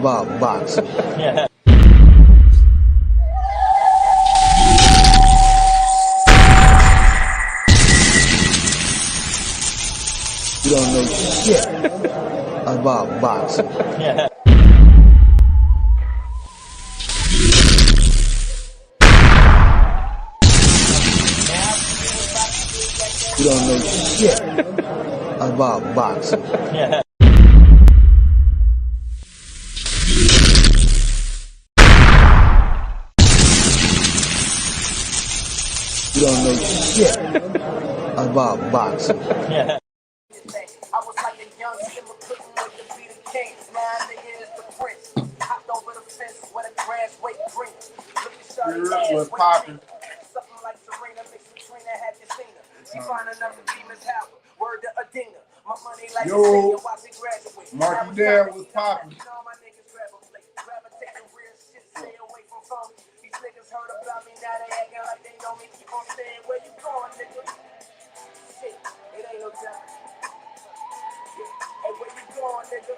about boxing. Yeah. You don't know shit about boxing. Yeah. You don't know shit about boxing. Yeah. You don't know shit about boxing. Yeah. I was like a young simmer cooking with the beat of king. Now nigga is the prince. Hopped over the fence where the grass weight green. Look at shawty ass popping. Something like Serena mixed with Trina had you seen her. She fine enough to be Miss Howard. Word to Adina. My money like a senior while she graduate. Marky Dan was popping. You know my niggas grab a plate. Gravitate the real shit. Stay away from phony. These niggas heard about me. Now they acting like they know me. Keep on saying where you going, nigga. Shit, it ain't no time. Hey, where you going, nigga?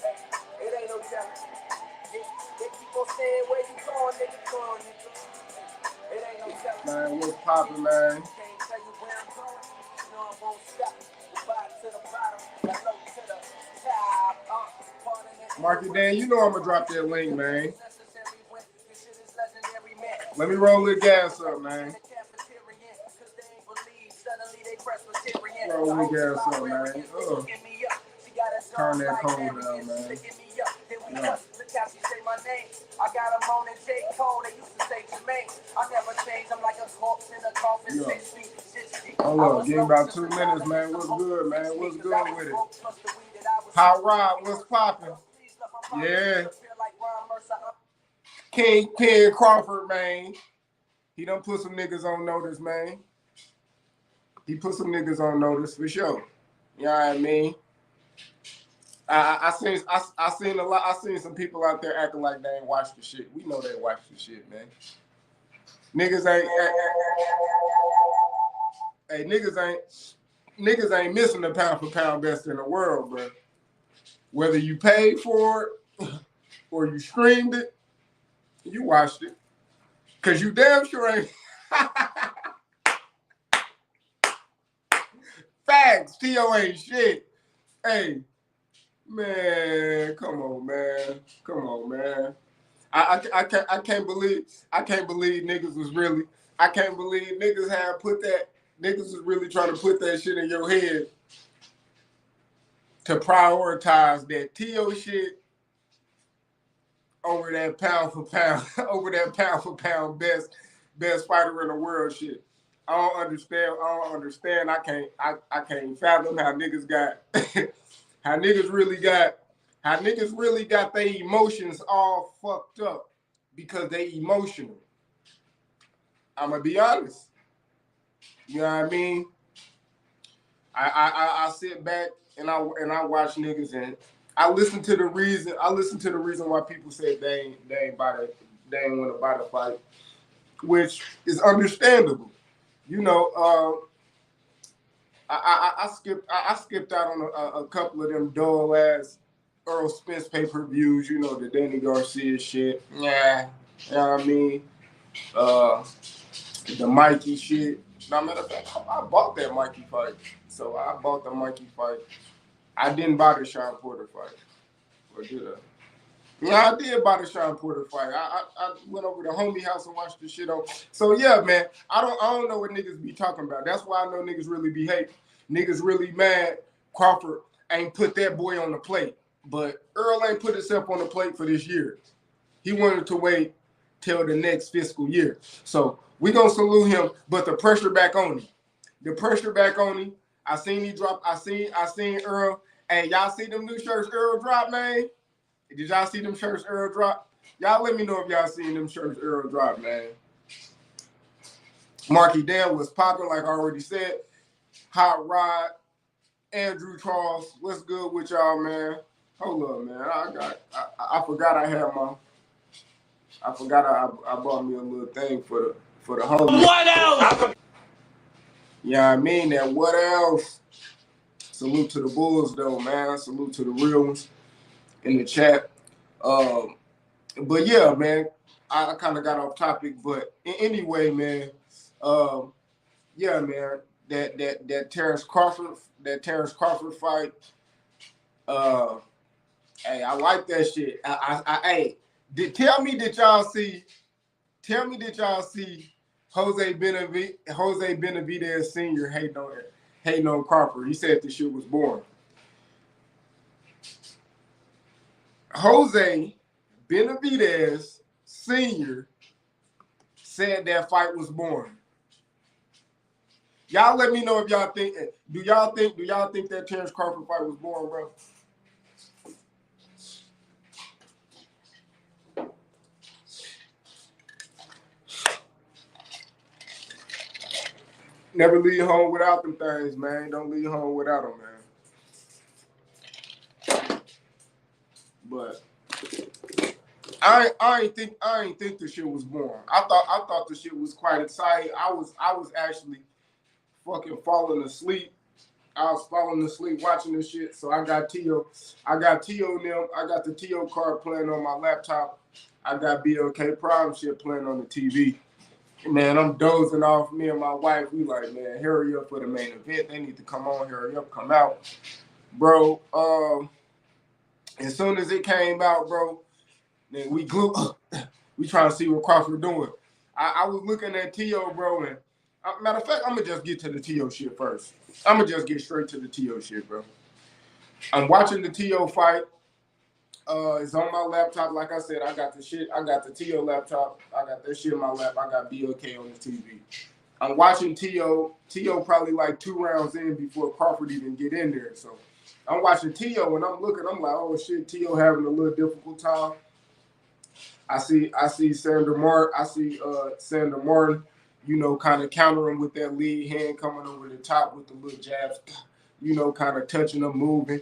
Hey, it ain't no telling. They keep on saying where you going, nigga. It ain't no telling. Man, what's poppin', man? Can't tell you where I'm going. You know I won't stop. Bottom to the bottom, low to the top. Marky Dan, you know I'm gonna drop that link, man. Let me roll the gas up, man. Roll the gas up, man. Ugh. Turn that cold down, man. Yeah. I got a moan and J. Cole, they used to say Jermaine. I never change, I'm like a corpse in a coffin. Yeah. Hold up, give me about 2 minutes, man. What's good, man? What's good with it? Hot Rod, what's poppin'? Yeah. Kingpin Crawford, man. He done put some niggas on notice, man. He put some niggas on notice for sure. You know what I mean? I seen a lot. I seen some people out there acting like they ain't watched the shit. We know they watched the shit, man. Niggas ain't missing the pound for pound best in the world, bro. Whether you paid for it or you streamed it, you watched it. Cause you damn sure ain't. Facts. TEO ain't shit. Hey. Man, come on, man. Come on, man. I can't believe niggas was really. I can't believe niggas had put that. Niggas was really trying to put that shit in your head to prioritize that TEO shit over that pound for pound, best fighter in the world shit. I don't understand. I can't fathom how niggas got. How niggas really got their emotions all fucked up because they emotional. I'ma be honest. You know what I mean? I sit back and I watch niggas and I listen to the reason why people say they ain't want to buy the fight, which is understandable. You know, I skipped out on a couple of them dull ass Earl Spence pay-per-views, you know, the Danny Garcia shit. Yeah, you know what I mean? The Mikey shit. Now, matter of fact, I bought that Mikey fight. So I bought the Mikey fight. I didn't buy the Sean Porter fight. Or did I? Yeah, I did buy the Sean Porter fight. I went over to homie house and watched the shit on. So yeah, man, I don't know what niggas be talking about. That's why I know niggas really be hating. Niggas really mad Crawford ain't put that boy on the plate. But Earl ain't put himself on the plate for this year. He wanted to wait till the next fiscal year. So we gonna salute him, but the pressure back on him. The pressure back on him. I seen he drop. I seen Earl. Hey, y'all see them new shirts Earl drop, man? Did y'all see them shirts Earl drop? Y'all let me know if y'all seen them shirts Earl drop, man. Marky Dan was popping, like I already said. Hot Rod, Andrew Charles, what's good with y'all, man? Hold up, man. I forgot I had my. I forgot I bought me a little thing for the homie. What else? Yeah, I mean that. What else? Salute to the Bulls, though, man. Salute to the real ones in the chat. But yeah, man, I kind of got off topic. But anyway, man, yeah, man, that Terence Crawford fight. Hey, I like that shit. Hey, tell me that y'all see. Tell me that y'all see Jose Benavidez Sr. hating on Crawford. He said the shit was boring. Jose Benavidez Sr. said that fight was boring. Y'all let me know if y'all think. Do y'all think that Terence Crawford fight was boring, bro? Never leave home without them things, man. Don't leave home without them, man. But I ain't think the shit was boring. I thought the shit was quite exciting. I was actually fucking falling asleep. I was falling asleep watching this shit. So I got TEO them. I got the TEO card playing on my laptop. I got BLK Problem shit playing on the TV. Man, I'm dozing off. Me and my wife, we like, man, hurry up for the main event. They need to come on, hurry up, come out. Bro, as soon as it came out, bro, then we trying to see what Crawford doing. I was looking at TEO, bro, and matter of fact, I'm going to just get to the TEO shit first. I'm going to just get straight to the TEO shit, bro. I'm watching the TEO fight. It's on my laptop. Like I said, I got the TEO laptop. I got that shit in my lap. I got BLK on the TV. I'm watching TEO probably like 2 rounds in before Crawford even get in there. So I'm watching TEO and I'm looking. I'm like, oh shit, TEO having a little difficult time. I see Sandor Martin, you know, kind of countering with that lead hand coming over the top with the little jabs, you know, kind of touching them, moving.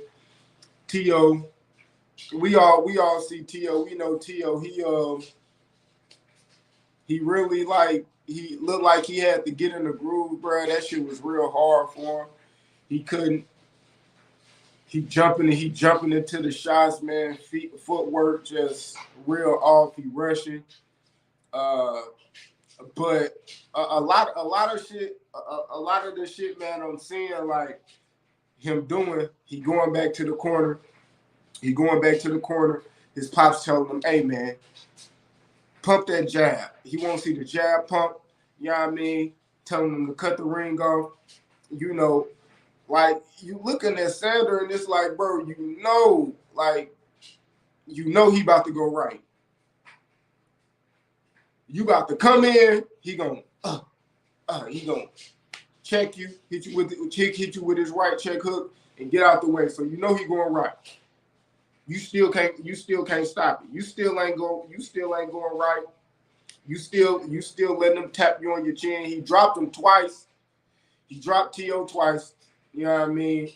TEO. We all see TEO. We know TEO. He really he looked like he had to get in the groove, bro. That shit was real hard for him. He couldn't. He jumping into the shots, man. Footwork just real off. He rushing. But a lot of shit. A lot of the shit, man. I'm seeing like him doing. He going back to the corner. His pops telling him, hey, man, pump that jab. He won't see the jab pump. You know what I mean? Telling him to cut the ring off. You know, like, you looking at Sandor and it's like, bro, you know he about to go right. You about to come in, he gonna check you, hit you with his right check hook and get out the way. So you know he going right. You still can't stop it. You still ain't going right. You still letting him tap you on your chin. He dropped him twice. He dropped TEO twice. You know what I mean?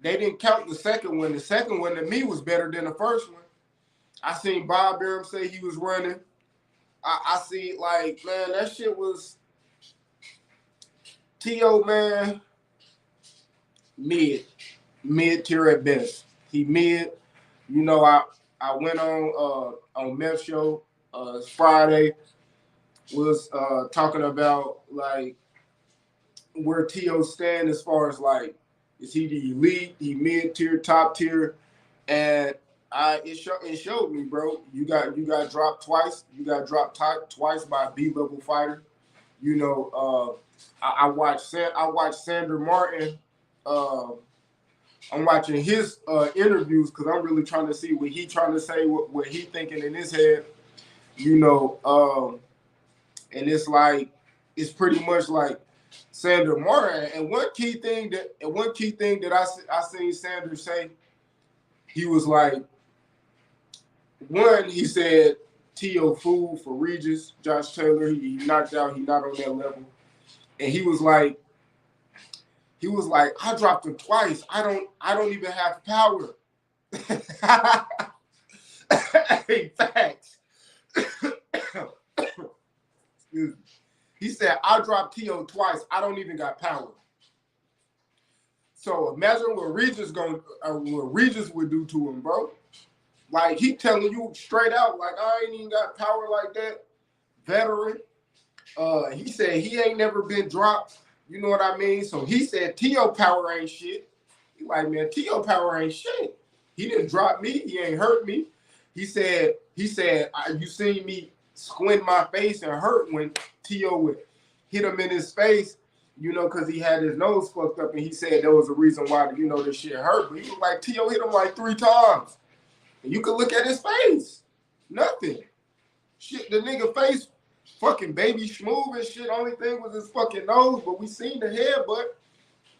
They didn't count the second one. The second one to me was better than the first one. I seen Bob Arum say he was running. I see, like, man, that shit was TEO, man, mid tier at best. He mid. You know, I went on Meth Show Friday, was talking about like where TEO stand as far as like, is he the elite, he mid tier, top tier, and it showed me, bro. You got dropped twice. You got dropped twice by a B-level fighter. You know, I watched Sandor Martin. I'm watching his interviews because I'm really trying to see what he trying to say, what he thinking in his head, you know. And it's pretty much like Sandor Martin. And one key thing that I seen Sandor say, he was like, one, he said TEO fool for Regis, Josh Taylor. He knocked out. He not on that level. And he was like, I dropped him twice. I don't even have power. Hey, facts. Excuse me. He said, I dropped TEO twice. I don't even got power. So imagine what Regis would do to him, bro. Like, he telling you straight out, like, I ain't even got power like that. Veteran. He said he ain't never been dropped. You know what I mean? So he said TEO power ain't shit. He like, man, TEO power ain't shit. He didn't drop me. He ain't hurt me. He said, you seen me squint my face and hurt when TEO would hit him in his face, you know, because he had his nose fucked up, and he said there was a reason why, you know, this shit hurt. But he was like, TEO hit him like 3 times. And you could look at his face. Nothing. Shit, the nigga face fucking baby smooth and shit. Only thing was his fucking nose, but we seen the head, but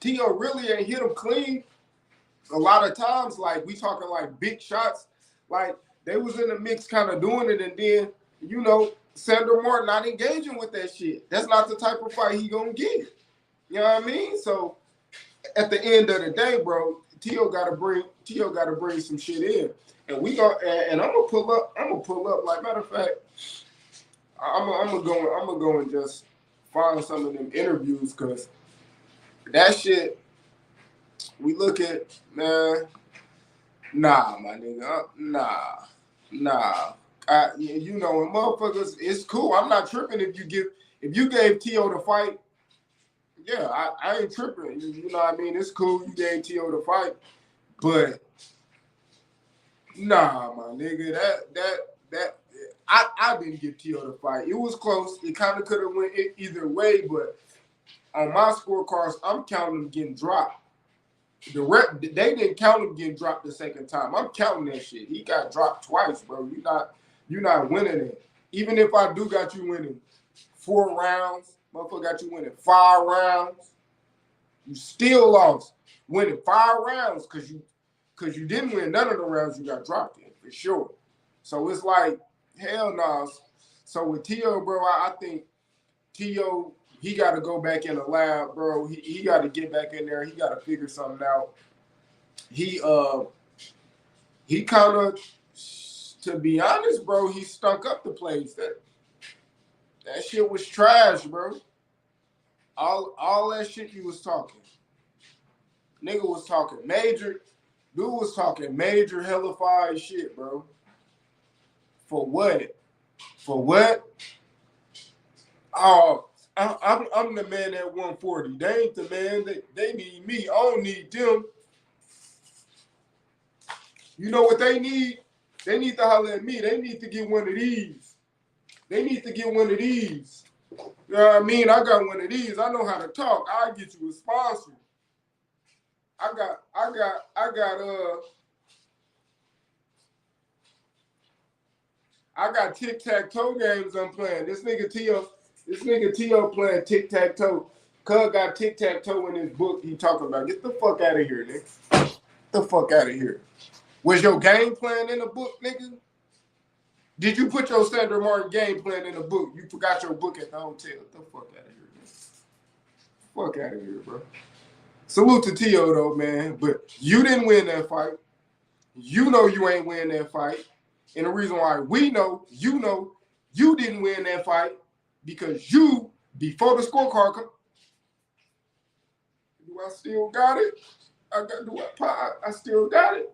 TEO really ain't hit him clean. A lot of times, like, we talking like big shots, like they was in the mix kind of doing it, and then, you know, Sandra Martin not engaging with that shit. That's not the type of fight he gonna get. You know what I mean? So at the end of the day, bro, TEO gotta bring some shit in. And we go, and I'm gonna pull up, like, matter of fact, I'm gonna go and just find some of them interviews, because that shit, we look at, man, nah, my nigga, nah. You know, and motherfuckers, it's cool. I'm not tripping if you gave TEO the fight. Yeah, I ain't tripping. You know what I mean? It's cool. You gave TEO the fight, but nah, my nigga, that I didn't give TEO the fight. It was close. It kind of could have went either way, but on my scorecards, I'm counting them getting dropped. They didn't count him getting dropped the second time. I'm counting that shit. He got dropped twice, bro. You're not winning it. Even if I do got you winning 4 rounds, motherfucker got you winning 5 rounds, you still lost. Winning 5 rounds because you didn't win none of the rounds you got dropped in, for sure. So it's like, hell no. Nah. So with TEO, bro, I think TEO, he got to go back in the lab, bro. He got to get back in there. He got to figure something out. He kind of, to be honest, bro, he stunk up the place. That shit was trash, bro. All that shit you was talking. Nigga was talking major. Dude was talking major hellified shit, bro. For what? For what? Oh, I'm the man at 140. They ain't the man. They need me. I don't need them. You know what they need? They need to holler at me. They need to get one of these. They need to get one of these. You know what I mean? I got one of these. I know how to talk. I'll get you a sponsor. I got tic-tac-toe games I'm playing. This nigga TEO playing tic-tac-toe. Cuz got tic-tac-toe in his book he talking about. Get the fuck out of here, nigga. Get the fuck out of here. Was your game plan in the book, nigga? Did you put your Sandra Martin game plan in the book? You forgot your book at the hotel. Get the fuck out of here, man. Fuck out of here, bro. Salute to TEO, though, man. But you didn't win that fight. You know you ain't win that fight. And the reason why we know you didn't win that fight because you, before the scorecard come, do I still got it? I still got it?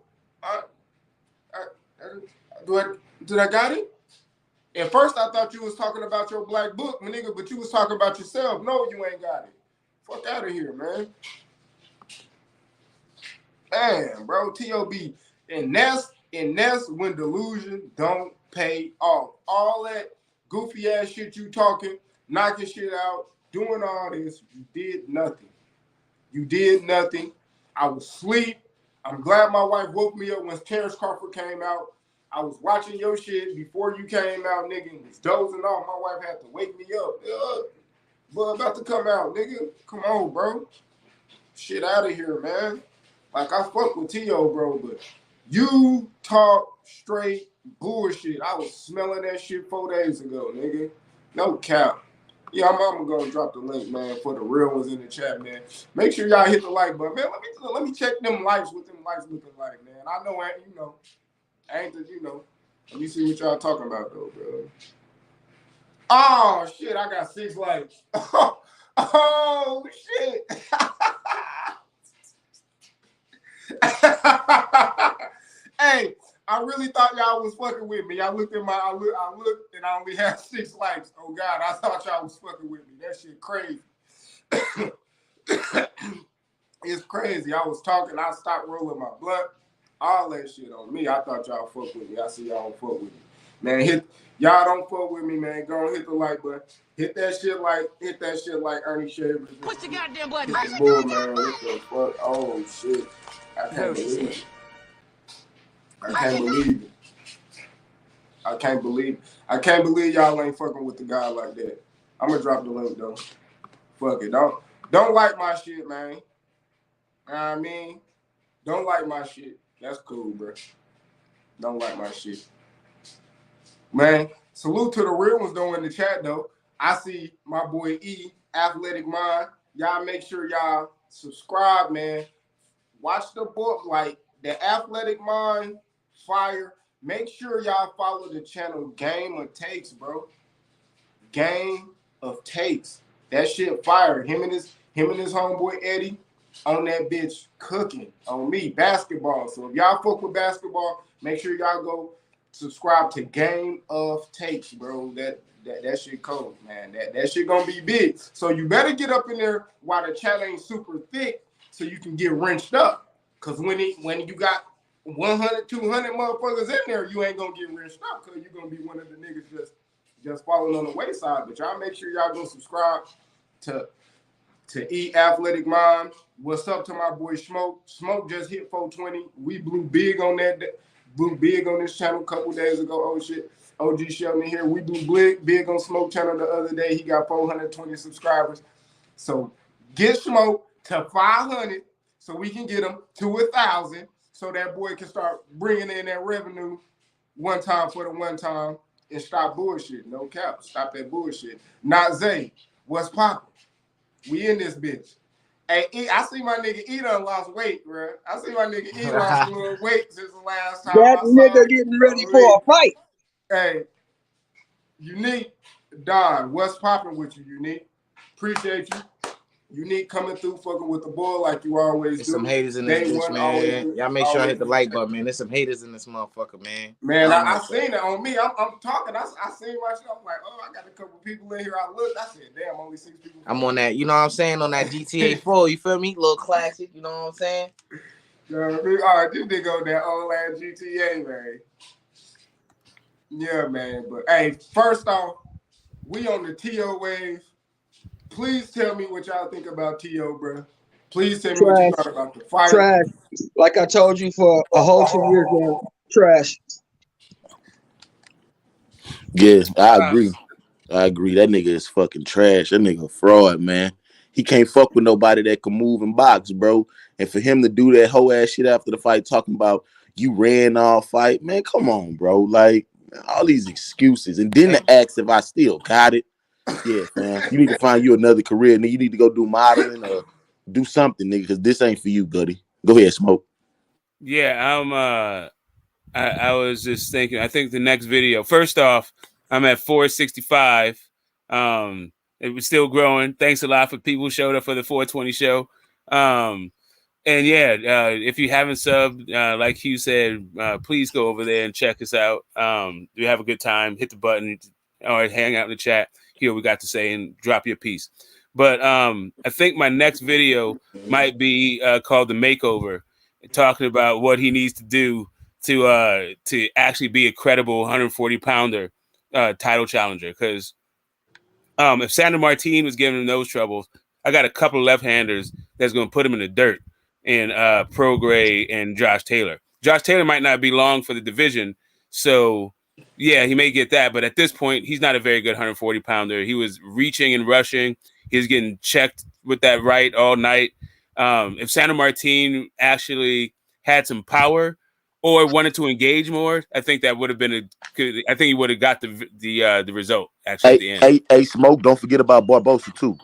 Did I got it? At first, I thought you was talking about your black book, my nigga, but you was talking about yourself. No, you ain't got it. Fuck out of here, man. Damn, bro, TOB. And that's when delusion don't pay off. All that goofy ass shit you talking, knocking shit out, doing all this, you did nothing. You did nothing. I was asleep. I'm glad my wife woke me up when Terence Crawford came out. I was watching your shit before you came out, nigga, and was dozing off. My wife had to wake me up. But about to come out, nigga. Come on, bro. Shit out of here, man. Like, I fuck with TEO, bro, but you talk straight bullshit. I was smelling that shit 4 days ago, nigga. No cap. Yeah, I'm gonna drop the link, man, for the real ones in the chat, man. Make sure y'all hit the like button, man. Let me check them likes, what them likes looking like, man. I know, ain't the, Let me see what y'all talking about, though, bro. Oh shit, I got 6 likes. Oh shit. Hey, I really thought y'all was fucking with me. I looked and I only had 6 likes. Oh God, I thought y'all was fucking with me. That shit crazy. It's crazy. I was talking, I stopped rolling my blunt, all that shit on me. I thought y'all fuck with me. I see y'all don't fuck with me. Man, y'all don't fuck with me, man. Go and hit the like button. Hit that shit like Ernie Shavers. Push the goddamn button. Hit the bull, man. What the fuck? Oh shit. I can't believe it. I can't believe y'all ain't fucking with the guy like that. I'm gonna drop the link though. Fuck it. Don't like my shit, man. You know what I mean? Don't like my shit. That's cool, bro. Don't like my shit. Man, salute to the real ones though in the chat though. I see my boy E, Athletic Mind. Y'all make sure y'all subscribe, man. Watch the book, like the Athletic Mind Fire. Make sure y'all follow the channel Game of Takes, bro. Game of Takes. That shit fire. Him and his homeboy Eddie on that bitch cooking on me. Basketball. So if y'all fuck with basketball, make sure y'all go subscribe to Game of Takes, bro. That shit cold, man. That shit gonna be big. So you better get up in there while the chat ain't super thick so you can get wrenched up. Cause when you got 100, 200 motherfuckers in there, you ain't gonna get wrenched up because you're gonna be one of the niggas just falling on the wayside. But y'all make sure y'all go subscribe to E Athletic Mind. What's up to my boy Smoke? Smoke just hit 420. We blew big on this channel a couple days ago. Oh shit. OG Sheldon here. We blew big on Smoke channel the other day. He got 420 subscribers. So get Smoke to 500 so we can get him to 1,000 so that boy can start bringing in that revenue one time for the one time and stop bullshit. No cap. Stop that bullshit. Not Zay. What's poppin'? We in this bitch. Hey, I see my nigga E done lost weight, bro. I see my nigga E lost a little weight since the last time that I saw nigga him. getting ready for a fight. Hey, Unique, Don, what's popping with you, Unique? Appreciate you. Unique coming through, fucking with the boy like you always There's do. some haters in this bitch, man. Y'all make sure I hit the like button, man. There's some haters in this motherfucker, man. Man, I seen it on me. I'm talking. I seen my shit. I'm like, oh, I got a couple people in here. I looked. I said, damn, only 6 people. I'm on that, you know what I'm saying? On that GTA 4, you feel me? Little classic, you know what I'm saying? All right, this nigga on that old ass GTA, man. Yeah, man. But hey, first off, we on the TEO wave. Please tell me what y'all think about TEO, bro. Please tell me what you thought about the fight. Trash. Like I told you for a whole 2 years now. Trash. Yeah, I agree. That nigga is fucking trash. That nigga a fraud, man. He can't fuck with nobody that can move and box, bro. And for him to do that whole ass shit after the fight, talking about you ran all fight, man, come on, bro. Like, all these excuses. And then to ask if I still got it. Yeah, man. You need to find you another career, nigga. You need to go do modeling or do something, nigga, because this ain't for you, Goody. Go ahead, Smoke. Yeah, I was just thinking, I think the next video, first off, I'm at 465. It was still growing. Thanks a lot for people who showed up for the 420 show. And yeah, if you haven't subbed, like Hugh said, please go over there and check us out. We have a good time. Hit the button or hang out in the chat. Hear what we got to say and drop your piece. But I think my next video might be called The Makeover, talking about what he needs to do to actually be a credible 140 pounder title challenger. Because if Sandro Martin was giving him those troubles, I got a couple of left-handers that's going to put him in the dirt in Prograis and Josh Taylor. Josh Taylor might not be long for the division, so yeah, he may get that. But at this point, he's not a very good 140 pounder. He was reaching and rushing. He was getting checked with that right all night. If Sandro Martin actually had some power or wanted to engage more, I think that would have been I think he would have got the result actually at the end. Hey, Smoke, don't forget about Barbosa too.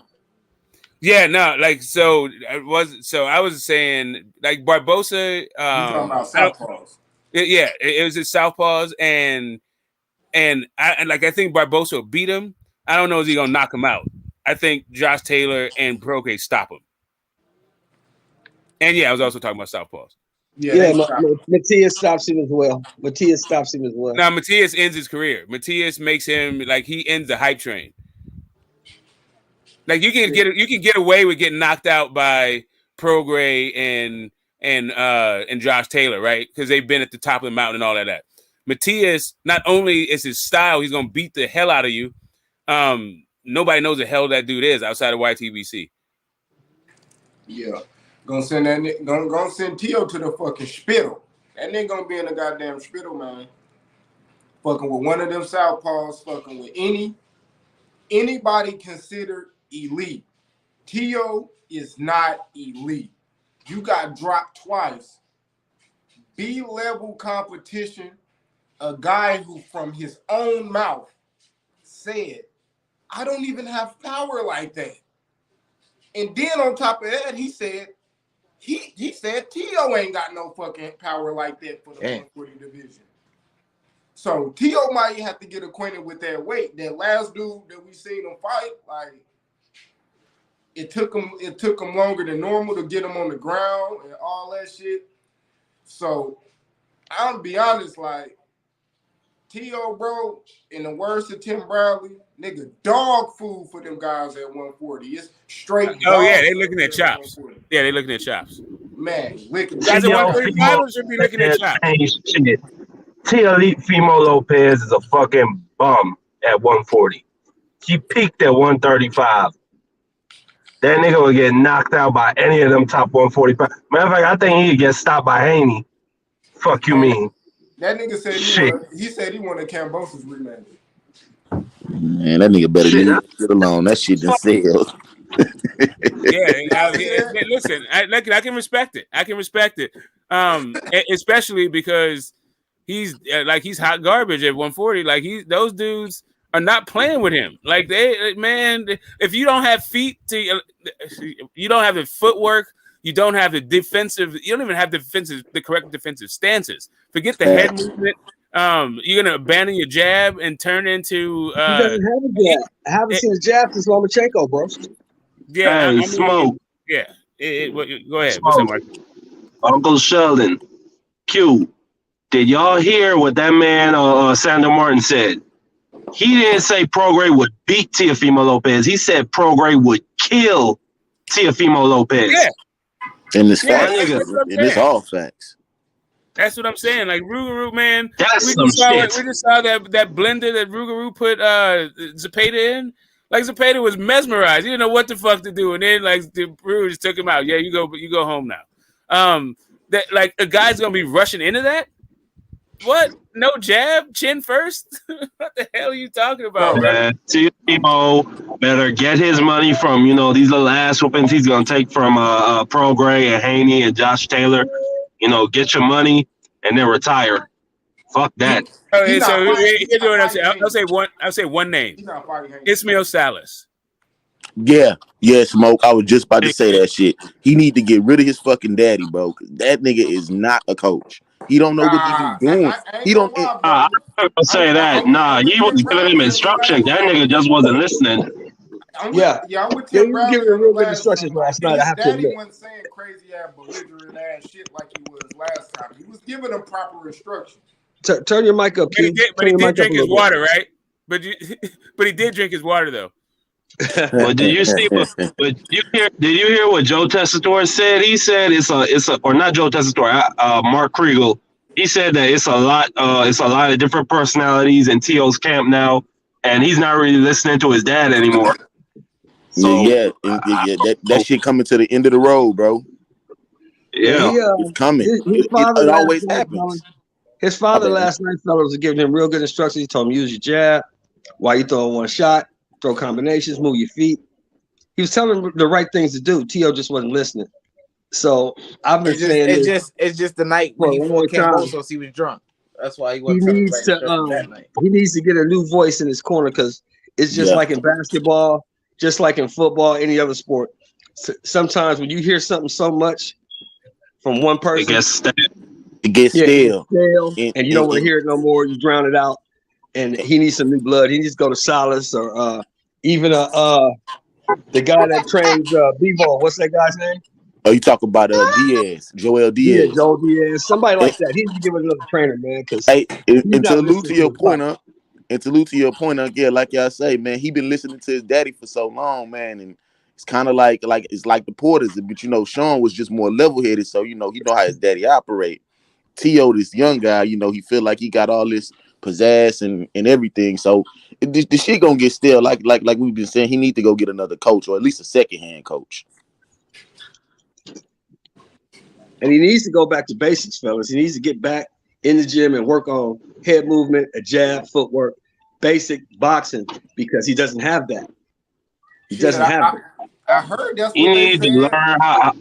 Yeah, no, like I was saying like Barbosa. You talking about southpaws? Yeah, it was his southpaws, and I think Barbosa will beat him. I don't know if he's gonna knock him out. I think Josh Taylor and Prograis stop him. And yeah, I was also talking about southpaws. Yeah, Yeah, they stopped. Matias stops him as well. Matias stops him as well. Now Matias ends his career. Matias makes him like he ends the hype train. Like you can get away with getting knocked out by Prograis and Josh Taylor, right? Because they've been at the top of the mountain and all of that. Matias, not only is his style, he's gonna beat the hell out of you. Nobody knows the hell that dude is outside of YTBC. Yeah, gonna send that. Gonna send TEO to the fucking spittle. That nigga gonna be in the goddamn spittle, man. Fucking with one of them southpaws. Fucking with anybody considered elite. TEO is not elite. You got dropped twice. B-level competition. A guy who, from his own mouth, said, "I don't even have power like that." And then on top of that, he said TEO ain't got no fucking power like that for the 140 division. So TEO might have to get acquainted with that weight. That last dude that we seen him fight, like it took him longer than normal to get him on the ground and all that shit. So I'll be honest, like TEO, bro, in the words of Tim Bradley, nigga, dog food for them guys at 140. It's straight. Oh yeah, they looking at chops. Yeah, they looking at chops. Man, licking. Guys at 135 should be looking at chops. Shit. Teofimo Lopez is a fucking bum at 140. He peaked at 135. That nigga would get knocked out by any of them top 145. Matter of fact, I think he'd get stopped by Haney. Fuck you mean? That nigga said he said he wanted Cambosa's rematch. Man, that nigga better leave that shit alone. That shit just sailed. Listen, I can respect it. I can respect it. Especially because he's hot garbage at 140. Like those dudes are not playing with him. Like if you don't have feet you don't have the footwork. You don't have the defensive. You don't even have the correct defensive stances. Forget the head movement. You're gonna abandon your jab and turn into. He doesn't have a jab. I haven't seen his jab since Lomachenko, bro. Yeah, hey, Smoke. Yeah, go ahead. Smoke. What's up, Mike? Uncle Sheldon. Q. Did y'all hear what that man Sandor Martin said? He didn't say Prograis would beat Teofimo Lopez. He said Prograis would kill Teofimo Lopez. Yeah. And it's facts. It is all facts. That's what I'm saying. Like Rougarou, man. That's we some just shit. saw that blender that Rougarou put Zepeda in. Like Zepeda was mesmerized. He didn't know what the fuck to do, and then like the Brewer just took him out. Yeah, you go home now. That like a guy's gonna be rushing into that. What? No jab, chin first. What the hell are you talking about, man? Teofimo better get his money from these little ass whoopings he's gonna take from Prograis and Haney and Josh Taylor. Get your money and then retire. Fuck that. Okay, so here's what I'm saying. I'll say one name. Ismail Salas. Yeah, Smoke. I was just about to say that shit. He need to get rid of his fucking daddy, bro. That nigga is not a coach. He don't know what he's doing. He don't. I'm not gonna say that. Nah, he was giving him instructions. That nigga just wasn't listening. I'm with Tim Bradley. You giving real good instructions last night. I have to admit. Daddy wasn't saying crazy ass, belligerent ass shit like he was last time. He was giving them proper instructions. Turn your mic up, Q. But he did drink his water, right? But he did drink his water though. Well, did you see? Did you hear what Joe Tessitore said? He said it's a or not Joe Tessitore, Mark Kriegel. He said that it's a lot of different personalities in T.O.'s camp now, and he's not really listening to his dad anymore. So that shit coming to the end of the road, bro. Yeah, it's coming. It always happens. His father last night, fellas, was giving him real good instructions. He told him use your jab while you throw one shot, throw combinations, move your feet. He was telling him the right things to do. T.O. just wasn't listening. So I've been saying it's just the night when he fought Cambosos, he was drunk. That's why he wasn't that night. He needs to get a new voice in his corner because it's just like in basketball, just like in football, any other sport. Sometimes when you hear something so much from one person, it gets stale. And you don't want to hear it no more. You drown it out. And he needs some new blood. He needs to go to Salas or even the guy that trains B-ball. What's that guy's name? Oh, you talk about Diaz, Joel Yeah, Diaz. Joe Diaz, somebody like that. He needs to give it another trainer, man, because Hey, he's and to not allude listening to to your his body. Yeah, like y'all say, man, he been listening to his daddy for so long, man, and it's kind of like it's like the Porters, but you know, Sean was just more level headed, so you know, he know how his daddy operate. TEO, this young guy, you know, he feel like he got all this pizzazz and everything, so the shit gonna get stale. Like we've been saying, he need to go get another coach or at least a secondhand coach. And he needs to go back to basics, fellas. He needs to get back in the gym and work on head movement, a jab, footwork, basic boxing, because he doesn't have that. He doesn't have it. I heard that's He what they need to said. learn how.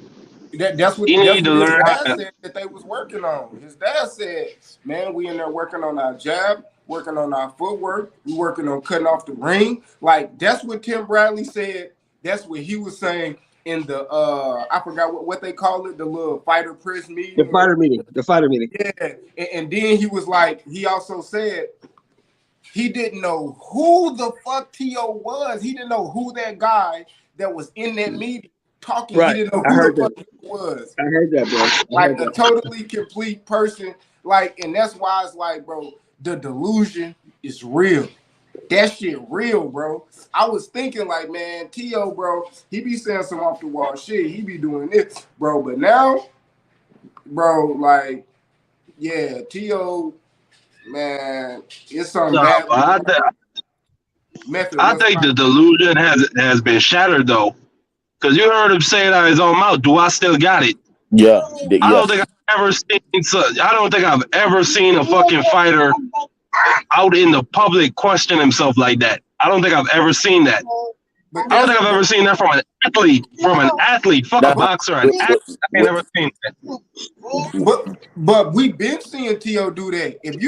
That's what He need to his learn dad how. said that they was working on. His dad said, "Man, we in there working on our jab, working on our footwork. We working on cutting off the ring." Like that's what Tim Bradley said. That's what he was saying in the I forgot what they call it, the little fighter press meeting. The fighter meeting. Yeah, and then he was like, he also said he didn't know who the fuck TEO was. He didn't know who that guy that was in that meeting talking. Right. He didn't know I who heard the fuck that. he was. I heard that, bro. Like a totally complete person. Like, and that's why it's like, bro, the delusion is real. That shit real, bro. I was thinking like, man, TEO, bro, he be saying some off the wall shit. He be doing this, bro. But now, bro, like, yeah, TEO, man, it's something bad. I think the delusion has been shattered though, because you heard him say it out of his own mouth. Do I still got it? Yeah, I don't think I've ever seen. I don't think I've ever seen a fucking fighter out in the public question himself like that. I don't think I've ever seen that. I don't think I've ever seen that from an athlete. Fuck a boxer, an athlete. I ain't never seen that. But we've been seeing TEO do that. If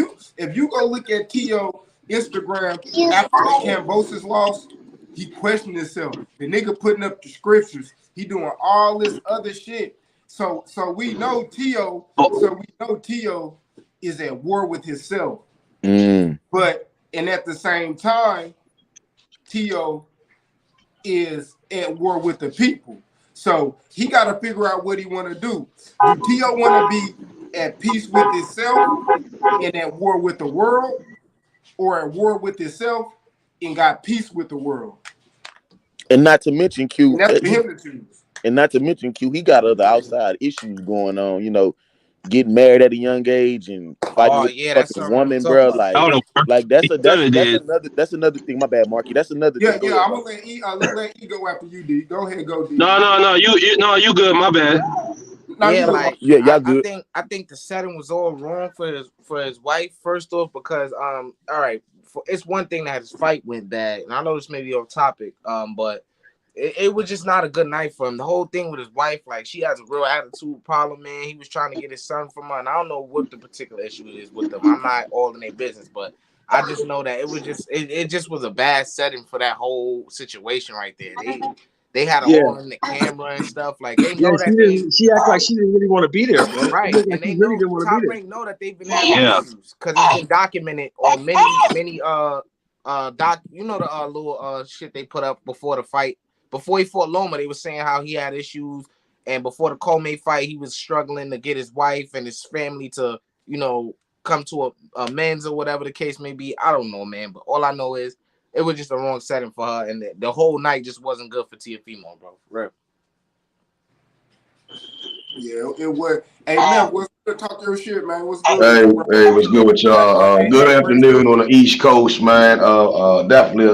you go look at TEO Instagram after the Cambosis loss, he questioned himself. The nigga putting up the scriptures. He doing all this other shit. So we know TEO. So we know TEO is at war with himself. But at the same time, TEO is at war with the people. So he got to figure out what he want to do. Do TEO want to be at peace with himself and at war with the world, or at war with himself and got peace with the world? And not to mention Q. And that's for him to choose. And not to mention Q, he got other outside issues going on. You know, getting married at a young age and fighting with a fucking woman, bro. Like that's another thing. My bad, Marky. That's another thing. Yeah. I'm gonna let E go after you, D. Go ahead, go D. No. You good. My bad. Y'all good. I think the setting was all wrong for his wife. First off, because all right, it's one thing that his fight went bad, and I know this may be off topic, but it was just not a good night for him. The whole thing with his wife, like, she has a real attitude problem, man. He was trying to get his son from her, and I don't know what the particular issue is with them. I'm not all in their business, but I just know that it just was a bad setting for that whole situation right there. They had her all in the camera and stuff. Like, they know that she acted like she didn't really want to be there, bro. Right, and they know Top Rank know that they've been having issues because it's been documented on many the little shit they put up before the fight. Before he fought Loma, they were saying how he had issues, and before the Comey fight, he was struggling to get his wife and his family to, come to a amends or whatever the case may be. I don't know, man, but all I know is it was just the wrong setting for her, and the whole night just wasn't good for Teofimo, bro. Right. Yeah, it was. Hey, man, what's good? Talk your shit, man. What's good? Hey, what's good with y'all? Good afternoon on the East Coast, man. Definitely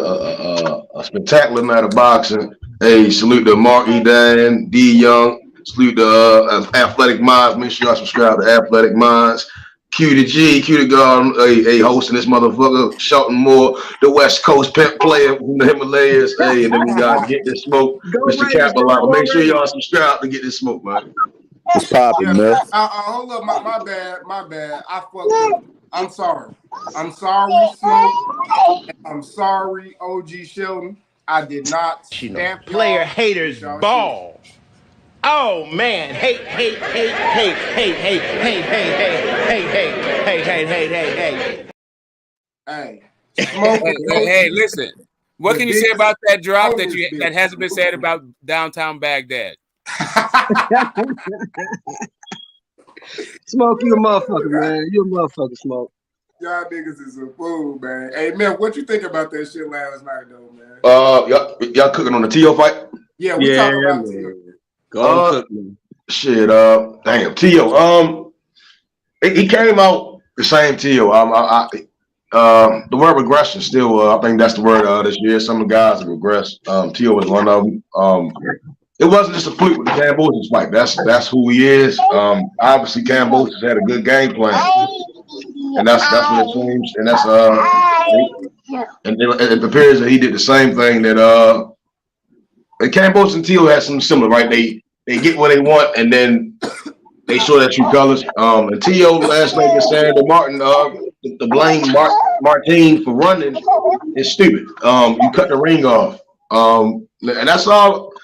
a spectacular night of boxing. Hey, salute to Mark E. Dan, D. Young. Salute to Athletic Minds. Make sure y'all subscribe to Athletic Minds. Q to G, Q to God, hey, hosting this motherfucker. Shelton Moore, the West Coast pimp player from the Himalayas. Hey, and then we got Get This Smoke, Mr. Capalava. Make sure y'all subscribe to Get This Smoke, man. It's popping, man. Hold up, my bad. I fucked up. I'm sorry, Smoke. I'm sorry, OG Sheldon. I did not stamp player haters ball. Oh man, hey. Hey, Smoke. Hey, listen. What can you say about that drop that hasn't been said about downtown Baghdad? Smoke, you a motherfucker, man. You a motherfucker, Smoke. Y'all niggas is a fool, man. Hey, man, what you think about that shit last night, though, man? Y'all cooking on the TEO fight? Yeah, we talking about man. Go on, cook, man. Shit, damn, TEO. He came out the same TEO. The word regression still, I think that's the word this year. Some of the guys have regressed. TEO was one of them. It wasn't just a fluke with the Cambosis fight. That's who he is. Obviously, Cambosis had a good game plan, and that's what it seems. And that's and it appears that he did the same thing that Cambosis and TEO had something similar, right? They get what they want, and then they show their true colors. And TEO last night against Sandra Martin, the blame Martine for running is stupid. You cut the ring off, and that's all.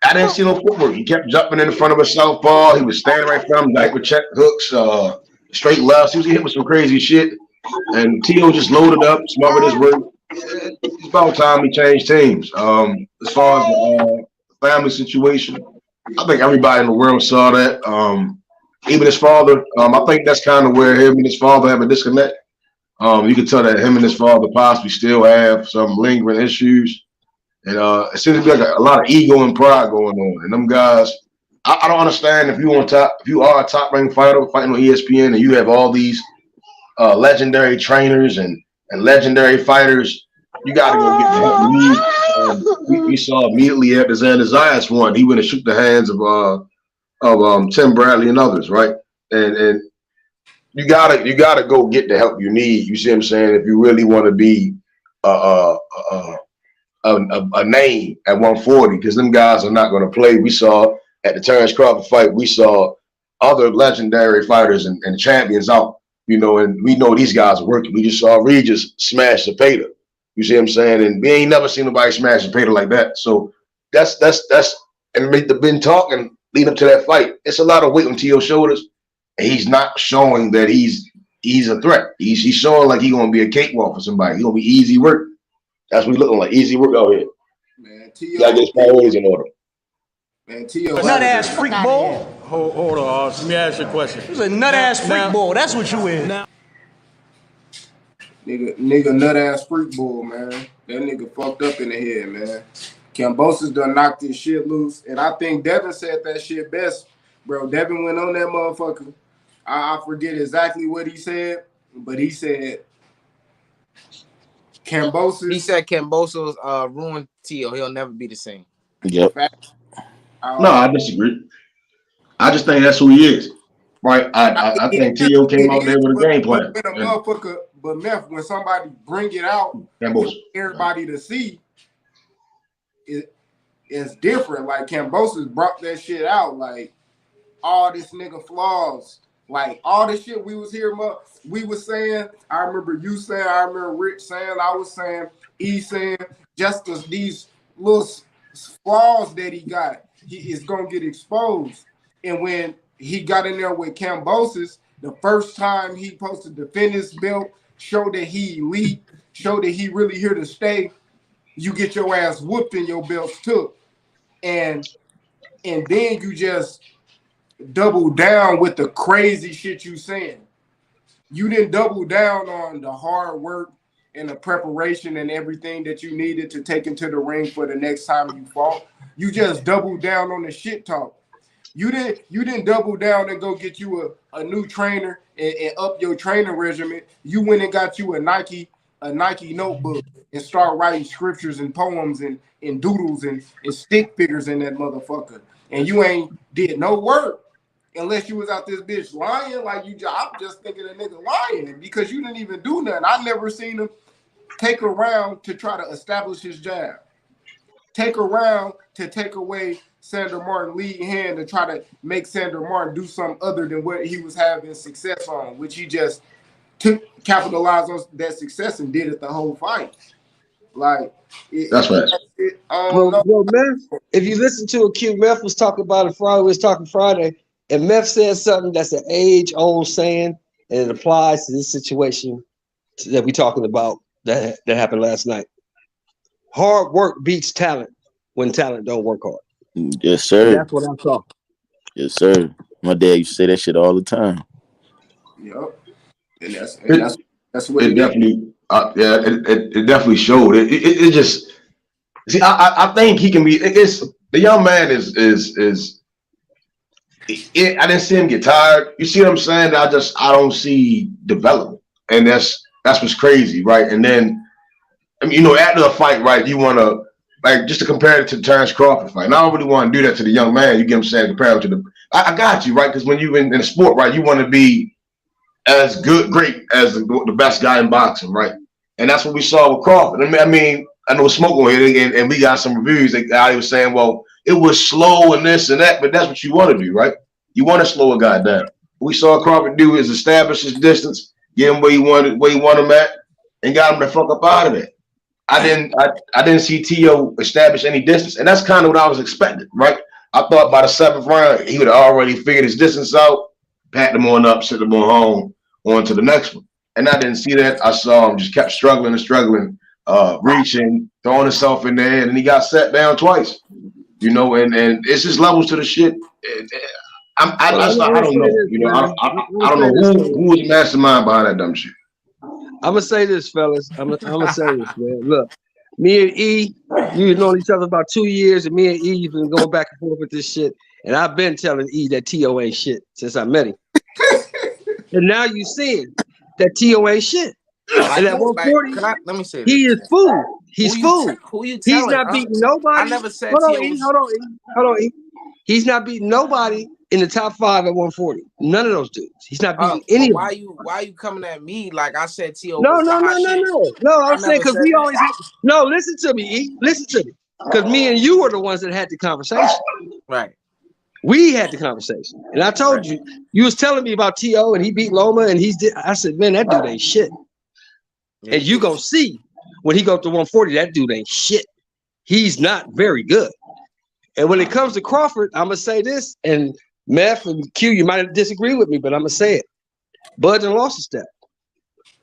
I didn't see no footwork. He kept jumping in front of a southpaw. He was standing right in front of him, like with check hooks, straight lefts. He was hitting with some crazy shit. And TEO just loaded up, smothered his work. It's about time he changed teams. As far as the family situation, I think everybody in the world saw that. Even his father, I think that's kind of where him and his father have a disconnect. You can tell that him and his father possibly still have some lingering issues. And it seems to be like a lot of ego and pride going on. And them guys, I don't understand if you are a top-ranked fighter fighting on ESPN and you have all these legendary trainers and legendary fighters, you got to go get the help you need. We saw immediately after Xander Zayas won, he went and shook the hands of Tim Bradley and others, right? And you gotta go get the help you need. You see what I'm saying? If you really want to be a name at 140, because them guys are not going to play. We saw at the Terence Crawford fight, we saw other legendary fighters and champions out, and we know these guys are working. We just saw Regis smash Zepeda. You see what I'm saying? And we ain't never seen nobody smash Zepeda like that. So that's and they've been talking leading up to that fight. It's a lot of weight on TEO's shoulders, and he's not showing that he's a threat. He's showing like he's gonna be a cakewalk for somebody. He's gonna be easy work. That's what he's looking like. Easy work out here. Man, TEO gotta get his priorities in order. Man, TEO. Nut ass freak bull. Hold on. Let me ask you a question. It was a nut ass freak bull. That's what you is. Nigga nut ass freak bull, man. That nigga fucked up in the head, man. Cambosis done knocked his shit loose. And I think Devin said that shit best, bro. Devin went on that motherfucker. I forget exactly what he said, but he said Cambosis. He said Cambosis ruined TEO. He'll never be the same. Yep. No, I disagree. I just think that's who he is. Right? I think TEO came out there with a game plan. But Meth, when somebody bring it out for everybody to see, it's different. Like Cambosis brought that shit out, like all this nigga flaws, like all the shit we was hearing about, we was saying. I remember you saying, I remember Rich saying, I was saying, E saying, just these little flaws that he got, he is gonna get exposed. And when he got in there with Cambosis, the first time he supposed to defend his belt, show that he elite, show that he really here to stay, you get your ass whooped and your belts took. And then you just double down with the crazy shit you saying. You didn't double down on the hard work and the preparation and everything that you needed to take into the ring for the next time you fought. You just doubled down on the shit talk. You didn't double down and go get you a new trainer and up your training regimen. You went and got you a Nike notebook and start writing scriptures and poems and doodles and stick figures in that motherfucker. And you ain't did no work unless you was out this bitch lying like you. I'm just thinking a nigga lying because you didn't even do nothing. I never seen him take a round to try to establish his jab. Take a round to take away Sandor Martin's lead hand to try to make Sandor Martin do something other than what he was having success on, which he just capitalized on that success and did it the whole fight. Like that's right. Well, Meth, if you listen to a Q, Meth was talking about it Friday. We was talking Friday, and Meth said something that's an age-old saying, and it applies to this situation that we're talking about that happened last night. Hard work beats talent when talent don't work hard. Yes, And sir. that's what I saw. Yes, sir. My dad used to say that shit all the time. Yep. And It, that's what it it is. definitely, yeah, it definitely showed. It just see. I think he can be. It's the young man is. I didn't see him get tired. You see what I'm saying? I don't see development, and that's what's crazy, right? And then I mean, after the fight, right? You want to like just to compare it to the Terence Crawford fight. And I don't really want to do that to the young man. You get what I'm saying? Compare him to the. I got you, right? Because when you in the sport, right, you want to be as great as the best guy in boxing, right? And that's what we saw with Crawford. I know Smoke on here, and we got some reviews. That guy was saying, well, it was slow and this and that, but that's what you want to do, right? You want to slow a guy down. What we saw Crawford do is establish his distance, get him where you want him at, and got him the fuck up out of there. I didn't see TEO establish any distance, and that's kind of what I was expecting, right? I thought by the seventh round he would have already figured his distance out, packed him on up, sent him on home, on to the next one. And I didn't see that. I saw him just kept struggling and struggling, reaching, throwing himself in there, and he got set down twice. And it's just levels to the shit. I don't know. I don't know who was the mastermind behind that dumb shit. I'm gonna say this, fellas. I'm gonna say this, man. Look, me and E, we've known each other about 2 years, and me and E have been going back and forth with this shit. And I've been telling E that TEO ain't shit since I met him. And now you seeing that TEO ain't shit. And at 140, let me say this. He is food. He's food. Who you telling? He's not beating nobody. I never said Hold on, E. He's not beating nobody in the top 5 at 140. None of those dudes. He's not beating any of them. Why you coming at me like I said TEO? No. I'm saying because we always have. No, listen to me, E. Listen to me. Because me and you were the ones that had the conversation. Right. We had the conversation. And I told you, you was telling me about TEO and he beat Loma and I said, man, that dude ain't shit. Yeah, and you gonna see when he go to 140, that dude ain't shit. He's not very good. And when it comes to Crawford, I'm gonna say this, and Meth and Q, you might disagree with me, but I'm gonna say it. Bud done lost a step.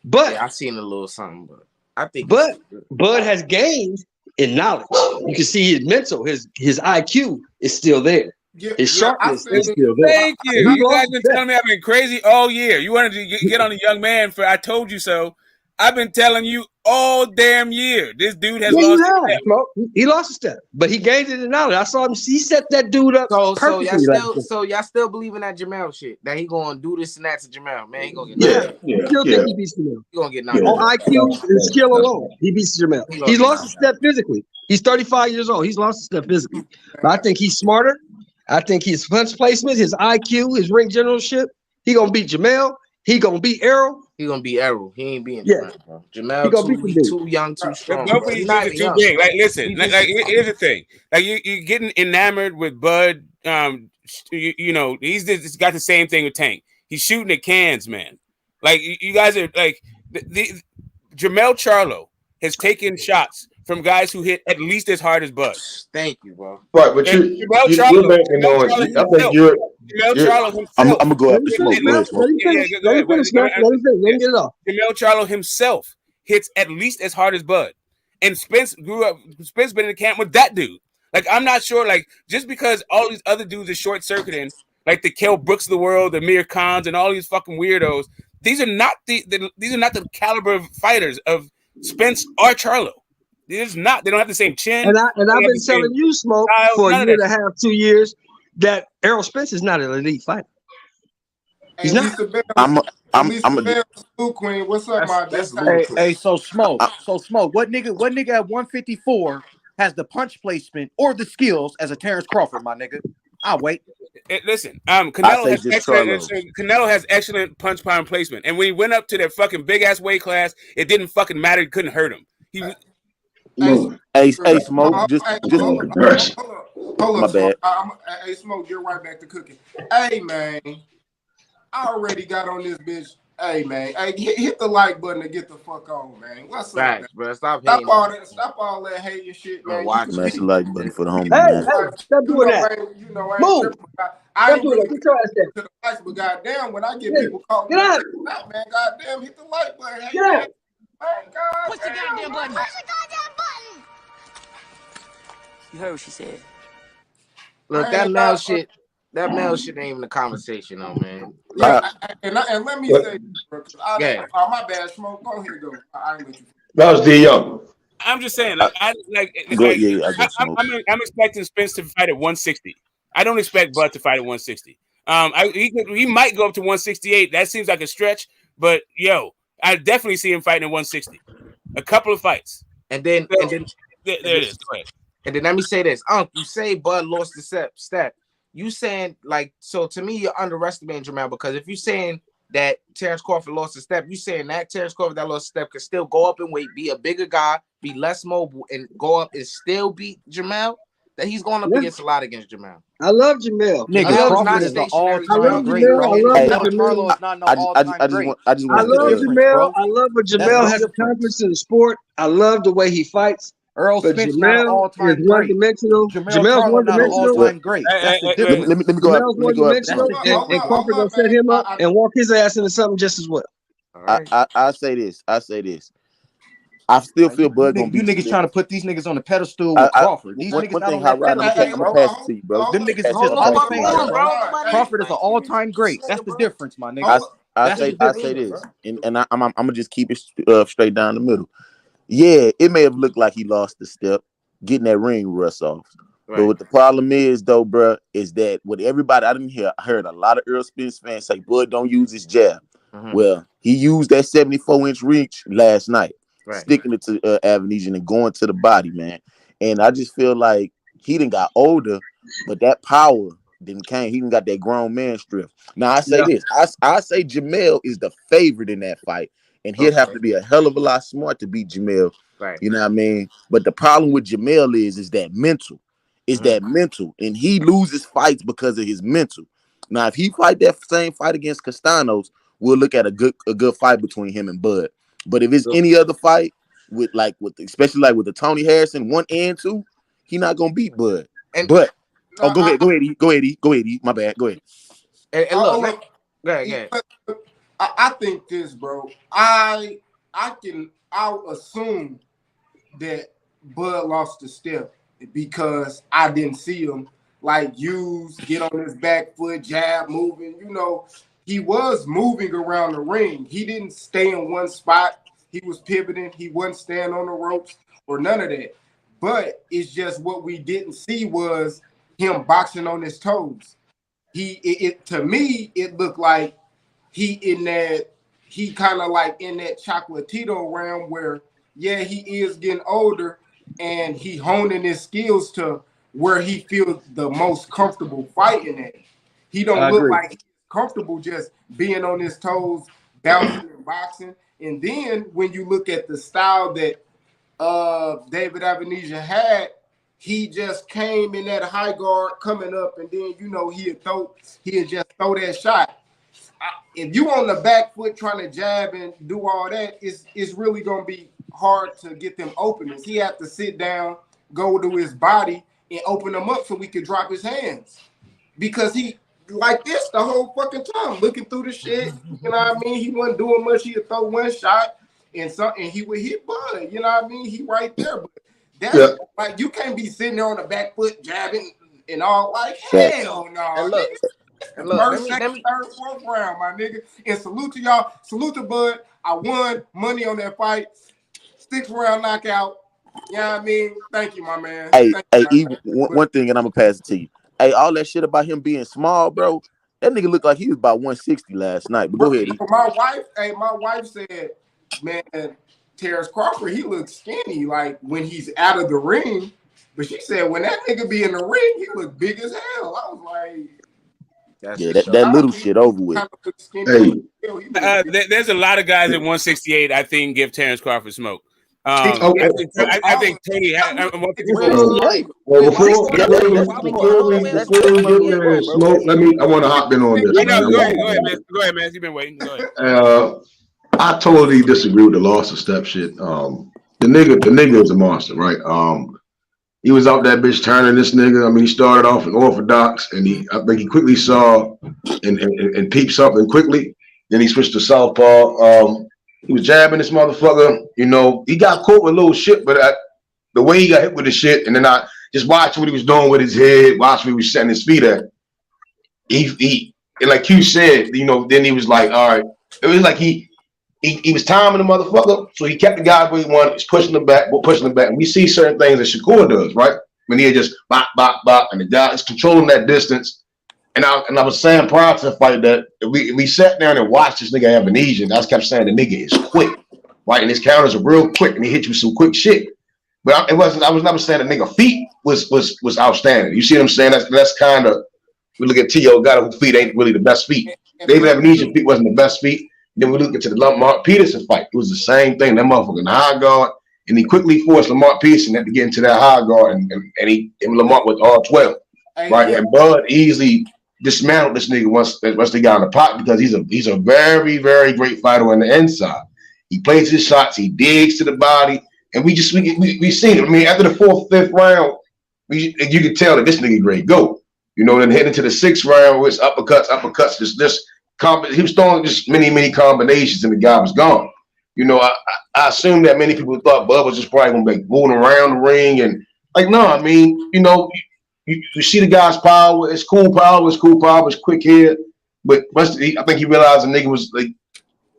But I seen a little something, but I think Bud has gained in knowledge. You can see his mental, his IQ is still there. His sharpness is still there. Thank you. You guys been telling me I've been crazy all year. You wanted to get on a young man for I told you so. I've been telling you all damn year. This dude has lost a step. He lost a step, but he gained it in knowledge. I saw him. He set that dude up. So y'all still believe in that Jamel shit? That he gonna do this and that to Jamel? Man, he gonna get Still think he beats Jamel. He gonna get knocked on IQ and skill alone. He beats Jamel. He's lost a step physically. He's 35 years old. He's lost a step physically. But I think he's smarter. I think his punch placement, his IQ, his ring generalship. He gonna beat Jamel. He gonna beat Errol. He gonna beat Errol. He ain't being Jamel, bro. Jamel too young, too strong. Both of these dudes are too big. Like, listen, here's the thing. Like, you're getting enamored with Bud. He's got the same thing with Tank. He's shooting at cans, man. Like, you guys are like Jamel Charlo has taken shots from guys who hit at least as hard as Bud. Thank you, bro. Right, but you're banking on. I think you're. I'm gonna go after Smoke. Let me get it off. Jamel Charlo himself hits at least as hard as Bud, and Spence been in the camp with that dude. Like, I'm not sure. Like, just because all these other dudes are short circuiting, like the Kell Brooks of the world, the Amir Khans, and all these fucking weirdos. These are not the caliber of fighters of Spence or Charlo. It's not. They don't have the same chin. And I've been telling you, Smoke, for a year and a half, 2 years, that Errol Spence is not an elite fighter. He's not. I'm Queen. What's up, my Hey, so Smoke. What nigga at 154 has the punch placement or the skills as a Terence Crawford, my nigga? I'll wait. Listen, Canelo has excellent punch pound placement, and when he went up to that fucking big ass weight class, it didn't fucking matter. It couldn't hurt him. Hey, Smoke, just hold my up, bad. Hey, Smoke, you're right back to cooking. Hey, man, I already got on this bitch. Hey, man, hit the like button and get the fuck on, man. What's up, man? Bro, stop all that hating shit, man. Smash the like button for the homie, man. Stop doing that. Move. I ain't really to the likes, but goddamn, when I get people calling me out, man, goddamn, hit the like button. Hey, man. Push the goddamn button. Push the goddamn button. You heard what she said. Look, that male shit ain't even a conversation, though, man. Yeah, and let me say, bro, Yeah. my bad, Smoke. Go ahead, go. I ain't let you. That was D Young. I'm just saying, I'm expecting Spence to fight at 160. I don't expect Bud to fight at 160. He might go up to 168. That seems like a stretch, but I definitely see him fighting at 160. A couple of fights, and then there it is. Go ahead. And then let me say this, you say Bud lost the step. You saying so to me you're underestimating Jamal, because if you're saying that Terence Crawford lost a step, you saying that Terence Crawford that lost a step could still go up in weight, be a bigger guy, be less mobile, and go up and still beat Jamal. That he's going up against a lot against Jamal. I love Jamel. Nigga, Crawford is an all-time great, Jamel. bro. I love Charlo Jamel. is not no all-time great. I love Jamel. I love what Jamel has accomplished in the sport. I love the way he fights. Earl Spence not an all-time great. One-dimensional. Jamel's one-dimensional. not an all-time great. That's the difference. Let me go up. Jamel's one-dimensional, and Crawford gonna set him up and walk his ass into something just as well. I say this. I still feel Bud gonna be. You niggas trying to put these niggas on the pedestal with Crawford. These niggas not on that pedestal, bro. Pass it to you, bro. Them niggas is just Hall of Fame, bro. Crawford is an all-time great. That's the difference, my nigga. I say this, and I'm gonna just keep it straight down the middle. Yeah, it may have looked like he lost the step, getting that ring rust off. Right. But what the problem is, though, bro, is that what everybody I heard a lot of Earl Spence fans say, Bud don't use his jab. Mm-hmm. Well, he used that 74-inch reach last night, sticking it to Avenesian and going to the body, man. And I just feel like he done got older, but that power didn't came. He done got that grown man strength. Now I say this, I say Jamel is the favorite in that fight. And he'd have to be a hell of a lot smart to beat Jamel. Right. You know what I mean? But the problem with Jamel is that mental. That mental. And he loses fights because of his mental. Now, if he fight that same fight against Castanos, we'll look at a good fight between him and Bud. But if it's any other fight, especially with the Tony Harrison 1 and 2, he not gonna beat Bud. Go ahead, E. My bad. Go ahead. And look, go ahead. I think this, bro. I'll assume that Bud lost the step because I didn't see him get on his back foot, jab, moving. He was moving around the ring. He didn't stay in one spot. He was pivoting. He wasn't staying on the ropes or none of that. But it's just what we didn't see was him boxing on his toes. To me, it looked like he kind of like in that Chocolatito realm where, he is getting older and he honing his skills to where he feels the most comfortable fighting at. He don't look like he's comfortable just being on his toes, bouncing and boxing. And then when you look at the style that David Avenesian had, he just came in that high guard coming up, and then he'd just throw that shot. If you on the back foot trying to jab and do all that, it's really gonna be hard to get them openings. He had to sit down, go to his body, and open them up so we could drop his hands. Because he like this the whole fucking time, looking through the shit. You know what I mean? He wasn't doing much. He'd throw one shot and he would hit Bud. You know what I mean? He right there. But that's like you can't be sitting there on the back foot jabbing and all hell no. And look, First, second, third, fourth round, my nigga. And salute to y'all. Salute to Bud. I won money on that fight. 6th round knockout. You know what I mean? Thank you, my man. One thing, and I'm gonna pass it to you. Hey, all that shit about him being small, bro. That nigga looked like he was about 160 last night. But go ahead. My wife said, man, Terence Crawford, he looks skinny like when he's out of the ring. But she said when that nigga be in the ring, he look big as hell. I was like, that little shit over with. Hey. There's a lot of guys at 168 I think give Terence Crawford smoke. I think Tony. Before smoke, I want to hop in on this. Go ahead, man. You've been waiting. Go ahead. I totally disagree with the loss of step shit. The nigga is a monster, right? He was out that bitch turning this nigga. I mean, he started off in orthodox, and I think he quickly saw and peeped something quickly. Then he switched to southpaw. He was jabbing this motherfucker. He got caught with a little shit, but the way he got hit with the shit, and then just watching what he was doing with his head, watching what he was setting his feet at. He and like you said, you know, then he was like, all right. It was like he was timing the motherfucker, so he kept the guy where he wanted, was pushing him back. And we see certain things that Shakur does, right? When he just bop, bop, bop, and the guy is controlling that distance. And I was saying prior to the fight that we sat down and watched this nigga Avenesian. I just kept saying the nigga is quick, right? And his counters are real quick, and he hit you with some quick shit. But I was never saying the nigga feet was outstanding. You see what I'm saying? That's kind of, we look at T.O. guy whose feet ain't really the best feet. David Avenesian feet wasn't the best feet. Then we look into the Lamar Peterson fight. It was the same thing. That motherfucker in the high guard, and he quickly forced Lamar Peterson to get into that high guard, and Lamar with all 12, right? And Bud easily dismantled this nigga once they got in the pot because he's a very, very great fighter on the inside. He plays his shots, he digs to the body, and we seen it. I mean, after the fourth, fifth round, you could tell that this nigga great go. You know, then heading to the sixth round with uppercuts. He was throwing just many combinations, and the guy was gone. You know, I assume that many people thought Bud was just probably gonna be moving around the ring, and like, no, I mean, you know, you see the guy's power. It's cool power. It's quick here, but I think he realized the nigga was like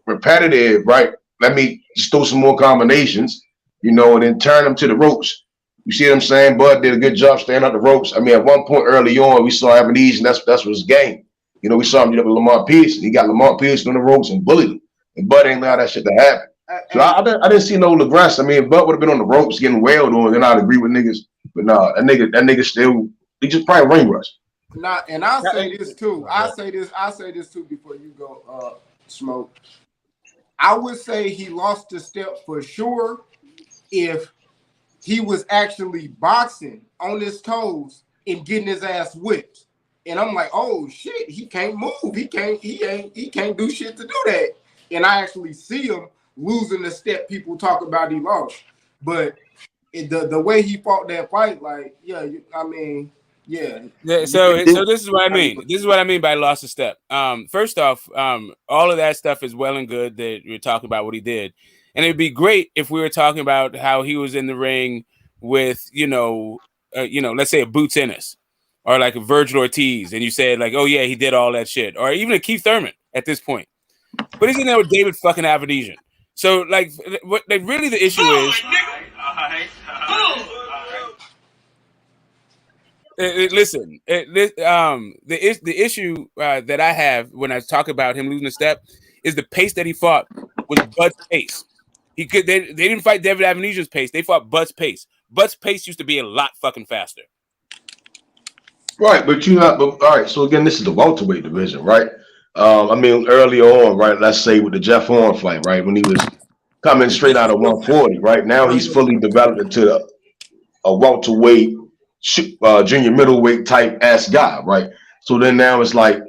repetitive, right? Let me just throw some more combinations, you know, and then turn them to the ropes. You see what I'm saying? Bud did a good job staying up the ropes. I mean, at one point early on, we saw Avenesian. That's what his game. You know, we saw him get up with Lamar Pearson. He got Lamar Pearson on the ropes and bullied him. And Bud ain't allowed that shit to happen. So I didn't see no LeGress. I mean, if Bud would have been on the ropes getting wailed on, then I'd agree with niggas. But nah, that nigga still, he just probably ring rush. Nah, and I'll say this too. I say this too before you go, Smoke. I would say he lost a step for sure if he was actually boxing on his toes and getting his ass whipped. And I'm like, oh shit, he can't move. He can't do shit to do that. And I actually see him losing the step people talk about he lost. But the way he fought that fight, like, yeah, I mean, yeah. So this is what I mean. This is what I mean by lost a step. First off, all of that stuff is well and good that we're talking about what he did. And it'd be great if we were talking about how he was in the ring with, let's say a Boots Ennis or like a Virgil Ortiz, and you said like, oh yeah, he did all that shit, or even a Keith Thurman at this point. But he's in there with David fucking Avenesian. So like, what really the issue is. Listen, the issue that I have when I talk about him losing a step is the pace that he fought was Bud's pace. They didn't fight David Avenesian's pace. They fought Bud's pace. Bud's pace used to be a lot fucking faster. Right, but all right. So again, this is the welterweight division, right? I mean, early on, right? Let's say with the Jeff Horn fight, right, when he was coming straight out of 140, right? Now he's fully developed into a welterweight, junior middleweight type ass guy, right? So then now it's like,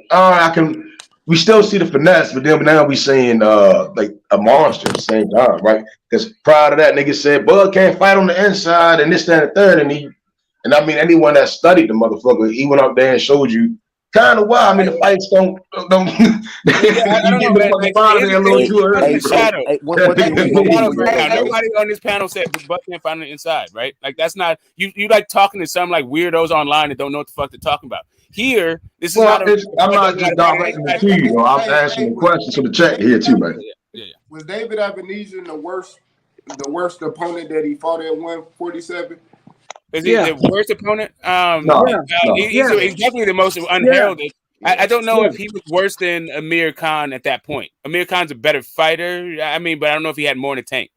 we still see the finesse, but then now we seeing like a monster at the same time, right? Because prior to that, nigga said Bud can't fight on the inside and this, that, and the third, and I mean anyone that studied the motherfucker, he went up there and showed you kind of why. I mean the fights don't. Nobody on this panel said Bud can't fight on the inside, right? Like that's not you like talking to some like weirdos online that don't know what the fuck they're talking about. Here, this is not. I'm not just directing it to you. I'm asking the question to the chat here too, man. Yeah. Was David Avenesian the worst opponent that he fought at 147? Is he the worst opponent? He's definitely the most unheralded. I don't know if he was worse than Amir Khan at that point. Amir Khan's a better fighter. I mean, but I don't know if he had more in the tank.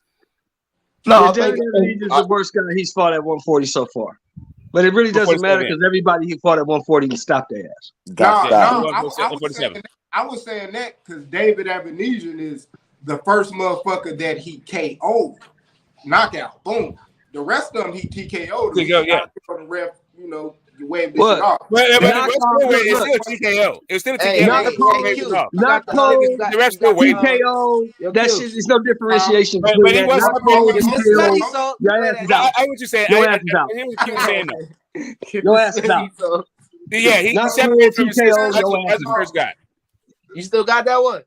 No, David Avenesian is the worst guy he's fought at 140 so far. But it really doesn't matter because everybody he fought at 140 can stop their ass. I was saying that because David Avenesian is the first motherfucker that he KO'd. Knockout. Boom. The rest of them he TKO'd. The ref, waved this shit off. It's still a TKO. It's still a TKO. Not close. The ref still waved. TKO. That shit is no differentiation. But he was I what you saying. Your ass is out. Your ass is out. Yeah, he separated from TKO. That's the first guy. You still got that one?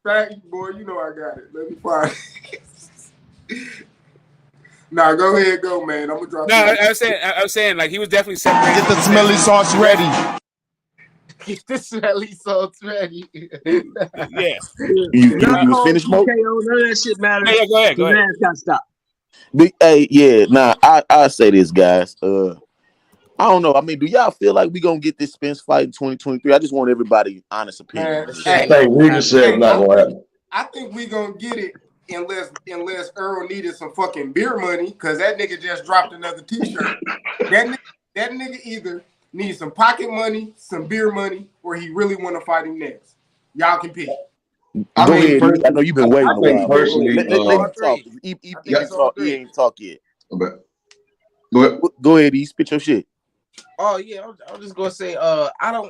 Thank you, boy. You know I got it. Let me find it. Nah, go ahead, go, man. I'm gonna drop. No, I was saying, like he was definitely separated. Get the smelly sauce ready. Get the smelly sauce ready. Yeah. You was finished, Smoke? TKO, none of that shit matters. Yeah, go ahead. The man's got to stop. I say this, guys. I don't know. I mean, do y'all feel like we gonna get this Spence fight in 2023? I just want everybody honest opinion. I think Regis said it's not gonna happen. I think we gonna get it unless Earl needed some fucking beer money, because that nigga just dropped another T-shirt. that nigga either needs some pocket money, some beer money, or he really want to fight him next. Y'all can pick. Go ahead. I know you've been waiting a while. Personally, let him talk. He ain't talk yet. Okay. Go ahead, E. Spit your shit. Oh yeah, I'm just gonna say, I've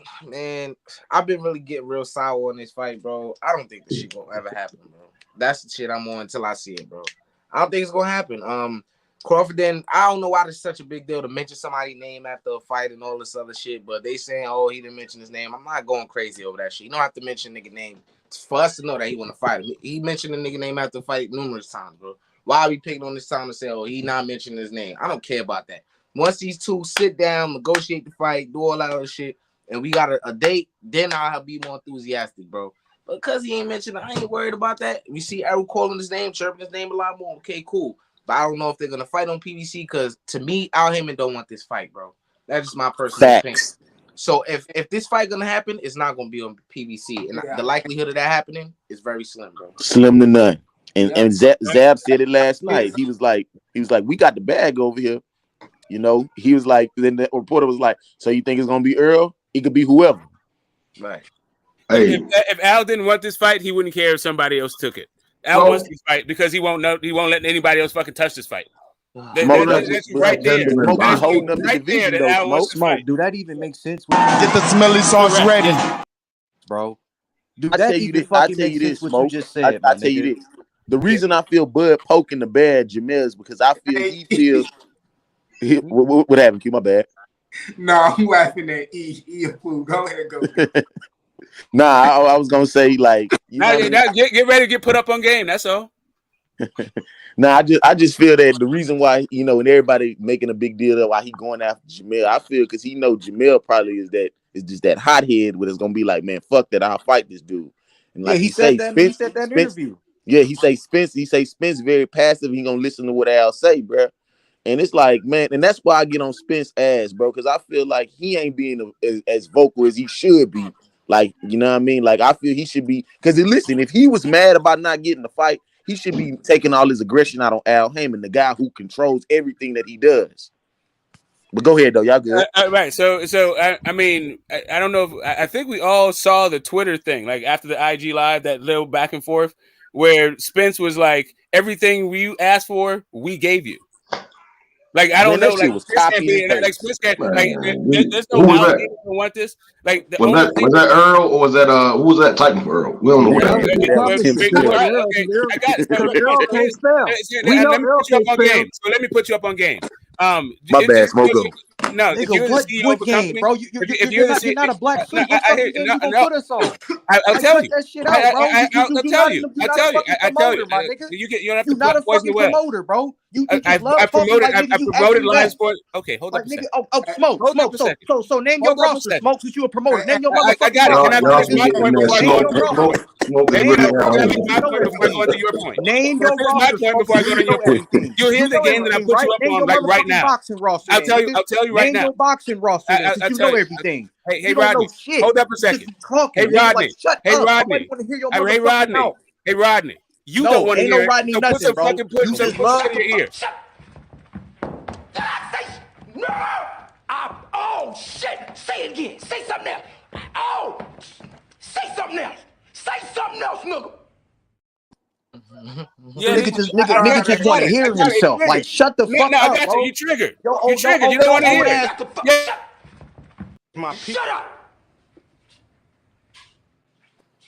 been really getting real sour on this fight, bro. I don't think this shit gonna ever happen, bro. That's the shit I'm on until I see it, bro. I don't think it's gonna happen. Crawford, then I don't know why it's such a big deal to mention somebody's name after a fight and all this other shit, but they saying, oh, he didn't mention his name. I'm not going crazy over that shit. You don't have to mention nigga name for us to know that he want to fight him. He mentioned the nigga name after the fight numerous times, bro. Why are we picking on this time to say, oh, he not mentioning his name? I don't care about that. Once these two sit down, negotiate the fight, do all that other shit, and we got a date, then I'll be more enthusiastic, bro. But because he ain't mentioned, I ain't worried about that. We see Errol calling his name, chirping his name a lot more. Okay, cool. But I don't know if they're gonna fight on PBC, because to me, Al Heyman don't want this fight, bro. That's just my personal opinion. So if this fight gonna happen, it's not gonna be on PBC, and the likelihood of that happening is very slim, bro. Slim to none. And Zab said it last night. He was like, we got the bag over here. You know, he was like, then the reporter was like, so you think it's gonna be Earl? It could be whoever. Right. Hey. If Al didn't want this fight, he wouldn't care if somebody else took it. Al wants this fight because he won't let anybody else fucking touch this fight. That's right there. That's holding up the division, that Al wants to fight. Do that even make sense? Get the smelly sauce ready, bro. Do that even fucking make sense? What you just said, I tell you this. The reason I feel Bud poking the bear at Jamel is because I feel he feels. What happened? Q, my bad. Nah, I'm laughing at E. Go ahead, go. Nah, I was gonna say like, get ready to get put up on game. That's all. Nah, I just feel that the reason why, you know, and everybody making a big deal of why he going after Jamel, I feel because he know Jamel probably is just that hothead where it's gonna be like, man, fuck that, I'll fight this dude. And like he said that in the interview. Yeah, he say Spence very passive. He gonna listen to what Al say, bro. And it's like, man, and that's why I get on Spence ass, bro, because I feel like he ain't being as vocal as he should be. Like, you know what I mean? Like, I feel he should be, because listen, if he was mad about not getting the fight, he should be taking all his aggression out on Al Heyman, the guy who controls everything that he does. But go ahead, though. Y'all good. Right. So I mean, I don't know if I think we all saw the Twitter thing, like after the IG live, that little back and forth where Spence was like, everything we asked for, we gave you. Like, I don't know, like, Spence can't, like, there's no allegation to want this. Like, was that Earl or was that who was that typing for Earl? We don't know what that is. I got it. Earl can't spell. So let me put you up on game. My bad, Smoko. No, if you're the CEO of a company, bro, you're not a black sheep. What fucking game you gonna put us on? I'll tell you. That shit out, bro. I'll tell you. You're not a fucking promoter, bro. I promoted Lions Sports. Okay, hold up a second. Smoke. So name your roster, Smoke, since you a promoter. Name your motherfucking I got it. Can I finish my point before I go into your point? Name your roster before I go to your point. You'll hear the game that I put you up on like right now. I'll tell you right now. Name your boxing roster, since you know everything. Hey, Rodney, hold up a second. Hey, Rodney. Hey, Rodney. You don't want to hear it. So put some fucking in your ear. No! Oh, shit! Say it again. Say something else. Oh! Say something else. Say something else, nigga. Yeah, nigga just want to hear himself. Like, shut the fuck up, I got you. You triggered. You triggered. You don't want to hear it. Shut up.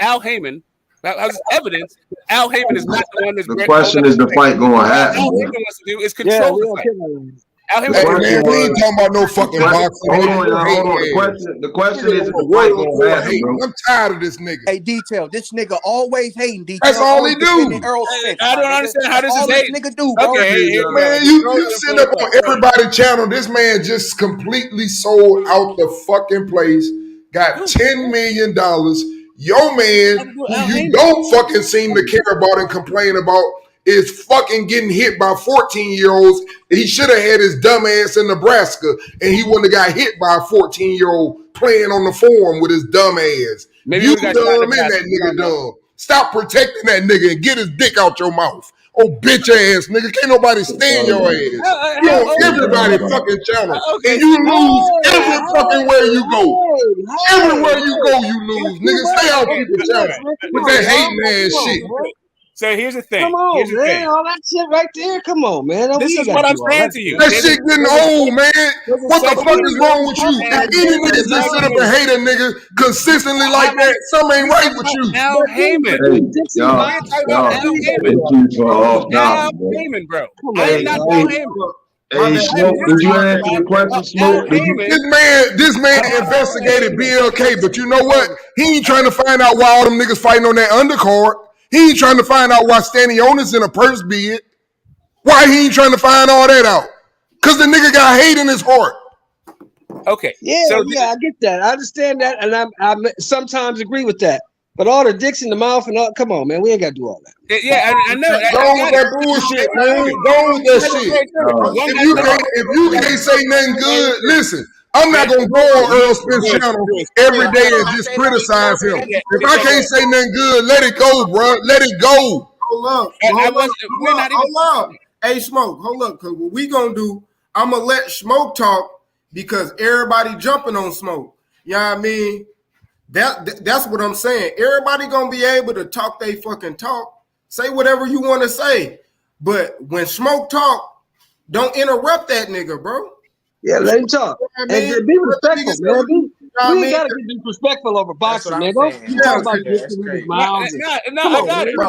Al Heyman. How's evidence that Al Heyman is not the one that's The holding question up is the the fight. fight going to All Al happen, Heyman bro. wants to do is Yeah, control we the don't fight. care about him. Al Heyman Hey wants to man, we ain't was- talking about no fucking boxing. Hold Man. on, You y'all. hate Hold on. ass. The question is the Real, fight going to real happen, hating. bro. I'm tired of this nigga. Hey, Detail, this nigga always hating. Detail, That's all he always defending do. Earl Spence, I my don't nigga. understand how That's this is all this hating. nigga do, bro. Okay, here we go. Man, He you throws it in sitting full up on effect. everybody's channel. This man just completely sold out the fucking place. Got $10 million. Your man, who Al you Heyman. don't fucking seem to care about and complain about, is fucking getting hit by 14-year-olds. He should have had his dumb ass in Nebraska, and he wouldn't have got hit by a 14-year-old playing on the forum with his dumb ass. Maybe You we got shot in dumb and Nebraska. that We nigga don't know. dumb. Stop protecting that nigga and get his dick out your mouth. Oh, bitch ass nigga. Can't nobody stand your ass. You How on old is everybody he? fucking channel. Okay. And you lose every fucking where you go. Everywhere you go, you lose. That's too Nigga, stay much. out Okay. people's That's too much, channel All man. Come with on, that y'all. hating ass Come shit. on, bro. So here's the thing. Come on, Here's the man. thing. All that shit right there. Come on, man. This We is ain't what gotta I'm do all saying that to you. That shit. shit getting old, man. What the fuck is wrong with you? If any niggas just sit up and hate a nigga consistently like that, something ain't right with you. Al Heyman. Hey, Dixon, y'all, I ain't talking about Al Heyman. they too far off Al topic, bro. Heyman, bro. Come I on, am not man. Al Heyman. Hey, Smoke, did you answer the question, Smoke? Al Did you? Heyman. This man investigated BLK, but you know what? He ain't trying to find out why all them niggas fighting on that undercard. He ain't trying to find out why Stanionis in a purse bid. Why he ain't trying to find all that out? Because the nigga got hate in his heart. Okay. Yeah, I get that. I understand that, and I sometimes agree with that. But all the dicks in the mouth and all, come on, man, we ain't got to do all that. Yeah, I know. Go with that bullshit, man. Go with that shit. If you can't say nothing good, listen. I'm not gonna go on Earl Spence channel every day and just criticize him. If I can't say nothing good, let it go, bro. Let it go. Hold up. Hey, Smoke, hold up, because what we gonna do, I'm gonna let Smoke talk because everybody jumping on Smoke. You know what I mean? That's what I'm saying. Everybody gonna be able to talk they fucking talk. Say whatever you want to say. But when Smoke talk, don't interrupt that nigga, bro. Yeah, let him talk. And be respectful, man. We ain't gotta be disrespectful over boxing, man. Don't keep talking about dicks in niggas' mouths. No, I got it. Bro,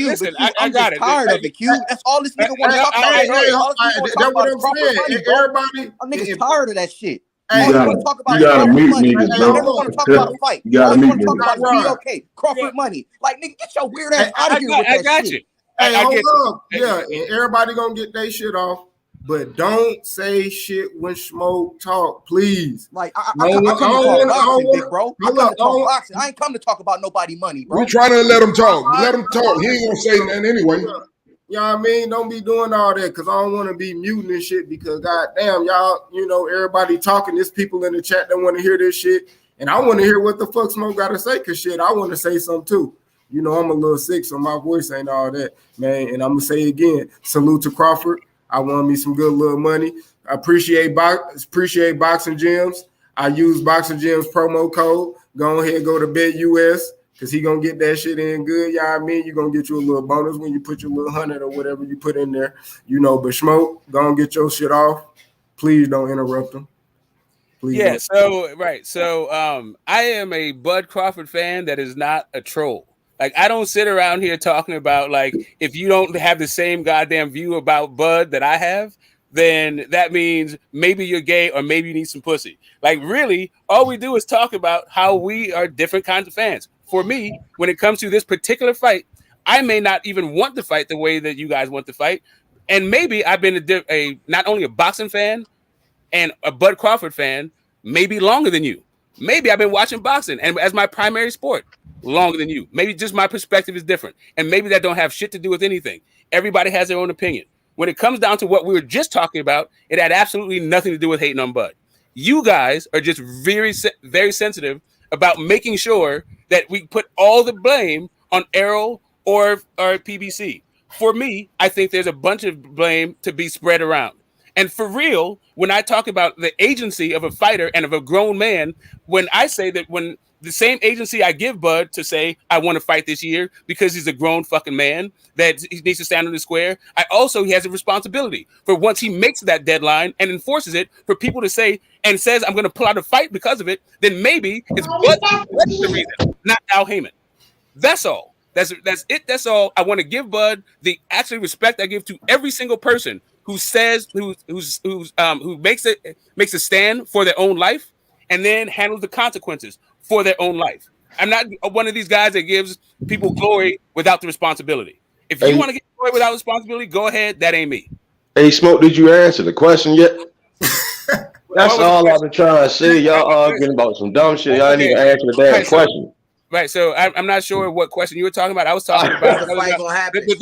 Listen, I I'm got just it. tired of it, Q. That's all this nigga want to talk about. All this nigga want to talk about is Crawford money, bro. I'm niggas tired of that shit. All you want to talk about is Crawford money. You never want to talk about a fight. All you want to talk about is BLK, Crawford money. Like, nigga, get your weird ass out of here with that shit. Hey, hold up. Yeah, and everybody gonna get their shit off. But don't say shit when Smoke talk, please. Like, I come to talk boxing, big bro. I come to talk boxing. I ain't come to talk about nobody money, bro. We trying to let him talk. Let him talk. He ain't gonna say nothing anyway. You know what I mean? Don't be doing all that because I don't want to be muting and shit because goddamn, y'all, you know, everybody talking. There's people in the chat that want to hear this shit. And I want to hear what the fuck Smoke got to say because shit, I want to say something too. You know, I'm a little sick, so my voice ain't all that, man. And I'm going to say again, salute to Crawford. I won me some good little money. I appreciate Boxing Gyms. I use Boxing Gyms promo code. Go ahead, go to BetUS. Because he going to get that shit in good. Yeah, you know I mean, you're going to get you a little bonus when you put your little 100 or whatever you put in there. You know, but Smoke, go and get your shit off. Please don't interrupt him. Please don't. So I am a Bud Crawford fan that is not a troll. Like, I don't sit around here talking about, like, if you don't have the same goddamn view about Bud that I have, then that means maybe you're gay or maybe you need some pussy. Like, really, all we do is talk about how we are different kinds of fans. For me, when it comes to this particular fight, I may not even want to fight the way that you guys want to fight. And maybe I've been a not only a boxing fan and a Bud Crawford fan, maybe longer than you. Maybe I've been watching boxing and as my primary sport longer than you. Maybe just my perspective is different. And maybe that don't have shit to do with anything. Everybody has their own opinion. When it comes down to what we were just talking about, it had absolutely nothing to do with hating on Bud. You guys are just very, very sensitive about making sure that we put all the blame on Errol or PBC. For me, I think there's a bunch of blame to be spread around. And for real, when I talk about the agency of a fighter and of a grown man, when I say that when the same agency I give Bud to say, I want to fight this year because he's a grown fucking man, that he needs to stand on the square, he has a responsibility for once he makes that deadline and enforces it for people to say and says, I'm going to pull out a fight because of it, then maybe it's Bud the reason, not Al Heyman. That's all. That's it. That's all. I want to give Bud the actual respect I give to every single person who says who makes a stand for their own life and then handles the consequences for their own life. I'm not one of these guys that gives people glory without the responsibility. If you want to get glory without responsibility, go ahead. That ain't me. Hey, Smoke, did you answer the question yet? That's all I've been trying to say. Y'all arguing about some dumb shit. Y'all didn't even answer the damn question. Right, so I'm not sure what question you were talking about. I was talking about the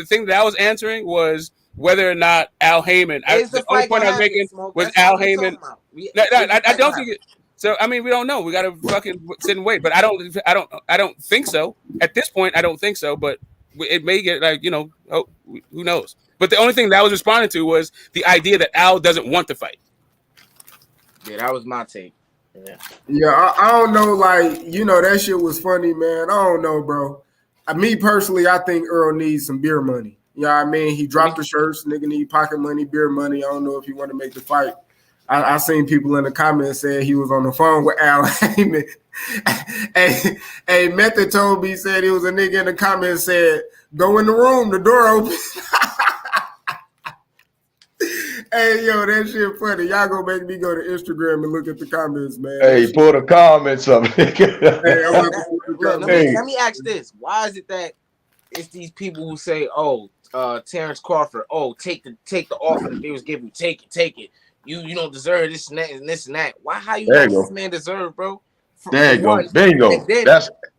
thing that I was answering was whether or not Al Heyman. The only point I was making was Al Heyman. I don't think it. So I mean, we don't know. We got to fucking sit and wait. But I don't think so. At this point, I don't think so. But it may get who knows? But the only thing that I was responding to was the idea that Al doesn't want to fight. Yeah, that was my take. Yeah, I don't know. Like, you know, that shit was funny, man. I don't know, bro. Me personally, I think Earl needs some beer money. You know what I mean? He dropped the shirts. Nigga need pocket money, beer money. I don't know if he want to make the fight. I seen people in the comments saying he was on the phone with Al Heyman. Hey, Method told me, he said he was a nigga in the comments said, go in the room, the door open. Hey, yo, that shit funny. Y'all gonna make me go to Instagram and look at the comments, man. Hey, pull the comments up. Let me ask this. Why is it that it's these people who say, oh, Terence Crawford, oh, take the offer that they was giving you, take it. You don't deserve this and that and this and that. Why? How you know this man deserve, bro? There you go. Bingo.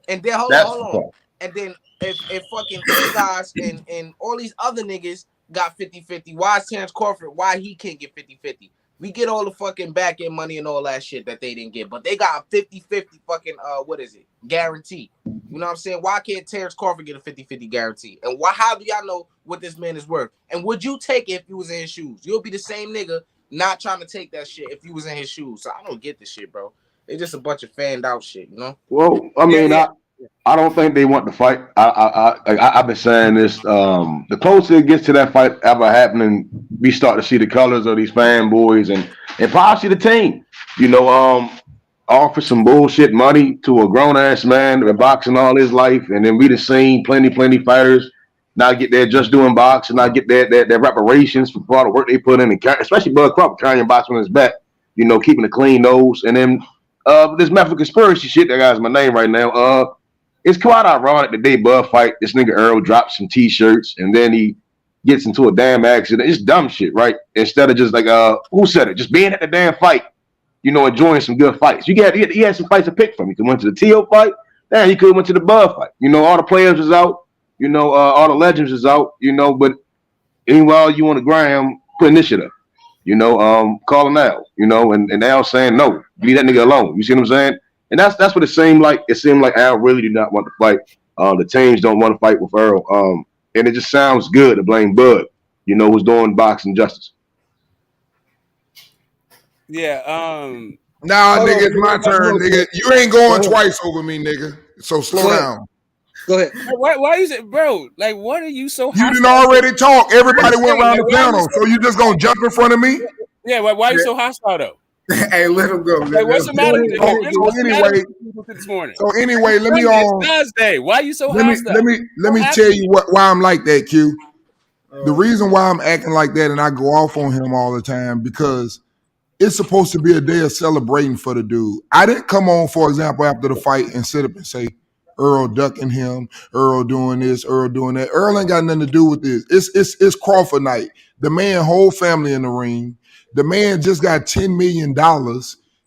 And then hold on. And then if fucking guys and all these other niggas got 50-50, why is Terence Crawford, why he can't get 50-50? We get all the fucking back end money and all that shit that they didn't get, but they got a 50-50 fucking what is it? Guarantee. You know what I'm saying? Why can't Terence Crawford get a 50-50 guarantee? And how do y'all know what this man is worth? And would you take it if you was in his shoes? You'll be the same nigga not trying to take that shit if you was in his shoes. So I don't get this shit, bro. They just a bunch of fanned out shit, you know? Well, I mean, I don't think they want to fight. I've been saying this. The closer it gets to that fight ever happening, we start to see the colors of these fanboys and possibly the team. You know, offer some bullshit money to a grown ass man that been boxing all his life, and then we done seen plenty fighters not get there just doing boxing, not get their reparations for all the work they put in, and especially Bud Crawford carrying boxing on his back. You know, keeping a clean nose, and then this method conspiracy shit that guy's my name right now. It's quite ironic that they Bud fight. This nigga Earl drops some t-shirts and then he gets into a damn accident. It's dumb shit, right? Instead of just like who said it? Just being at the damn fight, you know, enjoying some good fights. He had some fights to pick from. He could went to the TEO fight. Then he could have went to the Bud fight. You know, all the players is out. You know, all the legends is out. You know, but meanwhile you on the gram putting this shit up. You know, calling out. You know, and Al saying no, leave that nigga alone. You see what I'm saying? And that's what it seemed like. It seemed like Al really did not want to fight. The teams don't want to fight with Earl. And it just sounds good to blame Bud, you know, who's doing boxing justice. Yeah. Nah, nigga, it's my turn, nigga. You ain't going twice over me, nigga. So slow down. Go ahead. Why you say, bro? Like, what are you so? You didn't already talk. Everybody went around the panel, so you just gonna jump in front of me? Yeah. Why are you so hostile though? Hey, let him go. Like, what's the matter? So anyway, let me It's Thursday. Why are you so hostile? Let me tell you why I'm like that, Q. The reason why I'm acting like that and I go off on him all the time because it's supposed to be a day of celebrating for the dude. I didn't come on, for example, after the fight and sit up and say Earl ducking him, Earl doing this, Earl doing that. Earl ain't got nothing to do with this. It's Crawford night. The man whole family in the ring. The man just got $10 million.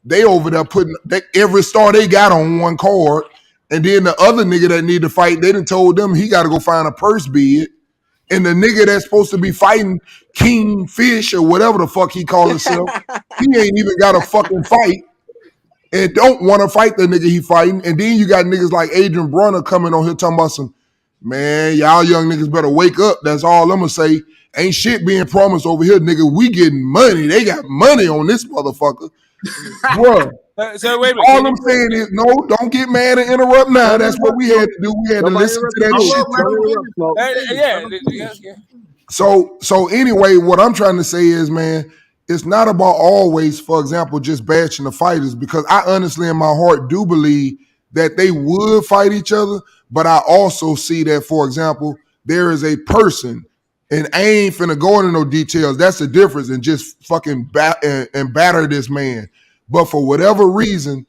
They over there putting every star they got on one card. And then the other nigga that need to fight, they done told them he got to go find a purse bid. And the nigga that's supposed to be fighting King Fish or whatever the fuck he calls himself, he ain't even got a fucking fight and don't want to fight the nigga he fighting. And then you got niggas like Adrian Brunner coming on here talking about some, man, y'all young niggas better wake up. That's all I'm going to say. Ain't shit being promised over here, nigga. We getting money. They got money on this motherfucker. Bro. So wait a minute. All I'm saying is, no, don't get mad and interrupt now. That's what we had to do. We had to listen to that shit. So anyway, what I'm trying to say is, man, it's not about always, for example, just bashing the fighters, because I honestly in my heart do believe that they would fight each other, but I also see that, for example, there is a person, and I ain't finna go into no details. That's the difference in just fucking batter this man. But for whatever reason,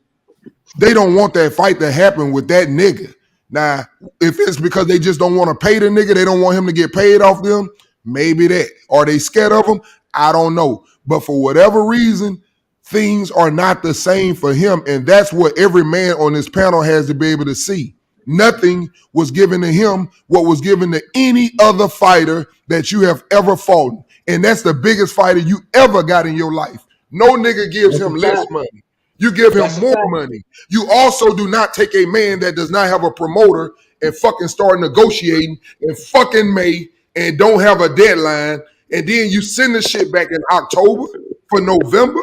they don't want that fight to happen with that nigga. Now, if it's because they just don't want to pay the nigga, they don't want him to get paid off them, maybe that. Are they scared of him? I don't know. But for whatever reason, things are not the same for him. And that's what every man on this panel has to be able to see. Nothing was given to him what was given to any other fighter that you have ever fought. And that's the biggest fighter you ever got in your life. No nigga gives him less money. You give him more money. You also do not take a man that does not have a promoter and fucking start negotiating in fucking May and don't have a deadline, and then you send the shit back in October for November.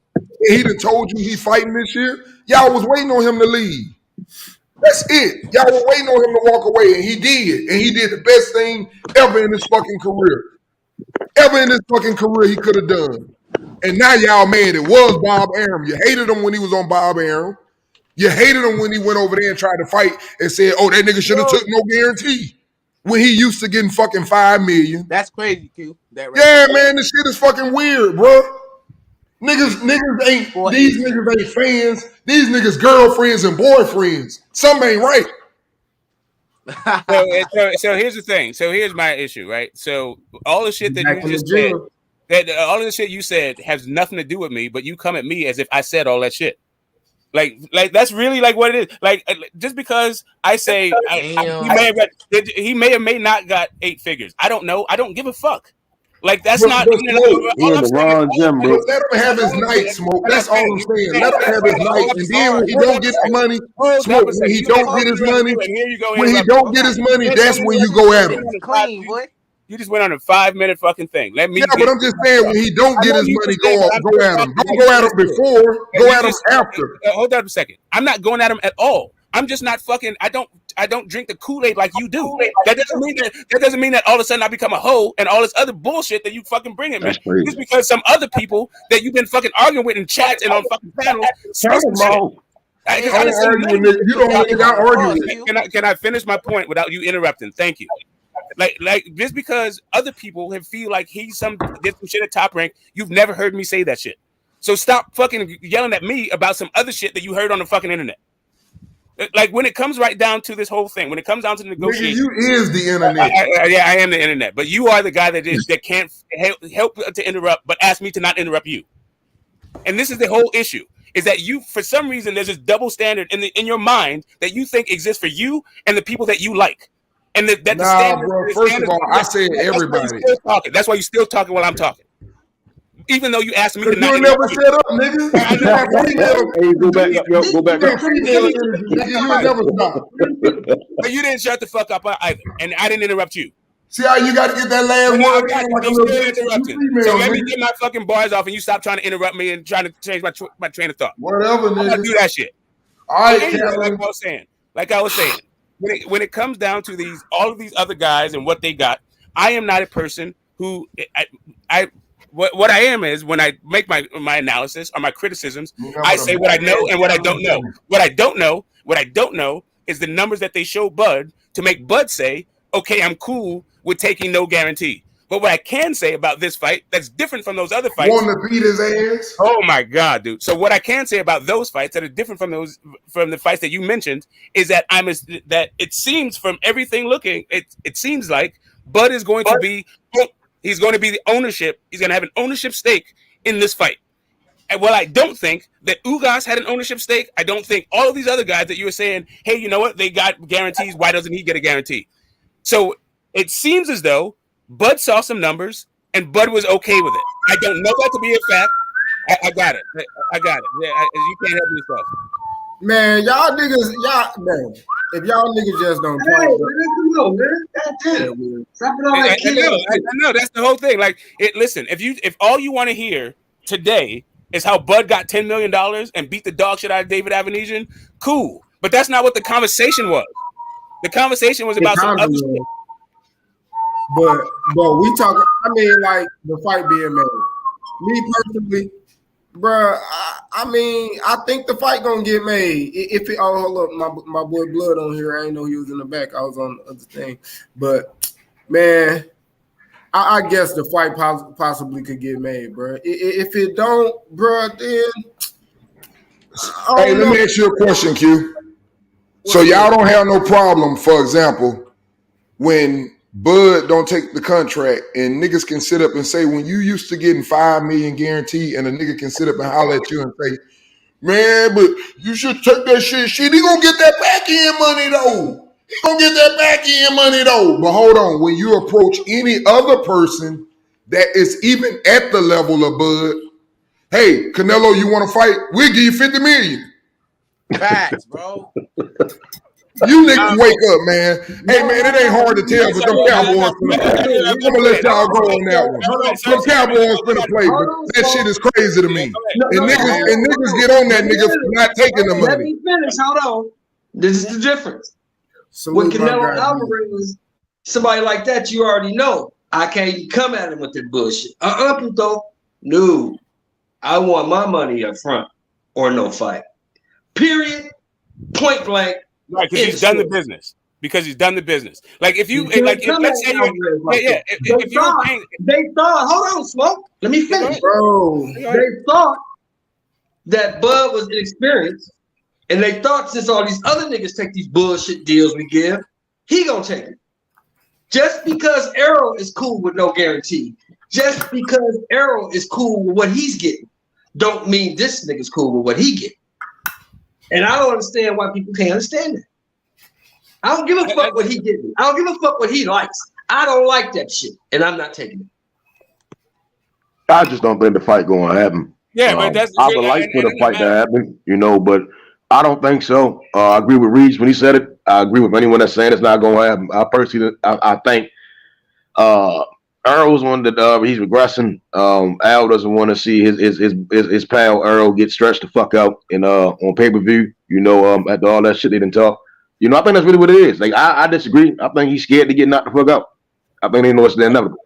And he done told you he fighting this year. Y'all was waiting on him to leave. That's it. Y'all were waiting on him to walk away, and he did. And he did the best thing ever in his fucking career. Ever in his fucking career he could have done. And now y'all mad it was Bob Arum. You hated him when he was on Bob Arum. You hated him when he went over there and tried to fight and said, oh, that nigga should have took no guarantee. When he used to getting fucking $5 million. That's crazy, Q. That right yeah, man, this shit is fucking weird, bro. Niggas ain't, these niggas ain't fans. These niggas girlfriends and boyfriends. Something ain't right. So here's the thing. So here's my issue, right? So all the shit that you just said, all of the shit you said has nothing to do with me, but you come at me as if I said all that shit. Like that's really like what it is. Like just because I say he may or may not got 8 figures. I don't know. I don't give a fuck. Like that's not. He in the wrong gym, bro. Let him have his night, Smoke. That's all I'm saying. Let him have his night, and then when he don't get the money, Smoke. When he don't get his money, that's when you go at him. Clean, boy. You just went on a 5-minute fucking thing. Let me. Yeah, but I'm just saying when he don't get his money, go at him. Don't go at him before. Go at him after. Hold on a second. I'm not going at him at all. I'm just not fucking. I don't drink the Kool-Aid like you do. That doesn't mean that all of a sudden I become a hoe and all this other bullshit that you fucking bring at me. Just because some other people that you've been fucking arguing with in chats and on fucking panels. Can I finish my point without you interrupting? Thank you. Like just because other people have feel like did some shit at Top Rank, you've never heard me say that shit. So stop fucking yelling at me about some other shit that you heard on the fucking internet. Like when it comes right down to this whole thing, when it comes down to the negotiation, you is the internet. I am the internet, but you are the guy that can't help to interrupt, but ask me to not interrupt you. And this is the whole issue: is that you, for some reason, there's this double standard in your mind that you think exists for you and the people that you like. And the standard, bro. First of all, I said everybody. That's why you're still talking while I'm talking. Even though you asked me to not. You never shut up, nigga. Go back. You never stop. But you didn't shut the fuck up either, and I didn't interrupt you. See how you got to get that last word? So let me get my fucking bars off, and you stop trying to interrupt me and trying to change my train of thought. Whatever, nigga. I'm gonna do that shit. All right, like I was saying, when it comes down to all of these other guys and what they got, I am not a person who What I am is when I make my analysis or my criticisms, I say what I know and what I don't know. What I don't know is the numbers that they show Bud to make Bud say, okay, I'm cool with taking no guarantee. But what I can say about this fight that's different from those other fights. Want to beat his ass? Oh my God, dude. So what I can say about those fights that are different from the fights that you mentioned is that that it seems from everything looking, it seems like Bud is going to be. He's going to be the ownership. He's going to have an ownership stake in this fight. And while I don't think that Ugas had an ownership stake, I don't think all of these other guys that you were saying, hey, you know what? They got guarantees. Why doesn't he get a guarantee? So it seems as though Bud saw some numbers and Bud was okay with it. I don't know that to be a fact. I got it. I got it. Yeah, you can't help yourself. Man, y'all niggas, man. If y'all niggas just don't talk, man. That's it. Stop it all that I know. That's the whole thing. Like, listen. If all you want to hear today is how Bud got $10 million and beat the dog shit out of David Avenesian, cool. But that's not what the conversation was. The conversation was about some other shit. But we talk. I mean, like the fight being made. Me personally, bruh, I mean, I think the fight gonna get made. If it, hold up, my boy Blood on here. I didn't know he was in the back. I was on the other thing, but man, I guess the fight possibly could get made, bruh. If it don't, bruh, then hey, let me ask you a question, Q. So y'all don't have no problem, for example, when Bud don't take the contract and niggas can sit up and say, when you used to getting $5 million guaranteed and a nigga can sit up and holler at you and say, man, but you should take that shit. He gonna get that back end money though. He gonna get that back end money though. But hold on, when you approach any other person that is even at the level of Bud, hey, Canelo, you want to fight? We'll give you $50 million. Facts, bro. You niggas wake up, man. Hey, man, it ain't hard to tell, but them Cowboys finna play. I'm gonna let y'all go on that one. Them Cowboys finna play, but that shit is crazy to me. And niggas get on that nigga for not taking the money. Let me finish. Hold on. This is the difference. Salute With my Canelo guy, Alvarez, somebody like that, you already know. I can't even come at him with that bullshit. Puto. No. I want my money up front or no fight. Period. Point blank. Right, because he's done the business. Because he's done the business. Like if you let's say if you were paying, they thought, hold on, Smoke. Let me finish. Bro. They thought that Bud was inexperienced, and they thought since all these other niggas take these bullshit deals we give, he gonna take it. Just because Errol is cool with no guarantee, just because Errol is cool with what he's getting, don't mean this nigga's cool with what he getting. And I don't understand why people can't understand that. I don't give a fuck what he getting. I don't give a fuck what he likes. I don't like that shit, and I'm not taking it. I just don't think the fight going to happen. Yeah, but that's I would like for the fight to happen, but I don't think so. I agree with Regis when he said it. I agree with anyone that's saying it's not going to happen. I personally, I think Earl's one that he's regressing. Al doesn't want to see his pal Earl get stretched the fuck out on pay-per-view. After all that shit they didn't talk. I think that's really what it is. Like I disagree. I think he's scared to get knocked the fuck out. I think they know it's inevitable.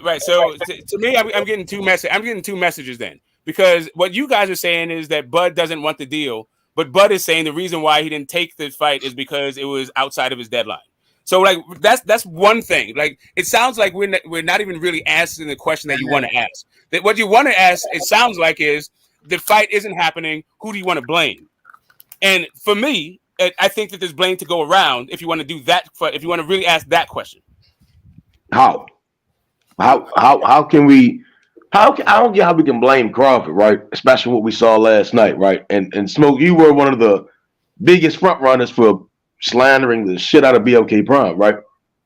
Right. So to me, I'm getting two messages. I'm getting two messages then, because what you guys are saying is that Bud doesn't want the deal, but Bud is saying the reason why he didn't take the fight is because it was outside of his deadline. So like that's one thing. Like it sounds like we're not even really asking the question that you want to ask. That what you want to ask, it sounds like, is the fight isn't happening. Who do you want to blame? And for me, I think that there's blame to go around if you want to do that. If you want to really ask that question. How can we? I don't get how we can blame Crawford, right? Especially what we saw last night, right? And Smoke, you were one of the biggest front runners for slandering the shit out of BLK Prime, right?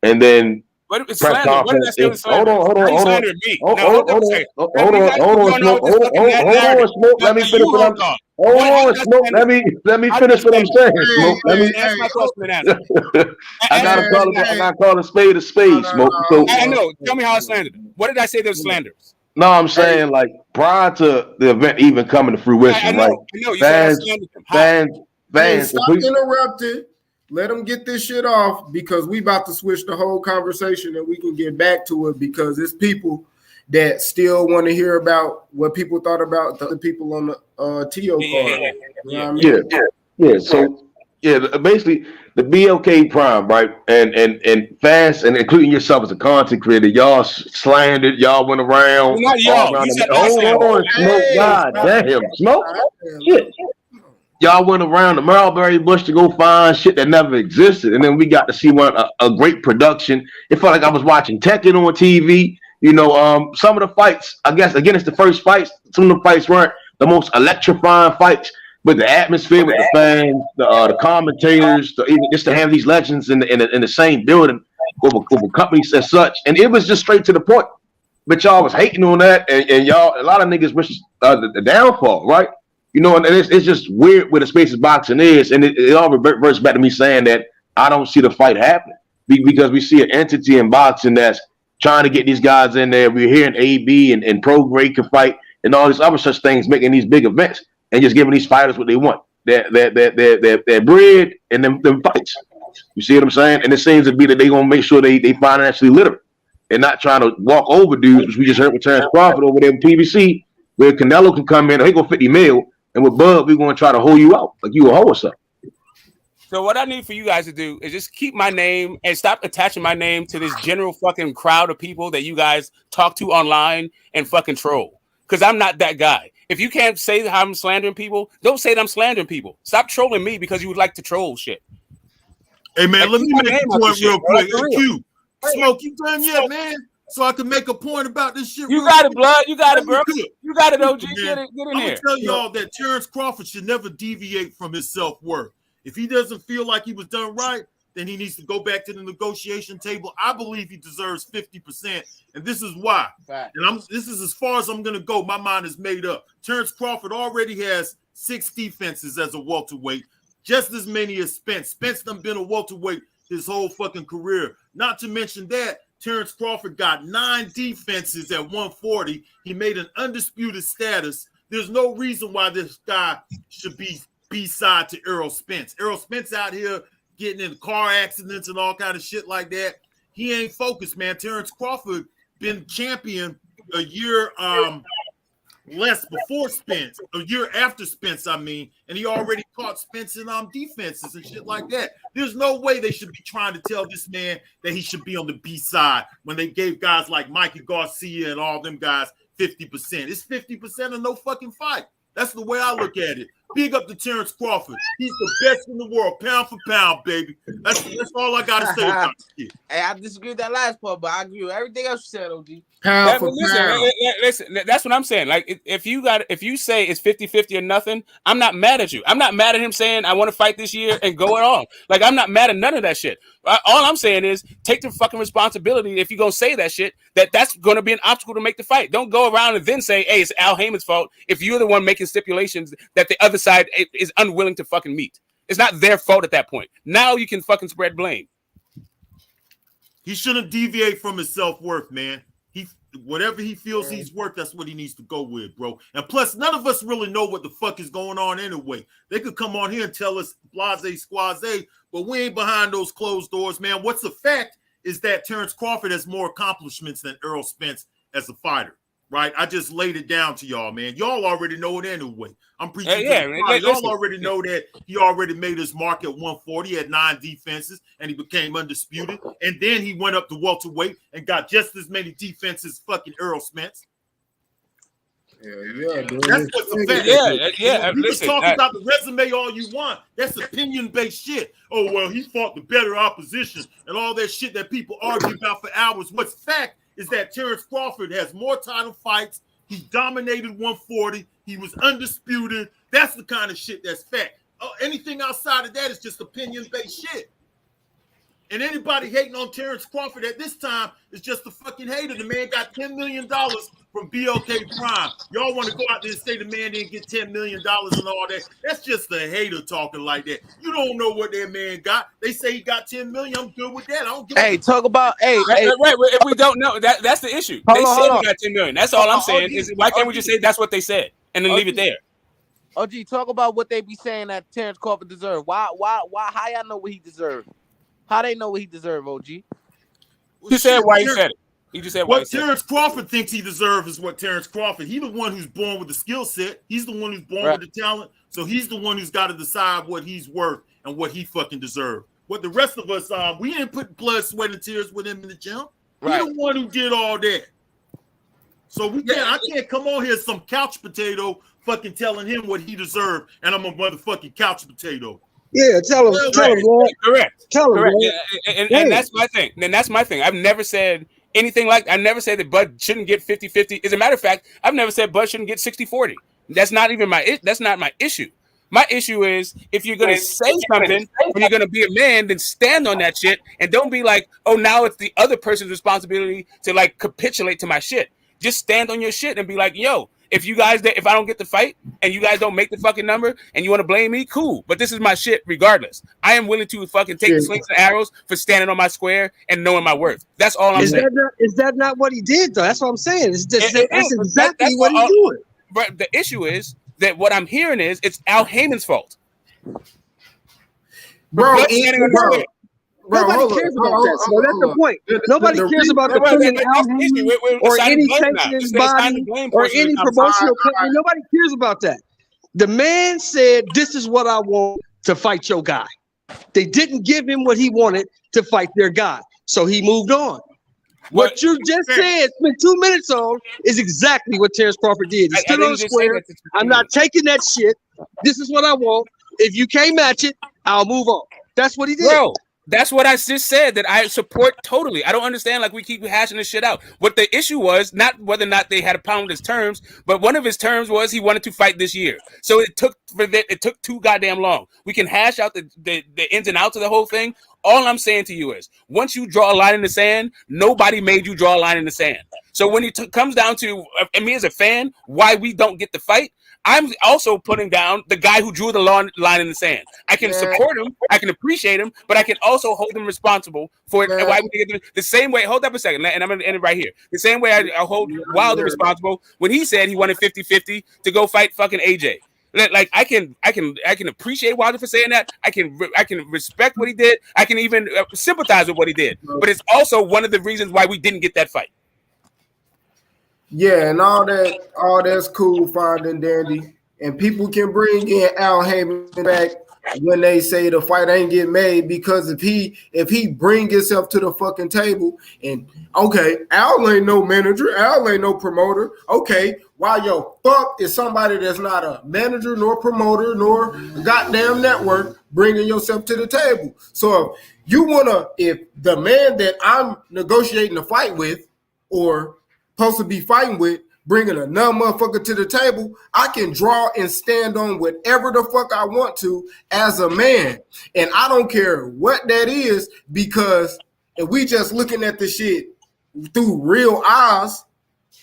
And then press conference. Hold on, Smoke. Let me finish what I'm saying. Hold on, Smoke. Let me finish what I'm saying, Smoke. Ask my question and answer. I gotta call a spade, Smoke. So I know. Tell me how I slandered him. What did I say? Those slanders. No, I'm saying like prior to the event even coming to fruition, right? Fans. Stop interrupting. Let them get this shit off, because we about to switch the whole conversation and we can get back to it, because it's people that still want to hear about what people thought about the people on the TEO card. Yeah. So basically the BLK Prime, right? And fans, and including yourself as a content creator, y'all slandered, y'all went around. Not y'all. Hold on, Smoke. God damn, Smoke. Shit. Y'all went around the Mulberry Bush to go find shit that never existed, and then we got to see a great production. It felt like I was watching Tekken on TV. Some of the fights, I guess, again, it's the first fights. Some of the fights weren't the most electrifying fights, but the atmosphere with the fans, the commentators, just to have these legends in the same building with companies as such, and it was just straight to the point. But y'all was hating on that, and y'all, a lot of niggas wish the downfall, right? And it's just weird where the space of boxing is, and it all reverts back to me saying that I don't see the fight happening because we see an entity in boxing that's trying to get these guys in there. We're hearing A.B. and Pro Grade can fight and all these other such things, making these big events and just giving these fighters what they want. Their bread and them fights. You see what I'm saying? And it seems to be that they're gonna make sure they financially literate and not trying to walk over dudes, which we just heard with Terence Crawford over there in PBC, where Canelo can come in, he go 50 mil. And with Bud, we're going to try to hold you out like you a hoe or something. So what I need for you guys to do is just keep my name and stop attaching my name to this general fucking crowd of people that you guys talk to online and fucking troll. Because I'm not that guy. If you can't say how I'm slandering people, don't say that I'm slandering people. Stop trolling me because you would like to troll shit. Hey, man, let me make a point real quick. Q, Smoke, you done yet, man? So I can make a point about this shit. You got it, blood. You got it, bro. You got it, OG. Get in I'm here. I'm gonna tell y'all that Terence Crawford should never deviate from his self-worth. If he doesn't feel like he was done right, then he needs to go back to the negotiation table. I believe he deserves 50%, and this is why. And this is as far as I'm gonna go. My mind is made up. Terence Crawford already has 6 defenses as a welterweight, just as many as Spence. Spence done been a welterweight his whole fucking career. Not to mention that Terence Crawford got 9 defenses at 140. He made an undisputed status. There's no reason why this guy should be B-side to Errol Spence. Errol Spence out here getting in car accidents and all kind of shit like that. He ain't focused, man. Terence Crawford been champion a year less before Spence, a year after Spence, I mean, and he already caught Spence in defenses and shit like that. There's no way they should be trying to tell this man that he should be on the B side when they gave guys like Mikey Garcia and all them guys 50%. It's 50% of no fucking fight. That's the way I look at it. Big up to Terence Crawford. He's the best in the world, pound for pound, baby. That's all I gotta say about this kid. Hey, I disagree with that last part, but I agree with everything else you said, OG. Pound for pound. Listen, that's what I'm saying. Like, if you say it's 50-50 or nothing, I'm not mad at you. I'm not mad at him saying I want to fight this year and going on. Like, I'm not mad at none of that shit. All I'm saying is take the fucking responsibility if you're going to say that shit, that's going to be an obstacle to make the fight. Don't go around and then say, hey, it's Al Heyman's fault if you're the one making stipulations that the other side is unwilling to fucking meet. It's not their fault at that point. Now you can fucking spread blame. He shouldn't deviate from his self-worth, man. Whatever he feels he's worth, that's what he needs to go with, bro. And plus, none of us really know what the fuck is going on anyway. They could come on here and tell us blase squaze, but we ain't behind those closed doors, man. What's a fact is that Terence Crawford has more accomplishments than Errol Spence as a fighter, right? I just laid it down to y'all, man. Y'all already know it anyway. I'm preaching. Y'all already know that he already made his mark at 140. He had 9 defenses, and he became undisputed. And then he went up to welterweight and got just as many defenses fucking Errol Spence. Yeah, dude. That's what's a fact. Yeah. You can talk about the resume all you want. That's opinion-based shit. Oh, well, he fought the better opposition and all that shit that people argue about for hours. What's fact is that Terence Crawford has more title fights. He dominated 140. He was undisputed. That's the kind of shit that's fact. Anything outside of that is just opinion-based shit. And anybody hating on Terence Crawford at this time is just a fucking hater. The man got $10 million from BLK Prime. Y'all want to go out there and say the man didn't get $10 million and all that. That's just a hater talking like that. You don't know what that man got. They say he got $10 million. I'm good with that. I don't give Hey, talk about Right. If we don't know, that's the issue. They said he got $10 million. That's all I'm saying. Is why can't we just say that's what they said and then leave it there? OG, talk about what they be saying that Terence Crawford deserved. Why? How y'all know what he deserved? How they know what he deserved, OG? He said why he said it. He just said what Terence Crawford thinks he deserves is what Terence Crawford. He's the one who's born with the skill set. He's the one who's born with the talent. So he's the one who's got to decide what he's worth and what he fucking deserves. What the rest of us, we didn't put blood, sweat, and tears with him in the gym. He's the one who did all that. So I can't come on here some couch potato fucking telling him what he deserved, and I'm a motherfucking couch potato. Yeah, tell him, Lord. Correct. Tell him, Lord. And that's my thing. And that's my thing. I've never said anything like I never said that Bud shouldn't get 50-50. As a matter of fact, I've never said Bud shouldn't get 60-40. That's not my issue. My issue is if you're gonna say something and you're gonna be a man, then stand on that shit and don't be like, oh, now it's the other person's responsibility to like capitulate to my shit. Just stand on your shit and be like, yo, if I don't get the fight and you guys don't make the fucking number and you want to blame me, cool. But this is my shit regardless. I am willing to fucking take the slings and arrows for standing on my square and knowing my worth. That's all I'm saying. Is that not what he did, though? That's what I'm saying. That's exactly what he's doing. But the issue is that what I'm hearing is it's Al Heyman's fault. Nobody cares about that. So that's the point. Nobody cares about the opinion of Al Heyman or any sanctioning body or any promotional company. Nobody cares about that. The man said, this is what I want to fight your guy. They didn't give him what he wanted to fight their guy. So he moved on. What you just said, spent 2 minutes on, is exactly what Terence Crawford did. He's still on the square. I'm not taking that shit. This is what I want. If you can't match it, I'll move on. That's what he did. Bro, that's what I just said that I support totally. I don't understand like we keep hashing this shit out. What the issue was, not whether or not they had a problem with his terms, but one of his terms was he wanted to fight this year. So it took too goddamn long. We can hash out the ins and outs of the whole thing. All I'm saying to you is, once you draw a line in the sand, nobody made you draw a line in the sand. So when it comes down to me as a fan, why we don't get the fight, I'm also putting down the guy who drew the line in the sand. I can support him, I can appreciate him, but I can also hold him responsible for it. Why we get the same way. Hold up a second, and I'm going to end it right here. The same way I hold Wilder responsible when he said he wanted 50-50 to go fight fucking AJ. Like I can appreciate Wilder for saying that. I can respect what he did. I can even sympathize with what he did. But it's also one of the reasons why we didn't get that fight. Yeah, and all that's cool, fine and dandy. And people can bring in Al Heyman back when they say the fight ain't get made, because if he bring himself to the fucking table and okay, Al ain't no manager, Al ain't no promoter. Okay, why yo fuck is somebody that's not a manager nor promoter nor goddamn network bringing yourself to the table? So if the man that I'm negotiating a fight with or supposed to be fighting with bringing another motherfucker to the table, I can draw and stand on whatever the fuck I want to as a man. And I don't care what that is, because if we just looking at the shit through real eyes,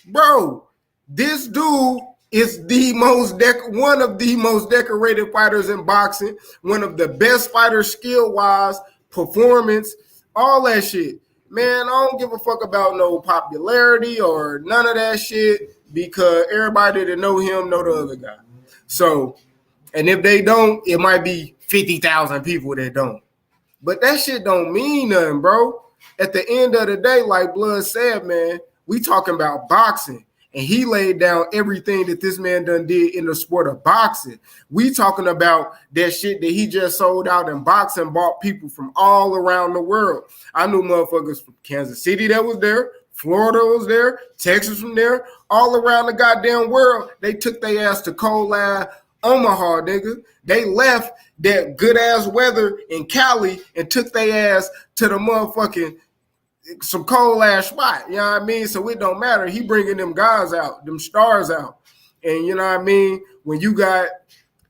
bro, this dude is one of the most decorated fighters in boxing, one of the best fighters skill-wise, performance, all that shit. Man, I don't give a fuck about no popularity or none of that shit, because everybody that know him know the other guy. So, and if they don't, it might be 50,000 people that don't. But that shit don't mean nothing, bro. At the end of the day, like Blood said, man, we talking about boxing. And he laid down everything that this man done did in the sport of boxing. We talking about that shit that he just sold out in boxing, bought people from all around the world. I knew motherfuckers from Kansas City that was there, Florida was there, Texas from there, all around the goddamn world. They took their ass to cold-ass Omaha, nigga. They left that good-ass weather in Cali and took their ass to the motherfucking some cold ass spot, you know what I mean? So it don't matter. He bringing them guys out, them stars out. And you know what I mean? When you got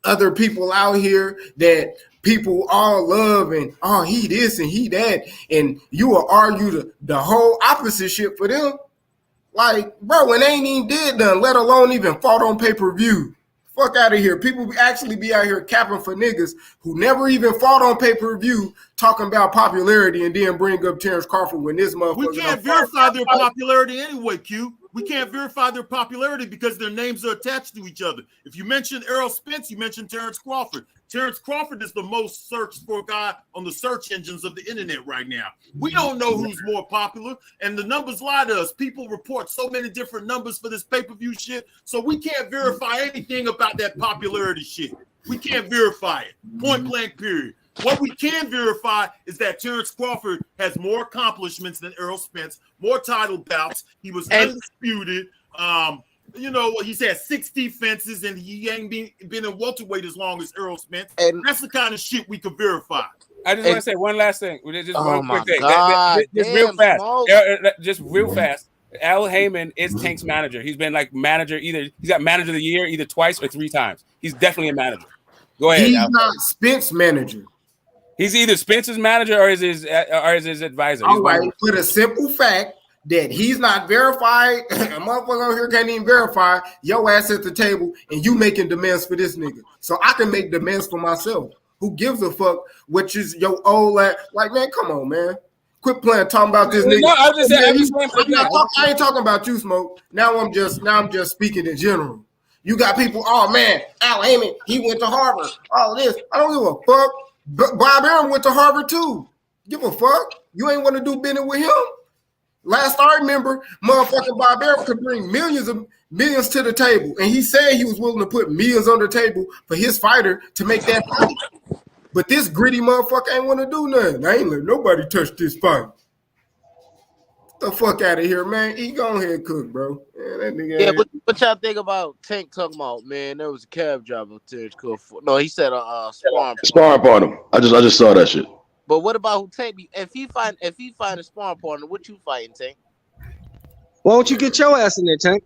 other people out here that people all love and, oh, he this and he that, and you will argue the whole opposite shit for them. Like, bro, and they ain't even did nothing, let alone even fought on pay-per-view. Fuck out of here. People actually be out here capping for niggas who never even fought on pay-per-view, talking about popularity, and then bring up Terence Crawford when this motherfucker. We can't verify their popularity anyway, Q. We can't verify their popularity because their names are attached to each other. If you mention Errol Spence, you mention Terence Crawford. Terence Crawford is the most searched for guy on the search engines of the internet right now. We don't know who's more popular, and the numbers lie to us. People report so many different numbers for this pay-per-view shit, so we can't verify anything about that popularity shit. We can't verify it. Point blank, period. What we can verify is that Terence Crawford has more accomplishments than Errol Spence, more title bouts. He was undisputed. You know, he's had 6 defenses, and he ain't been in welterweight as long as Errol Spence. And that's the kind of shit we could verify. I just want to say one last thing. Just one quick thing. Just real fast. Al Heyman is Tank's manager. He's been like manager he's got manager of the year either twice or 3 times. He's definitely a manager. Go ahead. He's not Spence manager. He's either Spence's manager or is his advisor. All right, for the simple fact that he's not verified, a motherfucker over here can't even verify your ass at the table, and you making demands for this nigga. So I can make demands for myself. Who gives a fuck which is your old like man, come on, man. Quit playing talking about this nigga. No, I ain't talking about you, Smoke. Now I'm just speaking in general. You got people, oh man, Al Heyman, he went to Harvard. All this. I don't give a fuck. Bob Arum went to Harvard too. Give a fuck. You ain't want to do business with him. Last I remember, motherfucking Bob Arum could bring millions to the table, and he said he was willing to put millions on the table for his fighter to make that fight. But this gritty motherfucker ain't want to do nothing. I ain't let nobody touch this fight. Get the fuck out of here, man. He go ahead and cook, bro. But what y'all think about Tank talking about, man, there was a cab driver Terence Crawford. No, he said a sparring partner. I just saw that shit. But what about who Tank? If he find a sparring partner, what you fighting, Tank? Why don't you get your ass in there, Tank?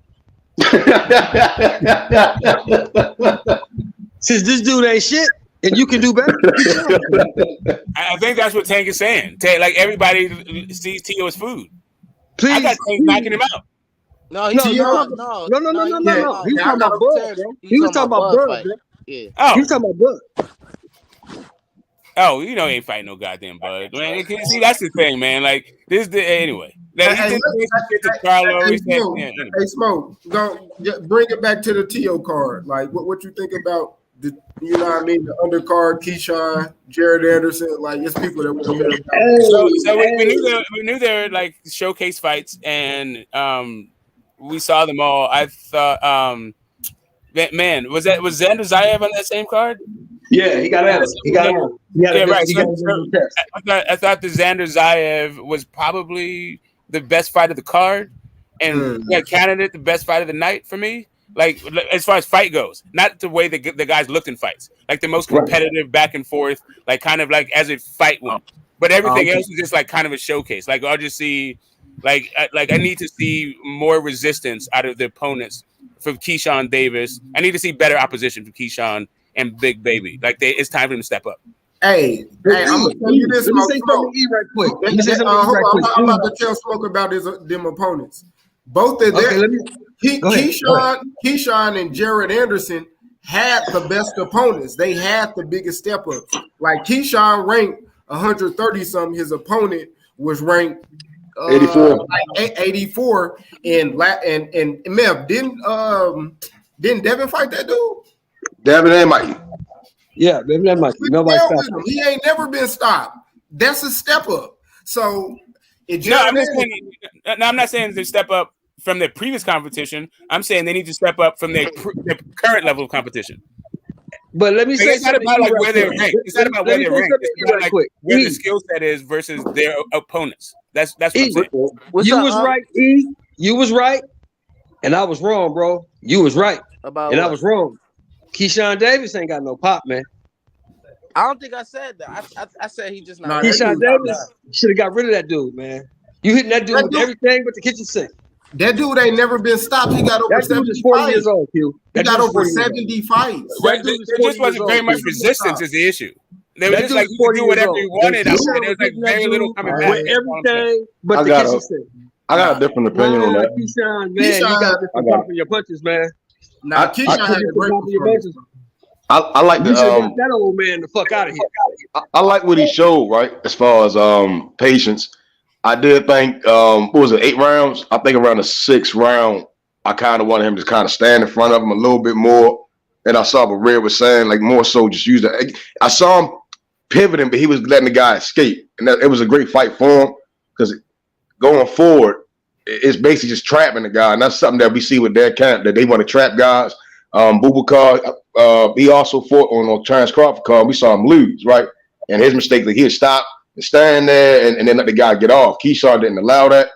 Since this dude ain't shit, and you can do better. I think that's what Tank is saying. Tank, like everybody sees TEO as food. Please, I got Tank knocking him out. No. He's talking about Bud, bro. He was talking about Bud, bro. Yeah. Oh. He was talking about Bud. Oh, you know, he ain't fighting no goddamn Bud. Man, see, that's the thing, man. Like this, anyway. Hey, Smoke, go bring it back to the TEO card. Like, what you think about you know what I mean, the undercard, Keyshawn, Jared Anderson, like it's people that want to hear about. So we knew they were like showcase fights, and we saw them all. I thought, man, was Xander Zayev on that same card? Yeah, he got Adams. He got him. Yeah, right. I thought the Xander Zayev was probably the best fight of the card, and candidate the best fight of the night for me. Like as far as fight goes, not the way the guys looked in fights, like the most competitive back and forth, like kind of like as a fight went. But everything else is just like kind of a showcase. Like I'll just see, like I need to see more resistance out of the opponents for Keyshawn Davis. I need to see better opposition for Keyshawn and Big Baby. Like it's time for him to step up. Hey, I'm gonna tell you this. Let me say something to E right quick. I'm about to tell Smoke about them opponents. Both of them. Keyshawn and Jared Anderson had the best opponents. They had the biggest step ups. Like Keyshawn ranked 130 something. His opponent was ranked 84. Like 84. And Mev, didn't Devin fight that dude? Devin and Mikey. Yeah, Devin and Mikey. Nobody stopped him. He ain't never been stopped. That's a step up. So I'm not saying they step up from their previous competition. I'm saying they need to step up from their current level of competition. But let me say it's not about like where they're ranked. It's not about where they're ranked. It's about like where the skill set is versus their opponents. That's what I'm saying. You was right, E. You was right, and I was wrong, bro. You was right, I was wrong. Keyshawn Davis ain't got no pop, man. I don't think I said that. I said he just not. Keyshawn Davis should have got rid of that dude, man. You hitting that dude with everything but the kitchen sink. That dude ain't never been stopped. He got over 70 40 years old, Q. He got over 70 fights. There just wasn't very much resistance is the issue. They were just like, you could do whatever you wanted. There was like very little coming back. With everything but the kitchen sink. I got a different opinion on that. Keyshawn, man, you got to pop in your punches, man. Nah, Keyshawn had a great performance. I like the that old man the fuck out of here. I like what he showed, right? As far as patience. I did think what was it, 8 rounds? I think around the 6th round, I kind of wanted him to kind of stand in front of him a little bit more. And I saw what Red was saying, like more so just use that. I saw him pivoting, but he was letting the guy escape. And it was a great fight for him because going forward, it's basically just trapping the guy. And that's something that we see with their camp, that they want to trap guys. Bubakar, he also fought on Terence Crawford card. We saw him lose, right? And his mistake, like he'd stop and stand there and then let the guy get off. Keyshawn didn't allow that.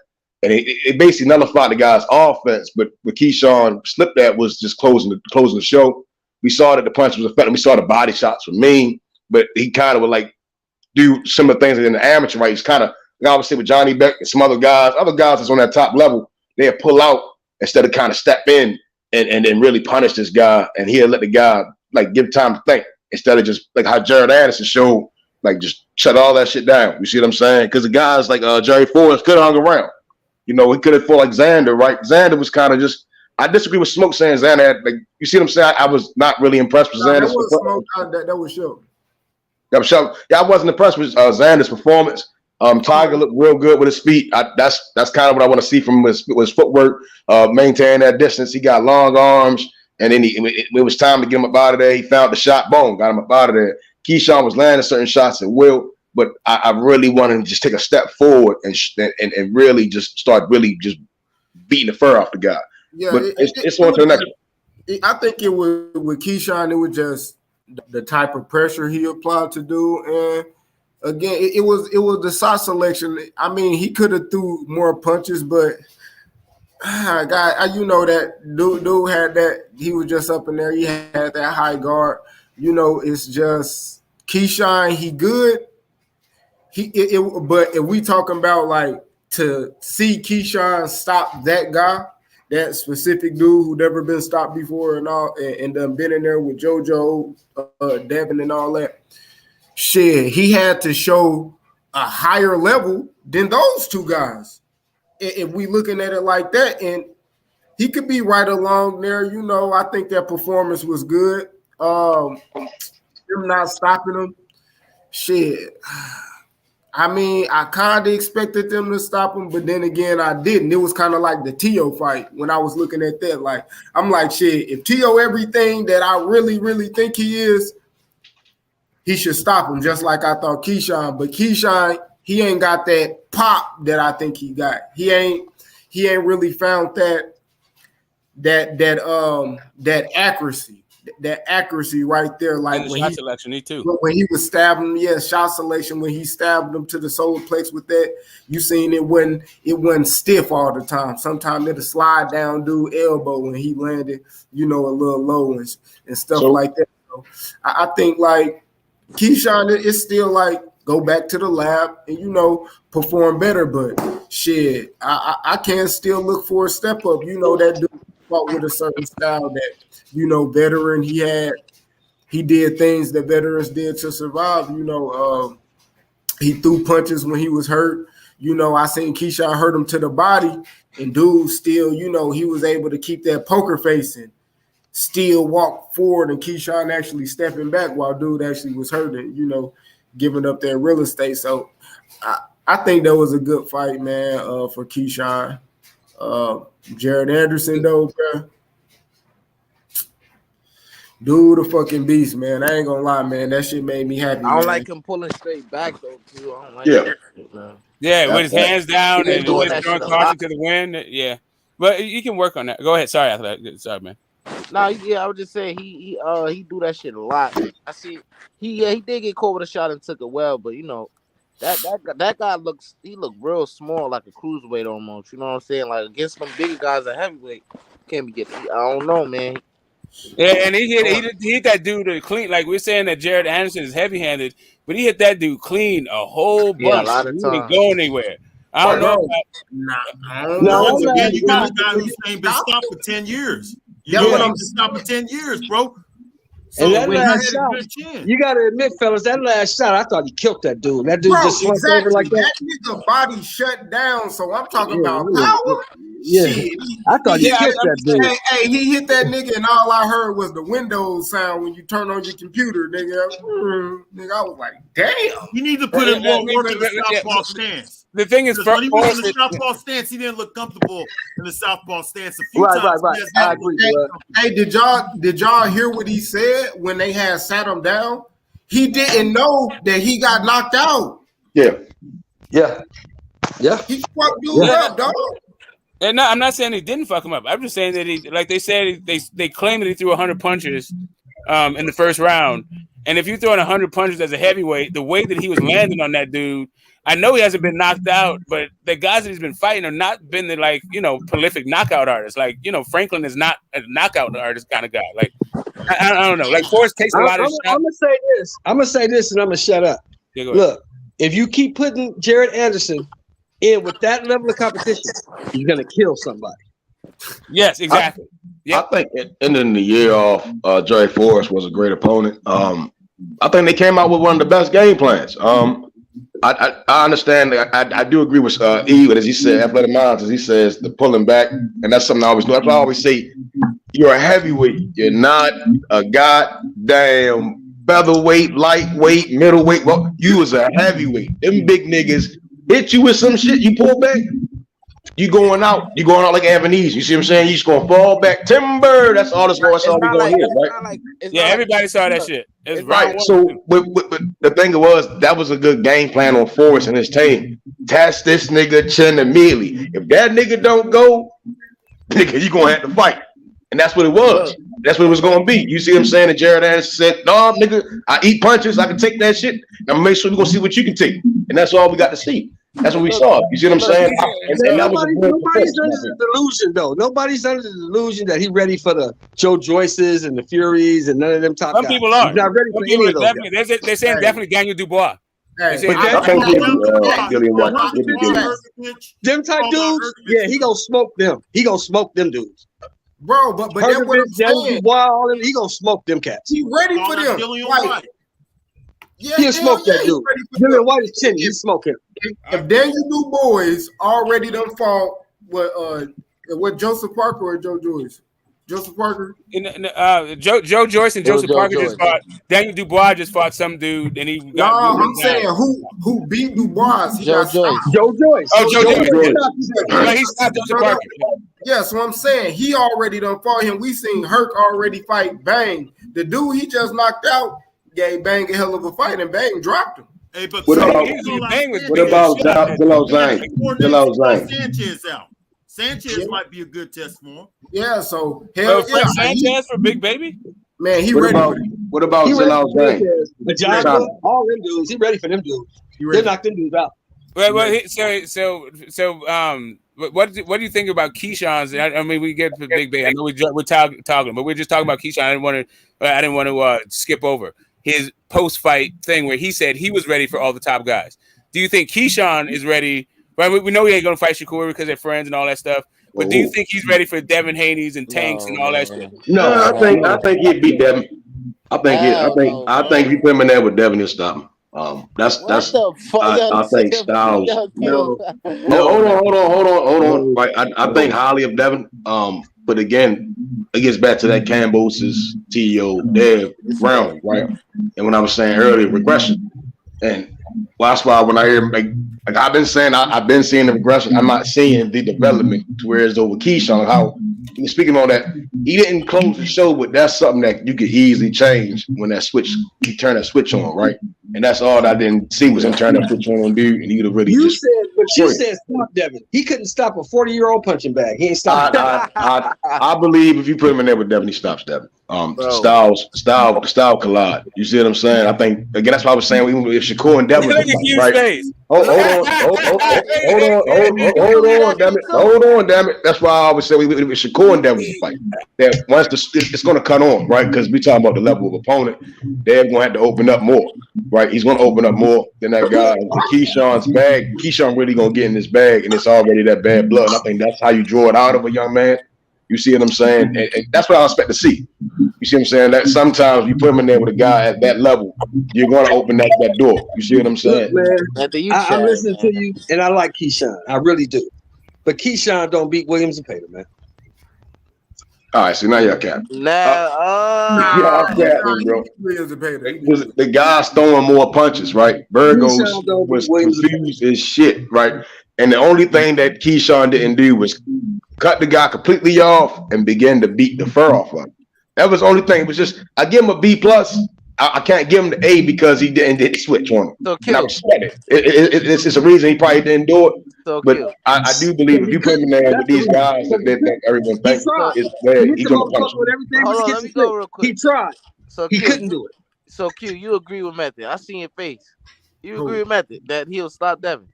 And it basically nullified the guy's offense. But what Keyshawn slipped at was just closing the show. We saw that the punch was effective. We saw the body shots were mean, but he kind of would like do similar things in the amateur, right? He's kind of, like I would say with Johnny Beck and some other guys that's on that top level, they'd pull out instead of kind of step in and then really punish this guy. And he'll let the guy like give time to think instead of just like how Jared Anderson showed, like just shut all that shit down. You see what I'm saying? Because the guys like Jerry Forrest could have hung around. You know, he could have fought like Xander, right? Xander was kind of just, I disagree with Smoke saying Xander had, like, you see what I'm saying? I was not really impressed with Xander's performance. That was show. Yeah, I wasn't impressed with Xander's performance. Tiger looked real good with his feet. That's kind of what I want to see from his footwork, maintain that distance. He got long arms, and then it was time to get him up out of there. He found the shot, boom, got him up out of there. Keyshawn was landing certain shots at will, but I really wanted him to just take a step forward and really just start really just beating the fur off the guy. Yeah, but it's on to the next one. I think it was with Keyshawn, it was just the type of pressure he applied to do, and again, it was the shot selection. I mean, he could have threw more punches, but you know that dude had that. He was just up in there. He had that high guard. You know, it's just Keyshawn. He good. But if we talking about like to see Keyshawn stop that guy, that specific dude who never been stopped before and all, and been in there with JoJo, Devin, and all that. Shit, he had to show a higher level than those two guys. If we looking at it like that, and he could be right along there, you know, I think that performance was good. Them not stopping him. Shit. I mean, I kind of expected them to stop him, but then again, I didn't. It was kind of like the TEO fight when I was looking at that. Like, I'm like, shit, if TEO everything that I really, really think he is, he should stop him, just like I thought Keyshawn. But Keyshawn, he ain't got that pop that I think he got. He ain't really found that accuracy right there. Like and the shot selection, he too. When he was stabbing, shot selection, when he stabbed him to the solar plex with that, you seen it wasn't stiff all the time. Sometimes it'll slide down dude elbow when he landed, a little low and stuff like that. So I think like Keyshawn is still like go back to the lab and perform better, but shit, I can still look for a step up. That dude fought with a certain style that veteran he did things that veterans did to survive. He threw punches when he was hurt. I seen Keyshawn hurt him to the body, and dude still, he was able to keep that poker face and still walk forward, and Keyshawn actually stepping back while dude actually was hurt and, giving up that real estate. So I think that was a good fight, man, for Keyshawn. Jared Anderson, though, bro. Dude, a fucking beast, man. I ain't gonna lie, man. That shit made me happy. I don't like him pulling straight back though, too. I don't like Yeah. that shit, man. Yeah, with his hands down and doing just that throwing shit a caution lot. to the wind. Yeah, but you can work on that. Go ahead. Sorry, sorry, man. No, I was just saying he do that shit a lot. I see he did get caught with a shot and took it well, but that guy looked real small, like a cruiserweight almost. You know what I'm saying? Like against some bigger guys at heavyweight, can't be getting. I don't know, man. Yeah, and he hit that dude clean. Like we're saying that Jared Anderson is heavy-handed, but he hit that dude clean a whole bunch. Yeah, a lot of He didn't times. go anywhere. I don't know. Once again, you got a guy who's ain't been stopped for 10 years. You know what I'm stopped for 10 years, bro. So and that when last he had shot, a good chance. you got to admit, fellas, that last shot, I thought he killed that dude. That dude Bro, just slumped over like that. That nigga body shut down. So I'm talking about power. Yeah, shit. I thought he killed that dude. Hey, he hit that nigga, and all I heard was the Windows sound when you turn on your computer, nigga. Nigga, I was like, damn. You need to put in more work in the southpaw stance. The thing is, when he was in the southpaw stance, he didn't look comfortable in the southpaw stance. A few times. Right. I agree. Hey, did y'all hear what he said when they had sat him down? He didn't know that he got knocked out. Yeah. He fucked dude up, dog. And no, I'm not saying he didn't fuck him up. I'm just saying that he, like they said, they claim that he threw 100 punches in the first round. And if you're throwing 100 punches as a heavyweight, the way that he was landing on that dude, I know he hasn't been knocked out, but the guys that he's been fighting are not been the prolific knockout artists. Like, Franklin is not a knockout artist kind of guy. Like, I don't know. Like, Forrest takes a lot of shots. I'm gonna say this, and I'm gonna shut up. Yeah, go ahead. Look, if you keep putting Jared Anderson in with that level of competition, he's gonna kill somebody. Yes, exactly. I think ending the year off, Jerry Forrest was a great opponent. I think they came out with one of the best game plans. I understand. I do agree with E, but as he said, athletic minds, as he says, the pulling back, and that's something I always do. That's why I always say, you're a heavyweight. You're not a goddamn featherweight, lightweight, middleweight. Well, you was a heavyweight. Them big niggas hit you with some shit. You pull back. You going out like Ebenezer. You see what I'm saying? You just gonna fall back. Timber. That's all. That's all we gonna hear, right? Everybody saw that shit. It's right. So, but the thing was, that was a good game plan on Forrest and his team. Test this nigga chin immediately. If that nigga don't go, nigga, you gonna have to fight. And that's what it was. That's what it was gonna be. You see what I'm saying? And Jared Anderson said, "No, nigga, I eat punches. I can take that shit. I'm gonna make sure we gonna see what you can take." And that's all we got to see. That's what we saw. You see what I'm saying? Nobody's under the delusion, though. Nobody's under the delusion that he's ready for the Joe Joyces and the Furies and none of them top guys. Some people are. He's not ready for any of those guys. They're saying definitely Daniel Dubois. I think them type dudes, yeah, he gonna smoke them. He gonna smoke them dudes. Bro, but that's what I'm saying. Dubois, he gonna smoke them cats. He ready for them. Like, he'll smoke that dude. Dylan White is 10. He'll smoke him. If Daniel Dubois already done fought what Joseph Parker or Joe Joyce? Joseph Parker. Joe Joyce and Joseph Parker just fought. Daniel Dubois just fought some dude, and he got. No, I'm saying who beat Dubois? He got Joe stopped. Joyce. Oh, Joe Joyce. Yeah. He stopped Joseph Parker. Yeah, so I'm saying he already done fought him. We seen Herc already fight Bang. The dude he just knocked out gave Bang a hell of a fight, and Bang dropped him. Hey, but what about Sanchez out? Sanchez might be a good test for him. Yeah, so hell yeah. Sanchez for Big Baby? Man, he ready for it. What about Zalal Zhang? All them dudes, he ready for them dudes. They knocked them dudes out. Well, what do you think about Keyshawn's? I mean, we get to Big Baby. I know we're talking, but we're just talking about Keyshawn. I didn't want to skip over his post-fight thing where he said he was ready for all the top guys. Do you think Keyshawn is ready? Right, we know he ain't gonna fight Shakur because they're friends and all that stuff. But do you think he's ready for Devin Haney's and Tanks and all that shit? No, I think he'd beat Devin. I think if you put him in there with Devin, he'll stop him. That's the fuck? I think Styles. No, hold on. Right, I think highly of Devin. But again, it gets back to that Cambosis, TEO, Dev, Brown, right? And when I was saying earlier, regression. And that's why when I hear like I've been saying, I've been seeing the regression. I'm not seeing the development to where it's over Keyshawn. How speaking on that, he didn't close the show, but that's something that you could easily change when that switch, he turned that switch on, right? And that's all I didn't see was him turn that switch on dude, and he would have really. You said stop Devin. He couldn't stop a 40-year-old punching bag. He ain't stopped. I believe if you put him in there with Devin, he stops Devin. Style collide. You see what I'm saying? I think again that's why I was saying even if Shakur and Devin, right? Hold on, damn it. That's why I always say we Shakur and Devin fight. That once it's going to cut on, right? Because we talking about the level of opponent, they're going to have to open up more, right? He's going to open up more than that guy. Keyshawn's bag. Keyshawn really going to get in this bag, and it's already that bad blood. And I think that's how you draw it out of a young man. You see what I'm saying? And that's what I expect to see. You see what I'm saying? That sometimes you put him in there with a guy at that level, you're going to open that door. You see what I'm saying? Look, man, I'm listening to you, and I like Keyshawn. I really do. But Keyshawn don't beat Williams and Pater, man. All right, so now you're capping. Y'all capping, bro. The guy's throwing more punches, right? Burgos was confused as shit, right? And the only thing that Keyshawn didn't do was cut the guy completely off and begin to beat the fur off of him. That was the only thing. It was just I give him a B plus. I can't give him the A because he didn't switch on him. So and I respect it. It's a reason he probably didn't do it. So but I do believe if you put him in there with these guys that everyone thinks is bad, he's gonna punch him. Hold on, let me go real quick. He tried. So he couldn't do it. So Q, you agree with Method? I see your face. You agree with Method that he'll stop Devin?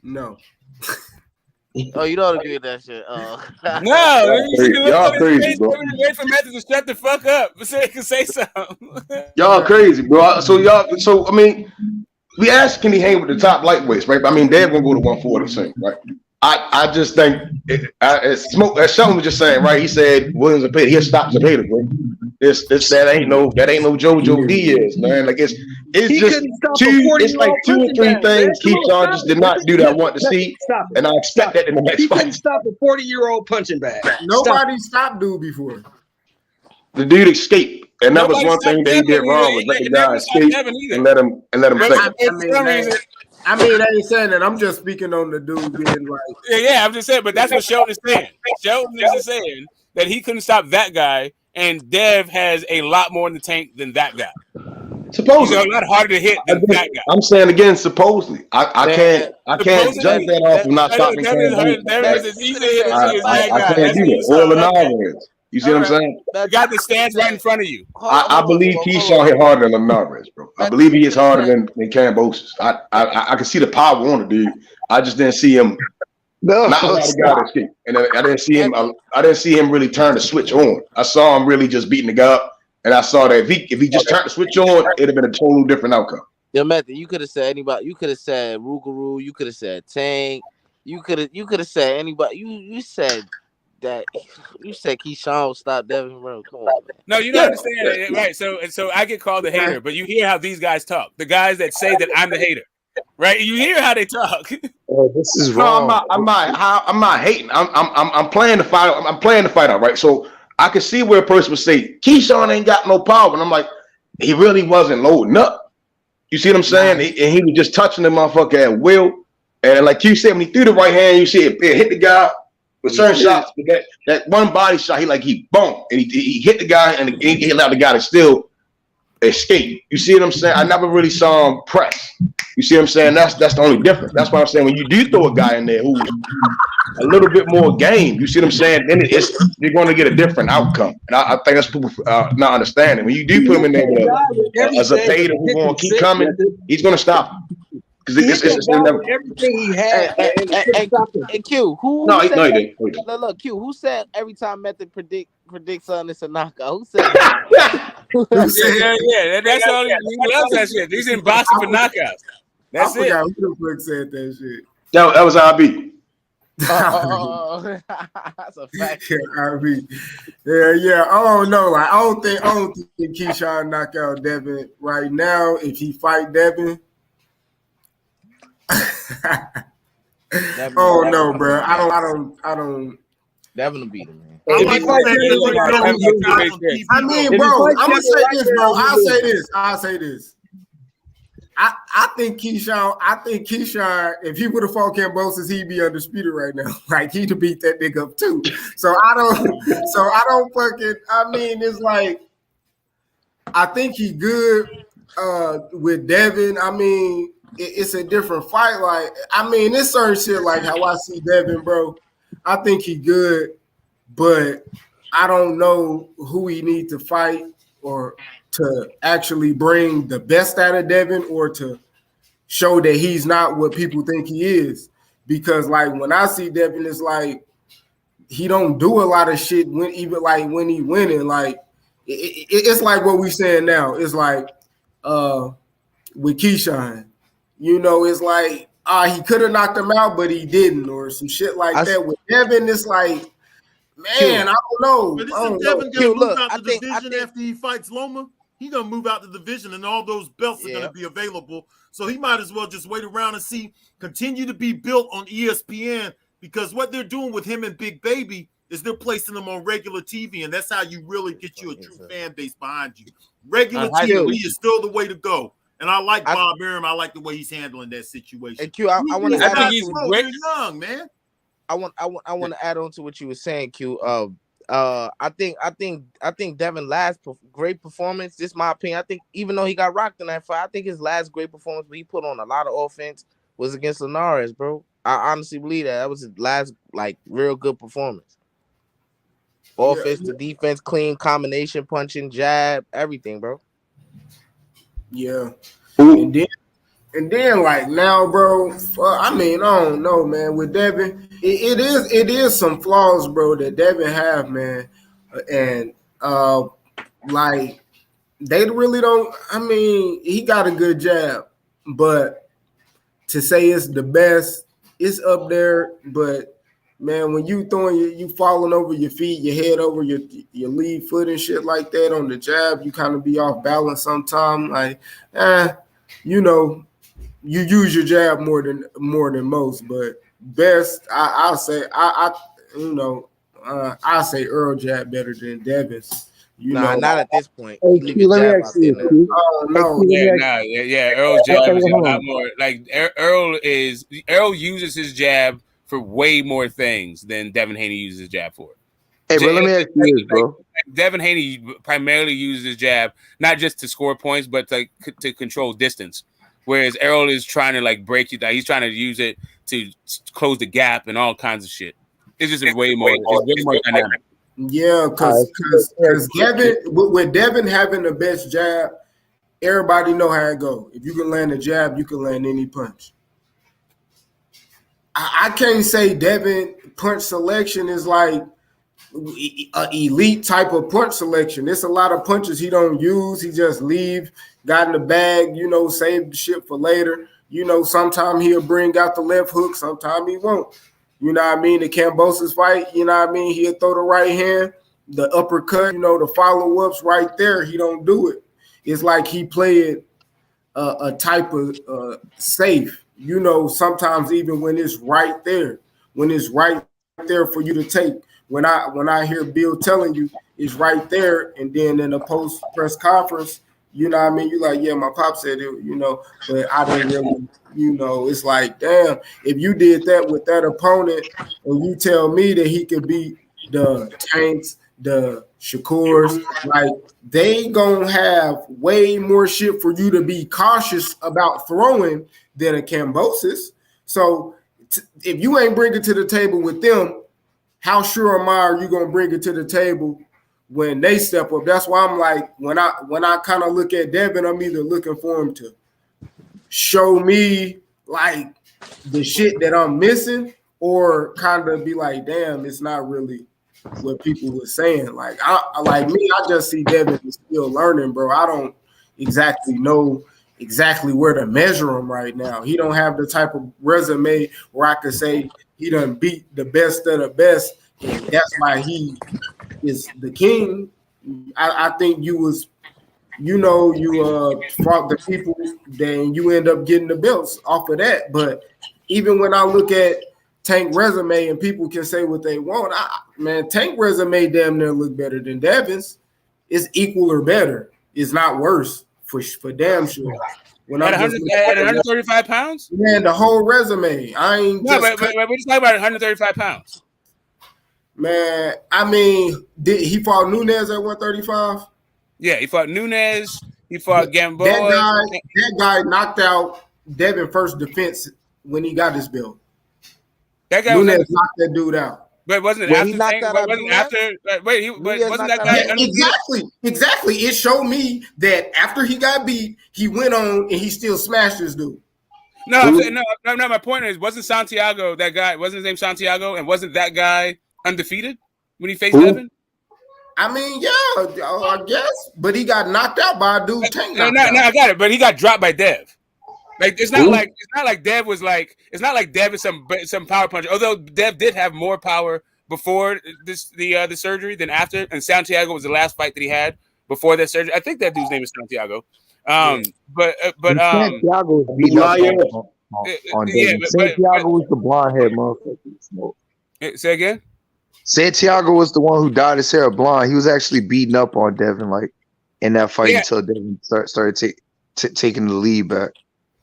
No. Oh, you don't agree with that shit? No, y'all crazy, bro. Wait for Method to shut the fuck up so he can say something. Y'all crazy, bro. So I mean, we asked can he hang with the top lightweights, right? I mean, they're gonna go to 140 soon, right? I just think as Sheldon was just saying, right? He said Williams and Pater, he'll stop Zepeda, bro. That ain't no JoJo Diaz, man. Like it's just it's like 2 or 3 things Keyshawn just did not do that I want to see, and I expect that in the next fight. He couldn't stop a 40-year-old punching bag. Nobody stopped dude before. The dude escaped, and that was one thing they did wrong was let the guy escape and let him think. I mean, I ain't saying that. I'm just speaking on the dude being like. Yeah, I'm just saying, but that's what Sheldon is saying. Sheldon is saying that he couldn't stop that guy, and Dev has a lot more in the tank than that guy. Supposedly, he's a lot harder to hit than that guy. I'm saying again, supposedly, I can't jump that off and not stop me. I can't do that. Oil and Alvarez. You see what I'm saying? The guy that stands right in front of you. I believe Keyshawn hit harder than Alvarez, bro. I believe he is harder than Cambosis. I can see the power on the dude. I just didn't see him. Not a lot of guys escape, and I didn't see him. I didn't see him really turn the switch on. I saw him really just beating the guy up, and I saw that if he just turned the switch on, it'd have been a total different outcome. Yo, Method, you could have said anybody. You could have said Rougarou. You could have said Tank. You could have said anybody. You said that. You said Keyshawn will stop Devin. Bro, come on, man. No, you don't understand it, right? So I get called a hater, but you hear how these guys talk. The guys that say that I'm the hater. Right, you hear how they talk. Oh, this is wrong. No, I'm not hating. I'm playing the fight. I'm playing the fight out, right? So I could see where a person would say, Keyshawn ain't got no power. And I'm like, he really wasn't loading up. You see what I'm saying? And he was just touching the motherfucker at will. And like you said, when he threw the right hand, you see it hit the guy with certain shots. But that one body shot, he boom. And he hit the guy and he allowed the guy to still escape. You see what I'm saying? I never really saw him press. You see what I'm saying? That's the only difference. That's why I'm saying when you do throw a guy in there who's a little bit more game, you see what I'm saying? Then you're going to get a different outcome. And I think that's people not understanding. When you do put him in there with a Zepeda who's going to keep coming, he's going to stop him. Because it's never everything he had. And Q, who no, said no, he didn't. Look, Q, who said every time Method predicts something, it's a knockout? Who said that? Yeah, that's all. He loves that shit. He's in boxing for knockouts. That's it. I forgot who the fuck said that shit. That was RB. That's a fact. Yeah. I don't know. Like, I don't think Keyshawn knock out Devin right now. If he fight Devin, oh no, bro. I don't. Devin will beat him, man. I mean, bro, I'm gonna say this, bro. I'll say this. I think Keyshawn, if he would have fought Kambosos, he'd be undisputed right now. Like, he'd beat that nigga up too. So I don't fucking. I mean, it's like I think he good with Devin. I mean, it's a different fight. Like, I mean, it's certain shit like how I see Devin, bro. I think he good, but I don't know who he need to fight or to actually bring the best out of Devin or to show that he's not what people think he is. Because like when I see Devin, it's like he don't do a lot of shit when he winning. Like it's like what we saying now. It's like with Keyshawn, you know, it's like he could have knocked him out, but he didn't, or some shit like that. With Devin, it's like, man, I don't know. But isn't Devin gonna move out the division after he fights Loma? He gonna move out the division, and all those belts are gonna be available. So he might as well just wait around and see, continue to be built on ESPN, because what they're doing with him and Big Baby is they're placing them on regular TV, and that's how you really get you a true fan base behind you. Regular TV is still the way to go. And I like Bob Arum. I like the way he's handling that situation. And Q, I want to. I think he's great. Young, man. I want to add on to what you were saying, Q. I think Devin last great performance. This is my opinion. I think even though he got rocked in that fight, I think his last great performance, but he put on a lot of offense, was against Linares, bro. I honestly believe that was his last like real good performance. Offense to defense, clean combination, punching, jab, everything, bro. Yeah. And then like now, bro, I mean, I don't know, man. With Devin, it is some flaws, bro, that Devin have, man. And like they really don't. I mean, he got a good jab, but to say it's the best, it's up there. But man, when you you falling over your feet, your head over your lead foot and shit like that on the jab, you kind of be off balance sometimes. Like, you know, you use your jab more than most. But best, I'll say, I'll say Earl jab better than Devin's. Not at this point. Hey, Q, let me ask you. Earl's jab is a lot more. Like Earl uses his jab for way more things than Devin Haney uses his jab for. Hey, bro, let me ask you this, bro. Devin Haney primarily uses his jab not just to score points, but to control distance. Whereas Earl is trying to like break you down. He's trying to use it to close the gap and all kinds of shit. It's just way more dynamic. Yeah, because Devin, with Devin having the best jab, everybody know how it go. If you can land a jab, you can land any punch. I can't say Devin punch selection is like an elite type of punch selection. There's a lot of punches he don't use. He just leave, got in the bag, you know, save the shit for later. You know, sometimes he'll bring out the left hook, sometimes he won't. You know what I mean? The Kambosos fight, you know what I mean? He'll throw the right hand, the uppercut, you know, the follow-ups right there. He don't do it. It's like he played a type of safe, you know, sometimes even when it's right there for you to take. when I hear Bill telling you it's right there, and then in a post press conference, you know what I mean? You like, yeah, my pop said it, you know, but I didn't really, you know, it's like, damn, if you did that with that opponent, and you tell me that he could beat the Tanks, the Shakurs, like they gonna have way more shit for you to be cautious about throwing than a Cambosis. So if you ain't bring it to the table with them, how sure am I are you gonna bring it to the table when they step up? That's why I'm like, when I kind of look at Devin, I'm either looking for him to show me like the shit that I'm missing, or kind of be like, damn, it's not really what people were saying. Like I just see Devin is still learning, bro. I don't exactly know exactly where to measure him right now. He don't have the type of resume where I could say he done beat the best of the best, and that's why he is the king. I think you was, you know, you fought the people, then you end up getting the belts off of that. But even when I look at Tank resume, and people can say what they want, man, Tank resume damn near look better than Devin's. It's equal or better. It's not worse for damn sure. When at 135 pounds? Man, the whole resume. I ain't no, but we're just talking about 135 pounds. Man, I mean, did he fought Nunes at 135? Yeah, he fought Nunes. He fought Gamboa. That guy knocked out Devin first defense when he got his belt. That guy Nunes knocked that dude out. But wasn't it after? Wasn't that guy? Exactly. It showed me that after he got beat, he went on and he still smashed this dude. No. My point is, wasn't Santiago that guy? Wasn't his name Santiago? And wasn't that guy undefeated when he faced Devin? I mean, yeah, I guess, but he got knocked out by a dude. Tank no, I got it, but he got dropped by Dev. Like it's not like Dev was like, it's not like Dev is some power puncher. Although Dev did have more power before the surgery than after, and Santiago was the last fight that he had before that surgery. I think that dude's name is Santiago. But Santiago was beat up on Devin. Santiago was the blonde haired motherfucker. Say again. Santiago was the one who dyed his hair blonde. He was actually beating up on Devin, like in that fight until Devin started taking the lead back.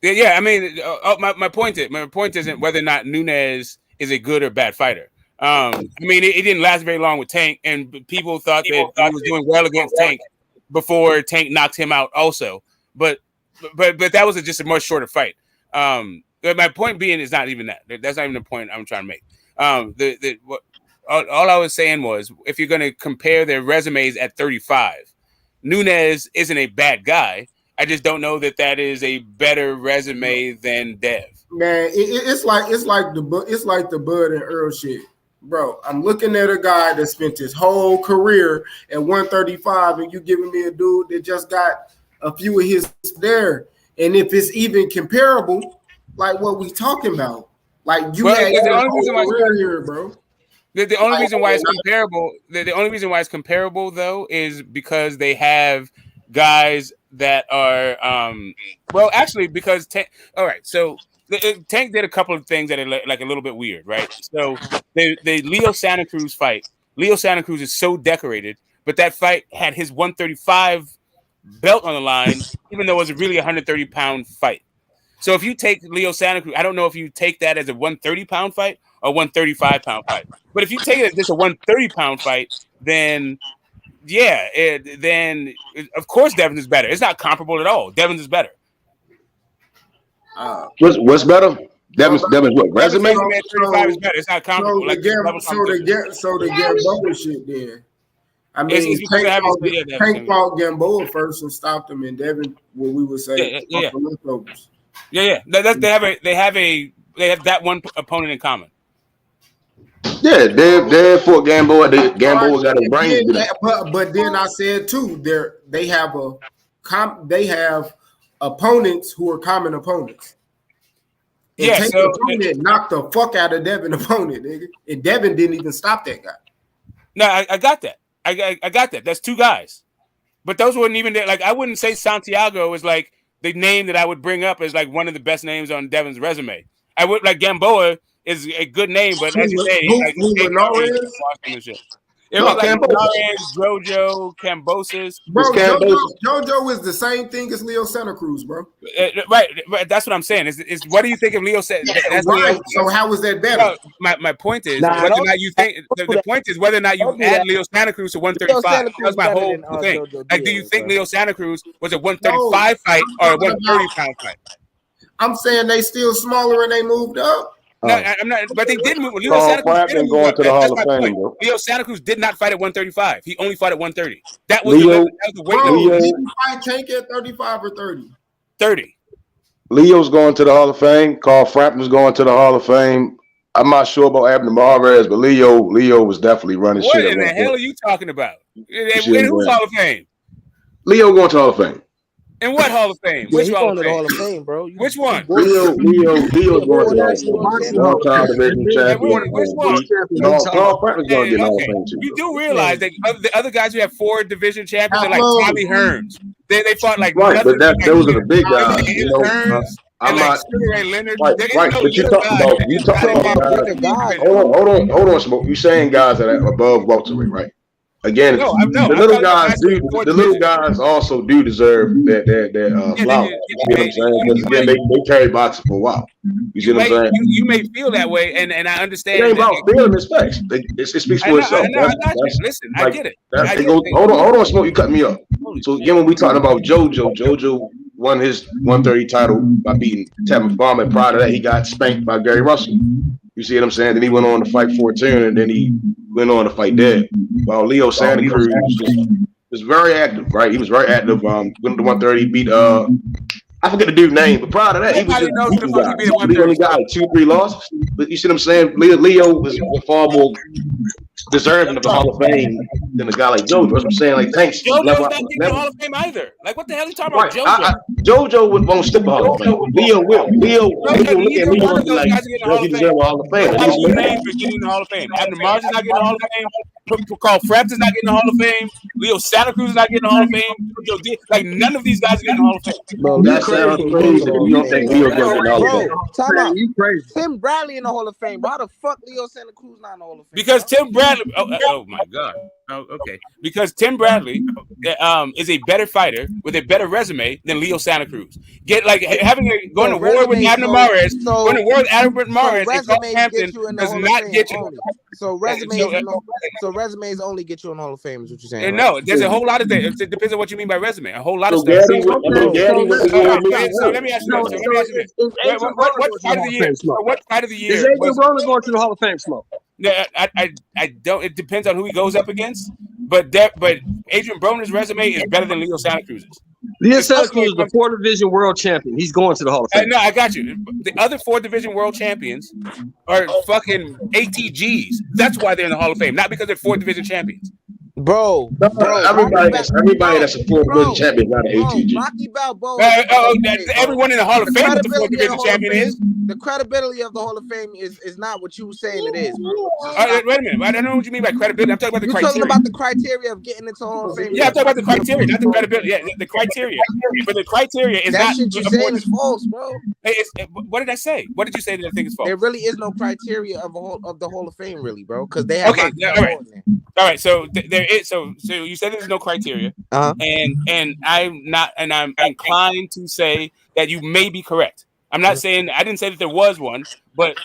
Yeah. I mean, my point isn't whether or not Nunes is a good or bad fighter. I mean, it didn't last very long with Tank, and people thought that he was doing well against Tank before Tank knocked him out also. But that was just a much shorter fight. My point being is not even that. That's not even the point I'm trying to make. All I was saying was, if you're going to compare their resumes at 35, Nunes isn't a bad guy. I just don't know that is a better resume than Dev. Man, it's like the Bud and Earl shit, bro. I'm looking at a guy that spent his whole career at 135, and you giving me a dude that just got a few of his there. And if it's even comparable, like what we talking about, like you had your whole career here, bro. The only reason why it's comparable, the only reason why it's comparable though, is because they have guys that are because Tank. All right, so Tank did a couple of things that are like a little bit weird, right? So the Leo Santa Cruz fight. Leo Santa Cruz is so decorated, but that fight had his 135 belt on the line, even though it was really a 130-pound fight. So if you take Leo Santa Cruz, I don't know if you take that as a 130-pound fight or 135-pound fight. But if you take it as just a 130-pound fight, then then of course Devin is better. It's not comparable at all. Devin is better. What's better? Devin's what? Resume? 35 is better. It's not comparable. So the Gamboa shit then. I mean, Tank fought Gamboa first and stopped him, and Devin, what we would say, leftovers. Yeah. They have that one opponent in common. Yeah, Dev fought Gamboa. Gamboa got his brains. But then I said too, they have opponents who are common opponents. And Tank's opponent knocked the fuck out of Devin opponent, nigga. And Devin didn't even stop that guy. No, I got that. I got that. That's two guys. But those wouldn't even like, I wouldn't say Santiago is like the name that I would bring up as like one of the best names on Devin's resume. I would like Gamboa is a good name, but as you said, like and shit. It was like Linares, Jojo, Cambosis. Bro, JoJo is the same thing as Leo Santa Cruz, bro. Right. That's what I'm saying. Is what do you think of Leo? That's right. So how is that better? No, my point is whether or not you think the point is whether or not you add Leo Santa Cruz to 135. That's my whole thing. Like, do you think Leo Santa Cruz was a 135 fight or a 130-pound fight? I'm saying they still smaller and they moved up. No, I'm not. But they did move. Leo Santa Cruz did move up. That's my point. Leo Santa Cruz did not fight at 135. He only fought at 130. That was the weight limit. Did he fight Tank at 35 or 30? 30. Leo's going to the Hall of Fame. Carl Frampton's going to the Hall of Fame. I'm not sure about Abner Mares, but Leo was definitely running shit. What in the hell are you talking about? In whose Hall of Fame? Leo going to the Hall of Fame. In what Hall of Fame? Yeah, Which Hall of Fame, bro? Which one? Leo's going to the Hall of Fame. Which one? Carl Frampton's going to get the Hall of Fame too. You do realize that the other guys who have 4 division champions are like Tommy Hearns. They fought like right, but those are the big guys. I'm not right, but you're talking about hold on, Smoke. You're saying guys that are above welterweight, right? Again, the little guys also do deserve their flowers. You know what I'm saying? Because again, they carry boxing for a while. You see what I'm saying? You may feel that way, and I understand. It ain't about feeling this facts. It speaks for itself. Listen, I get it. Hold on, Smoke. You cut me up. So again, when we talking about JoJo won his 130 title by beating Tevin Farmer. And prior to that, he got spanked by Gary Russell. You see what I'm saying? Then he went on to fight 14, and then he went on to fight dead. While Leo Santa Cruz was very active, right? He was very active. Went to 130, beat I forget the dude's name, but prior to that, he only got like 2-3 losses. But you see what I'm saying? Leo was far more deserving of the Hall of Fame than a guy like JoJo. That's what I'm saying. Like, thanks. JoJo's not getting the Hall of Fame either. Like, what the hell are you talking about, JoJo won't skip the Hall of Fame. Leo will. Leo look at Leo and be like, he deserves a Hall of Fame. Who names are getting the Hall of Fame? Abner Mares is not getting the Hall of Fame. Carl Frampton's not getting the Hall of Fame. Leo Santa Cruz is not getting the Hall of Fame. Like, none of these guys are getting the Hall of Fame. Bro, that sounds crazy. You don't think Leo's getting the Hall of Fame? Time out. You crazy. Tim Bradley in the Hall of Fame. Why the fuck Leo Santa Cruz not in the Hall of Fame? Because Tim Bradley. Oh my God. Oh, okay. Because Tim Bradley is a better fighter with a better resume than Leo Santa Cruz. Going to war with Abner Mares, going to war with Abner Mares, and Carl Frampton does not get you. So resumes only get you in the Hall of Fame, is what you're saying. No, there's a whole lot of things. It depends on what you mean by resume. A whole lot of stuff. So let me ask you this. What fight of the year? What fight of the year? Is Adrian Broner going to the Hall of Fame, Smoke? I don't. It depends on who he goes up against. But Adrian Broner's resume is better than Leo Santa Cruz's. Leo Santa Cruz is the 4 division world champion. He's going to the Hall of Fame. No, I got you. The other 4 division world champions are fucking ATGs. That's why they're in the Hall of Fame, not because they're 4 division champions. Bro, everybody that's a 4 division champion is not an ATG. Rocky Balboa. Everyone in the Hall of Fame is the 4 division champion is. The credibility of the Hall of Fame is not what you were saying it is, bro. Wait a minute. I don't know what you mean by credibility. I'm talking about the criteria. You're talking about the criteria of getting into Hall of Fame. Yeah, I'm talking about the criteria, not the credibility. Yeah, the criteria. But the criteria is that shit you're saying is false, bro. What did I say? What did you say that I think is false? There really is no criteria of the Hall of Fame, really, bro, because they have. Okay, all right. So there is. So you said there's no criteria, and I'm inclined to say that you may be correct. I'm not saying I didn't say that there was one, but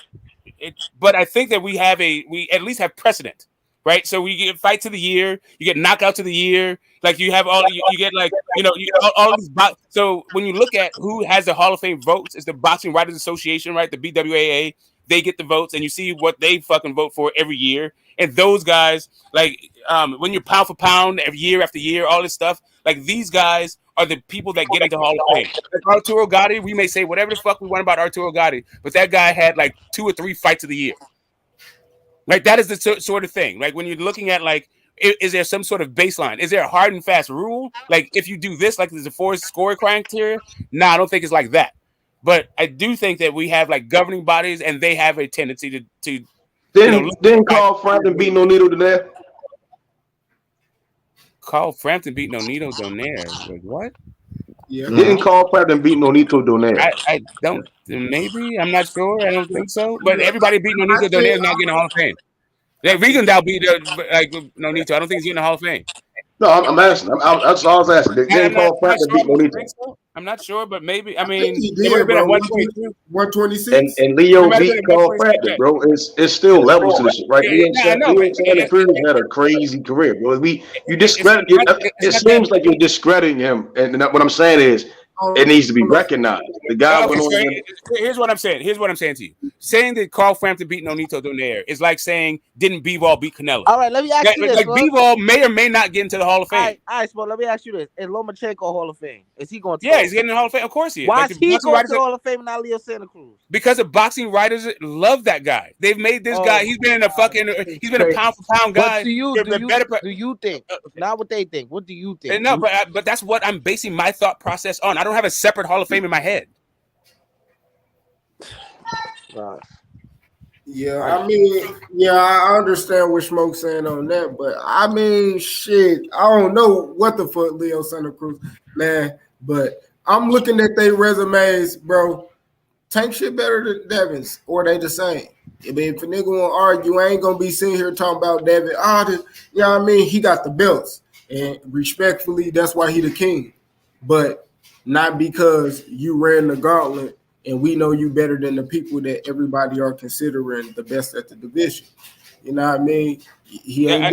I think that we at least have precedent, right? So we get fights of the year, you get knockouts of the year, like you have you get like you get all these. So when you look at who has the Hall of Fame votes, it's the Boxing Writers Association, right? The BWAA. They get the votes, and you see what they fucking vote for every year. And those guys, like when you're pound for pound every year after year, all this stuff, like these guys are the people that get into Hall of Fame. Like Arturo Gatti, we may say whatever the fuck we want about Arturo Gatti, but that guy had like 2 or 3 fights of the year. Like that is the sort of thing. Like when you're looking at like, is there some sort of baseline? Is there a hard and fast rule? Like if you do this, like there's a 4 score criteria? Nah, I don't think it's like that. But I do think that we have like governing bodies, and they have a tendency to Didn't Carl Frampton beat Nonito Donaire? Carl Frampton beat Nonito Donaire. Like, what? Yeah. Didn't Carl Frampton beat Nonito Donaire? I don't. Maybe I'm not sure. I don't think so. But everybody beat I Nonito Donaire think is not getting the Hall of Fame. Like Regan beat like Nonito. I don't think he's getting the Hall of Fame. No, I'm asking. That's all I was asking. Didn't Carl I'm not Frampton sure. beat I don't Nonito? think so. I'm not sure, but maybe. I I think mean, he it would have did, been at bro. 122. 126. And It Leo might have been beat at Carl 126. Frampton, bro. It's still levels to this shit, right? Yeah, Leo I know, but Santa Cruz had a crazy career, bro. You it's discredit it. it's It not that. seems like you're discrediting him, and what I'm saying is it needs to be recognized. The guy Okay, went so on. here's what I'm saying. Here's what I'm saying to you. Saying that Carl Frampton beat Nonito Donaire is like saying didn't B-Ball beat Canelo. All right, let me ask you this. Like B-Ball may or may not get into the Hall of Fame. All right, Smoke, let me ask you this. Is Lomachenko Hall of Fame? Is he going to Yeah, he's getting in the Hall of Fame. Of course he is. Why Like is he going to the Hall of Fame and not Leo Santa Cruz? Because the boxing writers love that guy. They've made this guy. He's been a pound for pound guy. But do you think? Not what they think. What do you think? No, but that's what I'm basing my thought process on. I don't have a separate Hall of Fame in my head. Right. Yeah, I mean, I understand what Smoke's saying on that, but I mean, shit, I don't know what the fuck Leo Santa Cruz, man, but I'm looking at their resumes, bro. Tank shit better than Devin's, or they the same. If a nigga want to argue, I ain't gonna be sitting here talking about Devin. You know what I mean? He got the belts, and respectfully, that's why he the king. But not because you ran the gauntlet and we know you better than the people that everybody are considering the best at the division. You know what I mean? He ain't I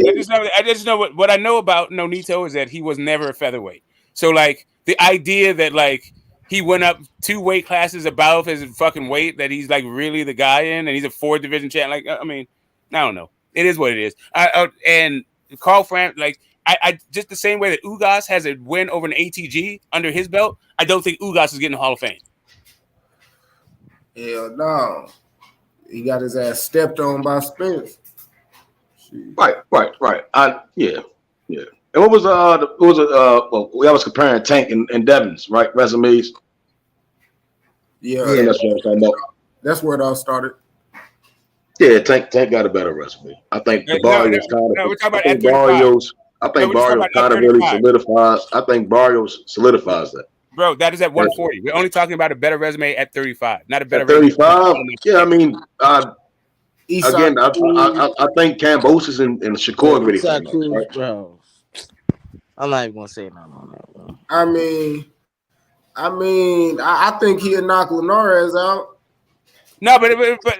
just know what I know about Nonito is that he was never a featherweight. So like the idea that like he went up 2 weight classes above his fucking weight, that he's like really the guy in, and he's a 4 division champ. Like, I mean, I don't know. It is what it is. And Carl Frampton, like I just the same way that Ugas has a win over an ATG under his belt, I don't think Ugas is getting the Hall of Fame. Hell no. He got his ass stepped on by Spence. Right. Yeah. And what was well, we was comparing Tank and Devin's, right? Resumes. Yeah. That's what I was talking about. That's where it all started. Yeah, Tank got a better resume. I think the Barrios kind of really solidifies. I think Barrios solidifies that. Bro, that is at 140. We're only talking about a better resume at 35, not a better at 35. Yeah, I mean, again, I think Cambosis and Shakur really right? Bro. I'm not even gonna say nothing on that, bro. I think he'll knock Linares out. No, but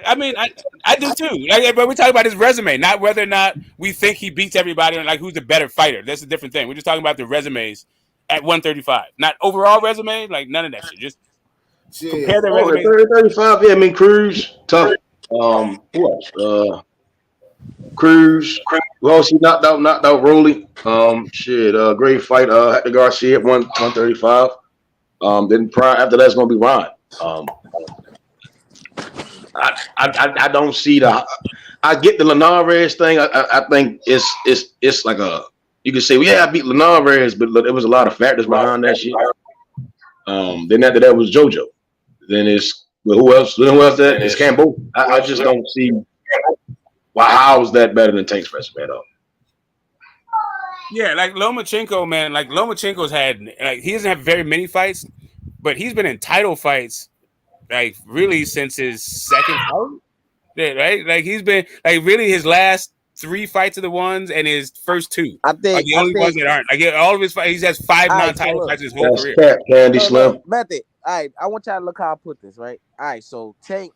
I mean, I do too. Like, but we're talking about his resume, not whether or not we think he beats everybody, or like who's the better fighter. That's a different thing. We're just talking about the resumes at 135, not overall resume. Like none of that shit. Just compare the resumes. 35. Yeah, I mean Cruz tough. Who else? Cruz. Who else he knocked out Rolly. Great fight. Hector Garcia at 135. Then after that's gonna be Ron. I don't see I get the Linares thing. I think it's like you can say, well, yeah, I beat Linares, but there was a lot of factors behind that shit. Then after that was JoJo. Then who else? That it's Campbell. I just don't see how is that better than Tank's resume at all. Yeah, like Lomachenko, man. Like Lomachenko's had he doesn't have very many fights, but he's been in title fights like really since his second fight. Yeah, right? Like he's been like really his last 3 fights are the ones, and his first 2 are the only ones that aren't. Like all of his fights, he has 5 non-title fights his whole career. Candy Slim. Method. All right, I want y'all to look how I put this, right? All right, so Tank,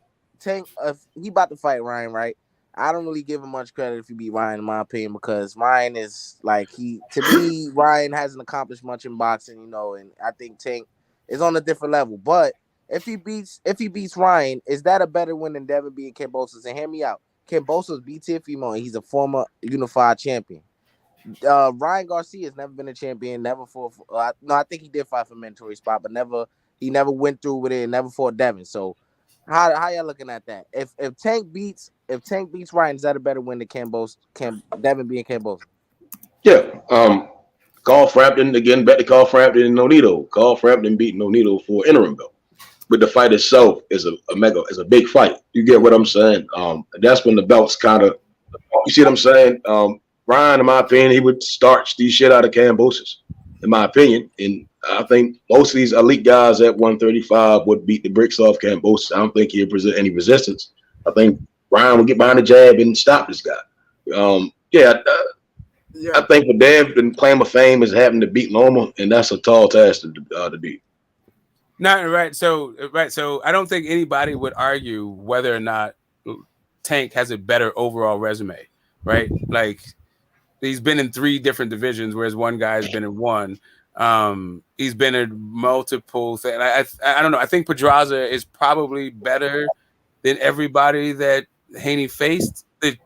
he about to fight Ryan, right? I don't really give him much credit if he beat Ryan, in my opinion, because Ryan is like Ryan hasn't accomplished much in boxing, and I think Tank is on a different level. But if he beats Ryan, is that a better win than Devin beating Cambosis? And hear me out. Cambosis beat Tiffimo, and he's a former unified champion. Ryan Garcia has never been a champion, never fought. I think he did fight for mandatory spot, but he never went through with it, and never fought Devin. So how y'all looking at that? If Tank beats Ryan, is that a better win than Devin being Cambosis? Yeah. Carl Frampton again. Bet to Carl Frampton and Nonito. Carl Frampton beat Nonito for interim belt. But the fight itself is a big fight. You get what I'm saying? That's when the belts kind of, you see what I'm saying? Ryan, in my opinion, he would starch the shit out of Cambosis, in my opinion. And I think most of these elite guys at 135 would beat the bricks off Campos. I don't think he'll present any resistance. I think Ryan will get behind the jab and stop this guy. I think for Dev, the claim of fame is having to beat Loma, and that's a tall task to beat. Not right. So I don't think anybody would argue whether or not Tank has a better overall resume, right? Like he's been in 3 different divisions, whereas one guy has been in 1. He's been in multiple things. I don't know. I think Pedraza is probably better than everybody that Haney faced. The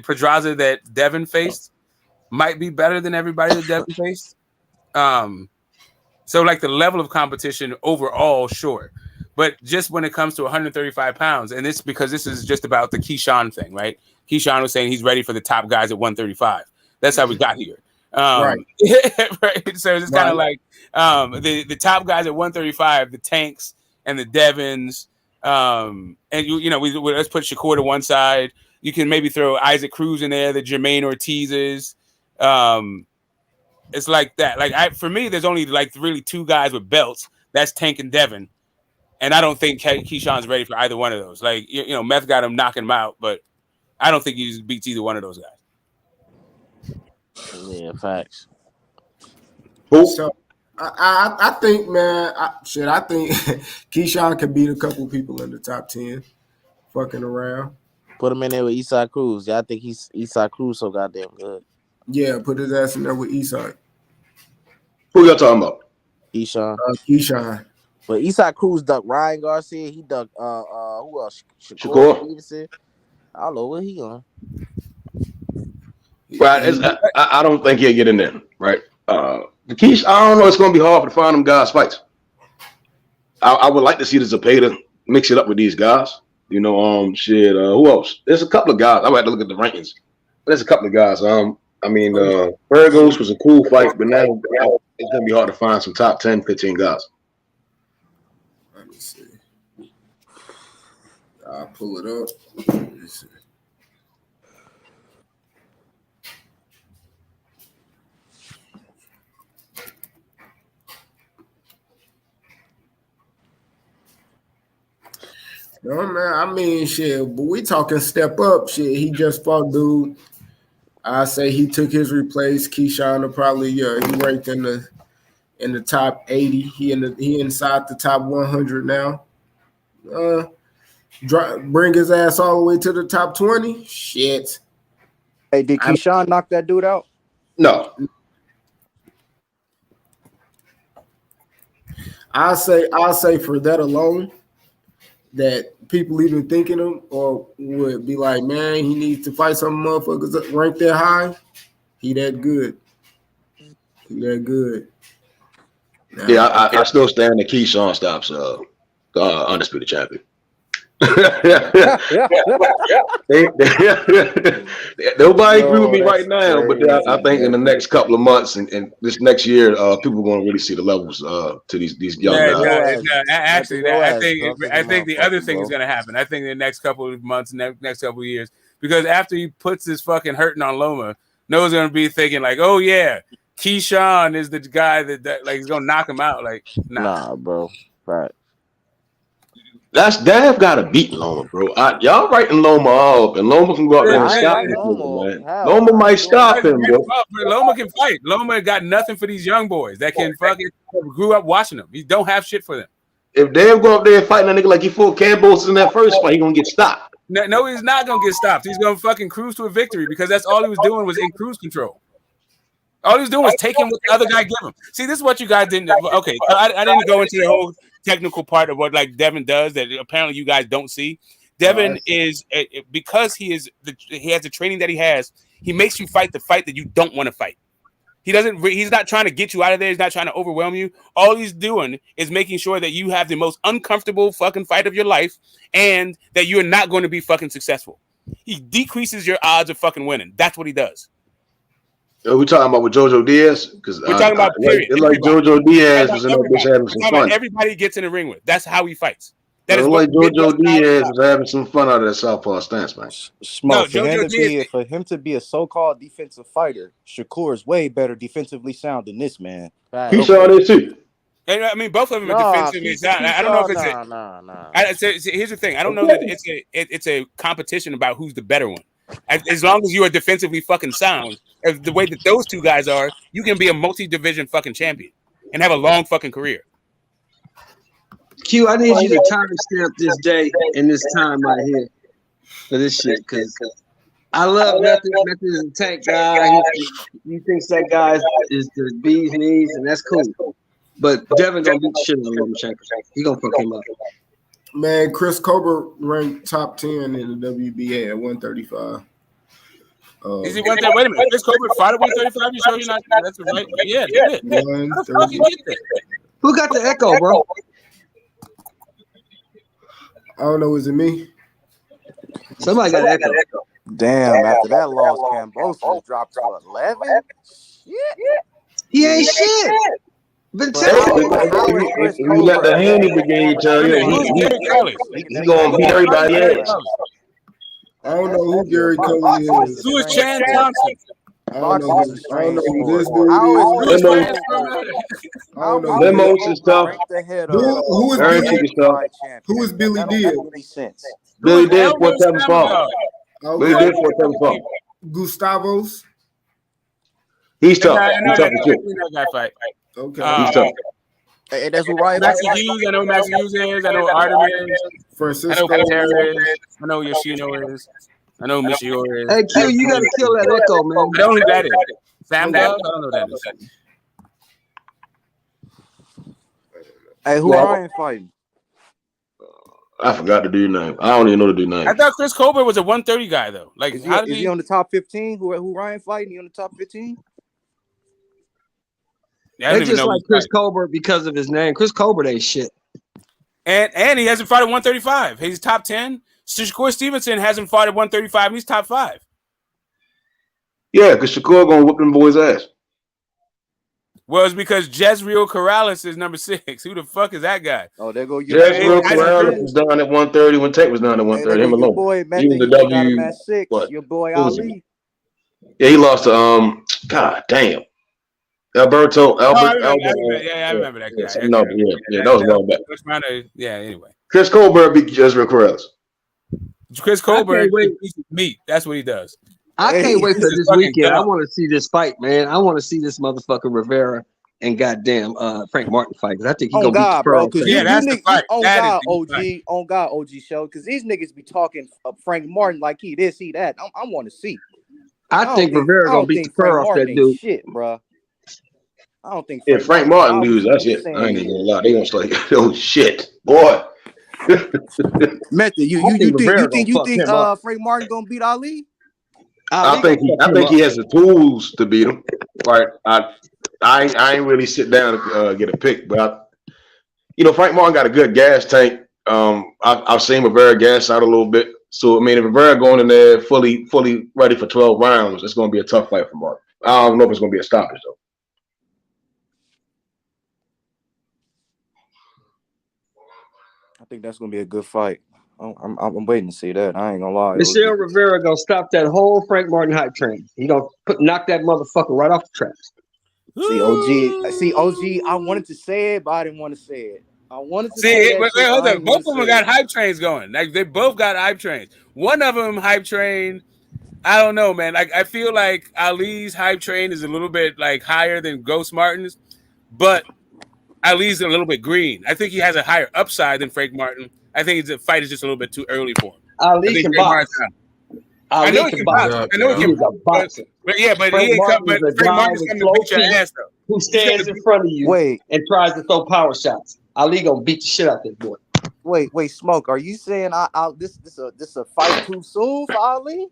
Pedraza that Devin faced might be better than everybody that Devin faced. So like the level of competition overall, sure. But just when it comes to 135 pounds, and this because this is just about the Keyshawn thing, right? Keyshawn was saying he's ready for the top guys at 135. That's how we got here. Right. So it's kind of like the top guys at 135, the Tanks and the Devins. And let's put Shakur to one side. You can maybe throw Isaac Cruz in there, the Jermaine Ortizes. It's like that. Like for me, there's only like really 2 guys with belts. That's Tank and Devin. And I don't think Keyshawn's ready for either one of those. Like, Meth got him knocking him out, but I don't think he beats either one of those guys. Yeah, facts. So I think, man, I think Keyshawn can beat a couple people in the top 10. Fucking around. Put him in there with Eastside Cruz. Yeah, I think Eastside Cruz so goddamn good. Yeah, put his ass in there with Eastside. Who y'all talking about? Keyshawn. Keyshawn. But Eastside Cruz ducked Ryan Garcia. He ducked who else? Shakur Stevenson. I don't know what he on. Right. I don't think he'll get in there. Right. The Keish, I don't know. It's going to be hard to find them guys fights. I would like to see the Zepeda mix it up with these guys. Who else? There's a couple of guys. I would have to look at the rankings. There's a couple of guys. Burgos was a cool fight, but now it's going to be hard to find some top 10, 15 guys. Let me see. I'll pull it up. Let me see. No, man, I mean, shit, but we talking step up. Shit, he just fought dude. I say he took his replace. Keyshawn probably, he ranked in the top 80. He inside the top 100 now. Bring his ass all the way to the top 20. Shit. Hey, did Keyshawn knock that dude out? No. I'll say for that alone, that people even thinking him or would be like, man, he needs to fight some motherfuckers ranked that high. He that good. Now, yeah, I still stand that Keyshawn stops undisputed champion. Nobody agree with me right now, but I think in the next couple of months and this next year, people are going to really see the levels to these young guys. Actually, I think the other thing is going to happen. I think in the next couple of months, next couple of years, because after he puts this fucking hurting on Loma, Noah's going to be thinking like, oh yeah, Keyshawn is the guy that like he's going to knock him out. Like, nah, bro, right. That's Dav got to beat Loma, bro. Y'all writing Loma off, and Loma can go out there and stop him, man. Loma might stop him, bro. Loma can fight. Loma got nothing for these young boys that can fucking grew up watching them. He don't have shit for them. If Dav go up there and fight that nigga like he fought Campos in that first fight, he gonna get stopped. No, he's not gonna get stopped. He's gonna fucking cruise to a victory because that's all he was doing was in cruise control. All he was doing was taking what the other guy gave him. See, this is what you guys didn't. Okay, so I didn't go into the whole technical part of what like Devin does that apparently you guys don't see. Devin is because he has the training that he has. He makes you fight the fight that you don't want to fight. He's not trying to get you out of there. He's not trying to overwhelm you. All he's doing is making sure that you have the most uncomfortable fucking fight of your life and that you're not going to be fucking successful. He decreases your odds of fucking winning. That's what he does. We're talking about with JoJo Diaz because we're talking about period. It's like JoJo Diaz was in that bitch having some fun. Everybody gets in the ring with. That's how he fights. That is like JoJo Diaz was having some fun out of that southpaw stance, man. For him to be a so-called defensive fighter, Shakur is way better defensively sound than this man. Keyshawn is too. And I mean, both of them are defensively sound. I don't know if it's here's the thing. I don't know that it's a competition about who's the better one. As long as you are defensively fucking sound, as the way that those two guys are, you can be a multi-division fucking champion and have a long fucking career. Q, I need you to timestamp this day and this time right here for this shit, because I love Method. Method is a tank guy. He thinks that guy is the bee's knees, and that's cool. But Devin gonna beat shit out of Lomachenko. He gonna fuck him up. Man, Chris Colbert ranked top 10 in the WBA at 135. Is he 135? Wait a minute. Chris Colbert fought at 135? You sure you're not? That's right. Yeah, did. How the fuck you get there? Who got the echo, bro? I don't know. Is it me? Somebody got an echo. Damn, after that loss, Kambosos dropped to 11. Shit. He ain't shit. But you let the Handy Brigade tell you he gonna beat everybody else. I don't know who Gary Cully is. Who is Chan Thompson? I don't know who this dude is. Limos and stuff. Who is Billy Diaz? Billy Diaz, what's that from? Billy Diaz, what's that from? Gustavos. He's tough. He's tough too. Okay. He's tough. Hey, that's who Ryan. Max Hughes, I know Max Hughes is. I know Artemis. Francisco. I know Terence. I know Yoshino is. I know Michio is. Hey, Q, you gotta kill that echo, man. I don't know who that is. Sam Dog? I don't know who that is. Hey, who Ryan fighting? I forgot the dude's name. I don't even know the dude's name. I thought Chris Colbert was a 130 guy though. Like, is he on the top 15? Who Ryan fighting? He on the top 15? Yeah, they just like Chris Colbert because of his name. Chris Colbert ain't shit. And he hasn't fought at 135. He's top 10. Shakur Stevenson hasn't fought at 135, and he's top 5. Yeah, because Shakur gonna whip them boys' ass. Well, it's because Jezreel Corrales is number 6. Who the fuck is that guy? Oh, there go Jezreel Corrales was done at 130 when Tate was done at 130. Him alone. Boy, he was the W. At 6. What? Your boy Ali. Yeah, he lost to God damn. Alberto. Albert. I remember that guy. No, yeah, that was long back. Yeah, anyway. Chris Colbert beat Jezreel Corrales. Chris Colbert eats meat. That's what he does. I can't wait for this weekend. I want to see this fight, man. I want to see this motherfucker Rivera and goddamn Frank Martin fight, because I think he's gonna beat the pro. Yeah, that's the fight. On God, OG show, because these niggas be talking Frank Martin like he this, he that. I want to see. I think Rivera gonna beat the pro off that dude. Shit, bro. I don't think. If Frank Martin loses, that's it. I ain't even gonna lie. They gonna say, "Oh shit, boy." Method, you think Frank Martin gonna beat Ali? I think he has the tools to beat him. Right? I ain't really sit down to get a pick, but Frank Martin got a good gas tank. I've seen Rivera gas out a little bit. So I mean, if Rivera going in there fully ready for 12 rounds, it's gonna be a tough fight for Martin. I don't know if it's gonna be a stoppage though. I think that's gonna be a good fight. I'm waiting to see that. I ain't gonna lie. Michelle Rivera gonna stop that whole Frank Martin hype train. He gonna knock that motherfucker right off the tracks. See, OG. I wanted to say it, but I didn't want to say it. I wanted to say it. Hold on. Both of them got hype trains going. Like, they both got hype trains. One of them hype train. I don't know, man. I feel like Ali's hype train is a little bit like higher than Ghost Martin's, but Ali's a little bit green. I think he has a higher upside than Frank Martin. I think the fight is just a little bit too early for him. Ali can box. I know he can box. I know he can box. But yeah, but he ain't come. But Frank Martin's coming to beat your ass though. Who stands in front of you and tries to throw power shots? Ali gonna beat the shit out this boy. Wait, Smoke. Are you saying this a fight too soon for Ali?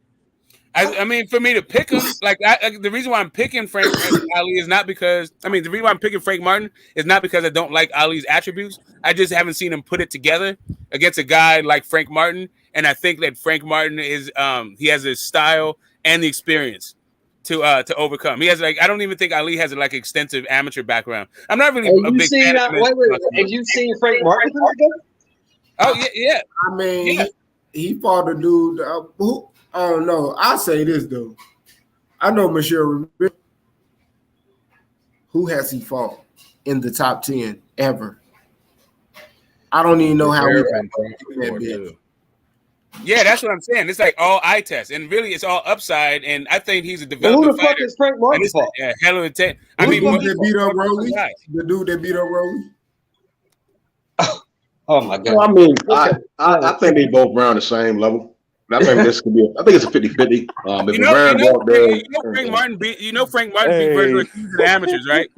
I mean, for me to pick him, the reason why I'm picking Frank Ali is not because the reason why I'm picking Frank Martin is not because I don't like Ali's attributes. I just haven't seen him put it together against a guy like Frank Martin, and I think that Frank Martin is he has the style and the experience to overcome. He has I don't even think Ali has extensive amateur background. I'm not really a big fan of him. Have you seen Frank Martin? Oh yeah. I mean, he fought a dude who. I don't know. I'll say this though. I know Michelle Rivera. Who has he fought in the top 10 ever. I don't even know how we got that bitch. Yeah, that's what I'm saying. It's like all eye test, and really, it's all upside. And I think he's a Well, who developing the fuck fighter. is Frank Martin And it's for? a hell of a test. I The mean, dude most that beat up Rolly. guys. The dude that beat up Rolly. Oh my god! Well, I mean, I think they both around the same level. I think this could be. I think it's a 50-50. If You know, Baron go up there, Frank Martin beat. You know, Frank Martin beat Virgil Ortiz in the amateurs, right?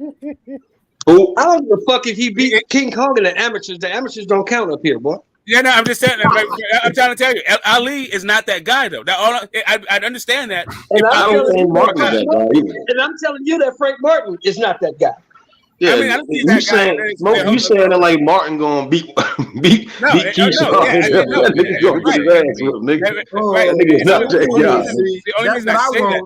who? I don't give a fuck if he beat King Kong in the amateurs. The amateurs don't count up here, boy. Yeah, no, I'm just saying. I'm trying to tell you, Ali is not that guy, though. I understand that. And I don't think Martin's that guy either. And I'm telling you that Frank Martin is not that guy. Yeah, I mean, I don't think that guy. You saying that like Martin gonna beat Keisha? That nigga gonna get his ass whipped, nigga. That nigga's not that guy.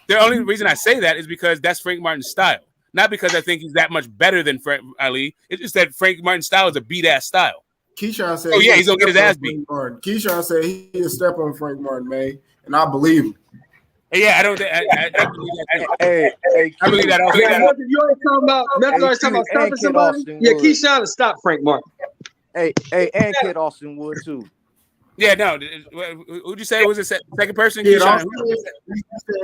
The only reason I say that is because that's Frank Martin's style, not because I think he's that much better than Ali. It's just that Frank Martin's style is a beat ass style. Keyshawn said, "Oh yeah, he's gonna get his ass beat." Keyshawn said he'll step on Frank Martin, man, and I believe him. Yeah, I don't think I believe that. Hey, I believe that. Also, yeah, you always talking about stopping somebody. Yeah, Keyshawn to stop Frank Martin. Hey, and Kid Austin would too. Yeah, no. Who'd you say was the second person? Kid Austin.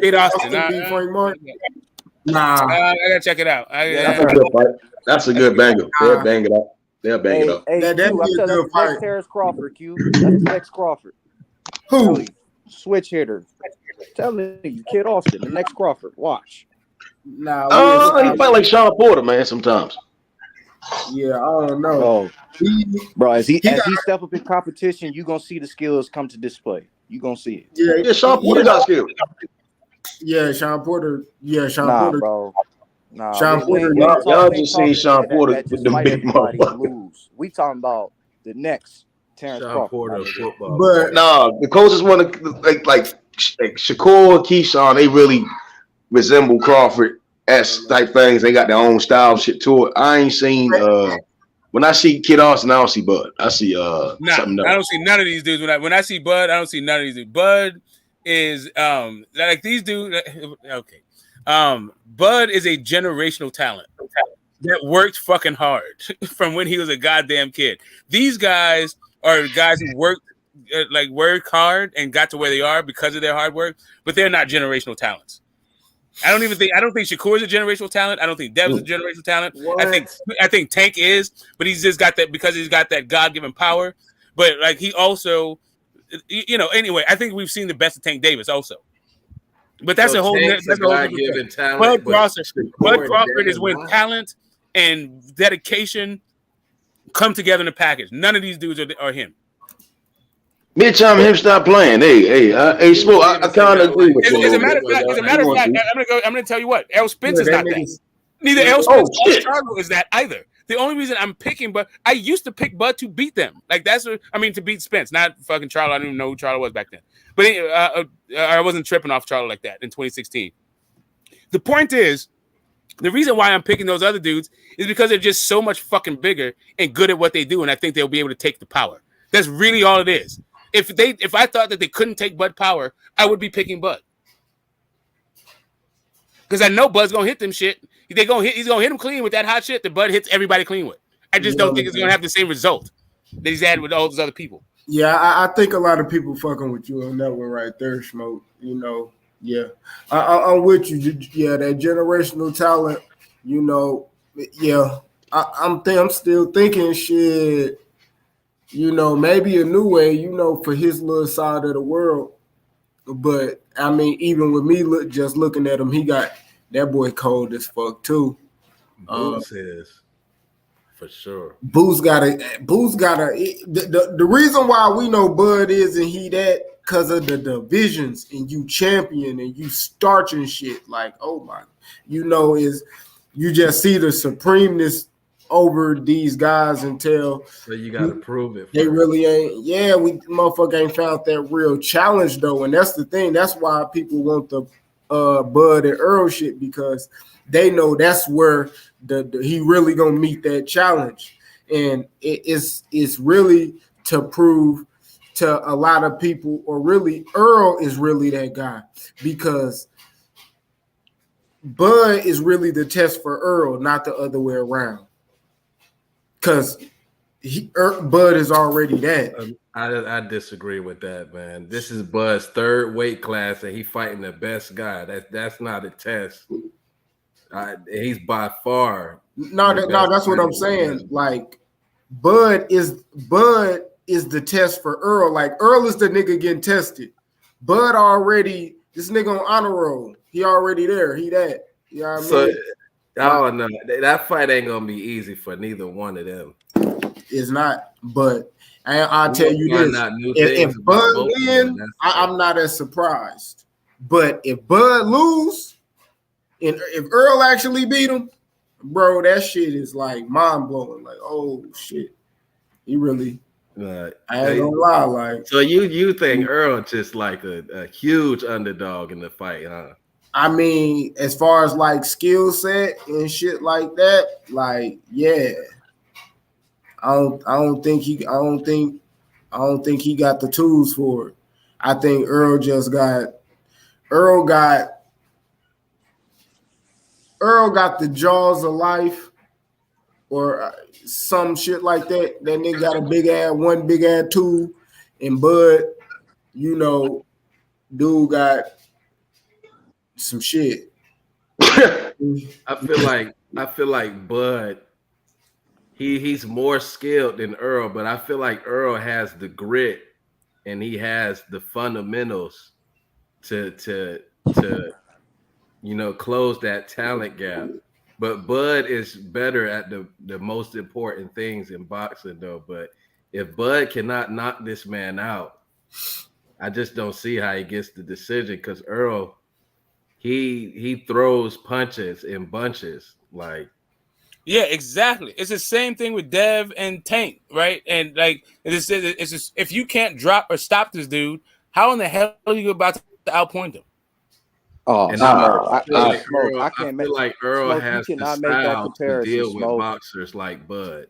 Kid Austin. Frank Martin. Nah, I gotta check it out. That's a good fight. That's a good banger. They'll bang it up. They'll bang it up. Hey, that'd Q, be a good fight. Next Terence Crawford, Q. That's the next Crawford. Who? Switch hitter. Telling you, Kid Austin, the next Crawford. Watch. Nah. He fight like Sean Porter, man. Sometimes. Yeah, I don't know. Oh, bro, as he step up in competition, you gonna see the skills come to display. You gonna see it. Yeah, Sean Porter got skills. Yeah, Sean Porter. Yeah, Sean nah, Porter. Bro. Nah, Sean Porter. Y'all just seen Sean Porter with the big motherfucker. We talking about the next Terence Crawford. But the closest one like Shakur and Keyshawn, they really resemble Crawford as type things. They got their own style shit to it. I ain't seen when I see Kid Austin, I don't see Bud. I see something else. I don't see none of these dudes. When I see Bud, I don't see none of these dudes. Bud is like these dudes. Okay. Bud is a generational talent that worked fucking hard from when he was a goddamn kid. These guys are guys who worked hard and got to where they are because of their hard work, but they're not generational talents. I don't think Shakur is a generational talent. I don't think Dev's a generational talent. What? I think Tank is, but he's just got that because he's got that God-given power. But like he also, anyway, I think we've seen the best of Tank Davis also. But that's a whole God-given talent. Bud Crawford is when talent and dedication come together in a package. None of these dudes are him. Mid-time him stop playing. Hey, Smoke. I kind of agree with you. As a matter of fact, I'm gonna tell you what. L. Spence is not that. Neither L. Spence or Charlo is that either. The only reason I'm picking Bud, I used to pick Bud to beat them. Like to beat Spence, not fucking Charlo. I didn't even know who Charlo was back then. But I wasn't tripping off Charlo like that in 2016. The point is, the reason why I'm picking those other dudes is because they're just so much fucking bigger and good at what they do, and I think they'll be able to take the power. That's really all it is. If I thought that they couldn't take Bud power, I would be picking Bud. Because I know Bud's gonna hit them shit. He's gonna hit him clean with that hot shit that Bud hits everybody clean with. I just don't think it's gonna have the same result that he's had with all those other people. Yeah, I think a lot of people fucking with you on that one right there, Smoke. Yeah, I'm with you. Yeah, that generational talent. Yeah, I'm still thinking shit. Maybe a new way. For his little side of the world. But I mean, even with me just looking at him, he got that boy cold as fuck too. Boots is for sure. Boots gotta. The reason why we know Bud isn't he that because of the divisions and you champion and you starching shit like is you just see the supremeness over these guys until so you gotta prove it. They really ain't. Yeah, we motherfucker ain't found that real challenge though, and that's the thing. That's why people want the Bud and Earl shit because they know that's where he really gonna meet that challenge, and it's really to prove to a lot of people, or really Earl is really that guy because Bud is really the test for Earl, not the other way around. Because Bud is already that. I disagree with that, man. This is Bud's third weight class, and he fighting the best guy. That's not a test. He's by far. That's what I'm saying. Like, Bud is the test for Earl. Like, Earl is the nigga getting tested. Bud already, this nigga on honor roll. He already there. He that. You know what I mean? I don't know. That fight ain't gonna be easy for neither one of them. It's not, but I'll tell you this: if Bud win, I'm not as surprised. But if Bud lose, and if Earl actually beat him, bro, that shit is like mind blowing. Like, oh shit, he really. I ain't gonna lie, like. So you think Earl just like a huge underdog in the fight, huh? I mean, as far as like skill set and shit like that, like, yeah. I don't think he got the tools for it. I think Earl got the jaws of life or some shit like that. That nigga got one big ass tool, and Bud, you know, dude got some shit. I feel like Bud. He's more skilled than Earl, but I feel like Earl has the grit and he has the fundamentals to close that talent gap. But Bud is better at the most important things in boxing, though. But if Bud cannot knock this man out, I just don't see how he gets the decision, because Earl, he throws punches in bunches, like. Yeah, exactly. It's the same thing with Dev and Tank, right? And like it's just, if you can't drop or stop this dude, how in the hell are you about to outpoint him? Oh, and I can't feel like Earl has the style to deal with boxers like Bud.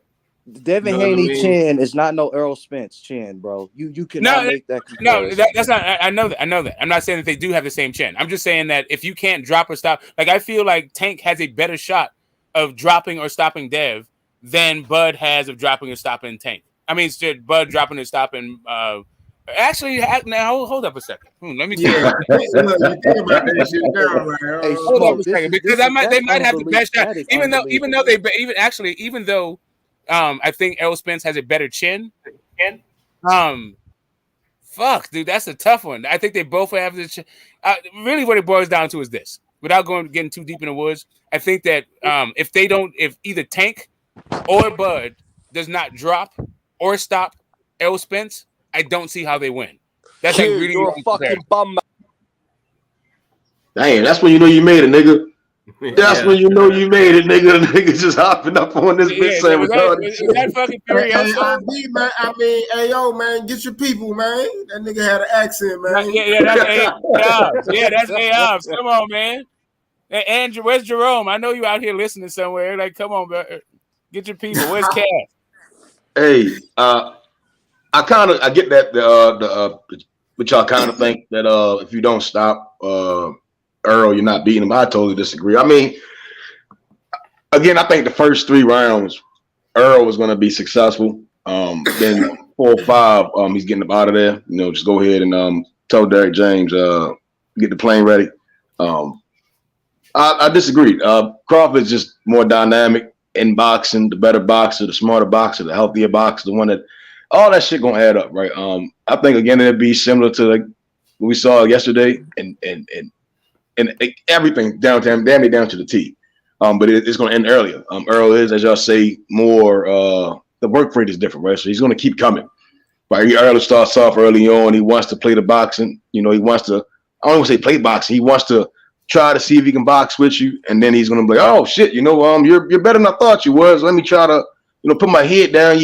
Devin Haney chin is not no Earl Spence chin, bro. You cannot make that comparison. No, that's not. I know that. I'm not saying that they do have the same chin. I'm just saying that if you can't drop or stop, like I feel like Tank has a better shot of dropping or stopping Dev than Bud has of dropping or stopping Tank. I mean, Bud dropping or stopping. Actually, now hold up a second. Let me. Hold up a second, because they might have the best shot, even though I think Errol Spence has a better chin. Fuck, dude, that's a tough one. I think they both have the chin. Really, what it boils down to is this. Without getting too deep in the woods, I think that if either Tank or Bud does not drop or stop Errol Spence, I don't see how they win. That's like really you're a fucking bum. Damn, that's when you know you made it, nigga. That's when you know you made it, nigga. The nigga just hopping up on this bitch saying, was that fucking furious? Man, I mean, hey, yo, man, get your people, man. That nigga had an accent, man. That's A-Ops. Come on, man. Hey, Andrew, where's Jerome? I know you out here listening somewhere. Like, come on, bro. Get your people. Where's Cass? Hey, I get that but y'all kind of think that if you don't stop Earl, you're not beating him. I totally disagree. I mean, again, I think the first 3 rounds, Earl was going to be successful. Then 4 or 5, he's getting up out of there. You know, just go ahead and tell Derek James get the plane ready. I disagree. Crawford's just more dynamic in boxing, the better boxer, the smarter boxer, the healthier boxer, the one that all that shit gonna add up, right? I think again it'd be similar to like what we saw yesterday, and everything down to the T. But it's gonna end earlier. Earl is, as y'all say, more the work rate is different, right? So he's gonna keep coming. Right? Earl starts off early on. He wants to play the boxing. You know, he wants to. I don't want to say play boxing. He wants to try to see if he can box with you, and then he's gonna be like, "Oh shit, you know, you're better than I thought you was. Let me try to, put my head down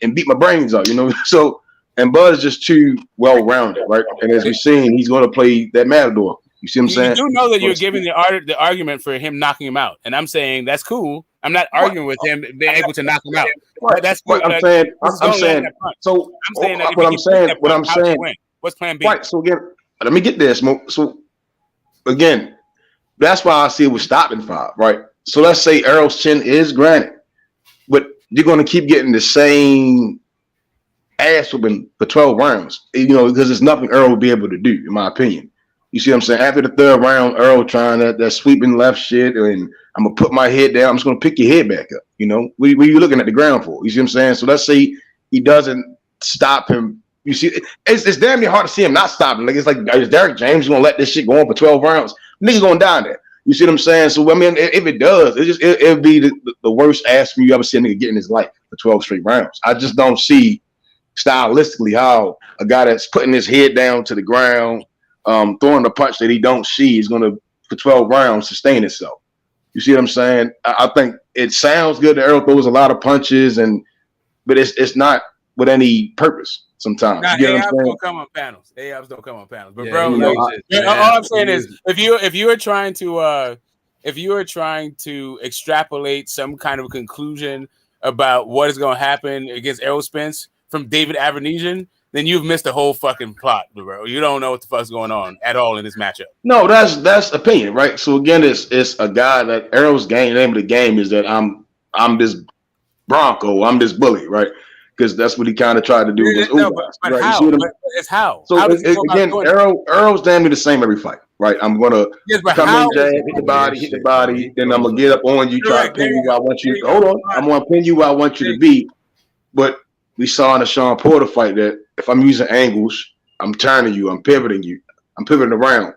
and beat my brains out, you know." So, and Bud is just too well rounded, right? And as we've seen, he's gonna play that matador. You see what I'm saying? You do know that you're giving the argument for him knocking him out, and I'm saying that's cool. I'm not arguing with him being able to knock him out. That's what I'm saying. So what I'm saying. What's plan B? Right. So again, let me get this. So again, That's why I see it was stopping 5, right? So let's say Errol's chin is granted, but you're going to keep getting the same ass whooping for 12 rounds, because there's nothing Earl will be able to do, in my opinion. You see what I'm saying? After the 3rd round, Earl trying that sweeping left shit, and I'm going to put my head down. I'm just going to pick your head back up. What are you looking at the ground for? You see what I'm saying? So let's say he doesn't stop him. You see, it's damn near hard to see him not stopping. Like, it's like, is Derrick James going to let this shit go on for 12 rounds? Niggas going to die there. You see what I'm saying? So, I mean, if it does, it'll be the worst ass you ever see a nigga get in his life for 12 straight rounds. I just don't see stylistically how a guy that's putting his head down to the ground, throwing a punch that he don't see is going to, for 12 rounds, sustain itself. You see what I'm saying? I think it sounds good that Earl throws a lot of punches, but it's not with any purpose sometimes. Nah, you get AIs what I'm saying? don't come on panels. AIs don't come on panels. But Yeah, bro, he like, uses all I'm jabs. saying He is uses- if you are trying to extrapolate some kind of conclusion about what is going to happen against Errol Spence from David Avenesian, then you've missed the whole fucking plot, bro. You don't know what the fuck's going on at all in this matchup. No, that's opinion, right? So again, it's a guy that Errol's game. The name of the game is that I'm this Bronco, I'm this bully, right? Because that's what he kind of tried to do against No, Ugas, but right? how? You see But it's how. So How does he go about again, doing it? Errol's damn near the same every fight, right? I'm gonna Yes, but come how in, jab, is hit the body, then I'm gonna get up on you, try to Correct. pin you where I want you. There you Hold go. on, I'm gonna pin you where I want you to be. But we saw in the Sean Porter fight that if I'm using angles, I'm turning you, I'm pivoting around,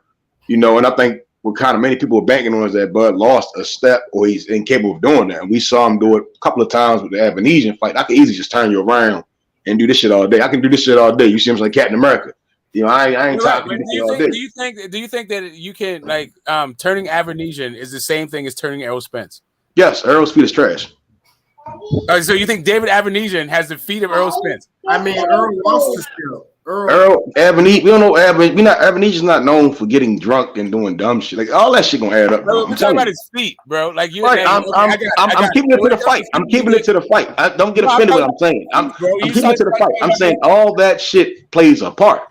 and I think what kind of many people are banking on is that Bud lost a step or he's incapable of doing that. And we saw him do it a couple of times with the Avenesian fight. I could easily just turn you around and do this shit all day. I can do this shit all day. You see, I'm like Captain America. I ain't tired to do this shit all day. Do you think that you can, like, turning Avenesian is the same thing as turning Errol Spence? Yes, Errol's feet is trash. So you think David Avenesian has the feet of Errol Spence? I mean, Earl lost his skill. Earl Avenesian, we don't know Avenesian's not known for getting drunk and doing dumb shit. Like all that shit gonna add up. Bro, we're talking about his feet, bro. Like you, right? I'm keeping it to the fight. I'm keeping it to the fight. I don't get offended what I'm saying. I'm keeping it to the fight. I'm saying all that shit plays a part.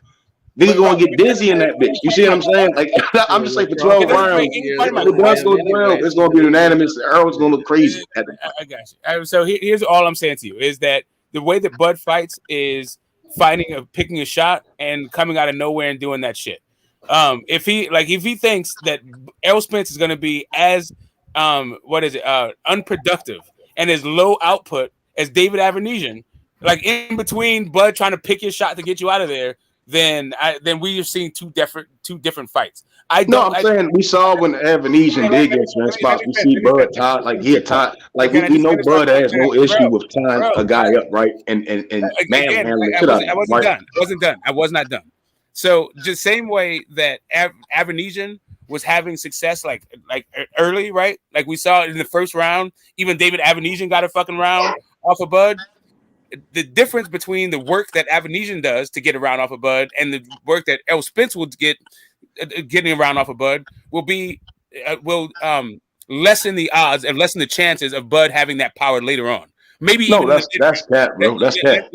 Nigga gonna get dizzy in that bitch. You see what I'm saying? Like I'm just saying for 12 rounds, if it does go 12, it's gonna be unanimous. Earl's gonna look crazy. I got you. So here's all I'm saying to you is that the way that Bud fights is picking a shot and coming out of nowhere and doing that shit. If he thinks that Errol Spence is going to be as unproductive and as low output as David Avenesian, like in between Bud trying to pick your shot to get you out of there, then we are seeing two different fights. I'm saying we saw when Avenesian did get certain spots. We see Bud tied, like he had tied, like we know Bud has no issue with tying a guy up, right? And manhandling shit out of him. I was not done. So just same way that Avenesian was having success like early, right? Like we saw in the first round, even David Avenesian got a fucking round off of Bud. The difference between the work that Avenesian does to get a round off of Bud and the work that Errol Spence will get getting a round off of Bud will lessen the odds and lessen the chances of Bud having that power later on. Maybe that's cat, bro. That's cat.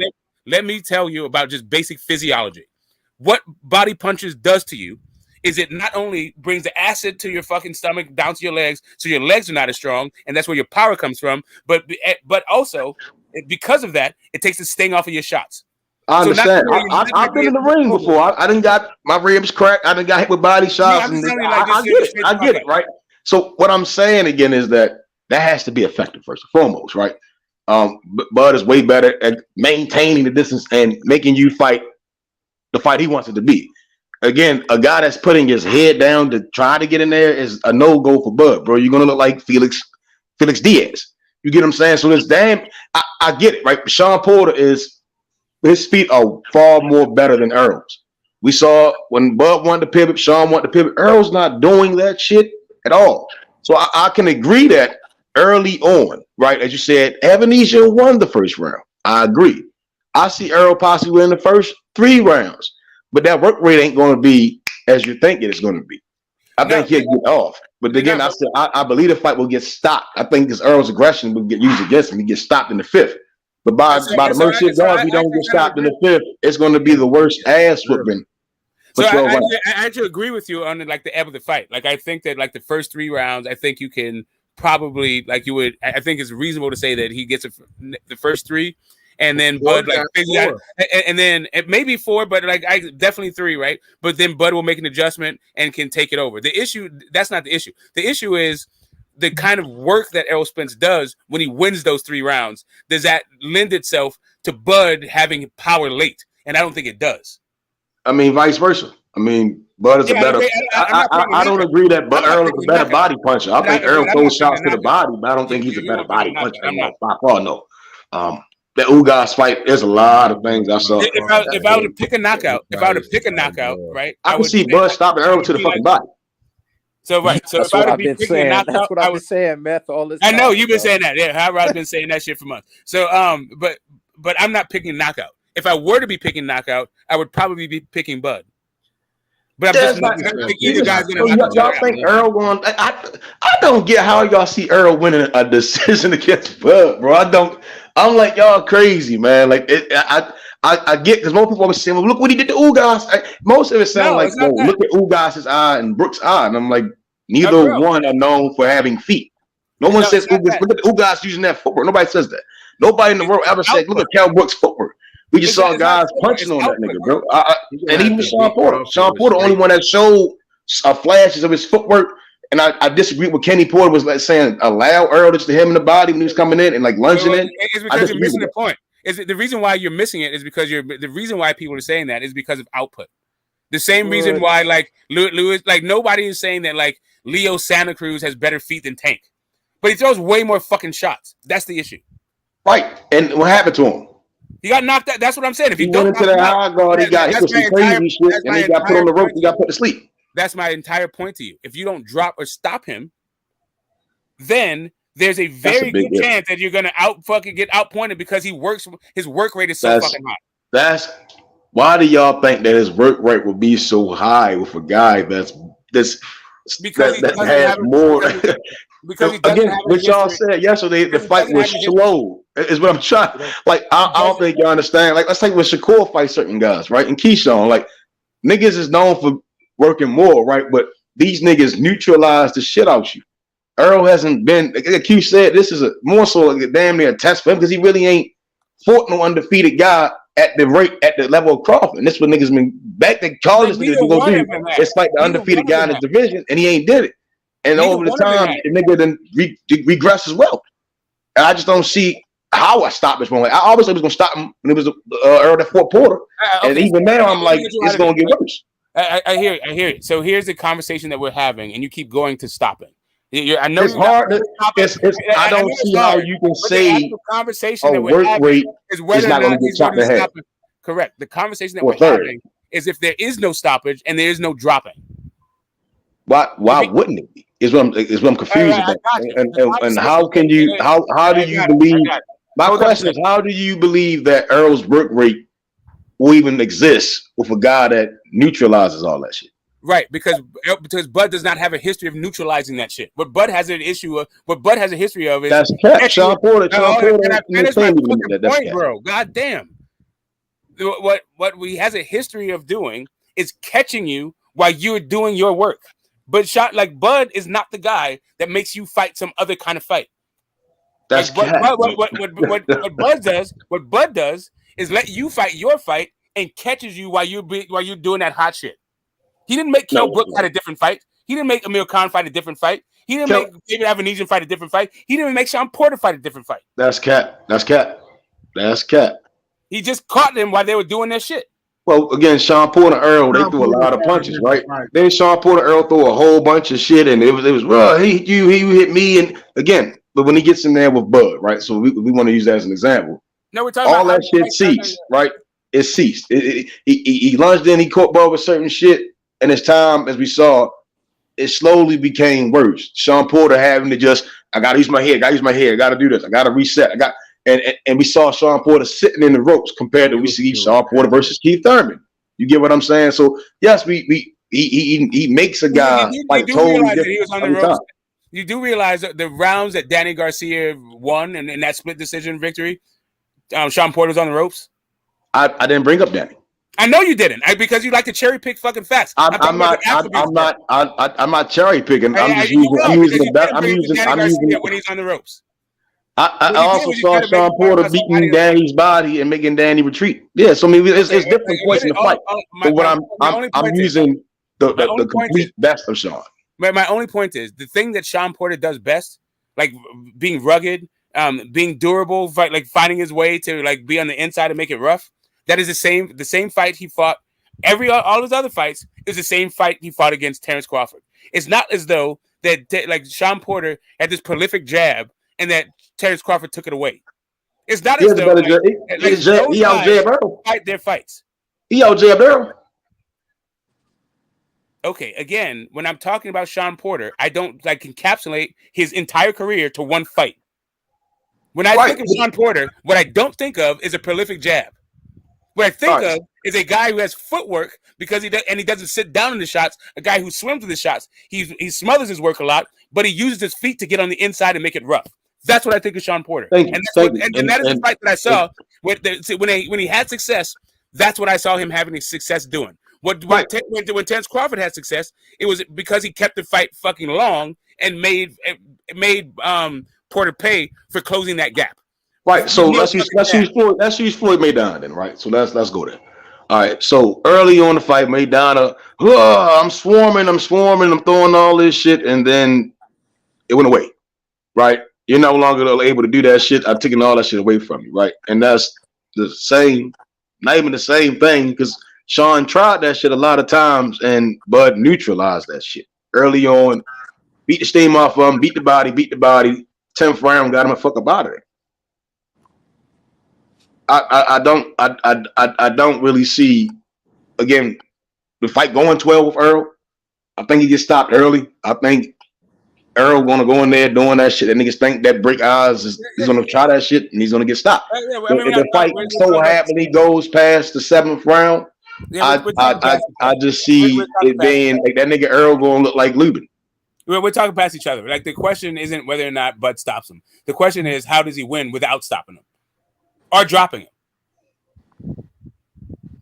Let me tell you about just basic physiology. What body punches does to you is it not only brings the acid to your fucking stomach down to your legs, so your legs are not as strong, and that's where your power comes from. But also, because of that, it takes the sting off of your shots. I understand. I've been in the ring before. I done got my ribs cracked. I done got hit with body shots. I get it, right? So what I'm saying again is that has to be effective first and foremost, right? Bud is way better at maintaining the distance and making you fight the fight he wants it to be. Again, a guy that's putting his head down to try to get in there is a no-go for Bud, bro. You're gonna look like Felix Diaz. You get what I'm saying? So this I get it, right? Sean Porter his feet are far more better than Earl's. We saw when Bud wanted to pivot, Sean wanted to pivot. Earl's not doing that shit at all. So I can agree that early on, right? As you said, Avenesian won the first round. I agree. I see Earl possibly win the first 3 rounds, but that work rate ain't going to be as you think it's going to be. I think he'll get off. But again, I believe the fight will get stopped. I think this Earl's aggression will get used against him. He gets stopped in the 5th. But by the mercy of God, if he don't get stopped in the 5th, it's going to be the worst ass whooping So But you're right. I actually agree with you on like the ebb of the fight. Like I think that like the first 3 rounds, I think you can probably like you would. I think it's reasonable to say that he gets the first 3, and then Bud like and then it may be 4, but like I definitely 3, right? But then Bud will make an adjustment and can take it over. The issue that's not the issue. The issue is the kind of work that Errol Spence does when he wins those 3 rounds. Does that lend itself to Bud having power late? And I don't think it does. I mean, vice versa. I mean, Bud is a better. I don't agree that Earl is a better body puncher. I think Earl throws shots to the body, but I don't think he's a better body puncher. By far, no. The Ugas fight, there's a lot of things I saw. If I were to pick a knockout, right? I would see Bud stopping Earl to the fucking body. So right, so that's what I've been saying. That's what I've been saying, Meth. All this. I know you've been saying that. Yeah, I've been saying that shit for months. So but I'm not picking knockout. If I were to be picking knockout, I would probably be picking Bud. But I'm just not think either guy's gonna knock y'all think Earl going? I don't get how y'all see Earl winning a decision against Bud, bro. I'm like, y'all crazy, man. Like I get because most people always say, well, look what he did to Ugas. Most of it sounds like, look at Ugas' eye and Brooks' eye, and I'm like, neither one are known for having feet. No one says Ugas. Look at Ugas using that footwork. Nobody says that. Nobody in the world ever said, look at Cal Brooks' footwork. We just saw guys punching on that nigga, bro. And even Sean Porter. Sean Porter, the only one that showed flashes of his footwork. And I disagree with Kenny Porter was like saying allow Earl to hit him in the body when he was coming in and like lunging in. It's because you're missing the point. The reason why you're missing it is because the reason why people are saying that is because of output. The same reason why like Lewis, like nobody is saying that like Leo Santa Cruz has better feet than Tank, but he throws way more fucking shots. That's the issue. Right. And what happened to him? He got knocked out. That's what I'm saying. If he went into the high guard, he got hit with some crazy shit, and he got put on the rope. He got put to sleep. That's my entire point to you. If you don't drop or stop him, then there's a very good chance that you're gonna get outpointed because his work rate is so fucking high. That's why do y'all think that his work rate will be so high with a guy that has more? Because again, what y'all said yesterday, the fight was slow. Is what I'm trying. Like I don't think y'all understand. Like let's take when Shakur fights certain guys, right? And Keyshawn, like niggas is known for working more, right? But these niggas neutralize the shit out you. Earl hasn't been, like you said, this is a more so like a damn near a test for him because he really ain't fought no undefeated guy at the level of Crawford. And this what niggas been back to college niggas you go do. It's like the undefeated guy in his division, and he ain't did it. And over the time, the nigga then regress as well. And I just don't see how I stop this one. Like I always thought he was gonna stop him when it was Earl that fought Porter. And even now I'm like, it's gonna get worse. I hear it. So here's the conversation that we're having, and you keep going to stop it. I know it's hard. I don't see how you can say conversation a work rate is whether not going to get chopped in half. Correct. The conversation that we're having is if there is no stoppage and there is no dropping. Why wouldn't it be? Is what I'm confused about. And how can you? How do you believe? My question is, how do you believe that Earl's work rate will even exist with a guy that neutralizes all that shit? Right, because Bud does not have a history of neutralizing that shit. What Bud has a history of is that's cat. Sean Porter. Bro. God damn. What he has a history of doing is catching you while you're doing your work. But Bud is not the guy that makes you fight some other kind of fight. That's what Bud does is let you fight your fight and catches you while you're doing that hot shit. He didn't make Kell Brook fight a different fight. He didn't make Amir Khan fight a different fight. He didn't make David Avanesian fight a different fight. He didn't even make Sean Porter fight a different fight. That's cat. He just caught them while they were doing their shit. Well, again, Sean Porter and Earl, they threw a lot of punches, right? Then Sean Porter and Earl threw a whole bunch of shit, and it was well, he hit me, and again, but when he gets in there with Bud, right? So we want to use that as an example. No, we're talking all that shit ceased, right? It ceased. He lunged in, he caught Bud with certain shit. And as time, as we saw, it slowly became worse. Sean Porter having to just, I gotta use my head, gotta do this, I gotta reset. And we saw Sean Porter sitting in the ropes compared to we see Sean Porter versus Keith Thurman. You get what I'm saying? So yes, he makes a guy like totally different. He was on the ropes. You do realize that the rounds that Danny Garcia won and that split decision victory, Sean Porter was on the ropes. I didn't bring up Danny. I know you didn't. Because you like to cherry pick fucking facts. I'm not cherry picking. I'm just using. I'm using the best. I'm using. When he's on the ropes. I also saw Sean Porter beating Danny's body and making Danny retreat. Yeah, so I mean, it's different points in the fight. But what I'm using the complete best of Sean. My only point is the thing that Sean Porter does best, like being rugged, being durable, like finding his way to like be on the inside and make it rough. That is the same fight he fought. All his other fights is the same fight he fought against Terence Crawford. It's not as though that like Sean Porter had this prolific jab and that Terence Crawford took it away. It's not as though those guys fight their fights. He out-jabbed Earl. Okay, again, when I'm talking about Sean Porter, I don't like encapsulate his entire career to one fight. When I think of Sean Porter, what I don't think of is a prolific jab. What I think of is a guy who has footwork because he doesn't sit down in the shots. A guy who swims with the shots. He smothers his work a lot, but he uses his feet to get on the inside and make it rough. That's what I think of Sean Porter. And that is the fight that I saw when he had success. That's what I saw him having success doing. When Terence Crawford had success, it was because he kept the fight fucking long and made Porter pay for closing that gap. Right. So let's use Floyd Mayweather then, right? So let's go there. All right. So early on the fight, Mayweather, I'm swarming, I'm throwing all this shit, and then it went away. Right. You're no longer able to do that shit. I've taken all that shit away from you, right? And that's the same, not even the same thing, because Sean tried that shit a lot of times, and Bud neutralized that shit early on. Beat the steam off of him, beat the body. 10th round, got him a fuck up out of there. I don't really see, again, the fight going 12 with Earl. I think he gets stopped early. I think Earl gonna go in there doing that shit. And niggas think that break eyes he's gonna try that shit and he's gonna get stopped. If the fight so happily goes past the 7th round, I just see it being like that nigga Earl gonna look like Lubin. We're talking past each other. Like the question isn't whether or not Bud stops him. The question is how does he win without stopping him or dropping him?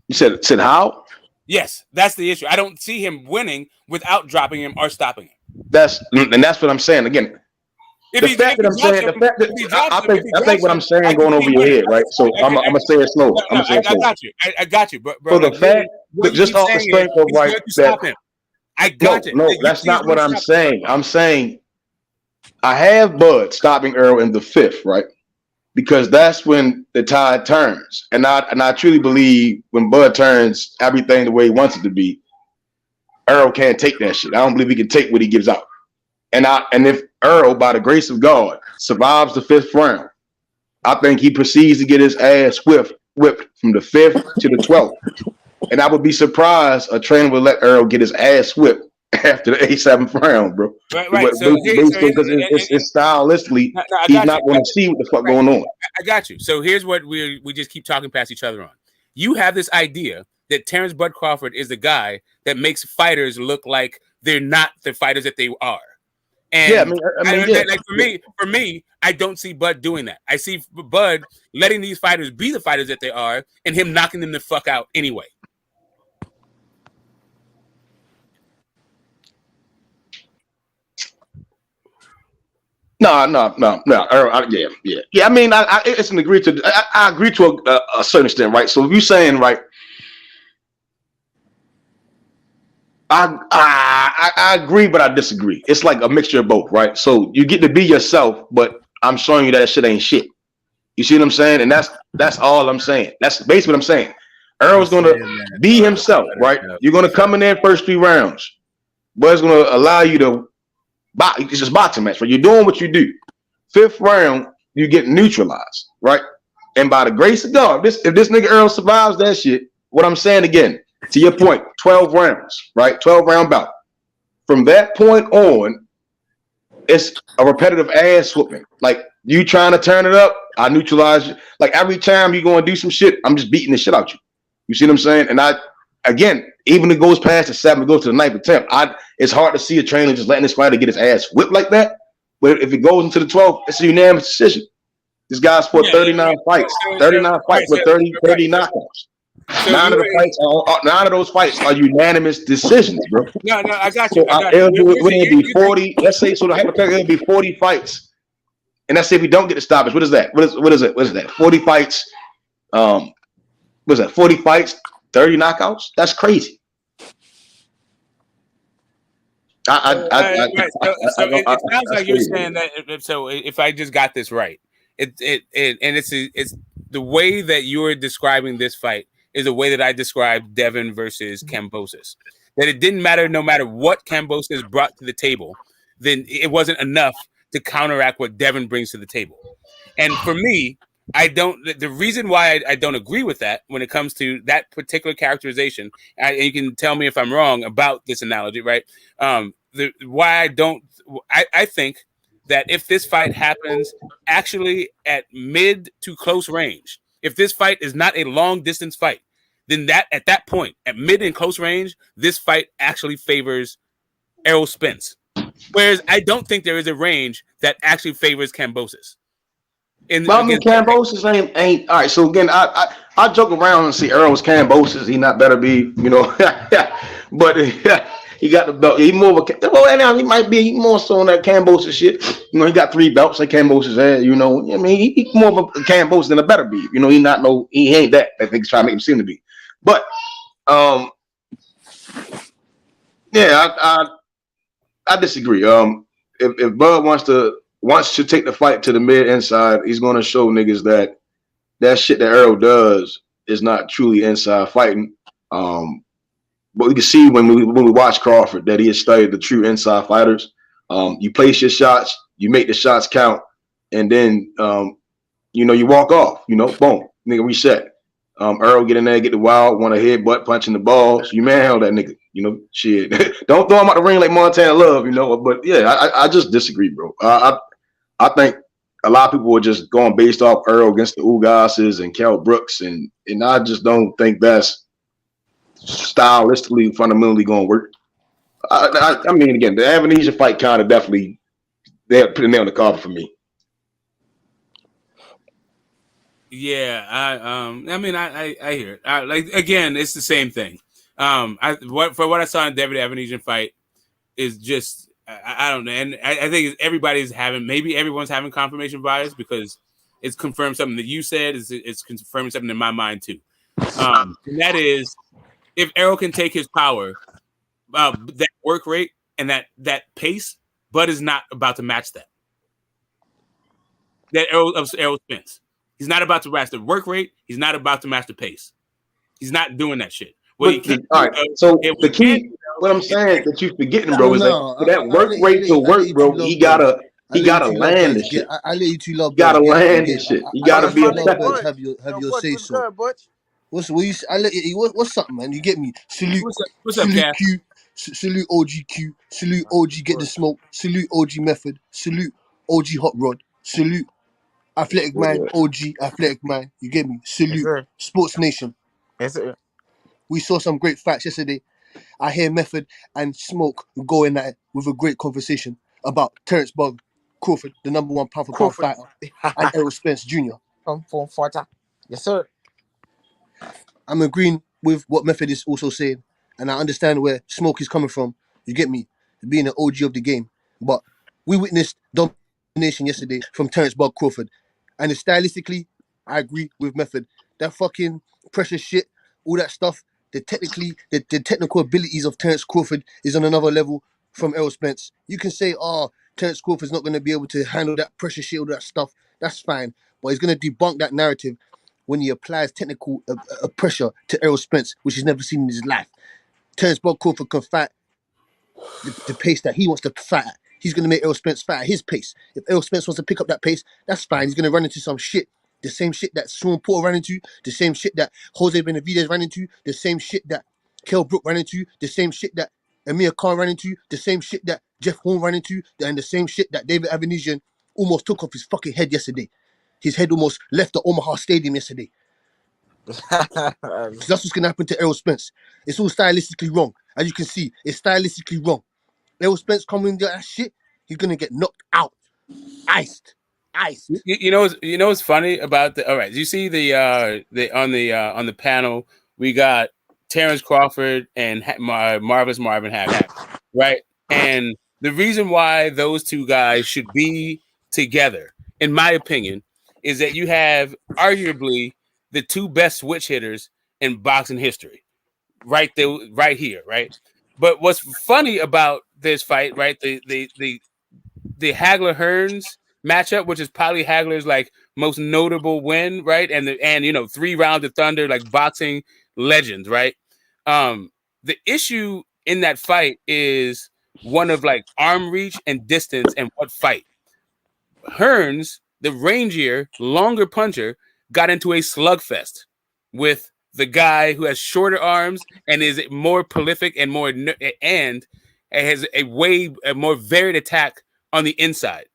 You said how? Yes, that's the issue. I don't see him winning without dropping him or stopping him. That's what I'm saying. Again, I think what I'm saying going over your head, right? So I'm gonna say it slow. I got you. But for the fact, just off the strength of right that. I got you. No, that's not what I'm saying. I'm saying I have Bud stopping Earl in the 5th, right? Because that's when the tide turns, and I truly believe when Bud turns everything the way he wants it to be, Earl can't take that shit. I don't believe he can take what he gives out. And if Earl, by the grace of God, survives the 5th round, I think he proceeds to get his ass whipped from the 5th to the 12th. And I would be surprised a trainer would let Earl get his ass whipped after the 7th round, bro. Right. So it's stylistically, he's not going to see what the fuck going on. I got you. So here's what we just keep talking past each other on. You have this idea that Terence Bud Crawford is the guy that makes fighters look like they're not the fighters that they are. And yeah, I mean, like for me, I don't see Bud doing that. I see Bud letting these fighters be the fighters that they are, and him knocking them the fuck out anyway. No. Yeah. I mean, it's an agree to. I agree to a certain extent, right? So if you're saying, right, I agree, but I disagree. It's like a mixture of both, right? So you get to be yourself, but I'm showing you that shit ain't shit. You see what I'm saying? And that's all I'm saying. That's basically what I'm saying. Earl's gonna be himself, right? You're gonna come in there first 3 rounds, but it's gonna allow you to box. It's just boxing match, right? You're doing what you do. 5th round, you get neutralized, right? And by the grace of God, if this nigga Earl survives that shit, what I'm saying again, to your point, 12 rounds, right? 12 round bout. From that point on, it's a repetitive ass whooping. Like you trying to turn it up, I neutralize you. Like every time you going to do some shit, I'm just beating the shit out you. You see what I'm saying? And again, even if it goes past the 7, it goes to the 9th attempt. It's hard to see a trainer just letting this fighter get his ass whipped like that. But if it goes into the 12th, it's a unanimous decision. This guy's fought 39 fights, 39 fights with 30 knockouts. So Nine of those fights are unanimous decisions, bro. No, I got So you. would it be 40? Let's say so. The hypothetical, it'll be 40 fights, and let's say if we don't get the stoppage, what is that? What is it? What is that? 40 fights. What is that? 40 fights, 30 knockouts. That's crazy. So it sounds like you're saying that. So if I just got this right, it's the way that you're describing this fight is the way that I described Devin versus Kambosos. That it didn't matter, no matter what Kambosos brought to the table, then it wasn't enough to counteract what Devin brings to the table. And for me, I don't. The reason why I don't agree with that when it comes to that particular characterization, and you can tell me if I'm wrong about this analogy, right? Why I don't. I think that if this fight happens actually at mid to close range, if this fight is not a long distance fight, then that at that point, at mid and close range, this fight actually favors Errol Spence. Whereas I don't think there is a range that actually favors Kambosos. Kambosos ain't all right. So again, I joke around and see Errol's Kambosos. He not better be, but he got the belt. He more of a well, he might be more so on that Kambosos shit. He got 3 belts like Kambosos had. I mean, he more of a Kambosos than a better be. He ain't that. I think he's trying to make him seem to be. But yeah, I disagree. If Bud wants to take the fight to the mid inside, he's going to show niggas that shit that Errol does is not truly inside fighting. But we can see when we watch Crawford that he has studied the true inside fighters. You place your shots, you make the shots count, and then you walk off. Boom, nigga reset. Earl get in there, get the wild, want to headbutt punching the balls. You manhandle that nigga. Shit. Don't throw him out the ring like Montana Love. But yeah, I just disagree, bro. I think a lot of people were just going based off Earl against the Ugases and Kell Brooks, and I just don't think that's stylistically fundamentally going to work. I mean, again, the Avenesian fight kind of definitely they put a nail on the carpet for me. Yeah, I mean, I hear it. Like again, it's the same thing. For what I saw in David Avenesian fight is just I don't know, and I think maybe everyone's having confirmation bias because it's confirmed something that you said. It's confirming something in my mind too, and that is if Errol can take his power, that work rate and that pace, Bud is not about to match that. That Errol Spence. He's not about to match the work rate. He's not about to match the pace. He's not doing that shit. All right. So the key, what I'm saying that you're forgetting, bro, is that work rate to work, bro. He gotta land this shit. I let you two love. Gotta land this shit. You gotta be effective. Have your say so. What's something, man? You get me? Salute. What's up, salute Cap? Q. Salute OG Q. Salute OG Get the Smoke. Salute OG Method. Salute OG Hot Rod. Salute Athletic Man. OG Athletic Man. You get me? Salute Sports Nation. Yes, sir. We saw some great facts yesterday. I hear Method and Smoke going at it with a great conversation about Terence Crawford, the number 1 pound for pound fighter, and Errol Spence Jr. Yes, sir. I'm agreeing with what Method is also saying, and I understand where Smoke is coming from. You get me? Being an OG of the game. But we witnessed domination yesterday from Terence Crawford. And stylistically, I agree with Method. That fucking pressure shit, all that stuff, the technical abilities of Terence Crawford is on another level from Errol Spence. You can say, Terence Crawford's not going to be able to handle that pressure shit, all that stuff. That's fine. But he's going to debunk that narrative when he applies technical pressure to Errol Spence, which he's never seen in his life. Terence Crawford can fight the pace that he wants to fight at. He's going to make Errol Spence fight at his pace. If Errol Spence wants to pick up that pace, that's fine. He's going to run into some shit. The same shit that Sean Porter ran into, the same shit that Jose Benavidez ran into, the same shit that Kell Brook ran into, the same shit that Amir Khan ran into, the same shit that Jeff Horn ran into, and the same shit that David Avenesian almost took off his fucking head yesterday. His head almost left the Omaha Stadium yesterday. That's what's going to happen to Errol Spence. It's all stylistically wrong. As you can see, it's stylistically wrong. Errol Spence coming into that shit, he's going to get knocked out. Iced. You know what's funny about the all right, you see the on the panel we got Terence Crawford and Marvelous Marvin Hagler, right? And the reason why those two guys should be together, in my opinion, is that you have arguably the two best switch hitters in boxing history, right there, right here, right? But what's funny about this fight, right? The Hagler Hearns matchup, which is probably Hagler's like most notable win, right? And 3 rounds of thunder, like boxing legends, right? The issue in that fight is one of like arm reach and distance and what fight. Hearns, the rangier, longer puncher, got into a slugfest with the guy who has shorter arms and is more prolific and has a more varied attack on the inside.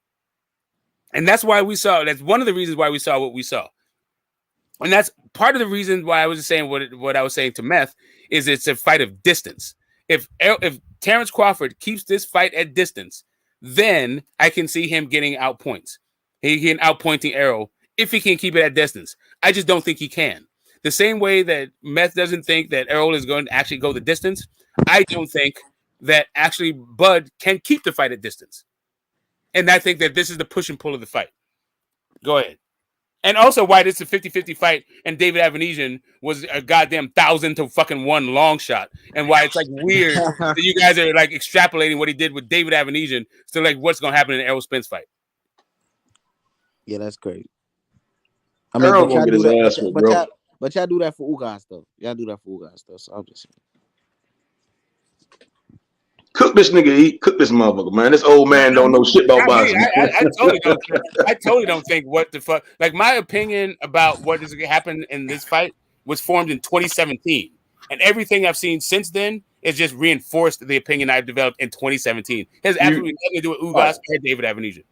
And that's why that's one of the reasons why we saw what we saw. And that's part of the reason why I was saying what I was saying to Meth is it's a fight of distance. If Terence Crawford keeps this fight at distance, then I can see him getting out points. He can outpointing Errol if he can keep it at distance. I just don't think he can. The same way that Meth doesn't think that Errol is going to actually go the distance, I don't think that actually Bud can keep the fight at distance. And I think that this is the push and pull of the fight. Go ahead. And also why this is a 50-50 fight and David Avenesian was a goddamn 1,000-to-1 long shot. And why it's like weird that you guys are like extrapolating what he did with David Avenesian to like what's going to happen in the Errol Spence fight. Yeah, that's crazy. I mean, but y'all do that, but y'all do that for Ugas stuff. Y'all do that for Ugas stuff. So I'm just saying. Cook this nigga, cook this motherfucker, man. This old man don't know shit about boxing. I totally don't think what the fuck. Like my opinion about what is going to happen in this fight was formed in 2017, and everything I've seen since then is just reinforced the opinion I've developed in 2017. It has absolutely nothing to do with Ugas or David Avenesian.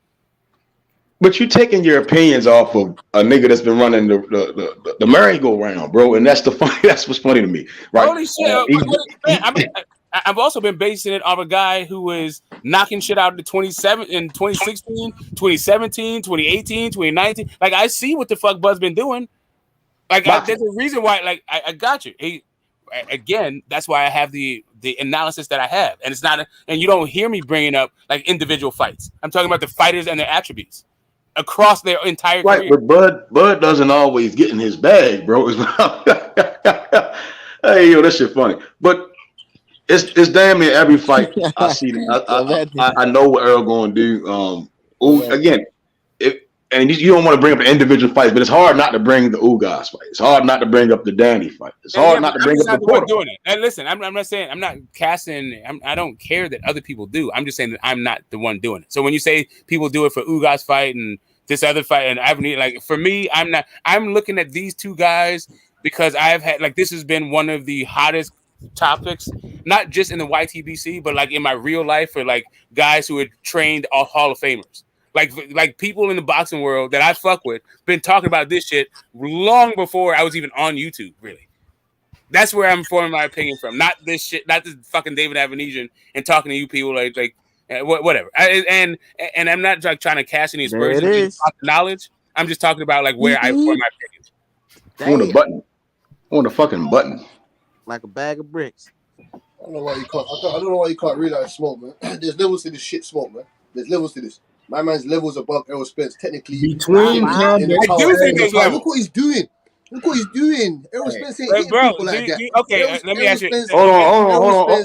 But you taking your opinions off of a nigga that's been running the merry-go-round, bro, and that's what's funny to me, right? Holy shit! I've also been basing it off a guy who was knocking shit out in 2016, 2017, 2018, 2019. Like, I see what the fuck Bud's been doing. Like, there's a reason why. Like, I got you. Again, that's why I have the analysis that I have, and it's not. And you don't hear me bringing up like individual fights. I'm talking about the fighters and their attributes across their entire career. Right, but Bud doesn't always get in his bag, bro. Hey, yo, that shit funny, but. It's damn near every fight I see. I know what Earl going to do. Again, and you don't want to bring up the individual fights, but it's hard not to bring the Ugas fight. It's hard not to bring up the Danny fight. It's hard not to bring up the Porter. Doing it. And listen, I'm not saying I'm not casting. I don't care that other people do. I'm just saying that I'm not the one doing it. So when you say people do it for Ugas fight and this other fight, and I've like for me, I'm not. I'm looking at these two guys because I've had like this has been one of the hottest topics, not just in the YTBC, but like in my real life for like guys who had trained all Hall of Famers. Like people in the boxing world that I fuck with been talking about this shit long before I was even on YouTube, really. That's where I'm forming my opinion from. Not this shit, not this fucking David Avenesian and talking to you people like whatever. And I'm not like trying to cast any aspersions on knowledge. I'm just talking about like where I form my opinions. I want a button. I want a fucking button. Like a bag of bricks. I don't know why you can't realize smoke, man. There's levels to this shit, smoke, man. There's levels to this. My man's levels above Errol Spence, technically. Between I do think there's levels. Look what he's doing. Look what he's doing. Errol Spence ain't hitting people like that. Okay, let me ask you. Hold on.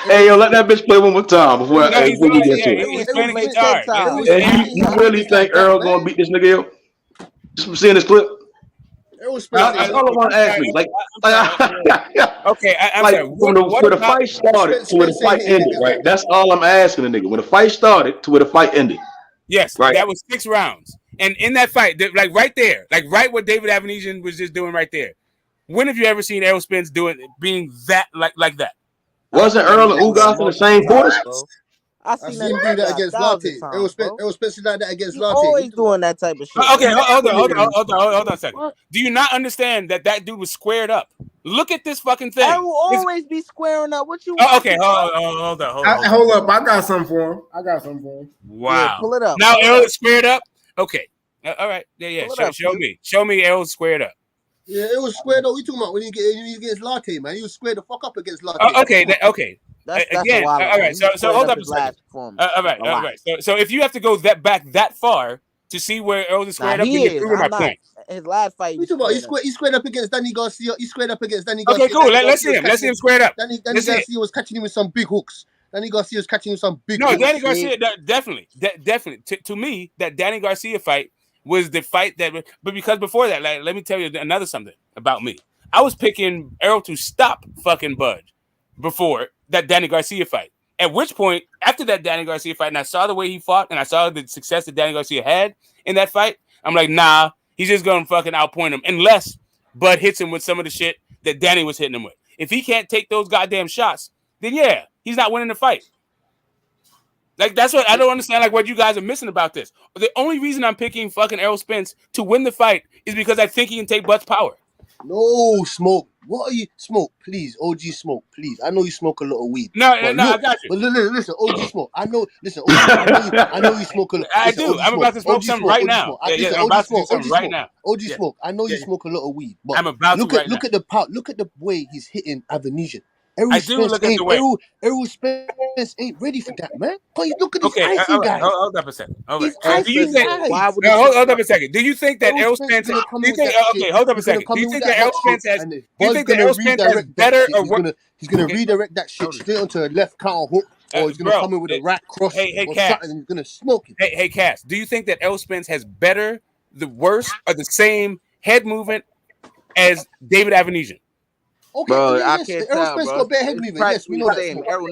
Hey, yo, let that bitch play one more time before we get to it. And you really think Earl gonna beat this nigga, yo? Just from seeing this clip? That's all I want to ask you. Like, okay, I'm sorry. When the fight started to where the fight ended, right? That's all I'm asking the nigga. When the fight started to where the fight ended. Yes, right. That was 6 rounds. And in that fight, like right there, like right what David Avenesian was just doing right there. When have you ever seen Errol Spence being that like that? Wasn't Earl and Ugas in the same quarters? I seen him do that against Latte. Errol Spence did that against Latte. Always doing that type of shit. Okay, hold on a second. What? Do you not understand that dude was squared up? Look at this fucking thing. I will always be squaring up. What you? Okay, hold on. Hold up. I got something for him. Wow. Yeah, pull it up. Now Errol is squared up. Okay. All right. Yeah. Show me Errol squared up. Yeah, it was squared up. We talking about when you get against Latte, man. He was squared the fuck up against Latte. Okay. That's Again, a while ago. all right. So hold up a second. All right. So if you have to go back that far to see where Earl is squared up, then you're proving my point. His last fight. We talking about he squared up against Danny Garcia. He squared up against Danny Garcia. Okay, cool. Let's see him. Let's see him squared up. Danny Garcia was catching him with some big hooks. Danny Garcia was catching him with some big hooks. No, Danny Garcia, definitely. To me, that Danny Garcia fight was the fight that. But because before that, like, let me tell you another something about me. I was picking Errol to stop fucking Bud before that Danny Garcia fight. At which point, after that Danny Garcia fight, and I saw the way he fought, and I saw the success that Danny Garcia had in that fight, I'm like, nah, he's just gonna fucking outpoint him unless Bud hits him with some of the shit that Danny was hitting him with. If he can't take those goddamn shots, then yeah, he's not winning the fight. Like, that's what I don't understand, like, what you guys are missing about this. The only reason I'm picking fucking Errol Spence to win the fight is because I think he can take Bud's power. No, Smoke. What are you? Smoke, please. OG Smoke, please. I know you smoke a lot of weed. No, I got you. But listen, OG Smoke. I know you smoke a lot. I do. I'm about to smoke something right now. I'm about to do something right now. OG Smoke. I know you smoke a lot of weed. But I'm about to right now. Look at the way he's hitting Avenesian. I do look at the way. Errol Spence ain't ready for that, man. Look at this icy guy. Hold up a second. Do you think? Hold up a second. Do you think that Errol Spence? Hold up a second. Do you think that Errol Spence has? Do you think that Errol Spence has better or worse? He's gonna redirect that shit straight onto a left counter hook, or he's gonna come in with a rack cross or something, and he's gonna smoke it. Hey, Cass. Do you think that Errol Spence has better, the worse, or the same head movement as David Avenesian? Okay, bro, yes, I can't Errol tell, Spence bro. got better head movement. Yes, we know that.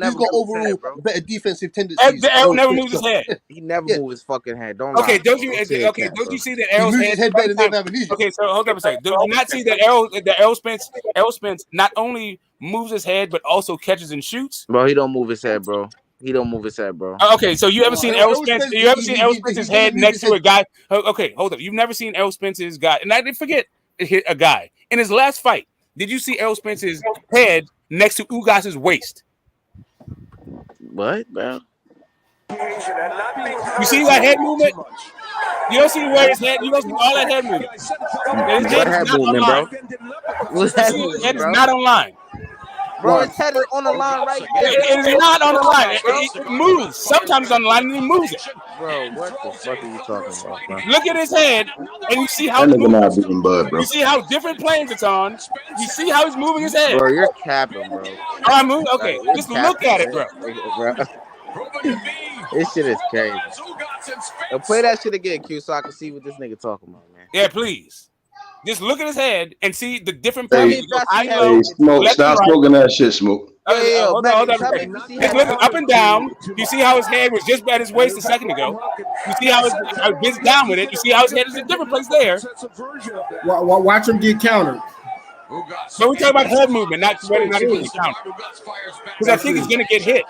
He's got overall better defensive tendencies. Errol never moves his head. He never moves his fucking head. Don't okay, lie. Don't you see that Errol's head better than Avenesian? Okay, so hold up a second. Do you not see that Errol Spence not only moves his head but also catches and shoots? Bro, he don't move his head, bro. He don't move his head, bro. Okay, so you ever seen Errol Spence? You ever seen Errol Spence's head next to a guy? Okay, hold up. You've never seen Errol Spence's guy, and I didn't forget a guy in his last fight. Did you see Errol Spence's head next to Ugas's waist? What, bro? You see that head movement? You don't see where his head. You don't see all that head movement. His head is not online. What's that movement, his head is not online. Bro, his head is on the line right there. It is not on the line. It moves. Sometimes it's on the line and he moves it. Bro, what the fuck are you talking about, bro? Look at his head and you see how that nigga not beating Bud, bro. You see how different planes it's on. You see how he's moving his head. Bro, you're capping, bro. I move. Okay, just look at it, bro. This shit is crazy. Play that shit again, Q, so I can see what this nigga talking about, man. Yeah, please. Just look at his head and see the different planes. Hey, Smoke, stop smoking that shit, Smoke. Hold on. Just look up and down. You see how his head was just at his waist a second ago. You see how it gets down with it. You see how his head is in a different place there. Watch him get countered. So we're talking about head movement, not whether or not he's getting countered. Because I think he's going to get hit.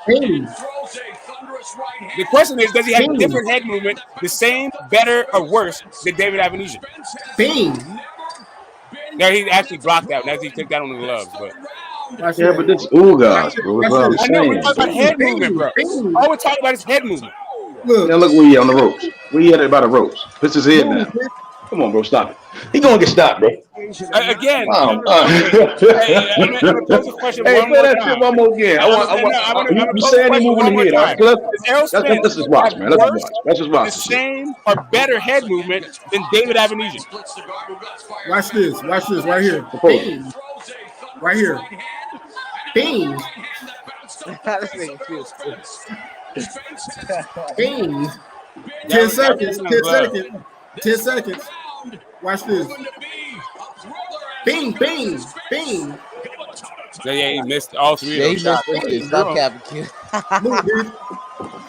The question is, does he have a different head movement, the same, better, or worse than David Avenesian? Now he actually blocked out. Now he took that on the gloves, but. Yeah, but this Ugas, bro. I know we're talking about head movement, bro. All we're talking about is head movement. Now look where he on the ropes. Where he at it by the ropes. Puts his head down. Come on, bro. Stop it. He gonna get stopped, bro. Again. Wow. I'm gonna pose a question one more time. One more again. You saying he moving the head? Let's just watch, man. Let's just watch. The same or better head movement than David Avenesian. Watch this right here. Right here. Bing. Bing. 10 seconds. 10 seconds. Watch this. Bing. Yeah, he missed all three of those shots. Stop capping.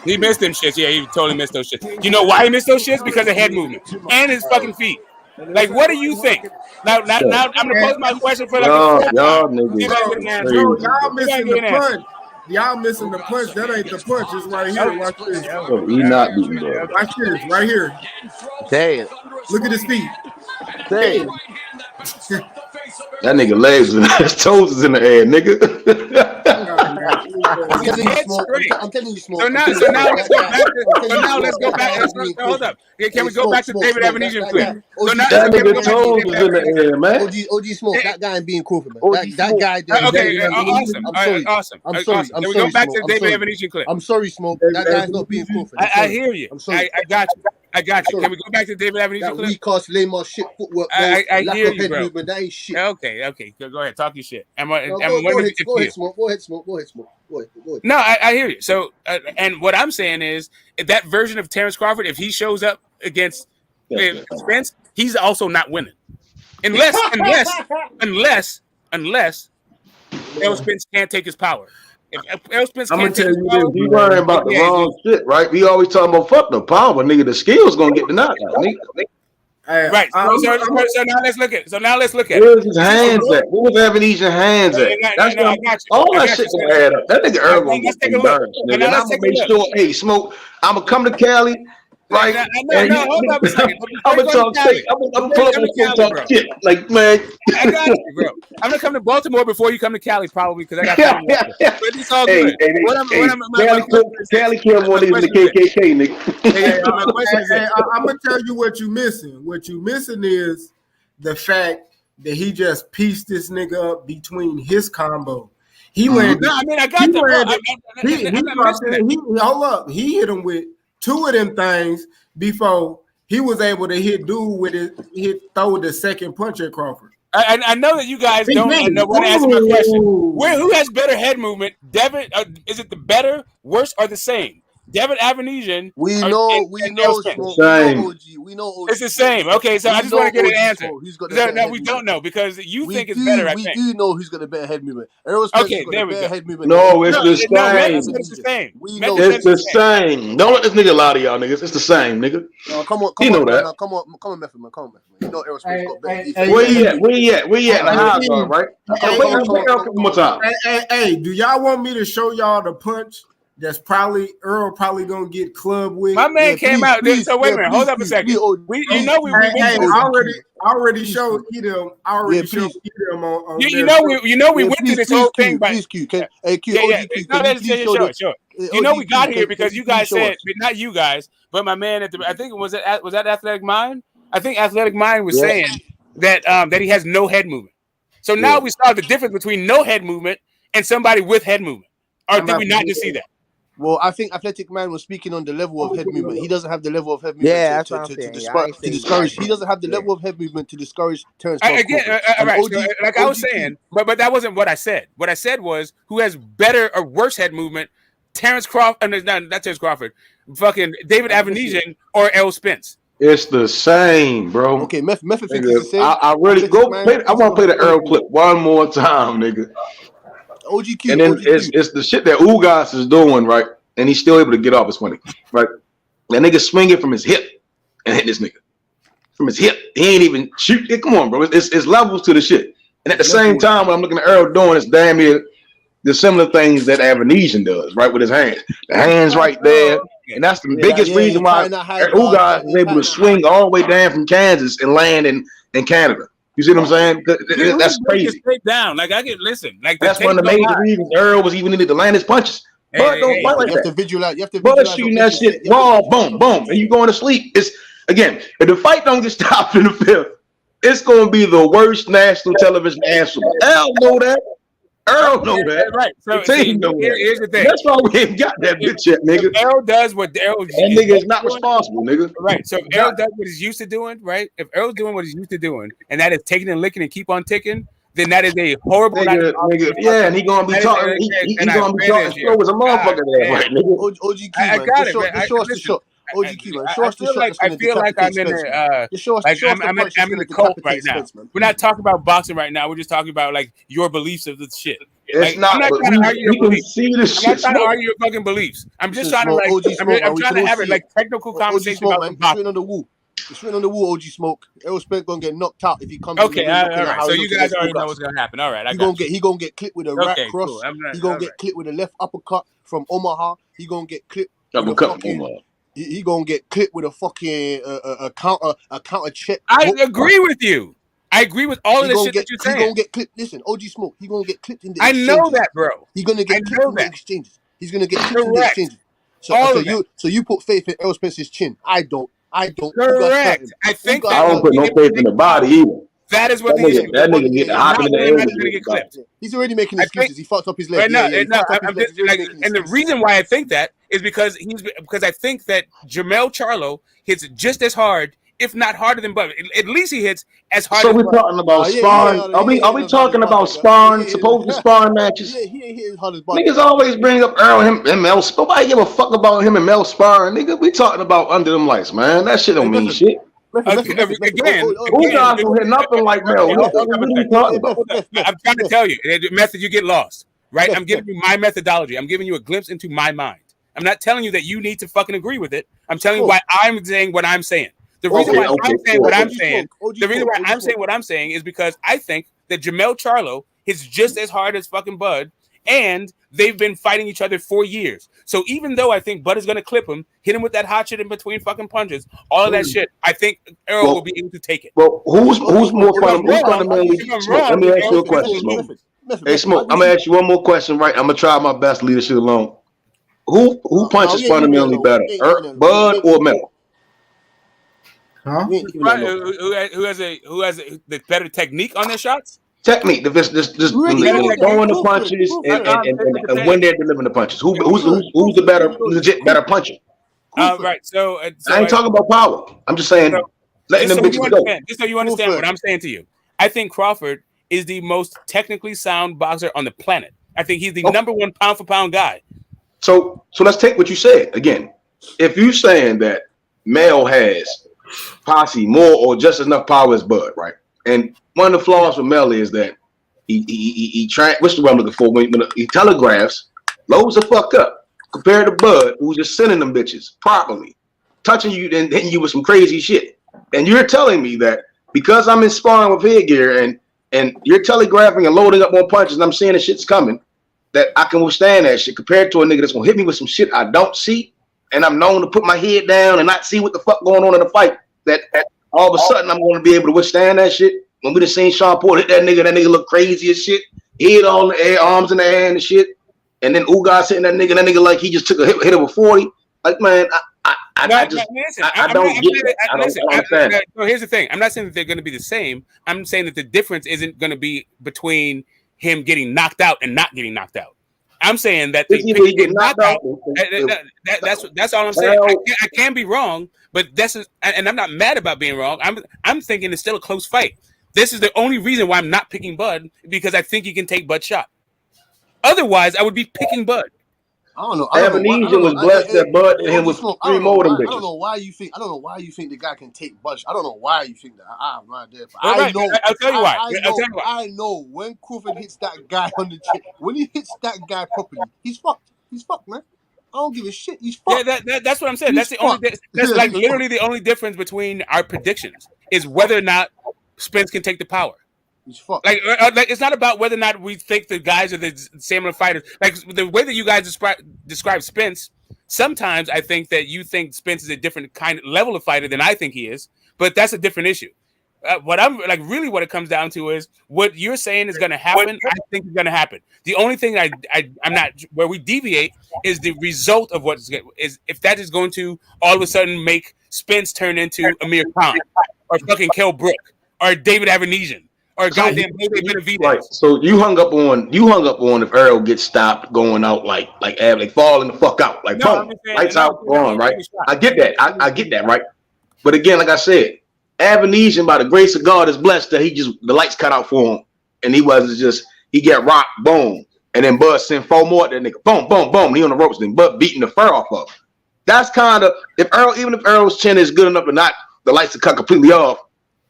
He missed them shits. Yeah, he totally missed those shits. You know why he missed those shits? Because of head movement and his fucking feet. Like, what do you think? Now I'm gonna pose my question for y'all niggas. Y'all missing the punch. Y'all missing the punch. That ain't the punch. It's right here. Watch this. He not beating, bro. Watch this. Right here. Damn. Look at his feet. Damn. That nigga legs and his toes is in the air, nigga. I'm telling you, Dead Smoke. straight. I'm telling you, Smoke. So now let's go back to. So now let's go back. Hold up. Can we go back to David Evanesian clip? So now That can we nigga go back to toes David was in the air, man. OG Smoke, that guy ain't being Crawford, man. OG That guy there. Okay, awesome. I'm sorry. Awesome. I'm sorry. Awesome. I'm Can we sorry, go back Smoke. to I'm David sorry. Evanesian clip? I'm sorry, Smoke. That guy's not being Crawford. I hear you. I'm sorry. I got you. I got you. Can we go back to David Evanesian That clip? weak ass, lame ass shit footwork, bro. I Lack hear of you, head bro. movement. That ain't shit. Okay. Go ahead. Talk your shit. No, go ahead, Smoke. Go ahead, Smoke. Go ahead. No, I hear you. So, and what I'm saying is that version of Terence Crawford, if he shows up against Spence, he's also not winning. Unless L. Spence can't take his power. If L. Spence I'm can't gonna take tell his you power, this: we worrying about the wrong shit, right? We always talking about fuck the power, nigga. The skills gonna get the knockout, nigga. Right. So now let's look at it. Where was his hands at? Where was Evanesian hands at? That's I got you. all that shit gonna add up. That nigga Earl gonna get embarrassed, nigga. And I'm gonna make sure, hey, Smoke, I'm gonna come to Cali, right? No, hold up a second. I'm gonna talk shit. I'm gonna pull up and talk shit. Like, man. I got you, bro. I'm gonna come to Baltimore before you come to Cali, probably, because I got family. But it's all good. Cali killed more niggas than the KKK, nigga. I'm gonna tell you what you missing. What you missing is the fact that he just pieced this nigga up between his combo. He landed. No, I mean I got that. Hold up. He hit him with two of them things before he was able to hit dude with it. Throw the second punch at Crawford. I know that you guys don't want to answer my question. Who has better head movement? Devin, is it the better, worse, or the same? Devin Avanesian. We know, OG. We know OG. It's the same. Okay, so I just want to get an answer. No, we don't know because you think it's better. We do know who's got a better head movement. Okay, there we go. Head movement. No, it's the same. It's the same. It's the same. Don't let this nigga lie to y'all niggas. It's the same, nigga. No, come on, that. Come on, Method man. Come on, Method man. You know Aerospace got better. Where you at? The high guard, right? One more time. Hey, do y'all want me to show y'all the punch? That's Earl probably gonna get clubbed with. My man came out. So wait a minute, hold up a second. We already showed Edom. You know we went through this whole thing. Please, Q. Hey, Q. Sure. You know we got here because you guys said, not you guys, but my man I think was that Athletic Mind. I think Athletic Mind was saying that that he has no head movement. So now we saw the difference between no head movement and somebody with head movement. Or did we not just see that? Well, I think Athletic Man was speaking on the level of head movement. He doesn't have the level of head movement to discourage. He doesn't have the level of head movement to discourage Terence. Again, right. So, like I was saying, but that wasn't what I said. What I said was who has better or worse head movement, Terence Crawford, not Terence Crawford, fucking David Avanesian or L. Spence. It's the same, bro. Okay, Method thinks it's the same. I really go. I want to play the Earl clip one more time, nigga. OGQ. And then it's the shit that Ugas is doing, right? And he's still able to get off his 20, right? That nigga swinging from his hip and hit this nigga from his hip. He ain't even shoot. Come on, bro. It's levels to the shit. And at the same time, when I'm looking at Earl doing, it's damn near the similar things that Avanesian does, right? With his hands. The hands right there. And that's the biggest reason why Ugas is able to swing all the way down from Kansas and land in Canada. You see what I'm saying? That's crazy. Straight down. Like I can listen. Like that's one of the major reasons Earl was even needed to land his punches. But don't fight like that. You have to visualize shooting that shit raw, boom, boom, and you going to sleep. It's again, if the fight don't get stopped in the fifth, it's gonna be the worst national television answer. Earl know that. Earl know that. Right. So here's the thing. That's why we ain't got that bitch yet, nigga. If Earl does what Earl that nigga is not responsible, nigga. Right. So if Earl does what he's used to doing, right? If Earl's doing what he's used to doing, and that is taking and licking and keep on ticking, then that is a horrible nigga. Yeah, and he gonna be talking. He gonna be talking slow as a motherfucker there, right, nigga. OGQ, man. I got it, man. Show us the shot. OGQ, man. Show us the shot. I feel like I'm in the cult right now. We're not talking about boxing right now. We're just talking about like your beliefs of this shit. It's not. I'm not trying to argue your beliefs. I'm not trying to argue your fucking beliefs. I'm just trying to like. I'm trying to have a like technical conversation about boxing. On the wall. It's written on the wall, OG Smoke. Errol Spence gonna get knocked out if he comes. Okay, all right. So you guys already know what's gonna happen. All right, he gonna get clipped with a right cross. He gonna get clipped with a left uppercut from Omaha. He gonna get clipped. He gonna get clipped with a fucking a counter check. I agree with you. I agree with all of the shit that you're He saying. gonna get clipped. Listen, OG Smoke. He gonna get clipped in the I exchanges. know that, bro. He's gonna get clipped in the exchanges. He's gonna get clipped in the Correct. exchanges. So, All so of that. you put faith in Errol Spence's chin. I don't. Correct. I think I don't put no faith in the body either. that is what the issue is. That nigga get hopping in the air. Not going to get clipped. He's already making excuses. He fucked up his leg. Right, Yeah, no, he fucked up his I'm leg. just, like, and the reason why I think that is because I think that Jermell Charlo hits just as hard, if not harder than Bud. At least he hits as hard. So as we're talking about sparring. Are we talking about sparring? Supposed sparring matches? Yeah, he ain't hitting as hard as Bud. Niggas always bring up Earl and Mel. Nobody give a fuck about him and Mel sparring. Nigga, we talking about under them lights, man. That shit don't mean shit. Again, who not gonna hit nothing like Mel? What are you talking about? I'm trying to tell you, the method you get lost, right? I'm giving you my methodology. I'm giving you a glimpse into my mind. I'm not telling you that you need to fucking agree with it. I'm telling you why I'm saying what I'm saying. The reason why I'm saying what I'm saying, the reason why I'm saying what I'm saying is because I think that Jermell Charlo hits just as hard as fucking Bud, and they've been fighting each other for years. So even though I think Bud is going to clip him, hit him with that hot shit in between fucking punches, all of that shit, I think Errol will be able to take it. Well, who's more fundamentally? Let me ask you a question, Smoke. Hey, Smoke, I'm gonna ask you one more question, right? I'm gonna try my best to lead this shit along. Who punches fundamentally better, Bud or Mel? Huh? Who has the better technique on their shots? Technique, this throwing the punches and when they're delivering the punches. Who's the better, legit better puncher? Right. So I ain't talking about power. I'm just saying letting them bitches go. Just so you understand what I'm saying to you, I think Crawford is the most technically sound boxer on the planet. I think he's the number one pound for pound guy. So let's take what you said again. If you're saying that Mel has posse more or just enough power as Bud, right? And one of the flaws with Mel is that he what's the word I'm looking for? When he telegraphs, loads the fuck up compared to Bud, who's just sending them bitches properly, touching you and hitting you with some crazy shit. And you're telling me that because I'm in sparring with headgear and you're telegraphing and loading up more punches and I'm seeing the shit's coming, that I can withstand that shit compared to a nigga that's gonna hit me with some shit I don't see, and I'm known to put my head down and not see what the fuck going on in the fight. That all of a sudden I'm gonna be able to withstand that shit. When we just seen Sean Porter hit that nigga look crazy as shit, head on the air, arms in the air and shit, and then Ugas hitting that nigga like he just took a hit of a 40. Like, man, I don't get it. I don't understand. So here's the thing. I'm not saying that they're going to be the same. I'm saying that the difference isn't going to be between him getting knocked out and not getting knocked out. I'm saying that they get knocked out. That's all I'm saying. I can be wrong, but and I'm not mad about being wrong. I'm thinking it's still a close fight. This is the only reason why I'm not picking Bud, because I think he can take Bud's shot. Otherwise, I would be picking Bud. I don't know. Evolution was blessed that Bud and him was three more than bitches. I don't know why you think. I don't know why you think the guy can take Bud. I don't know why you think that. I have no idea. I'll tell you why. I know when Crawford hits that guy on the chin. When he hits that guy properly, he's fucked. He's fucked, man. I don't give a shit. He's fucked. Yeah, that's what I'm saying. That's the only. That's like literally the only difference between our predictions is whether or not Spence can take the power. He's fucked. Like it's not about whether or not we think the guys are the same fighters. Like the way that you guys describe Spence, sometimes I think that you think Spence is a different kind of level of fighter than I think he is, but that's a different issue. What it comes down to is what you're saying is going to happen. I think is going to happen. The only thing I'm not where we deviate is the result of what is if that is going to all of a sudden make Spence turn into Amir Khan or fucking Kell Brook or David Avenesian. Or goddamn right. So you hung up on if Earl gets stopped going out like falling the fuck out, like boom, lights out, gone, right? I get that. I get that, right? But again, like I said, Avenesian, by the grace of God, is blessed that the lights cut out for him, and he get rocked, boom, and then Bud sent 4 more at that nigga, boom, boom, boom, he on the ropes, then Bud beating the fur off of him. That's kind of even if Earl's chin is good enough to not the lights to cut completely off.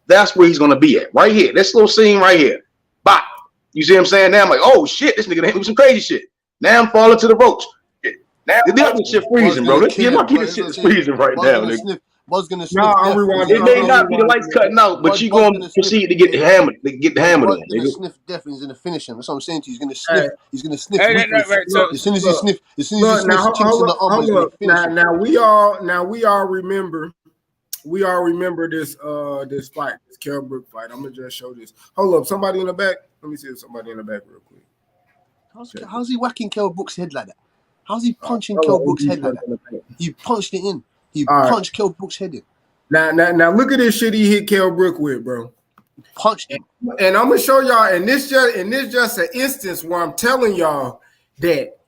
That's where he's gonna be at, right here. This little scene right here. Bop. You see what I'm saying? Now I'm like, oh shit, this nigga hit me with some crazy shit. Now I'm falling to the ropes. Now the shit freezing, bro. This shit is freezing right now, nigga. Bud's gonna sniff. It may not be the lights cutting out, but you gonna proceed to get the hammer. Bud's gonna sniff death and he's gonna finish him. That's what I'm saying to you. He's gonna sniff. He's gonna sniff. As soon as he sniffs, chinks in the arm, he's gonna finish him. Now we all remember we all remember this this fight, this Kell Brook fight. I'm gonna just show this. Hold up, somebody in the back. Let me see if somebody in the back real quick. How's he whacking Kell Brook's head like that? How's he punching Kell Brook's head like that? He punched it in. He punched Kell Brook's head in. Now look at this shit he hit Kell Brook with, bro. Punched him. And I'm gonna show y'all, and this just an instance where I'm telling y'all that,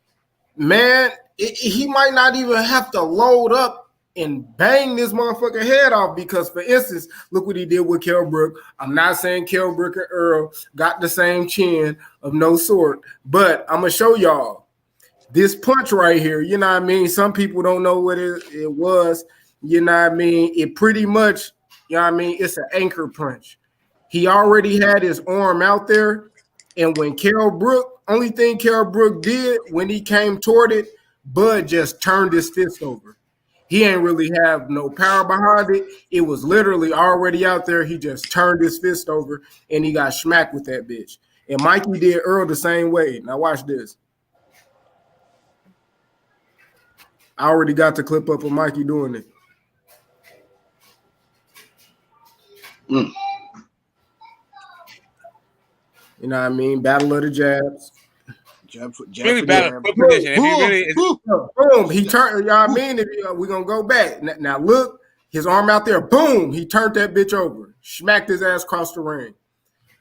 man, he might not even have to load up and bang this motherfucker head off, because, for instance, look what he did with Kell Brook. I'm not saying Kell Brook and Earl got the same chin of no sort, but I'm gonna show y'all this punch right here. You know what I mean? Some people don't know what it was. You know what I mean? It pretty much, you know what I mean? It's an anchor punch. He already had his arm out there, and when Kell Brook, only thing Kell Brook did when he came toward it, Bud just turned his fist over. He ain't really have no power behind it. It was literally already out there. He just turned his fist over, and he got smacked with that bitch. And Mikey did Earl the same way. Now watch this. I already got the clip up of Mikey doing it. You know what I mean? Battle of the jabs. Jab really battle position. Boom. He turned, you know what I mean? We're going to go back. Now, look, his arm out there. Boom. He turned that bitch over. Smacked his ass across the ring.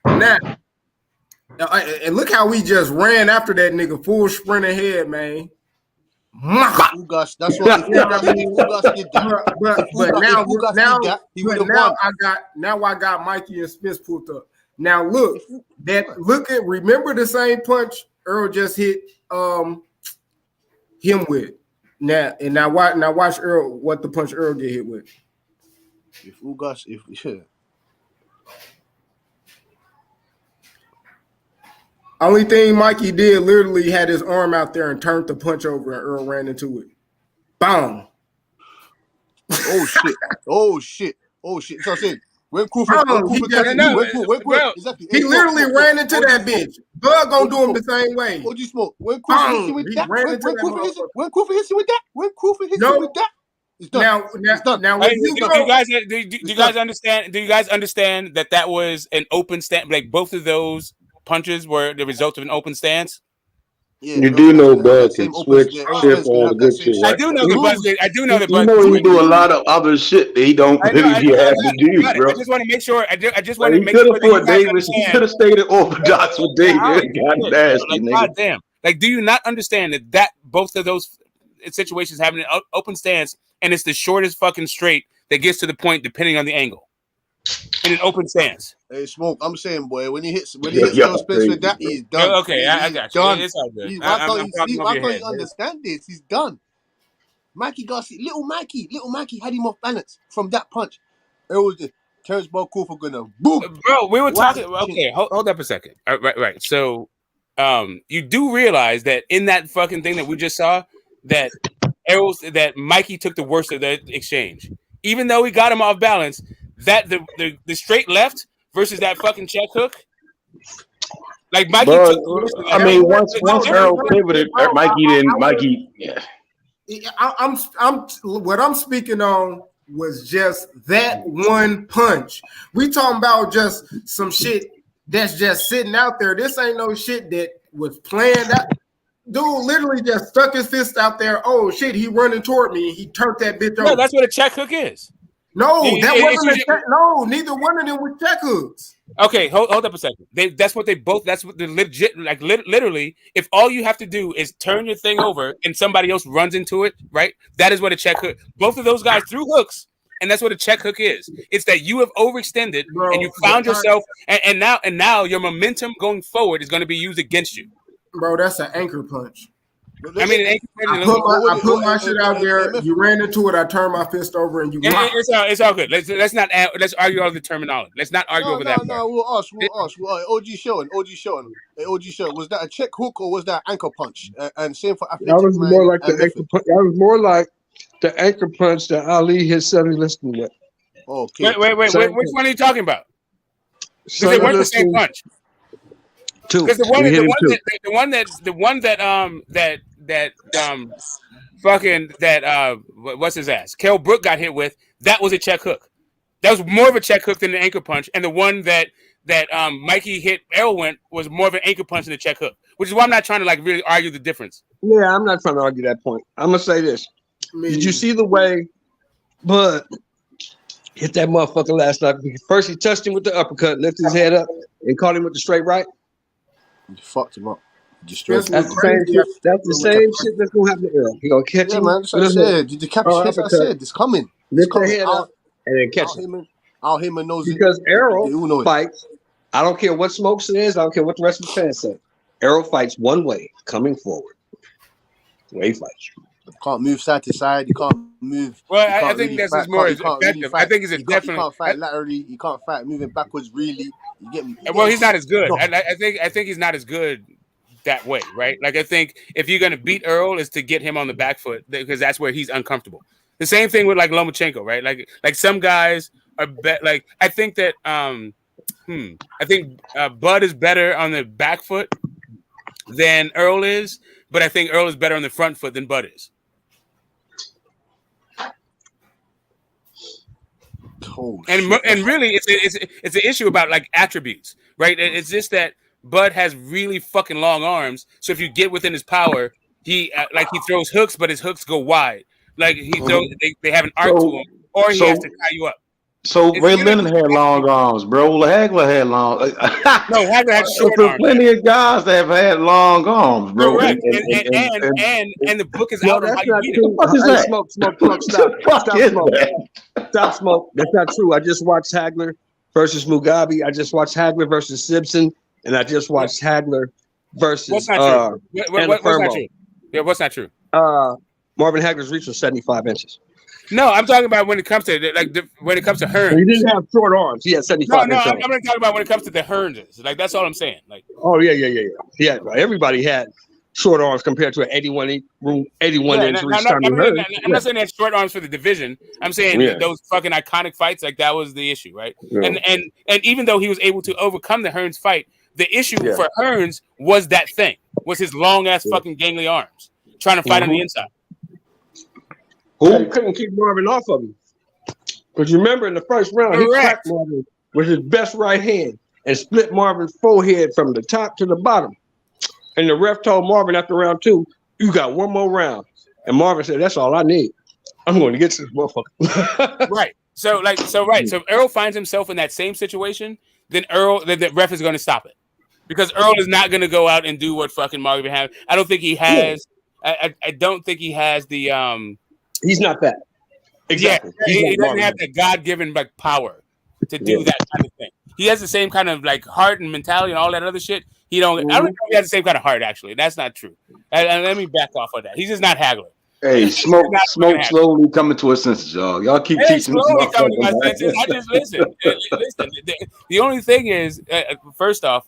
Now, and look how we just ran after that nigga, full sprint ahead, man. Ugas, that's what Ugas did that. But now I got Mikey and Smith pulled up. Now remember the same punch Earl just hit him with. Now watch Earl, what the punch Earl get hit with. Only thing Mikey did, literally had his arm out there and turned the punch over, and Earl ran into it. Boom. Oh shit. So I said, when Crawford he literally ran into that bitch. Bud gonna do him the same way. OG Smoke. When Crawford hits him with that, when Crawford hits him with that, it's done. It's done. Now, do you guys understand? Do you guys understand that was an open stance? Like, both of those punches were the result of an open stance. Yeah, you do know Bud can switch, shift, all the good shit, right? I do know the Bud. I do know the Bud. You know he do a lot of other shit that he don't really have to do, bro. I just want to make sure. I just want to make sure that Davis. He could have stayed at orthodox with Davis. God nasty, nigga. God damn. Like, do you not understand that both of those situations having an open stance, and it's the shortest fucking straight that gets to the point depending on the angle in an open stance. Hey, Smoke, I'm saying, boy, when he hits those splits with that, he's done. Okay, I got you. Done. It's all good. Why can't you understand this? He's done. Mikey Garcia, little Mikey had him off balance from that punch. It was just Terence Crawford gonna boom. Bro, we were talking. Okay, hold up a second. Right. So, you do realize that in that fucking thing that we just saw, that Mikey took the worst of the exchange, even though he got him off balance. That the straight left versus that fucking check hook. Like Mikey took I mean, once Earl pivoted, Mikey. Yeah. I'm what I'm speaking on was just that one punch. We talking about just some shit that's just sitting out there. This ain't no shit that was planned out. Dude literally just stuck his fist out there. Oh shit, he running toward me and he turned that bitch over. No, that's what a check hook is. No, no, neither one of them were check hooks. Okay, hold up a second. That's what they're legit, like literally, if all you have to do is turn your thing over and somebody else runs into it, right? That is what a check hook. Both of those guys threw hooks, and that's what a check hook is. It's that you have overextended, and you found yourself, and now your momentum going forward is going to be used against you. Bro, that's an anchor punch. I mean, I put my shit out there. You ran into it. I turned my fist over, and you. It's all good. Let's argue all the terminology. Let's not argue over that. No, we'll ask. OG showing. Hey, OG showing. Was that a check hook or was that anchor punch? And same for athletic. That was more like the anchor punch. That was more like the anchor punch that Ali hit Sonny Liston with. Okay. Wait. Which one are you talking about? Because they weren't the same punch. Two. Because the one that what's his ass? Kell Brook got hit with. that was a check hook. That was more of a check hook than an anchor punch, and the one that Mikey hit Errol went was more of an anchor punch than a check hook, which is why I'm not trying to like really argue the difference. Yeah, I'm not trying to argue that point. I'm gonna say this: did you see the way Bud hit that motherfucker last night? First, he touched him with the uppercut, lifted his head up, and caught him with the straight right. You fucked him up. That's the same shit. That's the same shit that's gonna happen to Errol. He gonna catch him. Man, that's what I said. The capture, that's what I said. It's coming. Lift their head up and then catch him. Him knows because Errol fights. I don't care what Smoke says. I don't care what the rest of the fans say. Errol fights one way, coming forward. The way he fights. You can't move side to side. You can't move. Well, I think really that's more effective. I think it's definitely. You can't fight laterally. You can't fight moving backwards. Really, you get me. Well, he's not as good. I think he's not as good that way, right? Like I think if you're gonna beat Earl, is to get him on the back foot because that's where he's uncomfortable. The same thing with like Lomachenko, right? Like some guys are like I think that I think Bud is better on the back foot than Earl is, but I think Earl is better on the front foot than Bud is. And really, it's an issue about like attributes, right? It's just that Bud has really fucking long arms, so if you get within his power, he throws hooks, but his hooks go wide. Like he throws, they have an arc to him, or he has to tie you up. So Ray Leonard had long arms, bro. Hagler had long. No, Hagler had short arms. Plenty of guys that have had long arms, bro. Correct. And the book is out on how you beat it. What is that? Smoke, stop, Smoke. That's not true. I just watched Hagler versus Mugabe. I just watched Hagler versus Simpson, and I just watched Hagler versus. What's not true? What's not true? Yeah, what's not true? Marvin Hagler's reach was 75 inches. No, I'm talking about when it comes to when it comes to Hearns. He didn't have short arms. He had 75. No, I'm going to talk about when it comes to the Hearns. Like that's all I'm saying. Like, oh yeah. Everybody had short arms compared to an 81 inch reach. I'm not saying they had short arms for the division. I'm saying those fucking iconic fights. Like that was the issue, right? Yeah. And even though he was able to overcome the Hearns fight, the issue for Hearns was that thing was his long ass fucking gangly arms trying to fight on the inside. Who couldn't keep Marvin off of him? Because you remember in the first round, he cracked Marvin with his best right hand and split Marvin's forehead from the top to the bottom. And the ref told Marvin after round 2, "You got one more round." And Marvin said, "That's all I need. I'm going to get to this motherfucker." Right. So if Earl finds himself in that same situation, then the ref is going to stop it because Earl is not going to go out and do what fucking Marvin had. I don't think he has. I don't think he has the. He's not that. Exactly. Yeah, he doesn't have the God-given like power to do that kind of thing. He has the same kind of like heart and mentality and all that other shit. I don't know if he has the same kind of heart. Actually, that's not true. And let me back off of that. He's just not Hagler. Hey, Smoke slowly coming to his senses, y'all. Y'all keep teaching me. Coming to my senses. I just listen. Listen. The only thing is, first off,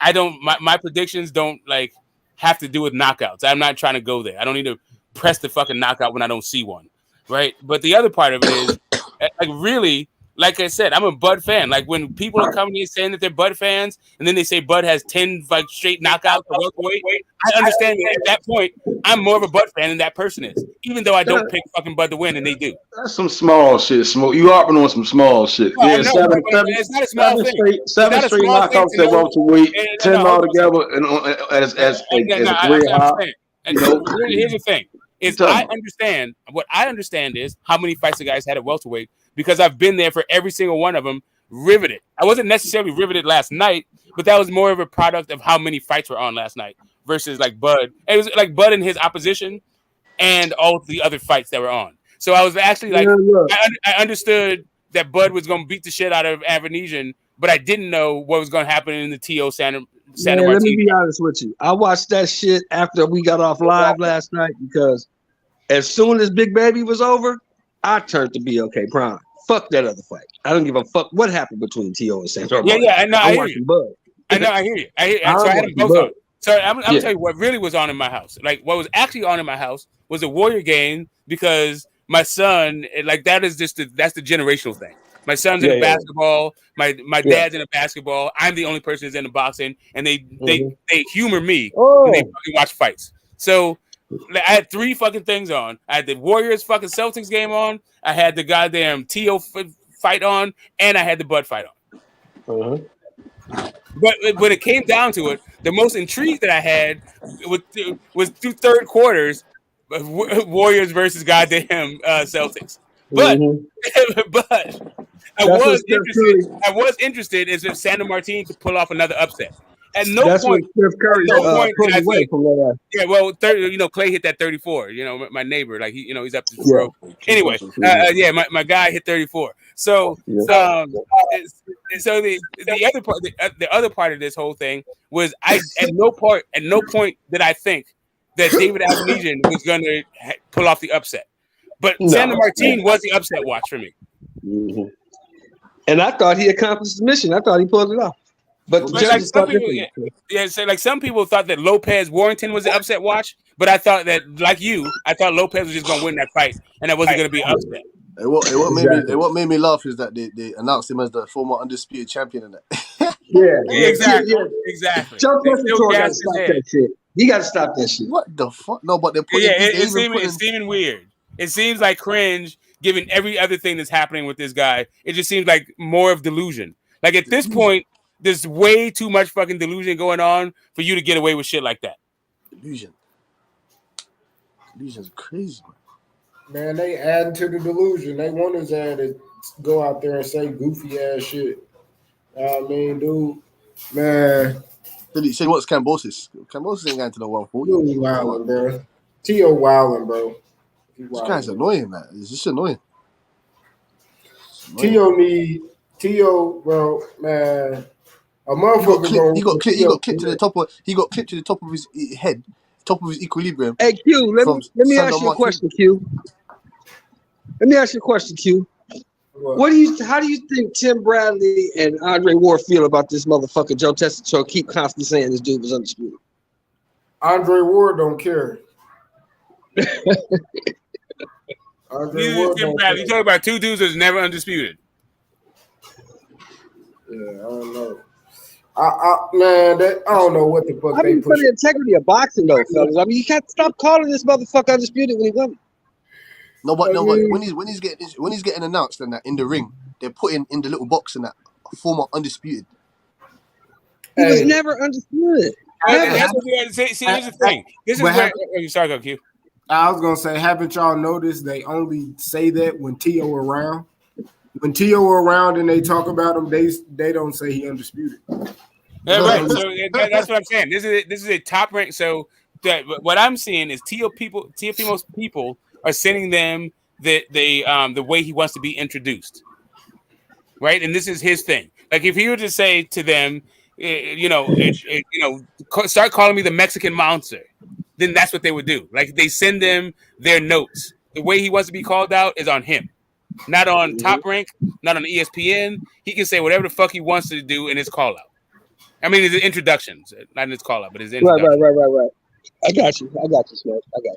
my predictions don't like have to do with knockouts. I'm not trying to go there. I don't need to press the fucking knockout when I don't see one, right? But the other part of it is, like, really, like I said, I'm a Bud fan. Like, when people are coming in saying that they're Bud fans, and then they say Bud has 10 like straight knockouts to welterweight, I understand that at that point, I'm more of a Bud fan than that person is, even though I don't pick fucking Bud to win, and they do. That's some small shit, Smoke. You harping on some small shit. No, yeah, it's not a small thing. Seven straight knockouts at welterweight, 10 altogether, and as a career high. And here's the thing. I understand is how many fights the guys had at welterweight because I've been there for every single one of them, riveted. I wasn't necessarily riveted last night, but that was more of a product of how many fights were on last night versus like Bud. It was like Bud and his opposition and all the other fights that were on. So I was actually like, I understood that Bud was going to beat the shit out of Avanesian, but I didn't know what was going to happen in the TEO Santa Martina. Let me be honest with you. I watched that shit after we got off live last night because as soon as Big Baby was over, I turned to BOK Prime. Fuck that other fight. I don't give a fuck what happened between TEO and Santa Martina. Yeah, I know. I hear you. Bud. I hear you. So I had them both on. So I'm gonna tell you what really was on in my house. Like what was actually on in my house was a Warrior game because my son, like that's the generational thing. My son's in basketball. My dad's in a basketball. I'm the only person who's in the boxing, and they humor me when they fucking watch fights. So I had 3 fucking things on. I had the Warriors fucking Celtics game on. I had the goddamn TEO fight on, and I had the Bud fight on. But when it came down to it, the most intrigue that I had was through third quarters, Warriors versus goddamn Celtics. But but I was interested as if Santa Martin could pull off another upset. At no point Steph Curry pulled away from that. Yeah, well, Clay hit that 34. My neighbor, like he's up to throw. Anyway, my guy hit 34. So, so the other part of this whole thing was at no point did I think that David Avenesian was going to pull off the upset, but Santa Martin was the upset watch for me. Mm-hmm. And I thought he accomplished his mission. I thought he pulled it off. But the judges thought so some people thought that Lopez Warrington was the upset watch, but I thought that, like you, I thought Lopez was just going to win that fight, and that wasn't going to be an upset. What made me laugh is that they announced him as the former undisputed champion and that. Exactly. Joe Tessitore got to stop that shit. He got to stop that shit. What the fuck? No, but they're putting. It's seeming weird. It seems like cringe, given every other thing that's happening with this guy. It just seems like more of delusion. Like at this point, there's way too much fucking delusion going on for you to get away with shit like that. Delusion's crazy, man. They adding to the delusion. They want his ass to go out there and say goofy ass shit. I mean, dude, man. He said, "What's Cambosis? Cambosis ain't going to the 140." He wilding, bro. TEO wilding, bro. This guy's annoying, man. It's just annoying. TEO, bro, man. A motherfucker. He got clipped to the top of his head, top of his equilibrium. Hey Q, let me ask you a question, Q. Let me ask you a question, Q. How do you think Tim Bradley and Andre Ward feel about this motherfucker Joe Tessitore keep constantly saying this dude was undisputed? Andre Ward don't care. Tim Bradley. You talking about 2 dudes that's never undisputed. Yeah, I don't know. I don't know what the fuck they put the integrity of boxing though, fellas. I mean, you can't stop calling this motherfucker undisputed when he won. No, but when he's getting announced and that in the ring, they're putting in the little box and that former undisputed. He was never undisputed. See, here's the thing. This is where you start go, Q. I was gonna say, haven't y'all noticed they only say that when TEO around? When TEO around and they talk about him, they don't say he undisputed. Yeah, right. So that's what I'm saying. This is a top rank. So what I'm seeing is TEO people are sending them the way he wants to be introduced, right? And this is his thing. Like if he were to say to them, start calling me the Mexican monster, then that's what they would do. Like they send them their notes. The way he wants to be called out is on him. Not on Top Rank, not on ESPN. He can say whatever the fuck he wants to do in his call out. I mean, his introductions, not in his call out, but his introductions. Right. I got you, Smith. I got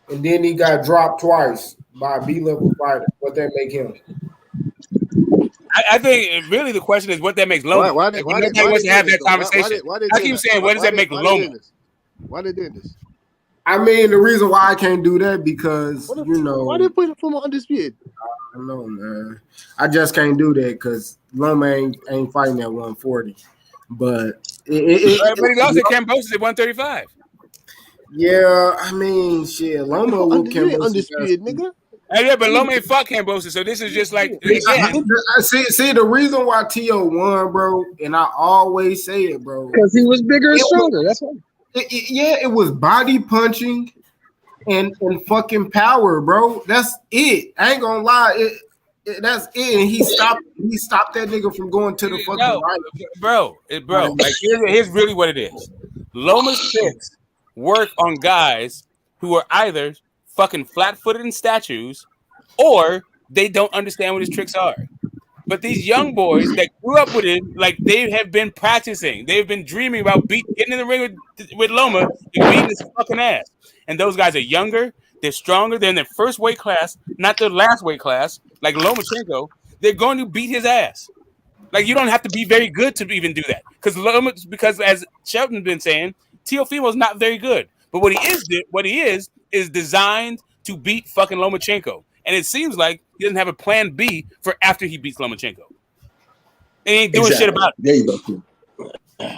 you. And then he got dropped twice by a B-level fighter. What that make him? I think really the question is what that makes Loma. Why nobody wants to have that conversation? I keep saying, what does that make Loma? Why they doing this? I mean, the reason why I can't do that because why they put it from undisputed? I don't know, man. I just can't do that because Loma ain't fighting at 140. But but he lost at Cambosis at 135. Yeah, I mean, shit, Loma with Cambosis undisputed, nigga. Yeah, but Loma ain't fuck Cambosis, so this is just like see the reason why TEO won, bro, and I always say it, bro, because he was bigger and stronger. That's why. It was body punching and fucking power, bro. That's it. I ain't gonna lie. That's it. And he stopped that nigga from going to the fucking right. Bro. Like here's really what it is. Loma's tricks work on guys who are either fucking flat-footed in statues or they don't understand what his tricks are. But these young boys that grew up with him, like they have been practicing. They've been dreaming about getting in the ring with Loma and beating his fucking ass. And those guys are younger. They're stronger. They're in their first weight class, not their last weight class, like Lomachenko. They're going to beat his ass. Like you don't have to be very good to even do that. Because as Shelton's been saying, Teofimo's not very good. But what he is designed to beat fucking Lomachenko. And it seems like he doesn't have a plan B for after he beats Lomachenko. They ain't doing shit about it. There you go.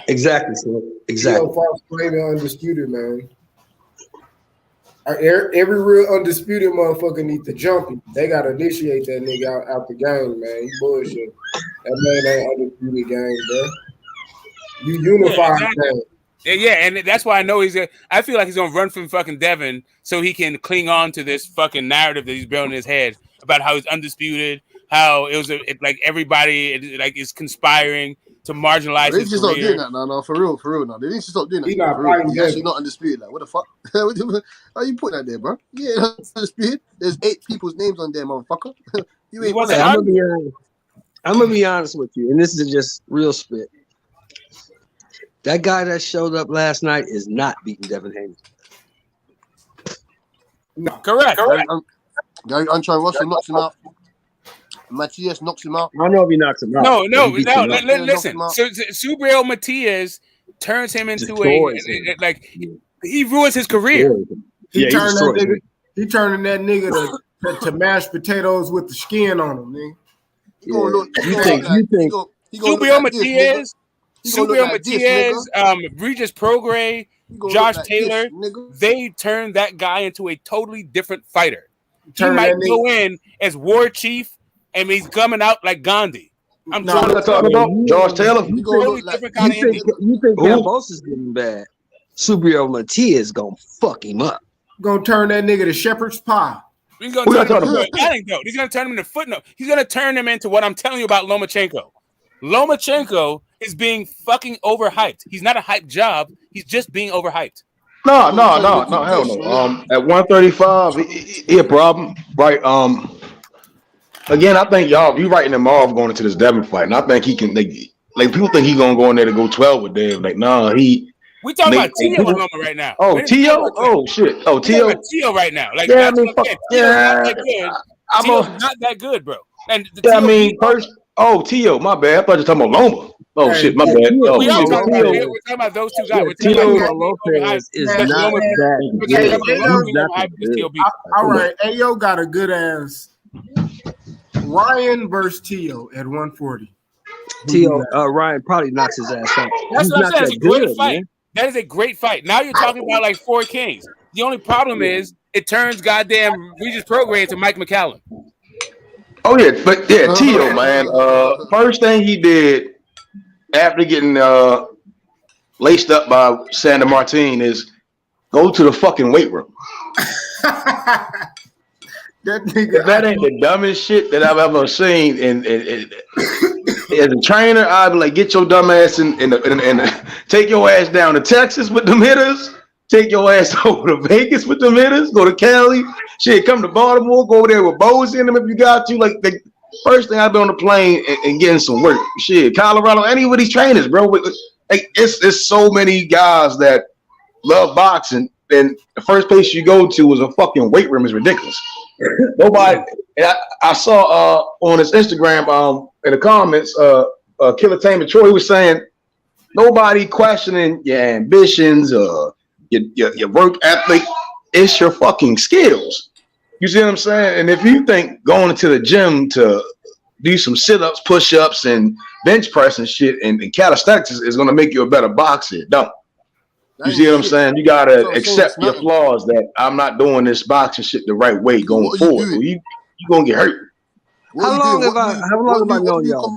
Exactly, so exactly. Fox claiming undisputed, man. Every real undisputed motherfucker needs to jump him. They gotta initiate that nigga out the game, man. He bullshit. That man ain't undisputed game, bro. You unified, man. Yeah, and that's why I know I feel like he's gonna run from fucking Devin so he can cling on to this fucking narrative that he's building in his head about how he's undisputed, how it was like everybody is conspiring to marginalize They his just career. stop doing that now. No, for real. No, they need to stop doing that. He not He's actually not undisputed. Like, what the fuck? How you put that there, bro? Yeah, undisputed. There's 8 people's names on there, motherfucker. You ain't. Hey, I'm gonna be honest with you, and this is just real spit. That guy that showed up last night is not beating Devin Haney. No, correct. I'm trying. Russell knocks him out. Matias knocks him out. I don't know if he knocks him out. No. Listen, Subriel Matias turns him into he ruins his career. He turning that nigga to mashed potatoes with the skin on him, man. You think Subriel Matias, Regis Prograis, Josh Taylor, they turned that guy into a totally different fighter. He might go in as war chief. And he's coming out like Gandhi. I'm talking about Josh Taylor. Totally different kind of you think Cambosa's getting bad? Subriel Matias gonna fuck him up. Gonna turn that nigga to shepherd's pie. He's gonna turn him into anecdote. He's gonna turn him into footnote. He's gonna turn him into what I'm telling you about Lomachenko. Lomachenko is being fucking overhyped. He's not a hype job. He's just being overhyped. No, hell no. At 135, he a problem, right? Again, I think you writing him off going into this Devin fight, and I think he can. Like people think he's gonna go in there to go 12 with Dave. Like, nah, we talking about TEO right now. Oh, TEO? Oh shit. Oh, TEO. TEO right now. Like, yeah, TEO's not that good, bro. And first. Oh, TEO, my bad. I thought you were talking about Loma. Oh shit, my bad. We're talking about those two guys. TEO Lopez is not that good. All right, Ayo got a good ass. Ryan versus TEO at 140. Ryan probably knocks his ass out. That's what I'm saying. It's a great fight. Man. That is a great fight. Now you're talking about like 4 kings. The only problem is it turns goddamn Regis Prograis into Mike McCallum. Oh yeah, but yeah, TEO, man. First thing he did after getting laced up by Sandor Martin is go to the fucking weight room. That ain't the dumbest shit that I've ever seen. And as a trainer, I'd be like, get your dumb ass and take your ass down to Texas with them hitters. Take your ass over to Vegas with them hitters. Go to Cali. Shit, come to Baltimore. Go over there with bows in them if you got to. Like the first thing I'd be on the plane and getting some work. Shit, Colorado, any of these trainers, bro. Like it's so many guys that love boxing, and the first place you go to is a fucking weight room is ridiculous. Nobody. I saw on his Instagram in the comments, Killer Tamer Troy was saying nobody questioning your ambitions or your work ethic. It's your fucking skills. You see what I'm saying? And if you think going into the gym to do some sit-ups, push-ups, and bench press and shit and calisthenics is going to make you a better boxer, don't. You see what I'm saying? You gotta accept your flaws. That I'm not doing this boxing shit the right way going forward. You gonna get hurt. How long have I known y'all?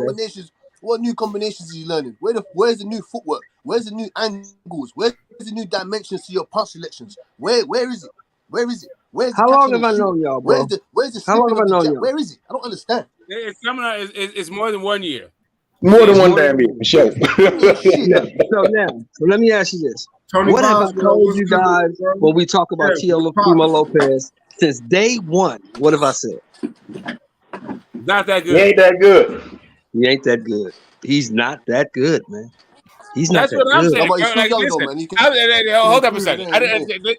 What new combinations are you learning? Where's the new footwork? Where's the new angles? Where's the new dimensions to your punch selections? Where is it? Where's how long have I known y'all, bro? Where's the how long have I known y'all? Where is it? I don't understand. It's more than 1 year. More than one damn year, for sure. So let me ask you this. What have I told you guys when we talk about Teofimo Lopez since day one? What have I said? Not that good. He ain't that good. He ain't that good. He's not that good, man. He's not That's what I'm saying. Hold up a second.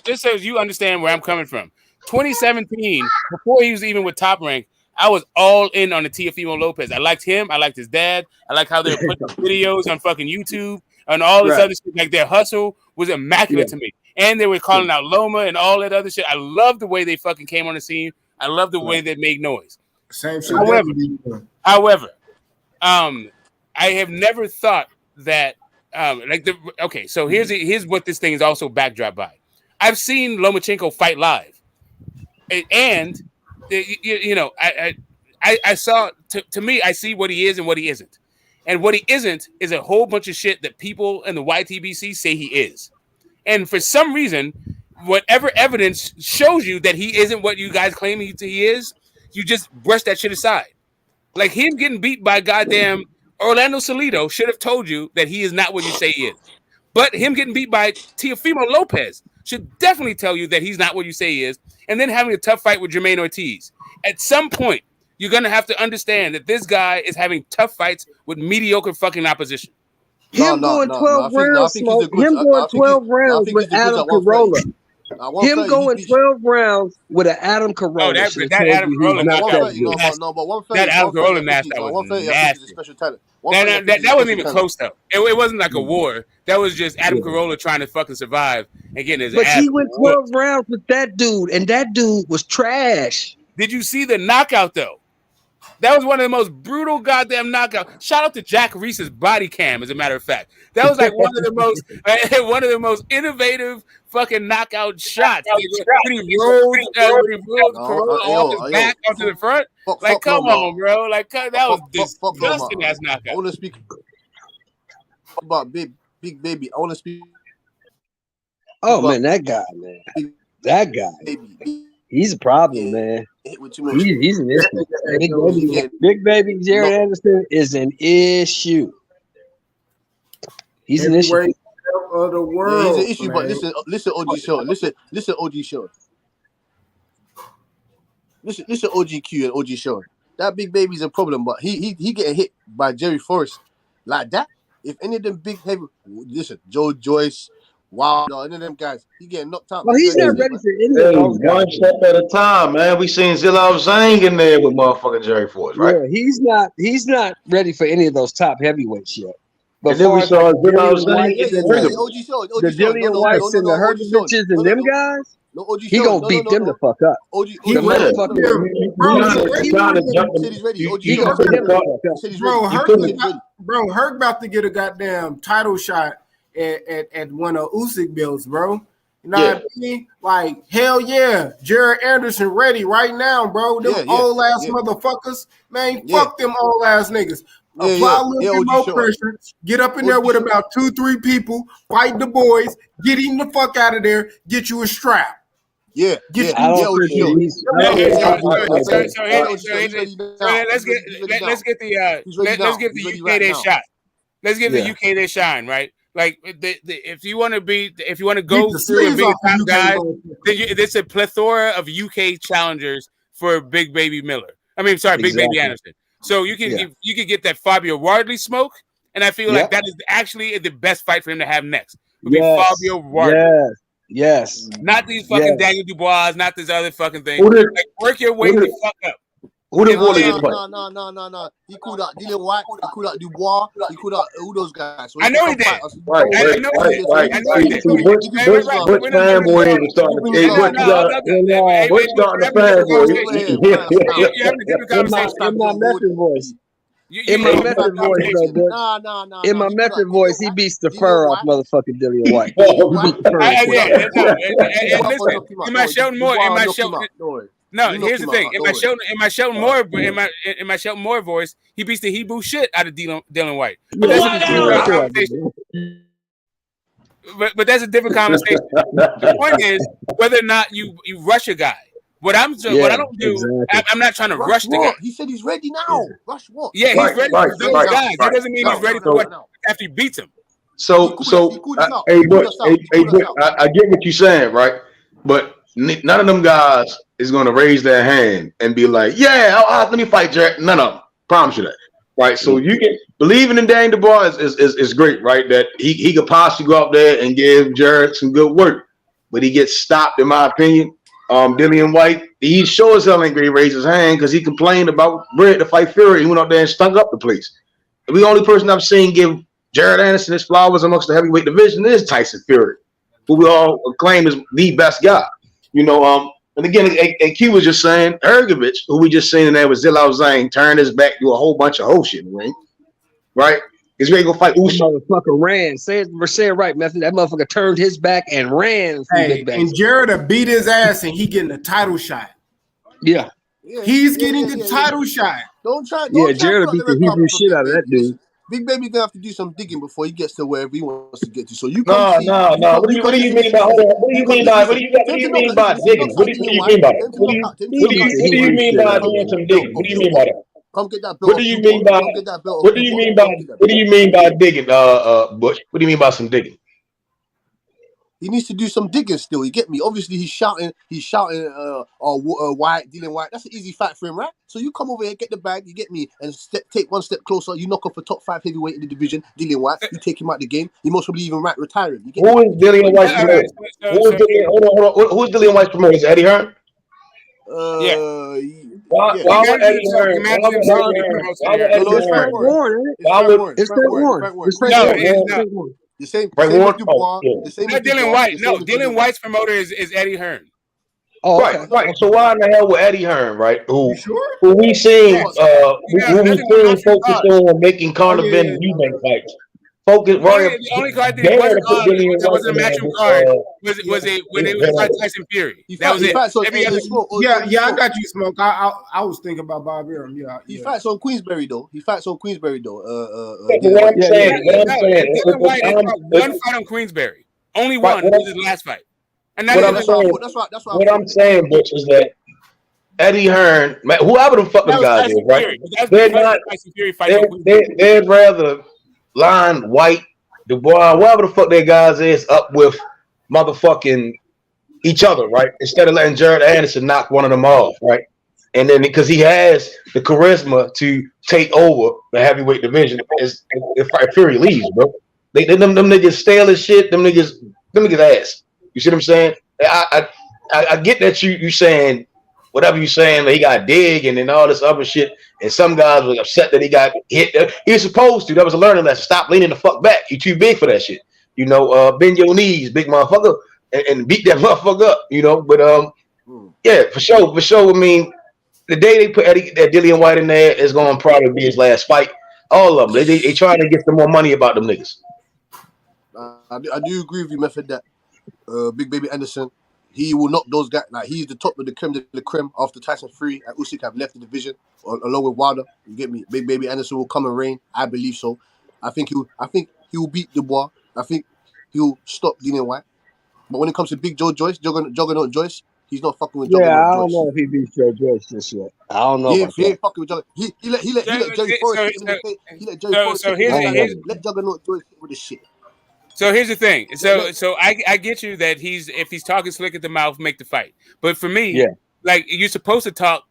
This says you understand where I'm coming from. 2017, before he was even with Top Rank, I was all in on the Teofimo Lopez. I liked him. I liked his dad. I like how they were putting videos on fucking YouTube and all this other shit. Like their hustle was immaculate to me. And they were calling out Loma and all that other shit. I love the way they fucking came on the scene. I love the way they made noise. Same shit. However, I have never thought that so here's what this thing is also backdrop by. I've seen Lomachenko fight live, and I saw to me I see what he is and what he isn't, and what he isn't is a whole bunch of shit that people in the YTBC say he is, and for some reason, whatever evidence shows you that he isn't what you guys claim he is, you just brush that shit aside. Like him getting beat by goddamn Orlando Salido should have told you that he is not what you say he is. But him getting beat by Teofimo Lopez should definitely tell you that he's not what you say he is. And then having a tough fight with Jermaine Ortiz. At some point, you're going to have to understand that this guy is having tough fights with mediocre fucking opposition. Him going 12 rounds, him going 12 rounds with Adam Carolla. Him going 12 rounds with an Adam Carolla. That Adam Carolla knockout was nasty. Special talent. That wasn't even close though. It wasn't like a war. That was just Adam Carolla trying to fucking survive and getting his ass. But he went 12 rounds with that dude, and that dude was trash. Did you see the knockout though? That was one of the most brutal goddamn knockouts. Shout out to Jack Reese's body cam, as a matter of fact. That was like one of the most innovative fucking knockout shots. When he rolled Carolla off his back onto the front. Like, come on, bro. Like, that was disgusting ass knockout. I want to speak about Big Baby. I want to speak. Oh man, that guy, man. That guy. He's a problem, man. He's an issue. Big Baby Jared Anderson is an issue. He's an issue. Of the world, he's an issue, man. but listen, OG show. Listen, OG show. Listen, OGQ and OG show. That Big Baby's a problem, but he getting hit by Jerry Forrest like that. If any of them big heavy, listen, Joe Joyce, Wilder, any of them guys, he getting knocked out. Well, he's not ready for any of those guys. One step at a time, man. We seen Zilal Zhang in there with motherfucking Jerry Forrest, right? Yeah, he's not ready for any of those top heavyweights yet. But and then we saw Zilal Zhang the Dillian Whites and the Hergoviches and them guys. He gonna beat them the fuck up. He gonna beat them the fuck up. Bro, Herc about to get a goddamn title shot at one of Usyk belts, bro. You know what I mean? Like, hell yeah, Jared Anderson ready right now, bro. Them old ass motherfuckers, man. Fuck them old ass niggas. Apply a little bit more pressure. Get up in there with about 2-3 people. Fight the boys. Get him the fuck out of there. Get you a strap. Yeah, let's get the UK their shot. Let's give the UK their shine, right? Like if you want to go through and be the top guys, then there's a plethora of UK challengers for Big Baby Miller. I mean, sorry, Big Baby Anderson. So you can get that Fabio Wardley smoke, and I feel like that is actually the best fight for him to have next. Would be Fabio Wardley. Yes. Not these fucking Daniel Dubois, not this other fucking thing. Like, work your way the fuck up. Who did Wardley just fight? No. He called out Dillian White. He called out Dubois. He called out all those guys. So I know he did. Right. Which fanboy is starting to In my method voice. In my method voice, though, in my method voice, he beats the fur off motherfucking Dillian White. Am I shouting more? No, here's the thing. In my Shelton Moore voice, he beats the Hebrew shit out of Dylan White. But that's a different conversation. The point is whether or not you rush a guy. What I don't do, I'm not trying to rush the guy. He said he's ready now. Rush what? Yeah, he's ready for those guys. That doesn't mean he's ready for what after he beats him. So, I get what you're saying, right? But none of them guys is going to raise their hand and be like, let me fight Jared. None of them. Promise you that. Right? So you can believing in Daniel Dubois is great, right? That he could possibly go out there and give Jared some good work. But he gets stopped, in my opinion. Dillian White, he sure as hell ain't going to raise his hand because he complained about Britt to fight Fury. He went out there and stunk up the place. The only person I've seen give Jared Anderson his flowers amongst the heavyweight division is Tyson Fury. who we all claim is the best guy. You know, and again, and Q was just saying, Ergovich, who we just seen in there with Zillow Zane, turned his back to a whole bunch of whole shit, right? He's ready to go fight Usyk. That motherfucker ran. Say it right, Method. That motherfucker turned his back and ran. Hey, and Jared beat his ass, and he getting a title shot. Yeah. He's getting the title shot. Don't try. Jared beat the Hebrew shit out of that dude. Big Baby gonna have to do some digging before he gets to wherever he wants to get to. So you No. What do you mean by digging? What do you mean by that? What do you mean by doing some digging? What do you mean by that? Come get that belt. What do you mean by digging, Bush? What do you mean by some digging? He needs to do some digging still. You get me? Obviously, he's shouting, White, dealing White. That's an easy fight for him, right? So you come over here, get the bag, you get me, and take one step closer. You knock off a top 5 heavyweight in the division, dealing White. You take him out the game. You most probably even retire him. Who is Dillian White's promoter? Who's Dillian White's promoter? Is Eddie Hearn? Why would Eddie Hearn? It's Frank Warren. The same Warren. The same Not Dillian White. No, Dillian White's promoter is Eddie Hearn. Oh, right. So why in the hell with Eddie Hearn, right? Who we seen focus on making Carnival Eubank fights. Focus. The only card that wasn't a matching card was it when it was like Tyson Fury. That was it. Yeah, I got you, Smoke. I was thinking about Bob Arum. Yeah, he fights on Queensberry though. What I'm saying. One fight on Queensberry. Only one. It was his last fight. And what I'm saying, Butch, is that Eddie Hearn, whoever the fuck them guys is, right? They'd rather line White, Dubois, whoever the fuck their guys is, up with motherfucking each other, right? Instead of letting Jared Anderson knock one of them off, right? And then because he has the charisma to take over the heavyweight division if Fury leaves, bro. Them niggas stale as shit. Them niggas ass. You see what I'm saying? I get that you saying whatever you saying that he got dig and all this other shit, and some guys were upset that he got hit. He was supposed to. That was a learning lesson. Stop leaning the fuck back. You too big for that shit. You know, bend your knees, big motherfucker, and beat that motherfucker up. You know, but yeah, for sure. I mean, the day they put that Dillian White in there is going to probably be his last fight. All of them. They trying to get some more money about them niggas. I do agree with you, Method, that Big Baby Anderson, he will knock those guys. Like, he's the top of the creme after Tyson Fury and Usyk have left the division along with Wilder. You get me? Big Baby Anderson will come and reign. I believe so. I think he will beat Dubois. I think he'll stop Dillian White. But when it comes to Big Juggernaut Joyce, he's not fucking with Juggernaut Joyce. Yeah, I don't know if he beats Joe Joyce just yet. I don't know. He ain't fucking with Juggernaut. He let Jerry Forrest let Juggernaut Joyce with the shit. So here's the thing. So I get you that if he's talking slick at the mouth, make the fight. But for me, like you're supposed to talk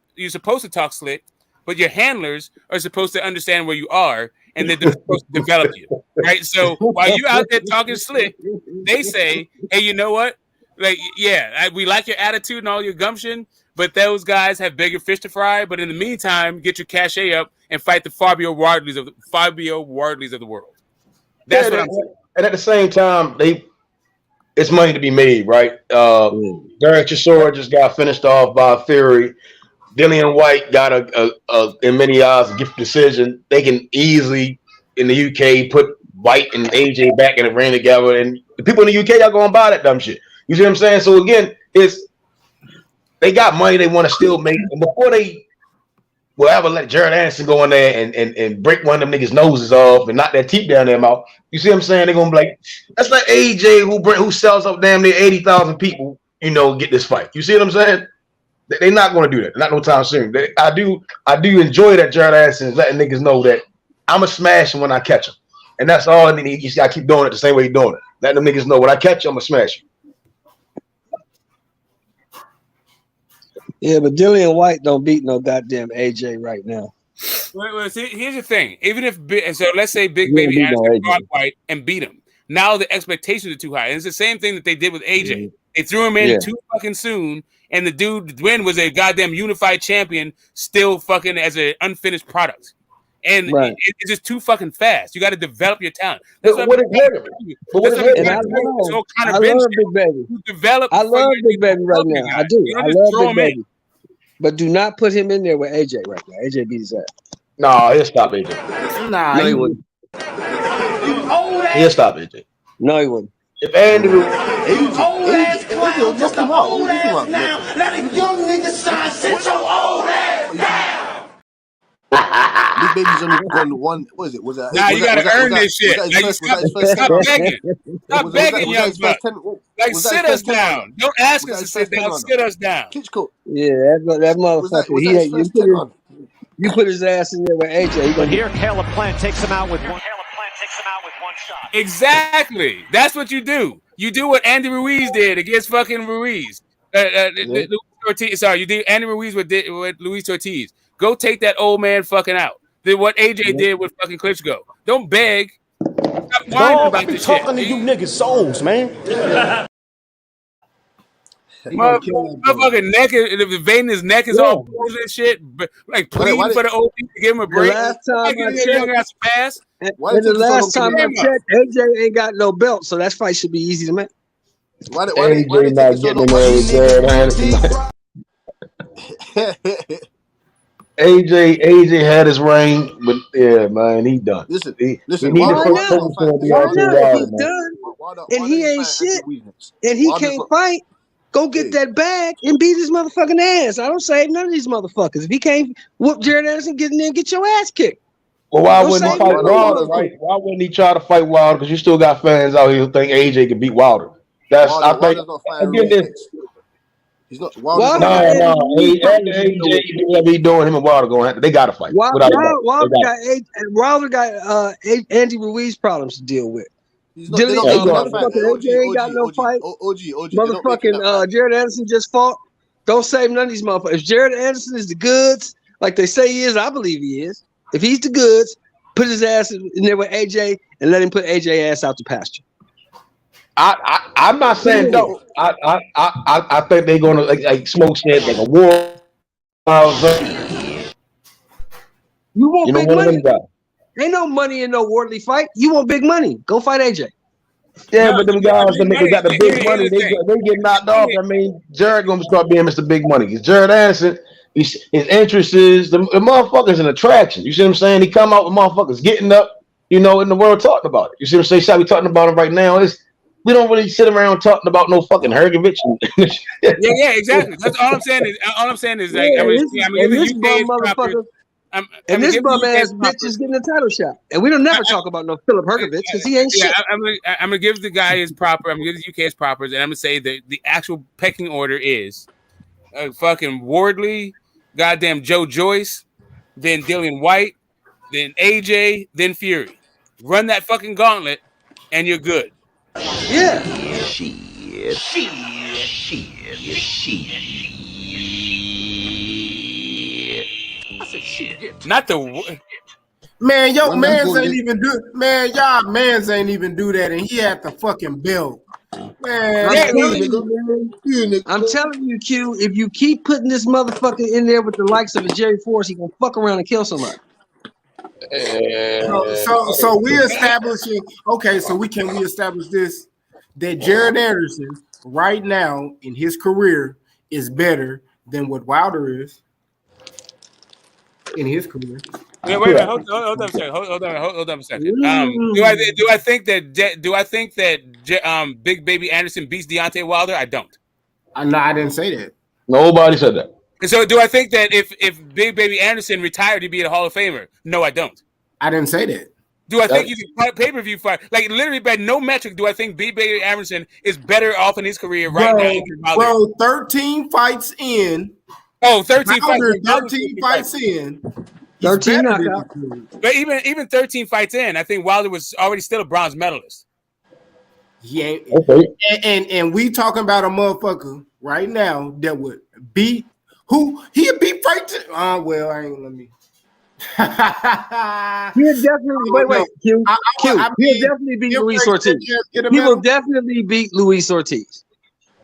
slick, but your handlers are supposed to understand where you are, and they're supposed to develop you, right? So while you out there talking slick, they say, "Hey, you know what? Like, we like your attitude and all your gumption, but those guys have bigger fish to fry. But in the meantime, get your cachet up and fight the Fabio Wardleys of the world." That's what I'm saying. And at the same time, it's money to be made, right? Derek Chisora just got finished off by Fury. Dillian White got in many eyes a gift decision. They can easily in the UK put White and AJ back in the ring together, and the people in the UK are gonna buy that dumb shit. You see what I'm saying? So again, they got money they want to still make, and before they will ever let Jared Anderson go in there and break one of them niggas' noses off and knock their teeth down their mouth. You see what I'm saying? They're gonna be like, that's like AJ who sells up damn near 80,000 people, get this fight. You see what I'm saying? They're not gonna do that. Not no time soon. I do enjoy that Jared Anderson is letting niggas know that I'ma smash him when I catch him. And that's all I need. You just gotta keep doing it the same way you're doing it. Letting them niggas know when I catch you, I'ma smash you. Yeah, but Dillian White don't beat no goddamn AJ right now. Well, see, here's the thing. Even if let's say Big Baby Anderson fought White and beat him, now the expectations are too high. And it's the same thing that they did with AJ. Mm-hmm. They threw him in too fucking soon, and the win was a goddamn unified champion, still fucking as an unfinished product. And it's just too fucking fast. You got to develop your talent. That's what I love Big Baby. I love Big Baby right now. I do. I love Big Baby. But do not put him in there with AJ right now. AJ beat his ass. No, he'll stop AJ. Nah, no, he wouldn't. He'll stop AJ. No, he wouldn't. If Andy AJ will knock him out. What are you talking about? Let a young nigga shine. Sit your old ass down. Big Baby's only gone one. What is it? Was that? Nah, you gotta earn this shit. Was that his first? Stop begging. Stop begging, young buck. Like, sit us down. Don't ask us to sit down. Sit us down. Yeah, that motherfucker. You put his ass in there with AJ. But here, Caleb Plant takes him out with one. Shot. Exactly. That's what you do. You do what Andy Ruiz did against fucking Ruiz. Luis Ortiz. Sorry, you did Andy Ruiz with Luis Ortiz. Go take that old man fucking out. Did what AJ did with fucking Klitschko. Don't beg. Stop whining about this shit. Talking to you niggas' souls, man. Motherfucking neck, the vein in his neck is all bruised and shit. Like pleading for the OP to give him a break. The last time I checked, AJ ain't got no belt, so that fight should be easy to make. AJ not getting in there with Jared Anderson. AJ had his reign, but yeah, man, he done. Listen. Why not? He's done, and he ain't shit, and he can't fight. Go get that bag and beat his motherfucking ass. I don't save none of these motherfuckers. If he can't whoop Jared Anderson, get in there and get your ass kicked. Well, why wouldn't he fight Wilder, right? Why wouldn't he try to fight Wilder? Because you still got fans out here who think AJ can beat Wilder. That's I think. He's not. AJ do whatever he's doing. Him and Wilder going. They got to fight. Wilder got Andy Ruiz problems to deal with. AJ ain't got no fight. Motherfucking Jared Anderson just fought. Don't save none of these motherfuckers. If Jared Anderson is the goods, like they say he is, I believe he is. If he's the goods, put his ass in there with AJ and let him put AJ ass out the pasture. I'm not saying no. I think they're gonna like Smoke said, like a war. You want big money? Ain't no money in no worldly fight. You want big money? Go fight AJ. Yeah, but them guys that got the big money, they get knocked off. I mean, Jared gonna start being Mr. Big Money. Because Jared Anderson, his interest is the motherfucker's an attraction. You see what I'm saying? He come out with motherfuckers getting up, in the world talking about it. You see what I'm saying? We talking about him right now. We don't really sit around talking about no fucking Hergovich. yeah, exactly. That's all I'm saying. Is like, and this bum ass bitch is getting a title shot, and we don't never talk about no Philip Hergovich because he ain't shit. I'm gonna give the guy his proper. I'm gonna give the UK his proper, and I'm gonna say that the actual pecking order is fucking Wardley, goddamn Joe Joyce, then Dillian White, then AJ, then Fury. Run that fucking gauntlet, and you're good. Yeah. Shit. I said shit. Not the man. Yo, mans ain't even do. Man, y'all mans ain't even do that, and he had the fucking bill. Man, I'm telling you, Q. If you keep putting this motherfucker in there with the likes of a Jerry Force, he gonna fuck around and kill somebody. So we establishing. Okay, so we establish this that Jared Anderson right now in his career is better than what Wilder is in his career. Wait a minute. Hold on a second. Hold on a second. Do I think that Big Baby Anderson beats Deontay Wilder? I don't. No, I didn't say that. Nobody said that. So do I think that if Big Baby Anderson retired, he'd be a Hall of Famer? No, I don't. I didn't say that. Do I think you can pay-per-view fight? Like, literally, by no metric do I think Big Baby Anderson is better off in his career right now. Bro, 13 fights in. Oh, 13 fights. 13 fights in. 13 knockouts. But even 13 fights in, I think Wilder was already still a bronze medalist. Yeah. And we talking about a motherfucker right now that would beat who? He'd beat Frank. Well, I ain't gonna let me. He'll definitely Q. He'll definitely beat Luis Ortiz. He will definitely beat Luis Ortiz.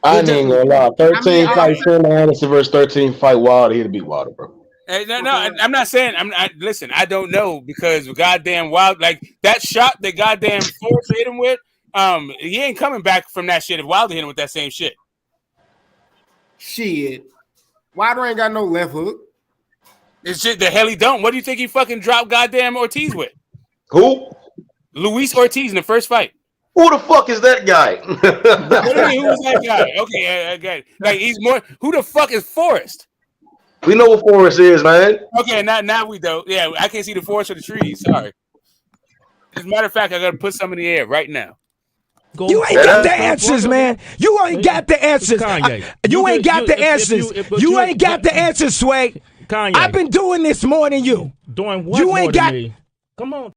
I ain't gonna lie. 13 fights in Anderson versus 13 fight Wilder. He'll beat Wilder, bro. No, I'm not saying. Listen, I don't know because goddamn Wild, like that shot that goddamn Forrest hit him with. He ain't coming back from that shit if Wilder hit him with that same shit. Shit, Wilder ain't got no left hook. It's just the hell he don't. What do you think he fucking dropped goddamn Ortiz with? Who? Luis Ortiz in the first fight. Who the fuck is that guy? What do you mean, who is that guy? Okay. Like he's more. Who the fuck is Forrest? We know what Forrest is, man. Okay, now we don't. Yeah, I can't see the forest for the trees. Sorry. As a matter of fact, I gotta put some in the air right now. You ain't got the answers, man. You ain't got the answers. You ain't got the answers. You ain't got the answers, Sway. Kanye. I've been doing this more than you. Doing what? You ain't got. Come on.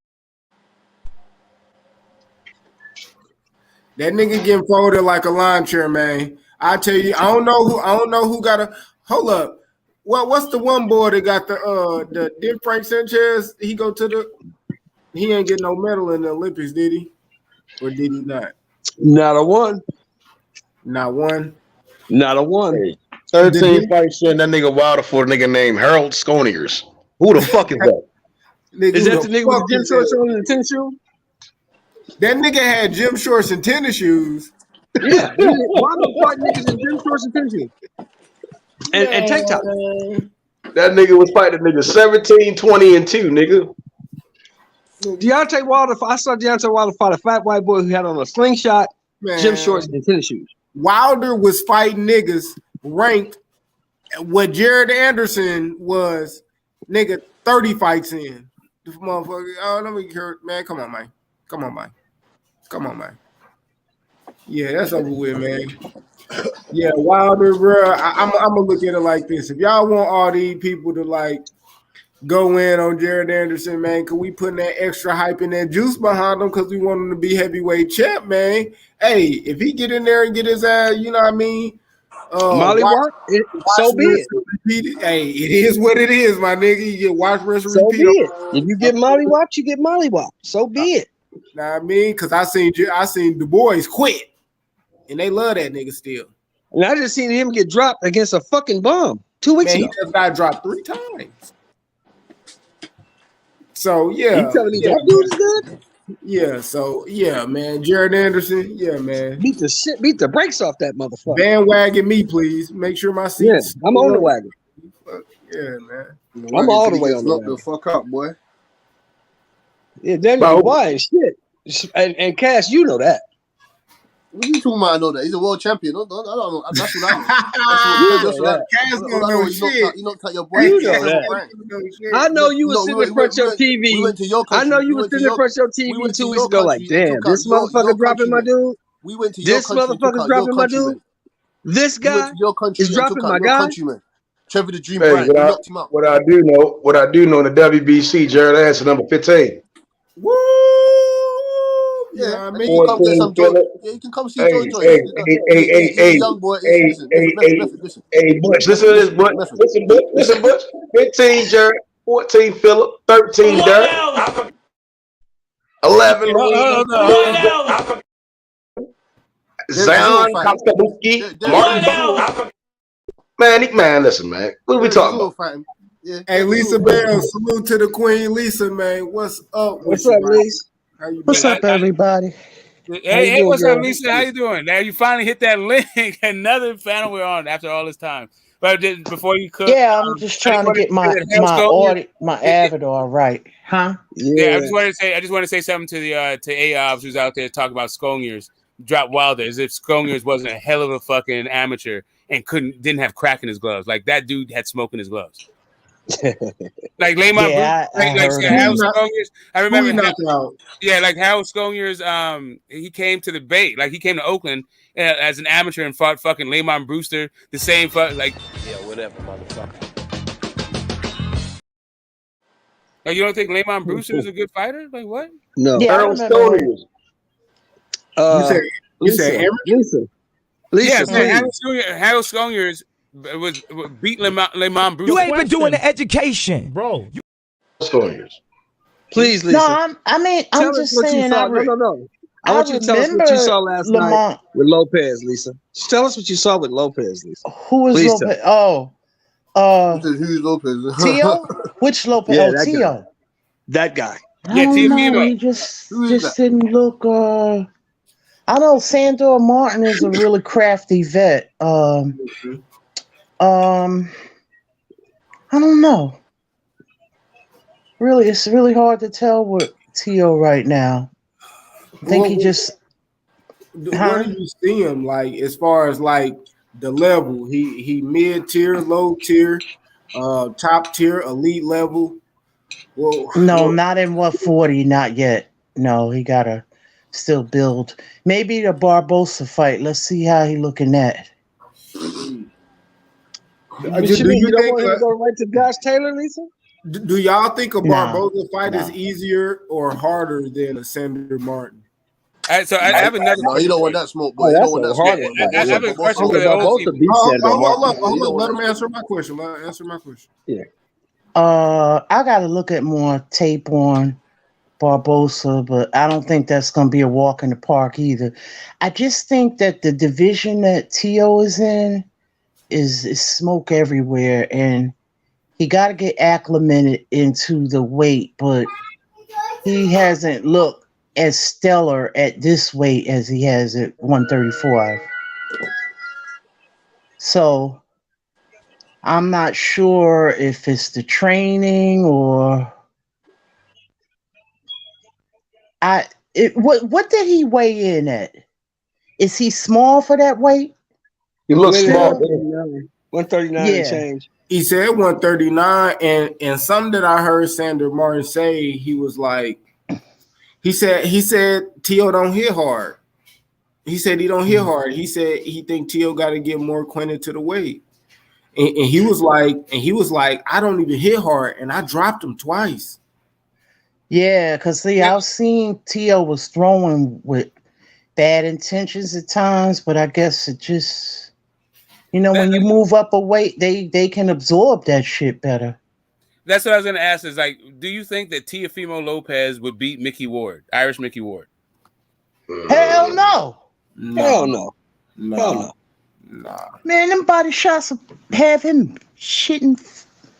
That nigga getting folded like a lawn chair, man. I tell you, I don't know who got a hold up. What's the one boy that got the did Frank Sanchez? He ain't get no medal in the Olympics, did he? Or did he not? Not a one. Not one. Not a one. Hey, 13 fights in that nigga Wilder for a nigga named Harold Sconiers. Who the fuck is that? Is that the nigga with the gym shorts on and the tennis shoes? That nigga had gym shorts and tennis shoes. Yeah. Why the fuck niggas in gym shorts and tennis shoes? And tank top. That nigga was fighting nigga 17, 20, and 2, nigga. Deontay Wilder, I saw Deontay Wilder fight a fat white boy who had on a slingshot, gym shorts, and tennis shoes. Wilder was fighting niggas ranked what Jared Anderson was, nigga, 30 fights in. This motherfucker, let me hear it, man. Come on, man. Yeah, that's over with, man. Yeah, Wilder, bro. I'm gonna look at it like this. If y'all want all these people to like go in on Jared Anderson, man, can we put that extra hype and that juice behind him because we want him to be heavyweight champ, man? Hey, if he get in there and get his ass, you know what I mean? Molly Walk, so be it. Hey, it is what it is, my nigga. You get watch, rinse, and repeat. So be it. If you get Molly Walk, you get Molly Walk. So be it. Know what I mean? Because I seen the boys quit, and they love that nigga still. And I just seen him get dropped against a fucking bomb 2 weeks ago. He just got dropped 3 times. So yeah, you telling me that dude is good? Yeah. So yeah, man, Jared Anderson. Yeah, man. Beat the brakes off that motherfucker. Bandwagon me, please. Make sure my seats. Yeah, I'm on the wagon. Yeah, man. I'm all the way on the wagon. The fuck up, boy. Yeah, Daniel Dubois and shit. And Cass, you know that. What are you talking about? I know that. He's a world champion. I don't know. That's what I know. Cass don't know shit. You don't cut your boy. You know that. I know you was sitting in front of your TV. I know you was sitting in front of your TV 2 weeks ago like, damn, this motherfucker dropping my dude? We went to your country. This motherfucker dropping my dude? This guy is dropping my guy? Trevor the Dream. Hey, what I do know in the WBC, Jared Anderson, number 15. Woo! Yeah, I mean, you come get some joy. Yeah, you can come see Joy. Hey, young boy. Hey, Butch, listen to this, Butch. Listen, Butch. 15, Jared. 14, Phillip. 13, Derek. 11, Zion, Kostabuski, Martin. Man, listen, man. What are we talking about? Yeah. Hey, Lisa Bell, salute to the Queen Lisa, man. What's up? What's up, Lisa? What's up, everybody? Hey, what's up, Lisa? How you doing? Now you finally hit that link. Another panel we're on after all this time. But just before you cook, yeah, I'm just trying to get my avatar right, huh? Yeah, I just want to say something to the to AOBs who's out there talking about Sconiers drop Wilder as if Sconiers wasn't a hell of a fucking amateur and didn't have crack in his gloves. Like that dude had smoke in his gloves. Like Layman, Harold Sconiers. I remember like Harold Sconiers. He came to the Bay, like he came to Oakland as an amateur and fought fucking Layman Brewster. The same like whatever, motherfucker. Like you don't think Layman Brewster is a good fighter? Like what? No, Harold Sconiers. You said Lisa. Yes, Harold Sconiers was beat Layman Brewster. You ain't been doing the education, bro. Sconiers. Please, Lisa. No, I'm just saying. No. I want you to tell us what you saw last night with Lopez, Lisa. Just tell us what you saw with Lopez, Lisa. Who is Lopez? Oh, Who's Lopez? TEO? Which Lopez? Yeah, Oh, that guy. TEO. That guy. I don't know. He just didn't look. I know Sandor Martin is a really crafty vet. I don't know. Really, it's really hard to tell with TEO right now. I think he just. Where do you see him? Like as far as like the level, he mid tier, low tier, top tier, elite level. Well, No, not in 140, not yet. No, he gotta still build. Maybe the Barbosa fight. Let's see how he looking at. You don't want him to go right to Josh Taylor, Lisa? Do y'all think a Nah, Barbosa fight nah. is easier or harder than a Sandor Martin? So I have another. No, you don't want that smoke, boy. Oh, You that's don't want a that hard smoke. one. I have a question for Okay, the whole both team. of these Sandor Martin. Let him answer my question. Let him answer my question. Yeah. I gotta look at more tape on Barbosa, but I don't think that's gonna be a walk in the park either. I just think that the division that TEO is in is smoke everywhere, and he got to get acclimated into the weight, but he hasn't looked as stellar at this weight as he has at 135. So I'm not sure if it's the training or what did he weigh in at? Is he small for that weight? He looks small. 139 Yeah. and change. He said 139, and something that I heard Sandor Martin say, he was like, he said TEO don't hit hard. He said he don't hit hard. He said he think TEO got to get more acquainted to the weight, and he was like, I don't even hit hard, and I dropped him twice. Yeah, because see, I've seen TEO was throwing with bad intentions at times, but I guess it just, when you move up a weight, they can absorb that shit better. That's what I was going to ask. Is like, do you think that Teofimo Lopez would beat Mickey Ward, Irish Mickey Ward? Hell no. Hell no. Hell no. Nah. Man, them body shots will have him shitting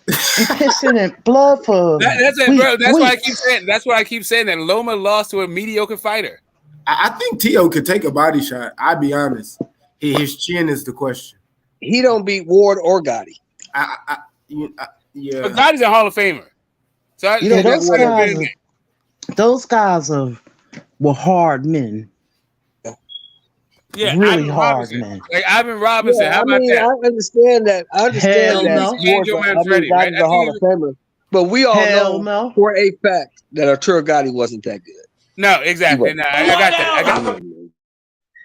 and pissing and blood for. That's it, bro. That's why I keep saying. That's why I keep saying that Loma lost to a mediocre fighter. I think TEO could take a body shot. I'll be honest. His chin is the question. He don't beat Ward or Gotti. Yeah. But Gotti's a Hall of Famer. So those guys were hard men. Yeah, really Ivan hard Robinson. men. Like Ivan Robinson. Yeah, how about that? I understand that. Hell no. Gotti's a Hall of Famer. But we all know for a fact that Arturo Gotti wasn't that good. No, exactly. No, I got that.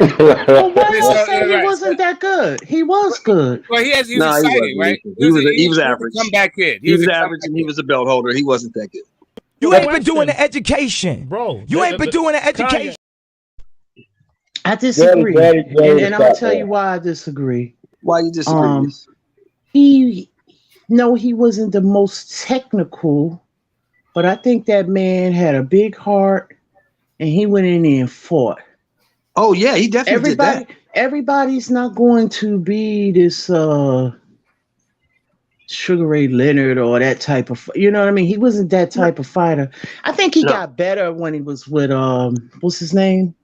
Well, why did you say he wasn't that good? He was good. Well, he was exciting, right? He was average. Comeback kid. He was average, and he was a belt holder. He wasn't that good. You ain't been doing the education, bro. You ain't been doing the education. I disagree, and I'm gonna tell you why I disagree. Why you disagree? He wasn't the most technical, but I think that man had a big heart, and he went in there and fought. Oh yeah, he definitely did that. Everybody's not going to be this Sugar Ray Leonard or that type of, you know what I mean? He wasn't that type of fighter. I think he got better when he was with what's his name?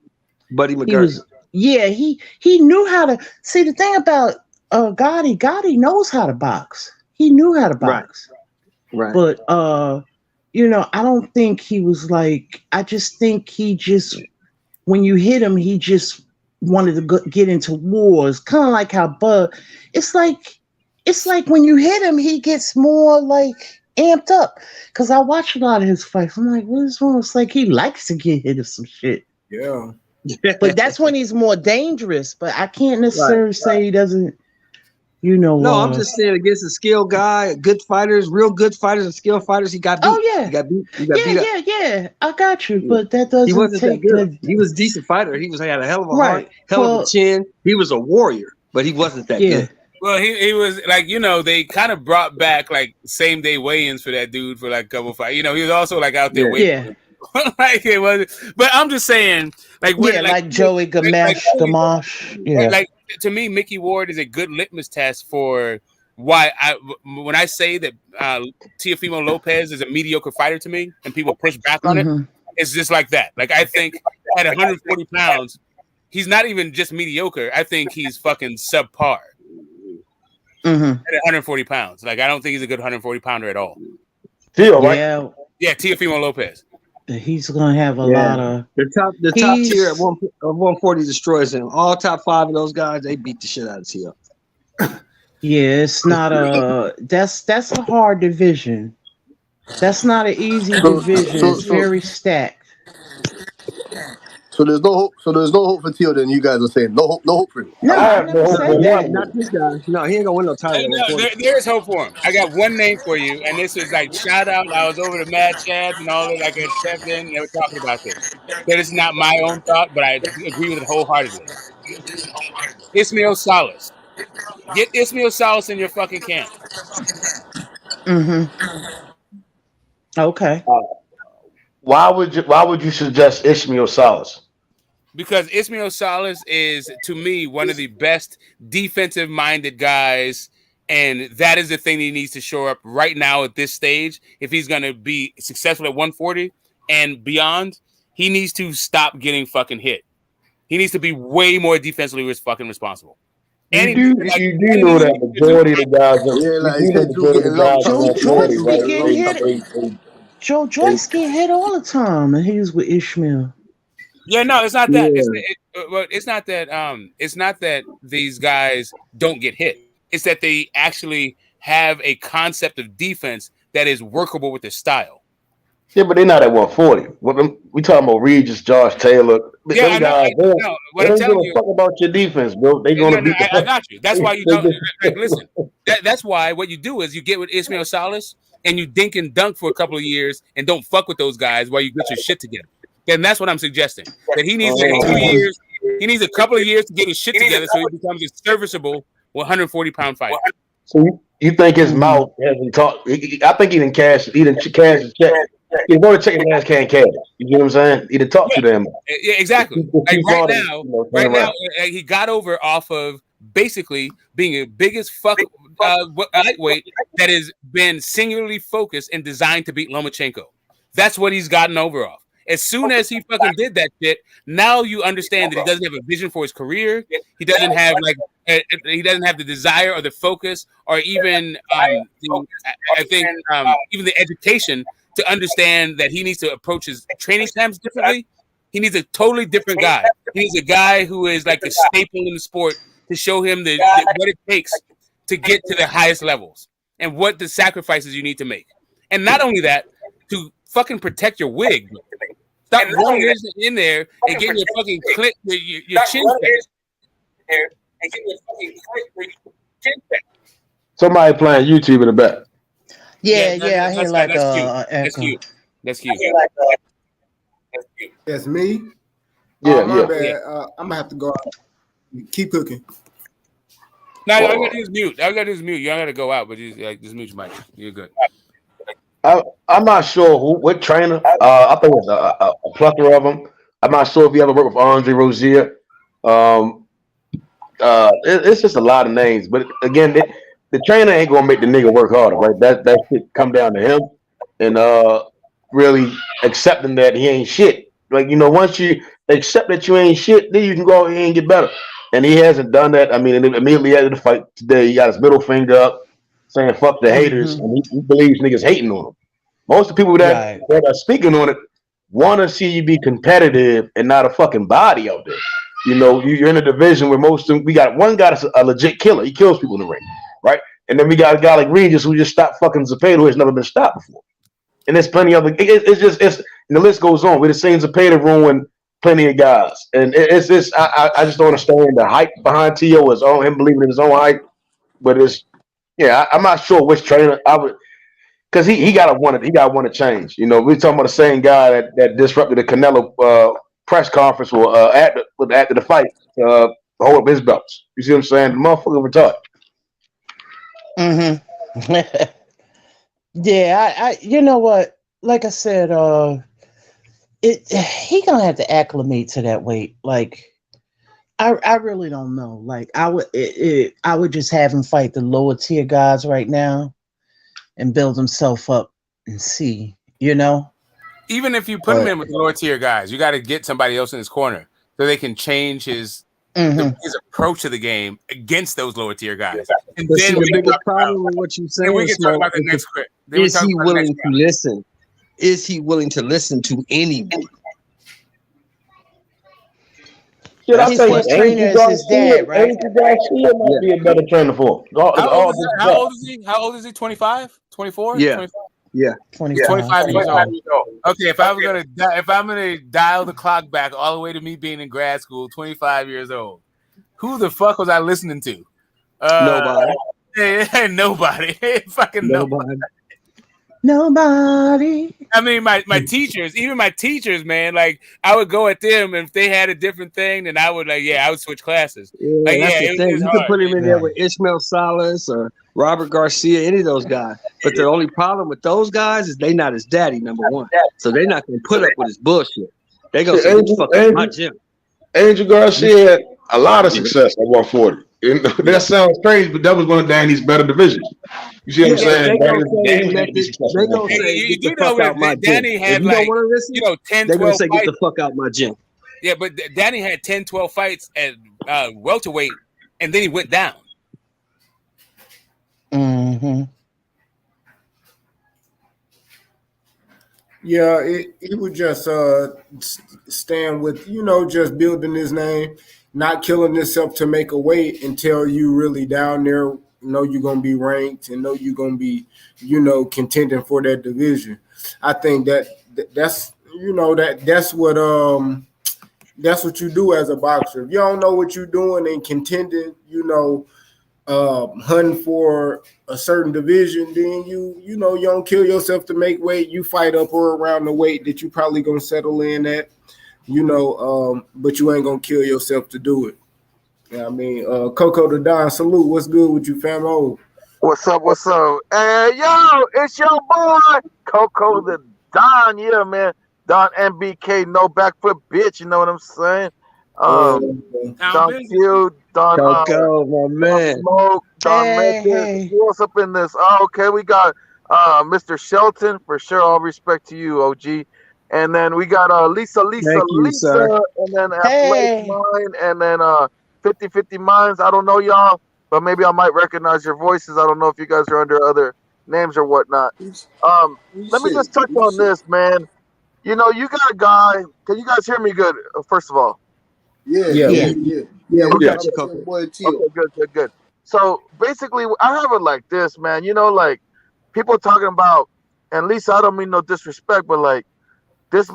Buddy McGurk. He knew how to see. The thing about Gotti knows how to box. He knew how to box. Right. But I don't think he was like, I just think he just, when you hit him, he just wanted to get into wars. Kind of like how Bud, it's like when you hit him, he gets more like amped up. Cause I watch a lot of his fights. I'm like, what is wrong? It's like he likes to get hit with some shit. Yeah. But that's when he's more dangerous. But I can't necessarily say he doesn't, No, I'm just saying against a skilled guy, good fighters, real good fighters and skilled fighters, he got beat. Oh yeah. He got beat up. Yeah. I got you. But that doesn't He wasn't take that good. He was a decent fighter. He had a hell of a heart, hell of a chin. He was a warrior, but he wasn't that good. Well, he was like, they kind of brought back like same day weigh-ins for that dude for like a couple fights. He was also like out there waiting. Yeah. Like it was, but I'm just saying, like Joey Gamache. Yeah. Like to me, Mickey Ward is a good litmus test for why when I say that Teofimo Lopez is a mediocre fighter to me, and people push back on it, it's just like that. Like I think at 140 pounds, he's not even just mediocre. I think he's fucking subpar. At 140 pounds, like I don't think he's a good 140 pounder at all. Teo, right? Yeah, Teofimo Lopez. He's gonna have a lot of the top tier at 140 destroys him. All top 5 of those guys, they beat the shit out of Teo. Yeah, it's not a that's a hard division. That's not an easy division. It's very stacked. So there's no hope. So there's no hope for Teo. Then you guys are saying no hope for him. No, I never said that. Not this guy. No, he ain't gonna win no title. There's hope for him. I got one name for you, and this is like shout out. I was over to Mad Chad and all that. Like I stepped in, and they were talking about this. That is not my own thought, but I agree with it wholeheartedly. Ismael Salas. Get Ismael Salas in your fucking camp. Okay. Why would you suggest Ismael Salas? Because Ismael Salas is, to me, one of the best defensive-minded guys, and that is the thing he needs to shore up right now at this stage. If he's going to be successful at 140 and beyond, he needs to stop getting fucking hit. He needs to be way more defensively fucking responsible. You do know that majority of the guys. Joe Joyce get hit all the time, and he was with Ishmael. Yeah, no, it's not that. It's not that. It's not that these guys don't get hit. It's that they actually have a concept of defense that is workable with their style. Yeah, but they're not at 140. We talking about Regis, Josh Taylor. Yeah, what I'm telling you, fuck about your defense, bro. They gonna beat. I got you. That's why you don't. Listen, that's why what you do is you get with Ismael Salas and you dink and dunk for a couple of years and don't fuck with those guys while you get your shit together. And that's what I'm suggesting. That he needs 2 years. He needs a couple of years to get his shit together so he becomes a serviceable 140-pound fighter. So you think his mouth hasn't talked? I think he didn't cash. He didn't cash his check. He's going to check his ass can't cash. You know what I'm saying? He didn't talk to them. Yeah, exactly. Like right now, he got over off of basically being the biggest lightweight that has been singularly focused and designed to beat Lomachenko. That's what he's gotten over off. As soon as he fucking did that shit, now you understand that he doesn't have a vision for his career. He doesn't have the desire or the focus or even even the education to understand that he needs to approach his training camps differently. He needs a totally different guy. He needs a guy who is like a staple in the sport to show him what it takes to get to the highest levels and what the sacrifices you need to make. And not only that, to fucking protect your wig. Stop rolling in there and getting your fucking clip, your chin Somebody playing YouTube in the back. Yeah, I hear like that's cute. That's cute. That's me. Yeah, my bad. I'm gonna have to go out. Keep cooking. No, all you gotta do is mute. All you gotta do is mute. You don't gotta go out, but just mute your mic. You're good. I'm not sure what trainer. I think it's a plethora of them. I'm not sure if you ever worked with Andre Rozier. It's just a lot of names. But again, the trainer ain't gonna make the nigga work harder, right? That shit come down to him and really accepting that he ain't shit. Like, you know, once you accept that you ain't shit, then you can go out here and get better. And he hasn't done that. I mean, immediately after the fight today, he got his middle finger up, saying "fuck the haters," and he believes niggas hating on him. Most of the people that are speaking on it want to see you be competitive and not a fucking body out there. You know, you're in a division where we got one guy that's a legit killer. He kills people in the ring, right? And then we got a guy like Regis who just stopped fucking Zepeda, who has never been stopped before. And there's plenty of and the list goes on. We've seen Zepeda ruin plenty of guys, and I just don't understand the hype behind TEO is on him believing in his own hype, but I'm not sure which trainer I would, because he got to want to change. You know, we're talking about the same guy that disrupted the Canelo press conference after the fight to hold up his belts. You see what I'm saying? The motherfucker retired. Yeah, I you know what? Like I said, he gonna have to acclimate to that weight. Like, I really don't know. Like I would just have him fight the lower tier guys right now and build himself up and see, you know. Even if you put him in with the lower tier guys, you got to get somebody else in his corner so they can change his approach to the game against those lower tier guys. And But then see, the biggest problem with what you saying, we can talk about the next script. Is he willing to listen? Is he willing to listen to anyone? Shit, I think Andrew Garcia, Andrew Garcia might be a better trainer for him. How old is he? How old is he? 25? 24? Yeah. 25? Yeah. 25 years old. Okay, if I'm gonna dial the clock back all the way to me being in grad school, 25 years old, who the fuck was I listening to? Nobody. Nobody. Fucking nobody. Nobody. I mean, my teachers, even my teachers, man, like I would go at them, and if they had a different thing, then I would I would switch classes. Yeah, that's the thing. You could put him in there with Ishmael Salas or Robert Garcia, any of those guys. But the only problem with those guys is they not his daddy, number one. So they're not going to put up with his bullshit. They going to say, "Get the fuck out of my gym." Andrew Garcia had a lot of success at 140. That sounds crazy, but that was one of Danny's better divisions. You see what I'm saying? They gonna say, "Get the fuck out my gym." Danny had 10, 12 they're gonna say, fights. "Get the fuck out my gym." Yeah, but Danny had 10, 12 fights at welterweight, and then he went down. Mm-hmm. Yeah, he would just stand with, just building his name, not killing himself to make a weight until you really down there, know you're going to be ranked and know you're going to be, contending for that division. I think that's what you do as a boxer. If you don't know what you're doing and contending, hunting for a certain division, then you don't kill yourself to make weight. You fight up or around the weight that you probably gonna settle in at, but you ain't gonna kill yourself to do it. I mean, Coco the Don, salute. What's good with you, fam? What's up? Hey, yo, it's your boy, Coco the Don. Yeah, man. Don MBK, no back foot bitch. You know what I'm saying? Don Q, Don Coco, my man. Smoke, Don Mendes. Who else up in this? Oh, okay, we got Mr. Shelton, for sure. All respect to you, OG. And then we got Lisa, sir. and then Athletic Mind, and then 50-50 Minds. I don't know y'all, but maybe I might recognize your voices. I don't know if you guys are under other names or whatnot. Let me just touch on this, man. You got a guy. Can you guys hear me good? First of all. Yeah, we got you, Coco. Okay, good. So basically, I have it like this, man. Like people talking about, and Lisa, I don't mean no disrespect, but like this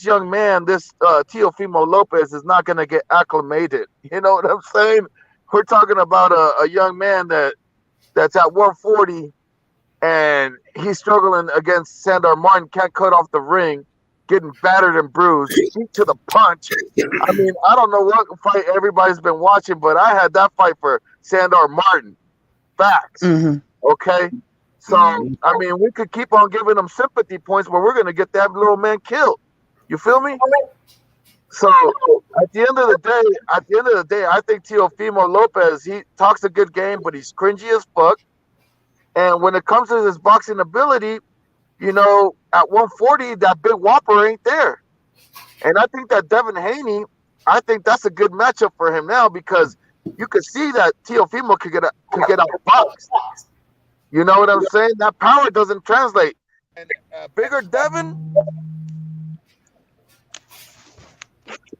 young man, this Teofimo Lopez is not gonna get acclimated. You know what I'm saying? We're talking about a young man that's at 140, and he's struggling against Sandor Martin, can't cut off the ring, getting battered and bruised, feet to the punch. I mean, I don't know what fight everybody's been watching, but I had that fight for Sandor Martin. Facts. Mm-hmm. Okay? So, I mean, we could keep on giving him sympathy points, but we're going to get that little man killed. You feel me? So, at the end of the day, I think Teofimo Lopez, he talks a good game, but he's cringy as fuck. And when it comes to his boxing ability, at 140, that big whopper ain't there. And I think that Devin Haney, I think that's a good matchup for him now, because you could see that Teofimo could get out boxed. You know what I'm saying? That power doesn't translate. And bigger Devin.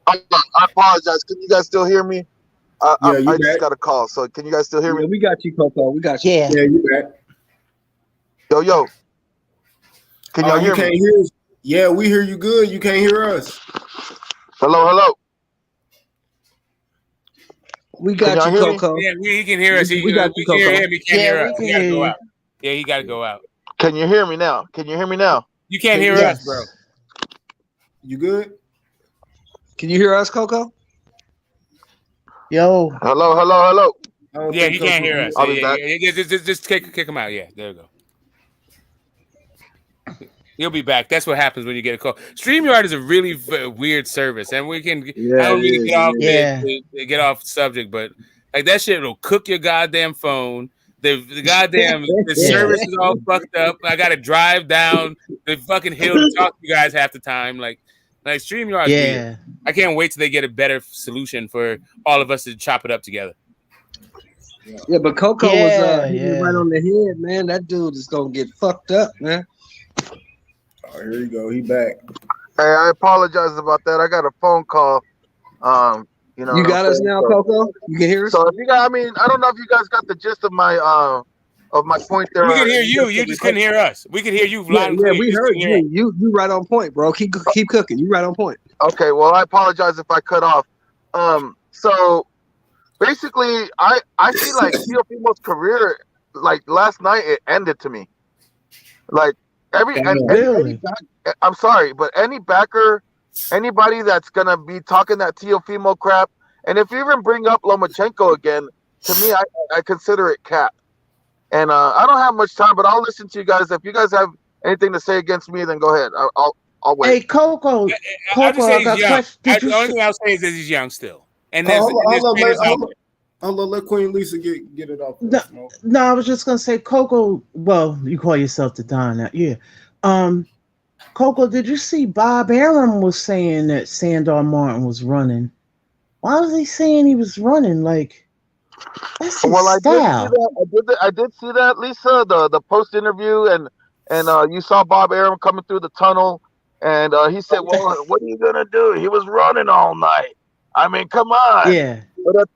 I apologize. Can you guys still hear me? I just got a call. So can you guys still hear me? We got you, Coco. We got you. Yeah, you back. Yo. Can y'all hear me? Hear us. Yeah, we hear you good. You can't hear us. Hello. We got you, Coco. Yeah, he can hear us. We got you, Coco. Hear him. He can't hear us. He gotta go out. Yeah, he got to go out. Can you hear me now? You can't hear us, bro. You good? Can you hear us, Coco? Yo. Hello. Yeah, he can't hear us. Yeah. Just kick him out. Yeah, there you go. He'll be back. That's what happens when you get a call. StreamYard is a really weird service, and we can. I don't mean to get off subject, but like that shit will cook your goddamn phone. The goddamn service is all fucked up. I got to drive down the fucking hill to talk to you guys half the time. Like StreamYard's weird. I can't wait till they get a better solution for all of us to chop it up together. Yeah, but Coco was right on the head, man. That dude is gonna get fucked up, man. Oh, here you go. He back. Hey, I apologize about that. I got a phone call. You know, you got us now, Coco. You can hear us. So if you got, I mean, I don't know if you guys got the gist of my point there. We can hear you. You just couldn't hear us. We can hear you. Yeah, we heard you. You right on point, bro. Keep cooking. You right on point. Okay. Well, I apologize if I cut off. So basically, I see like Tio Fimo's career, like last night, it ended to me. Like I'm sorry, but any backer, anybody that's gonna be talking that Tio Fimo crap, and if you even bring up Lomachenko again, to me, I consider it cap. And I don't have much time, but I'll listen to you guys. If you guys have anything to say against me, then go ahead. I'll wait. Hey, Coco. I'll just say he's young. The only thing I'll say is that he's young still. And I'll let Queen Lisa get it off. No, I was just gonna say, Coco. Well, you call yourself the Don now, yeah. Coco, did you see Bob Arum was saying that Sandor Martin was running? Why was he saying he was running? Like, that's his style. I did see that, Lisa. The post interview, and you saw Bob Arum coming through the tunnel, and he said, "Well, what are you gonna do? He was running all night. I mean, come on." Yeah.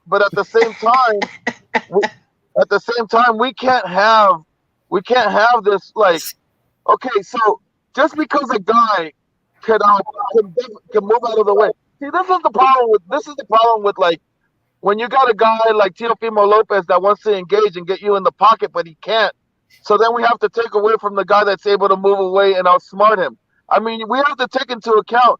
But at the same time, we can't have this, okay, so just because a guy can move out of the way. See, this is the problem with like when you got a guy like Teofimo Lopez that wants to engage and get you in the pocket, but he can't. So then we have to take away from the guy that's able to move away and outsmart him. I mean, we have to take into account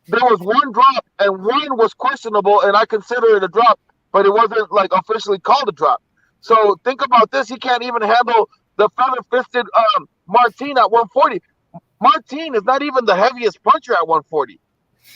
there was one drop and one was questionable, and I consider it a drop, but it wasn't like officially called a drop. So think about this: he can't even handle the feather-fisted Martin at 140. Martin is not even the heaviest puncher at 140.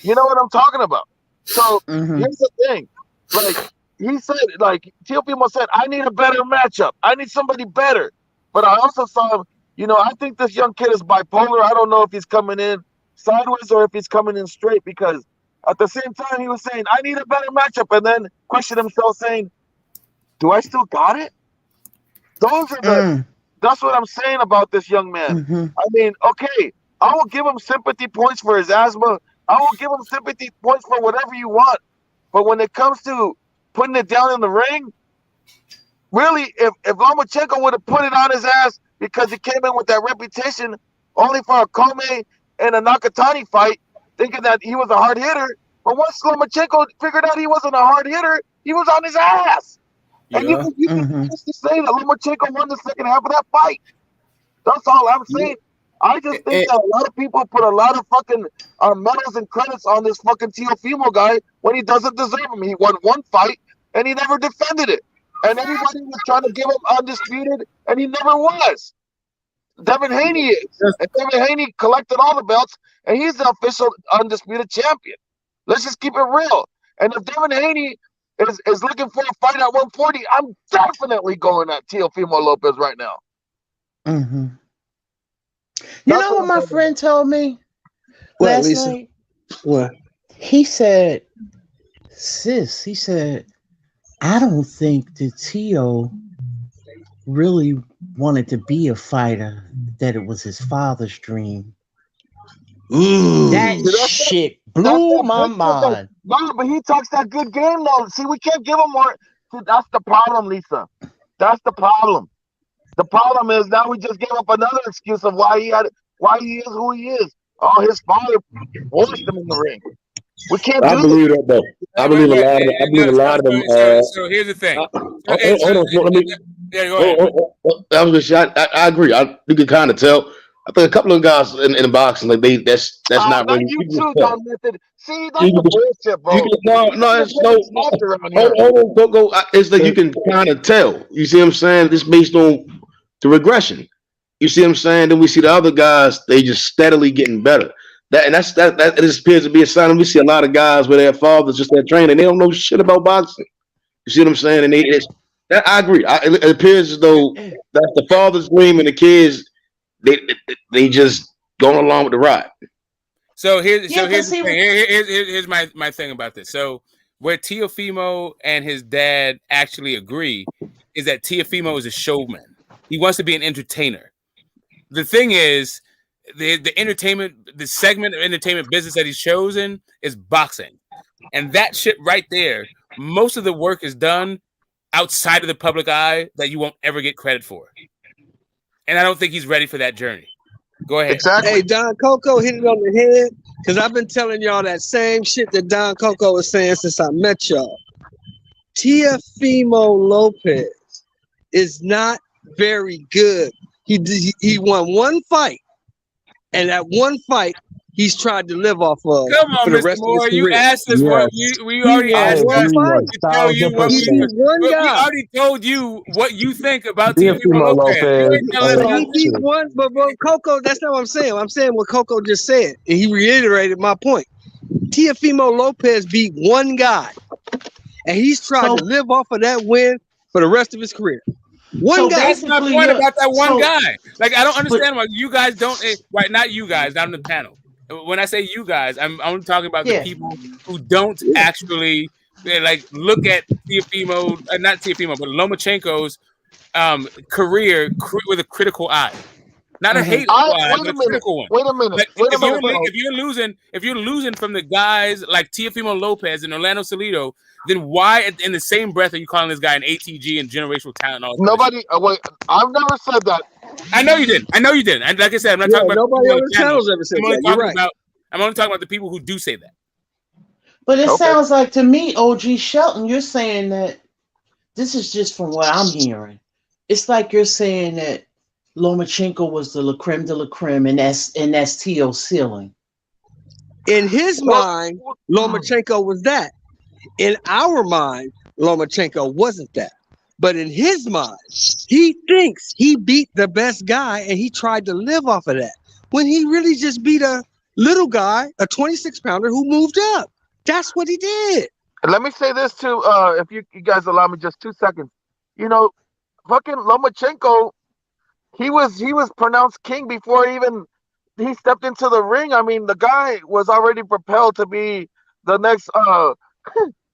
You know what I'm talking about? So here's the thing: like he said, like Teofimo said, I need a better matchup. I need somebody better. But I also saw him. You know, I think this young kid is bipolar. I don't know if he's coming in sideways or if he's coming in straight, because at the same time he was saying, I need a better matchup, and then questioned himself saying, do I still got it? That's what I'm saying about this young man. I mean, okay, I will give him sympathy points for his asthma. I will give him sympathy points for whatever you want. But when it comes to putting it down in the ring, really, if Lomachenko would have put it on his ass because he came in with that reputation only for a Kome and a Nakatani fight, thinking that he was a hard hitter. But once Lomachenko figured out he wasn't a hard hitter, he was on his ass. Yeah. And you can just say that Lomachenko won the second half of that fight. That's all I'm saying. I just think that a lot of people put a lot of fucking medals and credits on this fucking Teofimo guy when he doesn't deserve them. He won one fight and he never defended it. And everybody was trying to give him undisputed, and he never was. Devin Haney is. And Devin Haney collected all the belts, and he's the official undisputed champion. Let's just keep it real. And if Devin Haney is looking for a fight at 140, I'm definitely going at Teofimo Lopez right now. You know what my friend told me last night? What? He said, sis, he said, I don't think the TEO really wanted to be a fighter, that it was his father's dream. That shit blew my mind. No, but he talks that good game, though. See, we can't give him more. See, that's the problem, Lisa. That's the problem. The problem is now we just gave up another excuse of why he is who he is. Oh, his father forced him in the ring. We can't do believe that, though. I believe a lot of them. So here's the thing. I agree. You can kind of tell. I think a couple of guys in the boxing, like that's not really. You too, Don Method. See, that's the bullshit, bro. Hold on, go. It's like you can kind of tell. You see what I'm saying? It's based on the regression. You see what I'm saying? Then we see the other guys, they just steadily getting better. That it just appears to be a sign. We see a lot of guys where their fathers just their trainer, and they don't know shit about boxing. You see what I'm saying? And I agree. It appears as though that's the father's dream, and the kids they just going along with the ride. So here's the thing. Here's my thing about this. So where Teofimo and his dad actually agree is that Teofimo is a showman. He wants to be an entertainer. The thing is, the entertainment, the segment of entertainment business that he's chosen is boxing. And that shit right there, most of the work is done outside of the public eye that you won't ever get credit for. And I don't think he's ready for that journey. Go ahead. Exactly. Hey, Don Coco hit it on the head because I've been telling y'all that same shit that Don Coco was saying since I met y'all. Teofimo Lopez is not very good. He won one fight, and that one fight he's tried to live off of. Come on, for the Mr. rest Moore. of his You career. asked us what we already asked us to tell you what we already told you what you think about Teofimo Lopez. You ain't telling us So he nothing. beat one, but Coco, that's not what I'm saying. I'm saying what Coco just said, and he reiterated my point. Teofimo Lopez beat one guy, and he's tried to live off of that win for the rest of his career. One guy. That's my point about that one guy. Like, I don't understand why you guys don't. Right, not you guys, not on the panel. When I say you guys, I'm talking about the people who don't actually like look at Teofimo, not Teofimo, but Lomachenko's career with a critical eye. Not a hateful eye, but a critical one. Wait a minute. Like, Wait a minute. if you're losing from the guys like Teofimo Lopez and Orlando Salido, then why in the same breath are you calling this guy an ATG and generational talent? And all Nobody. Wait, I've never said that. I know you didn't. And like I said, I'm not talking about nobody on the channels ever said that. You're right. I'm only talking about the people who do say that. But it sounds like to me, OG Shelton, you're saying that this is just from what I'm hearing. It's like you're saying that Lomachenko was the creme de la creme, and that's T.O. ceiling. In his mind, Lomachenko was that. In our mind, Lomachenko wasn't that. But in his mind, he thinks he beat the best guy, and he tried to live off of that. When he really just beat a little guy, a 26-pounder who moved up. That's what he did. Let me say this too, if you guys allow me just 2 seconds. You know, fucking Lomachenko, he was pronounced king before he stepped into the ring. I mean, the guy was already propelled to be the next,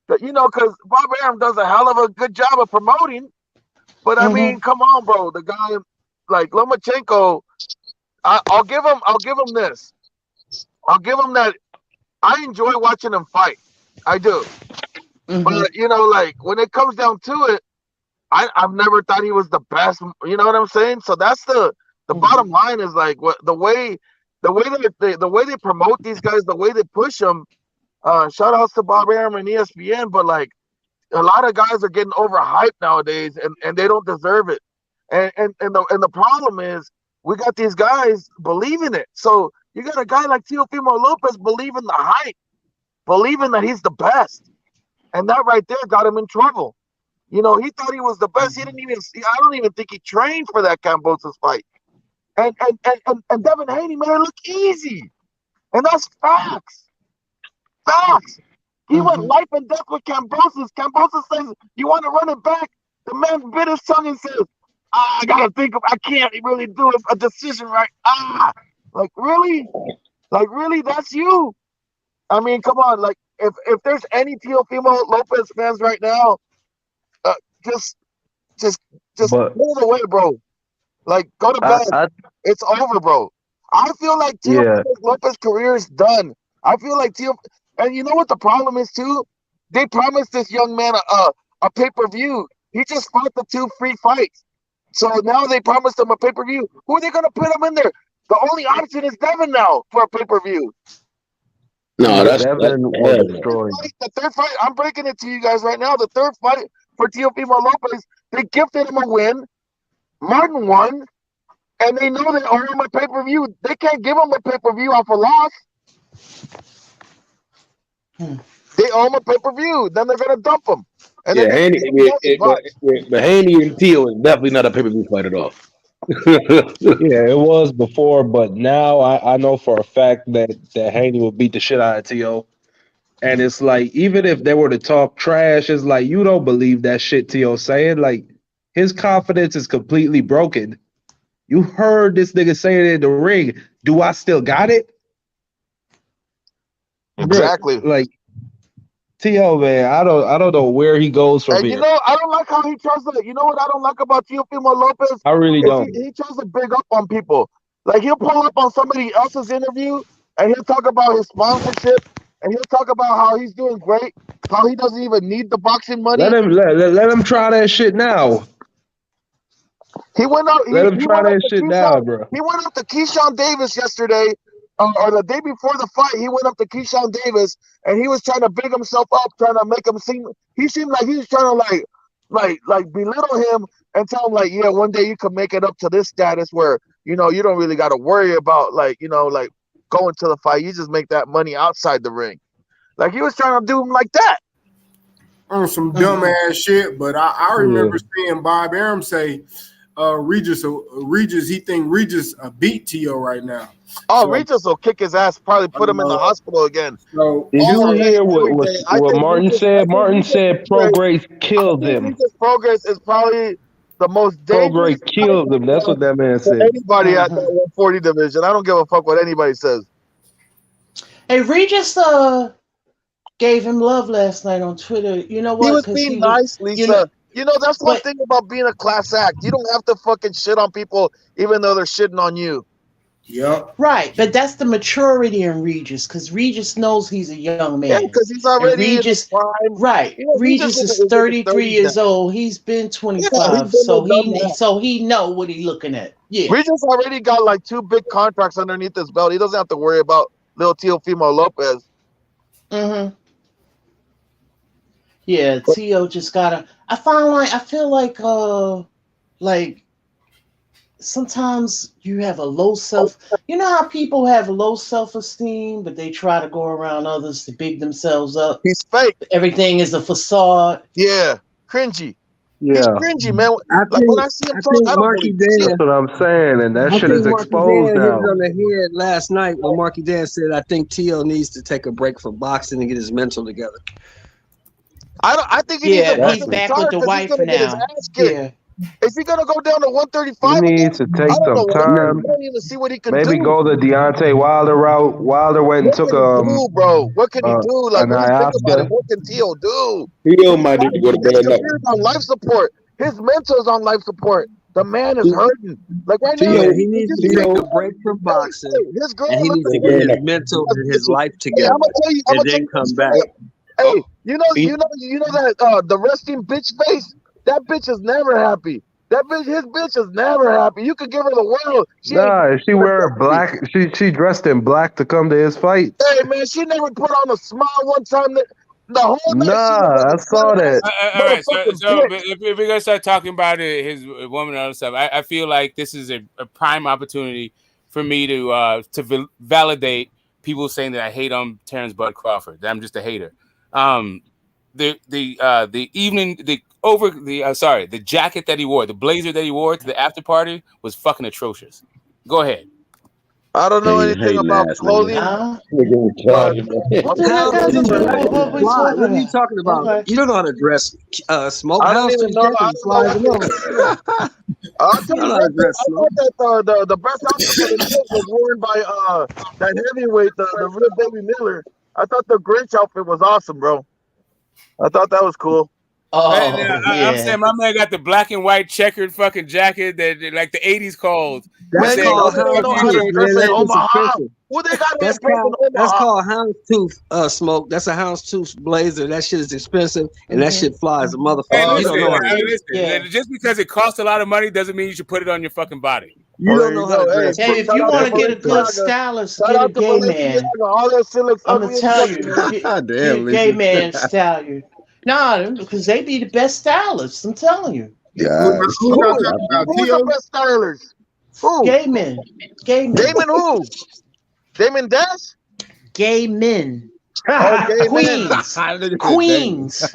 because Bob Arum does a hell of a good job of promoting. But I mean, come on, bro. The guy like Lomachenko, I'll give him this. I'll give him that. I enjoy watching him fight. I do. But like when it comes down to it, I've never thought he was the best. You know what I'm saying? So that's the bottom line is like the way they promote these guys, the way they push them. Shout outs to Bob Arum and ESPN, but like a lot of guys are getting overhyped nowadays, and they don't deserve it. And the problem is we got these guys believing it. So you got a guy like Teofimo Lopez believing the hype, believing that he's the best, and that right there got him in trouble. He thought he was the best. I don't even think he trained for that Kambosos fight. And Devin Haney made it look easy, and that's facts. Facts. He went life and death with Kambosos. Kambosos says, "You want to run it back?" The man bit his tongue and says, "I gotta think. I can't really do a decision right." Like really? Like really? That's you? I mean, come on. Like if there's any Teofimo Lopez fans right now, just go away, bro. Like go to bed. It's over, bro. I feel like Teofimo Lopez's career is done. I feel like and you know what the problem is too? They promised this young man a pay-per-view. He just fought the 2 free fights. So now they promised him a pay-per-view. Who are they gonna put him in there? The only option is Devin now for a pay-per-view. No, Devin was destroyed. The third fight, I'm breaking it to you guys right now. The third fight for Teofimo Lopez, they gifted him a win. Martin won, and they know they owe him a pay-per-view. They can't give him a pay-per-view off a loss. They owe him a pay-per-view. Then they're gonna dump him. And but Haney and Teo is definitely not a pay-per-view fight at all. Yeah, it was before, but now I know for a fact that Haney will beat the shit out of T.O. And it's like, even if they were to talk trash, it's like you don't believe that shit T.O. saying. Like, his confidence is completely broken. You heard this nigga say it in the ring. Do I still got it? Exactly. Bruh, like T.O. man, I don't know where he goes from And you here. know, I don't like how he tries to. You know what I don't like about Teofimo Lopez? I really don't. He tries to big up on people. Like he'll pull up on somebody else's interview and he'll talk about his sponsorship and he'll talk about how he's doing great, how he doesn't even need the boxing money. Let him try that shit now. He went out. Let him try that shit now, bro. He went up to Keyshawn Davis yesterday, or the day before the fight. He went up to Keyshawn Davis, and he was trying to big himself up, trying to make him seem. He seemed like he was trying to like belittle him and tell him like, yeah, one day you can make it up to this status where you don't really got to worry about like going to the fight. You just make that money outside the ring. Like he was trying to do him like that. On some dumb ass shit, but I remember seeing Bob Arum say. Regis, he think Regis beat T.O. right now. Oh, so, Regis will kick his ass, probably put him in the hospital again. So, did you hear what Martin said? Martin said Progress killed him. Regis Progress is probably the most dangerous. Progress killed him. That's what that man said. Anybody at that 140 division. I don't give a fuck what anybody says. Hey, Regis gave him love last night on Twitter. You know what? He was being nice, Lisa. You know, that's one thing about being a class act. You don't have to fucking shit on people even though they're shitting on you. Yep. Right, but that's the maturity in Regis, because Regis knows he's a young man. Yeah, because he's already in his prime. Right. Regis is 33 years old. He's been 25, so he know what he's looking at. Yeah. Regis already got like 2 big contracts underneath his belt. He doesn't have to worry about little Teofimo Lopez. Mm-hmm. Yeah, T.O. just gotta. I feel like sometimes you have a low self. You know how people have low self-esteem, but they try to go around others to big themselves up. He's fake. Everything is a facade. Yeah, cringy. Yeah, he's cringy, man. When I see him talk, I don't believe it. That's what I'm saying, and that shit is exposed now. Hit it on the head last night when Marky Dan said, "I think T.O. needs to take a break from boxing and get his mental together." I think he needs to he's back with the wife now. Yeah. Is he gonna go down to 135? He needs to take some time. I don't even see what he can Maybe do. go the Deontay Wilder route. Wilder went and took bro. What can he do? Like, when you think about it, what can T.O. do? T.O. might need to go to bed. His career's on life support. His mental's on life support. The man is hurting. Like right now, he needs to take a break from boxing. And he needs to get his mental and his life together. I'm gonna tell you, come back. Hey, you know that the resting bitch face. That bitch is never happy. His bitch is never happy. You could give her the world. She wear black. She dressed in black to come to his fight. Hey man, she never put on a smile one time. The whole night. I saw that. All right, so if we're gonna start talking about his woman and other stuff, I feel like this is a prime opportunity for me to validate people saying that I hate on Terence Bud Crawford. That I'm just a hater. The jacket that he wore, the blazer that he wore to the after party was fucking atrocious. Go ahead. I don't know anything about clothing. What are you talking about? Okay. You don't know how to dress Smoke. I don't even know. I'll tell you, the best outfit was worn by that heavyweight, the real Baby Miller. I thought the Grinch outfit was awesome, bro. I thought that was cool. I'm saying my man got the black and white checkered fucking jacket that like the 80s called. That's called houndstooth Smoke. That's a houndstooth blazer. That shit is expensive and that shit flies a motherfucker. Just because it costs a lot of money doesn't mean you should put it on your fucking body. You don't know how to dress. Hey, if you want to get a good stylist, get a gay man. I'm gonna tell you, get a gay man style. Nah, because they be the best stylists. I'm telling you. Yeah. Who's the best stylist? Who? Gay men. Damon who? Damon Dash? Gay men. Oh, gay Queens. Men. Queens.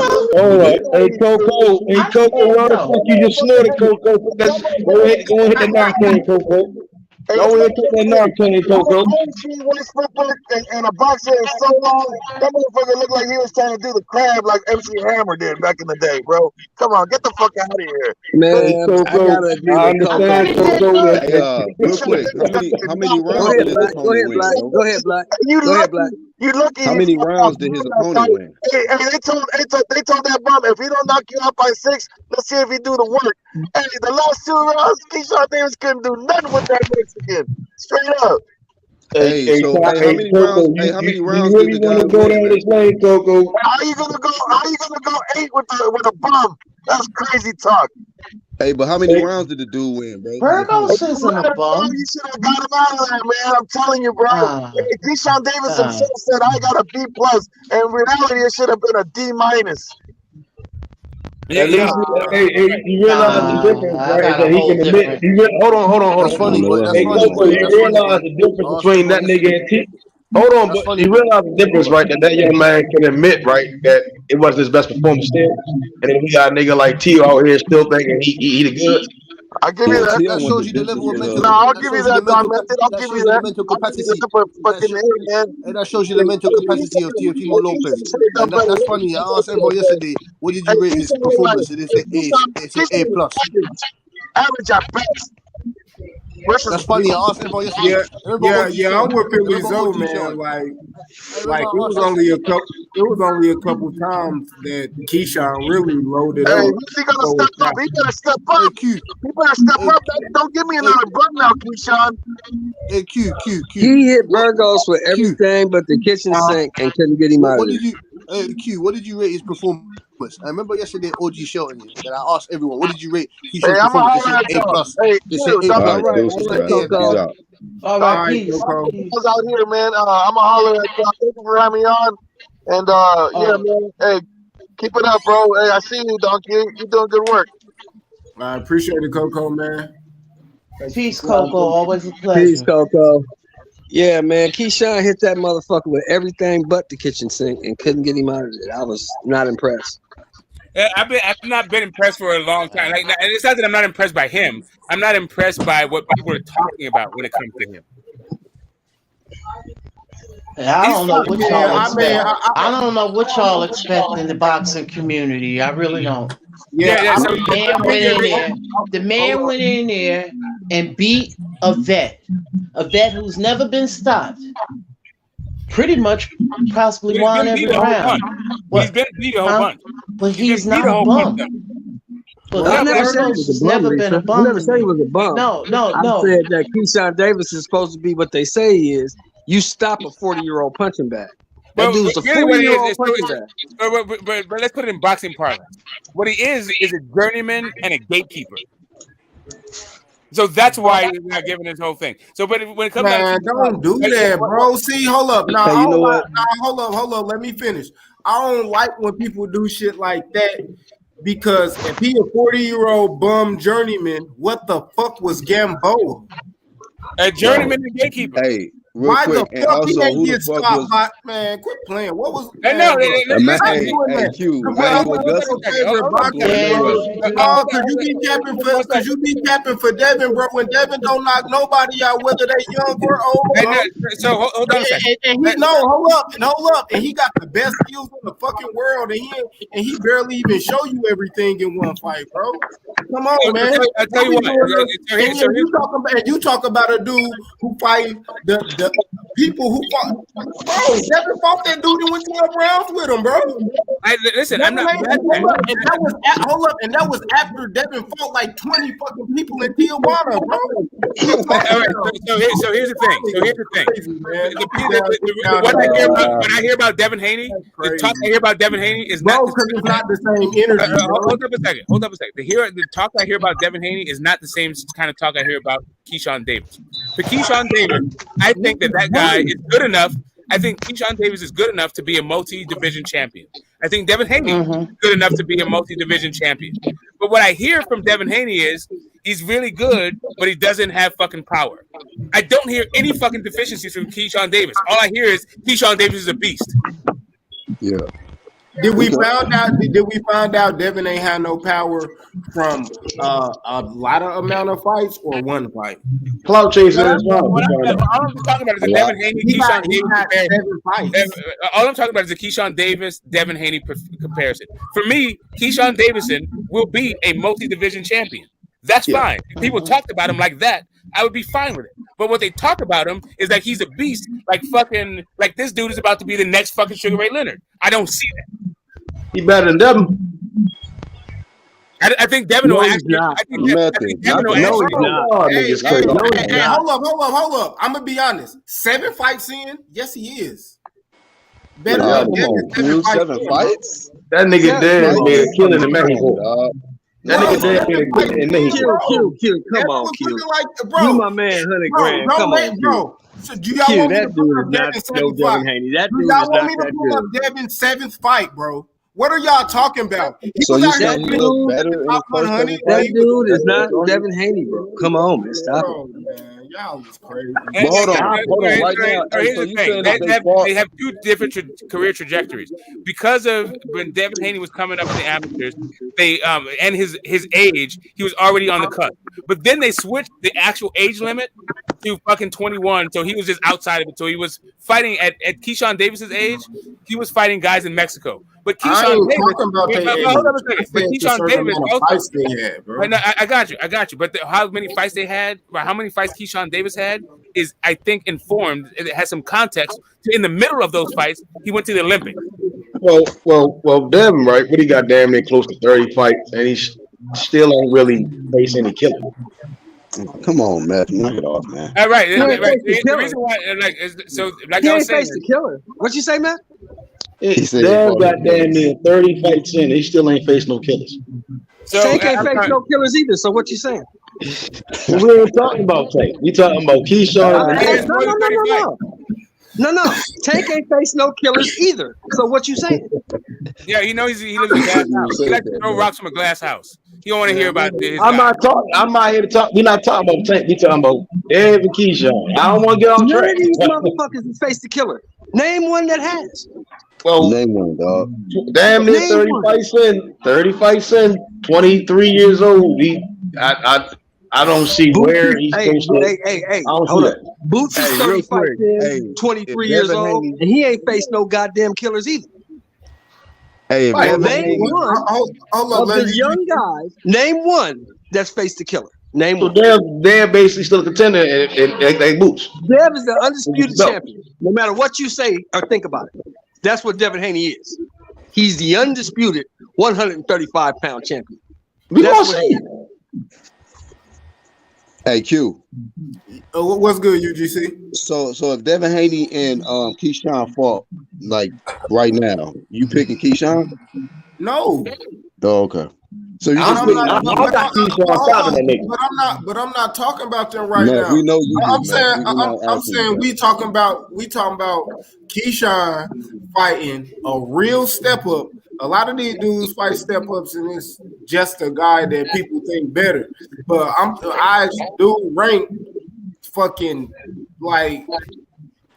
All right. Hey, Coco. Hey, Coco, why the fuck you just snorted, Coco? Go ahead hit the Narcan, Coco. Go ahead take that Narcan, Coco. I haven't seen Westbrook in a boxer in so long. That motherfucker looked like he was trying to do the crab like MC Hammer did back in the day, bro. Come on, get the fuck out of here. Hey, Man, I Coco, gotta agree I with Coco. understand, Coco. Hey, real quick, how many Go rounds ahead, did Black. this Go homie ahead, win, Black. yo? Go ahead, Black. You Go ahead, lucky. Black. You lucky. How many rounds did his opponent win? Hey, they told that bum, if he don't knock you out by 6, let's see if he do the work. Hey, the last 2 rounds, Keyshawn Davis couldn't do nothing with that Mexican. Straight up. Hey, so how many rounds? Hey, how many rounds did really the guy want to go win, down man? this lane, Coco? How you gonna go 8 with a bum? That's crazy talk. Hey, but how many rounds did the dude win, bro? Burgos isn't a bum. You should have got him out of there, man. I'm telling you, bro. Hey, Keyshawn Davis himself said I got a B+. In reality, it should have been a D-. At least you realize the difference, right? That he can admit. Hold on. That's funny, but that's Hey, funny. Coco, you That's funny, realize but the difference I asked between everyone that nigga yesterday. and T. Hold on, That's but funny. you realize the difference, right? That young man can admit, right, that it wasn't his best performance still, and then we got a nigga like T out here still thinking he the goods. I'll give you that. That shows you the level of mental. No, I'll That give you shows you the that, mental. Documented. I'll That give you shows you the that. mental I'll give you capacity. that for That fucking A, man. and that shows you the mental capacity of Teofimo Lopez. And that's funny. I asked everyone yesterday, what did you rate his performance? And they say A plus. Average at best. That's funny. I asked everyone yesterday. Remember OG I'm show? with it with Remember Zoe, OG show? man. I remember Like I it was asked only yesterday. a couple times that Keyshawn really loaded Hey, up. who's he gonna step up? He better step up. Hey Q. He better step up. Don't give me another bum now, Keyshawn. Hey Q. He hit Burgos for everything but the kitchen sink and couldn't get him out What of did there. you? Hey Q. What did you rate his performance? I remember yesterday OG shouting you that I asked everyone, what did you rate Keyshawn's Hey, I'm a performance? They holler said at A y'all. plus. Hey, They said A Q, plus. All right, They said A Coco. and plus. He's out. All right, peace. Peace. Out here, man. I'm a holler at y'all. Thank you for having me on. And yeah, man. Hey, keep it up, bro. Hey, I see you, Donkey. You're doing good work. I appreciate it, Coco, man. Peace, Coco. Always a pleasure. Peace, Coco. Yeah, man. Keyshawn hit that motherfucker with everything but the kitchen sink and couldn't get him out of it. I was not impressed. I've not been impressed for a long time. Like, and it's not that I'm not impressed by him. I'm not impressed by what people are talking about when it comes to him. I don't know what y'all expect. I don't know what y'all expect in the boxing community. I really don't. The man went in there and beat a vet who's never been stopped. Pretty much, possibly won every round. He's been beat a whole bunch. But he's not a bum. But I never said he Burgos was has a bum. never been a bum. I never said he was a bum. No. I said that Keyshawn Davis is supposed to be what they say he is. You stop a 40-year-old punching bag. That dude's a 40-year-old punching bag. But let's put it in boxing parlance. What he is a journeyman and a gatekeeper. So that's why he's not giving his whole thing. So, but when it comes down to don't do that, bro. See, hold up. Now, hey, you know what? Hold up. Let me finish. I don't like when people do shit like that because if he a 40-year-old bum journeyman, what the fuck was Gamboa? A journeyman and gatekeeper. Hey, real quick, and also who the fuck was? Man, quit playing. What was? Hey, Q, Emmanuel Augustus. Cause you be capping for Devin, bro. When Devin don't knock nobody out, whether they young or old. So hold on a second. Hold up. And he got the best skills in the fucking world, and he barely even show you everything in one fight, bro. Come on, man. I tell you what. You talk about a dude who fight the people who fought. Bro, Devin fought that dude and went 12 rounds with him, bro. Listen, I'm not. And that was after Devin fought like 20 fucking people in Tijuana, bro. All right, so here's the thing. When I hear about Devin Haney, the talk I hear about Devin Haney is not because it's not the same energy. Hold up a second. The talk I hear about Devin Haney is not the same kind of talk I hear about Keyshawn Davis. For Keyshawn Davis, I think that guy is good enough. I think Keyshawn Davis is good enough to be a multi-division champion. I think Devin Haney is good enough to be a multi-division champion. But what I hear from Devin Haney is he's really good, but he doesn't have fucking power. I don't hear any fucking deficiencies from Keyshawn Davis. All I hear is Keyshawn Davis is a beast. Yeah. Did we find out Devin ain't had no power from a lot of amount of fights or one fight? Clout chasing as well. All I'm talking about is a Devin Haney, Keyshawn Davis. All I'm talking about is a Keyshawn Davis, Devin Haney comparison. For me, Keyshawn Davison will be a multi-division champion. That's fine. If people talked about him like that, I would be fine with it. But what they talk about him is like he's a beast, like this dude is about to be the next fucking Sugar Ray Leonard. I don't see that. He better than Devin. I think Devin will actually. not. I think Devin will No, actually. he's not. Oh, niggas crazy. Hey, hold up. I'm gonna be honest. 7 fights in, yes, he is. Better Come than on, Devin, Q, 7 fights. That nigga dead made a killing in Mexico. That nigga dead made a killing in Mexico. Q. Come on, Q. You my man, 100 grand. Come on, bro. So do y'all want me to pull up Devin's seventh fight? That Do dude y'all is want not me to that pull up good. Devin's 7th fight, bro? What are y'all talking about? So you saying he looked better in the first 7 fights? That dude is not Devin Haney, bro. Come on, man. Stop it. Man, y'all is crazy. But hold on, right now. Here's So the you thing. saying that they fought? They have two different career trajectories because of when Devin Haney was coming up in the amateurs. They and his age, he was already on the cut. But then they switched the actual age limit to fucking 21, so he was just outside of it. So he was fighting at Keyshawn Davis's age. He was fighting guys in Mexico. But I Keyshawn ain't Davis, talking about their age. hold on a second. But I said the Keyshawn certain Davis amount of also. fights they had, bro. No, I got you. But how many fights they had, or how many fights Keyshawn Davis had, is I think informed. It has some context. In the middle of those fights, he went to the Olympics. Well, Devin, right? But he got damn near close to 30 fights, and he still ain't really face any killing. Come on, man. Knock it off, man. All right. He ain't faced the The killer. reason why, like He I was ain't saying, faced the killer. What you say, Matt? Dev got damn near 30 fights in. He still ain't faced no killers. So Tank ain't faced no killers either. So what you saying? We ain't talking about Tank. We talking about Keyshawn. No. Tank ain't faced no killers either. So what you saying? Yeah, he lives in a glass house. He likes to throw rocks from a glass house. He don't want to hear about his I'm guy. not here to talk. We're not talking about Tank. We talking about Dev and Keyshawn. I don't want to get on track. None of these motherfuckers has faced the killer. Name one that has. Well, name one, dog. Damn near 30 fights in. 30 fights in. 23 years old. I don't see where he's supposed to. Hey, hold up. Boots is 30 fights in, 23 years old, and he ain't faced no goddamn killers either. Hey, name one of the young guys. Name one that's faced the killer. Name one. They're basically still a contender and they Boots. Dev is the undisputed champion. No matter what you say or think about it. That's what Devin Haney is. He's the undisputed 135-pound champion. That's what he is. Hey, Q. What's good, UGC? So if Devin Haney and Keyshawn fought like right now, you picking Keyshawn? No. Oh, okay. So you I'm just but I'm not talking about them right now. We know you. I'm saying we talking about Keyshawn fighting a real step up. A lot of these dudes fight step ups, and it's just a guy that people think better. But I do rank fucking like.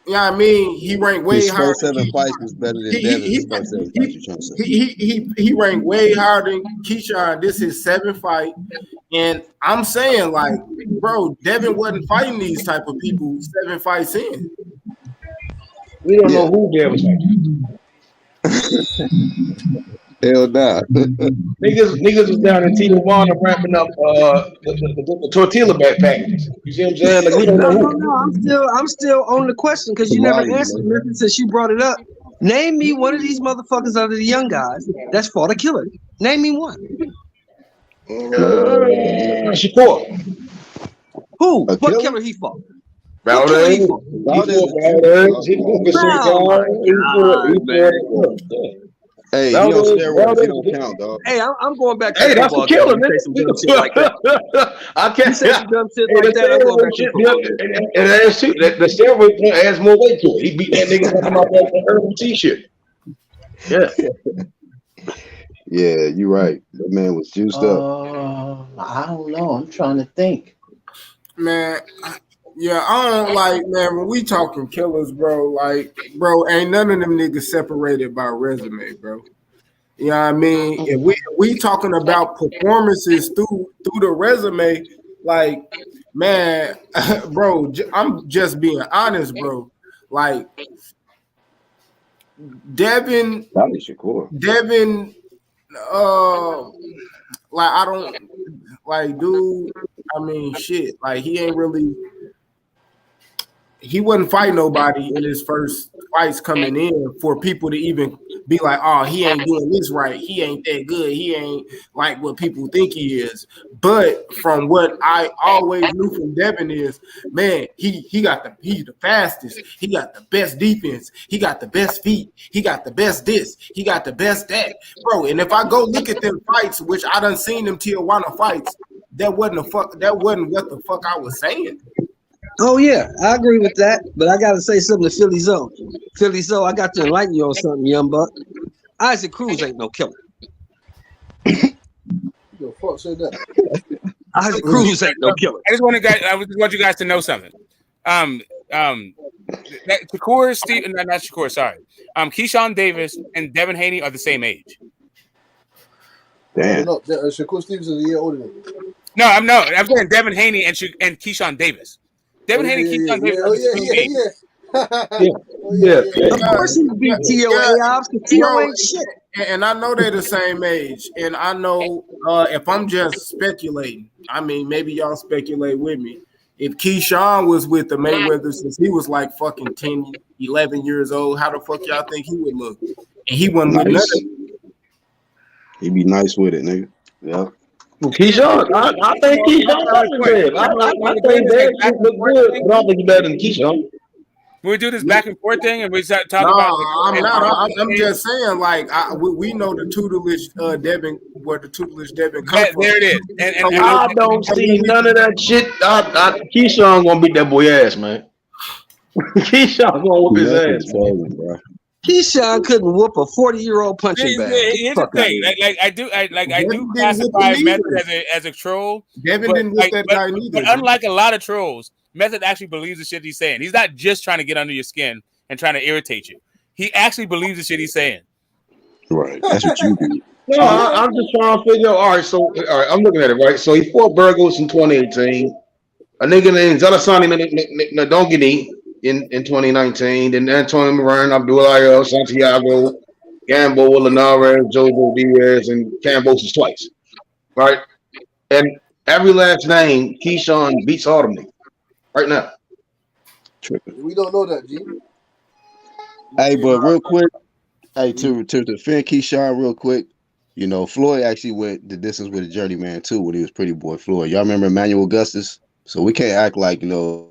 Yeah, I mean, he ranked way his higher. First 7 fights was better than Devin's first 7 fights. You trying to say? He ranked way higher than Keyshawn. This is 7th fight, and I'm saying like, bro, Devin wasn't fighting these type of people 7 fights in. We don't know who Devin's fighting. Hell nah. niggas was down in Tijuana wrapping up the tortilla bag packages. You see what I'm saying? Like, we don't know who. No. I'm still on the question because you never answered me since you brought it up. Name me one of these motherfuckers out of the young guys that's fought a killer. Name me one. Shakur. Who? What killer he fought? Valdez. Hey, he on steroids. He don't count, dog. Hey, I'm going back to the that's a killer, man. Some dumb shit like that. I can't say some dumb shit like that. I'm going back to and that's too. The steroid point adds more weight to it. He beat that nigga talking about that herbal t-shirt. Yeah. Yeah, you're right. That man was juiced up. I don't know. I'm trying to think. Man, yeah, I don't like, man, when we talking killers, bro, like, bro, ain't none of them niggas separated by resume, bro. You know what I mean? If we talking about performances through the resume, like, man, bro, I'm just being honest, bro. Like, Devin, like, I don't, like, dude, I mean, shit, like, he ain't really, he wouldn't fight nobody in his first fights coming in for people to even be like, oh, he ain't doing this right. He ain't that good. He ain't like what people think he is. But from what I always knew from Devin is, man, he's the fastest. He got the best defense. He got the best feet. He got the best this. He got the best that. Bro, and if I go look at them fights, which I done seen them Tijuana fights, that wasn't what the fuck I was saying. Oh yeah, I agree with that. But I gotta say something to Philly Zoe. Philly Zoe, I got to enlighten you on something, young buck. Isaac Cruz ain't no killer. The fuck said that? Isaac Cruz ain't no killer. I just want you guys to know something. Shakur, not Shakur, sorry. Keyshawn Davis and Devin Haney are the same age. Damn. No, Shakur Stevens is a year older than him. No, I'm saying Devin Haney and Keyshawn Davis. Devin Haney, Keyshawn Davis are the same age. Of course he beat TEO AOPs because TEO ain't shit. And I know they're the same age. And I know if I'm just speculating, I mean, maybe y'all speculate with me. If Keyshawn was with the Mayweather since he was like fucking 10, 11 years old, how the fuck y'all think he would look? And he wasn't with nothing. He'd be nice with it, nigga. Yeah. Keyshawn, I think Keyshawn I think Derek look good, but I don't think he's better than Keyshawn. We do this back and forth thing, and we start talking about. I'm not. I'm just saying, like we know the tutelage Devin, where the tutelage Devin comes from. There it is. And I don't see none of that shit. Keyshawn gonna beat that boy ass, man. Keyshawn gonna whoop his ass, bro. Keyshawn couldn't whoop a 40-year-old punching bag. Here's the thing. I do classify Method as a troll. Devin didn't whoop that guy neither. But unlike a lot of trolls, Method actually believes the shit he's saying. He's not just trying to get under your skin and trying to irritate you. He actually believes the shit he's saying. Right. That's what you do. No, I'm just trying to figure out. All right, I'm looking at it, right? So he fought Burgos in 2018. A nigga named Zalasani Nadongini in 2019. Then Antonio Moran, Abdulayo, Santiago, Gambo, Linares, Jojo Diaz, and Cambosis twice. Right? And every last name, Keyshawn beats all of them niggas. Right now. We don't know that, G. Hey, but real quick, to defend Keyshawn real quick, you know, Floyd actually went the distance with a journeyman too when he was Pretty Boy Floyd. Y'all remember Emmanuel Augustus? So we can't act like, you know,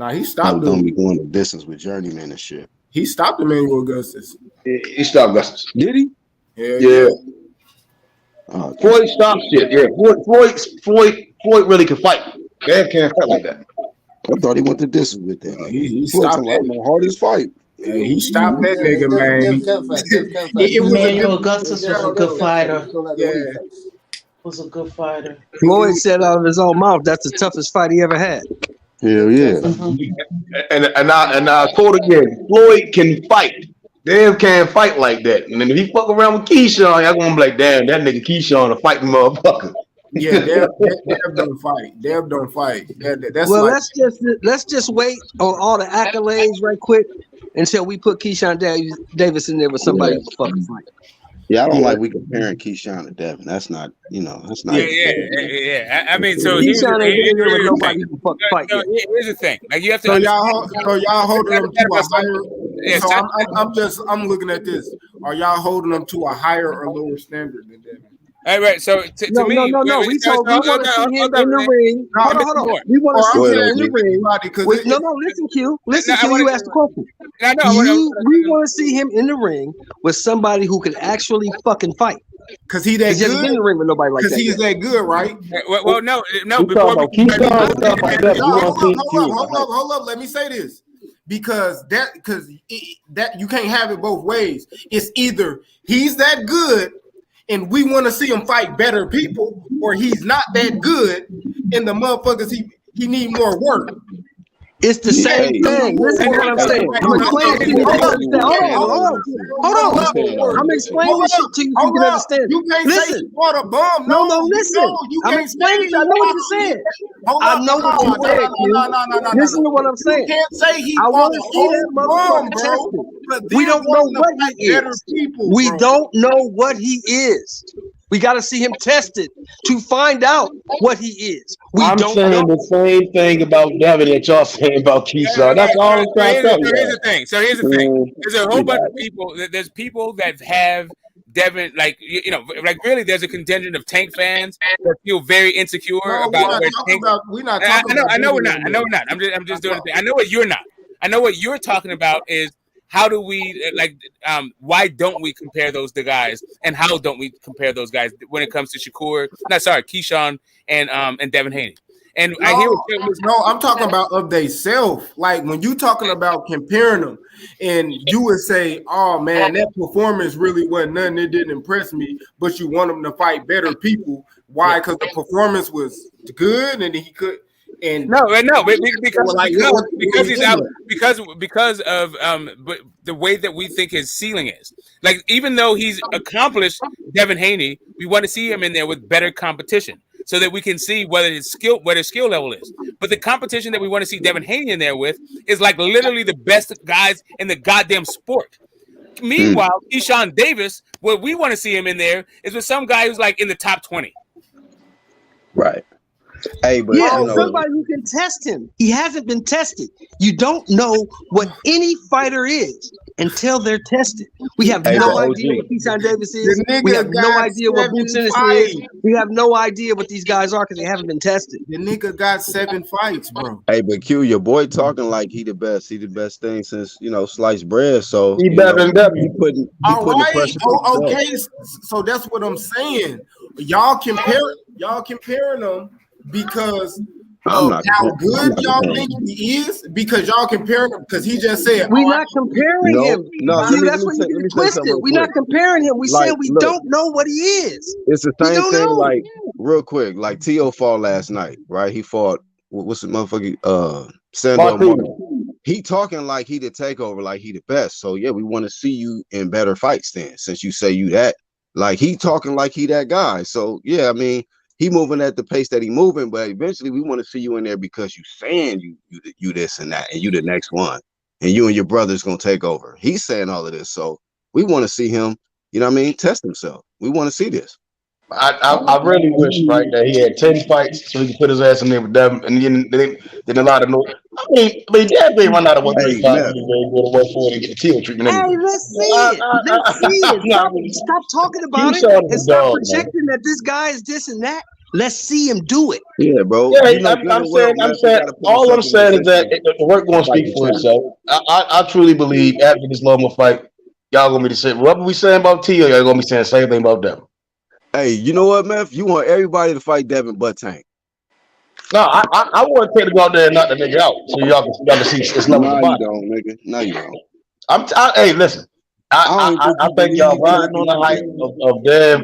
he stopped gonna be going the distance with journeyman and shit. He stopped Emmanuel Augustus. He stopped Augustus. Did he? Yeah. Floyd stopped shit. Yeah. Floyd really can fight. Dad can't fight like that. I thought he went the distance with that. He stopped the hardest fight. Yeah, he stopped that nigga, man. Emmanuel Augustus was a good fighter. Yeah. Was a good fighter. Floyd said out of his own mouth, that's the toughest fight he ever had. Hell yeah. And I quote again, Floyd can fight. Dev can't fight like that. And then if he fuck around with Keyshawn, y'all gonna be like, damn, that nigga Keyshawn a fighting motherfucker. Yeah, Dev don't fight. Dev don't fight. That's well, like, let's just wait on all the accolades right quick until we put Keyshawn Davis in there with somebody to fucking fight. Yeah, I don't like we comparing Keyshawn to Devin. That's not, you know, that's not. Yeah. I mean, so here's the thing. Like you have to. So y'all holding them to a higher. So I'm looking at this. Are y'all holding them to a higher or lower standard than Devin? All right, so to me, no. We want to see him in the ring. Hold on. We want to see him in the ring. Listen, Q. Listen, Q. You asked the question. We want to see him in the ring with somebody who can actually fucking fight. Because he that good. Been in the ring with nobody like that. Because he's that good, right? Well, no. Hold up. Let me say this. Because you can't have it both ways. It's either he's that good and we want to see him fight better people, or he's not that good and the motherfuckers he need more work. It's the same thing. Listen to what I'm saying. I'm explaining to you. Hold on. I'm explaining this shit to you so you can understand. You can't say you fought a bum. No, listen. I'm explaining. I know what you're saying. I know what you're saying. No. Listen to what I'm saying. You can't say he I want to fought see that motherfucker tested. We don't know what he is. We don't know what he is. We got to see him tested to find out what he is. I'm saying the same thing about Devin that y'all saying about Keyshawn. That's all I'm trying to tell you. Here's the thing. So here's the thing. There's a whole bunch of people. There's people that have Devin, like like really. There's a contingent of Tank fans that feel very insecure about where Tank. We're not talking about. I know we're not. I'm just doing the thing. I know what you're not. I know what you're talking about is how do we why don't we compare those guys, and how don't we compare those guys when it comes to Keyshawn and Devin Haney. And I hear I'm talking about of they self. Like when you talking about comparing them, and you would say, "Oh man, that performance really wasn't nothing. It didn't impress me." But you want them to fight better people. Why? Because the performance was good, and he could. And because he's out because of the way that we think his ceiling is. Like even though he's accomplished Devin Haney, we want to see him in there with better competition, so that we can see what his skill level is. But the competition that we want to see Devin Haney in there with is like literally the best guys in the goddamn sport. Meanwhile, Keyshawn Davis, what we want to see him in there is with some guy who's like in the top 20. Right. Hey, but somebody who can test him. He hasn't been tested. You don't know what any fighter is until they're tested. We have no idea what Keyshawn Davis is. We have no idea what Boots Innocent is. We have no idea what these guys are because they haven't been tested. The nigga got 7 fights, bro. Hey, but Q, your boy talking like he the best. He the best thing since sliced bread. So he better than that. He putting the pressure. Okay, so that's what I'm saying. Y'all comparing them because of how good y'all think he is, because y'all comparing him because he just said we're not comparing him. No, see, that's what you get twisted. We're not comparing him. We saying we don't know what he is. It's the same thing. Like real quick, like TEO fought last night, right? He fought what's the motherfucking Sandor Martin. He talking like he the takeover, like he the best. So yeah, we want to see you in better fights then, since you say you that. Like he talking like he that guy. So yeah, I mean. He moving at the pace that he moving, but eventually we want to see you in there because you saying you this and that, and you the next one, and you and your brother's gonna take over. He's saying all of this, so we want to see him. You know what I mean? Test himself. We want to see this. I really wish, right, that he had 10 fights so he could put his ass in there with them, and then a lot of I mean, they run out of 135. To get the TEO treatment. Hey, let's see it. Let's see it. Stop talking about it and stop projecting that this guy is this and that. Let's see him do it. Yeah, bro. Yeah, I'm saying. All I'm saying is that the work going to speak for itself. I truly believe after this Loma fight, y'all gonna be the same. Whatever we saying about TEO, y'all gonna be saying the same thing about them. Hey, you know what, man? You want everybody to fight Devin but Tank. No, I want Tank to go out there and knock the nigga out, so y'all can see this level of fight. You don't, nigga. No, you don't. Hey, listen. I think y'all riding on the hype of them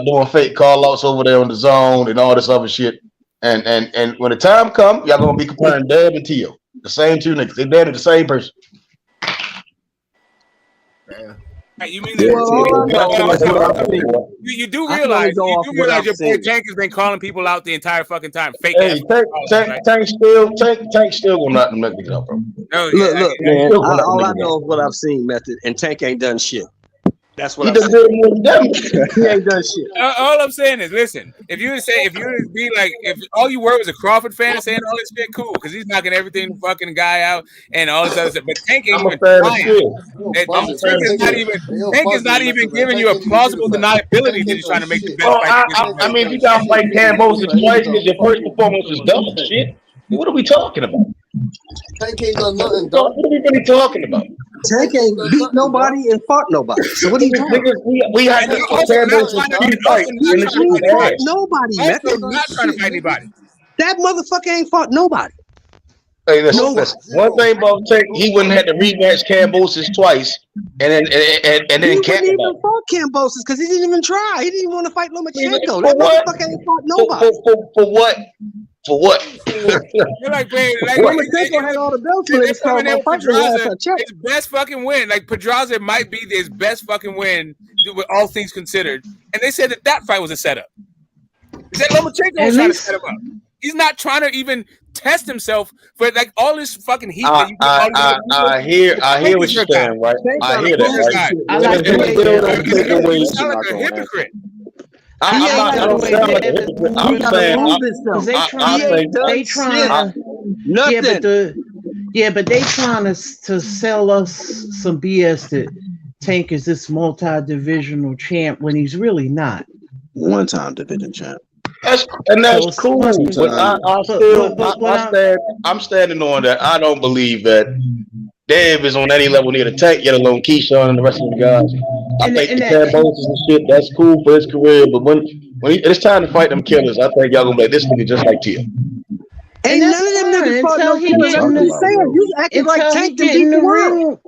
doing fake call outs over there on the zone and all this other shit. And when the time comes, y'all gonna be comparing Dev and TEO. The same two niggas. They're the same person. Hey, you mean you do realize your boy Tank has been calling people out the entire fucking time. Fake ass. Tank still gonna knock them niggas out, bro. No, look, man. All I know is what I've seen, Method, and Tank ain't done shit. That's what I'm saying. He ain't done shit. All I'm saying is, listen. If you be like, if all you were was a Crawford fan saying all this shit, cool, because he's knocking everything the fucking guy out and all this other stuff. But Tank ain't even trying. Tank is not even giving you a plausible deniability that he's trying to make the best fight. I mean, if you gotta fight Cambosis twice because your first performance was dumb shit. What are we talking about? Tank ain't done nothing, dog. What are we really talking about? Tank ain't beat nobody and fought nobody. So what are you talking about? We had to fight. He ain't fought nobody. Not trying to fight anybody. That motherfucker ain't fought nobody. Hey, listen. One thing about Tank, he wouldn't have to rematch Cambosis twice, and then he wouldn't even fought Cambosis because he didn't even try. He didn't even want to fight Lomachenko. That motherfucker ain't fought nobody. For what? For what? Lomachenko had all the belts when they started on fighting. His best fucking win, like Pedraza might be his best fucking win with all things considered, and they said that fight was a setup. Is that Lomachenko was trying to set him up? He's not trying to even test himself for like all this fucking heat. I hear what you're saying, right? I hear that. Right? I like you sound like a hypocrite. I don't sound like a hypocrite. I'm saying, they trying to, but they trying to sell us some BS that Tank is this multi-divisional champ when he's really not. One-time division champ. That's cool, but I'm standing on that. I don't believe that Dev is on any level near the Tank, yet alone Keyshawn and the rest of the guys. I think the Cambosis and shit, that's cool for his career, but when it's time to fight them killers, I think y'all gonna be like, this nigga just like TEO. Ain't none of them niggas fought no killers. I'm just saying, you acting like Tank to beat the world.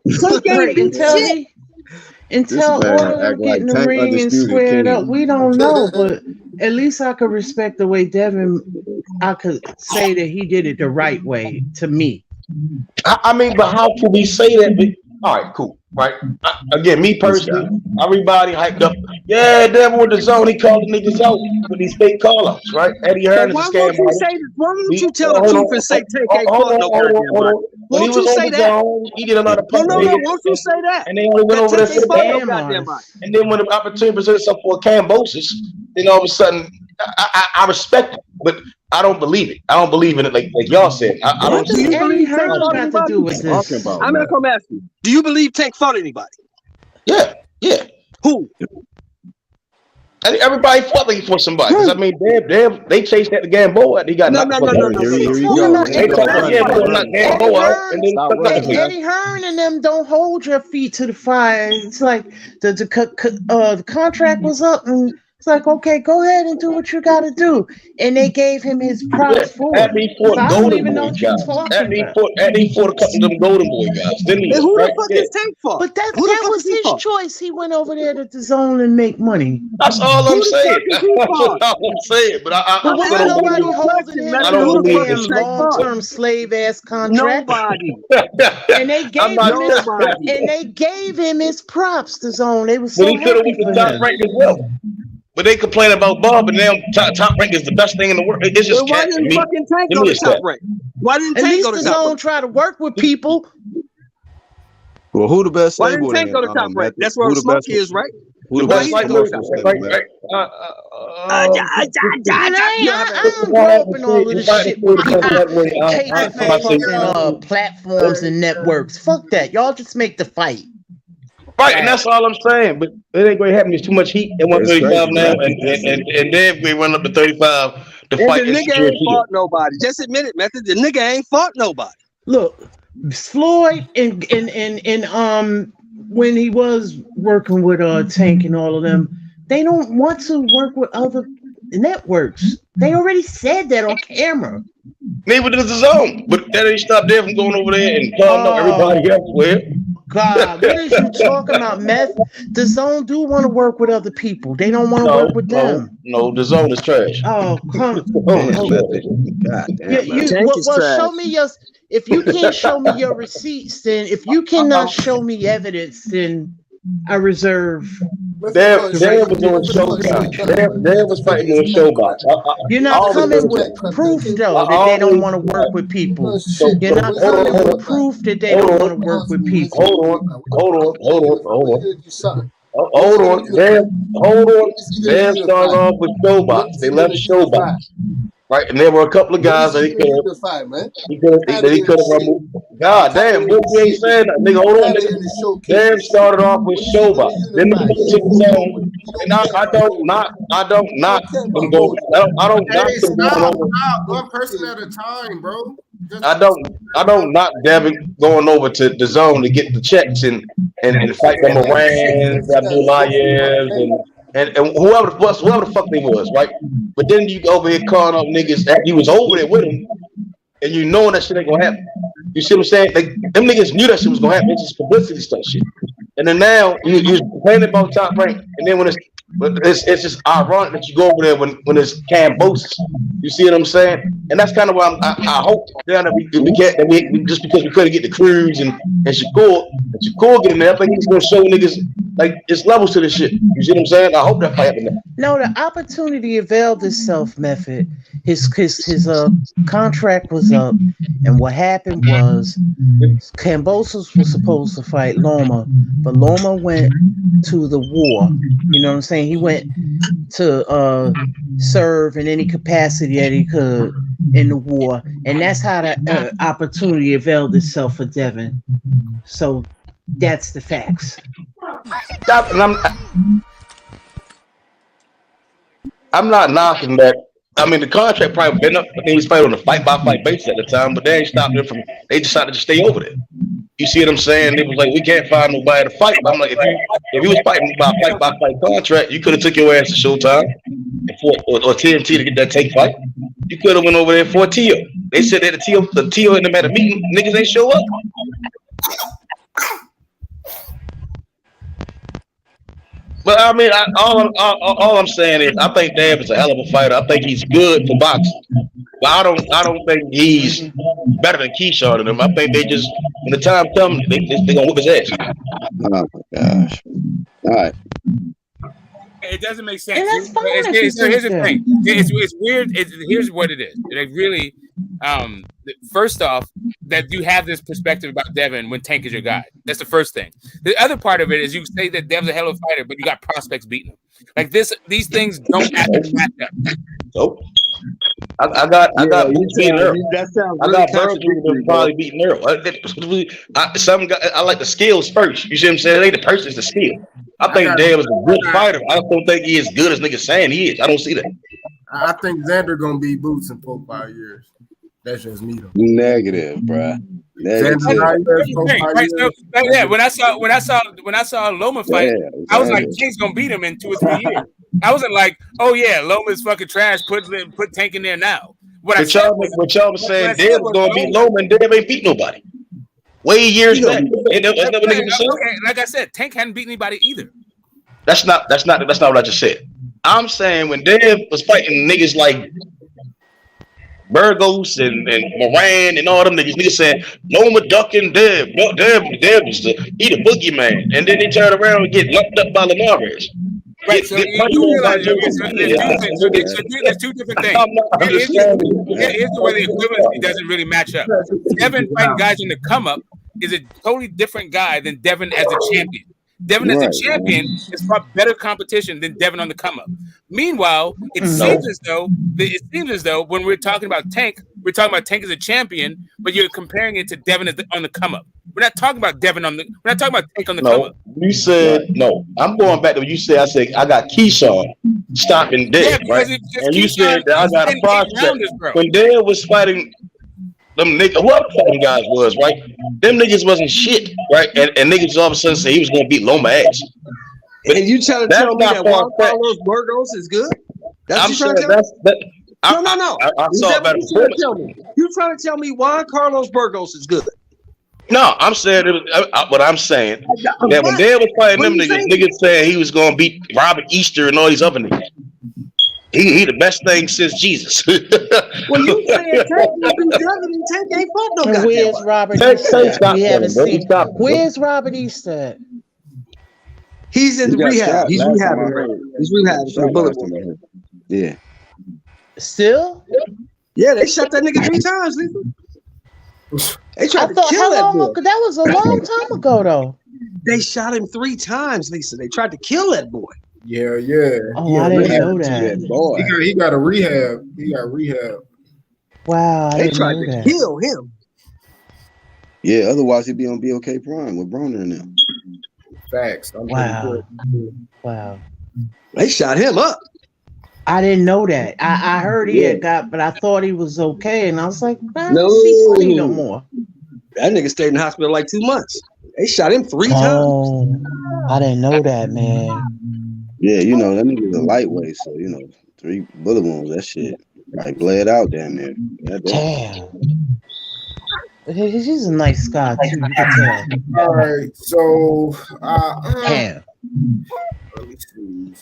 Until all of them get in the ring and squared up, we don't know, but at least I could respect the way Devin, I could say that he did it the right way to me. I mean, but how can we say that? All right, cool. Right. Again, me personally, everybody hyped up. Yeah, Devin with the zone. He called the niggas out with these fake call-outs, right? Eddie Hearn is a scam. Why don't you tell the truth and say Tank ain't fought no goddamn body? Won't you say that? He did a lot of No, won't you say that? And they only went over there for the damn. And then when the opportunity presented itself for a Cambosis, then all of a sudden, I respect it, but I don't believe it. I don't believe in it like y'all said. I don't. What does Eddie Hearn got to do with this? I'm not gonna ask you. Do you believe Tank fought anybody? Yeah. Who? Everybody fought like he fought somebody. Because I mean, damn, they chased at the Gamboa and he got knocked. Eddie Hearn and them don't hold your feet to the fire. It's like the contract was up and it's like, okay, go ahead and do what you got to do. And they gave him his props for it. At me for a Golden Boy guys. At me for a couple of them Golden Boy guys. Didn't he? Who the fuck is Tank for? But that was his choice. He went over there to the zone and make money. That's all I'm saying. That's all I'm saying. But I don't believe him long-term slave ass contract. Nobody. And they gave him his props. The zone. They were so happy for him. But they complain about Bob, and now top rank is the best thing in the world. It's just why didn't fucking Tank go to top rank? Why didn't Tank go to top rank? At least the zone try to work with people. Well, who the best? Why didn't Tank go to top rank? That's where the smoke is, right? Who the best? I'm open all of this shit with taping for fucking platforms and networks. Fuck that. Y'all just make the fight. Right, and that's all I'm saying. But it ain't going to happen. There's too much heat at 135 now, and then we run up to 35 to fight. The nigga ain't fought nobody. Just admit it, Method. The nigga ain't fought nobody. Look, Floyd and when he was working with Tank and all of them, they don't want to work with other networks. They already said that on camera. Neither does the zone, but that ain't stop them from going over there and calling up everybody elsewhere. God, what is you talking about, Meth? The zone do want to work with other people. They don't want to work with them. No, the zone is trash. Oh, come on. God damn. Show me your. If you can't show me your receipts, then if you cannot show me evidence, then I reserve. There was doing Showbox. There was fighting doing Showbox. You're not coming with proof, though, that they don't want to work with people. You're not coming with proof that they don't want to work with people. Hold on. Damn started off with Showbox. They left Showbox. Right, and there were a couple of guys that he could have removed. God damn, what you ain't saying that, nigga? Hold on, nigga. Damn started off with Showbox. Then the zone, and I don't knock them going. I don't knock them going over. One person at a time, bro. I don't knock Devin going over to the zone to get the checks and fight them Morans, Abdullayev, and whoever the fuck they was, right? But then you go over here calling up niggas that you was over there with him, and you knowing that shit ain't gonna happen. You see what I'm saying? Like, them niggas knew that shit was gonna happen. It's just publicity stuff shit. And then now you're complaining about top rank, and then when it's just ironic that you go over there when it's Cambosis. You see what I'm saying? And that's kind of why I hope that we just because we couldn't get the Cruz and Shakur get in there, I think he's gonna show niggas Like it's levels to this shit. You see what I'm saying? I hope that fight happens. No, the opportunity availed itself. Method. His contract was up, and what happened was Kambosos was supposed to fight Loma, but Loma went to the war. You know what I'm saying? He went to serve in any capacity that he could in the war, and that's how the opportunity availed itself for Devin. So that's the facts. I'm not knocking that. I mean, the contract probably been up. I think he was fighting on a fight-by-fight basis at the time, but they ain't stopped him from. They decided to stay over there. You see what I'm saying? It was like we can't find nobody to fight. But I'm like, if you was fighting by fight-by-fight contract, you could have took your ass to Showtime or TNT to get that take fight. You could have went over there for a TEO. They said that the TEO and them had a meeting. Niggas ain't show up. But I mean, all I'm saying is, I think Dab is a hell of a fighter. I think he's good for boxing, but I don't think he's better than Keyshawn and them. I think they just, when the time comes, they gonna whip his ass. Oh my gosh! All right. It doesn't make sense. Here's the thing. It's weird. Here's what it is. They really, first off, that you have this perspective about Devin when Tank is your guy. That's the first thing. The other part of it is you say that Devin's a hell of a fighter, but you got prospects beating him. Like these things don't actually match up. Nope. I got Boots beating Earl. I got Burger probably beating Earl. I like the skills first. You see what I'm saying? It ain't the person, it's the skill. I think Dave is a good fighter. I don't think he is good as niggas saying he is. I don't see that. I think Xander gonna beat Boots in 4 or 5 years. That's just me though. Negative, bruh. Negative. When I saw Loma fight, I was like, Tank's gonna beat him in 2 or 3 years. I wasn't like, oh yeah, Loma's fucking trash. Put Tank in there now. What y'all was saying, Dave was gonna beat Loma, and Dave ain't beat nobody. Way years back. Like I said, Tank hadn't beat anybody either. That's not what I just said. I'm saying when Dev was fighting niggas like Burgos and Moran and all them niggas saying Loma ducking Dev. No, Dev is he the boogeyman. And then they turn around and get lumped up by Linares. Right, so you realize there's two different things. Here's the way the equivalency doesn't really match up. Devin fighting guys in the come up is a totally different guy than Devin as a champion. Devin as a champion is far better competition than Devin on the come up. Meanwhile, it seems as though when we're talking about Tank, we're talking about Tank as a champion, but you're comparing it to Devin on the come up. We're not talking about Devin we're not talking about Tank on the come up. You said no. I'm going back to what you said. I said I got Keyshawn stopping Dev, right? And you said that I got a prospect. When Dev was fighting them niggas, whoever fucking guys was, right? Them niggas wasn't shit, right? And niggas all of a sudden say he was gonna beat Loma ass. But and you trying to tell me that Juan Carlos Burgos is good? That's what you trying to tell me? No. I saw better performance. You trying to tell me Juan Carlos Burgos is good? No, I'm saying what I'm saying that when Dad was fighting them niggas said he was gonna beat Robert Easter and all these other niggas. He the best thing since Jesus. Well, you saying Tank will beat Devin and Tank ain't fought no goddamn. Where's Robert Easter? We haven't seen. Where's Robert Easter? He's in rehab. He's rehabbing. He's rehabbing for the bullet. Yeah. Still? Yeah, they shot that nigga 3 times, Lisa. They tried to kill that boy. That was a long time ago, though. They shot him 3 times, Lisa. They tried to kill that boy. Yeah. Oh, I didn't know that. He got a rehab. He got rehab. Wow, they tried to kill him. Yeah, otherwise he'd be on BOK Prime with Broner and them. Facts. Wow. They shot him up. I didn't know that. I heard he had got, but I thought he was okay, and I was like, man, no, no more. That nigga stayed in the hospital like 2 months. They shot him 3 times. I didn't know that, man. Yeah, you know, that nigga's a lightweight, so, 3 bullet wounds, that shit. Like, bled out down there. Damn. He's a nice guy, too. You can tell. All right, so, damn. Let me see.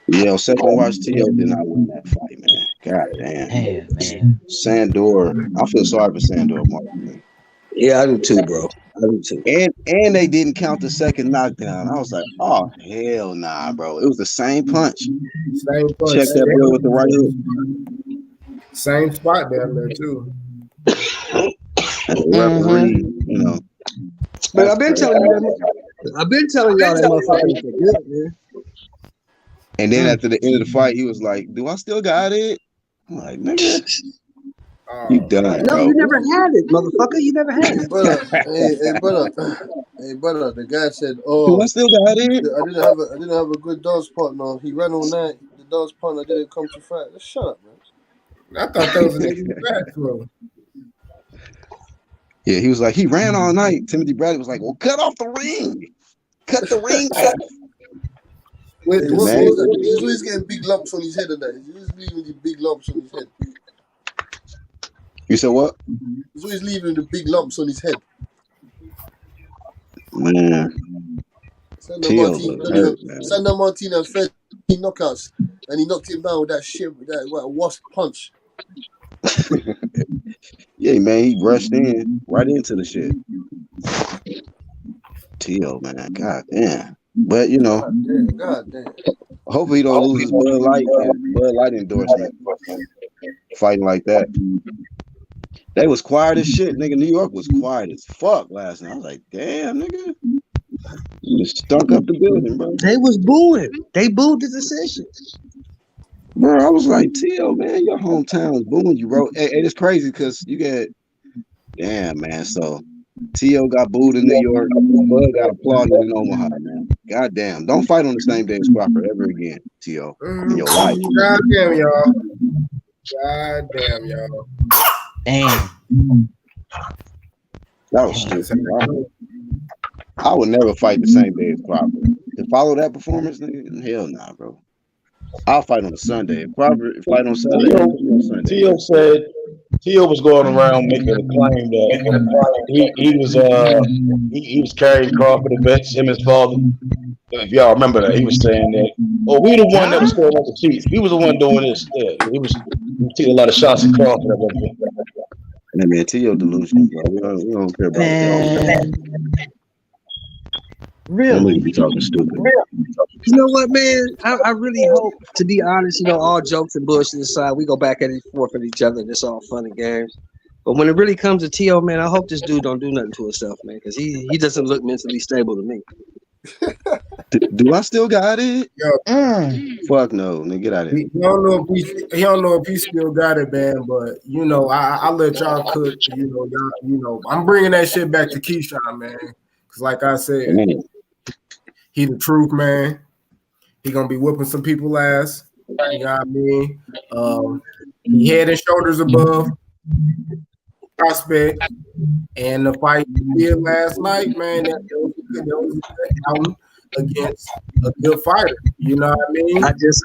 Yeah, second watch TEO did not win that fight, man. God damn. Man. Sandor, I feel sorry for Sandor, Mark. Man. Yeah, I do too, bro. And they didn't count the second knockdown. I was like, oh hell nah, bro. It was the same punch. Same punch. Check that boy with the right hook. Same spot down there too. Referee, you know. But I've been telling y'all that motherfucker was good, man. And then at the end of the fight, he was like, "Do I still got it?" I'm like, "Nigga, you done, No, bro." you never had it, motherfucker. You never had it. Brother, hey, brother. The guy said, "Do I still got it?" I didn't have a good dance partner. He ran all night. The dance partner didn't come to fight. Just shut up, man. I thought that was a nigga back throw. Yeah, he was like, he ran all night. Timothy Bradley was like, "Well, cut off the ring. Cut the ring off." Hey, what was that? He's always getting big lumps on his head and that. He's always leaving the big lumps on his head. You said what? He's always leaving the big lumps on his head. Man. Sandor Martin had 13 knockouts, and he knocked him down with that shit, with that wasp punch. Yeah, man, he rushed in right into the shit. TEO, man, god damn. But you know, God damn. Hopefully he don't lose his Bud Light endorsement. Fighting like that. They was quiet as shit, nigga. New York was quiet as fuck last night. I was like, damn, nigga. You just stunk up the building, bro. They was booing. They booed the decision. Bro, I was like, TEO, man, your hometown is booing you, bro. Hey, it's crazy because you get, damn, man. So TEO got booed in New York. Bud got applauded in Omaha, man. God damn. Don't fight on the same day as Crawford ever again, TEO, in your life. God damn, y'all. God damn, y'all. Damn. That was stupid. I would never fight the same day as Crawford. To follow that performance, nigga, hell nah, bro. I'll fight on a Sunday. If Crawford fight on Sunday, TEO said TEO was going around making a claim that he was carrying Crawford against him and his father. If y'all remember that, he was saying that, "Oh, we the one that was scoring on the cheats. He was the one doing this." Yeah, he was taking a lot of shots at Crawford at one point. Hey, man, TEO delusional, bro. We don't care about that. Really? Be talking stupid. You know what, man? I really hope, to be honest, you know, all jokes and bullshit aside, we go back and forth at each other and it's all fun and games. But when it really comes to TEO, man, I hope this dude don't do nothing to himself, man, because he doesn't look mentally stable to me. Do I still got it? Yo, fuck no, nigga, get out of here. He don't know if he still got it, man. But you know, I let y'all cook. You know, I'm bringing that shit back to Keyshawn, man. Because like I said, he the truth, man. He gonna be whooping some people's ass. You know what I mean? He head and shoulders above prospect, and the fight he did last night, man. That was a good against a good fighter. You know what I mean? I just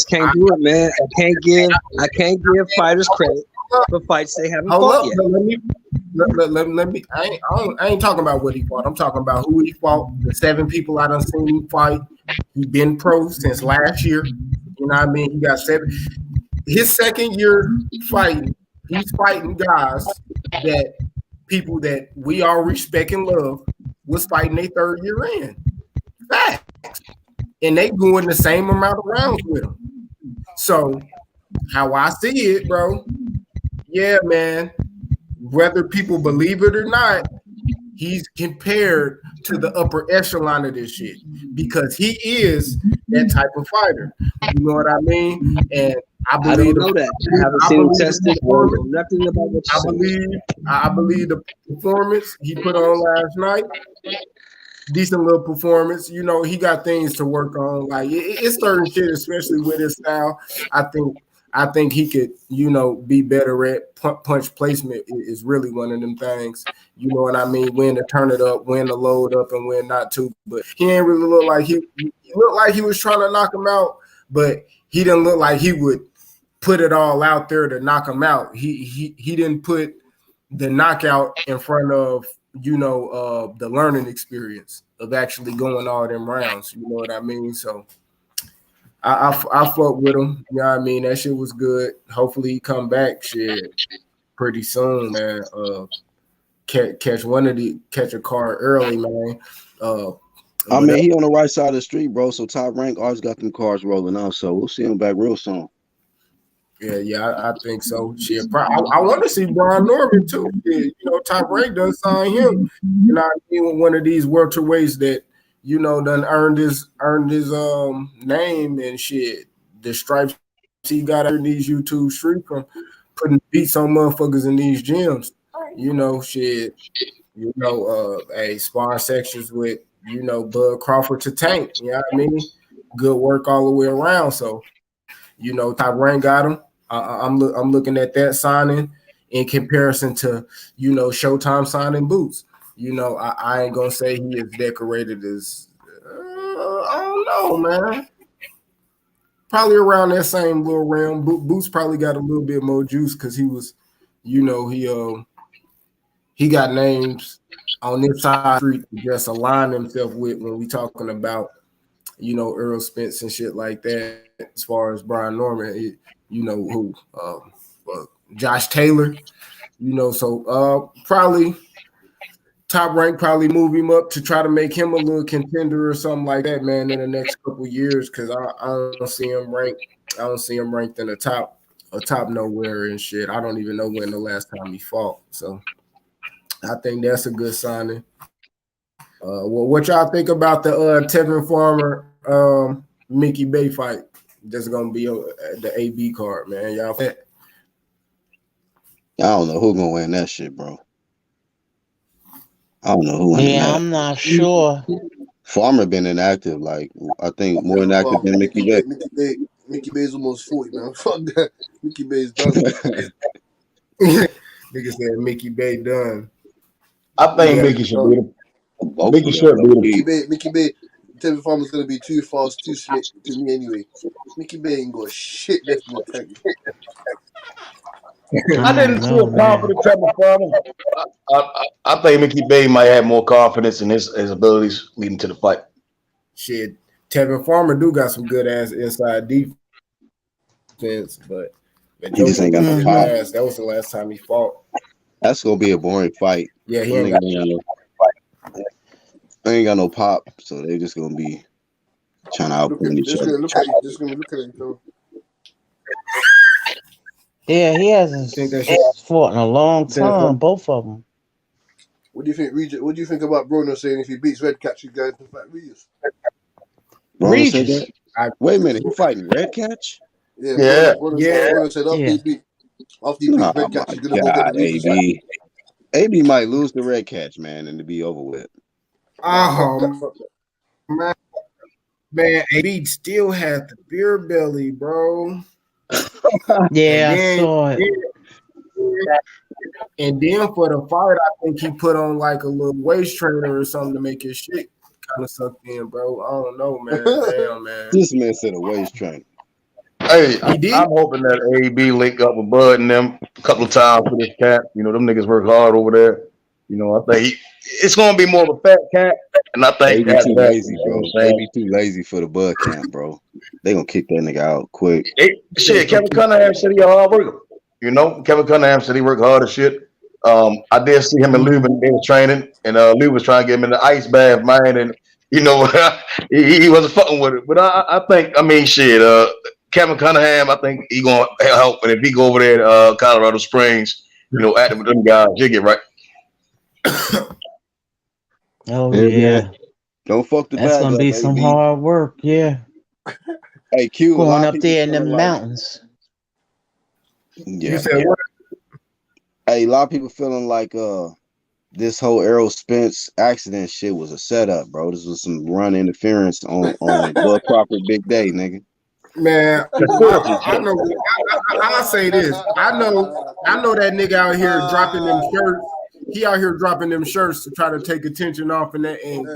can't do it, man. I can't give fighters credit for fights they haven't fought yet. Let me. I ain't talking about what he fought. I'm talking about who he fought. The 7 people I done seen him fight. He been pro since last year. You know what I mean? He got 7. His second year fighting. He's fighting guys that people that we all respect and love was fighting their 3rd year in. Facts. And they going the same amount of rounds with him. So how I see it, bro, yeah, man, whether people believe it or not, he's compared to the upper echelon of this shit because he is that type of fighter. You know what I mean? And I believe I haven't seen him tested. Nothing about what I believe the performance he put on last night. Decent little performance. You know, he got things to work on. Like it's certain shit, especially with his style. I think he could, you know, be better at punch placement is really one of them things. You know what I mean? When to turn it up, when to load up, and when not to. But he ain't really look like he looked like he was trying to knock him out, but he didn't look like he would put it all out there to knock him out. He didn't put the knockout in front of, you know, the learning experience of actually going all them rounds. You know what I mean? So I fuck with him. You know what I mean? That shit was good. Hopefully he come back shit pretty soon, man. catch a car early, man. I mean, he on the right side of the street, bro. So Top Rank always got them cars rolling out. So we'll see him back real soon. Yeah, I think so. Shit, I want to see Brian Norman too. Yeah, you know, Top Rank does sign him. You know, what I mean, one of these welterweights that done earned his name and shit. The stripes he got in these YouTube streets from putting beats on motherfuckers in these gyms. You know, shit. Hey, sparring sections with Bud Crawford to Tank. You know what I mean? Good work all the way around. So, Top Rank got him. I'm looking at that signing in comparison to Showtime signing Boots. I ain't gonna say he is decorated as I don't know, man. Probably around that same little realm. Boots probably got a little bit more juice because he was, he got names on this side of the street to just align himself with when we talking about, Earl Spence and shit like that. As far as Brian Norman, Josh Taylor, so probably Top Rank probably move him up to try to make him a little contender or something like that, man, in the next couple years because I don't see him ranked. I don't see him ranked in the top nowhere and shit. I don't even know when the last time he fought. So I think that's a good signing. Well, what y'all think about the Tevin Farmer Mickey Bay fight that's gonna be on the AB card, man? Y'all think? I don't know who's gonna win that shit, bro. I don't know who winning that. I'm not sure. Farmer been inactive, like I think more inactive than Mickey Bay. Mickey Bay's almost 40, man. Fuck that. Mickey Bay's done. Nigga said Mickey Bay done. I think Mickey should beat him. Mickey should beat him. Mickey Bay, Tevin Farmer's gonna be too fast, too slick to me anyway. Mickey Bay ain't got shit left in the tank. I didn't feel confident Tevin Farmer. I think Mickey Bay might have more confidence in his abilities leading to the fight. Shit, Tevin Farmer do got some good ass inside defense, but he just ain't got no pop. That was the last time he fought. That's gonna be a boring fight. Yeah, he ain't got no pop, so they just gonna be trying to outplay each other. Just gonna look at it, though. Yeah, he hasn't fought in a long time, both of them. What do you think, Regis? What do you think about Bruno saying if he beats Red Catch, he's going to fight Regis? Bruno said that? Wait a minute, he fighting Red Catch? Yeah. Bruno said after he beats Red Catch, he's gonna go get the AB. AB might lose the Red Catch, man, and to be over with. Oh man, AB still had the beer belly, bro. Yeah, I saw it. And then for the fight, I think he put on like a little waist trainer or something to make his shit kind of sucked in, bro. I don't know, man. Damn, man. This man said a waist trainer. Hey, I'm hoping that AB link up with Bud and them a couple of times for this cat. Them niggas work hard over there. I think it's gonna be more of a fat cat, and I think AB too lazy, bro. AB too lazy for the Bud camp, bro. They gonna kick that nigga out quick. Shit, Kevin Cunningham said he a hard worker. Kevin Cunningham said he worked hard as shit. I did see him and Lou when they were training, and Lou was trying to get him in the ice bath, man, and he wasn't fucking with it. But I think, shit, Kevin Cunningham, I think he gonna help, and if he go over there to Colorado Springs, acting with them guys, he'll get right. Oh yeah. Don't fuck the That's gonna be some hard work, yeah. Hey, Q, going up there in the mountains. Yeah. Hey, a lot of people feeling like this whole Errol Spence accident shit was a setup, bro. This was some run interference on Bud Crawford big day, nigga. Man, I know. I'll say this. I know that nigga out here dropping them shirts. He out here dropping them shirts to try to take attention off and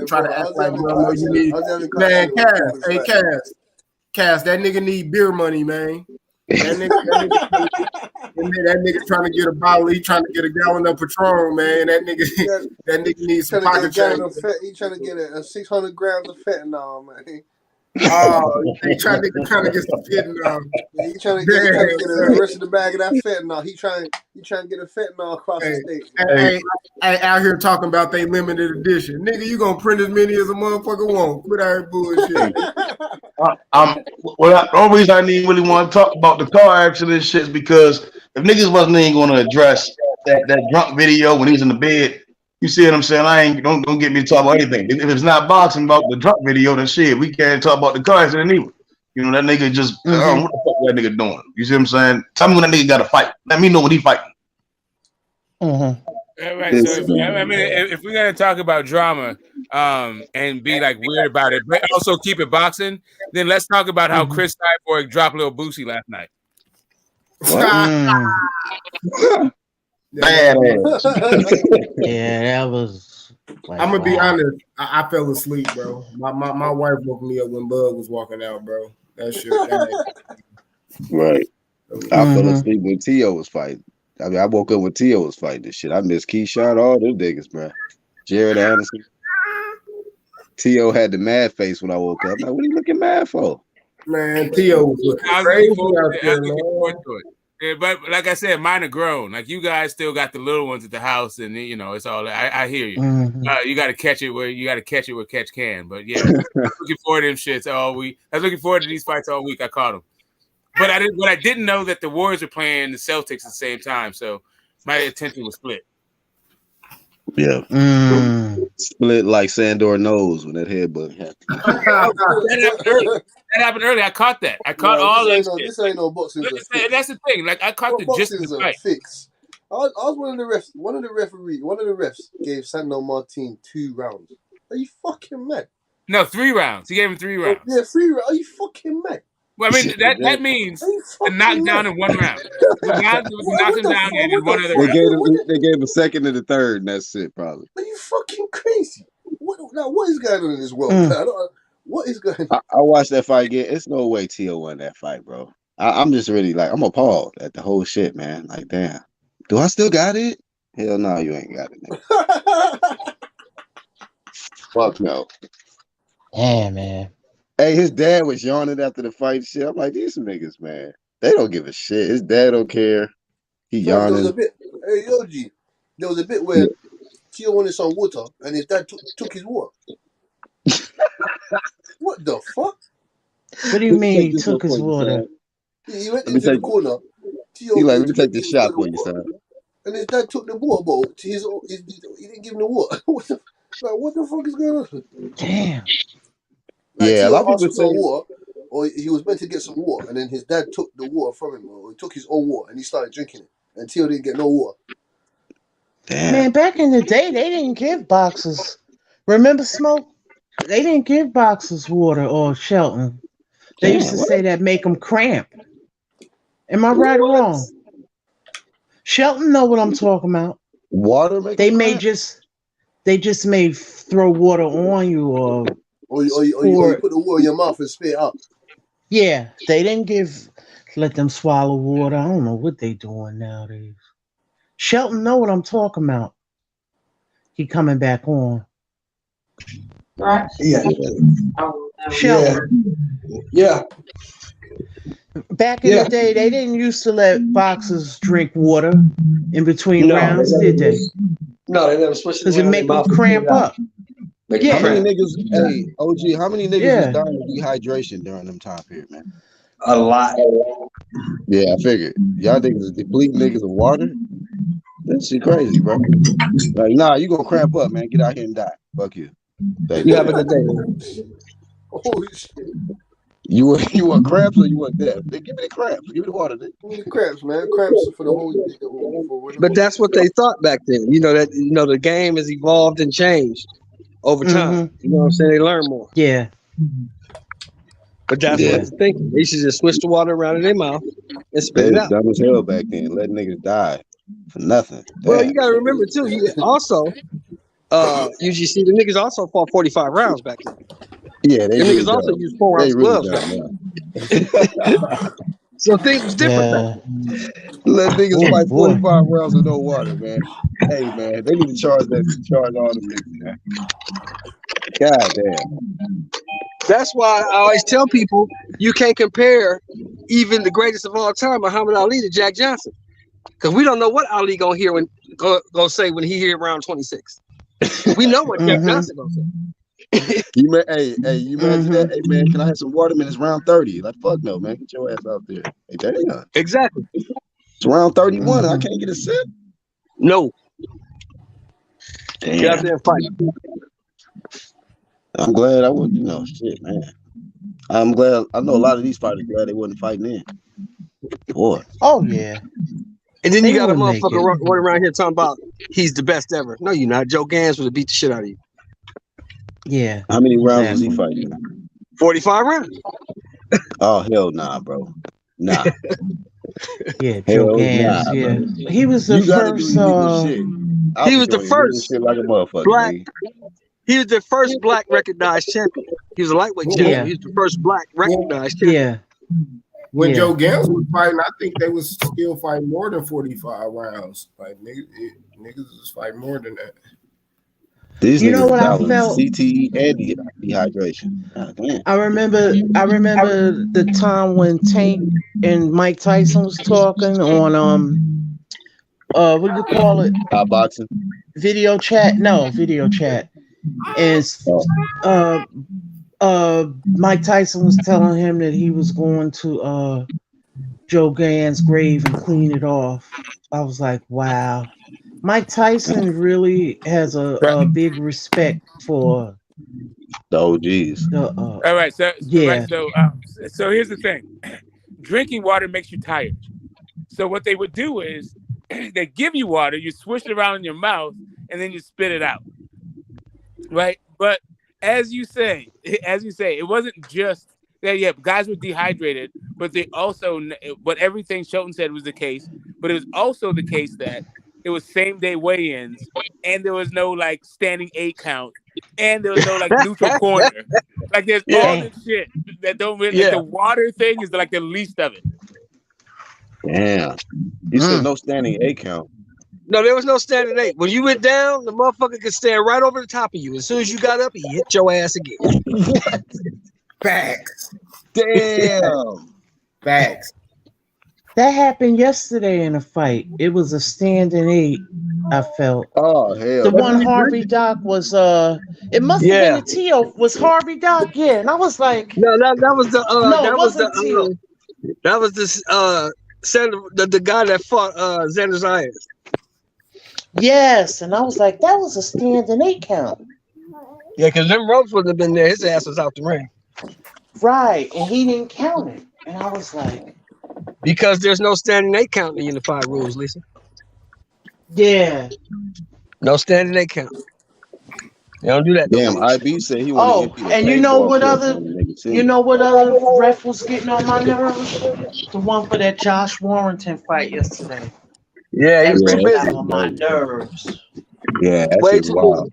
try to act like you need. Man, Cass, that nigga need beer money, man. That nigga trying to get a bottle. He trying to get a gallon of Patron, man. That nigga needs some pocket change. He trying to get a 600 grams of fentanyl, man. Oh, he trying to get some fentanyl. He trying to get the rest of the bag of that fentanyl. He trying to get a fentanyl across the state. Hey, out here talking about they limited edition. Nigga, you gonna print as many as a motherfucker want. Quit out here bullshit. The only reason I didn't really want to talk about the car accident shit is because if niggas wasn't even going to address that drunk video when he's in the bed, you see what I'm saying? Don't get me to talk about anything. If it's not boxing about the drunk video, then shit, we can't talk about the car accident either. You know, that nigga just, I don't know what the fuck that nigga doing. You see what I'm saying? Tell me when that nigga got to fight. Let me know when he fighting. Right, so if we're gonna talk about drama, and be like weird about it, but also keep it boxing, then let's talk about how Chris Cyborg dropped Lil Boosie last night. Yeah, that was. Like, I'm gonna be honest. I fell asleep, bro. My wife woke me up when Bud was walking out, bro. That shit. Right. I fell asleep when TEO was fighting. I mean, I woke up when TEO was fighting this shit. I missed Keyshawn, all them niggas, bro. Jared Anderson. TEO had the mad face when I woke up. Like, what are you looking mad for? Man, TEO was looking crazy out there, man. Yeah, but like I said, mine are grown. Like you guys still got the little ones at the house, and you know it's all. I hear you. You got to catch it where catch can. But yeah, I'm looking forward to them shits all week. I was looking forward to these fights all week. I caught them, but I didn't know that the Warriors were playing the Celtics at the same time, so my attention was split. Yeah, split like Sandor knows when that headbutt happened. That happened earlier. I caught that. I caught all that. This ain't no boxing. That's the thing. Like I caught the gist of the fight. Fix. I was one of the refs. One of the refs gave Sandor Martin 2 rounds. Are you fucking mad? No, 3 rounds. He gave him 3 rounds. Yeah, 3 rounds. Are you fucking mad? Well, I mean that means a knockdown in 1 round. Knock him down in one other round. They gave a second and a third, and that's it, probably. Are you fucking crazy? What is going on in this world? What is going on? I watched that fight again. It's no way TEO won that fight, bro. I'm just really like, I'm appalled at the whole shit, man. Like, damn. Do I still got it? Hell no, you ain't got it, man. Fuck no. Yeah, man. Hey, his dad was yawning after the fight shit. I'm like, these niggas, man. They don't give a shit. His dad don't care. He yawning. There was a bit where TEO wanted some water and his dad took his water. What the fuck? What do you mean he took his water? He went into the corner. He like, let me take the shot for you, son. And his dad took the water bottle to he didn't give him the water. What the fuck is going on? Damn. Like, yeah, a lot of people say water, or he was meant to get some water, and then his dad took the water from him, or he took his own water, and he started drinking it. And TEO didn't get no water. Damn. Man, back in the day, they didn't give boxers. Remember, Smoke? They didn't give boxers water or Shelton. They used to say that make them cramp. Am I right or wrong? Shelton know what I'm talking about. Water They just may throw water on you or you put the water in your mouth and spit it out. Yeah, they didn't let them swallow water. I don't know what they doing nowadays. Shelton know what I'm talking about. He coming back on. Right? Yeah. Shelton. Yeah. Back in the day, they didn't used to let boxers drink water in between rounds, did they? No, they never switched it. Because it make them cramp up. Yeah. How many niggas, hey, OG, how many niggas was dying of dehydration during them time period, man? A lot. Yeah, I figured. Y'all niggas deplete niggas of water? That shit crazy, bro. Like, nah, you gonna cramp up, man. Get out here and die. Fuck you. You have a good day. Oh shit. You want cramps or you want death? Give me the cramps. Give me the water. Give me the cramps, man. Cramps for the whole. But that's what they thought back then. You know that the game has evolved and changed over time. You know what I'm saying? They learn more. Yeah. But that's what they're thinking. They should just switch the water around in their mouth and spit it out. Dumb as hell back then. Let niggas die for nothing. Well, you gotta remember too. You also, UGC, the niggas also fought 45 rounds back then. Yeah, the niggas also used 4 ounce gloves. So things was different. Let niggas fight 45 rounds with no water, man. Hey, man, they need to charge all the niggas, man. God damn. That's why I always tell people you can't compare even the greatest of all time, Muhammad Ali, to Jack Johnson, because we don't know what Ali gonna hear when go say when he hear round 26. We know what Jack Johnson gonna say. You imagine that? Hey man, can I have some watermelon? It's round 30. Like fuck no, man, get your ass out there. Hey, damn. Exactly. It's round 31. I can't get a sip. No. Damn. Get out there and fight. I'm glad I wouldn't. Shit, man. I'm glad. I know a lot of these fighters glad they wasn't fighting in. Boy. Oh yeah. And then you got a motherfucker running around here talking about he's the best ever. No, you're not. Joe Gans would have beat the shit out of you. Yeah. How many rounds was he fighting? 45 rounds. Oh hell nah, bro. Nah. Yeah, Joe Gans. Nah, yeah, bro. he was the first. He was the first shit like a motherfucker, black. man. He was the first black recognized champion. He was a lightweight champion. He was the first black recognized champion. When Joe Gans was fighting, I think they was still fighting more than 45 rounds. Like niggas was fighting more than that. These you know niggas what I battling felt? CTE and dehydration. I remember the time when Tank and Mike Tyson was talking on what do you call it? Boxing. Video chat. No, video chat. And Mike Tyson was telling him that he was going to Joe Gans' grave and clean it off. I was like, wow. Mike Tyson really has a big respect for the OGs. All right, so here's the thing: drinking water makes you tired. So what they would do is they give you water, you swish it around in your mouth, and then you spit it out. Right, but as you say, it wasn't just that. Yeah, guys were dehydrated, but everything Shelton said was the case. But it was also the case that it was same day weigh-ins, and there was no like standing 8 count, and there was no like neutral corner. Like there's all this shit that don't really. Like, the water thing is like the least of it. Damn, you said no standing 8 count. No, there was no standing 8. When you went down, the motherfucker could stand right over the top of you. As soon as you got up, he hit your ass again. Facts. Damn. Facts. That happened yesterday in a fight. It was a standing 8. I felt. Oh hell. The one Harvey Doc was. It must have been the TEO. Was Harvey Doc? Yeah, and I was like. No, that was the. No, that it was wasn't TEO. That was this. The guy that fought Xander Zayas. Yes, and I was like, that was a standing 8 count. Yeah, because them ropes wouldn't have been there. His ass was out the ring. Right, and he didn't count it. And I was like... Because there's no standing 8 count in the unified rules, Lisa. Yeah. No standing 8 count. They don't do that. Damn, IB said he wanted to and you know what other... You know what other ref was getting on my nerves? The one for that Josh Warrington fight yesterday. Yeah, he was too busy. On my nerves. Yeah, that's way too wild.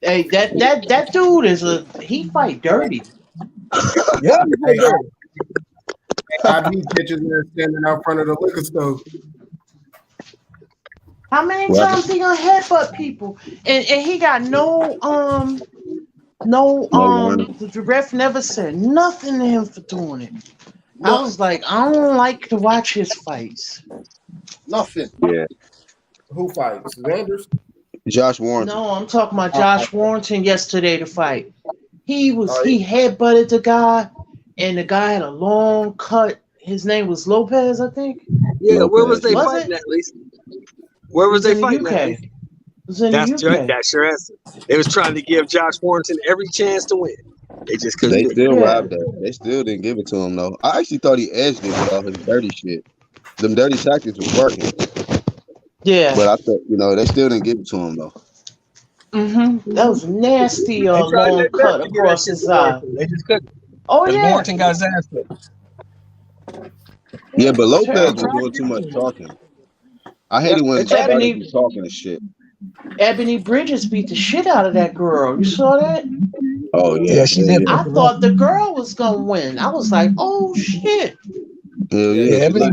Hey, that dude he fight dirty. Yeah, he fight dirty. IB catches there standing out front of the liquor store. How many times he gonna headbutt people? And he got the ref never said nothing to him for doing it. I was like, I don't like to watch his fights. Nothing. Yeah. Who fights? Xander's? Josh Warrington. No, I'm talking about Josh Warrington yesterday to fight. He headbutted the guy, and the guy had a long cut. His name was Lopez, I think. Yeah, Lopez. Where was they fighting at, least? Where was they fighting at? It was in the UK. That's your answer. They was trying to give Josh Warrington every chance to win. They just couldn't. They still robbed that. They still didn't give it to him though. I actually thought he edged it with all his dirty shit. Them dirty tactics was working. Yeah. But I thought, they still didn't give it to him though. That was nasty long cut across his eye. They just couldn't. Oh yeah. Warrington got his ass kicked. Yeah, but Lopez was doing too much talking. I hate it when he's talking and shit. Ebony Bridges beat the shit out of that girl. You saw that? Oh yeah, she did. I thought the girl was gonna win. I was like, oh shit. Yeah, but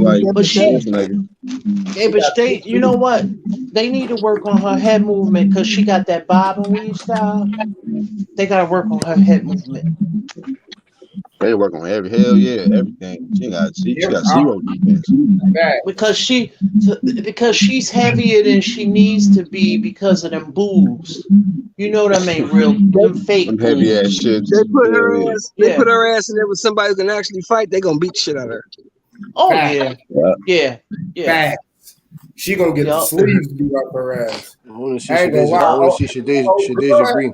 they, you know what? They need to work on her head movement because she got that bob and weave style. They gotta work on her head movement. They work on everything. She got zero defense. Because she's heavier than she needs to be because of them boobs. You know them ain't real, them fake Them heavy ass boobs. shits. They put her Yeah. ass. They put her ass in there with somebody who can actually fight. They gonna beat the shit out of her. Oh Fact. yeah. Fact. She gonna get the Yup. sleeves beat up her ass. I want to see I ain't gonna lie. I want to see Shadeja Green.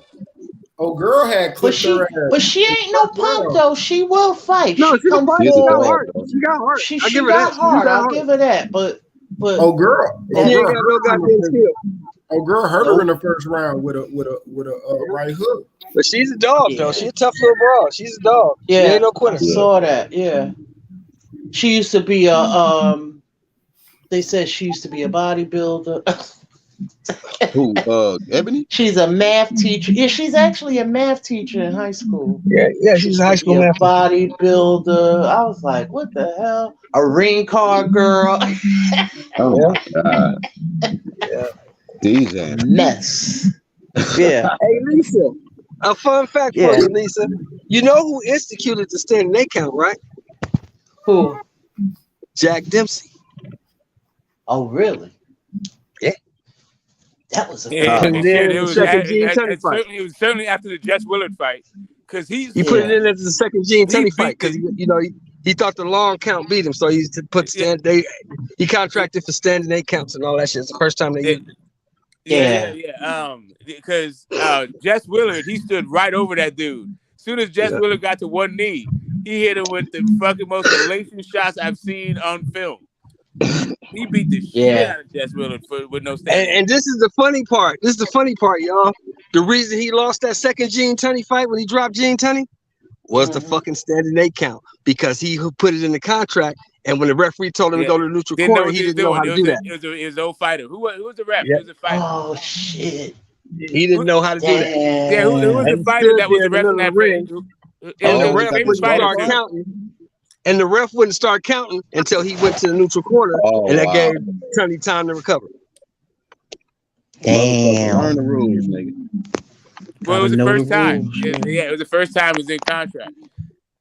Girl had clipped her ass. But she ain't no punk though. She will fight. No, She she can come fight. She's She a got dog, heart. though. She got heart. She I give her got that. heart. She got I'll give her that. But girl. she ain't got no goddamn skill. Girl hurt her in the first round with a right hook. But she's a dog though. She's a tough little broad. She's a dog. Yeah, She ain't no quitter. I saw that. Yeah, she used to be a They said she used to be a bodybuilder. Who? Ebony? She's a math teacher. Yeah, she's actually a math teacher in high school. Yeah, she's a high school math bodybuilder. I was like, what the hell? A ring car girl. Oh my god. Yeah. These ass. Mess. Yeah. Hey Lisa, a fun fact for you, Lisa. You know who instituted the standing eight count, right? Who? Jack Dempsey. Oh, really? Yeah. That was a It was certainly after the Jess Willard fight, because he put it in as the second Gene Tunney fight because he thought the long count beat him, so he put he contracted for standing eight counts and all that shit. It's the first time they used it. Because Jess Willard, he stood right over that dude. As soon as Jess Willard got to one knee, he hit him with the fucking most elation shots I've seen on film. He beat the shit out of Jess Willard with no standing. And this is the funny part. This is the funny part, y'all. The reason he lost that second Gene Tunney fight when he dropped Gene Tunney was the fucking standing eight count because he put it in the contract. And when the referee told him to go to the neutral corner, he didn't know how to do that. It was his old fighter. Who was the ref? Who was the fighter? Oh shit! He didn't know how to do that. Yeah, who was the fighter that was the ref in that ring? And the ref wouldn't start counting. And the ref wouldn't start counting until he went to the neutral corner, and that gave Tunney time to recover. Damn. Learn the rules, nigga. Well, it was the first time. It was the first time it was in contract.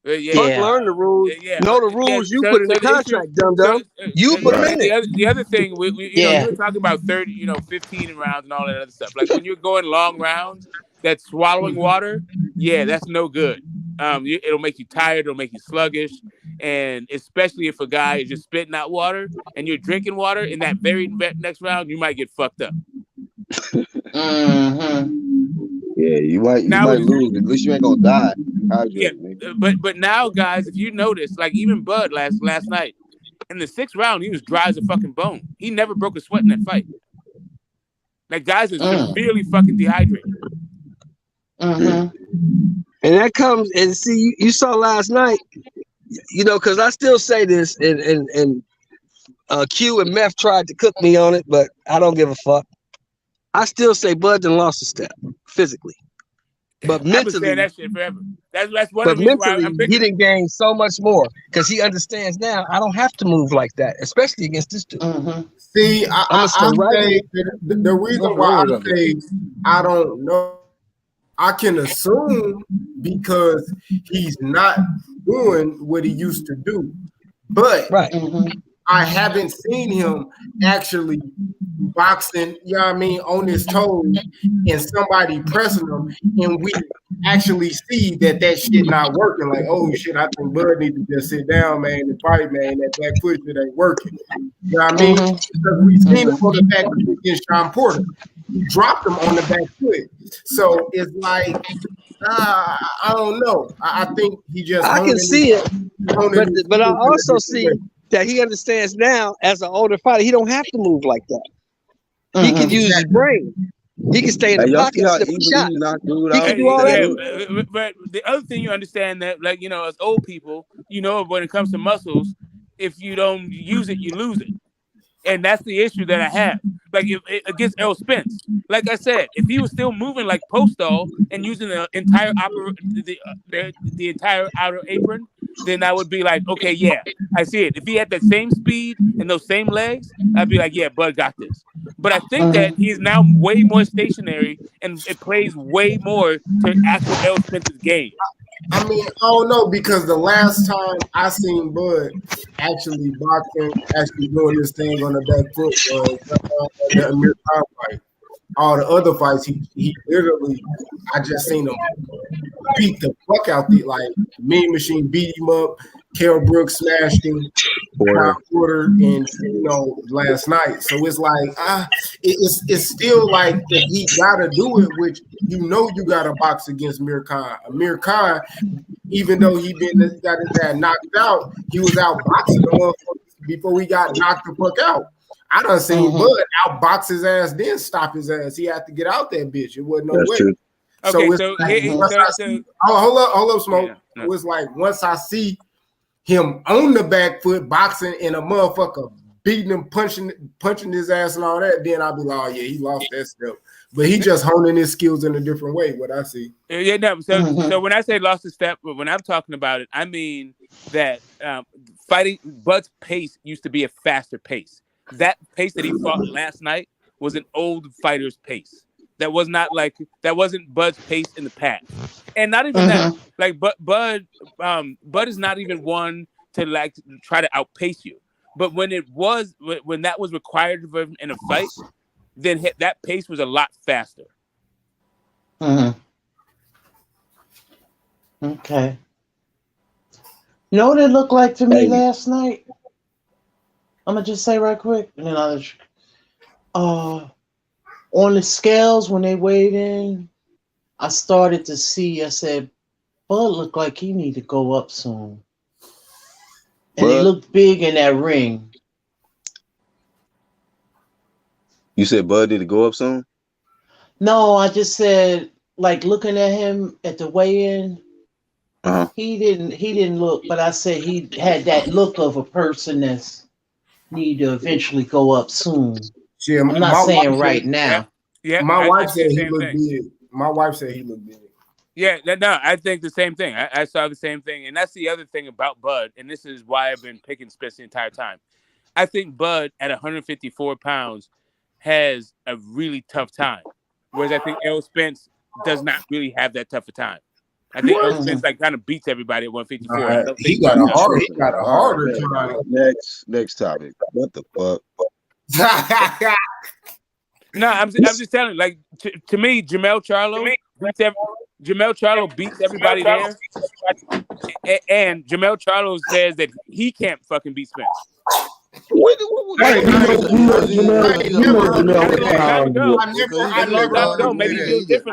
Learn the rules. Know the rules you put in the contract, dum-dum. You put them in there. The other thing, you were talking about 30, 15 rounds and all that other stuff. Like when you're going long rounds, that's swallowing water. Yeah, that's no good. It'll make you tired. It'll make you sluggish. And especially if a guy is just spitting out water and you're drinking water in that very next round, you might get fucked up. Yeah, you might lose. At least you ain't gonna die. But now, guys, if you notice, like even Bud last night, in the 6th round, he was dry as a fucking bone. He never broke a sweat in that fight. Like guys is severely fucking dehydrated. And that comes and see you saw last night, because I still say this and Q and Meth tried to cook me on it, but I don't give a fuck. I still say Bud done lost a step physically, but mentally, I've been saying that shit forever. That's one of the reasons why I'm he didn't gain so much more because he understands now. I don't have to move like that, especially against this dude. See, I say the reason why I say I don't know, I can assume because he's not doing what he used to do, but I haven't seen him actually boxing, on his toes and somebody pressing him, and we actually see that shit not working. Like, oh shit, I think Bud needs to just sit down, man, and fight, man. That back foot shit ain't working. You know what I mean? Because we seen him on the back foot against Sean Porter. He dropped him on the back foot. So it's like, I don't know. I think he just. I can see it, but I also see that he understands now as an older fighter, he don't have to move like that. He can use his brain. He can stay in the pocket and slip a shot. He can do all that. But the other thing you understand that, like, as old people, when it comes to muscles, if you don't use it, you lose it. And that's the issue that I have. Like against Errol Spence, like I said, if he was still moving like Postol and using the entire the entire outer apron, then I would be like, okay, yeah, I see it. If he had that same speed and those same legs, I'd be like, yeah, Bud got this. But I think that he's now way more stationary and it plays way more to actual Errol Spence's game. I mean, I don't know, because the last time I seen Bud actually boxing, actually doing this thing on the back foot was the Amir Khan fight. All the other fights, he literally, I just seen him beat the fuck out the, like, Mean Machine beat him up, Kell Brooks smashed him, Porter, and last night. So it's like it's still like, if he gotta do it, which you gotta box against Amir Khan. Amir Khan, even though got his ass knocked out, he was out boxing the motherfuckers before he got knocked the fuck out. I done seen Bud outbox his ass, then stop his ass. He had to get out that bitch. It wasn't no way. True. So Okay, it's so, like, hold up, Smoke. Yeah. It was like, once I see him on the back foot boxing and a motherfucker beating him, punching his ass and all that, then I'll be like, oh yeah, he lost that step. But he just honing his skills in a different way, what I see. Yeah, no. So when I say lost a step, when I'm talking about it, I mean that fighting Bud's pace used to be a faster pace. That pace that he fought last night was an old fighter's pace. That wasn't Bud's pace in the past. And not even that. Like, Bud is not even one to like try to outpace you. But when that was required of him in a fight, then that pace was a lot faster. Okay. You know what it looked like to me last night? I'm gonna just say right quick, and then I'll on the scales when they weighed in, I started to see. I said, "Bud looked like he need to go up soon," and he looked big in that ring. You said Bud need to go up soon? No, I just said, like, looking at him at the weigh-in, he didn't look, but I said he had that look of a person that's need to eventually go up soon. Yeah, I'm not saying right now. Yeah, my wife said he looked big. My wife said he looked big. Yeah, no, I think the same thing. I saw the same thing, and that's the other thing about Bud, and this is why I've been picking Spence the entire time. I think Bud at 154 pounds has a really tough time, whereas I think Errol Spence does not really have that tough a time. I think Errol Spence like kind of beats everybody at 154. He got a harder time. Next topic. What the fuck? No, I'm just telling you, like, to me, Jamel Charlo beats everybody there, and Jamel Charlo says that he can't fucking beat Spence. I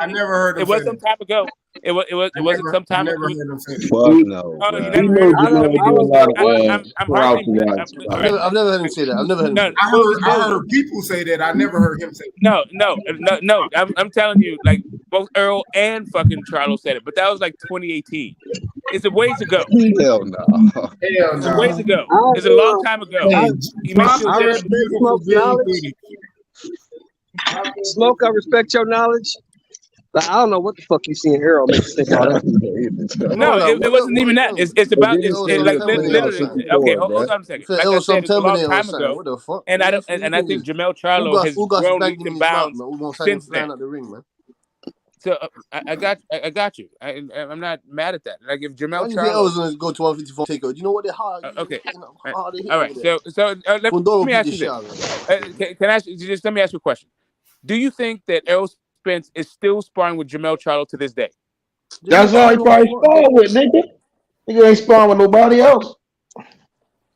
never heard him. It was some time ago. It wasn't some time ago. Fuck no. I've never heard him say that. I've never heard him. I heard people say that. I never heard him say that. No. I'm telling you, like, both Earl and fucking Charlo said it, but that was like 2018. It's a ways ago. Hell no. It's a ways ago. It's a long time ago. Smoke, I respect your knowledge. But I don't know what the fuck you see in Arrow makes you think all that. No, it wasn't even that. It's about like literally. Okay, hold on a second. Like I said, it's a long time ago. What the fuck? And I think Jamel Charlo has grown leaps and bounds since then. So I got you. I'm not mad at that. Like, if Jamel Charlo was gonna go to 154 takeover, you know what they hard? Okay. All right. So let me ask you this. Can I just let me ask you a question? Do you think that Errol Spence is still sparring with Jamel Charlo to this day? That's all he probably sparring with, nigga. Nigga ain't sparring with nobody else.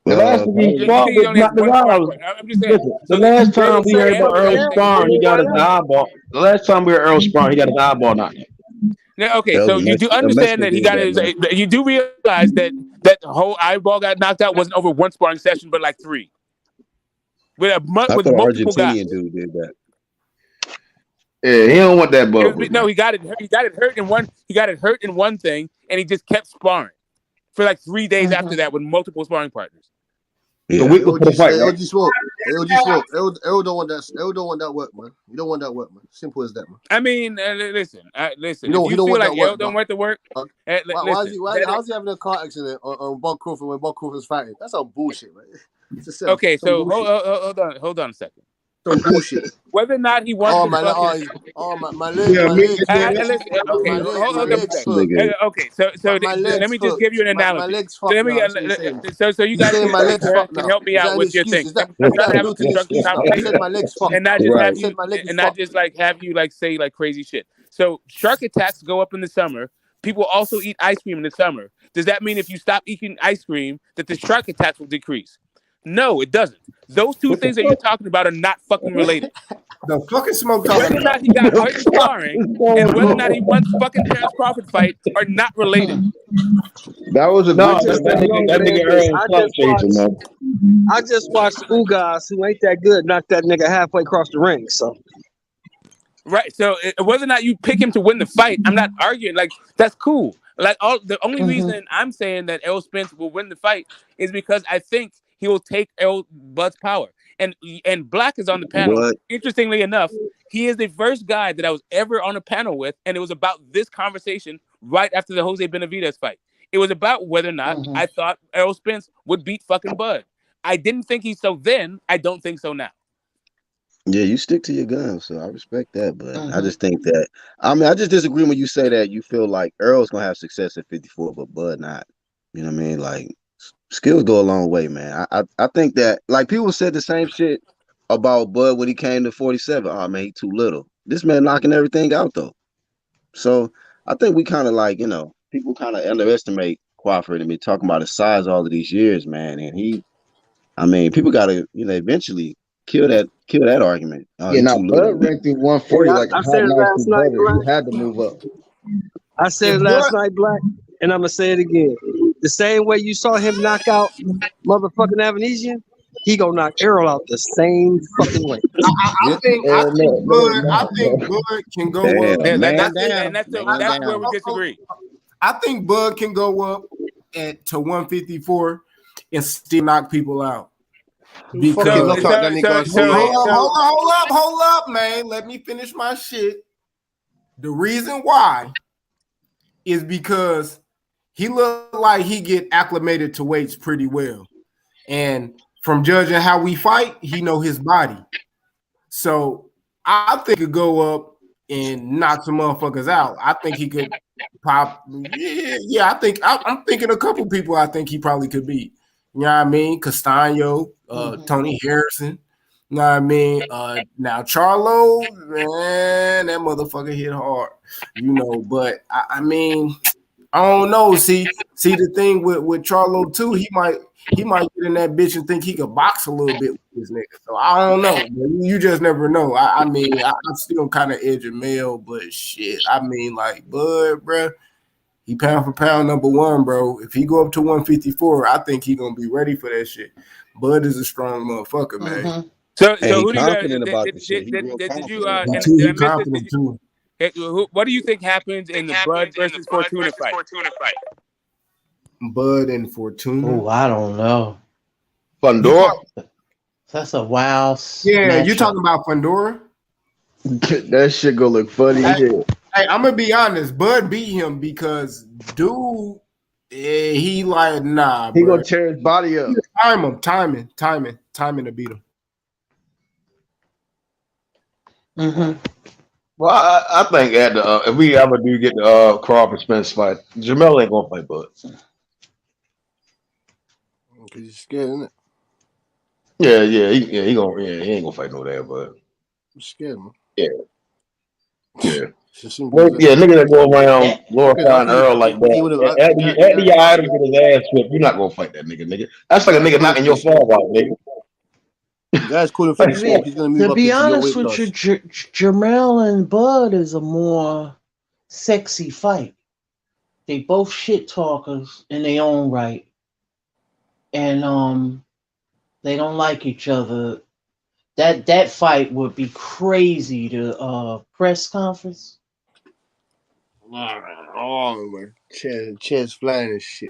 The last time he sparred with not the The last time we heard about Earl sparring, he got his eyeball. The last time we heard Earl sparring, he got his eyeball knocked. Now, okay, so you do understand that he got his. You do realize that the whole eyeball got knocked out wasn't over one sparring session, but like three. With multiple guys. Dude did that. Yeah, he don't want that bubble. No, he got it hurt in one. He got it hurt in one thing, and he just kept sparring for like 3 days after that with multiple sparring partners. Yeah. The week before the fight. LG Smoke. Errol don't want that. Errol don't want that work, man. You don't want that work, man. Simple as that, man. I mean, listen. You don't feel like Errol don't want the work. How's he having a car accident on Bob Crawford when Bob Crawford's fighting? That's some bullshit, man. Okay, so hold on a second. Some bullshit. Whether or not he wants to fucking. My legs. Listen, okay, hold up a second. Okay, so let me just give you an analogy. My legs So fucked let me now. That's what you're saying. so you You're guys saying my legs fucked can now. help me Is out that an with your excuse? thing. Is that I'm trying to have a built-in constructive excuse now? I said conversation, my legs fucked. and not just I have you said my leg is and not fucked. just like have you like say like crazy shit. So shark attacks go up in the summer. People also eat ice cream in the summer. Does that mean if you stop eating ice cream that the shark attacks will decrease? No, it doesn't. Those two things that you're talking about are not fucking related. The fucking smoke talking Whether or about. not he got hurt sparring and whether or not he wants fucking Terence Crawford fight are not related. That was a I good just that tell nigga old that man nigga this. Earl clout chasing, man. I just watched Ugas, who ain't that good, knock that nigga halfway across the ring. So Right. So whether or not you pick him to win the fight, I'm not arguing. Like that's cool. Like the only reason I'm saying that Errol Spence will win the fight is because I think he will take Errol Bud's power. And Black is on the panel. What? Interestingly enough, he is the first guy that I was ever on a panel with, and it was about this conversation right after the Jose Benavidez fight. It was about whether or not I thought Errol Spence would beat fucking Bud. I didn't think he so then. I don't think so now. Yeah, you stick to your guns, so I respect that. But I just think that I just disagree when you say that you feel like Earl's gonna have success at 54, but Bud not. You know what I mean? Like skills go a long way, man. I think that like people said the same shit about Bud when he came to 47. Oh man, he too little. This man knocking everything out though. So I think we kind of like, people kind of underestimate Crawford and be talking about his size all of these years, man. And people gotta, eventually kill that argument. Oh, Yeah, he now too little. Bud ranked in hey, 140 like a I hot said it knife last through night, butter. He Black. had to move up. I said it last night, Black, and I'm gonna say it again. The same way you saw him knock out motherfucking Avanesian, he gonna knock Errol out the same fucking way. I think Bud can go up. That's where we disagree. I think Bud can go up to 154 and still knock people out. Because hold up, man. Let me finish my shit. The reason why is because he looked like he get acclimated to weights pretty well. And from judging how we fight, he know his body. So I think he could go up and knock some motherfuckers out. I think he could pop. Yeah. I think I'm thinking a couple people I think he probably could beat. You know what I mean? Castaño, Tony Harrison. You know what I mean? Now Charlo, man, that motherfucker hit hard. But I mean, I don't know. See the thing with Charlo too, he might get in that bitch and think he could box a little bit with this nigga. So I don't know. You just never know. I mean, I'm still kind of edging male, but shit. I mean, like Bud, bro, he pound for pound number one, bro. If he go up to 154, I think he gonna be ready for that shit. Bud is a strong motherfucker, man. So who do you confident about the shit. did you he confident too. What do you think happens in the Bud versus Fortuna fight? Bud and Fortuna. Oh, I don't know. Fundora. That's a wild. Yeah, you talking about Fundora? That shit gonna look funny. Hey, I'm gonna be honest. Bud beat him because dude, he like nah. He bro. gonna tear his body up. Timing to beat him. Well, I think at the if we ever do get the Crawford Spence fight, Jamel ain't gonna fight Bud. Because he's scared, isn't it? Yeah, he ain't gonna fight no damn Bud. I'm scared, man. Yeah. Well, nigga that go around glorifying Earl like that. After your idol get his ass whipped, you're not gonna fight that nigga. That's like a nigga knocking your fall out, nigga. You guys call him for the smoke. He's gonna move to up be into honest your with weight you, class. Jamel and Bud is a more sexy fight. They both shit talkers in their own right, and they don't like each other. That fight would be crazy to press conference. Oh man, chairs flying and shit.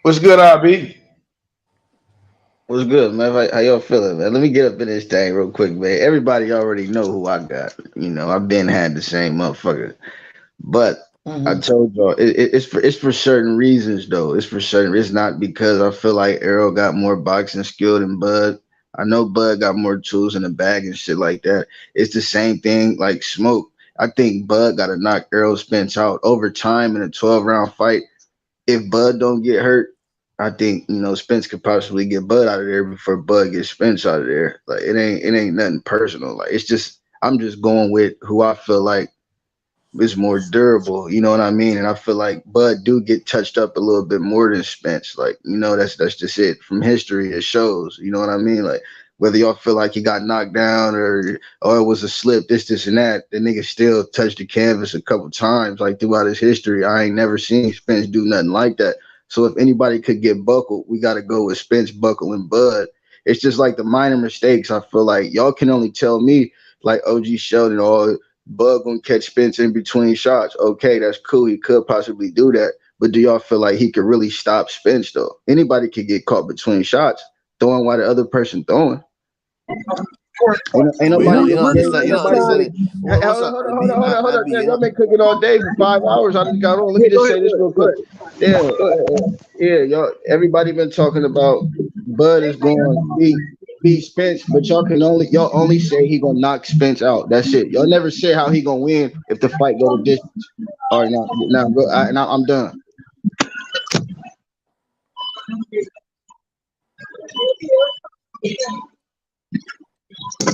What's good, RB? What's good, man? How y'all feeling, man? Let me get up in this thing real quick, man. Everybody already know who I got. I've been had the same motherfucker. But I told y'all it's for certain reasons though. It's for certain. It's not because I feel like Errol got more boxing skill than Bud. I know Bud got more tools in the bag and shit like that. It's the same thing like Smoke. I think Bud got to knock Errol Spence out over time in a 12-round fight. If Bud don't get hurt, I think Spence could possibly get Bud out of there before Bud gets Spence out of there. Like it ain't nothing personal. Like it's just I'm just going with who I feel like is more durable, you know what I mean? And I feel like Bud do get touched up a little bit more than Spence. Like, that's just it. From history, it shows, you know what I mean? Like whether y'all feel like he got knocked down or it was a slip, this and that, the nigga still touched the canvas a couple times. Like throughout his history, I ain't never seen Spence do nothing like that. So if anybody could get buckled, we got to go with Spence, Buckle, and Bud. It's just like the minor mistakes. I feel like y'all can only tell me, like OG Sheldon, Bud gonna catch Spence in between shots. Okay, that's cool. He could possibly do that. But do y'all feel like he could really stop Spence though? Anybody could get caught between shots, throwing while the other person throwing. Ain't nobody. You're not understanding. Hold on. Y'all been cooking all day for 5 hours. I just got on. Let me just say this real quick. Yeah, y'all. Everybody been talking about Bud is going to beat Spence, but y'all only say he gonna knock Spence out. That's it. Y'all never say how he gonna win if the fight go to distance. All right, now go. Now I'm done.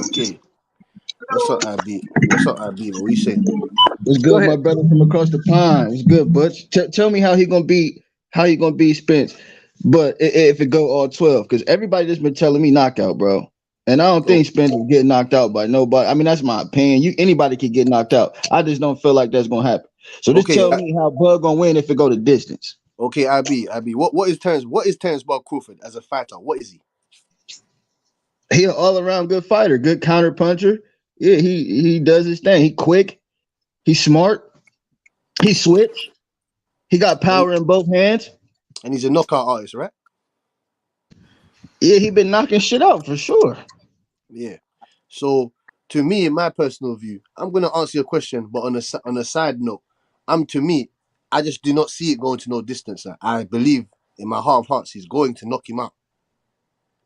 Okay. What's up, IB? What you say? It's good, my brother from across the pond. It's good, Butch. Tell me how he gonna beat Spence, but if it go all 12, because everybody just been telling me knockout, bro. And I don't think Spence will get knocked out by nobody. I mean, that's my opinion. Anybody can get knocked out. I just don't feel like that's gonna happen. So just tell me how Bud gonna win if it go to distance. Okay, IB. What is Terence Bud Crawford as a fighter? What is he? He an all-around good fighter, good counter puncher. Yeah, he does his thing. He quick, he's smart, he switch, he got power in both hands. And he's a knockout artist, right? Yeah, he been knocking shit out for sure. Yeah. So to me, in my personal view, I'm gonna answer your question, but on a side note, I just do not see it going to no distance. I believe in my heart of hearts he's going to knock him out.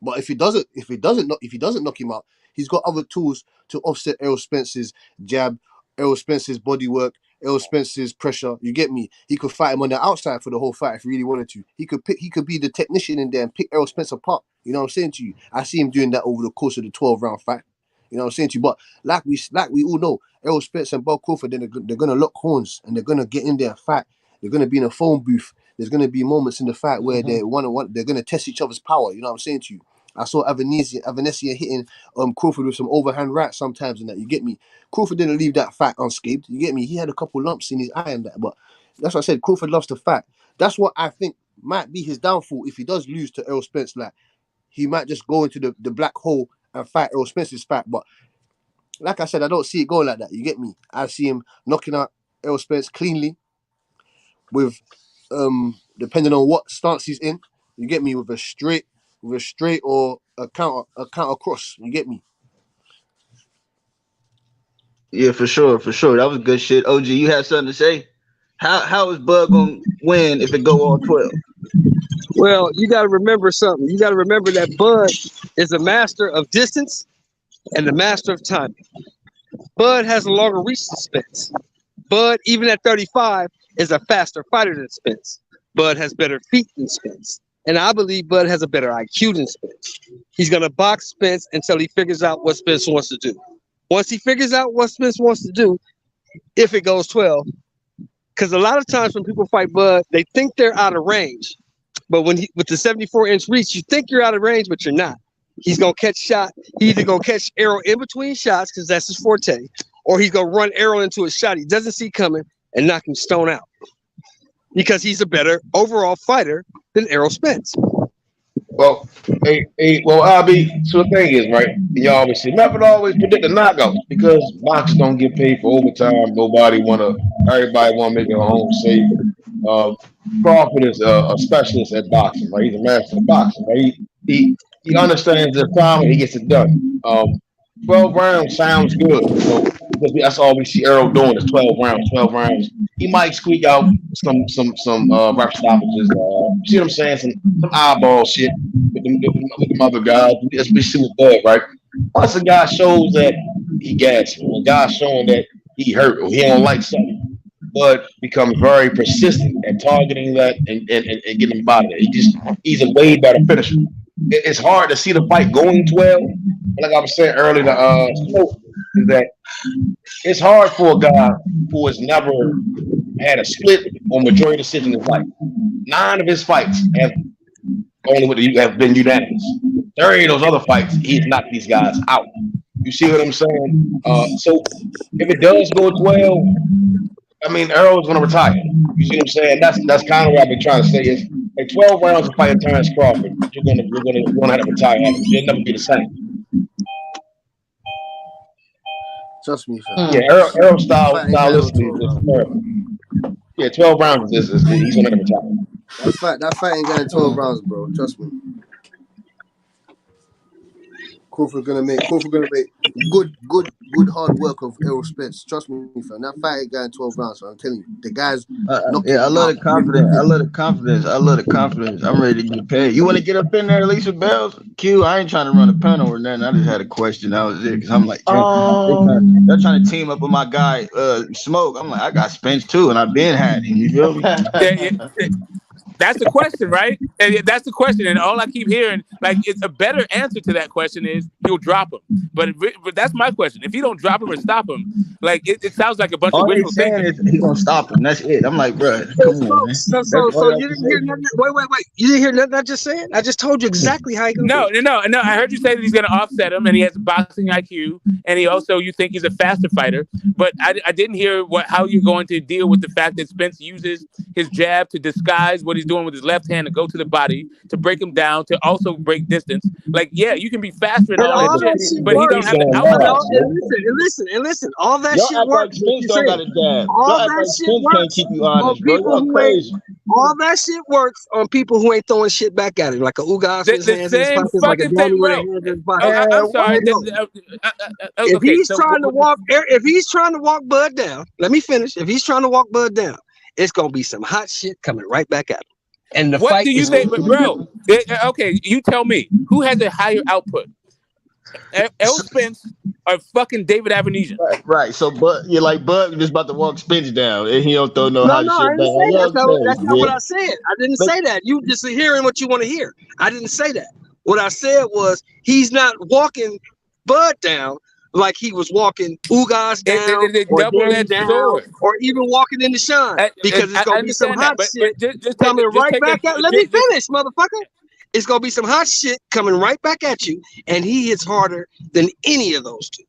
But if he doesn't knock him out, he's got other tools to offset Errol Spence's jab, Errol Spence's body work, Errol Spence's pressure. You get me? He could fight him on the outside for the whole fight if he really wanted to. He could be the technician in there and pick Errol Spence apart. You know what I'm saying to you? I see him doing that over the course of the 12-round fight. You know what I'm saying to you? But like we all know, Errol Spence and Bud Crawford, they're gonna lock horns and they're gonna get in there and fight. They're gonna be in a phone booth. There's gonna be moments in the fight where they're gonna test each other's power. You know what I'm saying to you? I saw Avanessia hitting Crawford with some overhand right sometimes and that. You get me? Crawford didn't leave that fight unscathed. You get me? He had a couple lumps in his eye and that, but that's what I said. Crawford loves to fight. That's what I think might be his downfall if he does lose to Errol Spence. Like he might just go into the black hole and fight Errol Spence's fight. But like I said, I don't see it going like that. You get me? I see him knocking out Errol Spence cleanly with depending on what stance he's in. You get me? With a straight or a counter cross. You get me? Yeah, for sure. That was good shit. OG, you had something to say? How is Bud gonna win if it go all 12? Well, you got to remember something. You got to remember that Bud is a master of distance and the master of timing. Bud has a longer reach than Spence. Bud, even at 35, is a faster fighter than Spence. Bud has better feet than Spence. And I believe Bud has a better IQ than Spence. He's going to box Spence until he figures out what Spence wants to do. Once he figures out what Spence wants to do, if it goes 12, because a lot of times when people fight Bud, they think they're out of range. But with the 74-inch reach, you think you're out of range, but you're not. He's going to catch shot. He's either going to catch Errol in between shots, because that's his forte, or he's going to run Errol into a shot he doesn't see coming and knock him stone out. Because he's a better overall fighter than Errol Spence. Well, IB, so the thing is, right, y'all always say, never always predict a knockout because boxers don't get paid for overtime. Everybody want to make their own safe. Crawford is a specialist at boxing, right? He's a master of boxing, right? He understands the time and he gets it done. 12 rounds sounds good. So because that's all we see Earl doing is 12 rounds, 12 rounds. He might squeak out some rep stoppages. See what I'm saying? Some eyeball shit with them other guys. We see with Bud, right? Once a guy shows that he gassing, or a guy showing that he hurt or he don't like something, Bud becomes very persistent at targeting that and getting him out of there. He's a way better finisher. It's hard to see the fight going 12. Like I was saying earlier, Smoke, is that it's hard for a guy who has never had a split or majority decision in his life. 9 of his fights have been unanimous. 30 of those other fights, he's knocked these guys out. You see what I'm saying? So if it does go 12, I mean, Earl's going to retire. You see what I'm saying? That's kind of what I've been trying to say is, like 12 rounds of fighting Terence Crawford, you're going to have to retire. You'll never be the same. Trust me, fam. Yeah, Earl stylistically is terrible. Yeah, 12 rounds is he's going to retire. That fight ain't going 12 rounds, bro. Trust me. Crawford gonna make good hard work of Errol Spence. Trust me, fam. That fight ain't going 12 rounds. So I'm telling you, the guys. I love the confidence. I'm ready to get paid. You want to get up in there, Lisa Bells? Q, I ain't trying to run a panel or nothing. I just had a question. That was it. Because I'm like, they're trying to team up with my guy, Smoke. I'm like, I got Spence too, and I've been had him. You feel me? That's the question, right? And that's the question, and all I keep hearing, like, it's a better answer to that question is he'll drop him. But that's my question. If he don't drop him or stop him, like it sounds like a bunch of wishful thinking. Is he's gonna stop him. That's it. I'm like, bro, come on, man. So you didn't hear nothing? Wait. You didn't hear nothing I just said? I just told you exactly how he goes. No. I heard you say that he's going to offset him, and he has boxing IQ, and you think he's a faster fighter. But I didn't hear how you're going to deal with the fact that Spence uses his jab to disguise what he's doing with his left hand to go to the body, to break him down, to also break distance. Like, yeah, you can be faster and all that shit, but he don't have the output. And listen, all that Y'all shit works. Spence don't got a jab. All that shit works. Can't keep you honest, bro. Y'all crazy. All that shit works on people who ain't throwing shit back at him, like a Ugas with his hands in his pockets, like a Danny with his hands in his pockets. I'm sorry. If he's trying to walk Bud down, let me finish. If he's trying to walk Bud down, it's gonna be some hot shit coming right back at him. And what do you think, bro? Okay, you tell me who has a higher output, L. Spence or fucking David Avenesian? Right. So, Bud just about to walk Spence down, and he don't throw no hot shit I didn't say down. That's not what I said. I didn't say that. You just hearing what you want to hear. I didn't say that. What I said was he's not walking Bud down like he was walking Ugas down, or Danny down, or even walking into Sean, because it's gonna be some hot shit coming right back at. Let me finish, motherfucker. It's gonna be some hot shit coming right back at you, and he hits harder than any of those two.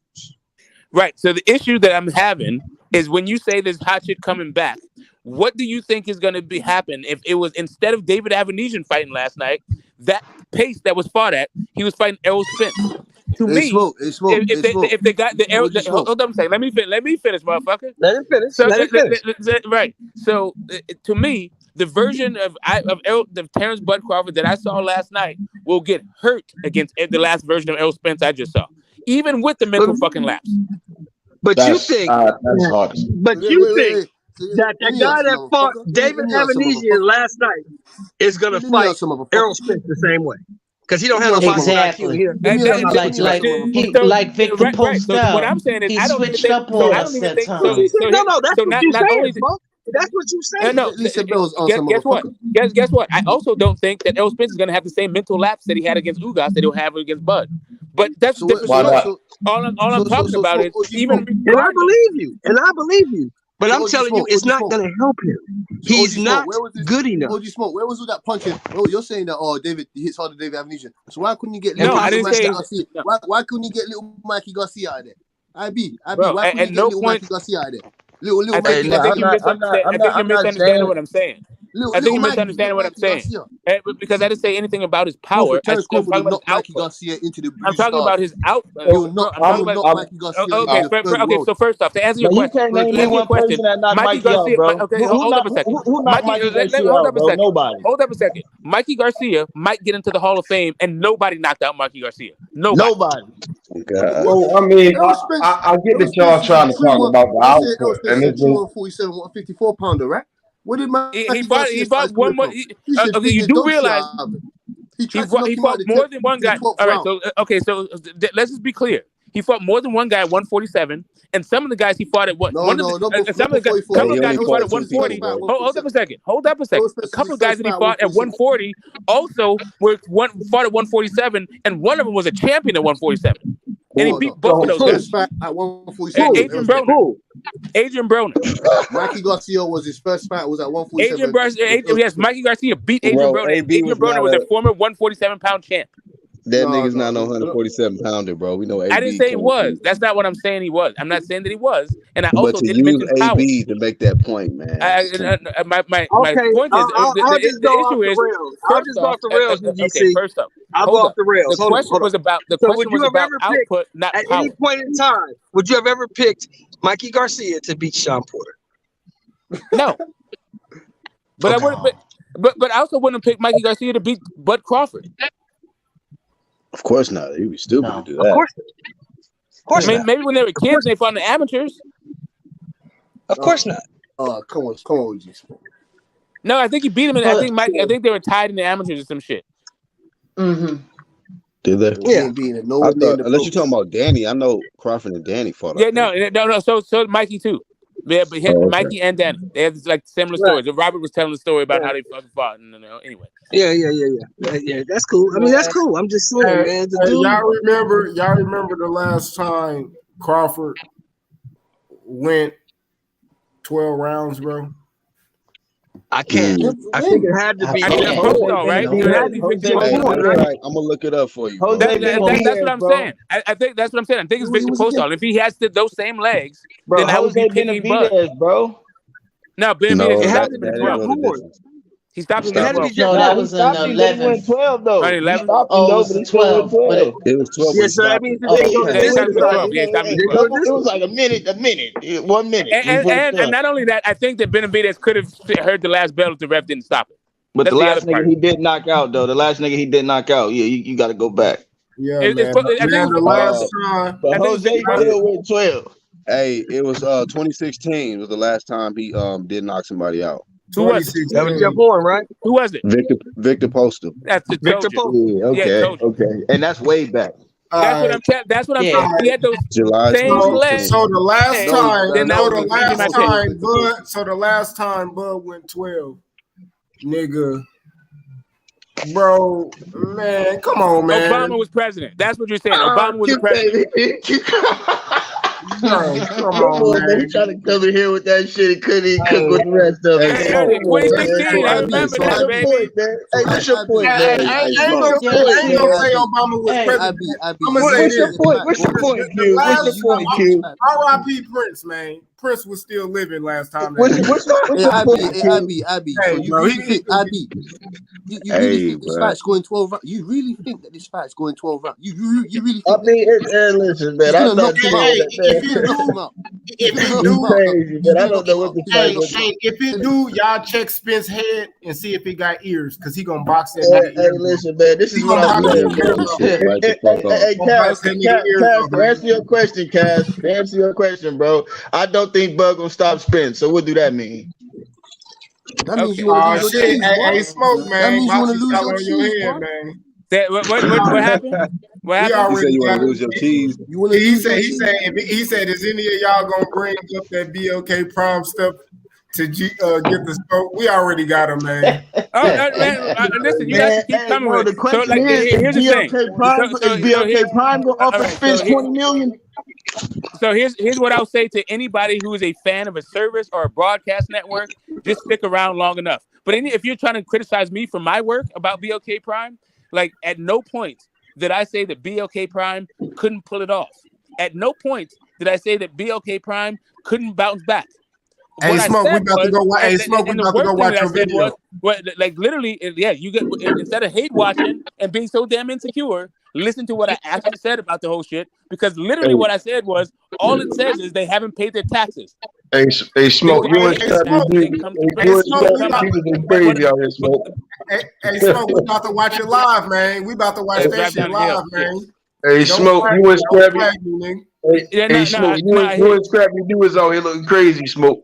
Right. So the issue that I'm having is when you say there's hot shit coming back, what do you think is going to happen if it was, instead of David Avenesian fighting last night, that pace that was fought at, he was fighting Errol Spence? To me, if they got the Errol, hold on a second. Let me finish, motherfucker. Let him finish. Right. So to me, the version of Terence Bud Crawford that I saw last night will get hurt against the last version of Errol Spence I just saw, even with the mental fucking lapse. But you think that the guy that fought David Avenesian last night is going to fight Errol Spence the same way? Because he don't have no exactly. Like Victor Postel. So what I'm saying is, he I don't switched even up think. on us at times. No, that's what you said, bro. That's what you said. No. Guess what? I also don't think that Errol Spence is going to have the same mental lapse that he had against Ugas that he'll have against Bud. But that's a different story. All I'm talking about is even. And I believe you. But I'm telling you, it's not going to help him. He's not good enough. OG Smoke, where was all that punching? Oh, you're saying that David hits harder than David Avenesian. So why couldn't you get little Mikey Garcia? Why couldn't you get little Mikey Garcia out of there? IB, why couldn't you get little Mikey Garcia out of there? Little Mikey Garcia. I think you're misunderstanding what I'm saying. I think you're misunderstanding what I'm saying. Because I didn't say anything about his power. I'm talking about his output. I'm talking about his output. Okay, so first off, to answer your question, Mikey Garcia, okay, hold up a second. Hold up a second. Mikey Garcia might get into the Hall of Fame, and nobody knocked out Mikey Garcia. Nobody. God. Well, I mean, Errol Spence, I get Errol that Spence y'all is a trying to true talk one. about the They say Errol output, Spence and is a it's true been 147, 154 pounder, right? Where did He Mikey fought. Garcia He fought started coming one more. from? He should Okay, beat you the do dog shit realize out of him. He he tried to fought. knock He him out fought of more than one the guy. 12th All right. round. So okay. So let's just be clear. He fought more than one guy at 147, and some of the guys he fought at what? No, One of the no, not before, some of the guys, 44. Hey, couple he of guys only he Errol fought fought at Spence two was his first 140. people, fight at bro. Hold up a 147. second. Hold up a Errol second. A Spence was couple his of guys first that he fight at fought at 147. 140 also fought at 147, and one of them was a champion at 147, and he No, beat no. both of His those guys. first fight at 147 was Errol Adrian Spence. Broner. Adrian Broner. Mikey Garcia was his first fight was at Adrian 147 Broner. against Errol Yes, Spence. Mikey Garcia beat Adrian Bro, Broner, and AB Adrian was Broner not was a a former 147-pound champ. that No, nigga's not no no. 147 pounder, bro. We know I didn't AB say he can't was. be. That's not what I'm saying he was. I'm not saying that he was, and I But also to didn't use mention power. AB to make that point, man, just can't. My Okay, point is I'll just go the off issue the is rails. I'll first just go off off the rails, okay, UGC. first up, I'll go hold off up. the rails. The Hold on, question hold on. was about So would you have ever picked, output, not at power. any point in time, would you have ever picked Mikey Garcia to beat Sean Porter? No, but I would have. But I also wouldn't pick Mikey Garcia to beat Bud Crawford. Of course not. He'd be stupid to do Of that. course not. Of course not. Maybe when they were kids and they fought in the amateurs. Of course not. Come on, OG. No, I think he beat him. I think they were tied in the amateurs or some shit. Mm-hmm. Did they? Yeah. I thought, unless you're talking about Danny, I know Crawford and Danny fought. Yeah, no. So Mikey too. Yeah, but okay. Mikey and Danny, they have like similar stories. Robert was telling the story about how they fucking fought. And, anyway. Yeah. That's cool. I mean, that's cool. I'm just saying, man. The dude. Y'all remember the last time Crawford went 12 rounds, bro? I can't. I think it had to be. I think it's Postal, right? It had to be Victor Postal. Right. I'm gonna look it up for you. Bro. That's what I'm saying. I think that's what I'm saying. I think it's Victor Postal. If he has those same legs, then I would be picking Bud. Bro. No, Benavidez stopped him in the 12. He stopped him in the 12. No, that was in the 11. 12 though. 11? Oh, it was 12. But it was 12. Yeah, so that means Oh, they go to Yeah, he stopped him in distance. 12. Yeah, he stopped him in 12. It was like a minute, 1 minute. And not only that, I think that Benavidez could have heard the last bell if the ref didn't stop it. But That's the the last other part. nigga he did knock out though. The last nigga he did knock out. Yeah, you got to go back. Yeah, I think the last time. But Jose still went 12. Hey, it was 2016 was the last time he did knock somebody out. Who was it? That was Jeff Horn, right? Who was it? Victor Postal. That's the Victor Trojan. Postal. Yeah, okay. And that's way back. That's what I'm saying. He had those July same 2016. legs. So the last time Bud went 12, nigga. Bro, man, come on, man. Obama was president. That's what you're saying. Obama was the president. Bro, come on, man. He trying to come in here with that shit and couldn't even cook with the rest of it. 2016, I remember that, baby. Hey, what's your point, man? I ain't gonna say Obama was president. I'm gonna say this. What's your point, Q? What's your point, Q? R.I.P. Prince, man. Prince was still living last time. What's your point, Abby. Hey, So you bro, really think, Abby? You really think this fight's going 12 rounds? You really think that this fight's going 12 rounds? You really think? I mean, listen, man. I'm not saying that. If it do, y'all check Spence head and see if he got ears, because he gonna box that nigga. Hey, listen, man. This is what I'm saying. Hey, Cass, answer your question, Cass. Answer your question, bro. I don't think Bug gonna stop Spence. So what do that mean? That means you want to lose your cheese, hey, Smoke, man. That means you want to lose your on your cheese, head, bro. man. What happened? What happened? You said you want to lose your cheese. He said, is any of y'all gonna bring up that BLK Prime stuff to get the smoke? We already got him, man. Man, listen, you guys keep coming with it. So, like, here's the thing. BLK Prime gonna offer Spence $20 million. So here's what I'll say to anybody who is a fan of a service or a broadcast network: just stick around long enough. But if you're trying to criticize me for my work about BLK Prime, like at no point did I say that BLK Prime couldn't pull it off. At no point did I say that BLK Prime couldn't bounce back. Hey, Smoke, we about to go watch. Hey, Smoke, we about to go watch your video. Like literally, yeah, you get instead of hate watching and being so damn insecure, listen to what I actually said about the whole shit. Because literally, what I said was, all it says is they haven't paid their taxes. Hey, Smoke, you and Smoke, crazy out here, Smoke. Hey, Smoke, we about to watch it live, man. We about to watch that shit live, man. Hey, Smoke, you and Scrappy. Hey, Smoke, you and Scrappy do is out here looking crazy, Smoke.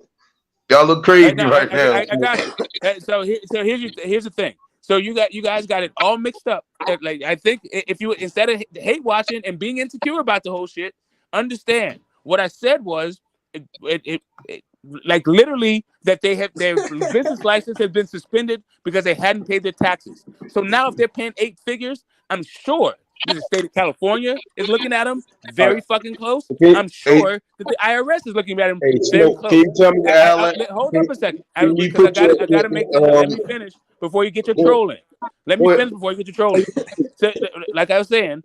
Y'all look crazy right now. I got you. So here's the thing. So you guys got it all mixed up. Like I think if you instead of hate watching and being insecure about the whole shit, understand what I said was like literally that their business license has been suspended because they hadn't paid their taxes. So now if they're paying 8 figures, I'm sure the state of California is looking at them very fucking close. I'm sure that the IRS is looking at them very Smoke, close. can you tell me, Alan? Hold up a second, Can you because put I gotta make this. Let me finish before you get your trolling. Let me finish before you get your trolling. So, like I was saying,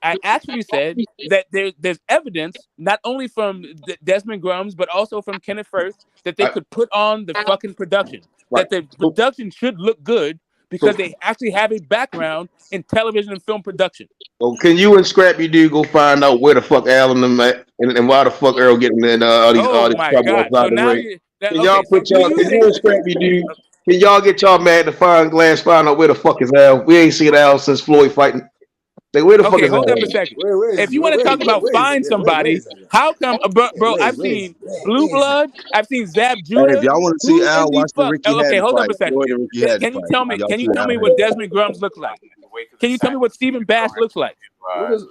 I actually said that there's evidence not only from Desmond Grums but also from Kenneth Firth that they could put on the fucking production. That the production should look good because they actually have a background in television and film production. So can you and Scrappy do go find out where the fuck Alan them at and why the fuck Earl getting in all these My trouble God! outside So the now way? Can y'all so put do y'all? you Can you think? and Scrappy do? Can y'all get y'all mad to find out where the fuck is Al? We ain't seen Al since Floyd fighting. Like where the fuck Okay, is hold up a Al? second. If you want to talk about find somebody, how come, bro? I've seen Blue Blood. I've seen Zab Hey, if Judah. y'all want to see Who in Al, the watch the fuck? Ricky Okay, Hatton hold up fight. a second. Enjoy the Ricky Hatton Can you fight. tell me? Y'all Can see you tell Al me what Desmond Grums looks like? Can you tell me what Stephen Bash looks like? What is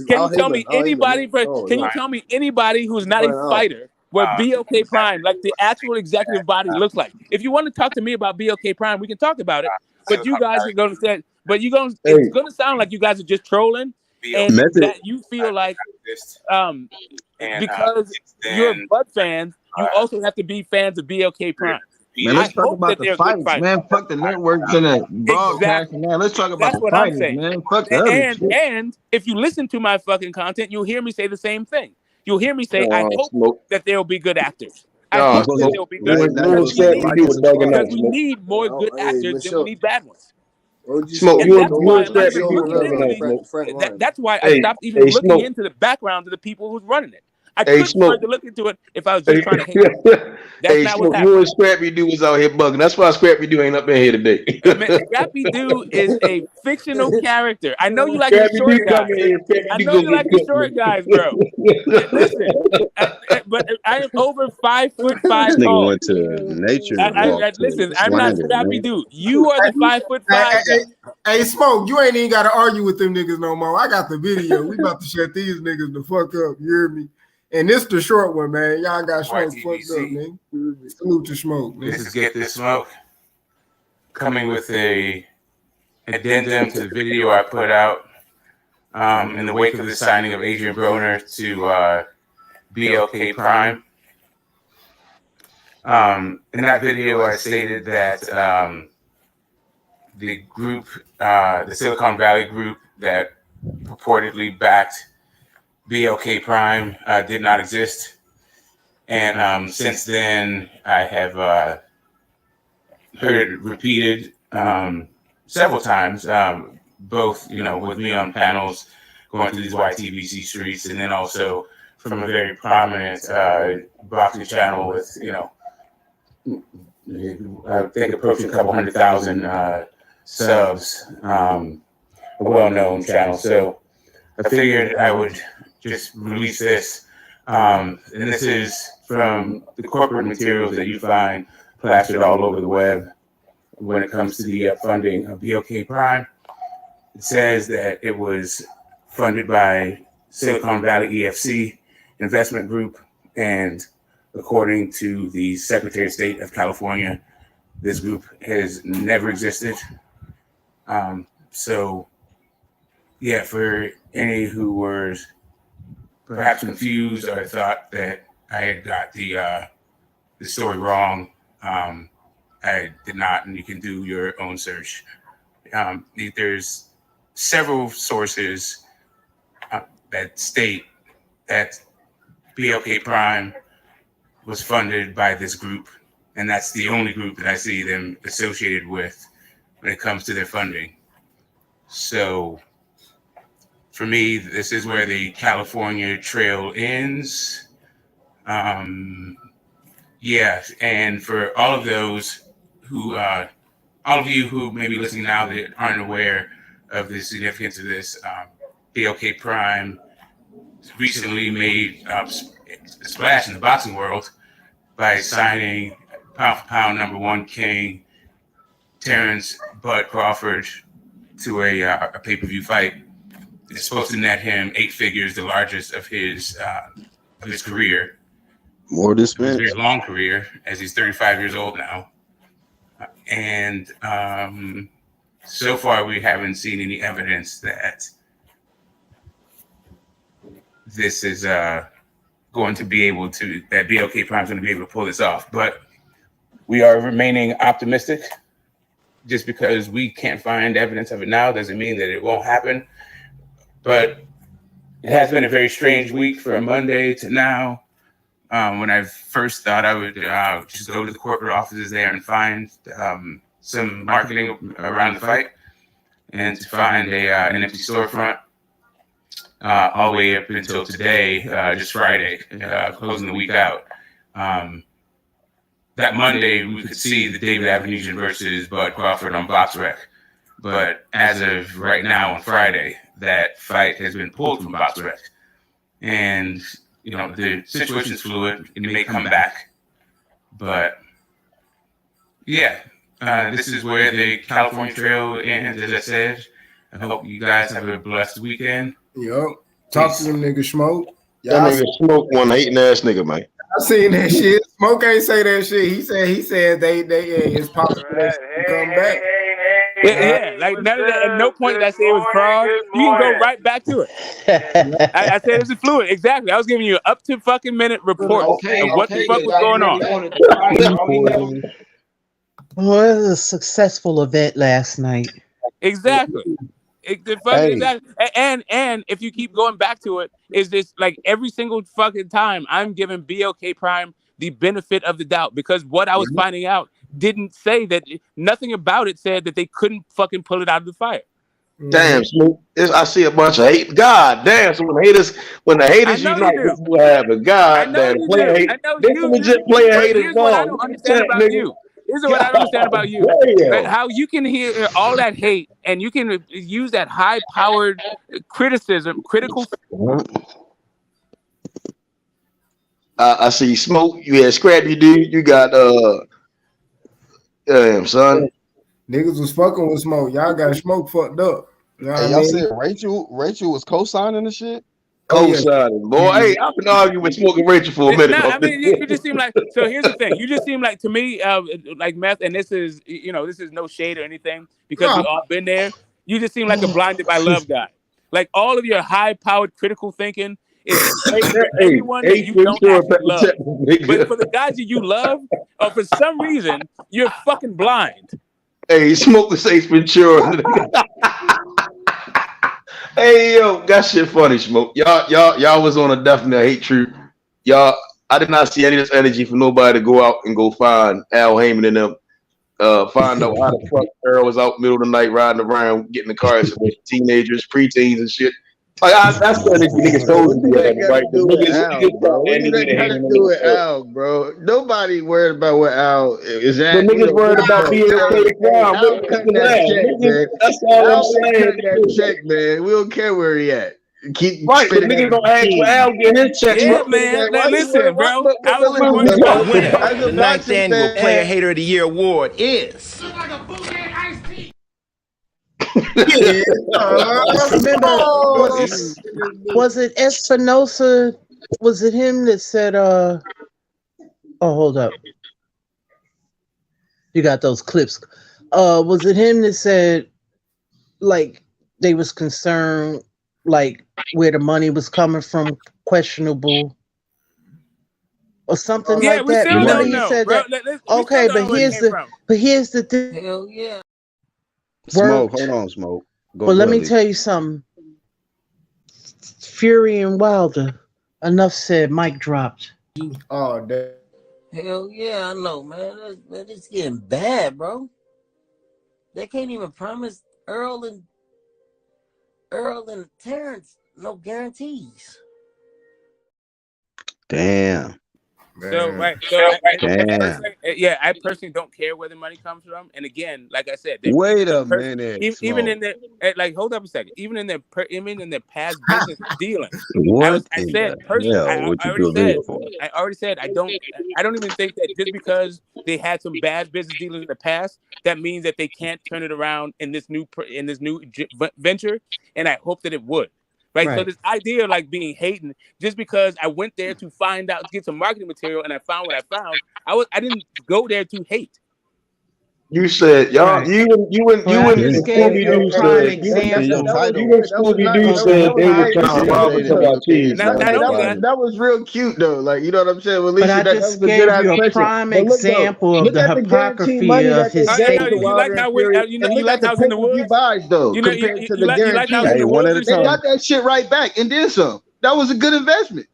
Can Al you tell Heyman? me anybody? Can you tell me anybody who's not a fighter what BOK Prime, like the actual executive body, looks like? If you want to talk to me about BOK Prime, we can talk about it. But you guys are going to say, it's going to sound like you guys are just trolling, and Method. that you feel like, because you're Bud fans, you also have to be fans of BOK Prime. Man, let's I talk hope about that the they're good fights, fighters. man. Fuck the networks and the broadcasting, man. Let's talk about That's the what I'm fighters, saying. man. Fuck the other shit. And if you listen to my fucking content, you'll hear me say the same thing. You'll hear me say, I hope that they'll be good actors. I hope that they'll be good Now you because supposed to like and subscribe. we need more good actors than we need bad ones. Smoke, And you that's and why I'm not Scrappy even do looking into that's why I stopped even looking Smoke. into the background of the people who's running it. I Hey, couldn't Smoke. further look into it if I was just trying to hate. That's Hey, not what's Smoke, happening. you and Scrappy do was out here bugging. That's why Scrappy do ain't up in here today. Scrappy Doo is a fictional character. I know you like the Scrappy do short come guys. in here. Scrappy I do know go you get like the cooked. short guys, bro. Listen, but I am over 5'5" This nigga tall. went to nature walk to Listen, I'm not slander, Scrappy man. Doo. You are the 5'5" guy. Hey, Smoke, you ain't even got to argue with them niggas no more. I got the video. We about to shut these niggas the fuck up. You hear me? And this the short one, man. Y'all got Smoke fucked up, man. Salute to Smoke, man. This is Get This Smoke, coming with a addendum to the video I put out in the wake of the signing of Adrian Broner to BLK Prime. In that video, I stated that the group, the Silicon Valley group that purportedly backed BLK Prime did not exist. And since then, I have heard it repeated several times, both, with me on panels going through these YTVC streets, and then also from a very prominent boxing channel with, I think approaching a couple 100,000 subs, a well-known channel. So I figured I would just release this. And this is from the corporate materials that you find plastered all over the web when it comes to the funding of BOK Prime. It says that it was funded by Silicon Valley EFC Investment Group, and according to the Secretary of State of California, this group has never existed. So, yeah, for any who were perhaps confused or thought that I had got the story wrong, I did not, and you can do your own search. There's several sources that state that BLK Prime was funded by this group, and that's the only group that I see them associated with when it comes to their funding. So for me, this is where the California trail ends. Yeah, and for all of those who, all of you who may be listening now that aren't aware of the significance of this, BLK Prime recently made a splash in the boxing world by signing pound for pound #1 king Terence Bud Crawford to a pay-per-view fight. It's supposed to net him 8 figures, the largest of his career. More His dispense. very long career, as he's 35 years old now. And so far, we haven't seen any evidence that this is going to be able to, that BLK Prime is going to be able to pull this off. But we are remaining optimistic. Just because we can't find evidence of it now doesn't mean that it won't happen. But it has been a very strange week from Monday to now. When I first thought I would just go to the corporate offices there and find some marketing around the fight, and to find an empty storefront all the way up until today, just Friday, closing the week out. That Monday, we could see the David Avenesian versus Bud Crawford on BoxRec. But as of right now on Friday, that fight has been pulled from BoxRec. And, you know, the situation's fluid. It may come back. But, yeah, this is where the California Trail ends, as I said. I hope you guys have a blessed weekend. Yup. Talk to them niggas, Smoke. That nigga Smoke one hating ass nigga, man. I seen that shit. Smoke ain't say that shit. He said they it's possible to come back. Yeah, like none of that. At no point did I say it was fraud. You can go right back to it. I said this is fluid. Exactly. I was giving you an up to fucking minute report of what the fuck was going on. Well, it was a successful event last night. Exactly. Exactly. And if you keep going back to it, is this like every single fucking time I'm giving BLK Prime the benefit of the doubt, because what I was finding out didn't say that, nothing about it said that they couldn't fucking pull it out of the fire. Damn, Smoke. I see a bunch of hate. God damn, so when the haters unite, this will happen. God damn, player hate. This is legit player haters. Here's what I don't understand about you. Here's what I don't understand about you. How you can hear all that hate and you can use that high-powered critical. I see Smoke. You had Scrappy dude. You got damn son. Niggas was fucking with Smoke. Y'all got Smoke fucked up. You know what y'all I mean? said Rachel was co-signing the shit. Co-signing, boy. Hey, I've been arguing with Smoke and Rachel for a minute. No, I mean, you just seem like. So here's the thing. You just seem like, to me, like Meth, and this is no shade or anything, because we've all been there. You just seem like a blinded by love guy. Like all of your high-powered critical thinking is great for anyone that you don't actually love. But for the guys that you love, or for some reason, you're fucking blind. Hey, Smoke the Ace Ventura. Hey, yo, that shit funny, Smoke. Y'all was on a definite hate trip. Y'all, I did not see any of this energy for nobody to go out and go find Al Heyman and them. Find out how the fuck Earl was out middle of the night riding around, getting the cars with teenagers, preteens, and shit. Like, that's the energy niggas told me. Right? What do that got to do with Al, bro? Nobody worried about what Al is at. The niggas worried about being Al cut that check, man. That's all I'm saying. That check, man. We don't care where he at. Keep right. The niggas gonna ask for Al get his check. Yeah, man. Listen, bro. The ninth annual Player Hater of the Year award is. Was it Espinosa? Was it him that said, oh, hold up. You got those clips. Was it him that said, like, they was concerned, like, where the money was coming from, questionable, or something like that? Still don't know, said bro. that. Okay, but here's the thing. Hell yeah. Smoke, hold on, Smoke. But let me tell you something. Fury and Wilder, enough said. Mic dropped. Oh, damn. Hell yeah, I know, man. It's getting bad, bro. They can't even promise Earl and Terence no guarantees. Damn. So Man. right, so Damn. I personally don't care where the money comes from. And again, like I said, Wait a minute, even Smoke. in the like, hold up a second, even in their past business dealings, What I in said the personally, hell would I you already do this said, for? I don't even think that just because they had some bad business dealings in the past, that means that they can't turn it around in this new venture. And I hope that it would. Right. So Right. this idea of like being hating just because I went there to find out, to get some marketing material, and I found what I found, I didn't go there to hate. You said y'all, Right. you and Well, I just gave Scooby you a Doo prime said And your example you title, and Scooby Doo of. said they were Hey, trying to listen, rob us of our cheese, Not man. only that, that was real cute though. Like, you know what I'm saying? Well, But Alicia, I that just was a good gave ass you a question. prime But look though, example of look the at the guaranteed hypocrisy money of that they his gave to statement. you like Wilder and how Fury, and you look like at the how it's in the pay-per-view woods. buys though, You know, compared to the you like how it's guaranteed. in hey, the one woods at a and They shit. time. got that shit right back and then some. That was a good investment.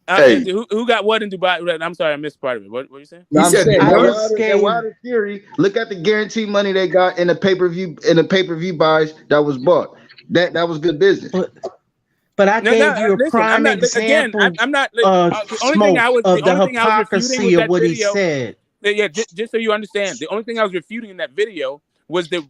Hey, Who got what in Dubai? I'm sorry, I missed part of it. What were you saying? No, He I'm said saying they I what? just that gave. Wilder Fury. Look at the guaranteed money they got in the pay-per-view buys that was bought. That was good business. But I No, gave you a listen, I'm prime not. Again, example I'm not. of The Smoke of the only thing I was refuting hypocrisy with of that what he video. said. Yeah, just so you understand, the only thing I was refuting in that video was the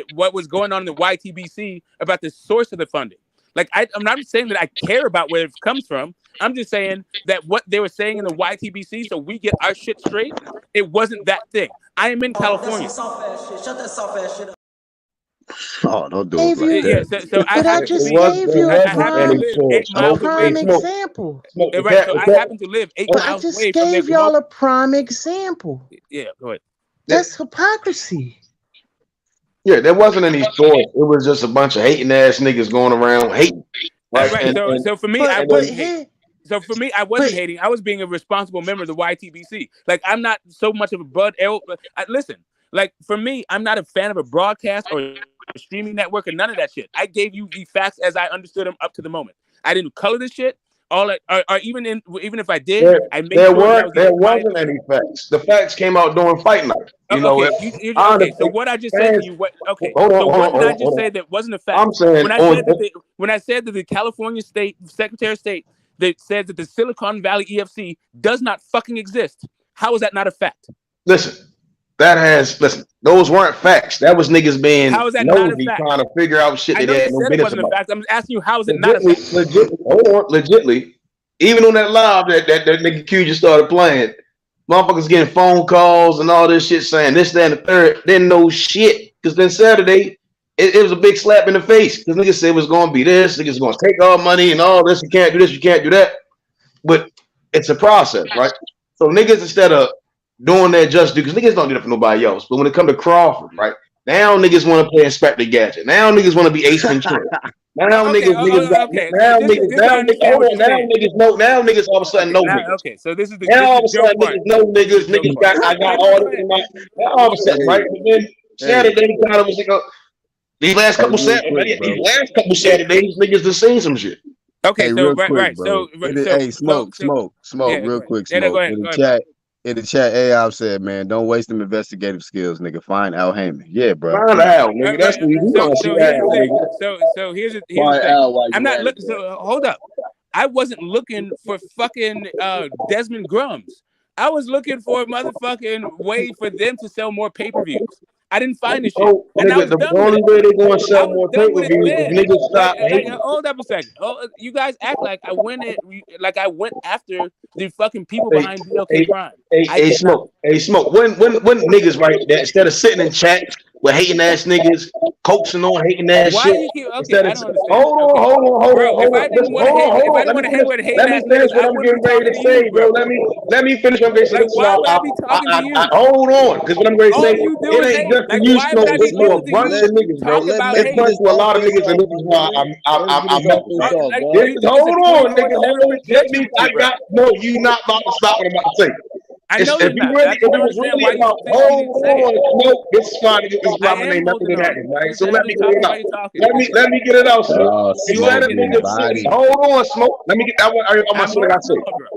what was going on in the YTBC about the source of the funding. Like I'm not saying that I care about where it comes from. I'm just saying that what they were saying in the YTBC, so we get our shit straight, it wasn't that thing. I am in California. That's some soft ass shit. Shut that soft ass shit up. Oh, don't do him Gave like you, Yeah, that. so I but I happen to just be, gave you I happen to live 8 a miles away prime from the example. right. So I happen to live 8 miles Just away from their gave y'all global. a prime example. Yeah, go ahead. That's hypocrisy. yeah, there wasn't any source. It was just a bunch of hating ass niggas going around hating, right? Right. So for me, I But wasn't hating. here, So for me, I but wasn't hating. I was being a responsible member of the YTBC. Like I'm not so much of a listen, like for me, I'm not a fan of a broadcast or a streaming network or none of that shit. I gave you the facts as I understood them up to the moment. I didn't color this shit. Or even if I did, I made sure that I was There giving my wasn't any facts. The facts came out during fight night. You know, okay. I Okay. So understand. what I just said to Fans, you, what? Okay. hold on, So hold on, what did hold I on, just hold on. say that wasn't a fact? I'm saying When I said that the California State Secretary of State that says that the Silicon Valley EFC does not fucking exist. How is that not a fact? listen, those weren't facts. That was niggas being How is that not a nosy fact? trying to figure out shit I they know you had no said it business wasn't a about. fact. I'm asking you, how is it not a fact? Legitly, even on that live that nigga Q just started playing, motherfuckers getting phone calls and all this shit saying this, that, and the third. Didn't know shit. Because then Saturday, it was a big slap in the face. Because niggas said it was going to be this, niggas going to take our money and all this. You can't do this, you can't do that. But it's a process, right? So niggas, instead of doing that just do, because niggas don't do that for nobody else. But when it come to Crawford, right? Now niggas want to play Inspector Gadget. Now niggas want to be Ace Ventura. Now Okay, okay. So this I understand what you're saying. now niggas all of a sudden know Now, niggas. okay, so this is Now all of the a joke sudden part. niggas know This is the niggas. joke Niggas part. I got Okay, all go this ahead. in my. Now all of a sudden, right? But then Saturday kind of was like, these last couple Saturdays, niggas done seen some shit. Okay, Hey, so real quick, right. bro. Hey, smoke, yeah, real go ahead. quick, Yeah, no, go smoke. ahead. Go ahead, bro. In the chat, AI said, man, don't waste them investigative skills, nigga. Find Al Heyman. Yeah, bro. Find out, nigga. That's Right. what we want to see. So here's the Al, thing. nigga. So here's the Find thing. Al while I'm you not at it, looking. bro. So hold up. I wasn't looking for fucking Desmond Grums. I was looking for a motherfucking way for them to sell more pay-per-views. I didn't find this shit, Oh, and I nigga, was the done with only it. way they're gonna I sell was more done with it pay-per-views is then. niggas stop hating. Hold up a second. Oh, you guys act like I went after the fucking people Hey, behind BLK hey, Prime. I did not. smoke. When niggas right that instead of sitting in chat with hating ass niggas, coaxing on hating ass Why shit, do you keep? Okay, instead I of don't understand. hold Okay, bro, if I on, didn't listen, want to hang, if I didn't Let me want to hang finish. with hating Let me ass niggas, finish what I I'm wouldn't be getting ready talking to to you, say, bro. bro. Let me finish what I'm going to say. Like, Listen, why would I be talking to I you? hold on, because what I'm going to All say, you do it is ain't hate. just for Like, you, why would Smoke. I be It's for a listening to bunch you of niggas, bro. talk Let about Meth It's get hate? bunch his to a lot of offense niggas, and off, this my is why nigga. Let him get I'm his offense off, Like, boy. you think it's a hold on, nigga. 24/7 projection with you, bro? You not about to stop what I'm about to say. I know If you're you not. really, I if just it don't was understand really why you about think you need to say it. smoke, this is I why my am name nothing holding did on. happen, You right? just So said I'm let me just get it talking while out. you're talking. Let me get it out, smoke. Oh, You Instead are of smoke getting it getting out. niggas, bodied. hold on, smoke. Let me get. I want I'm to I holding say. on, bro.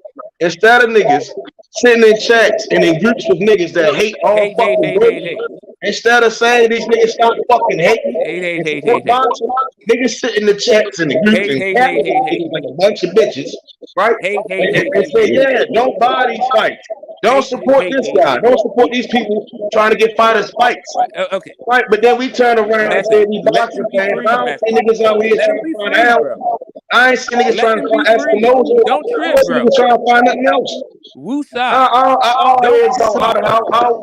Instead of niggas sitting in chats and in groups with niggas that hate all fucking Hate. Instead of saying these niggas stop fucking hating and support Hate. boxing, Niggas sit in the chats and the groups and capitalize like a bunch of bitches, right? And say, yeah, don't buy these fights. Don't support this guy. Don't support these people trying to get fighters fights. Okay. Right, but then we turn around and say we boxing fans. I don't see niggas out here trying to find out. I ain't see niggas trying to find Eskimos. Don't trip, bro. Niggas trying to find nothing else. How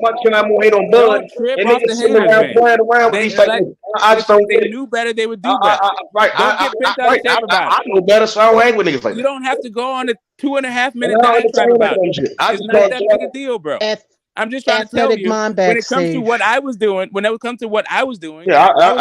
much can I hate on Bud? And niggas sitting around playing around with these type of I just don't get it. They knew better, they would do better. Right, Don't get bent out of shape about it. I know better, so I don't hang with niggas like that. You don't have to go on a 2.5 minute diatribe about it. It's not that big a deal, bro. I'm just trying to tell you, when it comes to what I was doing, yeah, I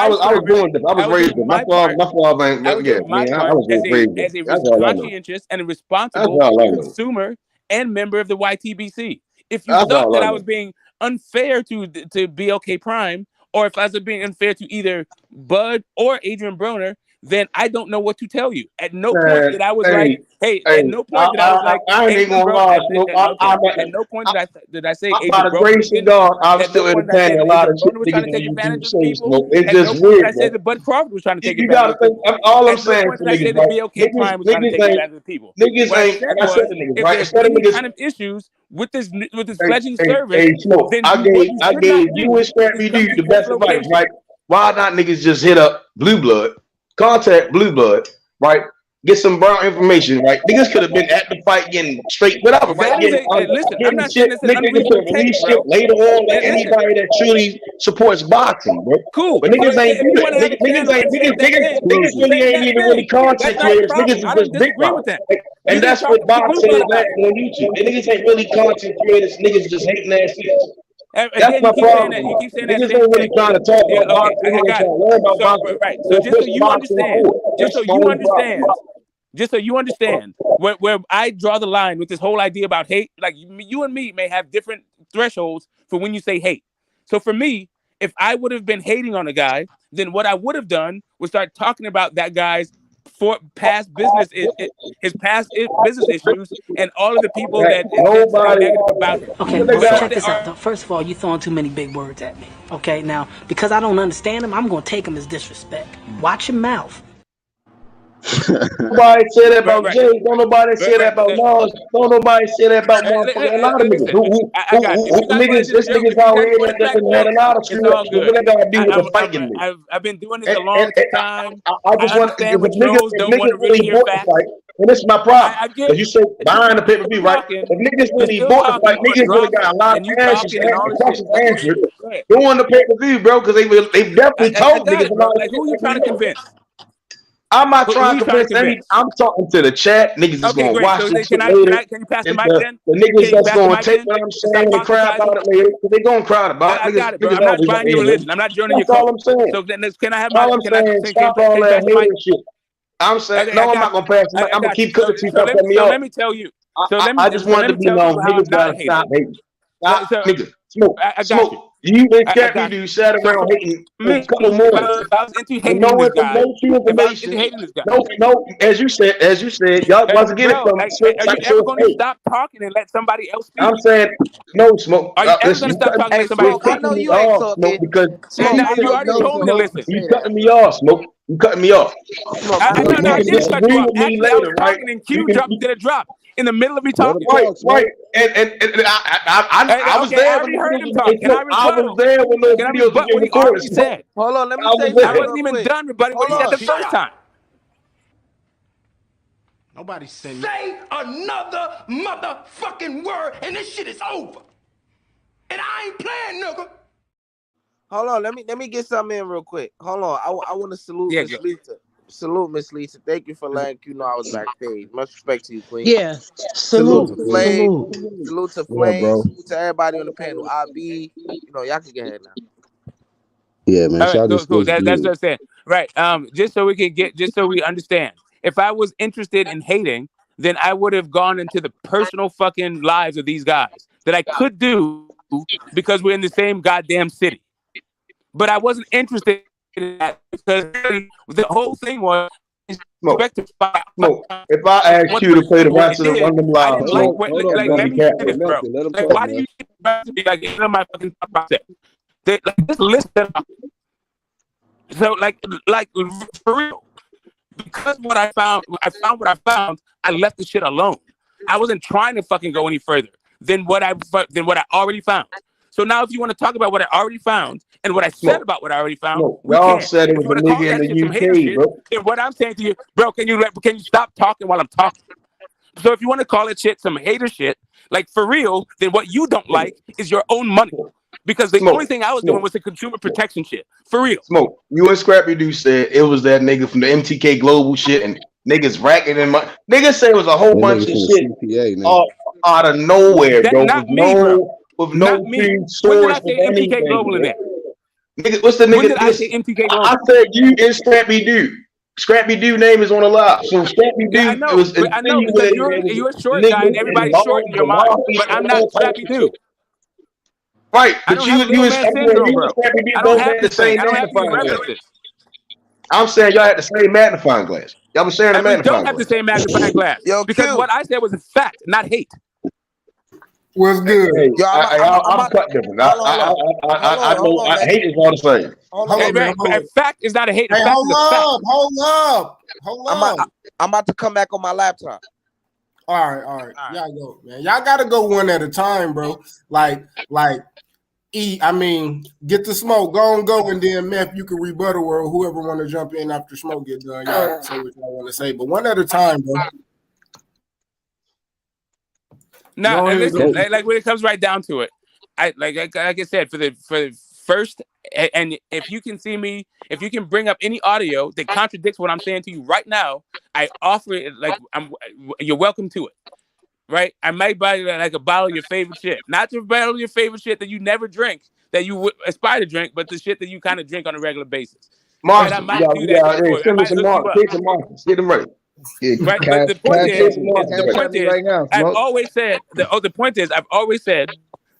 was doing this. I was raised with my father. My father ain't. Yeah, I was raised as a conscientious and a responsible consumer and member of the YTBC. If you thought that I was being unfair to BLK Prime, or if I was being unfair to either Bud or Adrian Broner, then I don't know what to tell you. At no point did I was like, hey, at no point did I was like, I ain't gonna lie. At no point did I say, by the grace of God, I'm still entertaining a lot of shit niggas to take advantage of people. Smoke. It's just weird. I said that Bud Crawford was trying to take you advantage gotta think, all I'm saying to I said that BLK Prime was trying to take advantage of people. Niggas ain't, like I said to niggas, right? If there's any kind of issues with this fledgling service, then I gave you and Scrappy D the best advice, right? Why not niggas just hit up Blue Blood, contact Blue Blood, right? Get some brown information, right? Niggas could have been at the fight getting straight, whatever, right? Listen, I'm not saying this is unreasonable take, bro. Later on, like anybody that truly supports boxing, bro. Cool. But niggas ain't do it. Niggas really ain't even really content creators. Niggas is just big with that. And that's what boxing is at on YouTube. And niggas ain't really content creators. Niggas just hating ass shit. That's my problem. You keep saying niggas ain't really trying to talk about boxing. Niggas trying to learn about boxing. Right. So just so you understand, where I draw the line with this whole idea about hate, like you and me may have different thresholds for when you say hate. So for me, if I would have been hating on a guy, then what I would have done was start talking about that guy's past business, his past business issues, and all of the people that are negative about him. Okay, well, check this out. Though. First of all, you're throwing too many big words at me. Okay, now because I don't understand them, I'm gonna take them as disrespect. Watch your mouth. Nobody say that about Jay. Don't nobody say that about Nas. Don't nobody say that about motherfucking a lot of niggas. Niggas out here that had a lot of screw ups. What they gotta do with the fighting? I've been doing this a long time. I just want to if niggas really bought the fight. And this is my problem. Because you say buying the pay-per-view, right? If niggas really bought the fight, niggas really got a lot of questions answered doing the pay-per-view, bro, because they definitely told niggas a lot of shit. Who are you trying to convince? I'm not trying to convince any. I'm talking to the chat. Niggas is gonna watch this shit later. Can you pass the mic then? The niggas that's gonna take what I'm saying and cry about it later. Because they gonna cry about it. I got it, bro. I'm not buying your religion. I'm not joining your cult. That's all I'm saying. So then, can I have my? All I'm saying, stop all that hating shit. I'm saying, no, I'm not gonna pass the mic. I'm gonna keep cooking till you stop cutting me off. Let me tell you. I just wanted to be known. Niggas gotta stop hating. Stop, nigga. Smoke. You and Captain do sat around hating a couple more. I was into hating this guy. No true information. No. As you said, y'all once again are you ever going to stop talking and let somebody else speak? I'm saying no, Smoke. Are you ever going to stop talking and let somebody else speak? I know you ain't talking. Because you already told me to listen. You cutting me off, Smoke. You cutting me off. I didn't cut you off. Actually, I was talking and Q did a drop in the middle of me talking. Right. And I was there. I already heard him talk. Can I rebuttal? I was there when those videos were being recorded. Hold on, let me say I wasn't even done rebutting what he said the first time. Nobody say another motherfucking word and this shit is over. And I ain't playing, nigga. Hold on, let me get something in real quick. Hold on, I want to salute Miss Lisa. Salute Miss Lisa. Thank you for letting you know I was backstage. Much respect to you, Queen. Yeah. Salute to Flame. Salute to Flame. Salute to everybody on the panel. RB, y'all can get ahead now. Yeah, man. All right, cool. That's what I'm saying. Right. Just so we understand. If I was interested in hating, then I would have gone into the personal fucking lives of these guys that I could do because we're in the same goddamn city. But I wasn't interested in that because the whole thing was Smoke. If I asked you to play the rest of the one of them lives, let me say this, bro. Why do you be like in my fucking process? Just listen. So like for real, because I found what I found. I left the shit alone. I wasn't trying to fucking go any further than what I already found. So now, if you want to talk about what I already found and what I said about what I already found, we Y'all can. said it If was you a want to call nigga in that the shit some hater UK, shit, bro. then what I'm saying to you, bro, can you stop talking while I'm talking? So if you want to call it shit some hater shit, like for real, then what you don't like is your own money. Because the only thing I was doing was the consumer protection shit. For real. Smoke. You and Scrappy Doo said it was that nigga from the MTK Global shit and niggas racking in my niggas said it was a whole That bunch nigga of from shit the CPA, nigga. all out of nowhere, That bro. not me, bro. With Not no me. When did I source of say MTK anything, Global in bro. there? Nigga, what's the When nigga? did I say MTK I Global? said you and Scrappy Doo. Scrappy Doo name is on the live. So Scrappy Yeah, I Doo, it know, was but I know because insinuated it you're was a short guy and niggas everybody's short involved in your with mind. mafia But and I'm not all types Scrappy of shit. Doo. Right, I but don't have you little and man syndrome, bro. Scrappy Doo I don't both have had the this thing. same I don't have these magnifying glass. references. I'm saying y'all had the same magnifying glass. Y'all was sharing a And we don't magnifying have the glass. same magnifying glass. Yo, Because Q. what I said was fact, not hate. What's good? Hey, Yo, I'm cut different. I know hate is all the same. Hold Hey, on, man, a fact is not a hate. A Hey, fact is a fact. I'm about to come back on my laptop. All right. Y'all go, man. Y'all gotta go one at a time, bro. Like, I mean, get the smoke, go, and then Meth, you can rebuttal or whoever want to jump in after smoke get done. Y'all say what y'all want to say, but one at a time, bro. Nah, and listen, like when it comes right down to it, like I said, for the first, and if you can see me, if you can bring up any audio that contradicts what I'm saying to you right now, I offer it. Like you're welcome to it. Right? I might buy you like a bottle of your favorite shit, not the bottle of your favorite shit that you never drink, that you would aspire to drink, but the shit that you kind of drink on a regular basis. Right? I might do that shit for you. I might hook you up. Take some monsters. Get them right. Yeah, Right, but the point is, right now, I've always said the point is, I've always said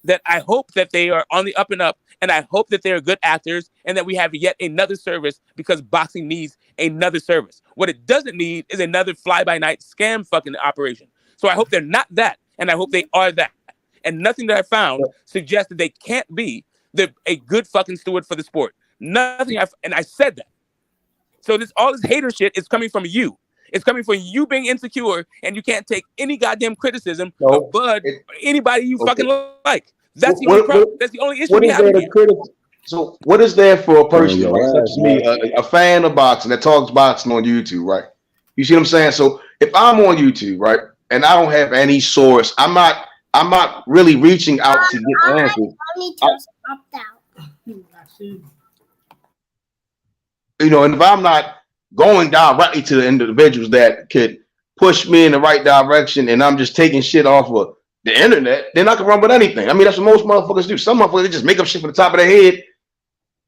that I hope that they are on the up and up, and I hope that they are good actors, and that we have yet another service because boxing needs another service. What it doesn't need is another fly-by-night scam fucking operation. So I hope they're not that, and I hope they are that. And nothing that I found suggests that they can't be a good fucking steward for the sport. Nothing, and I said that. So all this hater shit is coming from you. It's coming from you being insecure and you can't take any goddamn criticism of Bud or anybody you fucking like. That's the only problem. That's the only issue we have here. So what is there for a person your like such ass, as me, a fan of boxing that talks boxing on YouTube, right? You see what I'm saying? So if I'm on YouTube, right, and I don't have any source, I'm not really reaching out to get answers. You know, and if I'm not going directly to the individuals that could push me in the right direction, and I'm just taking shit off of the internet, then I can run with anything. I mean, that's what most motherfuckers do. Some motherfuckers they just make up shit from the top of their head,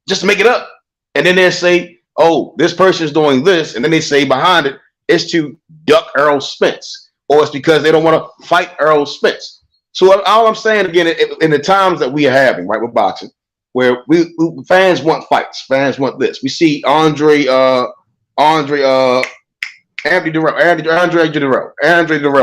just to make it up, and then they say, "Oh, this person's doing this," and then they say behind it, it's to duck Errol Spence, or it's because they don't want to fight Errol Spence. So all I'm saying again, in the times that we are having, right, with boxing, where we fans want fights, fans want this. We see Andre Durrell,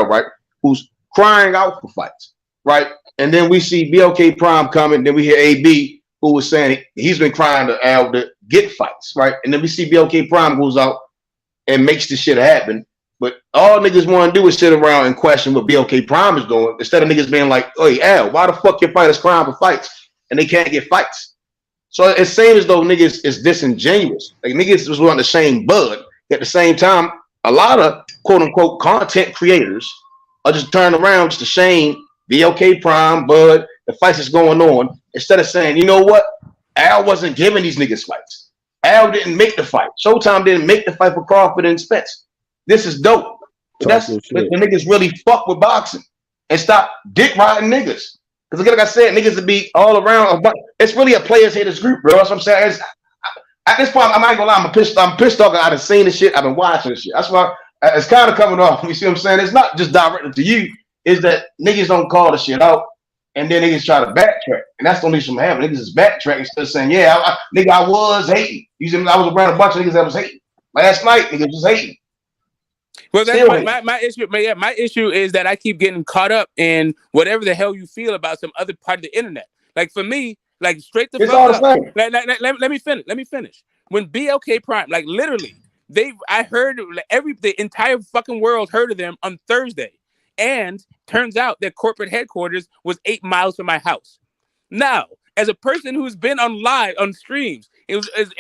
right, who's crying out for fights, right, and then we see BLK Prime coming. Then we hear AB who was saying he's been crying to Al to get fights, right, and then we see BLK Prime goes out and makes this shit happen. But all niggas want to do is sit around and question what BLK Prime is doing instead of niggas being like, "Hey Al, why the fuck your fighters crying for fights and they can't get fights?" So it seems as though niggas is disingenuous. Like niggas was wanting the same Bud. At the same time, a lot of quote unquote content creators are just turning around just to shame BLK Prime, Bud, the fights that's going on, instead of saying, you know what? Al wasn't giving these niggas fights. Al didn't make the fight. Showtime didn't make the fight for Crawford and Spence. This is dope. That's the niggas really fuck with boxing and stop dick riding niggas. Because like I said, niggas would be all around. It's really a players haters group, bro. That's what I'm saying. At this point, I'm not gonna lie. I'm pissed off. I've been seeing this shit. I've been watching this shit. That's why it's kind of coming off. You see what I'm saying? It's not just directed to you. It's that niggas don't call the shit out, and then niggas try to backtrack, and that's the only issue I'm having. Niggas is backtracking instead of saying, "Yeah, nigga, I was hating." You see, I was around a bunch of niggas that was hating. Last night, niggas was hating. Well, that's my issue. My issue is that I keep getting caught up in whatever the hell you feel about some other part of the internet. Like for me, like straight the fuck up. Let me finish. when BLK Prime, like literally, I heard the entire fucking world heard of them on Thursday, and turns out their corporate headquarters was 8 miles from my house. Now, as a person who's been on streams, it was as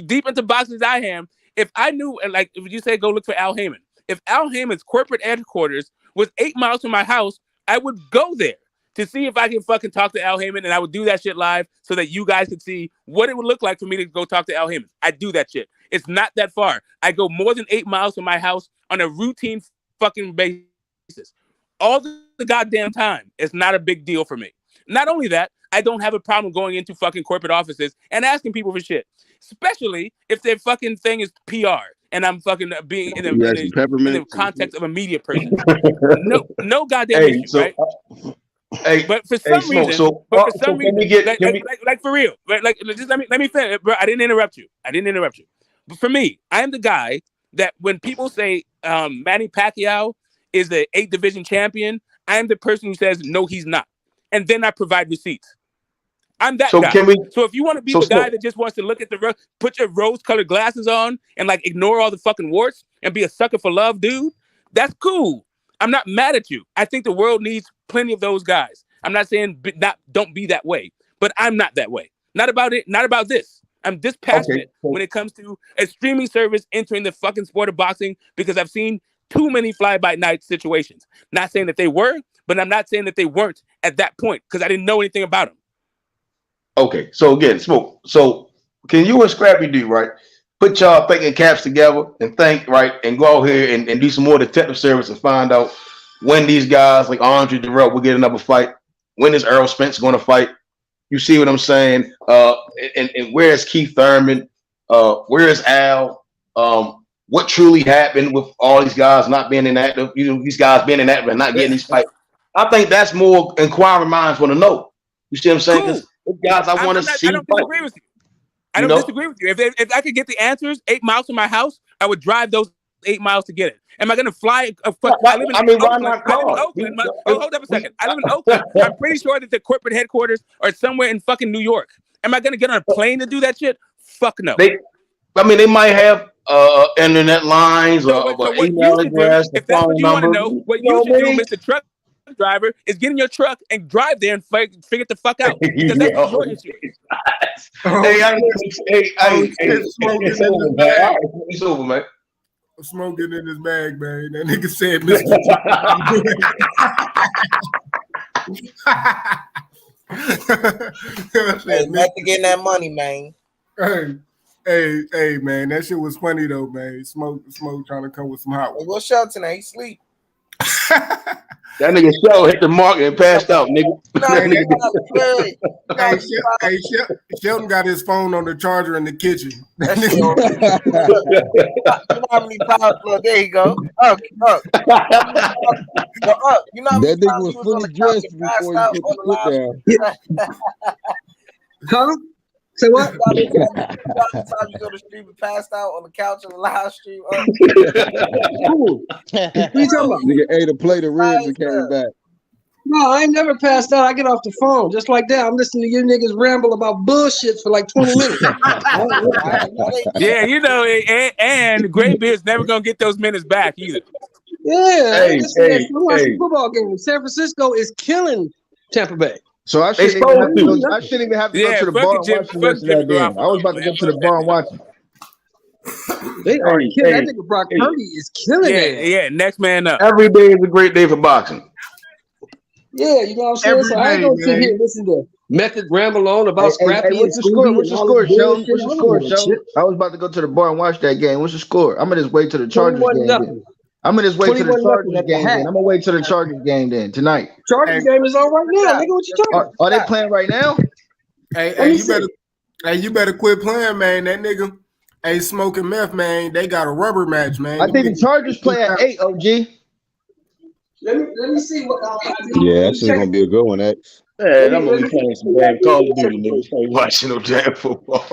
deep into boxing as I am. If I knew, like, if you say go look for Al Heyman, if Al Heyman's corporate headquarters was 8 miles from my house, I would go there to see if I can fucking talk to Al Heyman, and I would do that shit live so that you guys could see what it would look like for me to go talk to Al Heyman. I do that shit. It's not that far. I go more than 8 miles from my house on a routine fucking basis. All the goddamn time. It's not a big deal for me. Not only that, I don't have a problem going into fucking corporate offices and asking people for shit, especially if their fucking thing is PR and I'm fucking being in the context of a media person. No goddamn issue, right? But for some reason, like for real, right? Like just let me finish, bro. I didn't interrupt you. But for me, I am the guy that when people say Manny Pacquiao is the 8th division champion, I am the person who says no, he's not, and then I provide receipts. I'm that guy. So if you want to be the guy that just wants to look at put your rose-colored glasses on and like ignore all the fucking warts and be a sucker for love, dude, that's cool. I'm not mad at you. I think the world needs plenty of those guys. I'm not saying don't be that way, but I'm not that way. Not about it. Not about this. I'm dispassionate when it comes to a streaming service entering the fucking sport of boxing because I've seen too many fly-by-night situations. Not saying that they were, but I'm not saying that they weren't at that point because I didn't know anything about them. Okay, so again, Smoke. So can you and Scrappy do, right? Put y'all thinking caps together and think, right? And go out here and do some more detective service and find out when these guys like Andre Durrell will get another fight. When is Errol Spence going to fight? You see what I'm saying? And where is Keith Thurman? Where is Al? What truly happened with all these guys not being inactive? These guys being inactive and not getting these fights. I think that's more inquiring minds want to know. You see what I'm saying? Because guys, I want to see. I don't disagree with you. I don't disagree with you. If I could get the answers 8 miles from my house, I would drive those 8 miles to get it. Am I going to fly? I live in Oakland. Hold up a second. I live in Oakland. I'm pretty sure that the corporate headquarters are somewhere in fucking New York. Am I going to get on a plane to do that shit? Fuck no. They might have internet lines or email address. If that's what you want to know, what you should do, Mr. Truck Driver, is get in your truck and drive there and figure the fuck out. Because that's your issue. It's over, man. Smoking in his bag, man. That nigga said, Mr. Hey, nothing getting that money, man. Hey, man, that shit was funny though, man. Smoke trying to come with some hot. Hey, what's Shelton? He sleep. That nigga Shell hit the mark and passed out, nigga. Shelton got his phone on the charger in the kitchen. You know how many power plugs? There you go. Up. You know that nigga was fully dressed before he put the foot down. Huh? Say what? You go to stream and passed out on the couch on the live stream. What you talking about? Nigga ate a plate of ribs and came back. No, I ain't never passed out. I get off the phone just like that. I'm listening to you niggas ramble about bullshit for like 20 minutes. Yeah, you know, and Graybeard's never gonna get those minutes back either. Yeah, I'm watching a football game. San Francisco is killing Tampa Bay. So I shouldn't even have to go to the bar and watch the rest of that game. I was about to go to the bar and watch it. They are killing that nigga. Brock Purdy is killing it. Yeah, next man up. Every day is a great day for boxing. Yeah, you know what I'm saying? So I ain't gonna sit here and listen to Method ramble on about Scrappy. What's the score? What's the score, Sheldon? What's the score, Sheldon? I was about to go to the bar and watch that game. What's the score? I'm gonna just wait till the Chargers game. I'm gonna just wait till the Chargers game. I'm gonna wait till the Chargers game then tonight. Chargers game is on right now. Nigga, what you talking? Are they playing right now? You better quit playing, man. That nigga, smoking meth, man. They got a rubber match, man. I think the Chargers play at 8. OG. Let me see what. Yeah, that's gonna be a good one. X. Man, I'm gonna be playing some damn Call of Duty, nigga. Ain't watching no damn football.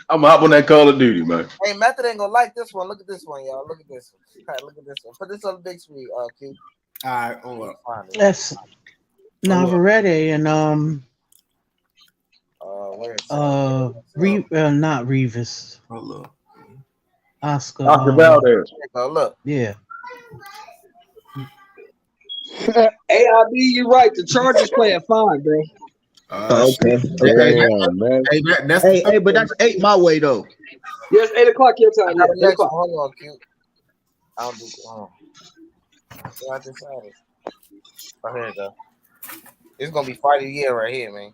I'm gonna hop on that Call of Duty, man. Hey, Method ain't gonna like this one. Look at this one, y'all. Look at this one. All right, look at this one. Put this on the big screen, Q. All right, hold up. That's Navarrete and Not Revis. Hold up. Oscar. Oscar Valdez. Look. Yeah. AIB, you're right. The Chargers play at 5, bro. Okay. Damn, man. Hey, but that's 8 my way though. Yes, 8 o'clock your time. I got Yeah, 8 o'clock. Hold on, Q. I'll do. So I decided. Oh, here we go. It's gonna be fight of the year right here, man.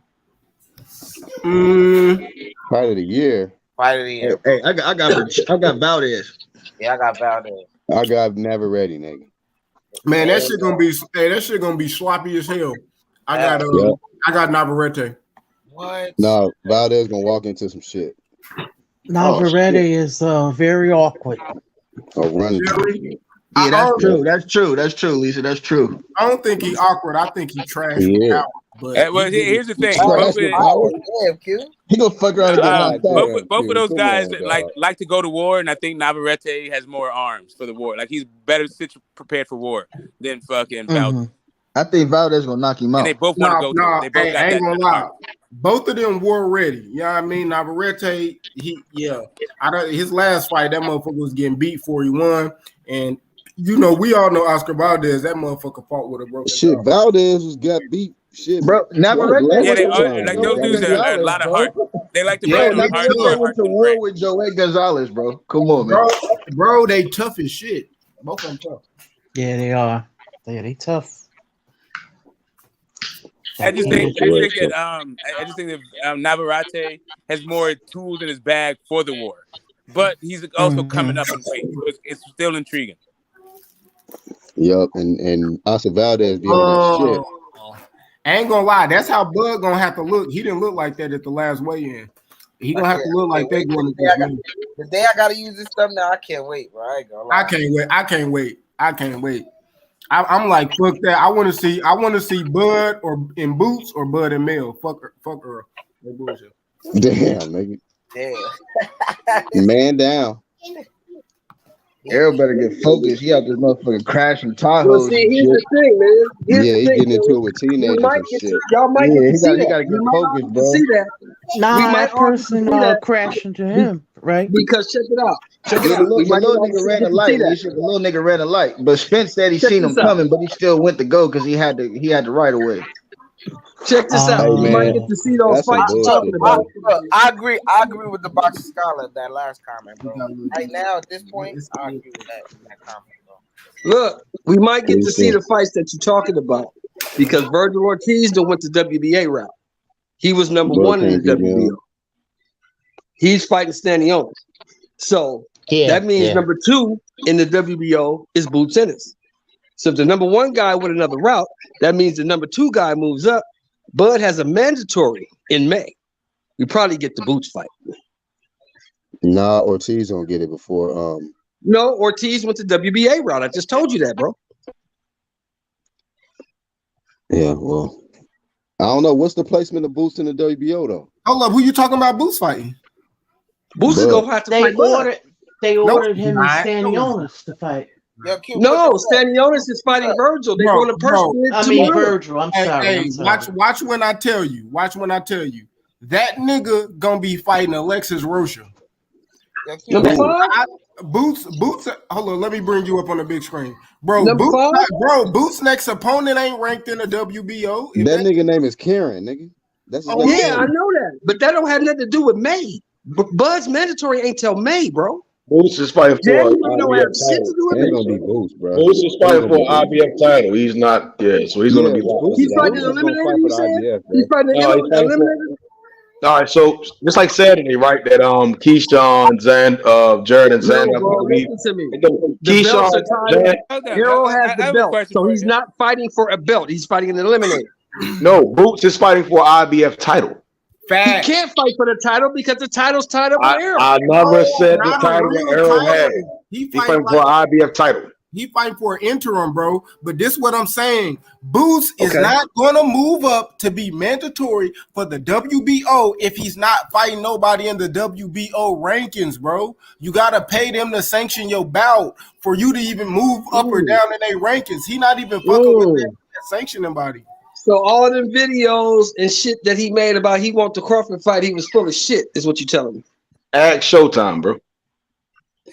Fight of the year. Fight of the year. Hey, I got Valdez. Yeah, I got Valdez. I got never ready, nigga. Man, that shit gonna be sloppy as hell. I got Navarrete. What? No, Valdez gonna walk into some shit. Navarrete is very awkward. Running. Yeah, that's true. That's true, Lisa. That's true. I don't think he awkward. I think he trash. Yeah. But well, here's the thing. He gonna fuck around and get knocked out. Both of those guys like to go to war, and I think Navarrete has more arms for the war. Like he's better prepared for war than fucking Valdez. I think Valdez gonna knock him out. And they both want to go. No, they both got I ain't that gonna lie. Both of them war ready. You know what I mean? Navarrete, his last fight, that motherfucker was getting beat 41. And you know, we all know Oscar Valdez, that motherfucker fought with a broken shit. jaw. Valdez got beat. Shit, bro. Navarrete, like those dudes are a lot of heart. They like to fight on heart. Navarrete went to war with Joey Gonzalez, bro. Come on, man. Bro, they tough as shit. Both of them tough. Yeah, they are. They tough. I just think that Navarrete has more tools in his bag for the war, but he's also coming up in weight. So it's still intriguing. Yup, and Oscar Valdez be on that shit. I ain't gonna lie, that's how Bud gonna have to look. He didn't look like that at the last weigh-in. He gonna have to look like that going to the day I gotta use this stuff now. I can't wait, bro. I can't wait. I'm like, fuck that. I want to see Bud or in Boots or Bud and Mel. Fuck her. Damn, nigga. Damn. Man down. Errol better get focused. He out this motherfucking crashing Tahoe. Well, see, here's the thing, man. He's getting into it with teenagers and shit. Y'all might get to see that. He gotta get focused, bro. See that? That person crashed into him, right? Because check it out. The little nigga ran a light. The little nigga ran a light. But Spence said he seen him coming, but he still went to go because he had to right away. Check this out. You might get to see those fights you're talking about. I agree with the boxing scholar that last comment, bro. Right now, at this point, I agree with that comment, bro. Look, we might get to see the fights that you're talking about because Virgil Ortiz done went the WBA route. He was number 1 in the WBO. He's fighting Stanionis. So that means number 2 in the WBO is Boots Ennis. So if the number 1 guy went another route, that means the number 2 guy moves up. Bud has a mandatory in May. We probably get the Boots fight. Nah, Ortiz don't get it before. No, Ortiz went the WBA route. I just told you that, bro. Yeah, well, I don't know. What's the placement of Boots in the WBO though? Hold up, who you talking about? Boots fighting? Boots is gonna have to fight. They ordered him and Stanionis to fight. No, Stanionis is fighting Virgil. They're going to Virgil. I'm sorry. Hey, watch when I tell you. Watch when I tell you. That nigga gonna be fighting Alexis Rocha. Boots. Hold on, let me bring you up on the big screen, bro. Boots' next opponent ain't ranked in the WBO. That nigga name is Karen, nigga. That's I know that, but that don't have nothing to do with May. Bud's mandatory ain't till May, bro. Boots is fighting for don't have shit to do with gonna be Boots, bro. Boots is fighting for an IBF title. He's not, so he's gonna be. He's fighting an eliminator. You said he's fighting an eliminator. All right, so just like Saturday, right? That Keyshawn, Jared and Xander. Listen to me. The belts are tied. Errol has the belt, so he's not fighting for a belt. He's fighting an eliminator. No, Boots is fighting for an IBF title. Fact. He can't fight for the title because the title's tied up with Errol. I never said the title that Errol had. He fighting for an IBF title. He fighting for an interim, bro. But this is what I'm saying. Boots is not going to move up to be mandatory for the WBO if he's not fighting nobody in the WBO rankings, bro. You got to pay them to sanction your bout for you to even move up or down in their rankings. He not even fucking with that sanctioning body. So all them videos and shit that he made about he want the Crawford fight, he was full of shit, is what you telling me. Ask Showtime, bro.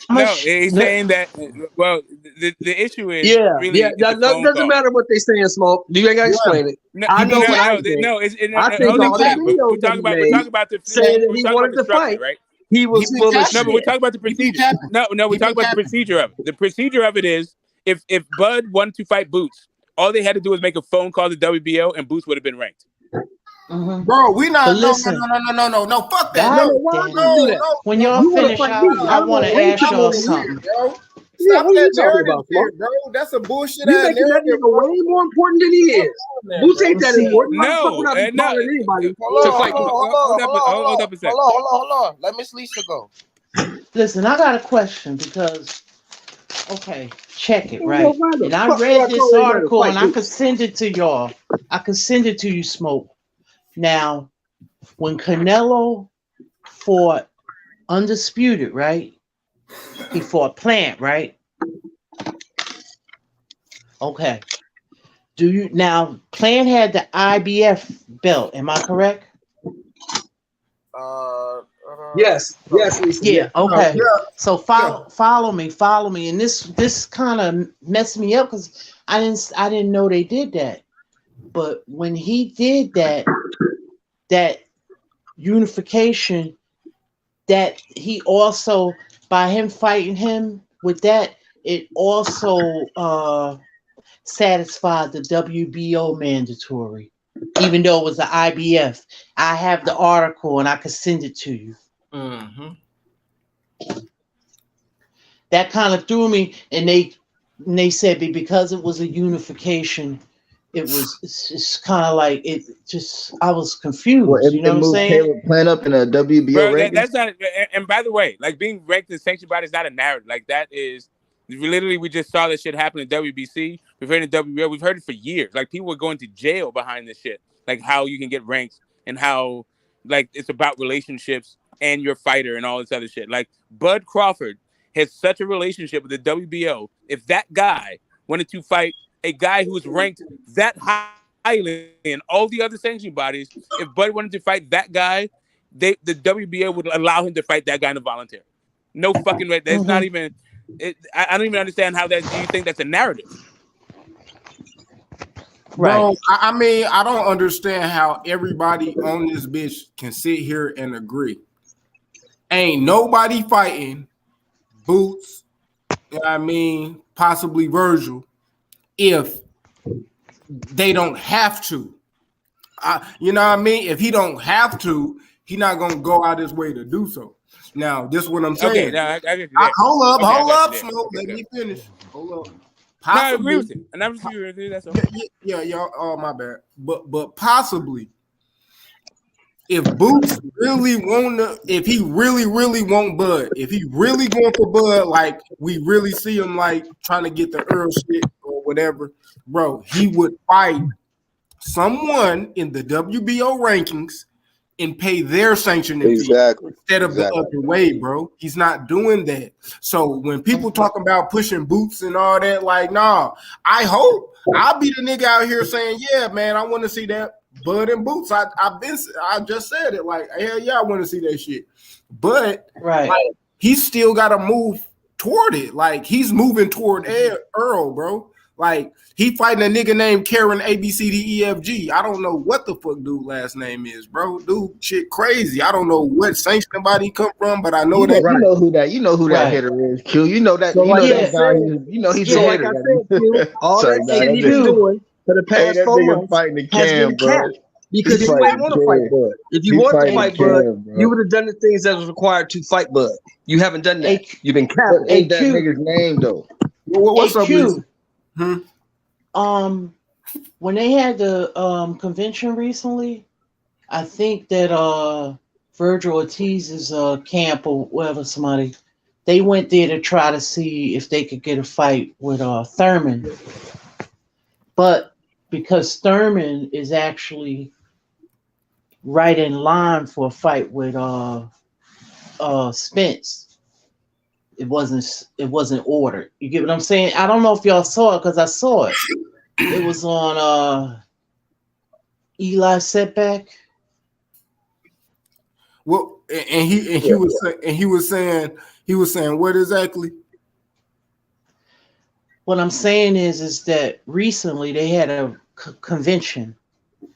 No, he's saying that. Well, the issue is really it's a That phone doesn't call. matter what they saying, Smoke. You ain't gotta explain it. No, I know what I think. I think Hold up all a the second. videos We're that talking he about saying that we're he talking about wanted the to structure, fight, right? he was full of No, but shit. we're talking about the procedure. No, we're talking about the procedure of it. The procedure of it is if Bud wanted to fight Boots, all they had to do was make a phone call to WBO and Boots would have been ranked. Bro, we not. But listen, No. Fuck that. God No, damn it. Do that. When y'all You want to finish, fight me? I want to ask y'all something. Bro. Yeah, Stop who that you talking narrative about, Smoke? shit, bro. That's a bullshit You ass making that narrative, nigga bro. way more important than he is. Boots ain't that See, important. Why the fuck would I be No, bothering anybody to fight Boots? hold up a second. Hold on. Let Miss Lisa go. listen, I got a question because, okay, check it, Well, right? why the And I fuck would read I this call anybody to article fight and I Boots? could send it to y'all. I could send it to you, Smoke. Now, when Canelo fought Undisputed, right? He fought Plant, right? Okay. Do you now Plant had the IBF belt, am I correct? Yes, Lisa. Yeah, okay. Yeah. So follow me. And this kind of messed me up because I didn't know they did that. But when he did that unification, that he also, by him fighting him with that, it also satisfied the WBO mandatory, even though it was the IBF. I have the article and I could send it to you. That kind of threw me, and they said because it was a unification, it's kind of like it just, I was confused. Well, You know it what I'm moved saying? Caleb Plant up in a WBO Bro, ranking. that's not. And by the way, like being ranked in sanctioned body is not a narrative. Like that is literally we just saw that shit happen in WBC. We've heard it in WBO. We've heard it for years. Like people were going to jail behind this shit. Like how you can get ranked and how like it's about relationships and your fighter and all this other shit. Like Bud Crawford has such a relationship with the WBO. If that guy wanted to fight a guy who's ranked that highly in all the other sanctioning bodies, if Bud wanted to fight that guy, the WBA would allow him to fight that guy in a volunteer. No fucking way. That's not even. I don't even understand how that. Do you think that's a narrative? Bro, I mean, I don't understand how everybody on this bitch can sit here and agree. Ain't nobody fighting Boots, you know what I mean, possibly Virgil, if they don't have to. You know what I mean? If he don't have to, he not gonna go out his way to do so. Now, this is what I'm saying. Okay, no, I get you there. Hold up, Smoke. Smoke. Okay, Let me finish. Hold up. No, I agree with you, and I'm just agree with you. That's all. Yeah, y'all. Oh, my bad. But possibly, if Boots really if he really want Bud, if he really going for Bud, like we really see him like trying to get the Earl shit or whatever, bro, he would fight someone in the WBO rankings and pay their sanctioning fee instead of the other way, bro. He's not doing that. So when people talk about pushing Boots and all that, like, nah, I hope I'll be the nigga out here saying, yeah, man, I want to see that Bud and Boots. I just said it, like, hell yeah, I want to see that shit. But like, he's still got to move toward it. Like, he's moving toward Earl, bro. Like, he fighting a nigga named Karen ABCDEFG. I don't know what the fuck dude last name is, bro. Dude, shit crazy. I don't know what sanctioning body he come from, but I know that. You know who that hitter is, Q. You know that. So You like know I that said, guy. You know he's so a like hitter. I said, Q, all Sorry, that shit he been doing for the past that 4 nigga months fighting the has Cam, been bro. capped because you ain't want to fight Bud. If you wanted to fight Bud, you would have done the things that was required to fight Bud. You haven't done that. You've been capped. What is that nigga's name though? What's up, Lisa? When they had the convention recently, I think that Virgil Ortiz's camp or whatever, somebody, they went there to try to see if they could get a fight with Thurman. But because Thurman is actually right in line for a fight with Spence, it wasn't ordered. You get what I'm saying? I don't know if y'all saw it because I saw it. It was on Eli setback. Well, and he was saying what exactly? What I'm saying is that recently they had a convention.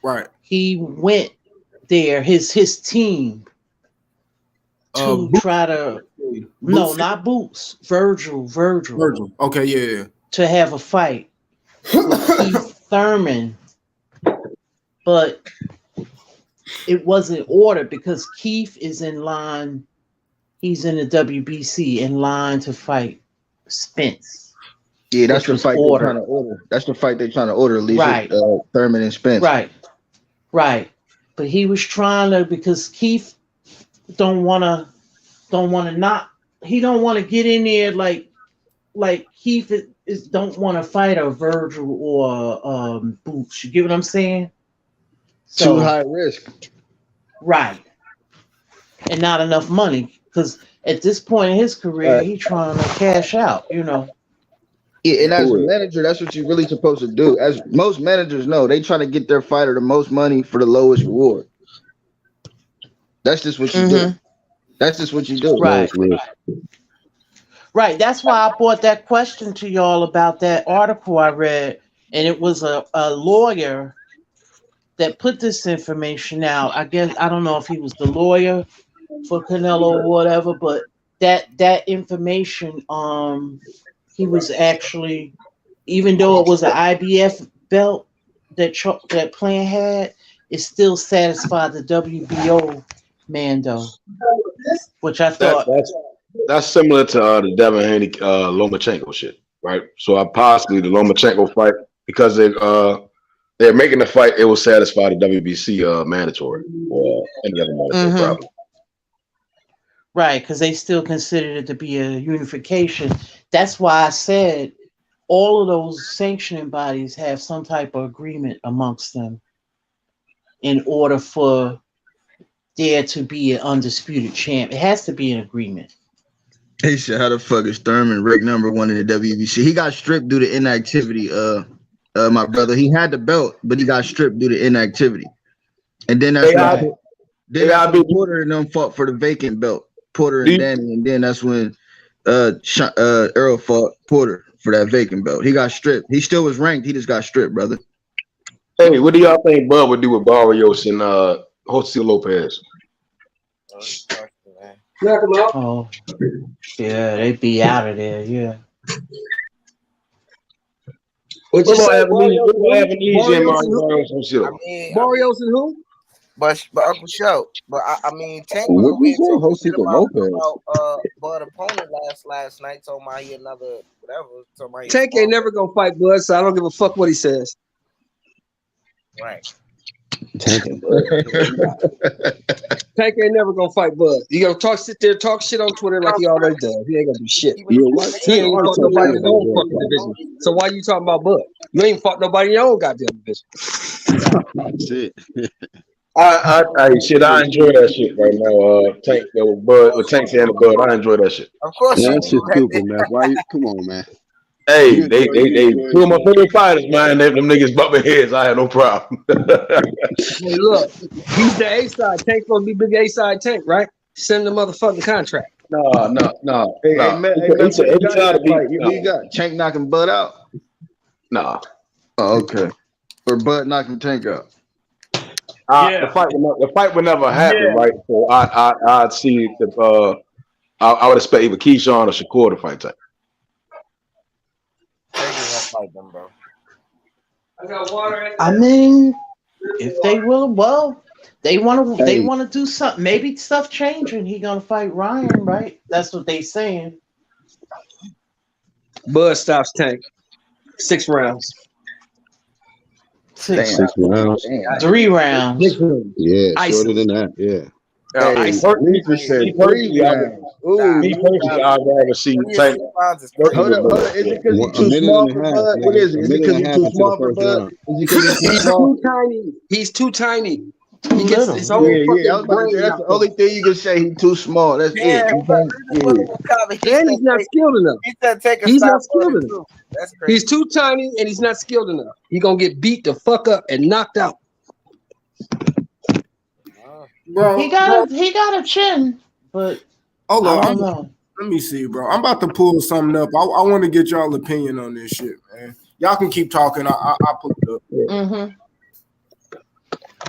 Right. He went there, his team, to try to not Boots, Virgil. Okay, yeah. To have a fight with Keith Thurman, but it wasn't ordered because Keith is in line. He's in the WBC in line to fight Spence. Yeah, that's the fight they're trying to order. That's the fight they're trying to order, Lisa. Right. Thurman and Spence. Right. But he was trying to, because Keith don't want to get in there like Keith don't want to fight a Virgil or Boots. You get what I'm saying? Too high risk. Right. And not enough money, because at this point in his career, he's trying to cash out, Yeah, and as a manager, that's what you're really supposed to do. As most managers know, they try to get their fighter the most money for the lowest reward. That's just what you do. That's just what you do. Right. That's why I brought that question to y'all about that article I read, and it was a lawyer that put this information out. I guess I don't know if he was the lawyer for Canelo or whatever, but that information, he was actually, even though it was an IBF belt that Plant had, it still satisfied the WBO Mando, which I thought that's similar to the Devin Haney Lomachenko shit, right? So possibly the Lomachenko fight, because they're making the fight, it will satisfy the WBC mandatory or any other mandatory problem. Right, because they still considered it to be a unification. That's why I said all of those sanctioning bodies have some type of agreement amongst them in order for there to be an undisputed champ. It has to be an agreement. Hey, shit, how the fuck is Thurman ranked #1 in the WBC? He got stripped due to inactivity. My brother, he had the belt, but he got stripped due to inactivity. And then that's when Porter and them fought for the vacant belt. Porter and Danny, and then that's when Earl fought Porter for that vacant belt. He got stripped. He still was ranked. He just got stripped, brother. Hey, what do y'all think Bud would do with Barrios and Jose Lopez? Oh, yeah, they'd be out of there. Yeah. What you say, Barrios and who? But Uncle Show. But I mean, Tank What we say, Jose about Lopez? Bud opponent last night. Told me he another whatever. Tank ain't never gonna fight Bud, so I don't give a fuck what he says. Right. Tank ain't never gonna fight Bud. You gonna sit there talk shit on Twitter like he already does. He ain't gonna do shit. He ain't fought nobody in his own fucking division. So why you talking about Bud? You ain't fought nobody in your own goddamn division. Shit. I enjoy that shit right now. Tank with Tank and the Bud. I enjoy that shit. Of course, that shit's stupid, man. Why you? Come on, man. Hey, they two of my favorite fighters, man. Them niggas bumping heads. I had no problem. Hey, look, he's the A side. Tank's gonna be big A side Tank, right? Send the motherfucking contract. No. Hey, man, you got Tank knocking Bud out? Nah. Oh, okay. Or Bud knocking Tank out. The fight would never happen, right? So I'd see I would expect either Keyshawn or Shakur to fight Tank. Fight them, bro. I got water. I mean, if they will, well, they want to do something. Maybe stuff changing. He gonna fight Ryan, right? That's what they saying. Bud stops Tank. 6 rounds. 6 rounds. 3 rounds. Yeah, shorter than that. Yeah. Me personally, I'd rather see Tank. Hold up. Is it because he's too small for Bud? What is it? Is it because he's too small for Bud? Is it because he's too tiny? He's too tiny. He gets his whole fucking brain. That's the only thing you can say. He's too small. That's it. And he's not skilled enough. He's not skilled enough. That's crazy. He's too tiny and he's not skilled enough. He's gonna get beat the fuck up and knocked out. bro. He got a chin, but Hold I don't on, know. let me see, bro. I'm about to pull something up. I want to get y'all opinion on this shit, man. Y'all can keep talking. I pull it up. Mm-hmm.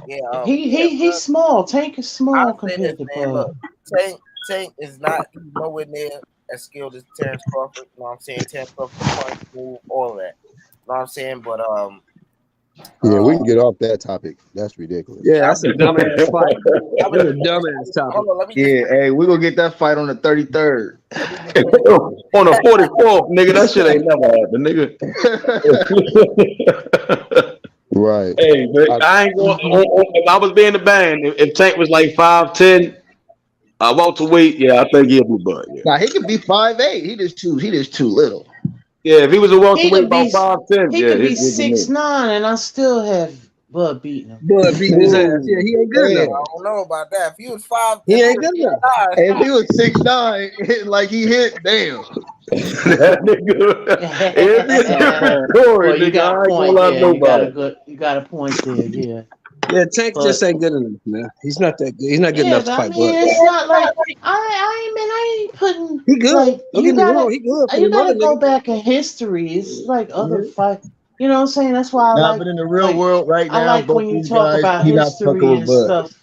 Yeah, He's small. Tank is small I'll say this, compared to man. Bud. Look, Tank is not nowhere near as skilled as Terence Crawford. You know what I'm saying? Terence Crawford can punch, move, all of that. You know what I'm saying? But Yeah, we can get off that topic. That's ridiculous. Yeah, that's a dumbass fight. That's a dumbass topic. Hold on, let me Yeah, hey, we're gonna get that fight on the 33rd. On the 44th, nigga, that shit ain't never happened, nigga. Right. Hey, but I ain't going. If I was being the band, if Tank was like 5'10", welterweight, yeah, I think he'll be Bud. Yeah. Now he could be 5'8". He just too little. Yeah, if he was a He welterweight could be about 5'10", he yeah, could be he'd be me. 6'9", and I still have Bud beating him. Bud beating his ass. Yeah, he ain't good enough. I don't know about that. If he was five, He ain't good enough. If he was 6'9", like he hit, damn. That nigga, it'd be a different story, Well, you nigga. got I a ain't gonna point lie to there. nobody. You got a point there. Yeah. Yeah, Tank just But ain't good enough, man. He's not that good. He's not good yeah, enough to but I fight mean, Bud. it's not like I ain't putting He good. like Don't get me wrong. He good for you them other gotta go niggas. back in history. It's like other Yeah. fight. You know what I'm saying? That's why Nah, but in the real world right I now, like both when you these talk guys, about he not fucking history with and Bud. stuff.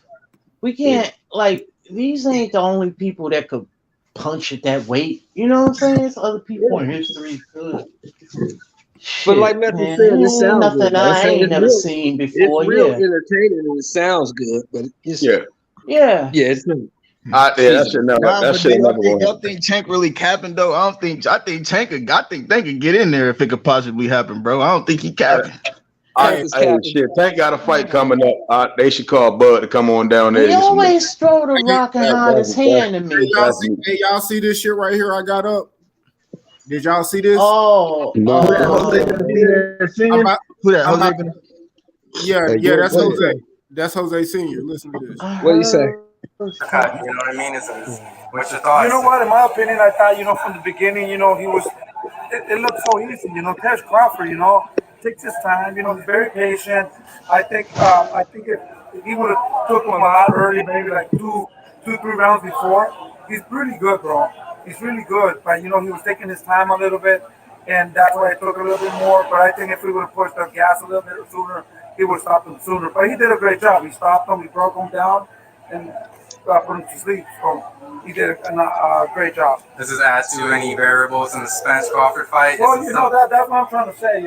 We can't like these ain't the only people that could punch at that weight. You know what I'm saying? It's other people in history could. But like Shit, Matthew man, said, it ain't sounds good. nothing Though. I ain't It's never real. seen It's before. real Yeah, entertaining and it sounds good, but it's Yeah, yeah. it's yeah, that feasible. shit never, Nah, that but shit do never gonna y'all happen. think Tank really capping though? I think Tank could get in there if it could possibly happen, bro. I don't think he capping. Tank is Hey, capping. shit, Tank got a fight coming up. They should call Bud to come on down there He and get some money. always throw the rock and hide his hand to me. Hey, y'all see this shit right here? I got up. Did y'all see this? Oh, Who that Jose Garcia Senior? Who that Jose? Yeah, Hey, yeah, go that's ahead. Jose. That's Jose Senior. Listen to this. What do you say? You know what I mean? What's your thoughts? You know what? In my opinion, I thought, from the beginning, he was, it looked so easy, Terence Crawford, takes his time, he's very patient. I think if he would have took him a lot early, maybe like two, 3 rounds before, he's pretty good, bro. He's really good, but, he was taking his time a little bit, and that's why it took a little bit more. But I think if we would have pushed the gas a little bit sooner, he would have stopped him sooner. But he did a great job. He stopped him, he broke him down, and put him to sleep. So he did a great job. Does this add to any variables in the Spence Crawford fight? Well, that's what I'm trying to say.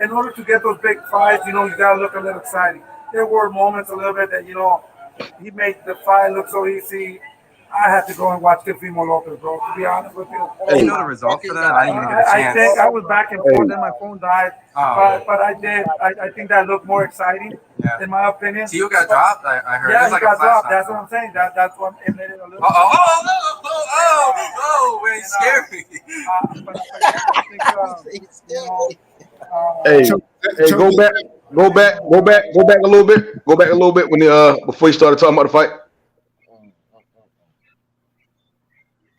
In order to get those big fights, you got to look a little exciting. There were moments a little bit that he made the fight look so easy. I had to go and watch Teofimo Lopez, bro. To be honest with you. Do you know the result for that? I didn't even get a chance. I think I was back and forth, and my phone died. But I did. I think that looked more exciting, in my opinion. TEO got dropped. I heard. Yeah, it was like he got dropped. a That's what I'm saying. That's what it made it a little. Man, you scared me. But yeah, I think Hey, go back a little bit. Go back a little bit when before you started talking about the fight.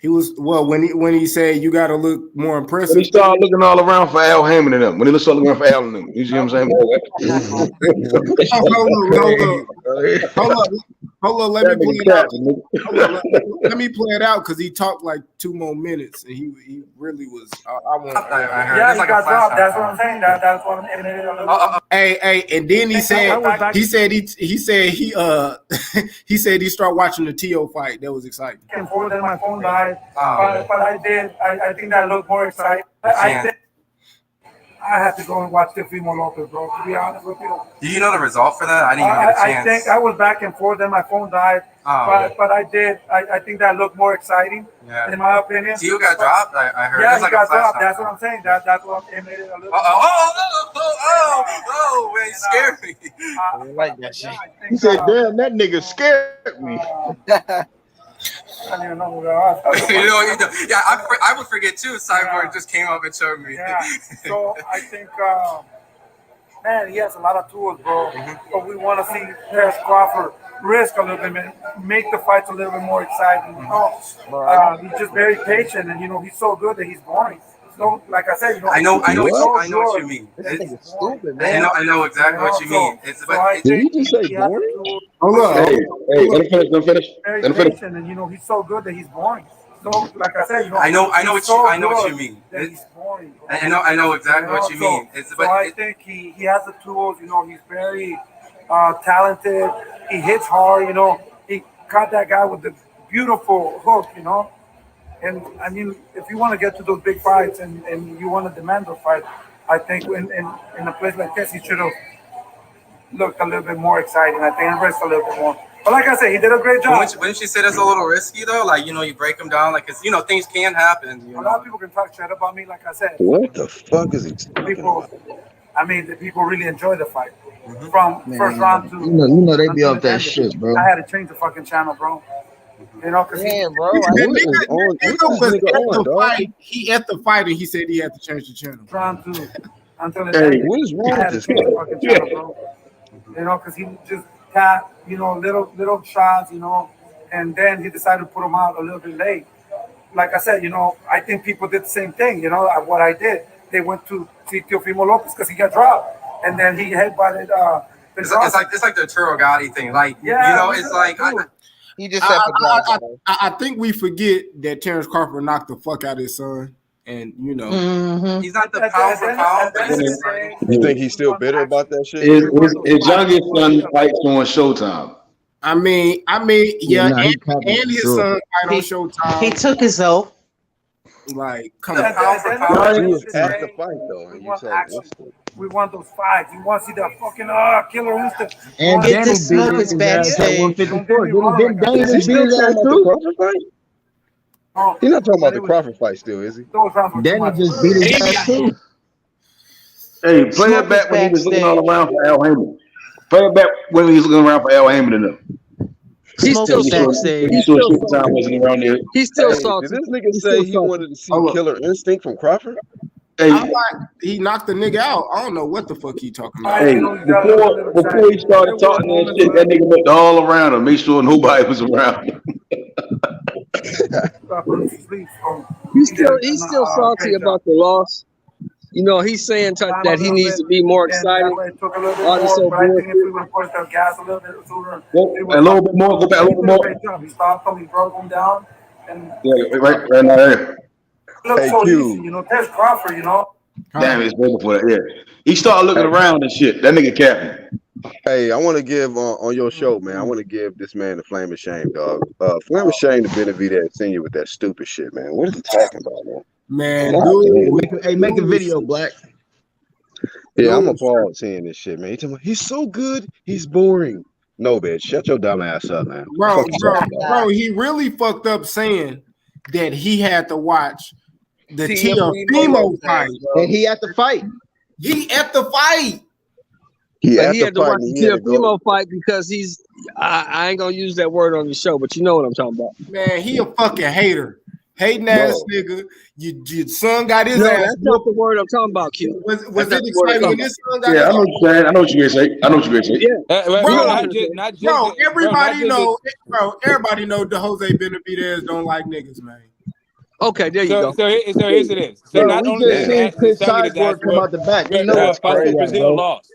He was when he said you got to look more impressive. When he started looking all around for Al Hammond and them. When he started looking around for Al and them. You see what I'm saying? Hold on. Let me play it out. Let me play it out because he talked like 2 more minutes and he really was. I want. Yeah, he got dropped. That's what I'm saying. That's what I'm. Hey, and then he said he started watching the TEO fight. That was exciting. And forth, then my phone died. But I did. I think that looked more exciting. I had to go and watch Teofimo Lopez, bro. To be honest with you. Do you know the result for that? I didn't even get a chance. I think I was back and forth, then my phone died. But I did. I think that looked more exciting, in my opinion. TEO got dropped. I heard. Yeah, it was like he got dropped. knock. That's what I'm saying. That's what it made it a little. Man, you scared me. I like that shit. He said, "Damn, that nigga scared me." I don't even know who that was. Yeah, I would forget too. Cyborg just came up and showed me. Yeah. So I think, man, he has a lot of tools, bro. But we want to see Terence Crawford risk a little bit, man. Make the fights a little bit more exciting. He's just very patient, and he's so good that he's boring. So, like I said, I know what you mean. This nigga stupid, man. I know exactly what you mean. Did he just say boring? Hold up. Hey, let him finish. Let him finish. very Let him finish. patient, and he's so good that he's boring. So, like I said, I know what you mean. That he's boring. I know exactly what you mean. I think he has the tools. He's very talented. He hits hard. He caught that guy with the beautiful hook. And I mean, if you want to get to those big fights and you want to demand those fights, I think in a place like this, he should have looked a little bit more exciting. I think risked a little bit more. But like I said, he did a great job. Wouldn't you say that's a little risky though? Like, you break him down, like, 'cause things can happen. A lot of people can talk shit about me, like I said. What the fuck is he? People, the people really enjoy the fight. From first round to they be up that shit, bro. I had to change the fucking channel, bro. Cause bro. He at the fight and he said he had to change the channel. Round 2 until Hey, what is wrong with this guy? Fucking channel, bro. Because he just got little shots, and then he decided to put them out a little bit late. Like I said, I think people did the same thing. What I did, they went to see Teofimo Lopez because he got dropped, and then he headbutted. It's like the Arturo Gotti thing, like it's like. He just said I think we forget that Terence Crawford knocked the fuck out of his son, and he's not the pound for pound. You think he's still bitter about that shit? His youngest son fights on Showtime. I mean, yeah, nah, and his son fight on Showtime. He took his oath. Like, come on. He was at the fight though, and you said, we want those fights. You want to see that fucking killer instinct. And get the smokers backstage. Is he still talking about the Crawford fight? He's not talking about the Crawford fight still, is he? Danny just beat his ass too. Hey, play it back when he was looking all around for Al Heyman. Play it back when he was looking around for Al Heyman and them. He's still backstage. He's still Showtime wasn't around there. He's still Did salty. this nigga say he wanted to see Killer Instinct from Crawford? Hey, he knocked the nigga out. I don't know what the fuck he talking about. Hey, before he started talking that shit, that nigga looked all around him, make sure nobody was around him. He's still salty about the loss. He's saying that he needs to be more excited. So a little bit more. Go back a little bit more. He stopped him. He broke him down. And right now there. Hey, so easy, Terence Crawford, Damn, it's waiting for that. Yeah, he started looking around and shit. That nigga capping. Hey, I want to give on your show, man. I want to give this man the flame of shame, dog. Flame of shame to Benavidez Senior with that stupid shit, man. What is he talking about, man? Man, dude, make a video, Black. Yeah, I'm appalled seeing this shit, man. He's so good, he's boring. No, bitch, shut your dumb ass up, man. Bro, he really fucked up saying that he had to watch the Teofimo fight. And he at the fight. He at the fight. He had to watch the Teofimo fight because he's. I ain't gonna use that word on the show, but you know what I'm talking about. Man, he a fucking hater. Hating ass nigga. Your son got his ass. That's not the word I'm talking about, Q. Was it exciting when his son got his I know what you're saying. I know what you're gonna say. Yeah. Everybody know the Jose Benavidez don't like niggas, man. Okay, there you go. So here's it is. So not only did Chris Cyborg come out the back, you know what's crazy, Brazil lost.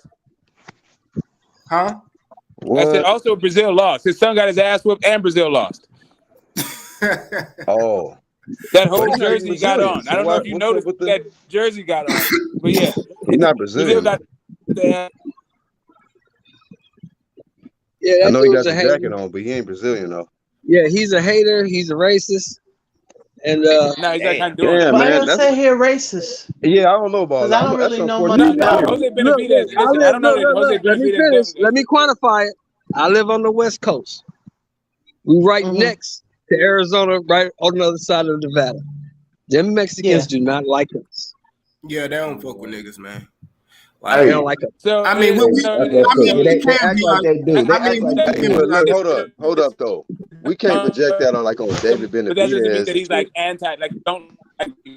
Huh? I said also Brazil lost. His son got his ass whooped and Brazil lost. Oh. That whole jersey he got on. I don't know if you noticed what that jersey got on, but yeah. He's not Brazilian. Yeah, I know he got the jacket on, but he ain't Brazilian though. Yeah, he's a hater. He's a racist. And no, he's not kind of doing it. Why don't say here racist? Yeah, I don't know about that. I don't really know much about Jose Benavidez. Listen, I don't know that Jose Benavidez. Let me quantify it. I live on the West Coast. We right next to Arizona, right on the other side of Nevada. Them Mexicans do not like us. Yeah, they don't fuck with niggas, man. Like, they don't like us. So I mean, we can't be like, hold up, though. We can't project that on David Benavidez. But that doesn't mean that he's like anti, don't.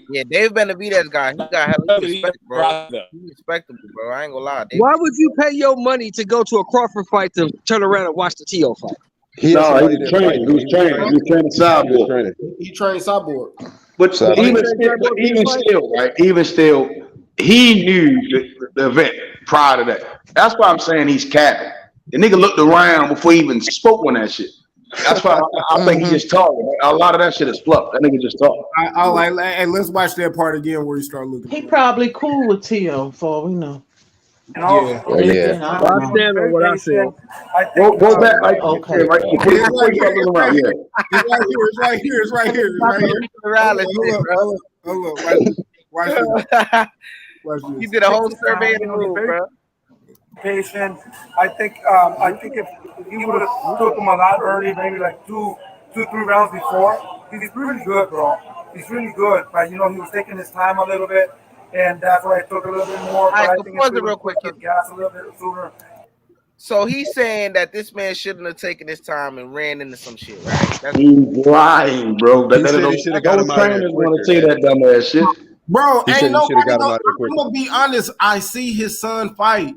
Yeah, David Benavidez guy, he got respect, bro. He's respectable, bro. I ain't gonna lie. Why would you pay your money to go to a Crawford fight to turn around and watch the TEO fight? He was training. He was training Cyborg. He trained Cyborg. But even still, right? Even still, he knew the event prior to that. That's why I'm saying he's capping. The nigga looked around before he even spoke on that shit. That's why I think he just talking. A lot of that shit is fluff. That nigga just talking. I like. Hey, let's watch that part again where he start looking. He probably cool with TEO, for all we know. Yeah. I stand on what I said. Go back like okay. Right here. It's right here. It's right here. Hold up. Watch this. You did a whole survey in the room, bro. Patient. I think if he would have took him a lot early, maybe like two, 3 rounds before, he's really good, bro. He's really good, but he was taking his time a little bit, and that's why it took a little bit more. But I think it's real quick, gas a little bit sooner. So he's saying that this man shouldn't have taken his time and ran into some shit, right? He's lying, bro. He said he should have got him out of there quicker. Say that dumbass shit. Bro, He said he should have got him out of there I'm quicker. gonna be honest. I see his son fight.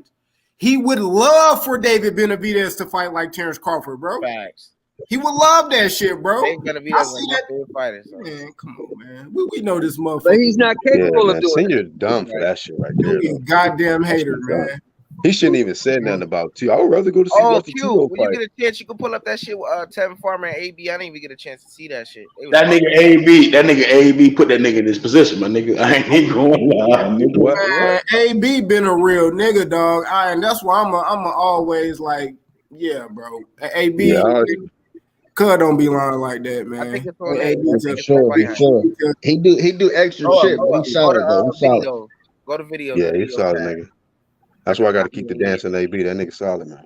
He would love for David Benavidez to fight like Terence Crawford, bro. Facts. He would love that shit, bro. David Benavidez is my favorite fighter. So. Man, come on, man. We know this motherfucker. But he's not capable of doing Senior's dumb for that shit right there. You goddamn hater, man. He shouldn't even say nothing about T. I would rather go to see what the Q, TEO when you fight. get a chance, you can pull up that shit with Tevin Farmer and AB. I didn't even get a chance to see that shit. That nigga AB put that nigga in his position, my nigga. I ain't going lie. Man, AB been a real nigga, dog. And that's why I'm always like, yeah, bro. AB, Cuz don't be lying like that, man. I think it's for sure. He do extra shit, but he's solid though. He's solid. Go to video. Yeah, he's solid, nigga. That's why I got to keep the dancing AB. That nigga solid, man.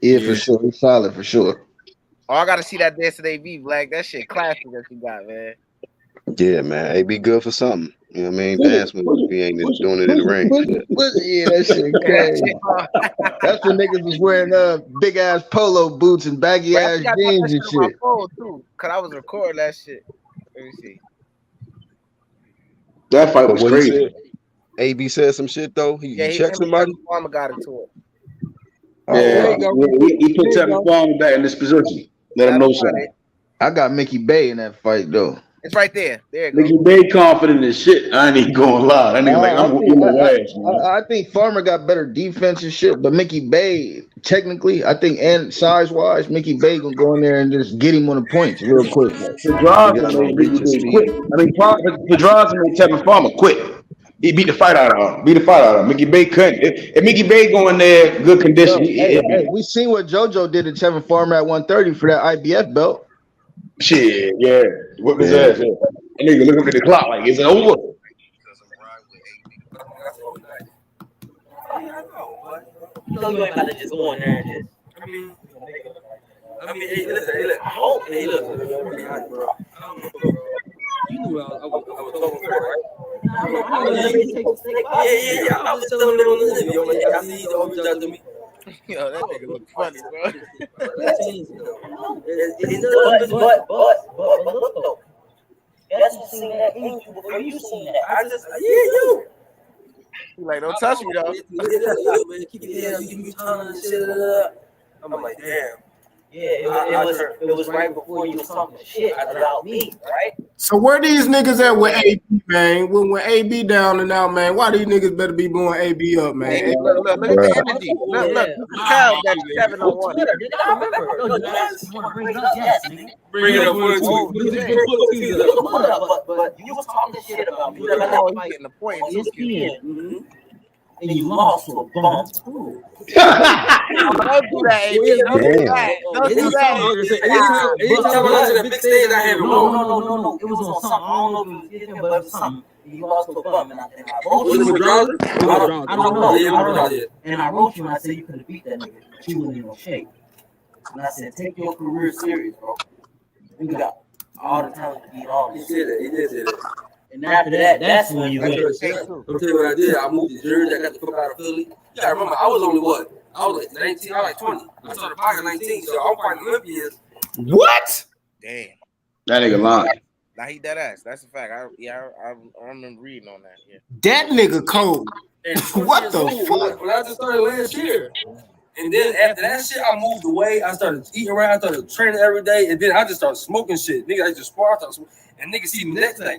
Yeah, for sure. He's solid for sure. Oh, I gotta see that dancing AB, Black. That shit classic that you got, man. Yeah, man. AB good for something. You know what I mean? Dance moves. He ain't doing it in the ring. Yeah, that shit crazy. That's when niggas was wearing big ass polo boots and baggy ass jeans and shit. Too, cause I was recording that shit. Let me see. That fight was crazy. AB said some shit though. He checked somebody. Farmer got into it. Yeah, he put Tevin Farmer back in this position. Let him know something. I got Mickey Bay in that fight though. It's right there. There you go. Mickey Bay confident as shit. I ain't even going lie. That nigga like I'm whooping my ass. I think Farmer got better defense and shit, but Mickey Bay technically, I think, and size wise, Mickey Bay gonna go in there and just get him on the points real quick. Pedraza made Mickey Bay quit. I mean, Pedraza made Tevin Farmer quit. He beat the fight out of him. Mickey Bay couldn't. If Mickey Bay go in there, good condition. Hey, we seen what JoJo did to Tevin Farmer at 130 for that IBF belt. Shit, yeah. Whip his ass. Yeah. That nigga looking at the clock like, is it over? You ain't about to just go in there and just. I mean, hey, listen, I hope, hey, look, really hot, bro. You knew I was talking for, right? Yeah. I was telling them on the video, man. I see you always out to me. Yo, that nigga look funny, bro. But look though. That's just seen that in you before you seen that. You. Like, don't touch me, though. Yeah, man, keep your head up, you be trying to shit. I'm like, damn. Yeah, it was right before you was talking shit about me, right? So where these niggas at with AB, man? When AB down and out, man, why these niggas better be blowing AB up, man? Hey, look at the energy. Look, Kyle got 7-on-1. I remember. No, you guys want to bring it up, yes, nigga. Bring it up for it. But you was talking shit about me. He's getting the point. ESPN. And you lost to a bum. Don't do that, AB. Don't do that. Don't do that. Anytime I got to the big stage, I have it. No. It was on something. I don't know if it was ESPN, but it was something. You lost to a bum, and I wrote you. I don't know. And I wrote you, and I said you couldn't beat that nigga. But you wasn't in no shape. And I said, take your career serious, bro. You got all the talent to beat all this. He did say that. And after that, that's when you win. I'll tell you what I did. I moved to Jersey. I got the fuck out of Philly. Yeah, I remember I was only what? I was like 19. I was like 20. I started boxing 19, so I'm fighting Olympians. What? Damn. That nigga lying. Nah, he dead ass. That's a fact. I remember reading on that. Yeah. That nigga cold. What the fuck? When I just started last year. And then after that shit, I moved away. I started eating around. I started training every day. And then I just started smoking shit. Nigga, I just spar. And niggas see me next day.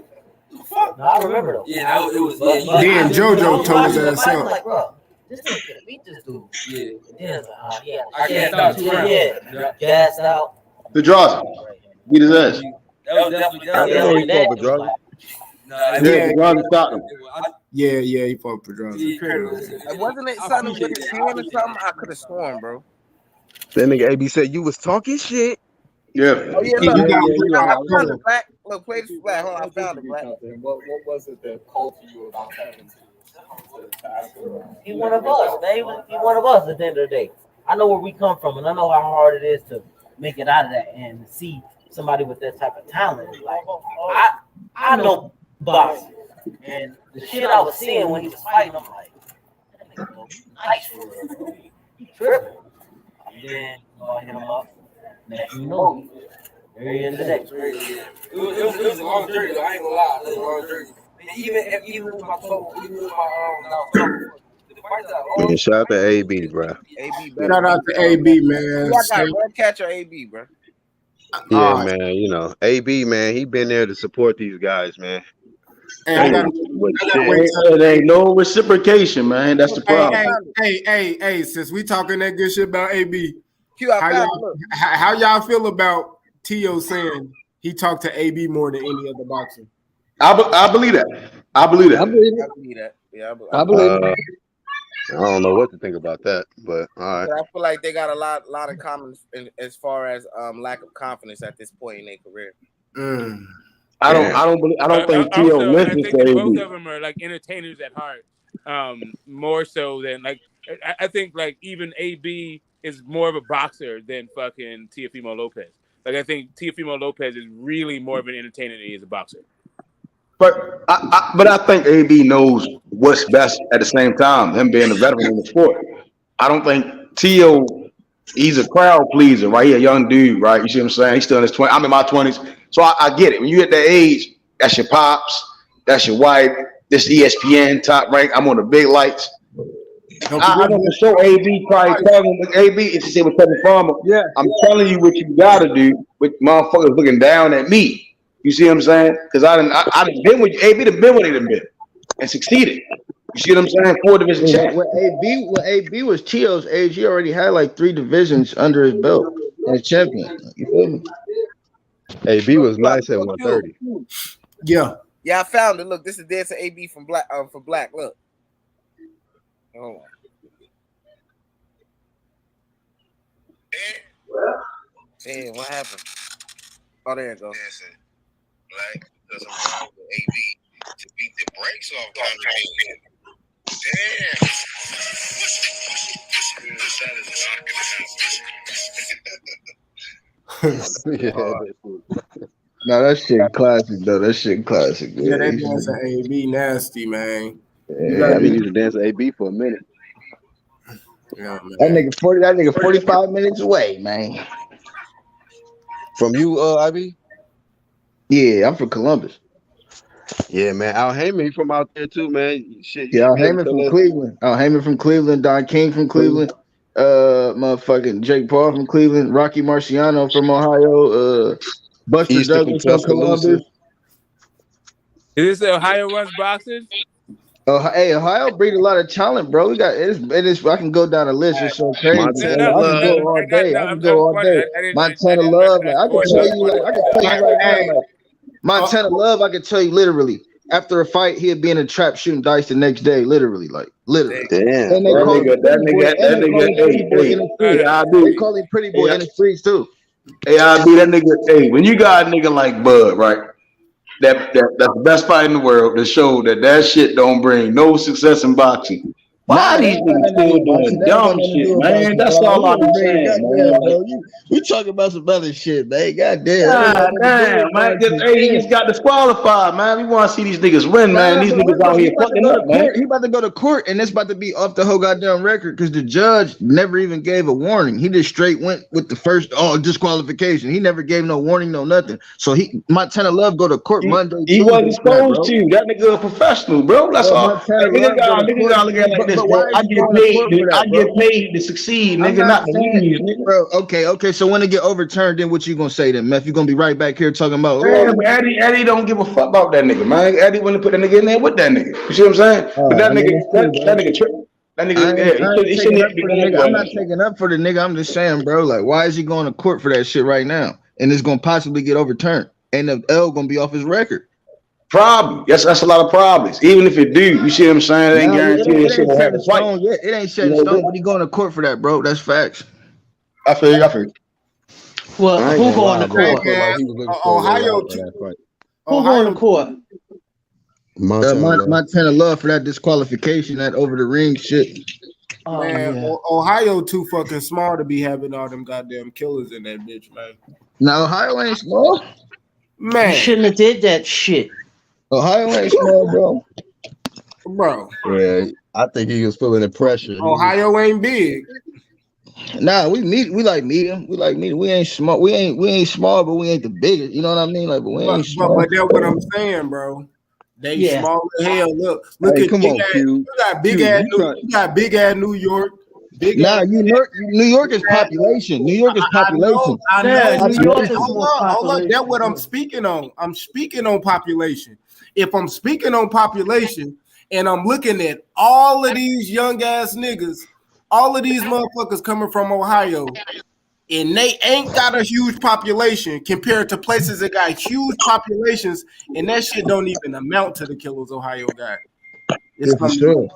No, I remember though. Yeah, it was. Then JoJo told his ass I was up. like, bro, this nigga can't beat this dude. Yeah. Then it's like, yeah, I can't stop two rounds. Yeah, gassed out. The draws. Beat his ass. That was definitely Pedraza stopped him. Yeah, he fought Pedraza. Wasn't it something with his hand or something? I could have sworn, bro. That nigga AB said you was talking shit. Yeah. Oh yeah, look, I found it, Black. Look, play this Black. Hold on, I found it, Black. What was it that called to you about having to He one of us, man. He one of us at the end of the day. I know where we come from, and I know how hard it is to make it out of that and see somebody with that type of talent. Like, I know boxing, and the shit I was seeing when he was fighting, I'm like, that nigga go nice for real. He tripping. And then I hit him up. Next you know, there he is today. It was a long journey, though. I ain't gonna lie. It was a long journey. Even with my toe, even with my Shout out to AB, bro. Shout out to AB, man. I got red catcher AB, bro. Yeah, man. You know, AB, man. He been there to support these guys, man. Hey, I gotta wait. There ain't no reciprocation, man. That's the problem. Hey, since we talking that good shit about AB, Q, how y'all feel about TEO saying he talked to AB more than any other boxer? I believe that. I believe that. Yeah, I believe it. I don't know what to think about that, but all right. I feel like they got a lot of comments as far as lack of confidence at this point in their career. I don't think TEO listens to AB. Both of them are like entertainers at heart, more so than like I think like even AB is more of a boxer than fucking Teofimo Lopez. Like I think Teofimo Lopez is really more of an entertainer than he is a boxer. But I think AB knows what's best at the same time, him being a veteran in the sport. I don't think TEO, he's a crowd pleaser, right? He's a young dude, right? You see what I'm saying? He's still in his 20s. I'm in my 20s. So I get it. When you at that age, that's your pops, that's your wife, this ESPN top rank. I'm on the big lights. I know for sure AB probably telling him, AB, if you say with Kevin Farmer, yeah, I'm telling you what you gotta do with motherfuckers looking down at me. You see what I'm saying? Because I done been with AB, done been what he done been and succeeded. You see what I'm saying? 4 division champ. When AB was TEO's age, he already had like 3 divisions under his belt as champion. You feel me? AB was nice at 130. Yeah, I found it. Look, this is Dance to AB from Black. For Black, look. Hold on. Damn, what happened? Oh, there it goes. Black doesn't run with AB to beat the brakes off No, that shit classic though. That shit classic. Yeah, that dance of AB nasty, man. Yeah, I mean, you to dance with AB for a minute. Yeah, man. That nigga 45 minutes away, man. From you, IB? Yeah, I'm from Columbus. Yeah, man. Al Heyman, he from out there too, man. Shit. Yeah, Al Heyman from Cleveland. Al Heyman from Cleveland. Don King from Cleveland. Motherfucking Jake Paul from Cleveland. Rocky Marciano from Ohio. Buster Easter Douglas from Columbus. Is this Ohio runs boxers? Hey, Ohio breed a lot of talent, bro. We got it is. I can go down the list. It's so crazy. I can go all day. I can go all day. Montana Love, like I can tell you, right now, Montana Love. I can tell you literally. After a fight, he'd be in a trap shooting dice the next day, literally. Damn. And they call him Pretty Boy in the streets too. Hey, I be that nigga. Hey, when you got a nigga like Bud, right? That's the best fight in the world to show that shit don't bring no success in boxing. Why these niggas still doing dumb shit, man? That's all I'm saying, man. We talking about some other shit, man. Goddamn. Man. He just got disqualified, man. We want to see these niggas win, man. These niggas out here fucking up, man. He about to go to court, and it's about to be off the whole goddamn record because the judge never even gave a warning. He just straight went with the first disqualification. He never gave no warning, no nothing. So Montana Love go to court Monday. He wasn't supposed to. That nigga a professional, bro. That's all. Niggas gotta look at it like this. I get paid to succeed, nigga, not to lose, nigga. Bro, okay. So when it get overturned, then what you gonna say then, Meth? You gonna be right back here talking about? Man, but Eddie don't give a fuck about that nigga, man. Eddie wouldn't put that nigga in there with that nigga. You see what I'm saying? But that nigga tripping. That nigga, he shouldn't be going. I'm not taking up for the nigga. I'm just saying, bro. Like, why is he going to court for that shit right now? And it's gonna possibly get overturned, and the L gonna be off his record. Probably. Yes, that's a lot of problems. Even if it do, you see what I'm saying? It ain't guaranteed. It ain't set in stone yet. It ain't set in stone, but he going to court for that, bro. That's facts. I feel you. Well, who going to court? Ohio. Who going to court? Montana Love for that disqualification, that over the ring shit. Man, Ohio too fucking small to be having all them goddamn killers in that bitch, man. Now Ohio ain't small. Man, you shouldn't have did that shit. Ohio ain't small, bro. Yeah, I think he was feeling the pressure. Ohio ain't big. Nah, we like medium. We like medium. We ain't small. We ain't small, but we ain't the biggest. You know what I mean? Like, but we ain't small. But that's what I'm saying, bro. They small as hell. Look hey, at you got big ass New York. New York is population. New York is population. I know. New York is hold on. That's what I'm speaking on. I'm speaking on population. If I'm speaking on population and I'm looking at all of these young ass niggas, all of these motherfuckers coming from Ohio, and they ain't got a huge population compared to places that got huge populations, and that shit don't even amount to the killers Ohio got. It's for sure.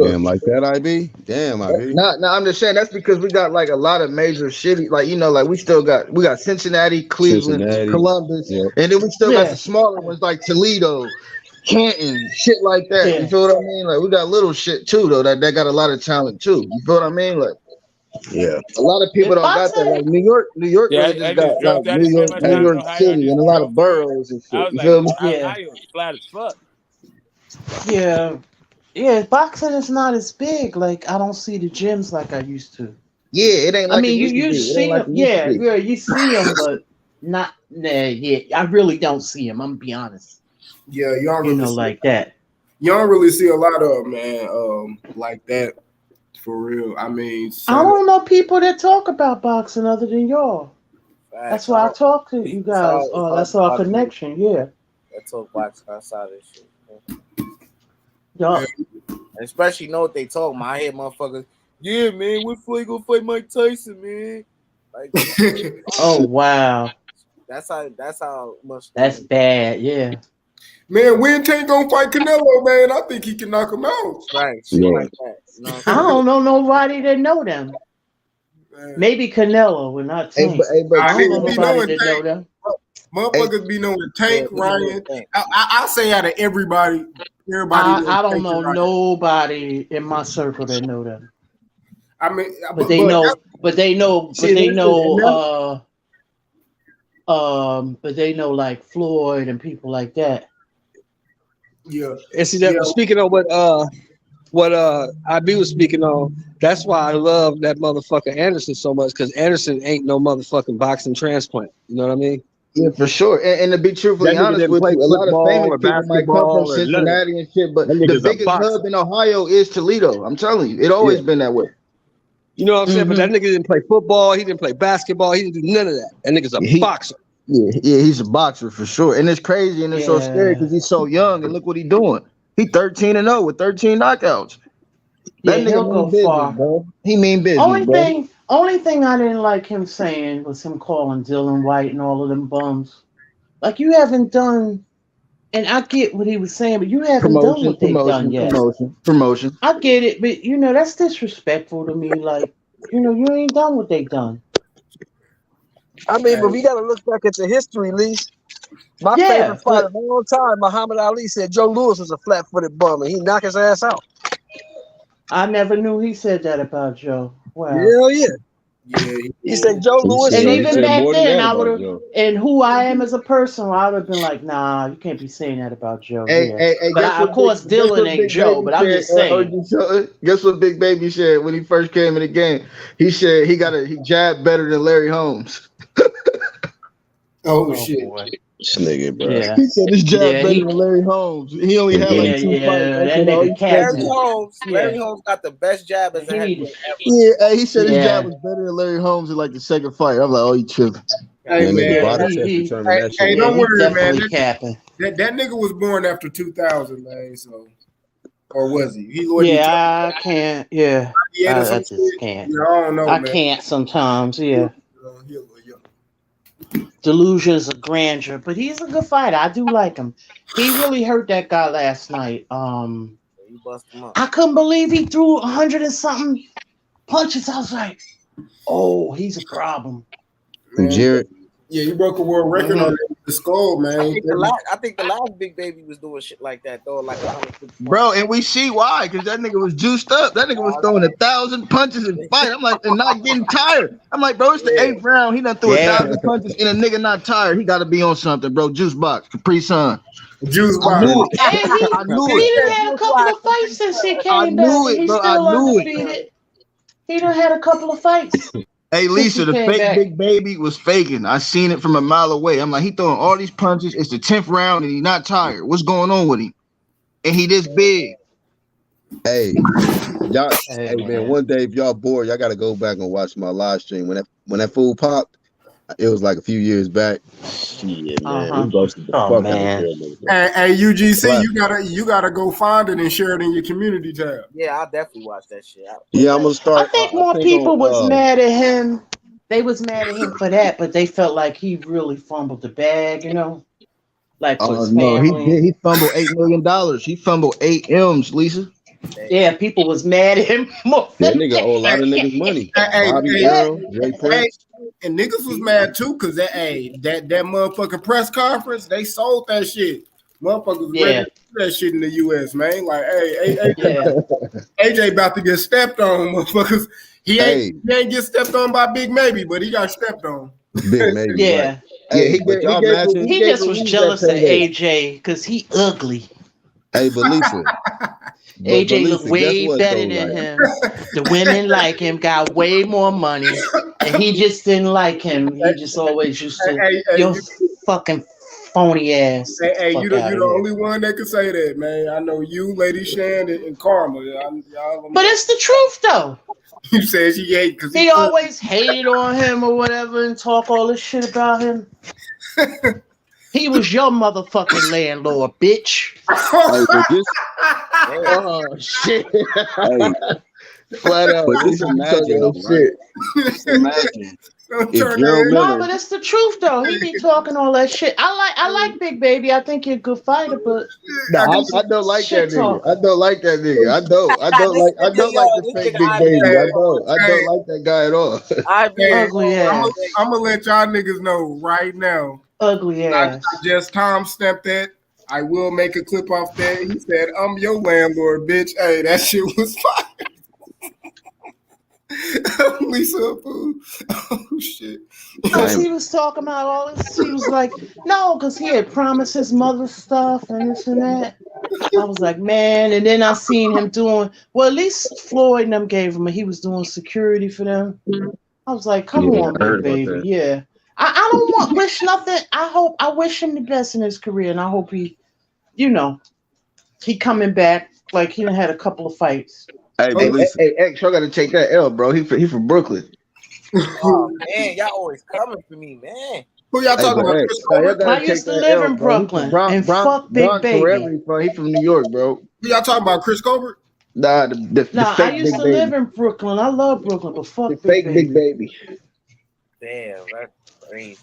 Damn, like that, IB. Damn, IB. No, I'm just saying that's because we got like a lot of major shitty, like like we got Cincinnati, Cleveland, Columbus, and then we still got the smaller ones like Toledo, Canton, shit like that. You feel what I mean? Like we got little shit too though that got a lot of talent too. You feel what I mean? Like a lot of people don't got that. Like New York really just got like New York City and a lot of boroughs and shit. You feel me? Ohio's flat as fuck. Yeah, boxing is not as big. Like I don't see the gyms like I used to. Yeah, it ain't. Like I mean, you see them. You see them, but not. I really don't see them. I'm gonna be honest. Yeah, you don't really like that. You don't really see a lot of them, man. Like that for real. I mean, I don't know people that talk about boxing other than y'all. That's why I talk to you guys. That's our connection. Yeah. I talk boxing outside of shit. Yeah. Especially know what they talk about. I hear motherfuckers. Yeah, man, when Floyd gonna fight Mike Tyson, man? Like, oh wow. That's how much. That's bad. Yeah. Man, when Tank gonna fight Canelo, man? I think he can knock him out. Right. Shit like that. You know I don't know nobody that know them. Man. Maybe Canelo, but not Tank. I don't know nobody that know them. Motherfuckers be knowing Tank, Ryan. I say out of everybody. I don't know nobody in my circle that know them. I mean, but they know like Floyd and people like that. Yeah. And see that speaking of what IB was speaking on, that's why I love that motherfucker Anderson so much, because Anderson ain't no motherfucking boxing transplant. You know what I mean? Yeah, for sure. And to be truthfully honest with you, a lot of famous people might come from Cincinnati and shit, but the biggest hub in Ohio is Toledo. I'm telling you, it always been that way. You know what I'm saying? But that nigga didn't play football. He didn't play basketball. He didn't do none of that. That nigga's a boxer. Yeah, he's a boxer for sure. And it's crazy and it's so scary because he's so young and look what he's doing. He 13-0 with 13 knockouts. That nigga he'll go business, far. Bro. He mean business. Only thing I didn't like him saying was him calling Dylan White and all of them bums. Like you haven't done, and I get what he was saying, but you haven't done what they've done yet. Promotion. I get it, but that's disrespectful to me. Like, you ain't done what they've done. I mean, but we gotta look back at the history, Lee. My favorite fight of all time, Muhammad Ali said Joe Louis was a flat-footed bum, and he knocked his ass out. I never knew he said that about Joe. Wow. Hell yeah. He said Joe Louis. And even back then, I would have, and who I am as a person, I would have been like, nah, you can't be saying that about Joe. But of course, Dylan ain't Joe, but I'm just saying. Guess what Big Baby said when he first came in the game? He said he jabbed better than Larry Holmes. Oh shit. Boy. This nigga, bro. Yeah. He said this jab Yeah, better he- than Larry Holmes. He only had like two fights. I that said, nigga Larry capping. Holmes got the best jab as a heavyweight ever. Yeah, hey, he said his Yeah. jab was better than Larry Holmes in like the second fight. I'm like, oh, he tripping. Hey Man, man, nigga, body he- test he- determined that shit. hey, don't he worry, man. definitely capping. That nigga was born after 2000, man. So, or was he? He Yeah, I can't. Yeah, I some just shit? can't. Yeah, I don't know, I man. can't sometimes. Yeah. He a little young. Delusions of grandeur, but he's a good fighter. I do like him. He really hurt that guy last night. You bust him up. I couldn't believe he threw 100 and something punches. I was like, oh, he's a problem. Man, Jared. Yeah, you broke a world record on the skull, man. I think the last Big Baby was doing shit like that though, like 150. Bro, and we see why, because that nigga was juiced up. That nigga was throwing 1,000 punches in fight. I'm like, and not getting tired. I'm like, bro, it's the 8th round. He done threw 1,000 punches and a nigga not tired. He got to be on something, bro. Juice box, Capri Sun. Juice I knew it. Hey, I knew he it. done had a couple of fights since he I came back, knew and it, he's bro. still I knew it. undefeated. He done had a couple of fights. Hey, Lisa, the came fake back. Big Baby was faking. I seen it from a mile away. I'm like, he throwing all these punches. It's the 10th round and he not tired. What's going on with him? And he this big. Hey, y'all. Hey, man. One day, if y'all bored, y'all got to go back and watch my live stream. When that fool popped, it was like a few years back. Shit, man. We roasted the fuck out of him. Hey, UGC, you gotta go find it and share it in your community tab. Yeah, I'll definitely watch that shit. Yeah, I'm gonna start. I think more people was mad at him. They was mad at him for that, but they felt like he really fumbled the bag, you know? Like for his No, family. he did. He fumbled $8 million. He fumbled 8 M's, Lisa. Yeah, people was mad at him more. That nigga owe a lot of niggas money. Bobby Earl, Jay Prince. And niggas was mad too, cause that motherfucking press conference, they sold that shit. Motherfuckers ready to do that shit in the US, man. Like, hey, AJ about to get stepped on, motherfuckers. He ain't get stepped on by Big Maybe, but he got stepped on. Big Maybe. Yeah. Right. Hey, he just was jealous of AJ because he ugly. Hey, but Lisa. AJ look way better than him. The women like him, got way more money, and he just didn't like him. He just always used to, yo, fucking phony ass. Hey, you the only one that can say that, man. I know you, Lady Shan, and Karma. But it's the truth, though. You said she hate because he always hated on him or whatever and talk all this shit about him. He was your motherfucking landlord, bitch. Oh shit! Flat out. But just imagine, shit. Just imagine. No, but it's the truth though. He be talking all that shit. I like Big Baby. I think you're a good fighter, but I don't like that nigga. I don't like that nigga. I don't like the fake Big Baby. I don't like that guy at all. Ugly ass. I'm gonna let y'all niggas know right now. Ugly ass. I just time-stamped that. I will make a clip off that. He said, "I'm your landlord, bitch." Hey, that shit was fire. Lisa, oh shit. Because he was talking about all this. He was like, no, because he had promised his mother stuff and this and that. I was like, man. And then I seen him doing, well, at least Floyd and them gave him, he was doing security for them. I was like, come on, Big Baby. Yeah. I don't wish nothing. I wish him the best in his career. And I hope he coming back. Like he done had a couple of fights. Hey, X, I gotta take that L, bro. He from Brooklyn. Oh man, y'all always coming for me, man. Who y'all talking about? I used to live in Brooklyn and fuck Big Baby. He from New York, bro. Who y'all talking about? Chris Colbert? Nah, the fake I used to live in Brooklyn. I love Brooklyn, but fuck the fake Big Baby. Damn, that's crazy.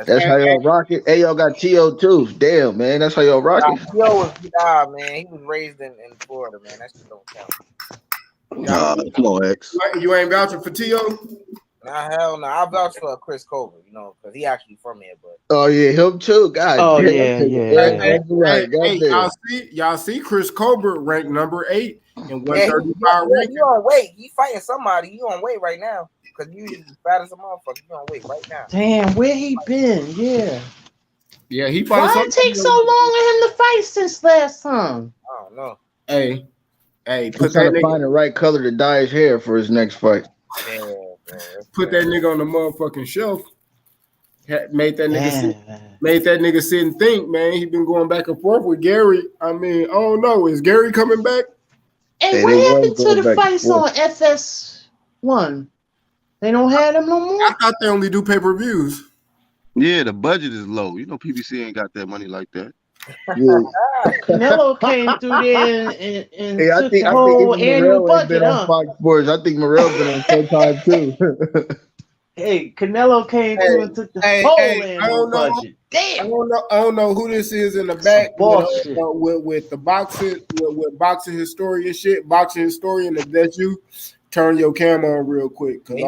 That's how y'all rock it. Hey, y'all got TEO too. Damn, man, that's how y'all rock it. TEO was man. He was raised in Florida, man. That shit don't count. Come on, X. You ain't vouching for TEO? Nah, hell no. I vouch for Chris Colbert, because he actually from here. But oh yeah, him too. God. Oh damn. Hey, y'all see Chris Colbert ranked number 8 in 135 ranking. You on weight? He fighting somebody. You on weight right now? Because you is fat as a motherfucker. You on weight right now? Damn, where he been? Yeah. Yeah, he fighting. Why it take so long for him to fight since last time? I don't know. Hey, he's trying to find the right color to dye his hair for his next fight. Put that nigga on the motherfucking shelf. Made that nigga sit and think, man. He been going back and forth with Gary. I mean, I don't know. Is Gary coming back? Hey, what happened to the fights on FS1? They don't have them no more? I thought they only do pay-per-views. Yeah, the budget is low. You know, PBC ain't got that money like that. Yeah. Canelo came through there and Hey, took the whole annual budget, on Fox Sports. I think Morrell been on Showtime too. Hey, Canelo came through and took the whole annual budget. Damn. I don't know who this is in the back with the boxing with boxing historian shit. Boxing historian, if that's you, turn your camera on real quick. Cause I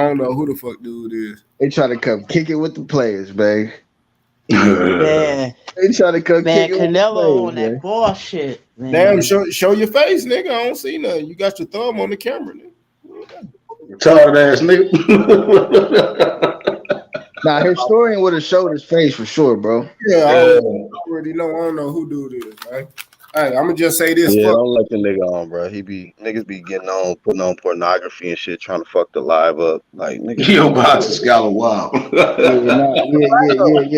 don't know who the fuck dude is. They try to come kick it with the players, man. Man, they try to come kick it Canelo with the players, on that bullshit. Man. Damn, show your face, nigga. I don't see nothing. You got your thumb on the camera, nigga. Tired ass nigga. Nah, historian would have showed his face for sure, bro. Yeah, I already know. I don't know who dude is, man. Hey, I'm gonna just say this. Yeah, don't let the nigga on, bro. Niggas be getting on, putting on pornography and shit, trying to fuck the live up. Like niggas. Yo, box is got a wild. Yeah.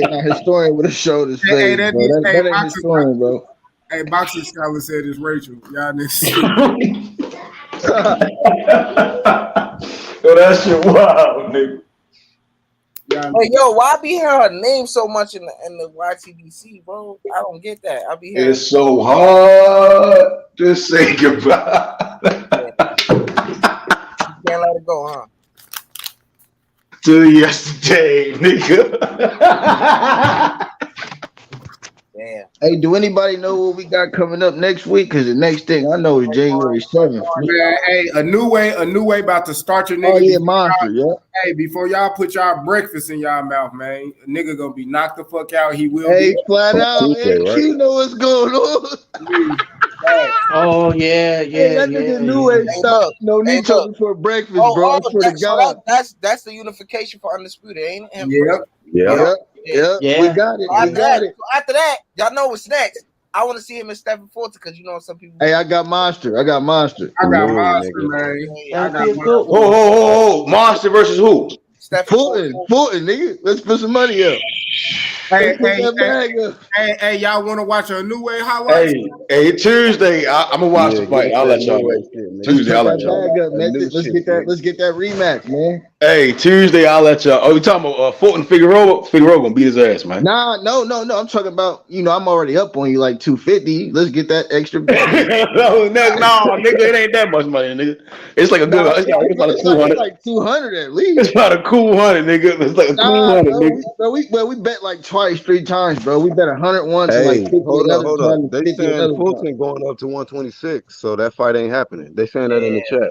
Nah, historian would have showed his face, bro. That ain't historian, bro. Hey, Boxing Scholar said it's Rachel. Y'all niggas. Yo, that shit wild, nigga. Hey, yo, why I be hearing her name so much in the YTBC, bro? I don't get that. I be hearing It's so hard to say goodbye. You can't let it go, huh? Till yesterday, nigga. Damn. Hey, do anybody know what we got coming up next week? Because the next thing I know is January 7th. Man, hey, a new way about to start your nigga. Oh yeah, monster, yeah. Hey, before y'all put y'all breakfast in y'all mouth, man, a nigga gonna be knocked the fuck out. He will Hey, be flat out, man. Right? You know what's going on. Oh yeah. That nigga knew it. Stop. No need to before breakfast, bro. I swear to God. That's the unification for Undisputed, ain't it? Yep. We got it. We got it. After that, y'all know what's next. I want to see him in Stephen Fulton because you know some people. Hey, I got Monster. I got Monster, man. I got Monster. Oh, Monster versus who? Fulton, nigga. Let's put some money up. Hey, y'all want to watch a New Way highlight? Hey, Tuesday, I'm gonna watch the fight. I'll let y'all know. Tuesday, I'll let y'all know. Let's get that rematch, man. Hey, Tuesday, I'll let y'all. Oh, you talking about Fulton Figueroa? Figueroa gonna beat his ass, man. Nah, no. I'm talking about, I'm already up on you like 250. Let's get that extra. no, nigga, it ain't that much money, nigga. It's like a good. It's about a 200. It's like 200 at least. It's about a cool 100, nigga. It's like a cool 100, nigga. We bet like twice, 3 times, bro. We bet 100 once and like 50 hold another up. time. They saying Fulton going up to 126, so that fight ain't happening. They saying that in the chat.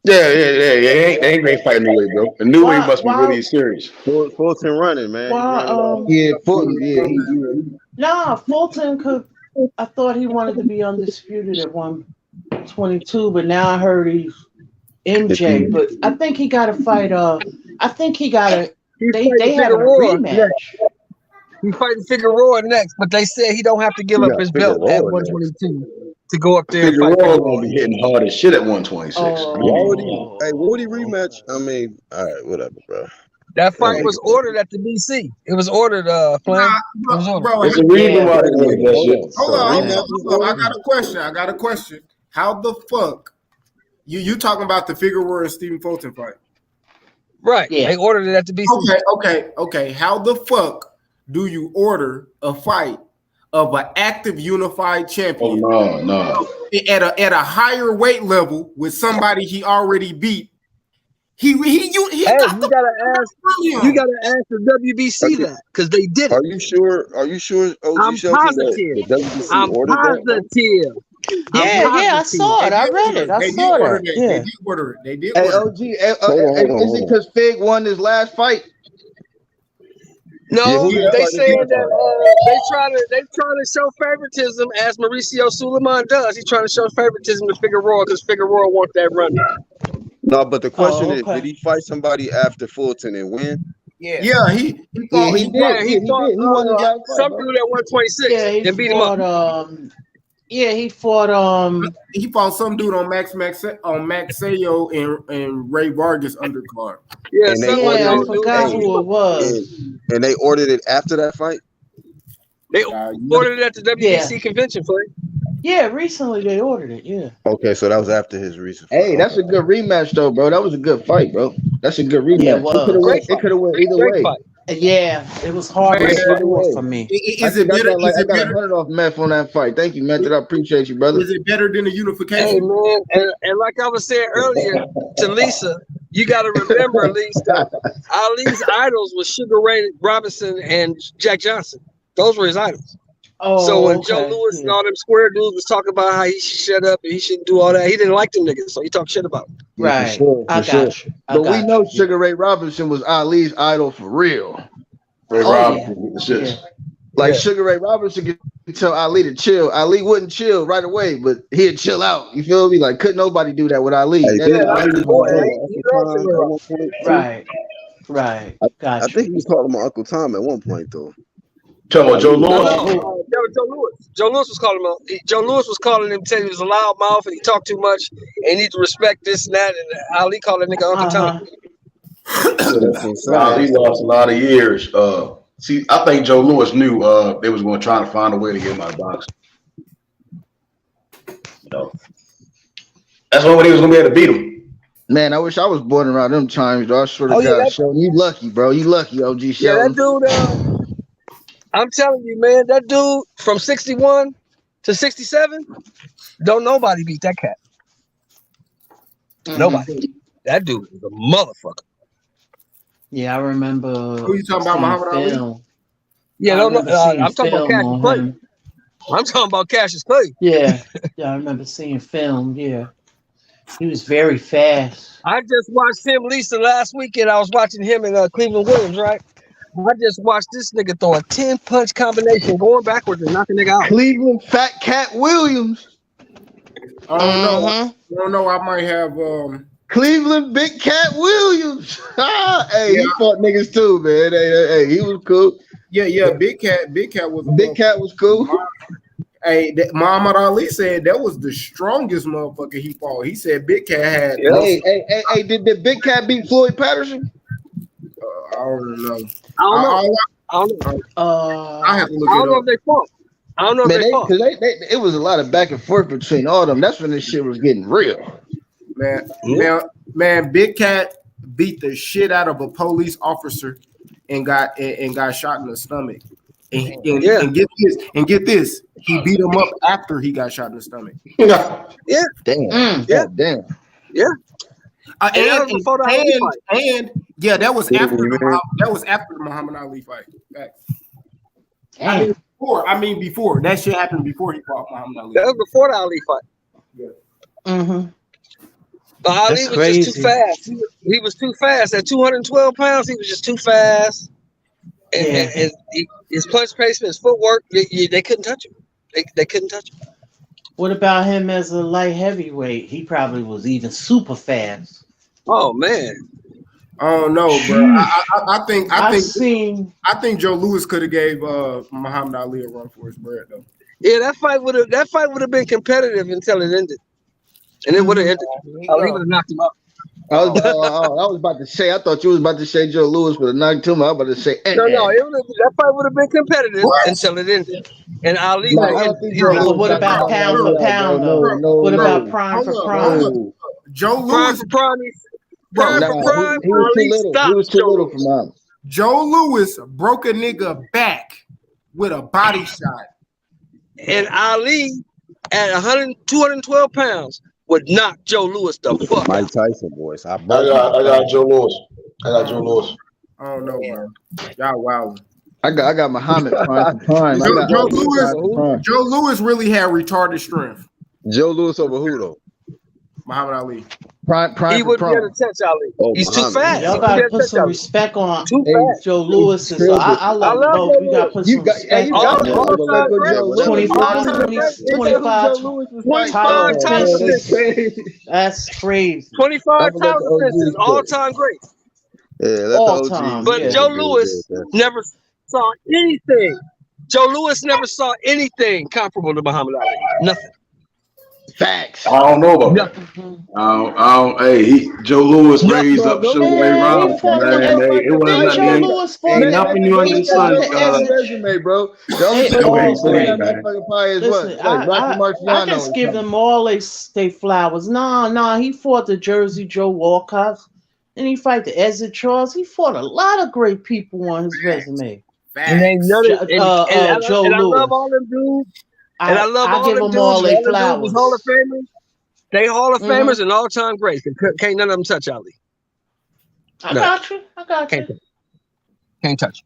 Yeah. They ain't fighting New Way, bro. The New Way must be really serious. Fulton running, man. Fulton. Yeah. Nah, Fulton could. I thought he wanted to be undisputed at 122, but now I heard he's MJ. But I think he got to fight. I think he got to. They have a rematch. He's fighting Figueroa next, but they said he don't have to give up his belt at 122 to go up there. Figueroa gonna be hitting hard as shit at 126. What would he rematch? I mean, all right, whatever, bro. That fight was ordered at the DC. It was ordered, Flynn. Bro, it's a reason why they ordered that shit. Hold on. I got a question. How the fuck you talking about the Figueroa and Stephen Fulton fight? Right. Yeah. They ordered it at the DC. Okay. How the fuck do you order a fight of an active unified champion? Oh, no. At a higher weight level with somebody he already beat. You gotta ask the WBC that because they did it. Are you sure? OG I'm Shelton, positive. the WBC I'm ordered positive. I saw it. I read it. I saw that. They did order it. They did Hey, order OG, is it because Fig won his last fight? No, they saying that they trying to show favoritism as Mauricio Suleiman does. He's trying to show favoritism to Figueroa because Figueroa wants that run. No, but the question is, did he fight somebody after Fulton and win? Yeah, he did. He won his last fight, some dude at 126 and beat him up. Yeah, he fought some dude on Maxayo and Ray Vargas undercard. Yeah, And they yeah, I ordered forgot who it was. and they ordered it after that fight. They ordered it at the WBC convention, play. Yeah, recently they ordered it. Yeah. Okay, so that was after his recent fight. Hey, that's a good rematch though, bro. That was a good fight, bro. That's a good rematch. Yeah, it was. It could have went either Great way. fight. Yeah, it was hard to score for me. I got 100 off Meth on that fight. Thank you, Method. I appreciate you, brother. Is it better than the unification? Hey man, and like I was saying earlier to Lisa, you got to remember, Lisa, Ali's idols was Sugar Ray Robinson and Jack Johnson. Those were his idols. Oh, so when Joe Louis and all them square dudes was talking about how he should shut up and he shouldn't do all that, he didn't like them niggas, so he talked shit about them. Right. For sure. But we know Sugar Ray Robinson was Ali's idol for real. Ray Robinson, Sugar Ray Robinson could tell Ali to chill. Ali wouldn't chill right away, but he'd chill out. You feel me? Like couldn't nobody do that with Ali. Right. Gotcha. I think he was calling him Uncle Tom at one point though. Joe Lewis. Joe Lewis. Joe Lewis was calling him. Joe Lewis was calling him, telling he was a loud mouth and he talked too much and he need to respect this and that. And Ali called that nigga Uncle Tom. He lost a lot of years. See, I think Joe Lewis knew they was going to try to find a way to get him out of boxing. That's one way he was going to be able to beat him. Man, I wish I was born around them times, though. I swear to God, Sheldon, you lucky, bro. You lucky, OG Sheldon. Yeah, that dude. I'm telling you, man, that dude from 61 to 67, don't nobody beat that cat. Nobody. That dude is a motherfucker. Yeah, I remember. Who you talking about, Muhammad Ali? Yeah, I'm talking about Cassius Clay. I'm talking about Cassius Clay. Yeah, I remember seeing film. Yeah, he was very fast. I just watched him, Lisa, last weekend. I was watching him and Cleveland Williams, right? I just watched this nigga throw a 10-punch combination going backwards and knock a nigga out. Cleveland Fat Cat Williams. I don't know. I don't know. I might have Cleveland Big Cat Williams. Hey, he fought niggas too, man. Hey, he was cool. Yeah. Big Cat was cool. Hey, Muhammad Ali said that was the strongest motherfucker he fought. He said Big Cat had. Hey, did Big Cat beat Floyd Patterson? I don't know. I don't know. I have to look it up. I don't know if they fought. I don't know if they fought. It was a lot of back and forth between all of them. That's when this shit was getting real. Man, Big Cat beat the shit out of a police officer and got shot in the stomach. And get this, he beat him up after he got shot in the stomach. Yeah. Damn. Yeah. And that was after the Muhammad Ali fight. I mean before that shit happened before he fought Muhammad Ali. That was before the Ali fight. Mm-hmm. But Ali was just too fast. He was too fast. At 212 pounds, he was just too fast. And his punch placement, his footwork, they couldn't touch him. They couldn't touch him. What about him as a light heavyweight? He probably was even super fast. Oh man. I don't know, bro. I think Joe Louis could have gave Muhammad Ali a run for his bread though. Yeah, that fight would have been competitive until it ended. And it would have ended. Ali would have knocked him out. I was about to say, I thought you was about to say Joe Louis would have knocked him out. I was about to say, No, that fight would have been competitive until it ended. And Ali what about pound for pound? What about prime for prime? Joe Louis for prime. He was too little for mine. Joe Louis broke a nigga back with a body shot. And Ali at 212 pounds would knock Joe Louis the fuck Mike out. Tyson voice. I got Joe Louis. I don't know, man. Y'all wow. I got Muhammad prime for prime. Joe Louis really had retarded strength. Joe Louis over who though? Muhammad Ali. Prime he wouldn't be able to touch Ali. He's too fast. Y'all gotta put some respect on Joe Louis. I love both. You gotta put some respect on 25 titles. That's crazy. 25 title defenses, all-time great. Yeah, all time. But Joe Louis never saw anything Joe Louis never saw anything comparable to Muhammad Ali. Nothing. Facts. I don't know about that. Hey, Joe Lewis raised up Sugar Ray Robinson, man. Hey, it wasn't nothing. Ain't nothing new under the sun. Resume, bro. The only person who's that motherfucker probably is Listen, what? Like Rocky Marciano. I just give them all they flowers. Nah, he fought the Jersey Joe Walcott, and he fight the Ezra Charles. He fought a lot of great people on his resume. And ain't none of Joe and I Louis. love all them dudes. And I love I all give them them all dudes. they All them flowers. dudes Hall of Famers. They Hall of Famers and all-time greats. Can't none of them touch Ali. I got you. Can't touch.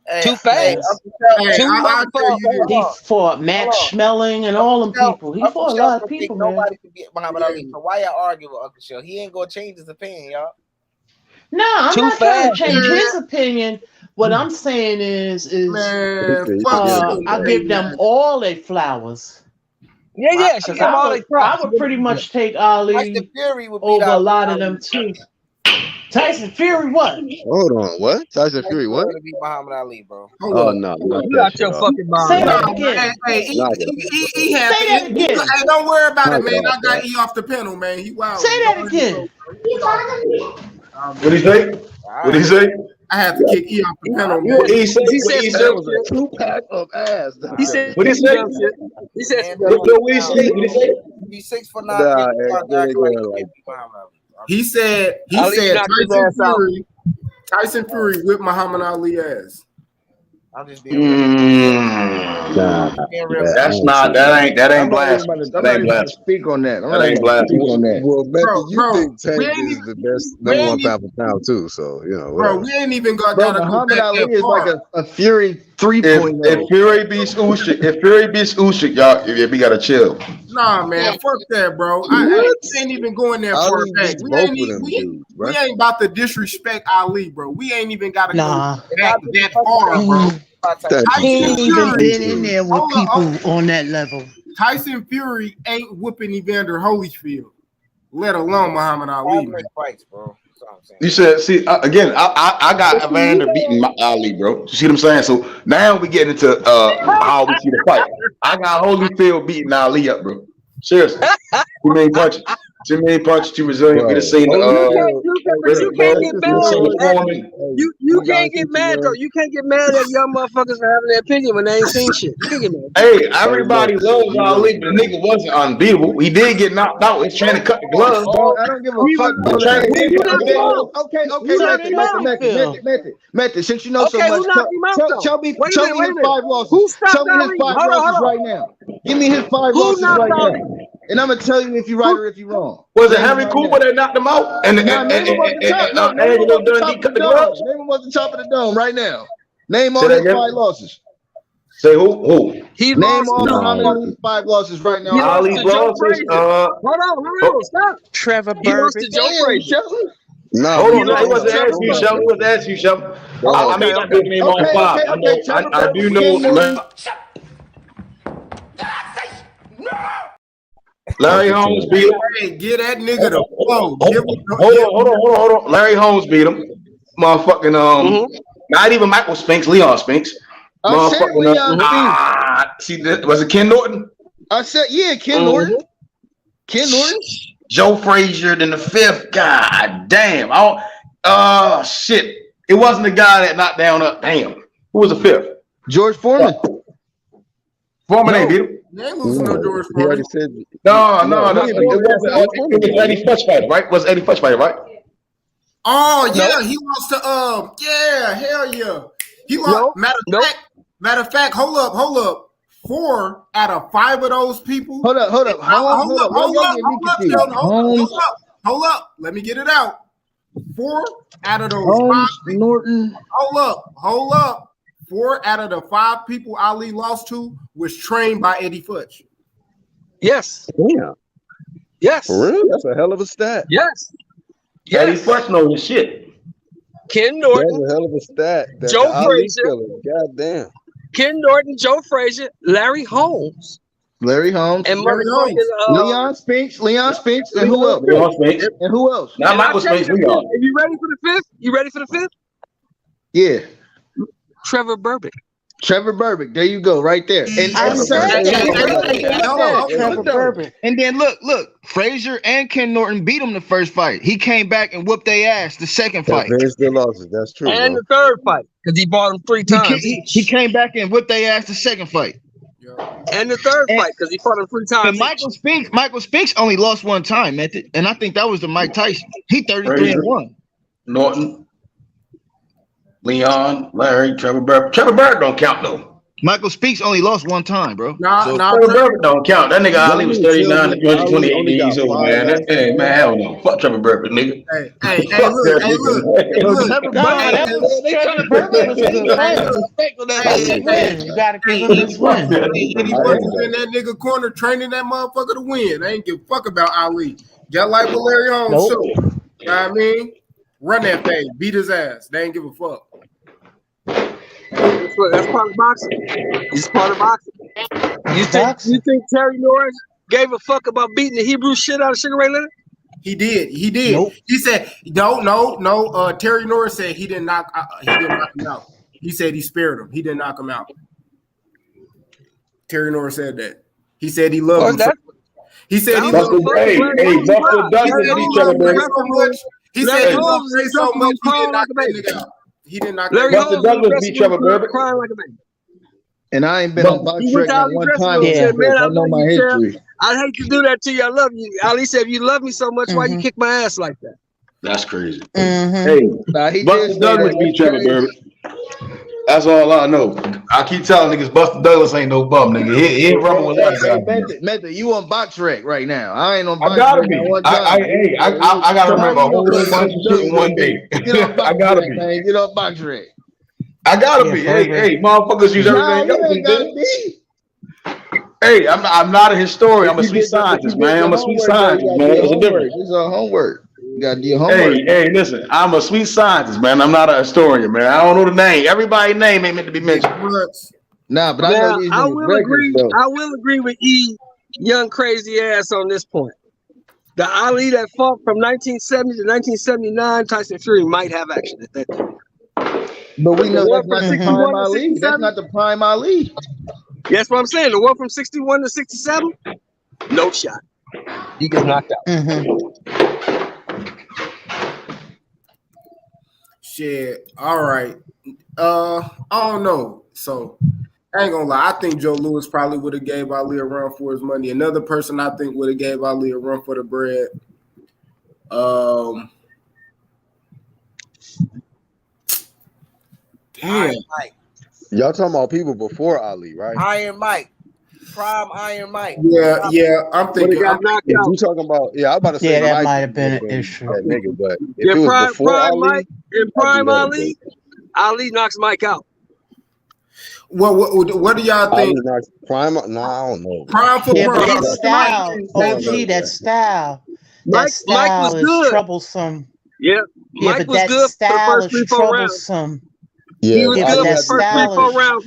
Hey, too fast. He fought Max Schmeling and all them people. He fought a lot of people, man. Nobody can beat Muhammad Ali. So why y'all arguing with Uncle Shell? He ain't gonna change his opinion, y'all. No, I'm not trying to change his opinion. What I'm saying is I give them all their flowers. Yeah, she give all their props. I would pretty much take Ali over a lot of them too. Tyson Fury, what? Hold on, what? Tyson Fury, what? To beat Muhammad Ali, bro. Oh no, you got your fucking mind. Say that again. He had Say that again. Hey, don't worry about it, man. I got E off the panel, man. He wild. Say that again. What he say? What he say? I had to kick E off the panel. What he said? He said it was a 2-pack of ass. He said. What he say? He said. What he say? What he say? Be 6'9". He said Tyson Fury whipped Muhammad Ali ass. I'm just being real. That ain't blasphemy. That ain't blasphemy. Speak on that. That ain't blasphemy. Well, Becky, you think Tank is the best number one pound for pound too, so you know. Bro, we ain't even got Muhammad Ali is like a Fury 3.0. If Fury beats Usyk, y'all, we gotta chill. Nah, man, fuck that, bro. I ain't even going there for a fact. We ain't about to disrespect Ali, bro. We ain't even gotta go that far, bro. He ain't even been in there with people on that level. Tyson Fury ain't whooping Evander Holyfield, let alone Muhammad Ali. Fights, bro. You said, see, again, I got Evander beating Ali, bro. You see what I'm saying? So now we get into how we see the fight. I got Holyfield beating Ali up, bro. Seriously. Too many punches. Too many punches, too resilient. We just seen you can't get mad. You can't get mad though. You can't get mad at young motherfuckers for having their opinion when they ain't seen shit. You can't get mad. Hey, everybody loves Ali, but the nigga wasn't unbeatable. He did get knocked out. He's trying to cut the gloves. I don't give a fuck. Method. Since you know so much, tell me his 5 losses. Tell me his 5 losses right now. Give me his 5 losses right now. And I'm gonna tell you if you're right or if you're wrong. Was it Henry Cooper that knocked him out? And Angelo Dundee cut the gloves? Name him off the top of the dome right now. Name all his 5 losses. Say who? He name all Muhammad Ali's 5 losses right now. Ali losses. Hold on, stop. Trevor He lost to Joe Frazier. No, hold on. It wasn't asking you, Shelby. It wasn't asking you, Shelby. I mean, I did name all 5. I do know. Larry Holmes beat him. Hey, get that nigga the flow. Hold on. Larry Holmes beat him. Motherfucking not even Michael Spinks, Leon Spinks. I said Leon Spinks. See, was it Ken Norton? I said Ken Norton. Ken Norton. Joe Frazier then the 5th. God damn. Shit. It wasn't the guy that knocked down up. Damn. Who was the 5th? George Foreman. Foreman ain't beat him. They ain't losing no George Foreman. No. It was Eddie Futch fighter, right? Was Eddie Futch fighter, right? Oh yeah, he lost to hell yeah. He lost. Matter of fact, hold up. 4 out of 5 of those people. Hold up. Hold up. Let me get it out. 4 out of those 5 people. Norton. Hold up. 4 out of the 5 people Ali lost to was trained by Eddie Futch. Yes. Yeah. Yes. For real? That's a hell of a stat. Yes. Eddie Futch knows his shit. Ken Norton. That's a hell of a stat. Joe Frazier. God damn. Ken Norton, Joe Frazier, Larry Holmes. And Leon Spinks. And who else? And who else? Not Michael Spinks. Leon. Are you ready for the 5th? You ready for the 5th? Yeah. Trevor Burbick. Trevor Burbick, there you go, right there. And I said Trevor Burbick. And then look, Frazier and Ken Norton beat him the first fight. He came back and whooped their ass the second fight. Avenged the losses. That's true. And bro. the third fight, because he bought him 3 times. He came back and whipped their ass the second fight. And the third fight, because he fought him 3 times. And Michael Spinks only lost 1 time, Method. And I think that was the Mike Tyson. He 33-1. Norton, Leon, Larry, Trevor Burke. Trevor Burke don't count though. Michael Spinks only lost 1 time, bro. Trevor Burke don't count. That nigga Ali was 39 to 228 years old, man. Hey, man, hell no. Fuck Trevor Burke, nigga. Hey, look. You gotta give him his win. And he wasn't in that nigga corner training that motherfucker to win. I ain't give a fuck about Ali. Just like what Larry Holmes too. You know what I mean? Run that thing, beat his ass. They ain't give a fuck. That's part of boxing. It's part of boxing. You think Terry Norris gave a fuck about beating the Hebrew shit out of Sugar Ray Leonard? He did. Nope. He said no. Terry Norris said he didn't knock him out. He said he spared him. He didn't knock him out. Terry Norris said that. He said he loved him. He said he loved him. Buster Douglas beat Trevor Burke. He said he loved him so much he didn't knock that nigga out. He did not. Buster Douglas beat Trevor Burke. Crying like a baby. And I ain't been on Box Trek at one time. I know my history. I hate to do that to you. I love you. Ali said, if you love me so much, why you kick my ass like that? That's crazy. Hey, Buster Douglas beat Trevor Burke. That's all I know. I keep telling niggas Buster Douglas ain't no bum, nigga. He ain't rubbing with us. Method, you on Box Trek right now. I ain't on Box Trek. I gotta be. I gotta remember a whole bunch of shit in one day. I gotta be. Man. Get on Box Trek. I gotta be. Hey, motherfuckers use everything. Hey, I'm not a historian. I'm a sweet scientist, man. I'm a sweet scientist, man. There's a difference. This is our homework. You gotta do your homework. Hey, listen. I'm a sweet scientist, man. I'm not a historian, man. I don't know the name. Everybody's name ain't meant to be mentioned. Nah, but I will agree with E, young crazy ass on this point. The Ali that fought from 1970 to 1979, Tyson Fury might have action at that time. But we know that's not the prime Ali. That's not the prime Ali. That's what I'm saying. The one from 61 to 67, no shot. He gets knocked out. Shit. All right. I don't know. So I ain't gonna lie. I think Joe Louis probably would have gave Ali a run for his money. Another person I think would have gave Ali a run for the bread. Damn. Y'all talking about people before Ali, right? Iron Mike. Prime Iron Mike. Yeah. I'm thinking. You talking about? Yeah, I'm about to say. Yeah, that might have been an issue. That nigga, but if it was before Ali, Mike, in prime Ali, Ali knocks Mike out. What do y'all think? Prime? No, I don't know. Prime for prime. But that style. OG, that style. Mike was good. Troublesome. Yeah, Mike was good for the first 3-4 rounds. Yeah, he was good for the first 3-4 rounds.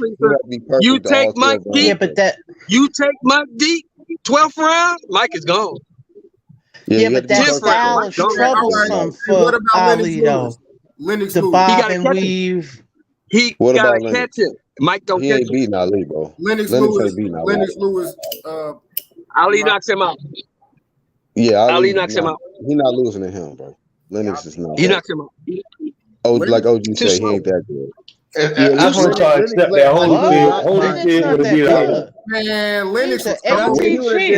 You take Mike deep. You take Mike deep. 12th round, Mike is gone. Yeah, but that style is troublesome for Ali though. Lennox the bob and weave. He gotta catch it. Mike don't catch it. He ain't beating Ali, bro. Lennox Lewis. Ali knocks him out. Yeah, Ali knocks him out. He's not losing to him, bro. Lennox is not. He knocks him out. Oh, like OG said, he ain't that good. I just want to accept that Holyfield would have beat Ali. Man, Lennox was MTG.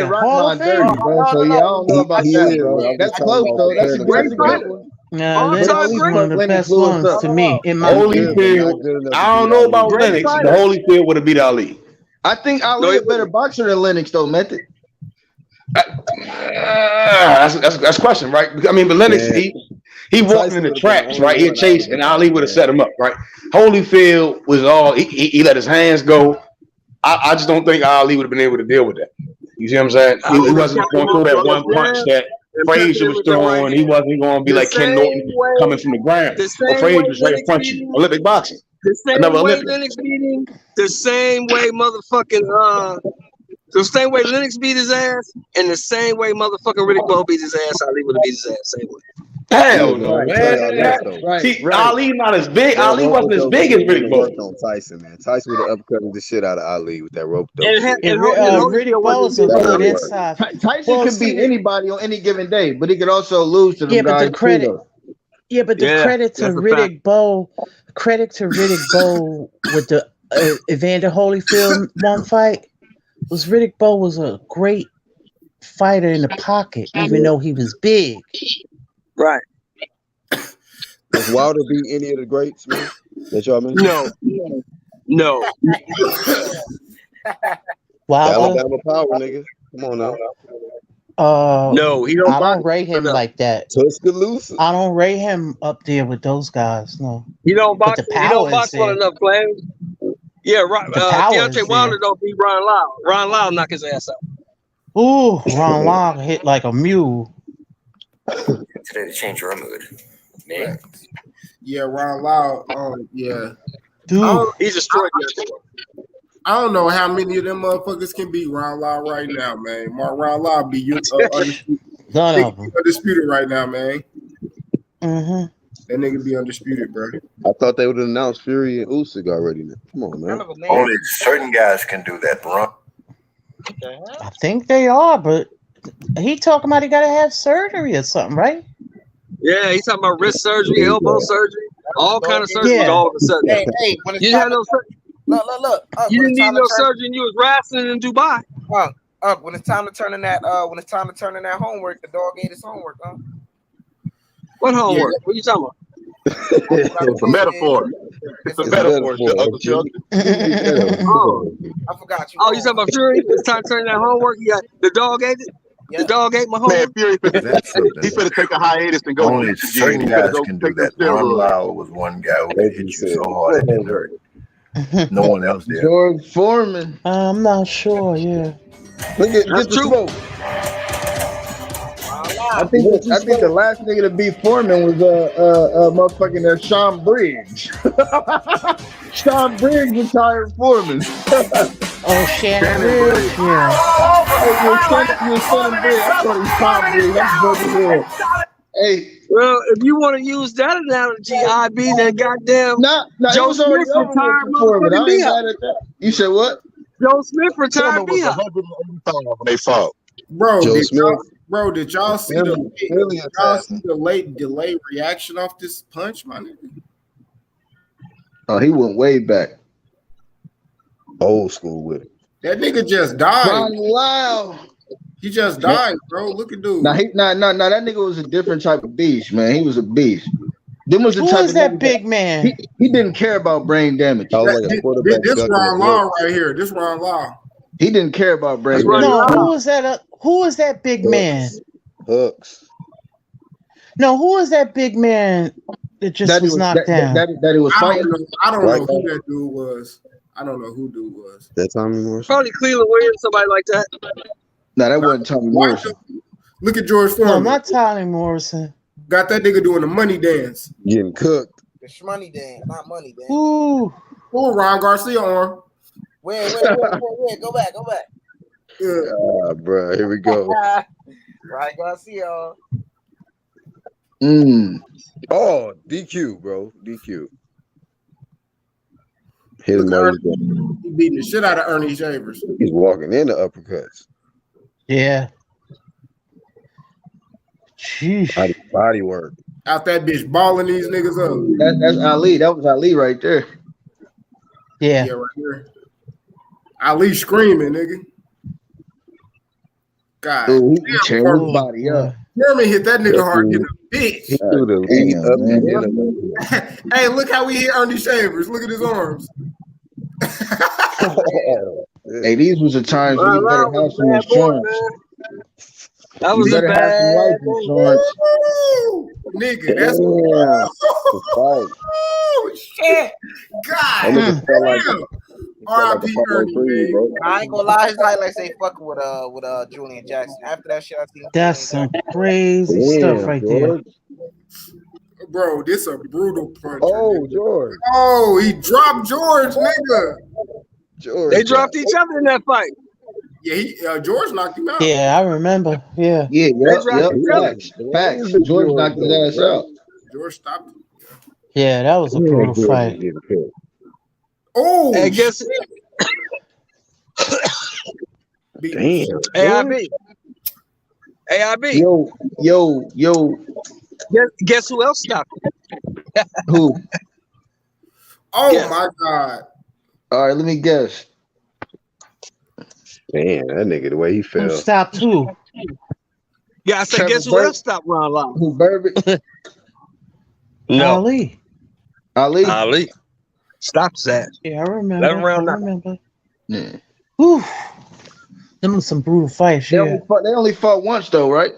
So yeah, I don't know about that, bro. That's close though. That's a great one. No, Lennox is one of the best ones to me. Holyfield, I don't know about Lennox, but Holyfield would have beat Ali. I think Ali a better boxer than Lennox, though, Method. That's a question, right? I mean, but Lennox, he walked in the traps, right? He chased, and Ali would have set him up, right? Holyfield was all he let his hands go. I just don't think Ali would have been able to deal with that. You see what I'm saying? He wasn't going to throw that one punch that Frazier was throwing. He wasn't going to be like Ken Norton coming from the ground. Or Frazier was ready to punch you. Olympic boxing. The same way Lennox beat him. The same way motherfucking the same way Lennox beat his ass, and the same way motherfucking Riddick Bowe beat his ass, Ali would have beat his ass. Same way. Hell no, man. Ali not as big. Ali wasn't as big as Riddick Bowe. Worked on Tyson, man. Tyson would have uppercutted the shit out of Ali with that rope dope. Riddick Bowe's a good inside. Tyson could beat anybody on any given day, but he could also lose to them guys. But the credit. Yeah, but the credit to Riddick Bowe, with the Evander Holyfield one fight was Riddick Bowe was a great fighter in the pocket, even though he was big. Right. Does Wilder beat any of the greats, man? That y'all mentioned? No. Wilder, Alabama power, nigga. Come on now. No, he don't. I don't rate him like that. Tuscaloosa. I don't rate him up there with those guys. No. He don't box. But the He don't box power well is enough, Flames. Yeah, right. Deontay Wilder don't beat Ron Lyle. Ron Lyle knock his ass out. Ooh, Ron Lyle hit like a mule. Today to change your mood. Nick. Yeah, Ron Lyle. Yeah. Dude, he's destroyed. I don't know how many of them motherfuckers can beat Ron Lyle right now, man. Ron Lyle be undisputed right now, man. Mm-hmm. That nigga be undisputed, bro. I thought they would have announced Fury and Usyk already. Now. Come on, man. Only certain guys can do that, bro. I think they are, but he talking about he got to have surgery or something, right? Yeah, he's talking about wrist surgery, elbow surgery, all kind of surgery. All of a sudden, Hey, when it's you had no surgery. Look. You didn't need no surgery, and you was wrestling in Dubai. When it's time to turn in that, homework, the dog ate his homework, huh? What homework? Yeah. What are you talking about? It's a metaphor. It's a metaphor. I forgot you. Oh, you talking about Fury? It's time to turn in that homework. You got the dog ate it. Yeah. The dog ate my homework. Man, Fury, he better take a hiatus and go. Only certain guys can do that. Ron Lyle was one guy who could hit you so hard it didn't hurt. No one else did. George Foreman. I'm not sure. Yeah. Look at the smoke. I think the last nigga to beat Foreman was motherfucking Sean Briggs. Sean Briggs retired Foreman. Shannon Briggs. Yeah. You were Sean Briggs. I thought it was Sean Briggs. That's fucking Hey. Well, if you want to use that analogy, IB, then goddamn Joe Smith retired motherfucking B-Hop. You said what? Joe Smith retired B-Hop. When they fought. Bro, Joe did Smith. y'all see the late delay reaction off this punch, my nigga? Oh, he went way back. Old school with it. That nigga just died. Ron Lyle. He just died, bro. Look at dude. Nah, that nigga was a different type of beast, man. He was a beast. Who is that big man? He didn't care about brain damage. This Ron Law right here. This Ron Law. He didn't care about brain damage. No, who is that big man? Hooks. No, who is that big man that just was knocked down? That he was fighting. I don't know who that dude was. That Tommy Morrison? Probably Cleveland Williams, somebody like that. No, that wasn't Tommy Morrison. Look at George Foreman. No, not Tommy Morrison. Got that nigga doing the money dance. Getting cooked. The shmoney dance, not money dance. Ooh, Ron Garcia arm. Wait. Go back. Bro, here we go. Ron Garcia. Oh, DQ, bro. DQ. Hit him while He beating the shit out of Ernie Shavers. He's walking in the uppercuts. Yeah. Jeez. Body work. Out that bitch balling these niggas up. That's Ali. That was Ali right there. Yeah. Right here. Ali screaming, nigga. God. Ooh, he tearing his body up. Jeremy hit that nigga hard in the bitch. He threw the lead up. Hey, look how we hit Ernie Shavers. Look at his arms. Hey, these was the times when you better have some insurance. That was a bad life insurance. Nigga, that's shit. God damn. R.I.P. Ernie, I ain't gonna lie, his highlights ain't fucking with Julian Jackson. After that shit, I seen that's some crazy stuff right there. Bro, this a brutal punch. Oh, George. Oh, he dropped George, nigga. George. They dropped each other in that fight. Yeah, George knocked him out. Yeah, I remember. Yeah. Yeah, yep. Facts. George knocked his ass out. George stopped him. Yeah, that was a brutal fight. Oh, hey, guess Damn. AIB. AIB. Yo. Guess who else stopped him? Who? Oh my God. All right, let me guess. Damn, that nigga, the way he fell. Who stopped who? Yeah, I said, guess who else stopped Ron Lyle? Who, Burbage? No. Ali. Stop that. Yeah, I remember. 11 round I knock. remember. Yeah. Whew. Them was some brutal fights. They Yeah. only fought once though, right?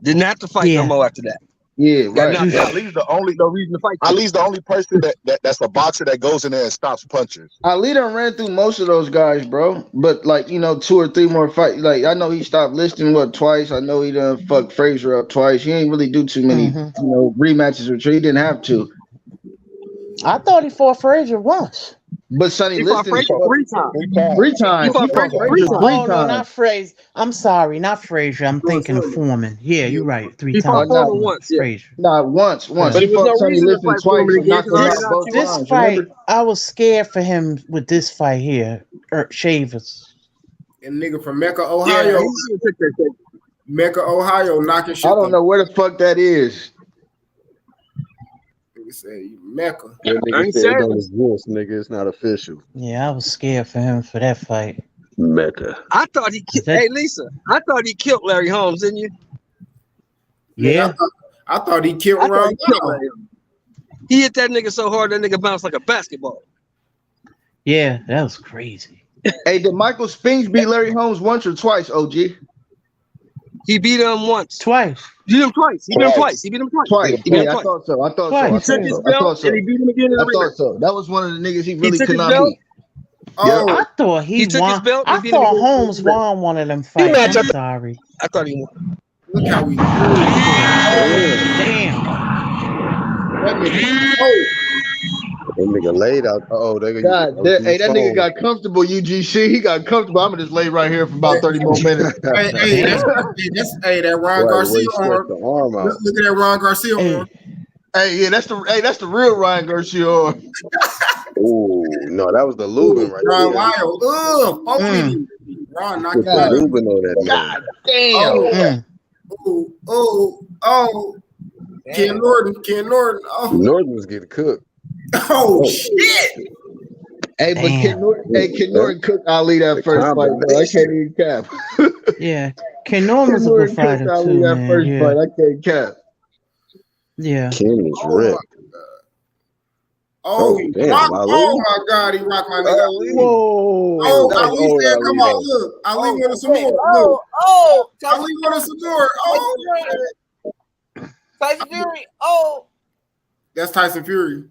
Didn't have to fight no more after that. Yeah, Got right. knocked out. Ali's the only No reason to fight. Ali's the only person that's a boxer that goes in there and stops punches. Ali done ran through most of those guys, bro. But like, 2 or 3 more fights. Like, I know he stopped listing twice. I know he done fucked Frazier up twice. He ain't really do too many, rematches with you. He didn't have to. I thought he fought Frazier once. But Sonny He fought Liston Frazier 3 times. 3 times. He fought Frazier 3 times. Oh, no, not Frazier. I'm sorry, not Frazier. I'm thinking of Foreman. Yeah, you're right. 3 He times. fought Foreman once. Yeah. Frazier. Nah, once. But He there was fought no Sonny reason to Liston fight twice Foreman and again knocked him because out I both This times. fight, Remember? I was scared for him with this fight here. Shavers. And nigga from Mecca, Yeah, Ohio. he should have took that shit. Mecca, Ohio, knocking shit. I don't know where the fuck that is. Nigga say Mecca. That nigga said it don't exist, nigga. It's not official. Yeah, I was scared for him for that fight. Mecca. I thought he killed. Hey, Lisa, I thought he killed Larry Holmes, didn't you? Yeah. I thought he killed I thought Ron he killed Lyle. Larry Holmes. He hit that nigga so hard that nigga bounced like a basketball. Yeah, that was crazy. Hey, did Michael Spinks beat Larry Holmes once or twice, OG? He beat him once. Twice. He beat him twice. He beat him twice. He beat him twice. Twice. He beat him Yeah, I twice. thought so. I thought Twice. He so. took his I belt thought so. and he beat him again in the I thought rematch. so. That was one of the niggas he really took could his not belt. beat. Oh, I thought he took won. his belt I and beat him thought again. Holmes won one of them fights. I'm sorry. I thought he won. look how we. Damn. That nigga. Oh, That nigga laid out. God, that nigga got comfortable, UGC. He got comfortable. I'm gonna just lay right here for about 30 more minutes. hey, that Ron Garcia arm. Look at that Ron Garcia arm. Hey, yeah, that's the real Ryan Garcia arm. Oh no, that was the Lubin right Ron there. Lyle. Ugh, phony. Ron knocked Put him the out. Lubin on that man. Damn. Oh. Ken Norton. Oh, Norton was getting cooked. oh shit. Hey, but Ken Norton cooked Ali that first fight, bro. I can't even cap. Yeah. Ken Norton was a good fighter Ali too, that man. first Yeah. fight. I can't cap. Yeah. Ken was ripped. Oh, damn, Ali. Oh my God, he rocked my nigga. Ali. Whoa. Oh, That was Ali old said, Ali, come on, look. Ali wanted some more. Look. Ali wanted some more. Oh. Tyson Fury. Oh. That's Tyson Fury.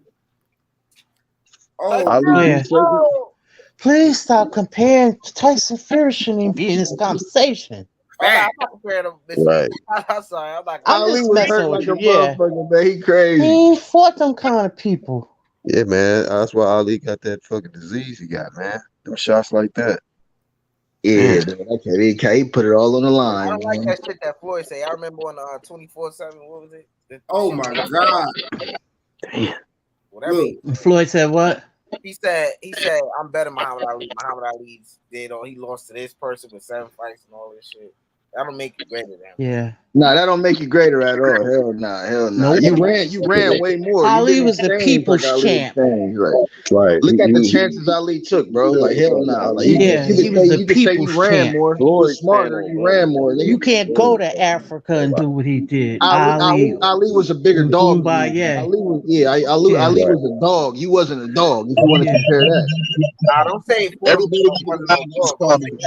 Oh, Yeah. Please stop comparing Tyson Fury. Shouldn't even be in this conversation. I'm not comparing them. Right. I'm sorry. I'm not. I'm Ali just was messing hurt with like you. a Yeah. motherfucker, man. He crazy. He ain't fought them kind of people. Yeah, man. That's why Ali got that fucking disease he got, man. Them shots like that. Yeah, man. Okay, he put it all on the line. I don't like man. that shit that Floyd say. I remember on 24/7. What was it? Oh my God. Damn. Whatever. Floyd said what? He said, I'm better than Muhammad Ali. Muhammad Ali he lost to this person with 7 fights and all this shit. That don't make you greater than him. Yeah. Nah, that don't make you greater at all. Hell nah. Nope. You ran way more. Ali You was the didn't change people's like Ali champ. changed. Right. Look at the chances Ali took, bro. Like hell nah. Like you Yeah, could he was the say you people's ran champ. more. You was smarter. You ran more. You can't go to Africa and do what he did. Ali was a bigger dog. Yeah. Ali was a dog. You wasn't a dog. If you want to compare that. I don't say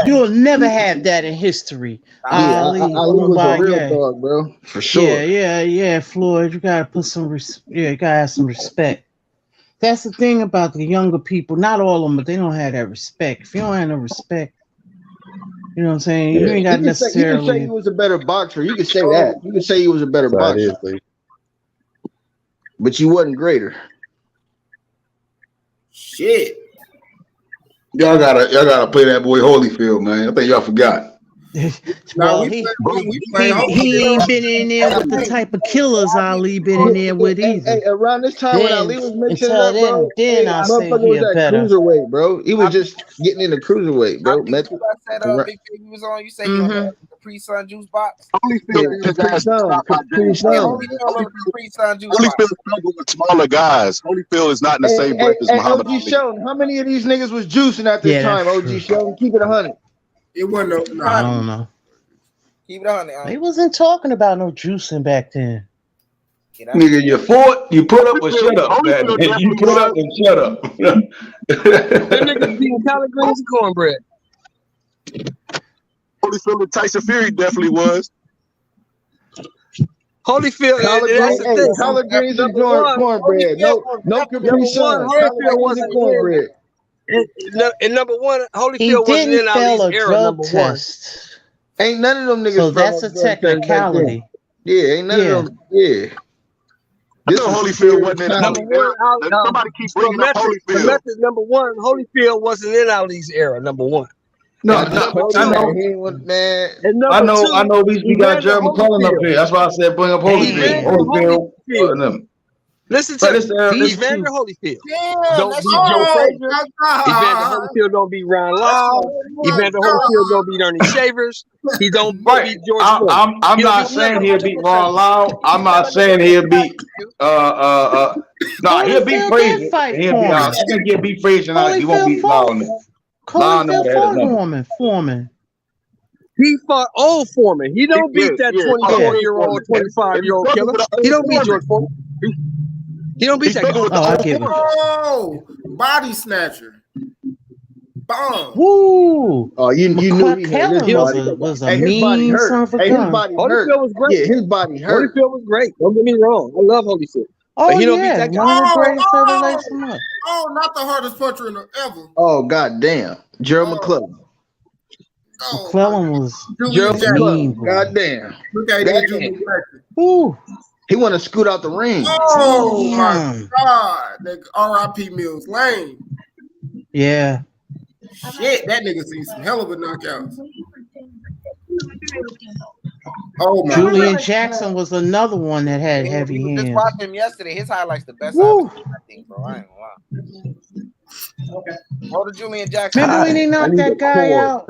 You'll never have that in history. Ali was a real dog, bro. For sure. Yeah, Floyd. You gotta put some you gotta have some respect. That's the thing about the younger people. Not all of them, but they don't have that respect. If you don't have no respect, you know what I'm saying? You ain't got necessarily. You can say he was a better boxer. You can say that. You can say he was a better boxer. But you wasn't greater. Shit. Y'all gotta play that boy Holyfield, man. I think y'all forgot. Well, he ain't been in there with the type of killers Ali been in there with either. Hey, around this time when Ali was mixing it up, bro, then I say motherfucker was at better. cruiserweight, bro. He was just getting into cruiserweight, bro. I said Big Baby was on. You say he on the Capri Sun juice box? Capri Sun. Holyfield struggled with smaller guys. Holyfield is not in the same breath as Muhammad Ali. OG Sheldon, how many of these niggas was juicing at this time? OG Sheldon, keep it 100. It wasn't no. I don't know. Keep it 100. They wasn't talking about no juicing back then. Nigga, you fought, you put up or shut up, man. You put up and shut up. Them niggas being collard greens and cornbread. Holyfield and Tyson Fury definitely was. Holyfield, that's the thing. Collard greens and cornbread. No Capri Sun. Holyfield wasn't cornbread. And number one, Holyfield wasn't in Ali's era. Number one. Ain't none of them niggas. So that's a technicality. Yeah, ain't none of them. Yeah. I know Holyfield wasn't in number one. Somebody keep bringing up Holyfield. Method number one, Holyfield wasn't in Ali's era. Number one. I know. We got Jerry McClellan up here. That's why I said bring up Holyfield. Listen to Evander Holyfield. Don't beat Joe Frazier. Evander Holyfield don't beat Ron Lyle. Evander Holyfield don't beat Ernie Shavers. He don't beat George Floyd. I'm not saying he'll beat Ron Lyle. I'm not saying he'll beat no, he'll beat Frazier. I think he'll beat Frazier. He won't beat Lyle. Foreman. He fought old Foreman. He don't beat that 24-year-old, 25-year-old killer. He don't beat George Foreman. He don't beat that guy. I get it. Oh, body snatcher. Bomb. Woo. Oh, you knew he was a mean son of a gun. Holyfield was great. Yeah, his body hurt. Holyfield was great. Don't get me wrong. I love Holyfield. Oh, but he don't beat that guy. Not the hardest puncher ever. Oh, goddamn. Gerald McClellan. McClellan was Gerald mean. Goddamn. Look at that. Ooh. He want to scoot out the ring. Oh my God, nigga! R.I.P. Mills Lane. Yeah. Shit, that nigga seen some hell of a knockouts. Oh my Julian God. Jackson was another one that had heavy hands. Just watched him yesterday. His highlights the best I've seen, I think, bro. I ain't gonna lie. Go to Julian Jackson. Remember when he knocked that guy out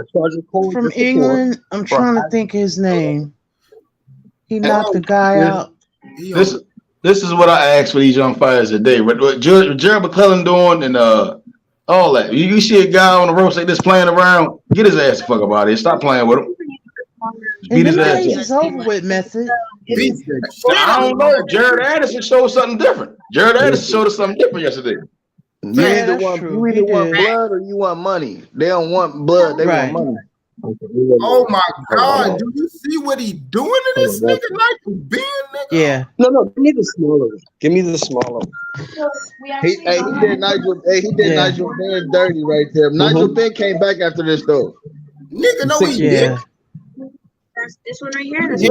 from England? I'm trying to think of his name. He knocked the guy out. This is what I ask for these young fighters today. What Jerry McClellan doing and all that. You see a guy on the ropes like this playing around, get his ass the fuck up out of here. Stop playing with him. Beat his ass. It's over with, Method. I don't know. Jared Anderson showed something different. Jared Anderson showed us something different yesterday. You either want blood or you want money. They don't want blood. They want money. Oh my God! Do you see what he doing to this nigga? Like being nigga? Yeah. No. Give me the smaller. Give me the smaller. He did Nigel. He did Nigel Benn dirty right there. Nigel Benn came back after this though. Nigga, no, he did. This one right here. This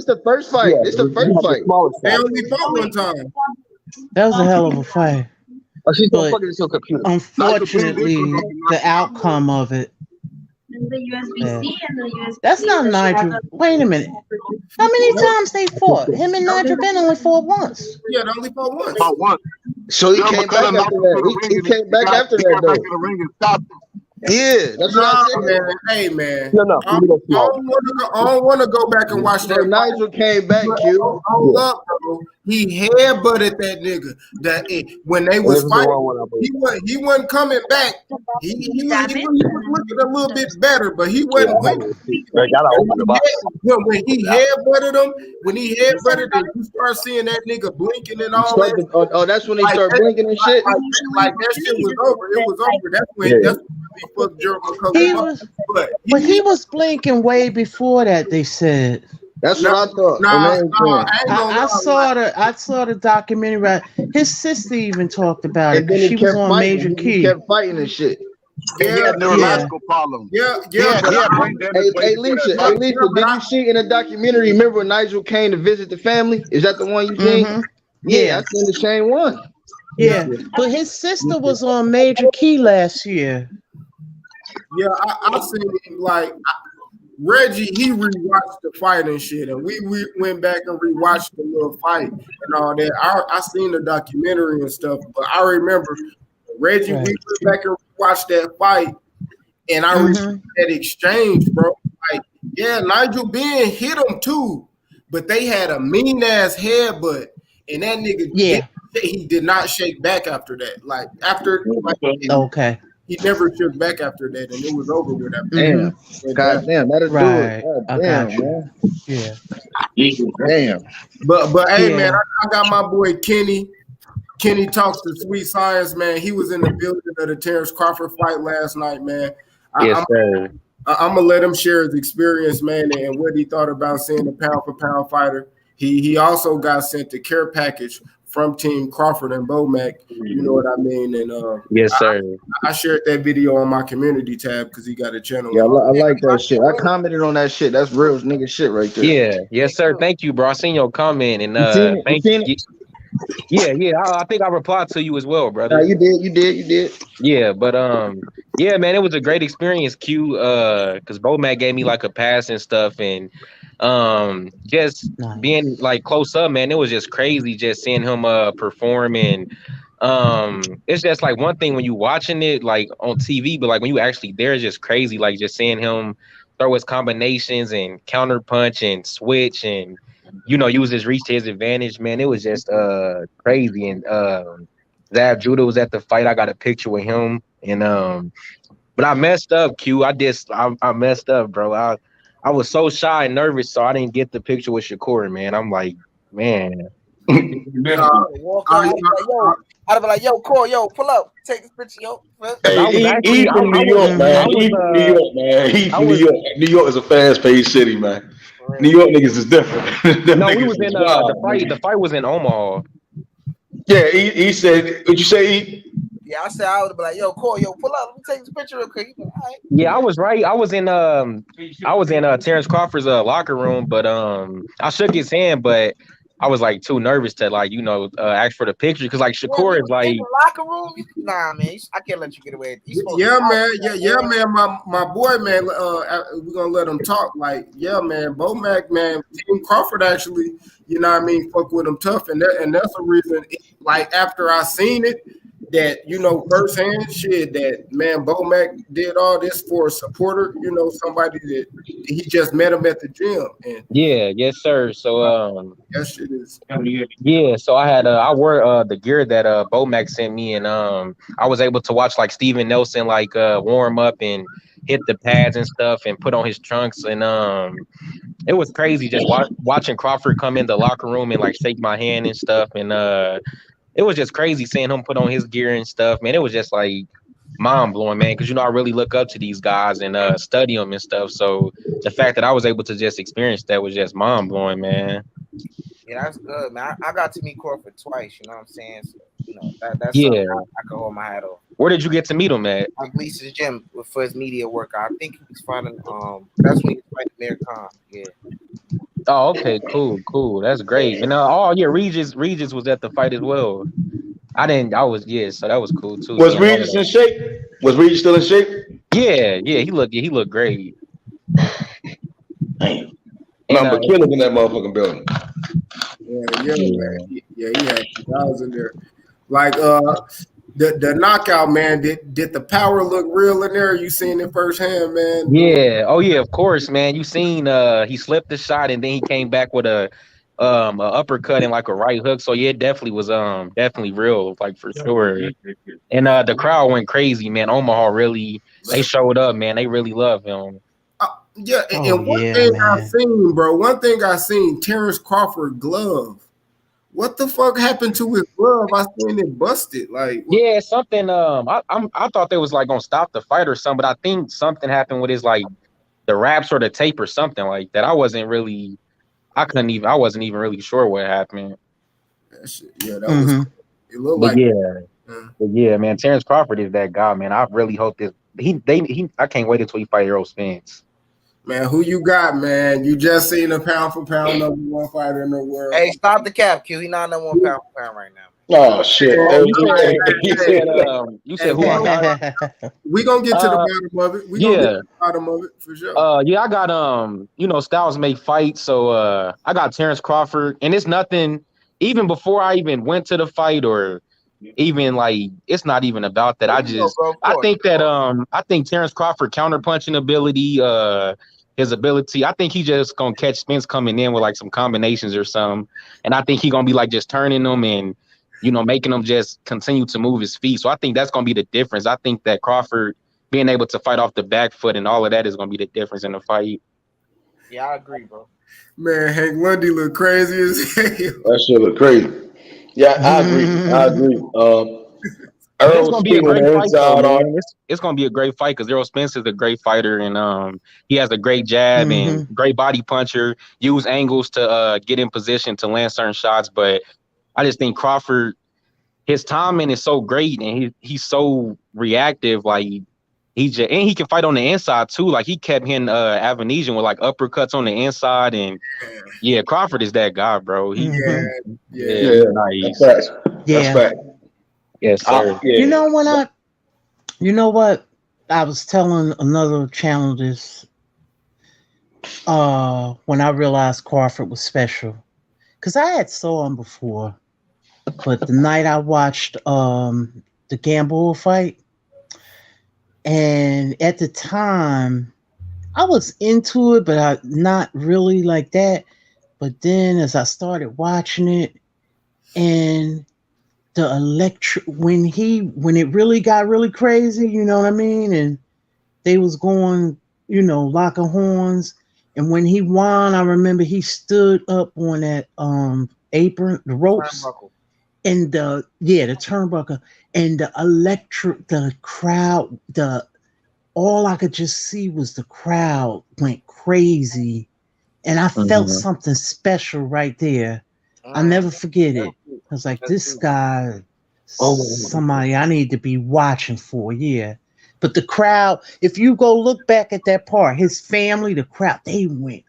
the first fight. Yeah, this the first fight. They only fought one time. That was a hell of a fight. Oh, she's But fucking your computer. unfortunately, the outcome of it. And the USB-C and the USB. That's not Nigel. Wait a minute. How many times they fought? Him and Nigel Benn only fought once. Yeah, they only fought once. Fought once. So he came back after that. He came back after that though. Yeah, that's what I said. Man. Hey man. No. I don't want to go back and watch that. Nigel came back, Q. Hold up, bro. He headbutted that nigga. When they was fighting, he wasn't coming back. He was looking a little bit better, but he wasn't winning. Gotta open the box. When he headbutted him, you start seeing that nigga blinking and all that. Oh, that's when he started blinking and shit. Like that shit was over. It was over. That's when he fucked Jeremy. But he was blinking way before that. They said. That's what I thought. I saw the documentary. Right, his sister even talked about it. She was on Major Key. He kept fighting and shit. He had neurological problems. Yeah. Hey, Lisa, did you see in a documentary? Remember when Nigel came to visit the family? Is that the one you seen? Yeah, I seen the same one. Yeah, but his sister was on Major Key last year. Yeah, I seen him like Reggie. He rewatched the fight and shit, and we went back and rewatched the little fight and all that. I seen the documentary and stuff, but I remember Reggie. Right. We went back and watched that fight, and I remember that exchange, bro. Like, yeah, Nigel Ben hit him too, but they had a mean ass headbutt, and that nigga he did not shake back after that. Like after, like, okay. He never shook back after that, and it was over with that. Damn. God damn, that'll do it. God damn, man. Yeah. Damn. But hey, man, I got my boy Kenny. Kenny talks to Sweet Science, man. He was in the building of the Terence Crawford fight last night, man. Yes, sir. I'm gonna let him share his experience, man, and what he thought about seeing a pound for pound fighter. He also got sent the care package from Team Crawford and Bomac. You know what I mean? And yes, sir. I shared that video on my community tab because he got a channel. Yeah, I like that shit. I commented on that shit. That's real nigga shit right there. Yeah, yes, sir. Thank you, bro. I seen your comment and thank you. Yeah. I think I replied to you as well, brother. You did. Yeah, but yeah, man, it was a great experience, Q. Because Bomac gave me like a pass and stuff, and just being like close up, man, it was just crazy just seeing him perform. And it's just like one thing when you watching it like on TV, but like when you actually there, it's just crazy. Like just seeing him throw his combinations and counter punch and switch and use his reach to his advantage, man. It was just crazy. And Zab Judah was at the fight. I got a picture with him, and but I messed up, Q. I messed up, bro. I was so shy and nervous, so I didn't get the picture with Shakur, man. I'm like, man. I'd be like, yo, Cole, yo, pull up, take this picture, yo. Hey, he from New York, man. He from New York, man. He from New York. New York is a fast-paced city, man. New York niggas is different. No, we was in the fight. The fight was in Omaha. Yeah, he said. What'd you say? Yeah, I said I would be like, yo, Cole, yo, pull up. Let me take this picture real quick. All right. Yeah, I was right. I was in Terence Crawford's locker room, but I shook his hand, but I was like too nervous to ask for the picture because like Shakur is like in the locker room. Nah, man, I can't let you get away. Yeah, man. My boy, man. We're gonna let him talk. Like, yeah, man. Bomac, man. Team Crawford actually, fuck with him tough, and that's a reason. Like after I seen it, that firsthand shit that man Bomac did all this for a supporter. Somebody that he just met him at the gym. And yes, sir. So that shit is. Yeah, so I wore the gear that Bomac sent me, and I was able to watch like Steven Nelson warm up and hit the pads and stuff and put on his trunks, and it was crazy just watching Crawford come in the locker room and like shake my hand and stuff, and it was just crazy seeing him put on his gear and stuff, man. It was just like mind blowing, man, because I really look up to these guys and study them and stuff. So the fact that I was able to just experience that was just mind blowing, man. Yeah, that's good, man. I got to meet Crawford twice. You know what I'm saying? So, that's yeah. I can hold my hat off. Where did you get to meet him at? At Gleason's gym for his media workout. I think he was fighting. That's when he was fighting Mayor Khan. Yeah. Oh, okay, cool. That's great. And Regis was at the fight as well. So that was cool too. Was Regis in shape? Was Regis still in shape? Yeah, he looked great. Damn. Number killers in that motherfucking building. Man. Yeah, he had guys in there. Like the knockout, man. Did the power look real in there? You seen it firsthand, man? Yeah. Oh yeah, of course, man. You seen he slipped the shot and then he came back with a uppercut and like a right hook. So yeah, it definitely was definitely real, like for sure. And the crowd went crazy, man. Omaha really they showed up, man. They really love him. One thing I seen, Terence Crawford glove. What the fuck happened to his glove? I seen it busted. Like yeah, something. I thought they was like gonna stop the fight or something, but I think something happened with his like the wraps or the tape or something like that. I wasn't even really sure what happened. That shit, that was. It looked but like. Yeah, man. Terence Crawford is that guy, man. I really hope I can't wait until he fight Errol Spence. Man, who you got, man? You just seen a pound for pound number one fighter in the world. Hey, stop the cap, Q. He not number one pound for pound right now. Oh shit! Oh, you said who I got? We gonna get to the bottom of it. We gonna get to the bottom of it for sure. Yeah, I got styles make fights, so I got Terence Crawford, and it's nothing. Even before I even went to the fight, or even like, it's not even about that. I think Terence Crawford counterpunching ability, his ability. I think he just gonna catch Spence coming in with like some combinations or something, and I think he gonna be like just turning them and making them just continue to move his feet. So I think that's gonna be the difference. I think that Crawford being able to fight off the back foot and all of that is gonna be the difference in the fight. Yeah, I agree, bro. Man, Hank Lundy look crazy as hell. That shit look crazy. Yeah, I agree. It's gonna be a great fight, though, man. It's gonna be a great fight because Errol Spence is a great fighter, and he has a great jab and great body puncher. Use angles to get in position to land certain shots, but I just think Crawford, his timing is so great, and he's so reactive. Like he can fight on the inside too. Like he kept hitting Avanesian with like uppercuts on the inside, and yeah, Crawford is that guy, bro. Nice. That's fact. Yes, sir. You know what? I was telling another channel this when I realized Crawford was special, because I had saw him before, but the night I watched the Gamble fight, and at the time I was into it, but not really like that. But then as I started watching it, and the when it really got really crazy, you know what I mean? And they was going, locking horns. And when he won, I remember he stood up on that apron, the ropes, and the turnbuckle, and the crowd, all I could just see was the crowd went crazy. And I felt something special right there. I'll never forget it. I was like, this guy, somebody I need to be watching for, But the crowd, if you go look back at that part, his family, the crowd, they went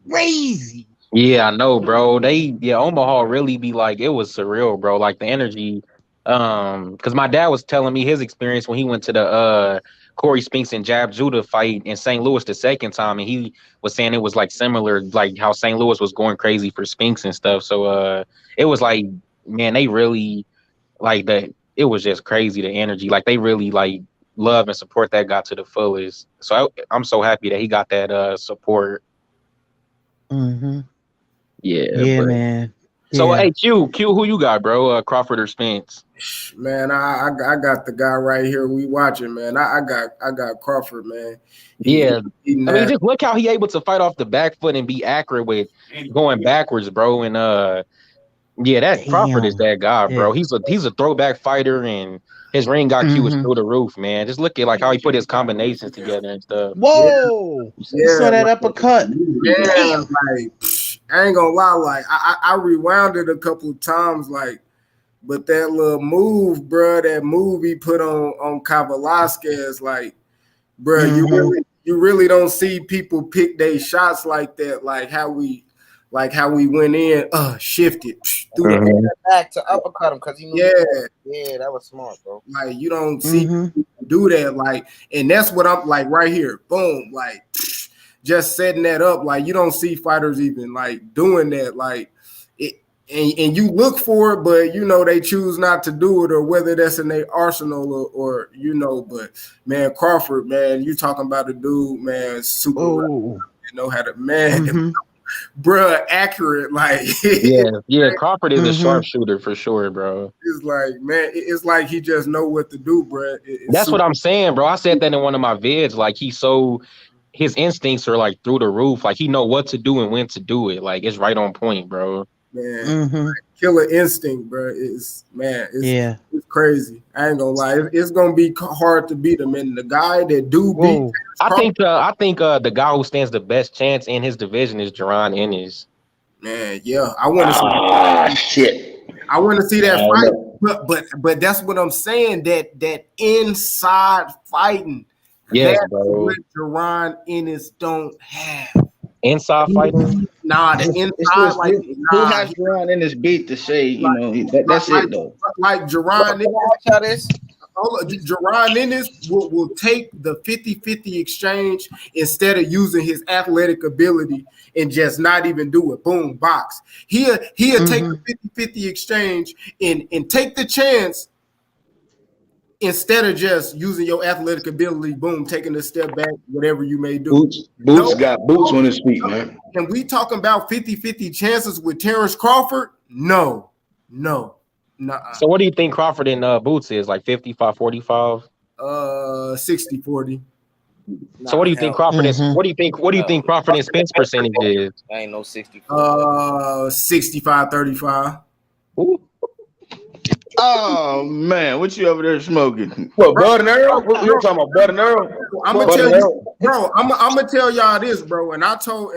crazy. Yeah, I know, bro. Omaha really be like, it was surreal, bro. Like the energy. Because my dad was telling me his experience when he went to the Corey Spinks and Jab Judah fight in St. Louis the second time, and he was saying it was like similar, like how St. Louis was going crazy for Spinks and stuff. So it was like, man, they really like that. It was just crazy, the energy. Like they really like love and support that guy to the fullest. So I'm so happy that he got that support. Yeah, man. So hey, Q, who you got, bro? Crawford or Spence? Man, I got the guy right here. We watching, man. I got Crawford, man. I mean, just look how he able to fight off the back foot and be accurate with going backwards, bro. And Crawford is that guy, bro. He's a throwback fighter, and his ring got Q was through the roof, man. Just look at like how he put his combinations together and stuff. Whoa! You saw that uppercut? Yeah, like I ain't gonna lie, like I rewound it a couple of times, like, but that little move, bro, that move he put on Velasquez, like, bro, you really don't see people pick their shots like that, like how we went in, shifted through the back to uppercut him because he moved. Yeah, that was smart, bro. Like you don't see people do that, like, and that's what I'm like right here, boom, like. Just setting that up, like you don't see fighters even like doing that, like it, and you look for it, but they choose not to do it, or whether that's in their arsenal or But man, Crawford, man, you talking about a dude, man, super, know how to bruh, accurate, like Crawford is a sharpshooter for sure, bro. It's like, man, it's like he just know what to do, bruh. That's what I'm saying, bro. I said that in one of my vids, like his instincts are like through the roof. Like he know what to do and when to do it. Like it's right on point, bro. Man, like, killer instinct, bro. It's crazy. I ain't gonna lie. It's gonna be hard to beat him. And the guy that beat, I think the guy who stands the best chance in his division is Jaron Ennis. Man, I want to see. Shit. I want to see that fight. But that's what I'm saying. That inside fighting. Yes, That's bro. what Jerron Ennis don't have. Inside fighting? Nah, the inside, like, who has Jerron in this beat to say, you know, that's it though. Like Jerron Ennis. Jerron Ennis will take the 50-50 exchange instead of using his athletic ability and just not even do it. Boom, box. He'll take the 50-50 exchange and take the chance instead of just using your athletic ability. Boom, taking a step back, whatever you may do. Boots got boots on his feet, man. And we talking about 50-50 chances with Terence Crawford? No. Nuh-uh. So what do you think Crawford and Boots is? Like 55-45? 60-40. So what do you think Crawford is? What do you think Crawford and Spence percentage is? I ain't no 64. 65-35. Oh man, what you over there smoking? What, Bud and Earl? You're talking about Bud and Earl? I'm gonna tell you, bro. I'm gonna tell y'all this, bro. And I told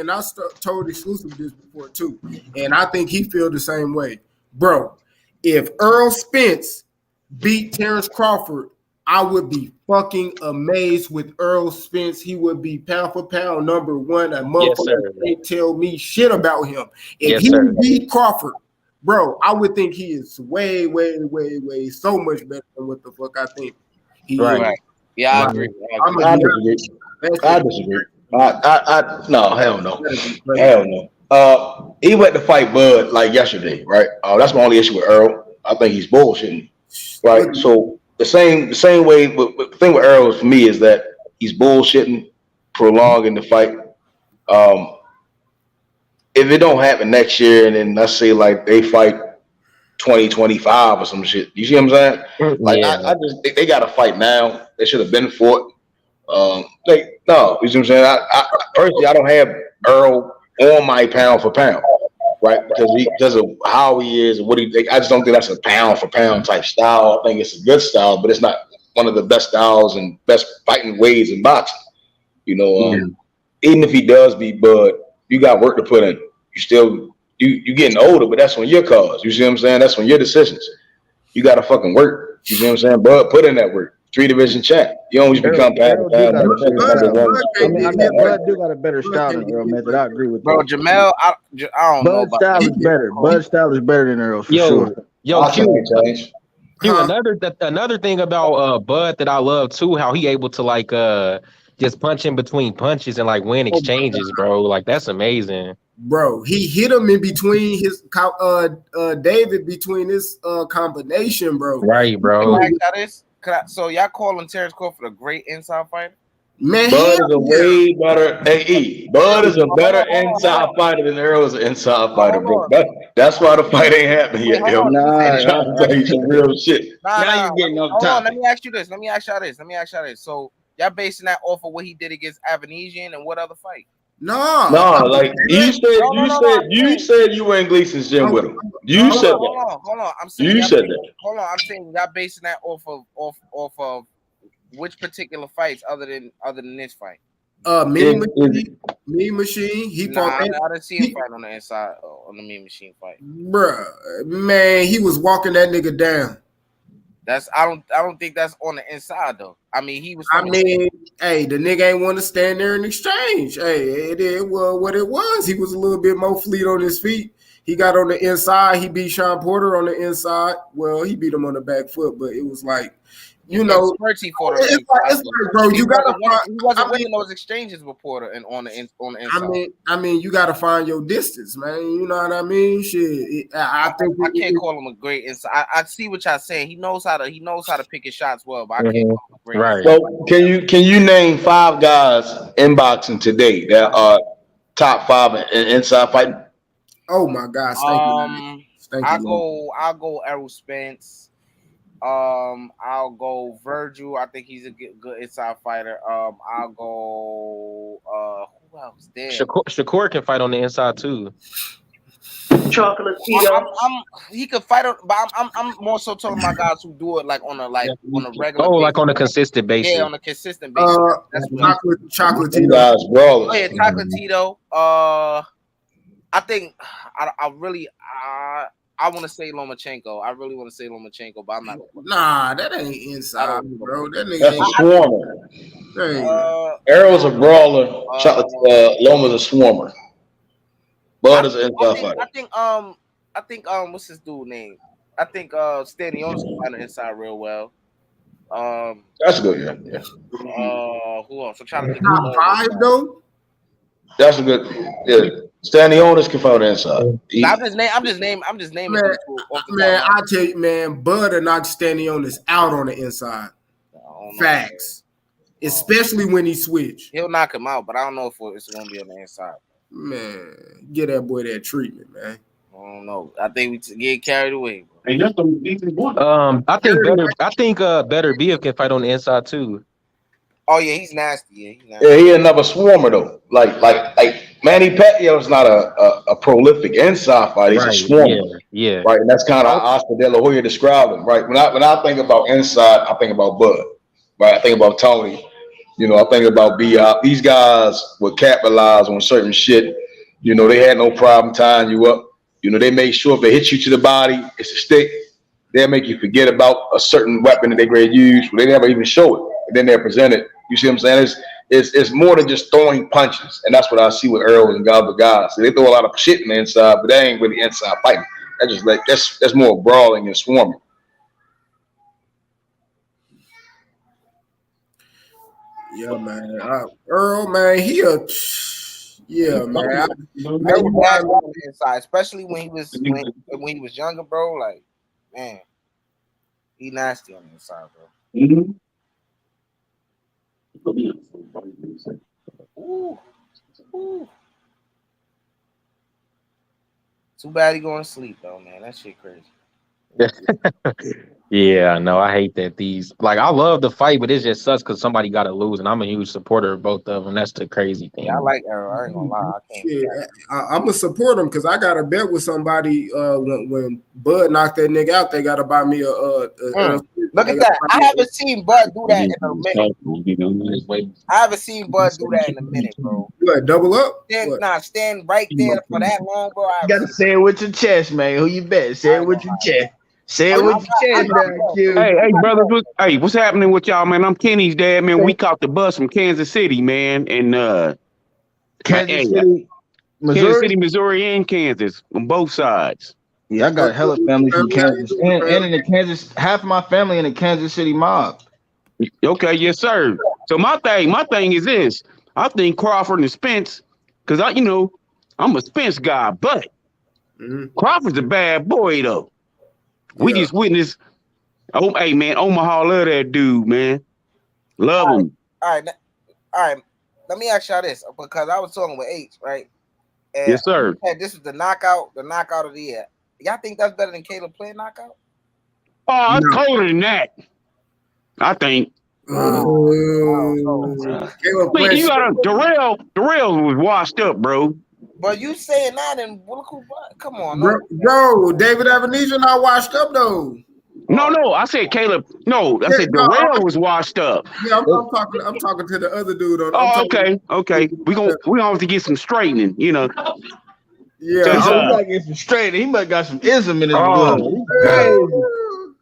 exclusive this before too, and I think he feel the same way, bro. If Earl Spence beat Terence Crawford, I would be fucking amazed with Earl Spence. He would be pound for pound number one. A motherfucker can't tell me shit about him. If he beat Crawford, bro, I would think he is way so much better than what the fuck I think he is. Right. Yeah, I agree. I disagree. No, hell no. Hell no. He went to fight Bud like yesterday, right? That's my only issue with Earl. I think he's bullshitting, right? So the same way. The thing with Earl for me is that he's bullshitting, prolonging the fight. If it don't happen next year, and then let's say like they fight 2025 or some shit, you see what I'm saying? Like I just they got to fight now. They should have been fought. You see what I'm saying? Personally, I don't have Earl on my pound for pound, right? Because of how he is and what he. I just don't think that's a pound for pound type style. I think it's a good style, but it's not one of the best styles and best fighting ways in boxing. You know, even if he does beat Bud, you got work to put in. You still you getting older, but that's on your cause. You see what I'm saying? That's on your decisions. You got to fucking work. You see what I'm saying? Bud, put in that work. 3-division champ. You always become bad. Bud do got a better style than Earl Method. I agree with bro. Jamel, I don't know. Bud's style is better. Bud's style is better than Earl for sure. Another thing about Bud that I love too, how he able to like just punch in between punches and like win exchanges, bro. Like that's amazing. Bro, he hit him in between his David between his combination, bro. Right, bro. So y'all calling Terence Crawford a great inside fighter? Man, Bud is a way better. Bud is a better inside fighter than Earl is an inside fighter, bro. That's why the fight ain't happening yet. Yo. I'm trying to tell you some real shit. Now you're getting off top. Let me ask you this. So y'all basing that off of what he did against Avanesian and what other fight? No, like you said you were in Gleason's gym with him. You said that. Hold on. I'm saying you said that. Hold on. I'm saying y'all basing that off of which particular fights other than this fight? Mean Machine. He fought. I didn't see him fight on the inside on the Mean Machine fight. Bruh, man, he was walking that nigga down. I don't think that's on the inside though. I mean, he was. Hey, the nigga ain't want to stand there and exchange. Hey, it was what it was. He was a little bit more fleet on his feet. He got on the inside. He beat Sean Porter on the inside. Well, he beat him on the back foot, but it was like, you know, it's like, bro, you gotta. He wasn't winning those exchanges with Porter and on the inside. I mean, you gotta find your distance, man. You know what I mean? Shit, I think I can't call him a great inside. I see what y'all saying. He knows how to pick his shots well, but I can't call him a great. Right. So can you name 5 guys in boxing today that are top 5 in inside fighting? Oh my gosh! Thank you. I'll go Errol Spence. I'll go Virgil. I think he's a good inside fighter. I'll go who else? Damn. Shakur can fight on the inside too. Chocolate he could fight on, but I'm more so talking about guys who do it like on a regular. Oh, like on a consistent basis. Yeah, on a consistent basis. That's Chocolate Tito. Oh yeah, Chocolate Tito. I think I really I want to say Lomachenko. I really want to say Lomachenko, but I'm not. Nah, that ain't inside, bro. That nigga ain't swarming. Arrow's a brawler. Loma's a swarmer. Bud is an inside fighter. I think what's his dude name? I think Stanley Onis can find the inside real well. That's good, yeah. Who else? I'm trying to think. Top 5 though. That's a good, yeah. Stanley Onis can find the inside. I'm just naming. Man, I tell you, man, Bud or not standing on this out on the inside. Facts. Especially when he switch. He'll knock him out, but I don't know if it's going to be on the inside. Man, get that boy that treatment, man. I don't know. I think we get carried away. I think Better Beef can fight on the inside too. Oh yeah, he's nasty. Yeah, he another swarmer though. Like Manny Pacquiao's not a prolific inside fighter. He's a swarmer. Yeah. Right, and that's kind of Oscar De La Hoya described him. Right, when I think about inside, I think about Bud. Right, I think about Tony. You know, I think about Bout. These guys would capitalize on certain shit. You know, they had no problem tying you up. You know, they made sure if they hit you to the body, it's a stick. They'll make you forget about a certain weapon that they grade use. But they never even show it. And then they're presented. You see what I'm saying? It's more than just throwing punches. And that's what I see with Earl and Gobble guys. So they throw a lot of shit in the inside, but they ain't really inside fighting. That's just like that's more brawling and swarming. Yeah, man. Earl, man, man. Inside, especially when he was when he was younger, bro. Like, man, he nasty on the inside, bro. Mm-hmm. Ooh. Too bad he going to sleep though, man. That shit crazy. Yeah, no, I hate that I love the fight, but it just sucks because somebody got to lose, and I'm a huge supporter of both of them. That's the crazy thing. Yeah, I like Arrow. I ain't gonna lie. I'm gonna support him because I got a bet with somebody when Bud knocked that nigga out. They gotta buy me a look at that. I haven't seen Bud do that in a minute. I haven't seen Bud do that in a minute, bro. What, double up? Stand right there for that long, bro. You gotta say it with your chest, man. Who you bet? Say it with your chest. Say it with your chest, man. Hey, brothers. What's happening with y'all, man? I'm Kenny's dad, man. We caught the bus from Kansas City, man, and Kansas City, Missouri? Kansas City, Missouri, and Kansas on both sides. Yeah, I got hella family from Kansas, and in the Kansas. Half of my family in the Kansas City mob. Okay, yes, sir. So my thing is this. I think Crawford and Spence, because I'm a Spence guy, but Crawford's a bad boy though. We just witnessed. Oh, hey man, Omaha love that dude, man. Love him. All right. Let me ask y'all this because I was talking with H, right? And yes, sir. This is the knockout of the year. Y'all think that's better than Caleb playing knockout? Oh, it's colder than that. I think. Darrell was washed up, bro. But you saying that and come on, bro. David Ebenezer not washed up though. No, I said Caleb. No, I said Darrell was washed up. Yeah, I'm talking to the other dude. Okay. We gonna have to get some straightening, Yeah, I gotta get some straightening. He might got some ism in his blood.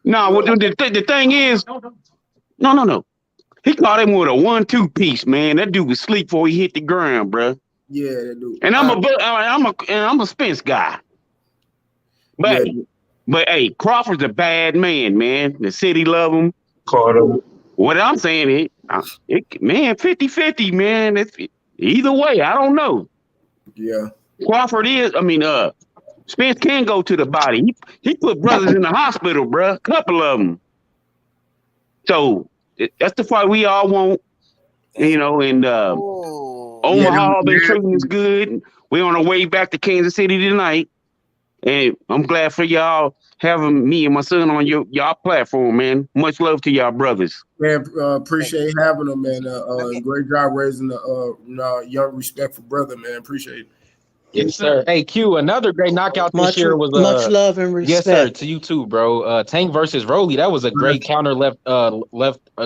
No, the thing is, no. He caught him with a 1-2 piece, man. That dude was asleep before he hit the ground, bro. Yeah, that dude. And I'm a Spence guy. But hey, Crawford's a bad man. The city love him. Carter. What I'm saying man, 50-50, man. It's either way, I don't know. Yeah. Crawford Spence can go to the body. He put brothers in the hospital, bro. A couple of them. So that's the fight we all want, and Omaha been treating us good. We're on our way back to Kansas City tonight, and I'm glad for y'all having me and my son on y'all platform, man. Much love to y'all brothers. Man, appreciate having them, man. Great job raising the young, respectful brother, man. Appreciate it. Yes, sir. Hey, Q, another great knockout this year was much love and respect. Yes, sir. To you too, bro. Tank versus Rolly. That was a great counter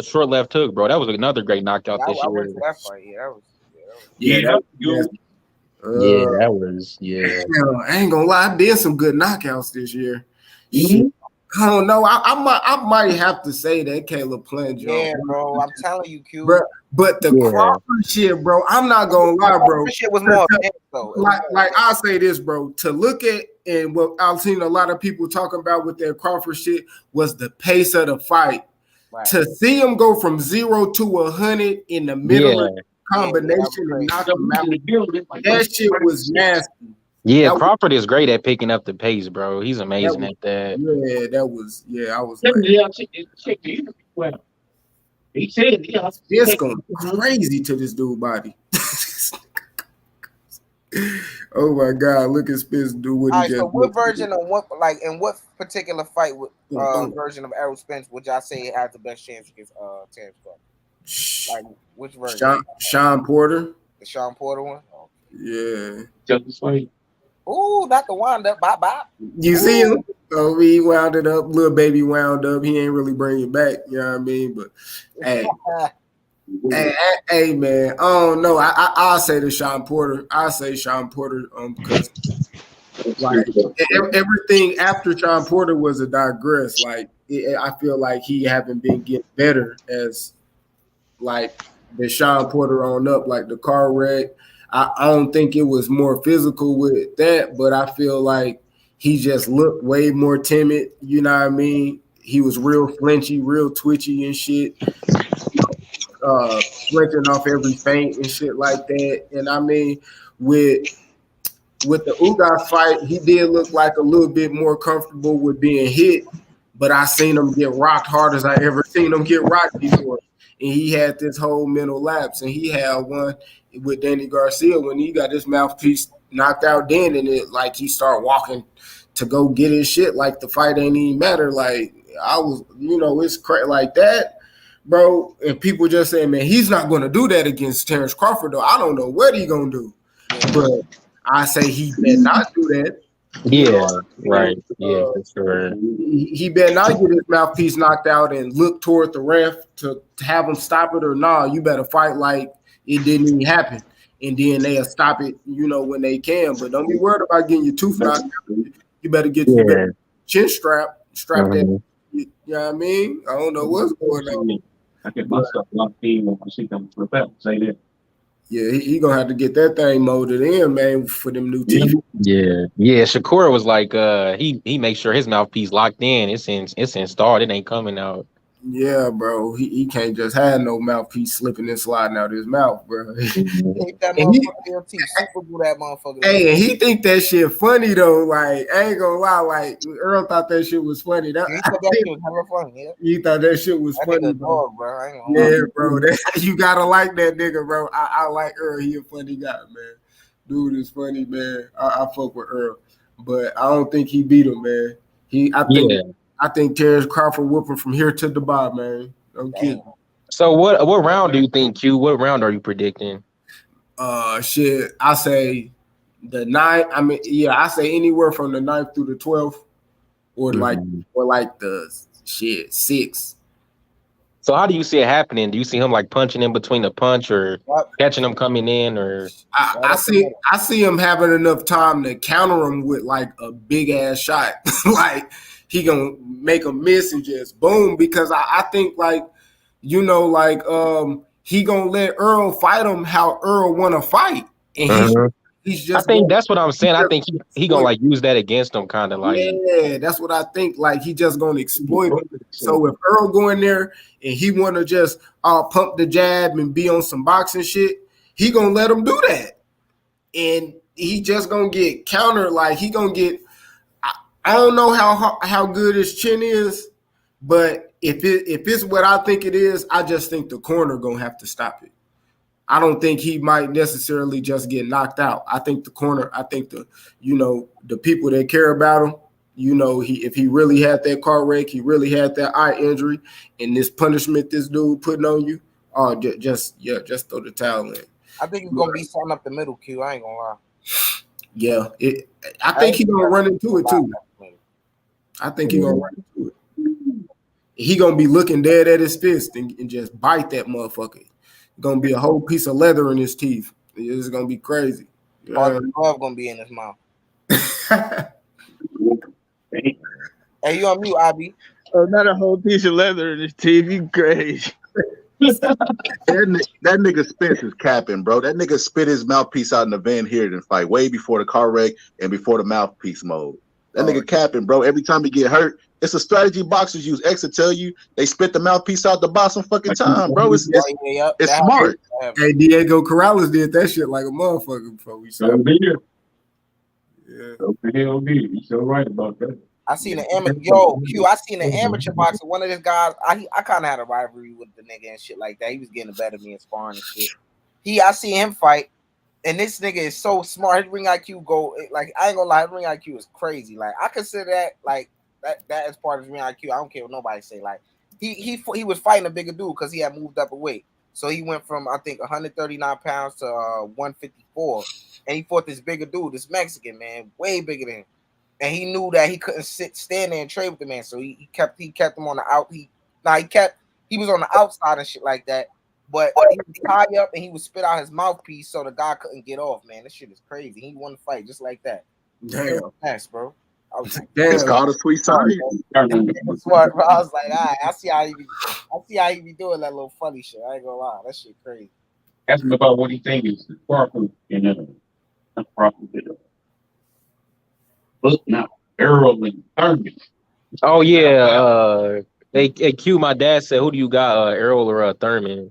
short left hook, bro. That was another great knockout this year. That fight, that was. I ain't gonna lie, I did some good knockouts this year. I don't know. I might have to say that Caleb Plant, Yeah, bro. I'm telling you, Q. But the Crawford shit, bro, I'm not gonna lie, bro. Shit was more intense, though. Like I'll say this, bro. To look at and what I've seen a lot of people talking about with their Crawford shit was the pace of the fight. Right. To see him go from 0 to 100 in the middle of the combination and knock him out, that shit was nasty. Yeah, Crawford is great at picking up the pace, bro. He's amazing at that. Yeah, that was. Yeah, I was like, he said, it's going crazy to this dude body. Oh my God! Look at Spence do what he just. So what version of what, like, in what particular fight version of Errol Spence would y'all say has the best chance against Terence Crawford? Like, which version? Sean Porter. The Sean Porter one. Oh. Yeah. Just like. Ooh, not the wind up. Bye. You see him? Oh, he wound it up. Little baby wound up. He ain't really bring it back. You know what I mean? But hey. Hey, man. Oh no, I'll say the Sean Porter. I'll say Sean Porter because like everything after Sean Porter was a digress. Like I feel like he haven't been getting better as like the Sean Porter on up, like the car wreck. I don't think it was more physical with that, but I feel like he just looked way more timid. You know what I mean? He was real flinchy, real twitchy and shit. Flinching off every feint and shit like that. And I mean, with the Ugas fight, he did look like a little bit more comfortable with being hit, but I seen him get rocked hard as I ever seen him get rocked before. And he had this whole mental lapse, and he had one with Danny Garcia when he got his mouthpiece knocked out then, and it like he started walking to go get his shit like the fight ain't even matter. Like I was, it's crazy like that. Bro, and people just saying, man, he's not going to do that against Terence Crawford, though. I don't know what he's going to do. But I say he better not do that. Yeah, right. Yeah, for sure. He better not get his mouthpiece knocked out and look toward the ref to have him stop it or nah. You better fight like it didn't even happen. And then they'll stop it, when they can. But don't be worried about getting your tooth knocked out. You better get your chin strap that. You know what I mean? I don't know what's going on. I get my stuff locked in when I see them flip out. Say that. Yeah, he gonna have to get that thing molded in, man, for them new teeth. Yeah. Shakur was like, he makes sure his mouthpiece locked in. It's installed. It ain't coming out. Yeah, bro. He can't just have no mouthpiece slipping and sliding out his mouth, bro. Hey, and he think that shit funny though. Like, I ain't gonna lie, like Earl thought that shit was funny. He thought that shit was hella funny. Yeah. You thought that shit was funny, bro. Yeah, bro. You gotta like that nigga, bro. I like Earl. He a funny guy, man. Dude is funny, man. I fuck with Earl, but I don't think he beat him, man. I think Terence Crawford whooping from here to Dubai, man. No kidding. So what round do you think, Q? What round are you predicting? Shit, I say the 9th. I mean, yeah, I say anywhere from the 9th through the 12th, or like the 6th. So how do you see it happening? Do you see him like punching in between the punch, or catching him coming in, or? I see him having enough time to counter him with like a big ass shot, like. He gonna make a miss and just boom, because I think he gonna let Earl fight him how Earl wanna fight. And he's just I think that's what I'm saying. I think he gonna like use that against him, kind of like. Yeah, that's what I think. Like he just gonna exploit him. So if Earl go in there and he wanna just pump the jab and be on some boxing shit, he gonna let him do that. And he just gonna get countered, like he gonna get. I don't know how good his chin is, but if it's what I think it is, I just think the corner gonna have to stop it. I don't think he might necessarily just get knocked out. I think the corner. I think the people that care about him. If he really had that car wreck, he really had that eye injury, and this punishment this dude putting on you, just throw the towel in. I think it's gonna be something up the middle, Q. I ain't gonna lie. Yeah, I think he's gonna run into it too. I think he's gonna run into it. He gonna be looking dead at his fist and just bite that motherfucker. Gonna be a whole piece of leather in his teeth. It's gonna be crazy. The glove gonna be in his mouth. Hey, you on mute, Abby? Oh, not a whole piece of leather in his teeth. You crazy? That nigga Spence is capping, bro. That nigga spit his mouthpiece out in the Van Heerden fight way before the car wreck and before the mouthpiece mode. That nigga capping, bro. Every time he get hurt, it's a strategy boxers use. X to tell you they spit the mouthpiece out the box some fucking time, bro. It's smart. Hey, Diego Corrales did that shit like a motherfucker before we saw. Yeah. Hell yeah, you so right about that. I seen an I seen an amateur boxer. One of his guys, I kind of had a rivalry with the nigga and shit like that. He was getting the better of me in sparring and shit. I seen him fight, and this nigga is so smart. His ring IQ like, I ain't gonna lie, his ring IQ is crazy. Like, I consider that like that as part of his ring IQ. I don't care what nobody say. Like, he was fighting a bigger dude because he had moved up a weight. So he went from, I think, 139 pounds to 154, and he fought this bigger dude, this Mexican man, way bigger than him. And he knew that he couldn't stand there and trade with the man, so he kept him on the out. He was on the outside and shit like that. But he was high up and he would spit out his mouthpiece so the guy couldn't get off. Man, this shit is crazy. He won the fight just like that. Damn, nice, bro. I was like, it's called a sweet science. Smart, bro. I was like, all right, I see how he be doing that little funny shit. I ain't gonna lie, that shit crazy. Ask him about what he thinks is Crawford and Crawford did. But now Earl and Thurman. Oh yeah, they Q. My dad said, "Who do you got, Earl or Thurman?"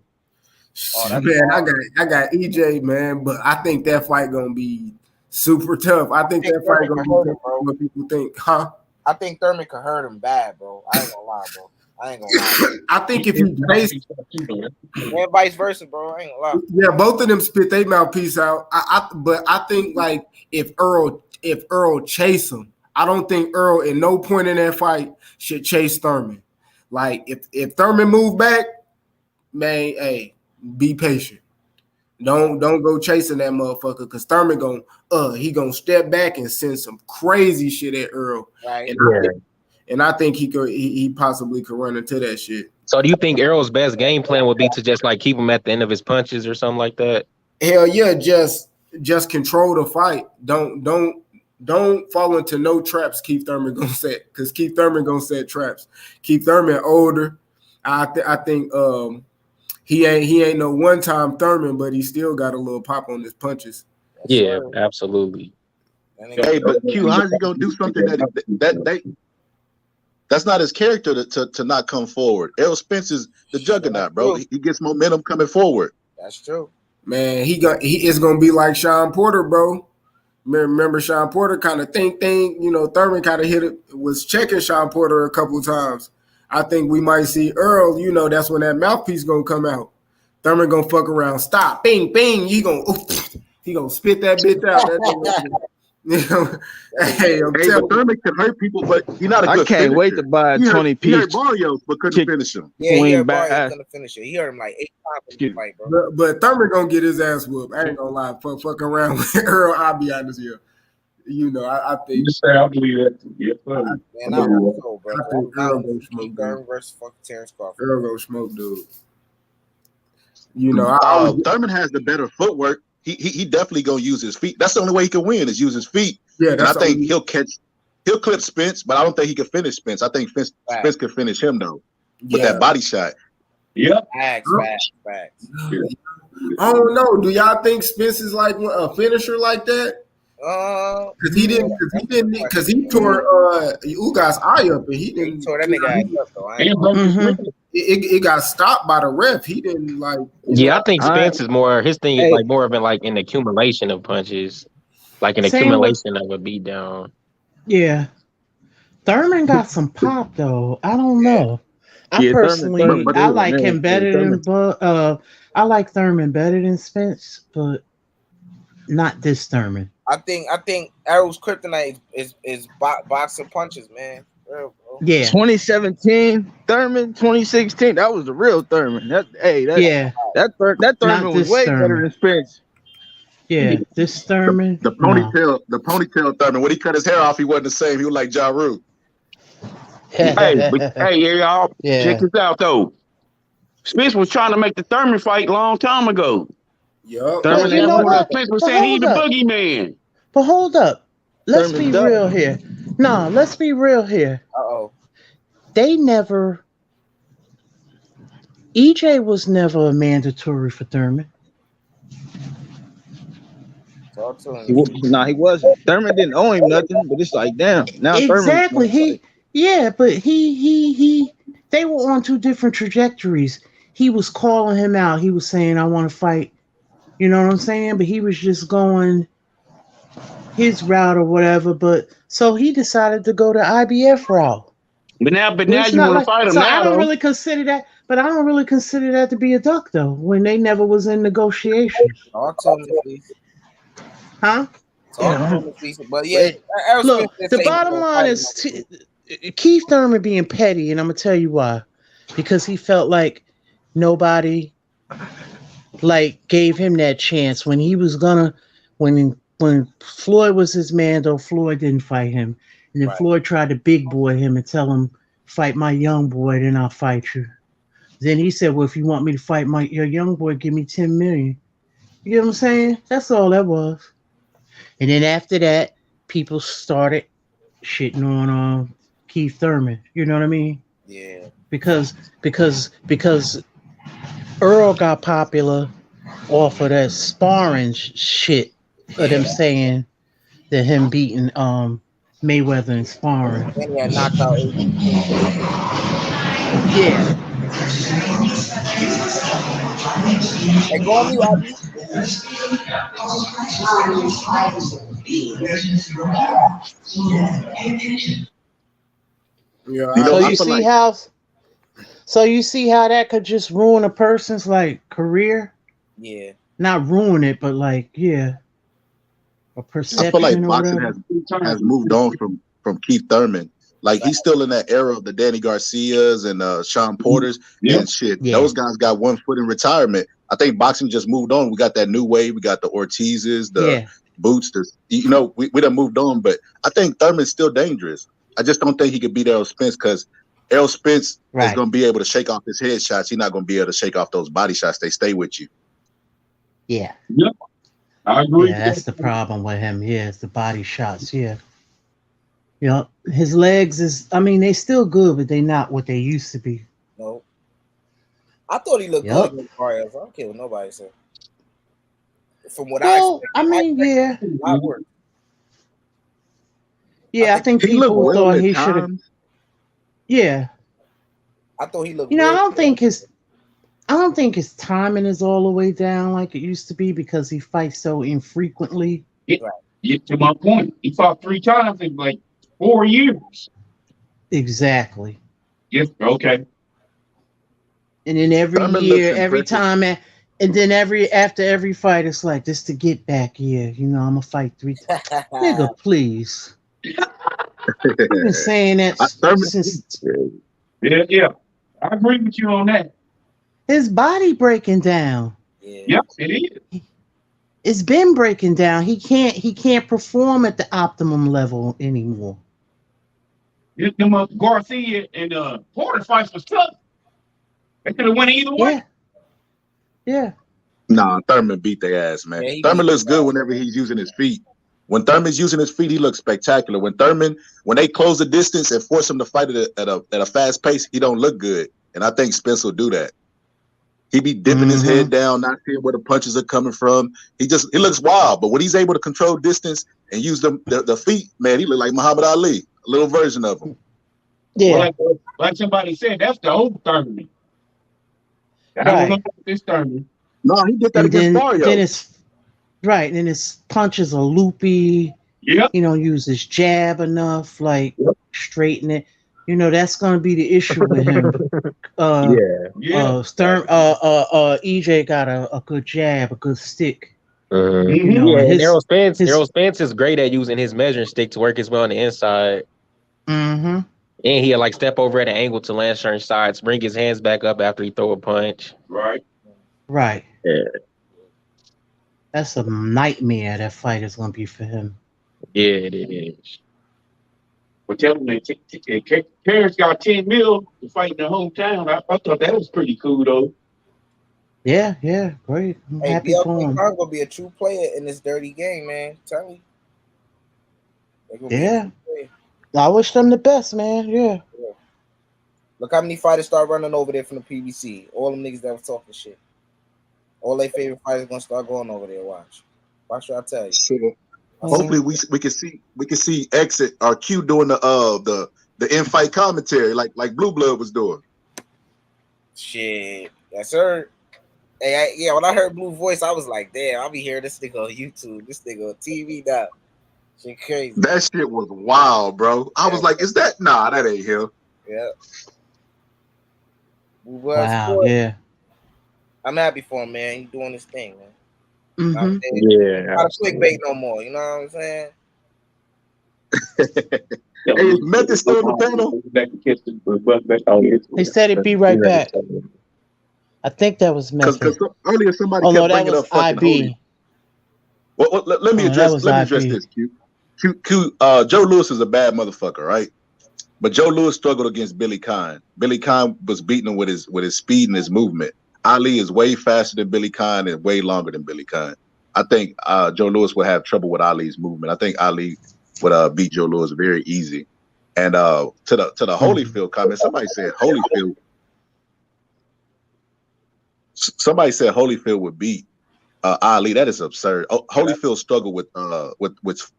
Man, I got EJ, man, but I think that fight gonna be super tough. I think that fight gonna be tough for what people think, huh? I think Thurman could hurt him bad, bro. I ain't gonna lie, bro. I think if he plays, and vice versa, bro. I ain't gonna lie. Yeah, both of them spit their mouthpiece out. But I think like if Earl chase him, I don't think Earl at no point in that fight should chase Thurman. Like if Thurman move back, man, hey, be patient. Don't go chasing that motherfucker because Thurman gonna step back and send some crazy shit at Earl. Right. And I think he possibly could run into that shit. So do you think Earl's best game plan would be to just like keep him at the end of his punches or something like that? Hell yeah, just control the fight. Don't fall into no traps Keith Thurman gonna set, because Keith Thurman gonna set traps. Keith Thurman older. I think he ain't no one-time Thurman, but he still got a little pop on his punches. Yeah, absolutely. Hey, but Q, how's he gonna do something that's not his character to not come forward? Errol Spence is the juggernaut, bro. He gets momentum coming forward. That's true. Man, he is gonna be like Sean Porter, bro. Remember Sean Porter kind of Thurman kind of was checking Sean Porter a couple times. I think we might see Earl, that's when that mouthpiece gonna come out. Thurman gonna fuck around, stop, bing, bing. He gonna spit that bitch out. Hey, but Thurman can hurt people, but he's not a good I can't wait to buy a 20-piece. He hurt Barrios, but couldn't finish him. Yeah, he hurt Barrios, couldn't finish him. He hurt him like 8 times in the fight, bro. But Thurman gonna get his ass whooped. I ain't gonna lie. Fuck around with Earl, I'll be honest here. I think. I believe that. Yeah, man, I hope so, bro. I think Earl gonna smoke, dude. Versus fucking Terence Crawford. Earl gonna smoke, dude. Thurman has the better footwork. He definitely gonna use his feet. That's the only way he can win is use his feet. Yeah, and I think he'll clip Spence, but I don't think he can finish Spence. I think Spence can finish him though with that body shot. Yeah. Facts. I don't know. Do y'all think Spence is like a finisher like that? Because he tore Ugas' eye up, and he didn't. He tore that nigga eye up though. It got stopped by the ref. He didn't like. Yeah, I think Spence is more. His thing is like more of an accumulation of punches, like an accumulation of a beat down. Yeah, Thurman got some pop though. I don't know. I personally, I like him better than. I like Thurman better than Spence, but not this Thurman. I think Errol's kryptonite is boxing punches, man. Yeah. 2017 Thurman, 2016. That was the real Thurman. That Thurman was way better than Spence. Yeah, this Thurman. The ponytail Thurman. When he cut his hair off, he wasn't the same. He was like Ja Rule. Hey, y'all, check this out though. Spence was trying to make the Thurman fight a long time ago. Yup. Spence was saying he's the boogeyman. But hold up. Let's be real here. No, let's be real here. Uh-oh. They never EJ was never a mandatory for Thurman. He wasn't. Thurman didn't owe him nothing, but it's like, damn. Now Exactly. Thurman. But he. They were on two different trajectories. He was calling him out. He was saying, "I want to fight." You know what I'm saying? But he was just going his route or whatever. But so he decided to go the IBF route. But now you want to fight him so now, I don't though. really consider that. But I don't really consider that to be a duck, though, when they never was in negotiations. Talk to me, please. Huh? Talk to me, please. But yeah, Look, the bottom line is Keith Thurman being petty, and I'm gonna tell you why. Because he felt like nobody gave him that chance when he was gonna when Floyd was his man, though Floyd didn't fight him. And then Floyd tried to big boy him and tell him, fight my young boy, then I'll fight you. Then he said, well, if you want me to fight your young boy, give me 10 million. You get what I'm saying? That's all that was. And then after that, people started shitting on Keith Thurman. You know what I mean? Yeah. Because Earl got popular off of that sparring shit of them saying that him beating Mayweather in sparring. And he had knocked out AB. Yeah. Hey, go on mute, Abby. Yeah. So you see how that could just ruin a person's career? Yeah. Not ruin it, but a perception. I feel like boxing has moved on from Keith Thurman. Like he's still in that era of the Danny Garcias and Sean Porters and shit. Yeah. Those guys got one foot in retirement. I think boxing just moved on. We got that new wave. We got the Ortizes, the Boots. We done moved on. But I think Thurman's still dangerous. I just don't think he could beat Errol Spence because Errol Spence is going to be able to shake off his head shots. He's not going to be able to shake off those body shots. They stay with you. Yeah. Yep. I agree. Yeah, that's the problem with him. Yeah, it's the body shots. Yeah. His legs they still good, but they not what they used to be. No. I thought he looked good against Barrios. I don't care what nobody said. From what I expected. I think people thought he should have. Yeah. I thought he looked I don't think his timing is all the way down like it used to be because he fights so infrequently. Get to my point. He fought 3 times in 4 years. Exactly. Yes. Okay. And then every time, and then after every fight, it's like this to get back. Yeah, I'm gonna fight 3 times. Nigga, please. I've been saying that since. Yeah. I agree with you on that. His body breaking down. Yeah. Yep, it is. It's been breaking down. He can't perform at the optimum level anymore. Them Garcia and Porter fights was tough. They could have went either way. Yeah. Nah, Thurman beat their ass, man. Thurman looks good whenever he's using his feet. When Thurman's using his feet, he looks spectacular. When they close the distance and force him to fight at a fast pace, he don't look good. And I think Spence will do that. He be dipping his head down, not seeing where the punches are coming from. He looks wild, but when he's able to control distance and use the feet, man, he look like Muhammad Ali, a little version of him. Yeah, well, like somebody said, that's the old Thurman. I don't know this Thurman. No, he did that against Mario. Then his punches are loopy. Yep. He don't use his jab enough, straighten it. That's going to be the issue with him. EJ got a good jab, a good stick. And Errol Spence is great at using his measuring stick to work his way on the inside. Mm-hmm. And he'll step over at an angle to land certain sides, bring his hands back up after he throw a punch. Right. Yeah. That's a nightmare that fight is going to be for him. Yeah, it is. Well, tell him that Terence got 10 mil to fight in their hometown. I thought that was pretty cool, though. Yeah, great. I'm happy for him. Khan gonna be a true player in this dirty game, man. Tell me. Yeah. I wish them the best, man. Yeah. Look how many fighters start running over there from the PBC. All them niggas that was talking shit. All their favorite fighters gonna start going over there. Watch what I tell you. Shit. Hopefully we can see Exit or Q doing the in-fight commentary like Blue Blood was doing. Shit, yes sir. Hey, when I heard Blue voice, I was like, damn, I'll be hearing this nigga on YouTube, this nigga on TV now. Shit crazy. That shit was wild, bro. I was like, is that? Nah, that ain't him. Yeah. Wow, yeah. I'm happy for him, man. He's doing his thing, man. Mm-hmm. Yeah. Not a clickbait no more, you know what I'm saying? Hey, is Method still in the panel? They said it'd be right back. I think that was Method. Because earlier somebody kept that bringing was up fucking IB. Holy. Well, let me address this, Q. Joe Louis is a bad motherfucker, right? But Joe Louis struggled against Billy Khan. Billy Khan was beating him with his speed and his movement. Ali is way faster than Billy Khan and way longer than Billy Khan. I think Joe Louis would have trouble with Ali's movement. I think Ali would beat Joe Louis very easy. And to the Holyfield comment, somebody said Holyfield. Somebody said Holyfield would beat Ali. That is absurd. Holyfield struggled with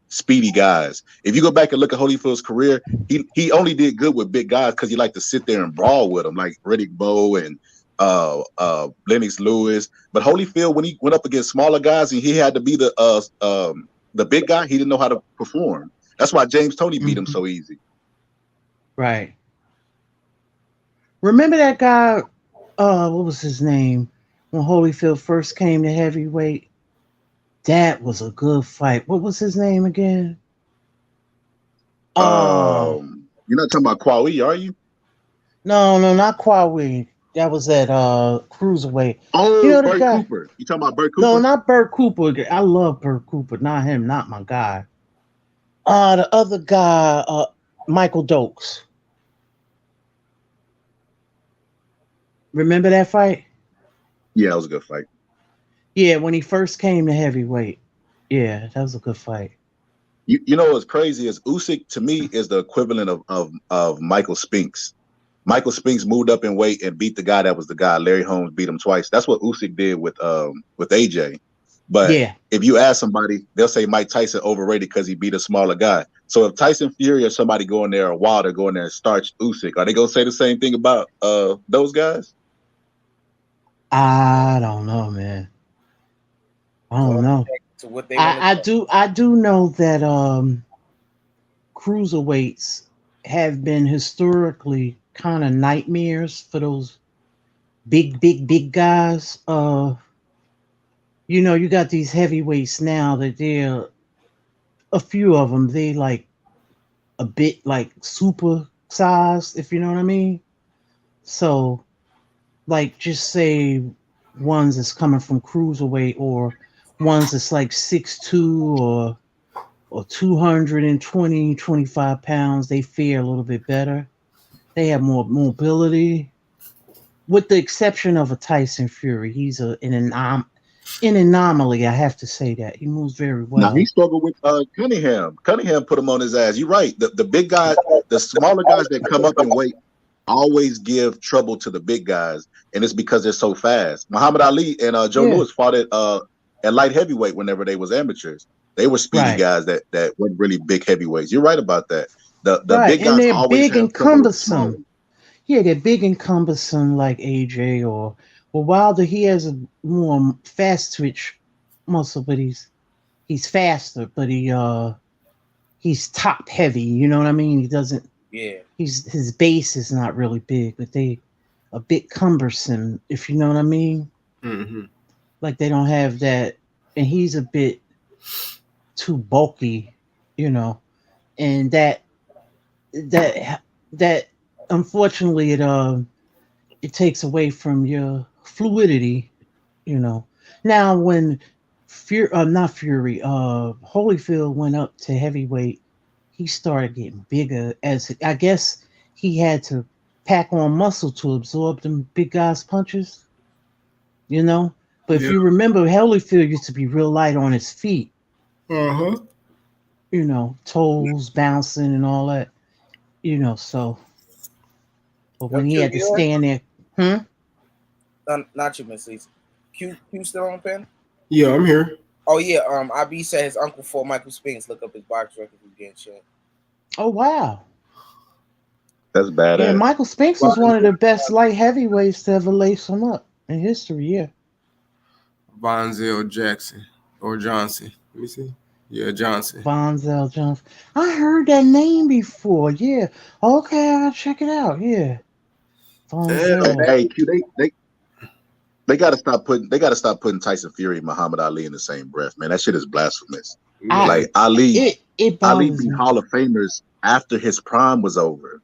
speedy guys. If you go back and look at Holyfield's career, he only did good with big guys because he liked to sit there and brawl with them, like Riddick Bowe and Lennox Lewis. But Holyfield, when he went up against smaller guys and he had to be the big guy, he didn't know how to perform. That's why James Toney beat him so easy. Right. Remember that guy? What was his name? When Holyfield first came to heavyweight, that was a good fight. What was his name again? You're not talking about Kwawi, are you? No, not Kwawi. That was at cruiserweight. Oh, you know the Bert guy? Cooper. You talking about Bert Cooper? No, not Bert Cooper. I love Bert Cooper. Not him. Not my guy. The other guy, Michael Dokes. Remember that fight? Yeah, it was a good fight. Yeah, when he first came to heavyweight. Yeah, that was a good fight. You know what's crazy is Usyk to me is the equivalent of Michael Spinks. Michael Spinks moved up in weight and beat the guy that was the guy. Larry Holmes beat him twice. That's what Usyk did with AJ. But if you ask somebody, they'll say Mike Tyson overrated because he beat a smaller guy. So if Tyson Fury or somebody go in there or Wilder go in there and starch Usyk, are they gonna say the same thing about those guys? I don't know, man. I don't know. I do know that cruiserweights have been historically kind of nightmares for those big guys. You got these heavyweights now that they're a few of them. They like a bit like super sized, if you know what I mean. So, like, just say ones that's coming from cruiserweight or ones that's like 6'2" or 220, 25 pounds, they fare a little bit better. They have more mobility. With the exception of a Tyson Fury, he's an anomaly. I have to say that he moves very well. Now he struggled with Cunningham. Cunningham put him on his ass. You're right. The big guys, the smaller guys that come up in weight, always give trouble to the big guys, and it's because they're so fast. Muhammad Ali and Joe Louis fought at light heavyweight whenever they was amateurs. They were speedy guys that weren't really big heavyweights. You're right about that. The big guys they're always big and cumbersome. Yeah, they're big and cumbersome like AJ or Wilder. He has a more fast twitch muscle, but he's faster, but he's top heavy. You know what I mean? He doesn't. Yeah. His base is not really big, but they a bit cumbersome, if you know what I mean. Mm-hmm. Like they don't have that, and he's a bit too bulky, and that unfortunately it takes away from your fluidity, Now when Holyfield went up to heavyweight, he started getting bigger as I guess he had to pack on muscle to absorb them big guys' punches, But if you remember, Holyfield used to be real light on his feet. Uh-huh. Toes bouncing and all that. So But when he had to stand there, not you, Miss Lisa. Q still on pen? Yeah, I'm here. Oh yeah, IB said his uncle fought Michael Spinks. Look up his box record again, shit. oh wow. That's badass. Yeah, Michael Spinks was one of the best light heavyweights to ever lace him up in history, yeah. Vonzel Jackson or Johnson. Let me see. Yeah, Johnson. Vonzel Johnson. I heard that name before. Yeah. Okay, I'll check it out. Yeah. Vonzel. Hey, Q, they gotta stop putting Tyson Fury and Muhammad Ali in the same breath, man. That shit is blasphemous. Like Ali beat Hall of Famers after his prime was over.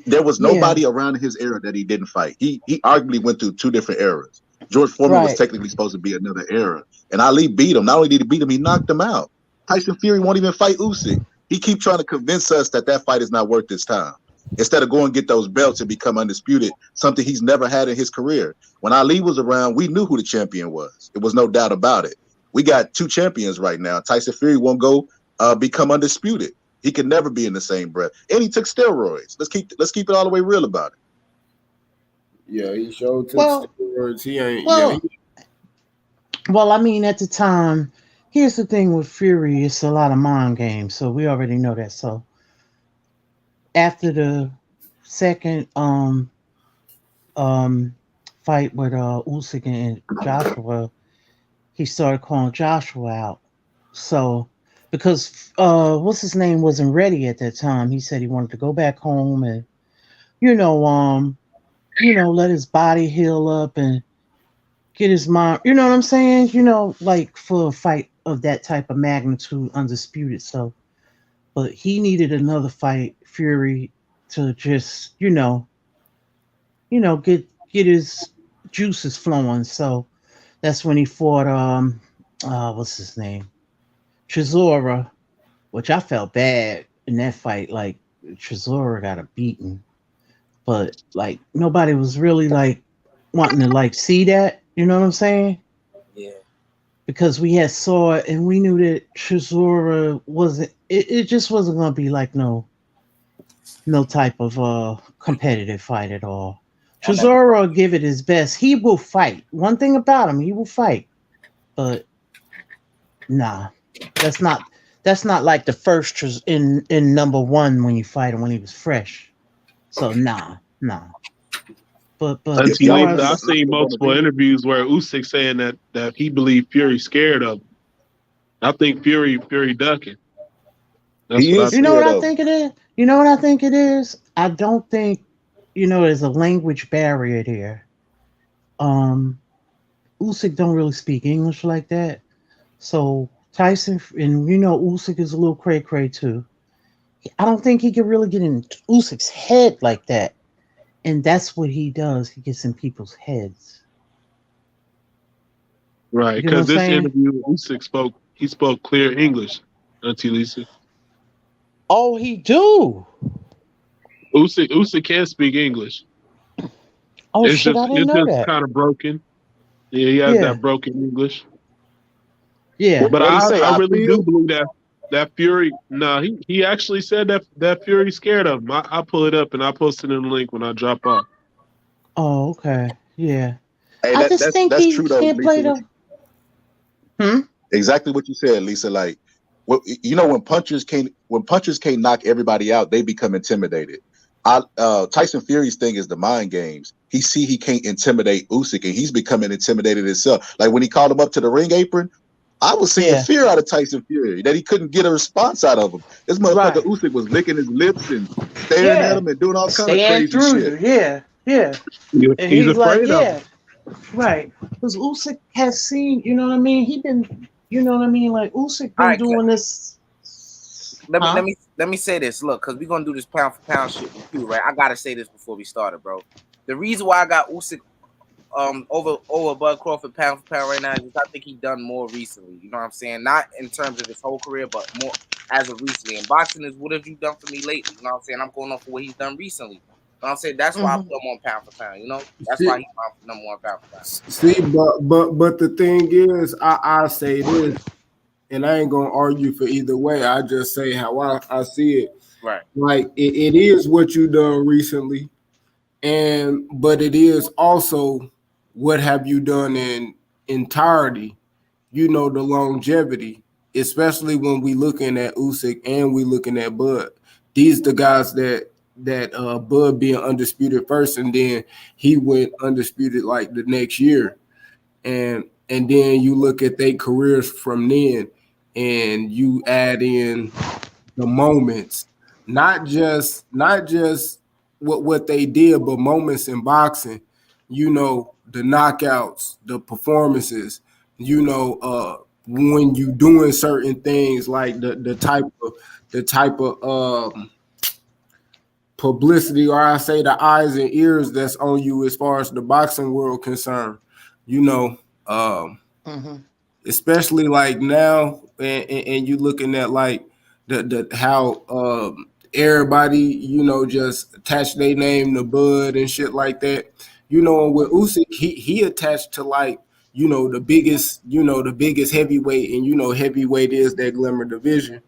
There was nobody around his era that he didn't fight. He arguably went through two different eras. George Foreman was technically supposed to be another era, and Ali beat him. Not only did he beat him, he knocked him out. Tyson Fury won't even fight Usyk. He keeps trying to convince us that fight is not worth his time. Instead of going and get those belts and become undisputed, something he's never had in his career. When Ali was around, we knew who the champion was. It was no doubt about it. We got two champions right now. Tyson Fury won't go become undisputed. He can never be in the same breath. And he took steroids. Let's keep it all the way real about it. Yeah, he showed steroids. He ain't. Well, I mean, at the time, here's the thing with Fury: it's a lot of mind games. So we already know that. So after the second fight with Usyk and Joshua, he started calling Joshua out. So because what's his name wasn't ready at that time, he said he wanted to go back home and let his body heal up and get his mind. You know what I'm saying? Like for a fight of that type of magnitude, undisputed. So, but he needed another fight, Fury, to just get his juices flowing. So that's when he fought what's his name, Chisora, which I felt bad in that fight. Like Chisora got a beating, but like nobody was really like wanting to like see that. You know what I'm saying? Yeah. Because we had saw it and we knew that Chisora wasn't. It just wasn't gonna be like no type of competitive fight at all. Chisora will give it his best. He will fight. One thing about him, he will fight. But nah, that's not like the first in number one when you fight him when he was fresh. So nah. But I've seen multiple interviews where Usyk saying that he believed Fury scared of him. I think Fury ducking. You know what I think it is? You know what I think it is? I don't think there's a language barrier there. Usyk don't really speak English like that. So Tyson and Usyk is a little cray too. I don't think he can really get in Usyk's head like that. And that's what he does. He gets in people's heads. Right, because this interview, Usyk spoke clear English, Auntie Lisa. Oh, he do. Usyk can speak English. Oh, I didn't know that. Kind of broken. Yeah, he has that broken English. Yeah, but I really do believe that Fury. No, he actually said that Fury scared of him. I'll pull it up and I'll post it in the link when I drop off. Oh, okay, yeah. Hey, I just think that's he true, though, can't play the. Exactly what you said, Lisa. Like, when punchers can't knock everybody out, they become intimidated. Tyson Fury's thing is the mind games. He can't intimidate Usyk, and he's becoming intimidated himself. Like when he called him up to the ring apron, I was seeing fear out of Tyson Fury that he couldn't get a response out of him. This motherfucker Usyk was licking his lips and staring at him and doing all kind of crazy shit. Yeah. And he's afraid of him. Right. Because Usyk has seen, you know what I mean? He been, like Usyk been doing this. Let me say this. Look, because we're gonna do this pound for pound shit with you, right? I gotta say this before we started, bro. The reason why I got Usyk over Bud Crawford pound for pound right now is I think he done more recently. You know what I'm saying? Not in terms of his whole career, but more as of recently. And boxing is what have you done for me lately? You know what I'm saying? I'm going off for what he's done recently. You know what I'm saying? That's why I put him on pound for pound. That's why he's my number one pound for pound. See, but the thing is, I say this, and I ain't gonna argue for either way. I just say how I see it. Right. Like it is what you done recently. but it is also what have you done in entirety, the longevity, especially when we looking at Usyk and we looking at Bud. These the guys that Bud being undisputed first, and then he went undisputed like the next year. And then you look at their careers from then, and you add in the moments, not just what they did, but moments in boxing. The knockouts, the performances. When you doing certain things, like the type of publicity, or I say the eyes and ears that's on you as far as the boxing world concerned. Especially like now, and you looking at like the how everybody just attach their name to Bud and shit like that. And with Usyk, he attached to like the biggest heavyweight, and heavyweight is that glamour division.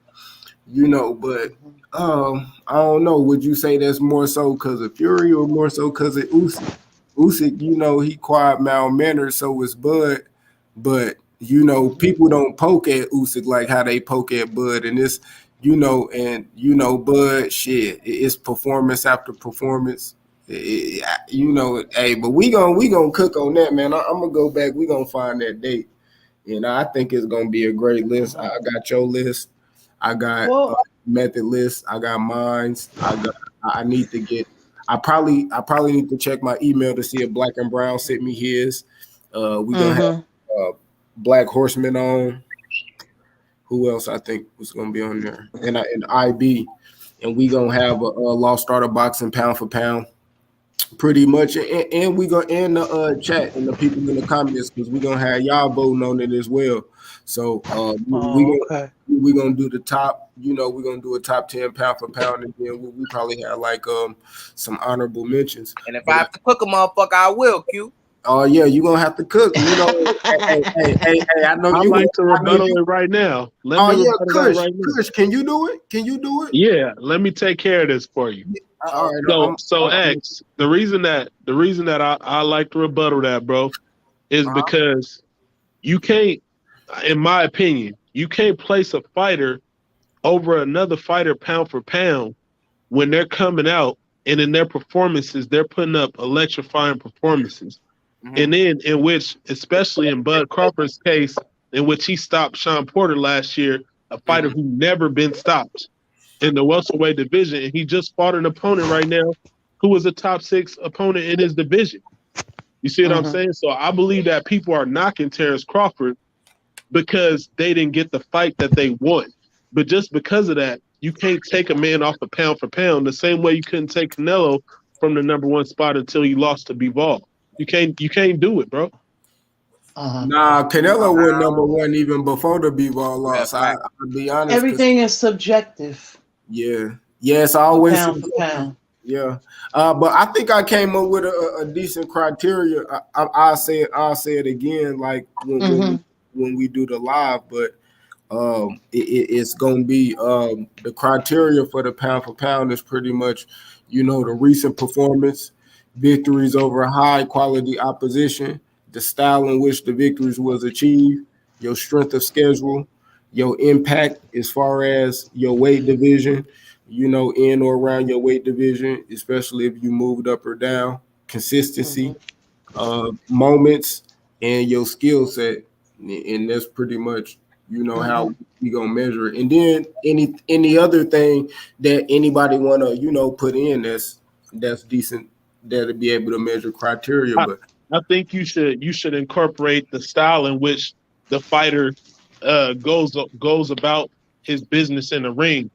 But I don't know. Would you say that's more so because of Fury or more so because of Usyk? Usyk, he quiet, mild-mannered, so is Bud. But, people don't poke at Usyk like how they poke at Bud. And it's, Bud, shit, it's performance after performance. Hey, but we gonna cook on that, man. I'm gonna go back. We gonna find that date. I think it's gonna be a great list. I got your list. I got method list. I got mines. I need to get. I probably need to check my email to see if Black and Brown sent me his. We gonna have Black Horseman on. Who else I think was gonna be on there? And IB, and we gonna have a Lost Starter boxing pound for pound. Pretty much, and we gonna end the chat and the people in the comments, because we gonna have y'all voting on it as well. So we gonna do the top. We're gonna do a top 10 pound for pound, and then we probably have like some honorable mentions. And if I have to cook a motherfucker, I will. Q. Oh yeah, you gonna have to cook. Hey, I know I'd you like to rebuttal it right now. Kush, can you do it? Can you do it? Yeah, let me take care of this for you. All right. So X, the reason that I like to rebuttal that, bro, is because you can't, in my opinion, you can't place a fighter over another fighter pound for pound when they're coming out and in their performances, they're putting up electrifying performances. And then in which, especially in Bud Crawford's case, in which he stopped Sean Porter last year, a fighter who never been stopped in the welterweight division, and he just fought an opponent right now who was a top 6 opponent in his division. You see what I'm saying? So I believe that people are knocking Terence Crawford because they didn't get the fight that they want. But just because of that, you can't take a man off a pound for pound the same way you couldn't take Canelo from the #1 spot until he lost to Bivol. You can't do it, bro. Nah, Canelo was #1 even before the Bivol loss. I'll be honest. Everything is subjective. Yeah. Yes, I always pound for pound. Yeah. But I think I came up with a decent criteria. I'll say it again, like when we do the live, but it's gonna be the criteria for the pound for pound is pretty much, the recent performance, victories over high quality opposition, the style in which the victories was achieved, your strength of schedule, your impact as far as your weight division, in or around your weight division, especially if you moved up or down, consistency, moments, and your skill set. And that's pretty much, how we gonna measure it. And then any other thing that anybody wanna, put in that's decent, that'll be able to measure criteria. But I think you should incorporate the style in which the fighter goes about his business in the ring,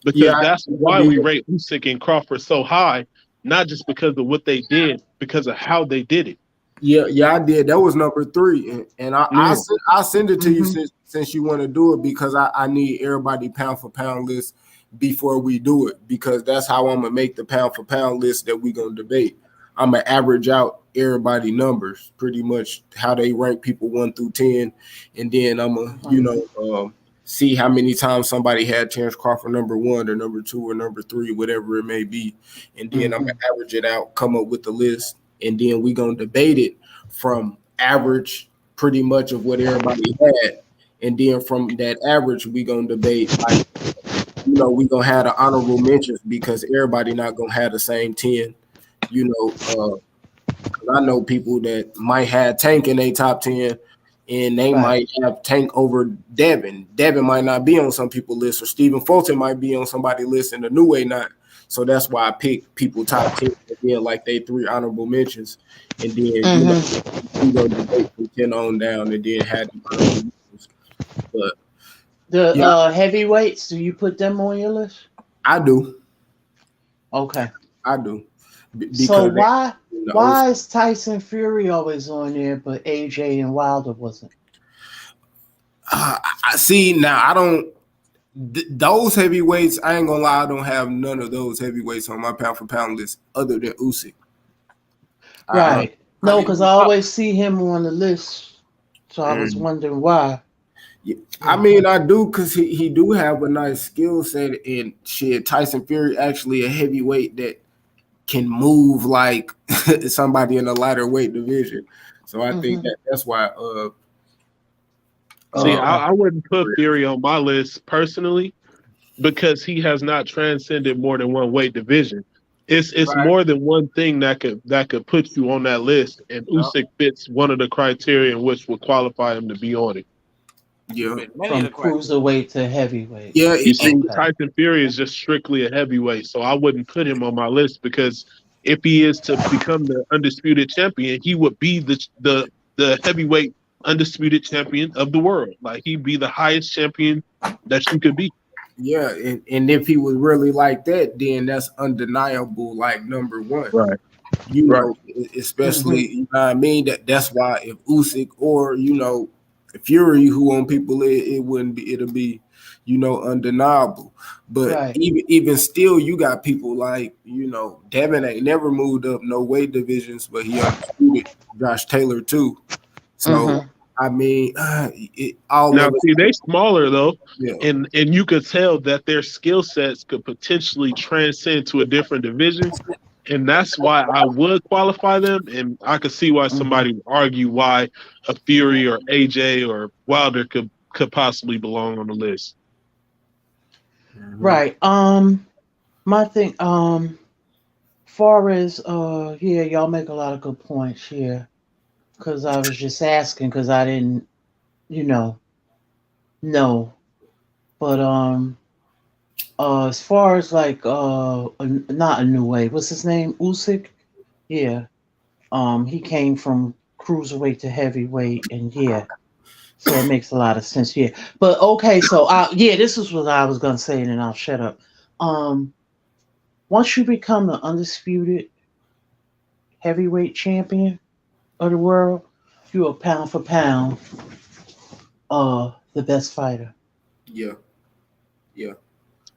because that's why we rate Usyk and Crawford so high, not just because of what they did, because of how they did it. Yeah, I did. That was #3, and I'll send it to you since you want to do it, because I need everybody pound for pound list before we do it, because that's how I'm gonna make the pound for pound list that we gonna debate. I'm gonna average out everybody numbers, pretty much how they rank people 1 through 10, and then I'm gonna see how many times somebody had Terence Crawford number 1 or number 2 or number 3, whatever it may be, and then I'm gonna average it out, come up with the list, and then we gonna debate it from average, pretty much of what everybody had, and then from that average, we gonna debate like, you know, we gonna have the honorable mentions because everybody not gonna have the same 10, you know. I know people that might have Tank in their top 10, and they might have Tank over Devin. Devin might not be on some people's list, or Stephen Fulton might be on somebody's list, and the new way not. So that's why I pick people top 10, and then like they 3 honorable mentions, and then you know, we go debate from 10 on down, and then have the honorable mentions. But the heavyweights, do you put them on your list? I do. Okay. I do. So why is Tyson Fury always on there, but AJ and Wilder wasn't? I see now. I don't. Those heavyweights, I ain't gonna lie, I don't have none of those heavyweights on my pound for pound list other than Usyk. Right. No, because I always see him on the list, so I was wondering why. Yeah. I mean, I do, because he do have a nice skill set, and shit, Tyson Fury actually a heavyweight that can move like somebody in a lighter weight division. So I think that's why. See, I wouldn't put Fury on my list personally because he has not transcended more than one weight division. It's more than one thing that could put you on that list, and Usyk fits one of the criteria in which would qualify him to be on it. Yeah, from cruiserweight to heavyweight. Yeah, you see, Tyson Fury is just strictly a heavyweight, so I wouldn't put him on my list because if he is to become the undisputed champion, he would be the heavyweight undisputed champion of the world. Like, he'd be the highest champion that you could be. Yeah, and if he was really like that, then that's undeniable, like number one. Right. You know, especially, you know what I mean? That's why if Usyk or, you know, Fury, who on people, it wouldn't be, it'll be, you know, undeniable. But even still, you got people like, you know, Devin ain't never moved up no weight divisions, but he undisputed Josh Taylor too. So I mean, all now of it. see, they smaller though, Yeah. and you could tell that their skill sets could potentially transcend to a different division, and that's why I would qualify them. And I could see why somebody would argue why a Fury or AJ or Wilder could possibly belong on the list. Right. My thing. Far as yeah, y'all make a lot of good points here. Because I was just asking, because I didn't, you know. But as far as like not a new wave, what's his name? Usyk? Yeah. He came from cruiserweight to heavyweight, and yeah. So it makes a lot of sense, yeah. But okay, so yeah, this is what I was gonna say, and then I'll shut up. Once you become the undisputed heavyweight champion of the world, you're a pound for pound the best fighter. Yeah. Yeah.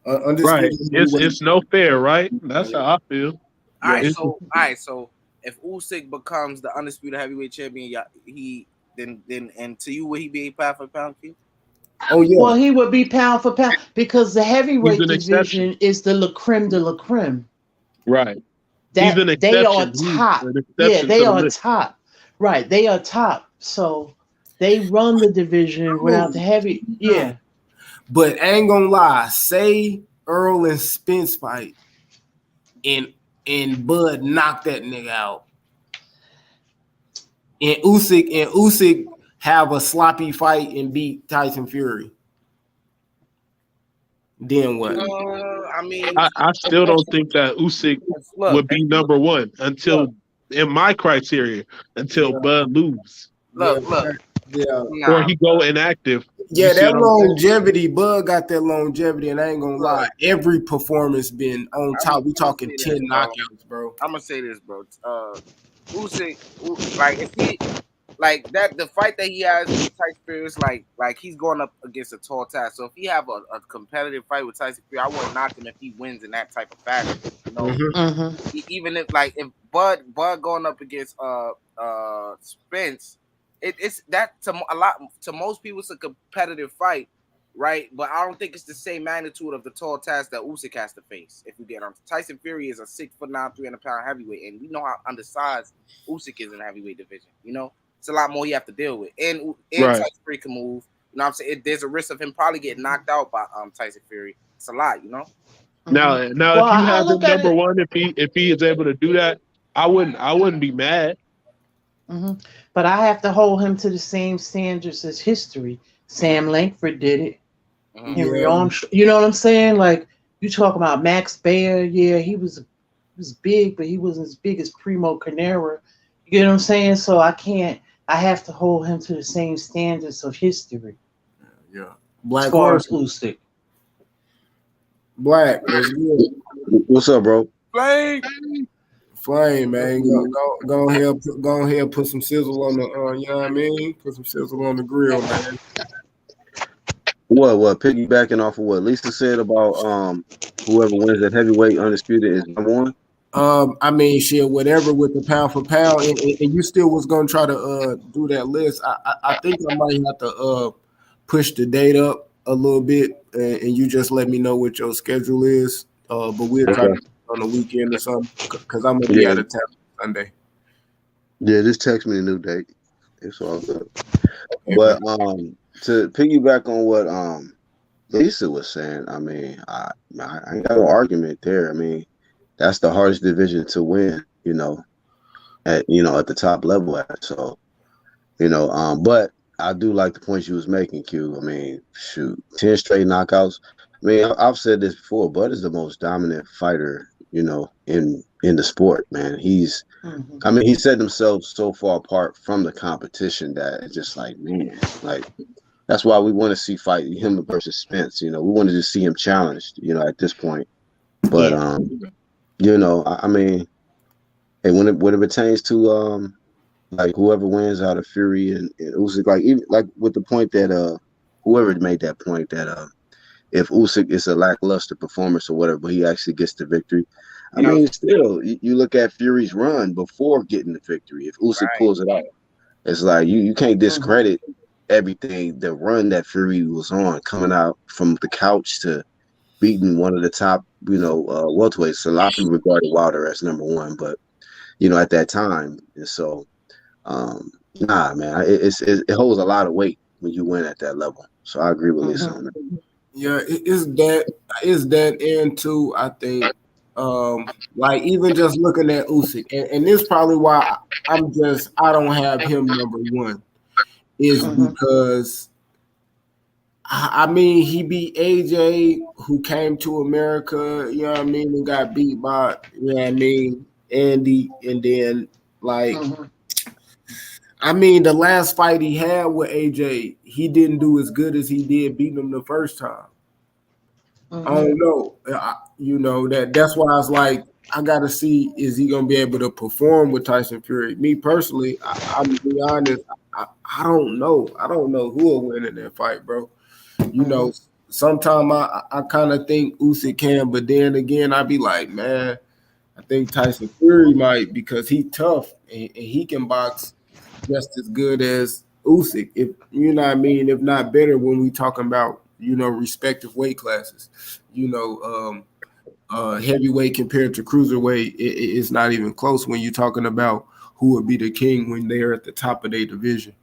Right. It's no fair, right? That's how I feel. All right, so if Usyk becomes the undisputed heavyweight champion, he then and to you, would he be a pound for pound Q? Oh yeah. Well, he would be pound for pound because the heavyweight division is the la creme de la creme. Right. They are top. Yeah, they are top. Right. They are top. So they run the division without the heavy. Yeah. But I ain't gonna lie. Say Earl and Spence fight, and Bud knocked that nigga out, and Usyk have a sloppy fight and beat Tyson Fury. Then what? I mean, I still don't think that Usyk would be number one until, in my criteria, until Bud lose. Look. Yeah. Or he go inactive. Yeah, that longevity, Bud got that longevity, and I ain't gonna lie, every performance been on top. We talking 10 knockouts, bro. I'm gonna say this, bro. Usyk, like if he, like that, the fight that he has with Tyson Fury is like he's going up against a tall task. So if he have a competitive fight with Tyson Fury, I wouldn't knock him if he wins in that type of fashion. You know, even if Bud going up against Spence. It's that to most people it's a competitive fight, right? But I don't think it's the same magnitude of the tall task that Usyk has to face. If you get him, Tyson Fury is a 6'9", 300-pound heavyweight, and we know how undersized Usyk is in the heavyweight division. You know, it's a lot more you have to deal with, and Tyson Fury can move. You know what I'm saying? There's a risk of him probably getting knocked out by Tyson Fury. It's a lot, you know. Now, if you have him number one, if he is able to do that, I wouldn't be mad. But I have to hold him to the same standards as history. Sam Langford did it. Henry Armstrong. You know what I'm saying? Like you talk about Max Baer. Yeah, he was big, but he wasn't as big as Primo Carnera. You know what I'm saying? So I have to hold him to the same standards of history. Yeah. Black as far as Usyk. Black, what's good? What's up, bro? Flame, man. Go ahead, put some sizzle on the you know what I mean? Put some sizzle on the grill, man. What piggybacking off of what Lisa said about whoever wins that heavyweight undisputed is number one? I mean, shit, whatever with the pound for pound, and you still was gonna try to do that list. I think I might have to push the date up a little bit, and you just let me know what your schedule is. But we'll try to on the weekend or something, because I'm gonna be out of town Sunday. Yeah, just text me the new date. It's all good. But to piggyback on what Lisa was saying, I mean, I ain't got no argument there. I mean, that's the hardest division to win, you know, at the top level at. So, but I do like the points you was making, Q. I mean, shoot, 10 straight knockouts. I mean, I've said this before, Bud is the most dominant fighter, in the sport, man. I mean, he set himself so far apart from the competition that it's just like, man, like that's why we want to see fight him versus Spence. We wanted to see him challenged, at this point. But I mean, hey, when it pertains to like whoever wins out of Fury and Usyk, like even like with the point that whoever made that point that if Usyk is a lackluster performance or whatever, but he actually gets the victory. I mean, still, you look at Fury's run before getting the victory. If Usyk pulls it out, it's like you can't discredit everything, the run that Fury was on, coming out from the couch to beating one of the top, welterweights. A lot of people regarded Wilder as number one, but at that time, and so nah, man, it holds a lot of weight when you win at that level. So I agree with Lisa on that. Yeah, it's that, and too, I think, like even just looking at Usyk, and this is probably why I don't have him number one, is because I mean he beat AJ, who came to America, you know what I mean, and got beat by, you know what I mean, Andy, and then like. I mean, the last fight he had with AJ, he didn't do as good as he did beating him the first time. I don't know. That's why I was like, I got to see, is he going to be able to perform with Tyson Fury? Me personally, I'm going to be honest, I don't know. I don't know who will win in that fight, bro. Sometimes I kind of think Usyk can, but then again, I'd be like, man, I think Tyson Fury might, because he's tough and he can box just as good as Usyk, if you know what I mean, if not better, when we talking about respective weight classes. Heavyweight compared to cruiserweight, it's not even close when you're talking about who would be the king when they're at the top of their division.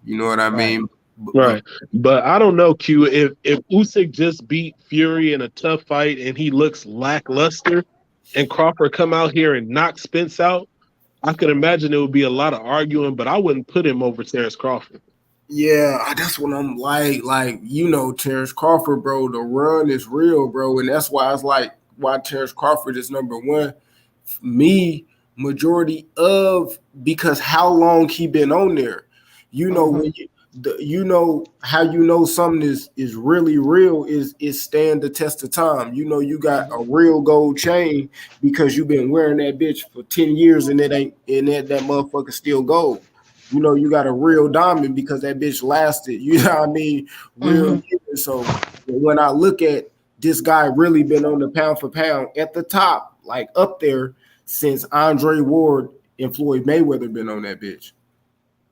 You know what I mean? Right. But I don't know, Q. If Usyk just beat Fury in a tough fight and he looks lackluster, and Crawford come out here and knock Spence out, I could imagine it would be a lot of arguing, but I wouldn't put him over Terence Crawford. Yeah, that's what I'm like, Terence Crawford, bro, the run is real, bro, and that's why I was like, why Terence Crawford is number one. Me, majority of, because how long he been on there. When how something is really real is stand the test of time. You got a real gold chain because you've been wearing that bitch for 10 years and that motherfucker still gold. You got a real diamond because that bitch lasted, you know what I mean, real years. So when I look at this guy, really been on the pound for pound at the top, like up there, since Andre Ward and Floyd Mayweather been on that bitch.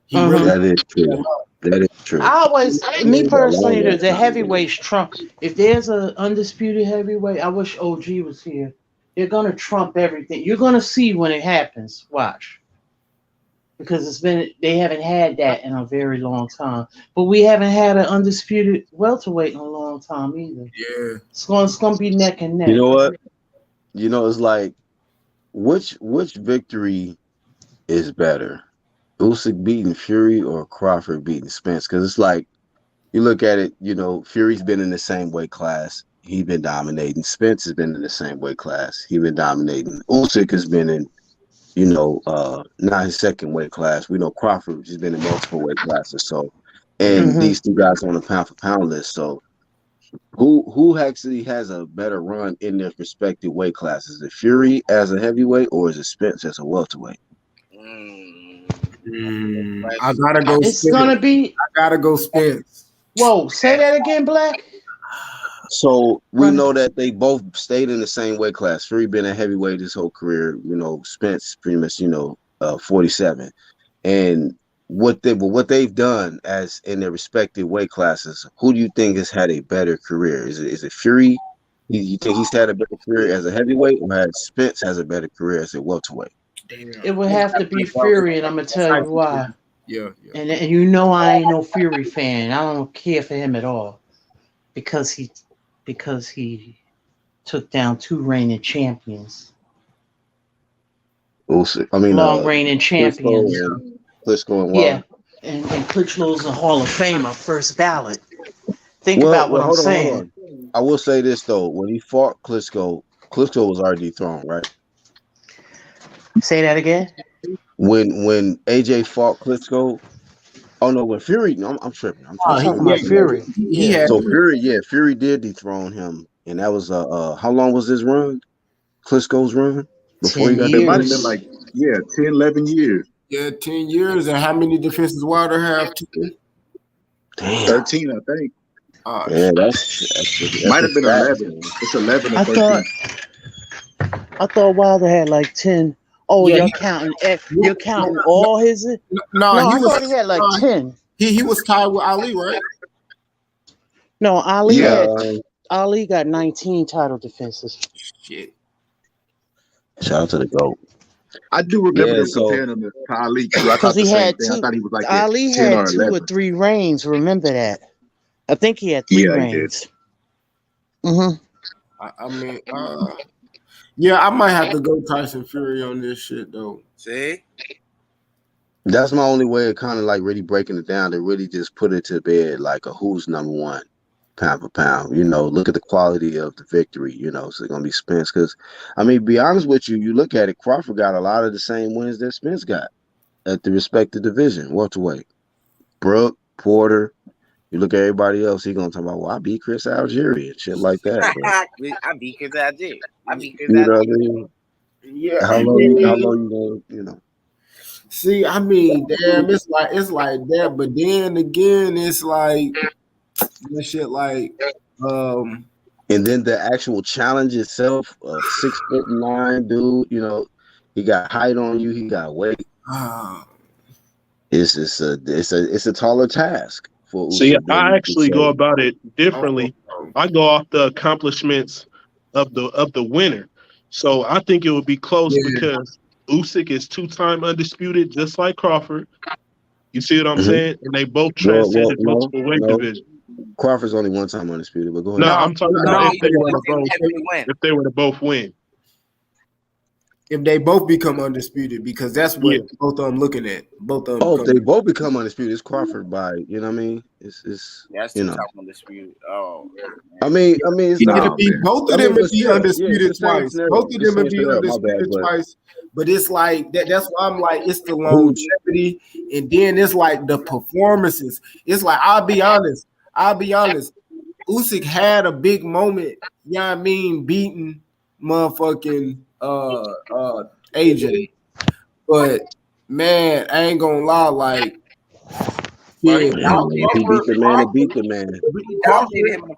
He really That is true. That is true. I always, me personally, the heavyweights trump. If there's an undisputed heavyweight, I wish OG was here. They're gonna trump everything. You're gonna see when it happens. Watch. Because they haven't had that in a very long time. But we haven't had an undisputed welterweight in a long time either. Yeah. It's gonna be neck and neck. You know what? You know, it's like which victory is better? Usyk beating Fury or Crawford beating Spence? Because it's like you look at it, you know, Fury's been in the same weight class. He's been dominating. Spence has been in the same weight class. He's been dominating. Usyk has been in, you know, not his second weight class. We know Crawford has been in multiple weight classes. So, and these two guys on the pound for pound list. So, who actually has a better run in their respective weight classes? Is it Fury as a heavyweight or is it Spence as a welterweight? I gotta go. It's Spence. gonna be. I gotta go Spence. Whoa, say that again, Black. So we know that they both stayed in the same weight class. Fury been a heavyweight his whole career. You know, Spence pretty much, 47. And what they've done as in their respective weight classes, who do you think has had a better career? Is it Fury? You think he's had a better career as a heavyweight, or has Spence has a better career as a welterweight? It would have to be Fury, and I'm gonna tell you why. Yeah. And you know I ain't no Fury fan. I don't care for him at all because he took down 2 reigning champions. Long reigning champions. Klitschko and Wilder. Yeah, and Klitschko's a Hall of Famer, first ballot. Think about what I'm saying. Hold on. I will say this though: when he fought Klitschko was already dethroned, right? Say that again. When AJ fought Klitschko, when Fury, no, I'm tripping. I'm talking about Fury. Fury did dethrone him, and that was how long was his run? Klitschko's run before he got it might have been like 10, 11 years. Yeah, 10 years. And how many defenses Wilder have? 13, I think. Yeah, that's might have been 11. It's 11 or 13. I thought Wilder had like 10. Oh, yeah, you're counting all his. No, I thought he had like 10. He was tied with Ali, right? No, Ali got 19 title defenses. Shit. Shout out to the GOAT. I do remember them comparing him to Ali. Because he had 2. I thought he was like Ali 10 had or 2 or 3 reigns. Remember that? I think he had 3 reigns. I mean, yeah, I might have to go Tyson Fury on this shit though. See? That's my only way of kind of like really breaking it down. To really just put it to bed like a who's number one pound for pound. Look at the quality of the victory. So it's gonna be Spence. Because be honest with you, you look at it, Crawford got a lot of the same wins that Spence got at the respective division, welterweight. Brooke, Porter. You look at everybody else, he gonna talk about, well, I beat Chris Algieri and shit like that. I beat Chris Algieri. You know what I mean? Yeah. How long you gonna, See, damn, it's like that, but then again, it's like that shit like and then the actual challenge itself, 6'9" dude, he got height on you, he got weight. It's a taller task. See, I actually go about it differently. I go off the accomplishments of the winner. So I think it would be close because Usyk is 2-time undisputed, just like Crawford. You see what I'm saying? And they both transcended multiple weight divisions. Crawford's only 1-time undisputed, but go ahead. No, I'm talking about if they were to both win. If they both become undisputed, because that's what both of them looking at. Both of them. Oh, if they both become undisputed, it's Crawford by, you know what I mean? It's that's 2-time undisputed. Oh, it's not. Both of them would be undisputed twice. Both of them would be undisputed twice. But it's like that's why I'm like, it's the longevity, and then it's like the performances. It's like I'll be honest. Usyk had a big moment, beating motherfucking AJ. But man, I ain't gonna lie, like he beat the man and beat the man.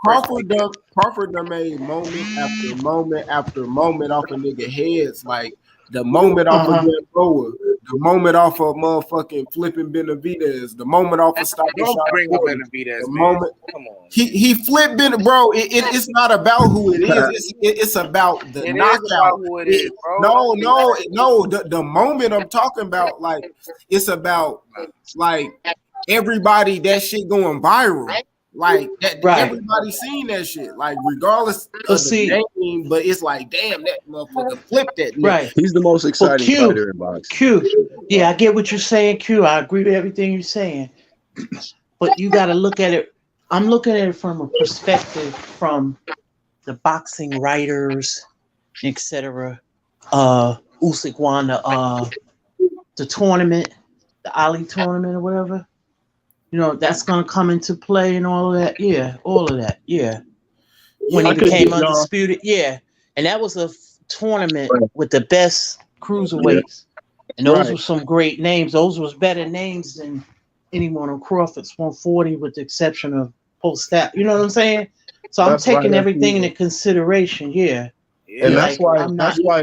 Crawford done made moment after moment after moment off of nigga heads, like the moment off of that rower, The moment off of motherfucking flipping Benavidez, the moment off of stopping Don't Sean bring up Porter, Benavidez, the man. moment Come on. he flipped bro. It's not about who it is. It's about the It is knockout. about who it is, bro. No. The moment I'm talking about, like, it's about like everybody that shit going viral. Like that, everybody seen that shit. Like regardless of the game, but it's like, damn, that motherfucker flipped that nigga. Right. He's the most exciting fighter in boxing. Q. Yeah, I get what you're saying, Q. I agree with everything you're saying. But you got to look at it. I'm looking at it from a perspective from the boxing writers, etc. Usyk won the tournament, the Ali tournament or whatever. You know, that's going to come into play and all of that. Yeah, all of that. Yeah. When he became undisputed. Yeah. And that was a tournament with the best cruiserweights. And those were some great names. Those was better names than anyone on Crawford's 140 with the exception of post-stat. You know what I'm saying? So I'm taking everything into consideration. Yeah. And that's why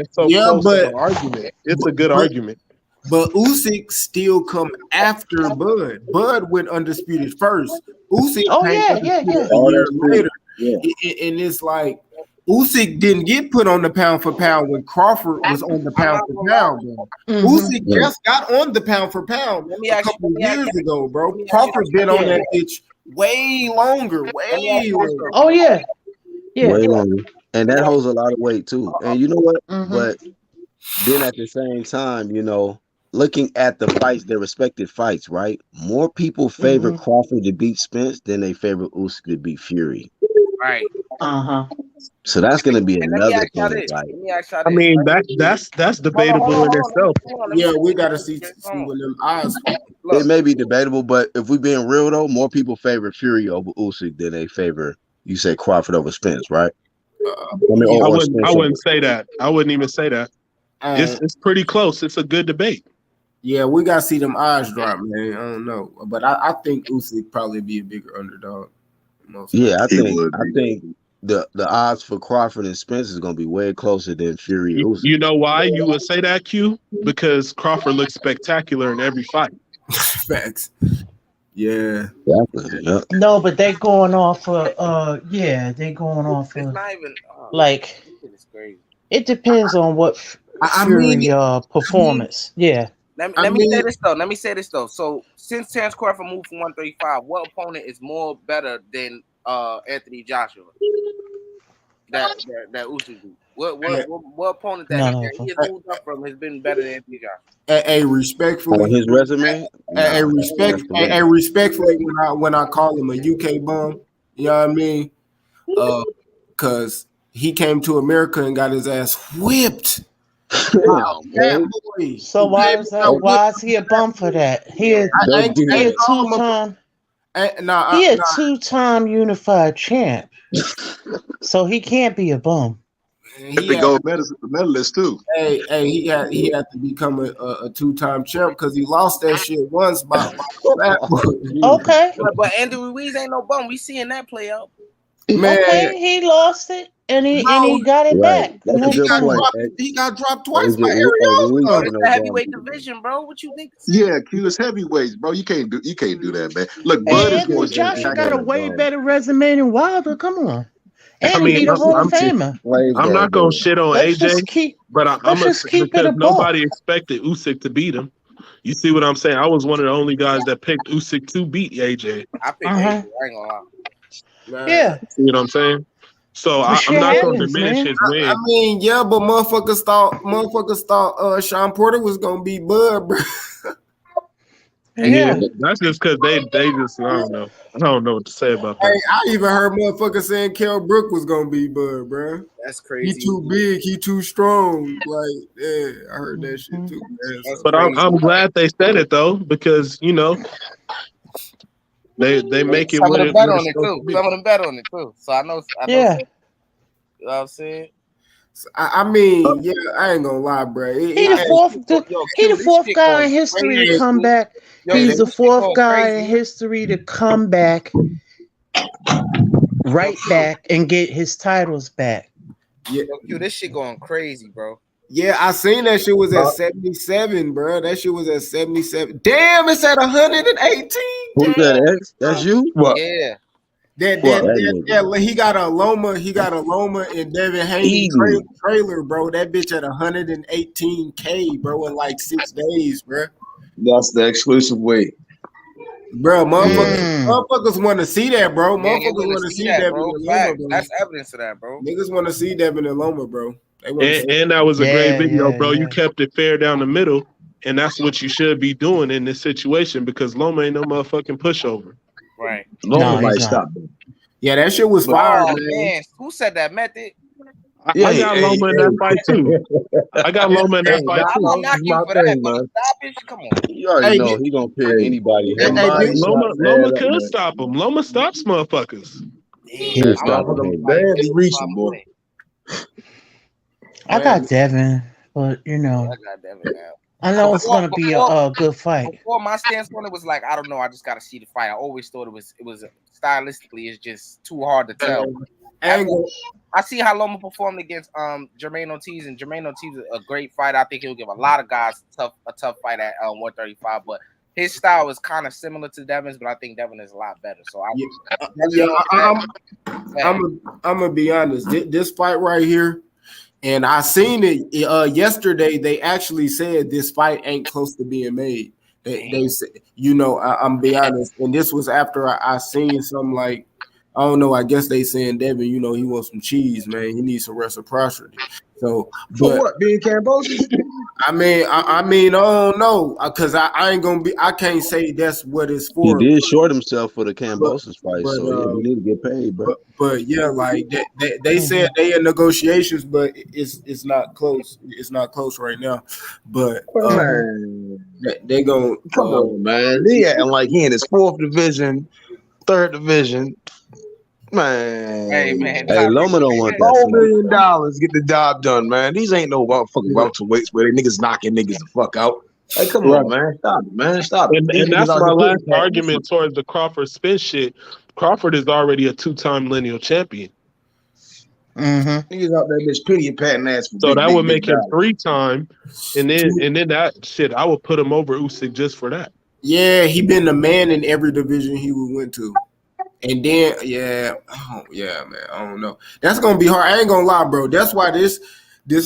it's so close of an argument. It's a good argument. But Usyk still come after Bud. Bud went undisputed first. Usyk came undisputed a year later. Yeah. And it's like Usyk didn't get put on the pound for pound when Crawford was on the pound for pound, bro. Usyk just got on the pound for pound a couple years ago, bro. Crawford been on that bitch way longer, way longer. Oh yeah. Way longer. And that holds a lot of weight too. And you know what? But then at the same time, you know, looking at the fights, their respective fights, right? More people favor Crawford to beat Spence than they favor Usyk to beat Fury. Right. So that's going to be another thing. I mean, that's debatable in itself. Yeah, we got to see what them odds. It may be debatable, but if we're being real though, more people favor Fury over Usyk than they favor, you say, Crawford over Spence, right? I wouldn't say that. I wouldn't even say that. It's pretty close. It's a good debate. Yeah, we gotta see them odds drop, man. I don't know, but I think Usyk probably be a bigger underdog. Yeah, I think the odds for Crawford and Spence is gonna be way closer than Fury. Usyk. You know why you would say that, Q? Because Crawford looks spectacular in every fight. Facts. Yeah. No, but they're going off of they're going off of like it depends on what Fury performance. Let me say this though. Let me say this though. So since Terence Crawford moved from 135, what opponent is more better than Anthony Joshua? That Usyk do. What opponent that he has moved up from has been better than Anthony Joshua? Respectfully, on his resume. Respectfully, when I call him a UK bum, you know what I mean? Because he came to America and got his ass whipped. So why is he a bum for that? He a two-time unified champ. So he can't be a bum. He gold medalist too. He had to become a two-time champ because he lost that shit once by okay. But Andy Ruiz ain't no bum. We seeing that play out. Man, okay, he lost it and he got it back. He got dropped twice by Ariel. It's the heavyweight division, bro. What you think? Yeah, Q is heavyweights, bro. You can't do that, man. Look, Bud is Anthony Joshua got a way better resume than Wilder. Come on. And he's a Hall of Famer. I'm not gonna shit on AJ, but I'm just because nobody expected Usyk to beat him. You see what I'm saying? I was one of the only guys that picked Usyk to beat AJ. I picked AJ. I ain't gonna lie. Yeah. See what I'm saying? So I'm not gonna diminish his win. I mean, yeah, but motherfuckers thought Sean Porter was gonna beat Bud, bro. Yeah, that's just because they just I don't know what to say about that. Hey, I even heard motherfuckers saying Kell Brook was gonna be Bud, bro. That's crazy. He too big, he too strong. Like, yeah, I heard that shit too. Man. But I'm glad they said it though, because you know they make it. Some of them bet on it too. Some of them bet on it too. So I know. Yeah. You know what I'm saying? I mean, yeah, I ain't gonna lie, bro. He the fourth guy in history to come back. He's the fourth guy in history to come back, right back, and get his titles back. Yeah, this shit going crazy, bro. Yeah, I seen that shit was at 77, bro. That shit was at 77. Damn, it's at 118. Who's that? X? That's you? What? Yeah. That he got a Loma and Devin Haney trailer, bro. That bitch at 118K, bro, in like 6 days, bro. That's the exclusive way. Bro, motherfuckers want to see that, bro. Motherfuckers want to see Devin bro. and Loma, bro. That's evidence of that, bro. Niggas want to see Devin and Loma, bro. They want to see And that was a great video, bro. You kept it fair down the middle, and that's what you should be doing in this situation because Loma ain't no motherfucking pushover. Right. Loma might stop. Yeah, that shit was fire, man. Who said that method? I got Loma in that fight too. I got Loma in that fight too. I'm not you for that, man. Stop it. Come on. You already know he gonna pick anybody. Loma could stop him. Loma stops motherfuckers. He's barely reaching, boy. I got Devin, but you know, I got Devin now. I know it's gonna be a good fight. Before my stance on it was like, I don't know, I just gotta see the fight. I always thought it was stylistically, it's just too hard to tell. I see how Loma performed against Jermaine Ortiz, and Jermaine Ortiz is a great fighter. I think he'll give a lot of guys a tough fight at 135, but his style is kind of similar to Devin's, but I think Devin is a lot better. So I'm gonna be honest. This fight right here, and I seen it yesterday. They actually said this fight ain't close to being made. They said, I'm be honest, and this was after I seen some like, I don't know. I guess they saying Devin, he wants some cheese, man. He needs some reciprocity. So, for what? Being Cambosis? I mean, I don't know, because I ain't gonna be. I can't say that's what it's for. He did short himself for the Cambosis fight, so he need to get paid, bro. But yeah, like they said they in negotiations, but it's not close. It's not close right now. But they gonna come on, man. He acting like he in his 4th division, 3rd division. Man, hey, Loma don't want $4 million get the job done, man. These ain't no fucking welterweights where they niggas knocking niggas the fuck out. Hey, come on, man, stop it, man, stop it. And that's my last argument towards the Crawford spin shit. Crawford is already a 2-time lineal champion. Niggas out there bitch pity and patting ass. So that would make him 3-time, and then that shit, I would put him over Usyk just for that. Yeah, he been the man in every division he went to. And then, man, I don't know. That's gonna be hard. I ain't gonna lie, bro. That's why this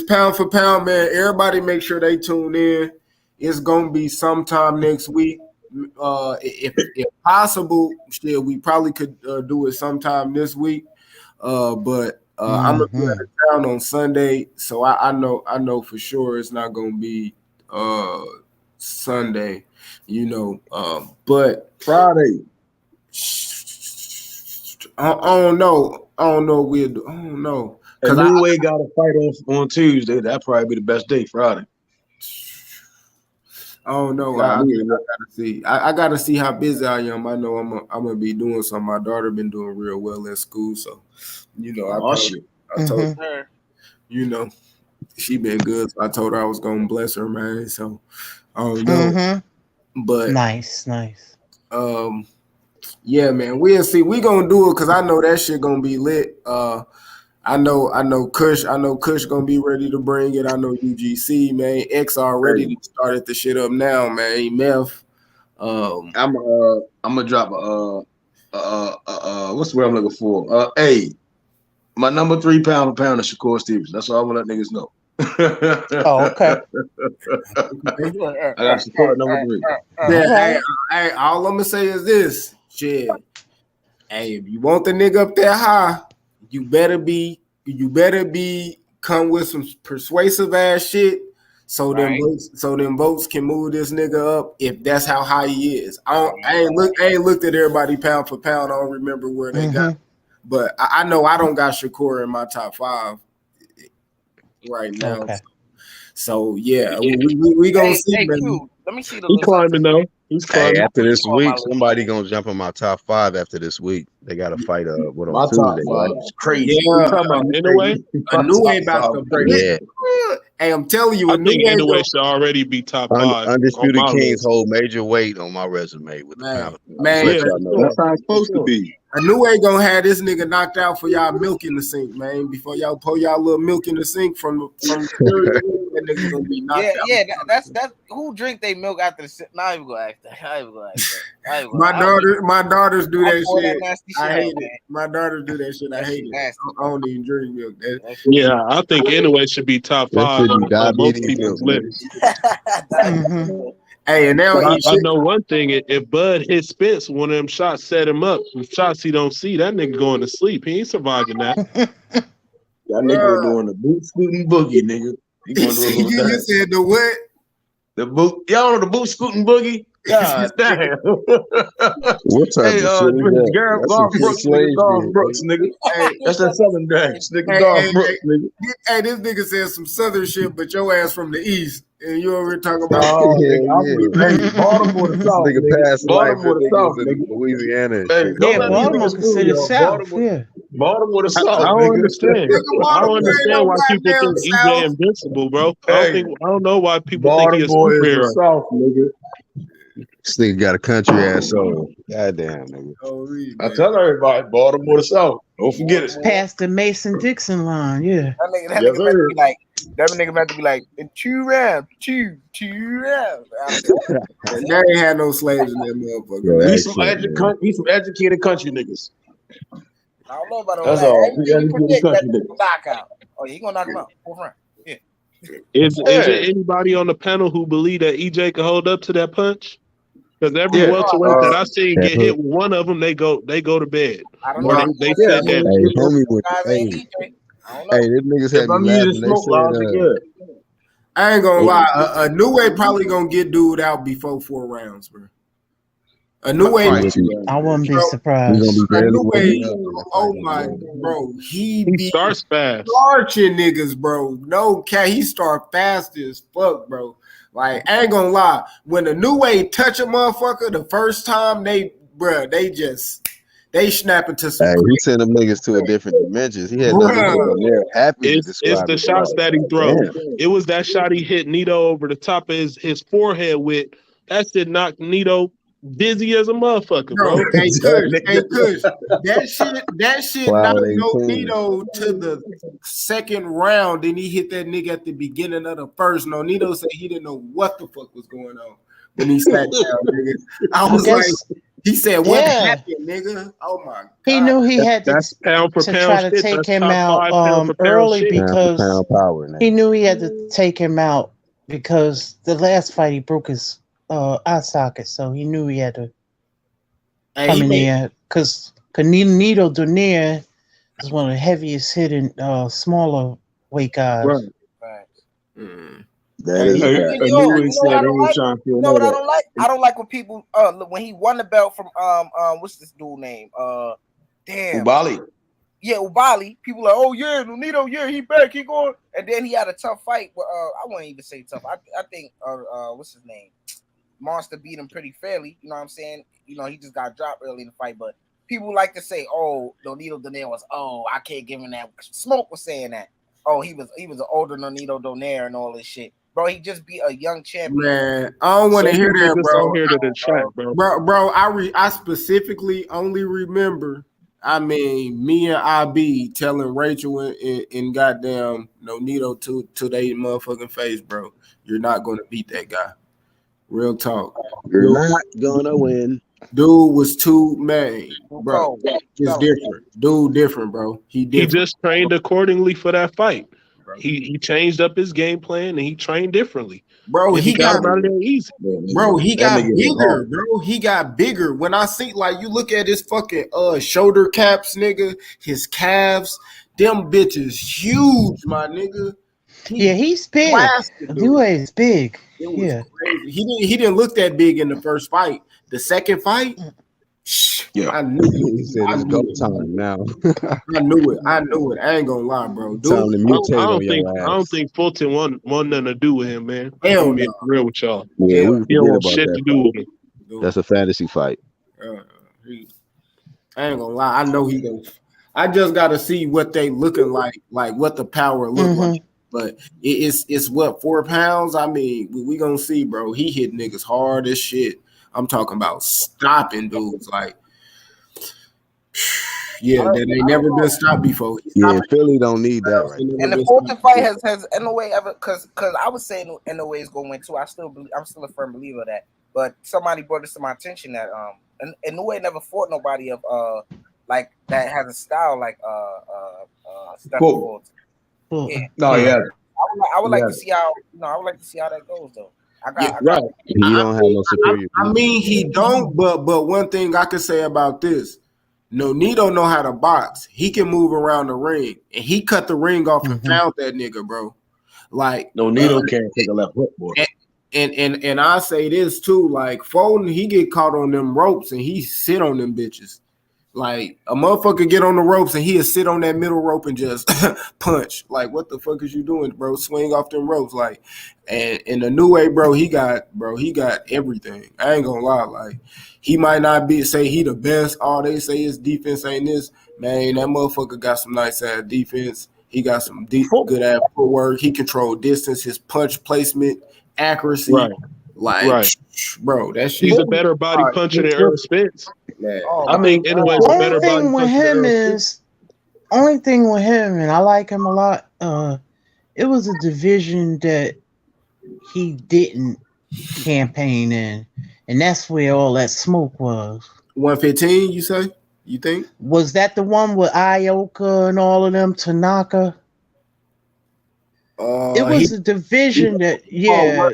pound for pound, man. Everybody make sure they tune in. It's gonna be sometime next week. If possible, still we probably could do it sometime this week. But I'm gonna be out of town on Sunday, so I know for sure it's not gonna be Sunday. But Friday. I don't know. We'll do. I don't know. Because New got a fight on Tuesday. That'd probably be the best day, Friday. I don't know. I gotta see. I gotta see how busy I am. I know I'm gonna be doing something. My daughter been doing real well in school, so I told her, she been good. So I told her I was gonna bless her, man. So I don't know. But nice. Yeah, man, we'll see. We gonna do it because I know that shit gonna be lit. I know Kush gonna be ready to bring it. I know UGC, man. X already started the shit up now, man. Meth. I'm gonna drop what's the word I'm looking for? My number 3 pound for pound is Shakur Stevens. That's all I want to let niggas know. Okay. I got Shakur number 3. Yeah, hey, all I'm gonna say is this. Shit. Hey, if you want the nigga up there high, you better be come with some persuasive ass shit so them votes can move this nigga up if that's how high he is. I ain't looked at everybody pound for pound. I don't remember where they got, but I know I don't got Shakur in my top 5 right now. Okay. So yeah, we gonna see, man. Let me see the He's climbing though. He's climbing. Hey, after this week, somebody gonna jump in my top 5 after this week. They got to fight on Tuesday. Right? It's crazy. Yeah, anyway, a new way about to break. Yeah. Hey, I'm telling you, I think anyway should already be top 5. Undisputed Kings hold major weight on my resume with the pound. Man, that's how it's supposed to be. A new way gonna have this nigga knocked out for y'all milk in the sink, man. Before y'all pour y'all little milk in the sink from the niggas gonna be knocked out. Yeah. That's who drink they milk after the. Not even gonna ask that. I ain't gonna ask that. My daughters do that pour shit. that nasty I shit hate out, it. man. My daughters do that shit. I hate it. Nasty. I don't even drink milk. Yeah, I think anyway should be top That 5 should be on most diabetes people's milk. lists. Hey, and they don't But eat I shit. know one thing: if Bud hit Spence, one of them shots set him up. Some shots he don't see, that nigga going to sleep. He ain't surviving that. That nigga doing the boot scooting boogie, nigga. He gonna do a little You dance. said the what? The boot. Y'all know the boot scooting boogie? God damn. What type Hey, of shit is that? Garth That's some Brooks, slave nigga. Garth shit. Brooks, nigga. Hey, That's that Southern dance, nigga. Hey, Garth Brooks, nigga. Hey, this nigga said some Southern shit, but your ass from the East, and you over here talking about. Oh, nigga, I'm from hey, Baltimore the South, Nigga nigga. passed life Baltimore with the South, niggas in nigga. Louisiana and Hey, shit. don't Yeah, let these Baltimore niggas fool considered y'all. South. Yeah. Baltimore the I South, don't nigga. understand. I don't understand why people think EJ invincible, bro. I don't know why people think he a Baltimore is the superhero. South, nigga. This nigga got a country ass soul. Goddamn, nigga. I tell everybody, Baltimore the South. Don't forget it. Past the Mason Dixon line. Yeah. That nigga meant to be like. That nigga meant to be like in 2 rounds, two rounds. They ain't had no slaves in that motherfucker. We some educated country niggas. I don't know about all That's that. all. Everything you Educated predict, country that niggas. knockout. Oh, yeah, he gonna knock him out. 4th round. Yeah. Is there anybody on the panel who believe that EJ can hold up to that punch? Because every Yeah. welterweight that I seen That get hook. hit with one of them, they go to bed. I don't Or know. they sit down. Hey, homie with Guys hey, ain't EJ. I don't know. hey, them niggas If had me I'm using laughing. They smoke lounge, said, yeah. I ain't gonna lie. A new way probably gonna get dude out before 4 rounds, bro. A new way. I wouldn't be we surprised. gonna be A barely new way. warming up. Oh my, bro. He He be starts fast. starching niggas, bro. No cat. He start fast as fuck, bro. Like, I ain't gonna lie. When the new way touch a motherfucker the first time, they snap into some. Hey, he sent them niggas to a different dimensions. He had those niggas in there happy to It's describe the it. shots that he throws. Damn. It was that shot he hit Nito over the top of his forehead with. That shit knocked Nito dizzy as a motherfucker, bro. Hey, Kush. That shit knocked Cloud no 18. Nito to the 2nd round. Then he hit that nigga at the beginning of the 1st. No, Nito said he didn't know what the fuck was going on when he sat down, nigga. I was like, he said, "What happened, nigga?" Oh my god. He knew he had to pound for pound try to shit. take That's him top out 5 pound for pound early shit. because Pound power, nigga. he knew he had to take him out because the last fight he broke his eye socket, so he knew he had to come in there because Nito Donaire is one of the heaviest hitting smaller weight guys. Right. That is You know what I don't like? I don't like when people when he won the belt from what's this dude name? Damn. Ubali. Yeah, Ubali. People are like, oh yeah, Nito, yeah, he back, he going. And then he had a tough fight. I won't even say tough. I think what's his name? Monster beat him pretty fairly. You know what I'm saying? You know, he just got dropped early in the fight, but people like to say, oh, Nonito Donaire was, I can't give him that. Smoke was saying that. Oh, he was an older Nonito Donaire and all this shit. Bro, he just be a young champion. Man, I don't want to hear that, bro. Here to the chat, bro. Bro, I specifically only remember, me and IB telling Rachel and goddamn Nonito to they motherfucking face, bro. You're not gonna beat that guy. Real talk. You're not gonna win. Dude was too man, bro. It's different. Dude different, bro. He different. He just trained accordingly for that fight. He changed up his game plan and he trained differently. Bro, and he got out of there easy. Bro, he got bigger, bro. He got bigger. When I see, like, you look at his fucking shoulder caps, nigga, his calves, them bitches huge, my nigga. He's big. Due is big. Yeah. Crazy. He didn't look that big in the first fight. The second fight, yeah, I knew it. He said it's go time now. I knew it. I ain't gonna lie, bro. Dude, I don't think Fulton want nothing to do with him, man. Hell no. Real with y'all. Yeah, he don't want shit to do with him. That's a fantasy fight. I ain't gonna lie. I know he gonna. I just gotta see what they looking like what the power look like. But it's what, 4 pounds? I mean, we gonna see, bro. He hit niggas hard as shit. I'm talking about stopping dudes. Like, Yeah, that ain't never been stopped before. Yeah, Philly don't need that right. And the Fulton fight has NOA ever because I was saying NOA is going to win too. I'm still a firm believer of that. But somebody brought this to my attention that and NOA never fought nobody of like that has a style like Stephen Fulton. Yeah. No, yeah. I would like to see how I would like to see how that goes though. Right. He don't have no superior. I mean, he don't. But one thing I can say about this, Nonito know how to box. He can move around the ring, and he cut the ring off and found that nigga, bro. Like Nonito can't take a left hook, boy. And I say this too, like Foden, he get caught on them ropes and he sit on them bitches. Like a motherfucker get on the ropes and he'll sit on that middle rope and just punch. Like, what the fuck is you doing, bro? Swing off them ropes. Like, and in the new way, bro, he got everything. I ain't gonna lie. Like, he might not say he the best. All they say is defense ain't this. Man, that motherfucker got some nice ass defense. He got some good ass footwork. He controlled distance, his punch placement, accuracy. Right. Like, bro, that shit. He's a better body puncher than Earl Spence. Man. I think anyways, a better body puncher than Earl Spence. Only thing with him, and I like him a lot, it was a division that he didn't campaign in, and that's where all that smoke was. 115, you say? You think? Was that the one with Ioka and all of them, Tanaka? It was a division that,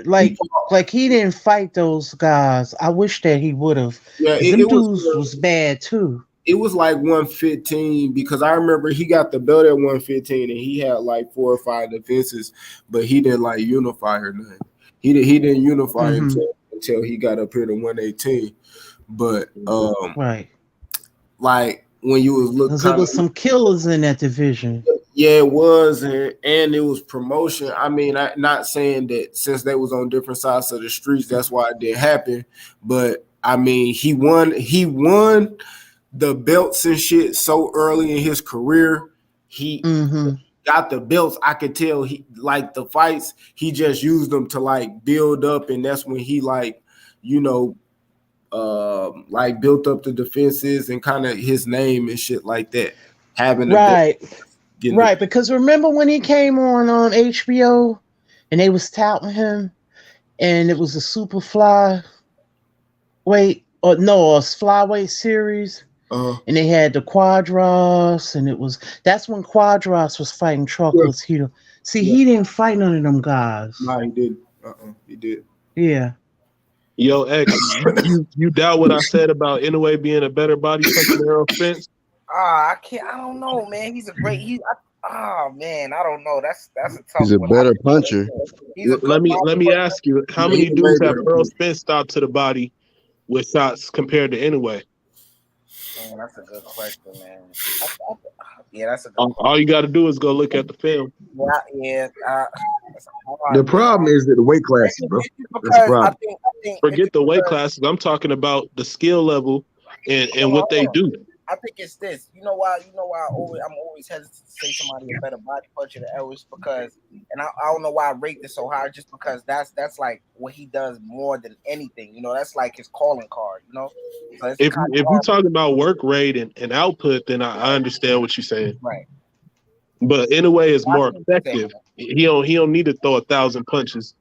like he didn't fight those guys. I wish that he would have. Yeah, them dudes was bad too. It was like 115 because I remember he got the belt at 115 and he had like 4 or 5 defenses, but he didn't like unify or nothing. He didn't unify until he got up here to 118. But right, like when you was looking, there was some killers in that division. Yeah, it was, and it was promotion. I mean, I'm not saying that since they was on different sides of the streets, that's why it didn't happen. But I mean, he won the belts and shit so early in his career. He got the belts. I could tell he like the fights. He just used them to like build up, and that's when he like, like built up the defenses and kind of his name and shit like that. Having Right, because remember when he came on HBO and they was touting him and it was a super flyweight series and they had the Quadras and that's when Quadras was fighting Truckless Hero. See, he didn't fight none of them guys. No, he did. He did. Yeah. Yo, X, you doubt what I said about Inoue being a better body puncher than Earl Spence? I don't know, man. He's a great. Man, I don't know. That's a tough. He's a better puncher. Let me ask you, how many dudes have Earl Spence stopped to the body with shots compared to Inoue? Man, that's a good question, man. That's a good. All you got to do is go look at the film. The problem is that the weight classes, bro. That's the problem. Forget the weight classes. I'm talking about the skill level and what they do. I think it's this. You know why? I'm always hesitant to say somebody a better body puncher than Elvis because, and I don't know why I rate this so high. Just because that's like what he does more than anything. That's like his calling card. So if you're talking about work rate and output, then I understand what you're saying. Right. But in a way, it's more effective. He don't need to throw 1,000 punches.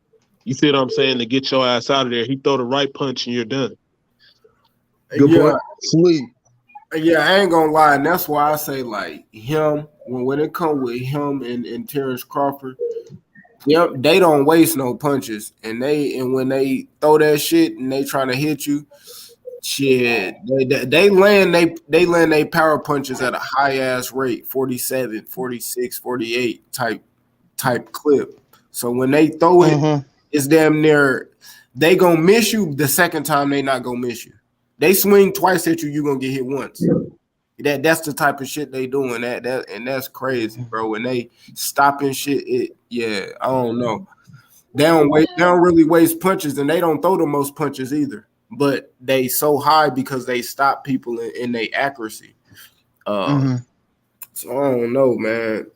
You see what I'm saying? To get your ass out of there, he throw the right punch and you're done. Good point. Sweet. Yeah, I ain't gonna lie, and that's why I say like him when it comes with him and Terence Crawford, they don't waste no punches, and when they throw that shit and they trying to hit you, shit, they land they power punches at a high ass rate, 47, 46, 48 type clip. So when they throw it, it's damn near they gonna miss you the second time. They not gonna miss you. They swing twice at you, you're gonna get hit once. That's the type of shit they doing and that's crazy, bro. When they stopping shit, I don't know. They don't really waste punches, and they don't throw the most punches either. But they so high because they stop people in their accuracy. So I don't know, man.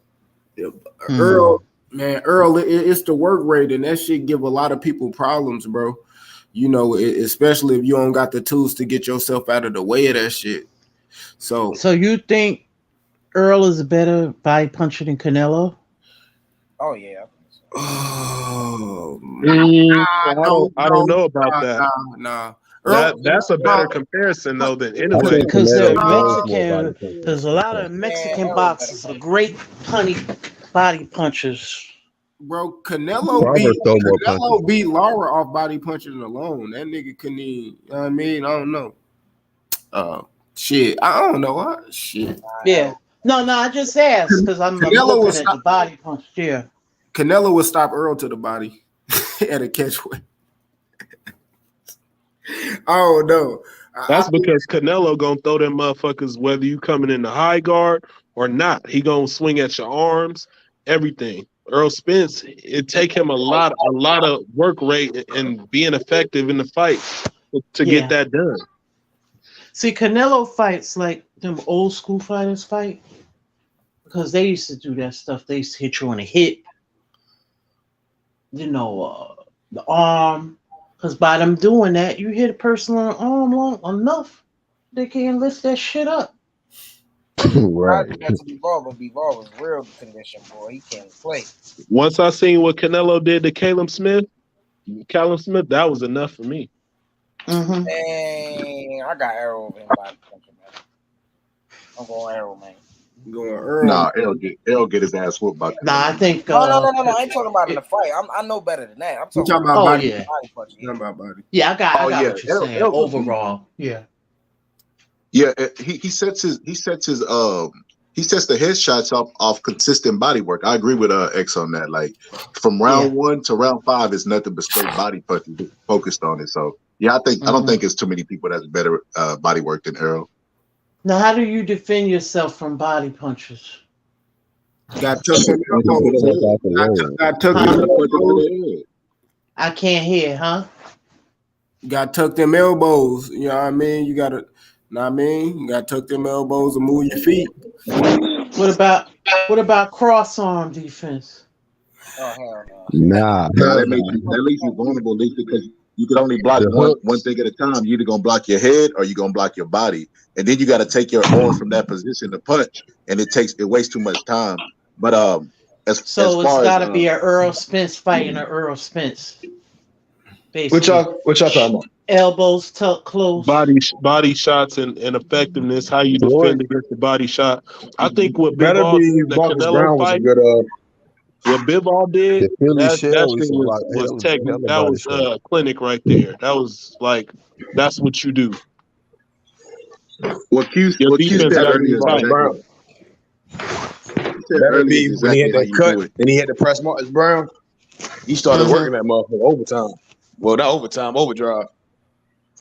Earl, it's the work rate, and that shit give a lot of people problems, bro. Especially if you don't got the tools to get yourself out of the way of that shit. So you think Earl is a better body puncher than Canelo? Oh yeah. Oh, I don't know about that. Nah. That's a better comparison though than anyway. Because they're Mexican. There's a lot of Mexican boxers are great body punchers. Bro, Canelo beat Lara off body punching alone. That nigga couldn't even, you know what I mean? I don't know. Shit, I don't know. Shit. Yeah. No, I just asked because I'm looking at the body punch. Yeah. Canelo would stop Earl to the body at a catchweight. I don't know. That's because Canelo gonna throw them motherfuckers whether you coming in the high guard or not. He gonna swing at your arms, everything. Earl Spence, it take him a lot of work rate and being effective in the fight to get that done. See, Canelo fights like them old school fighters fight because they used to do that stuff. They used to hit you on the hip, the arm. Because by them doing that, you hit a person on the arm long enough, they can't lift that shit up. Right. That's Bivol was real condition, boy. He can't play. Once I seen what Canelo did to Callum Smith, that was enough for me. Mm-hmm. Dang, I got Arrow over him by the country, man. I'm going Arrow, man. Going Earl. Nah, Earl get his ass whooped by. Nah, I think. No. I ain't talking about in the fight. I know better than that. I'm talking about body. Yeah. Body. About body. Yeah, I got what you're saying. Overall, yeah. Yeah, he sets the headshots off consistent body work. I agree with X on that. Like from round 1 to round 5 is nothing but straight body punching focused on it. So yeah, I don't think it's too many people that's better body work than Earl. Now, how do you defend yourself from body punches? Got took I can't hear, huh? Got tuck them elbows. You know what I mean? You gotta. Know what I mean? You got to tuck them elbows and move your feet. What about cross arm defense? Oh hell no. Nah, that leaves you vulnerable, because you can only block one thing at a time. You're either gonna block your head or you're gonna block your body, and then you got to take your arm from that position to punch, and it wastes too much time. But it's got to be an Earl Spence fighting an Earl Spence. Basically. What y'all talking about? Elbows tucked close. Body shots and effectiveness. How you defend against the body shot. I think what Bivol did, what Bivol did, that was clinic right there. That was like that's what you do. What Q said earlier. Better be when he had that cut and he had to press Marcus Brown. He started working that motherfucker overtime. Well, not overtime, overdrive.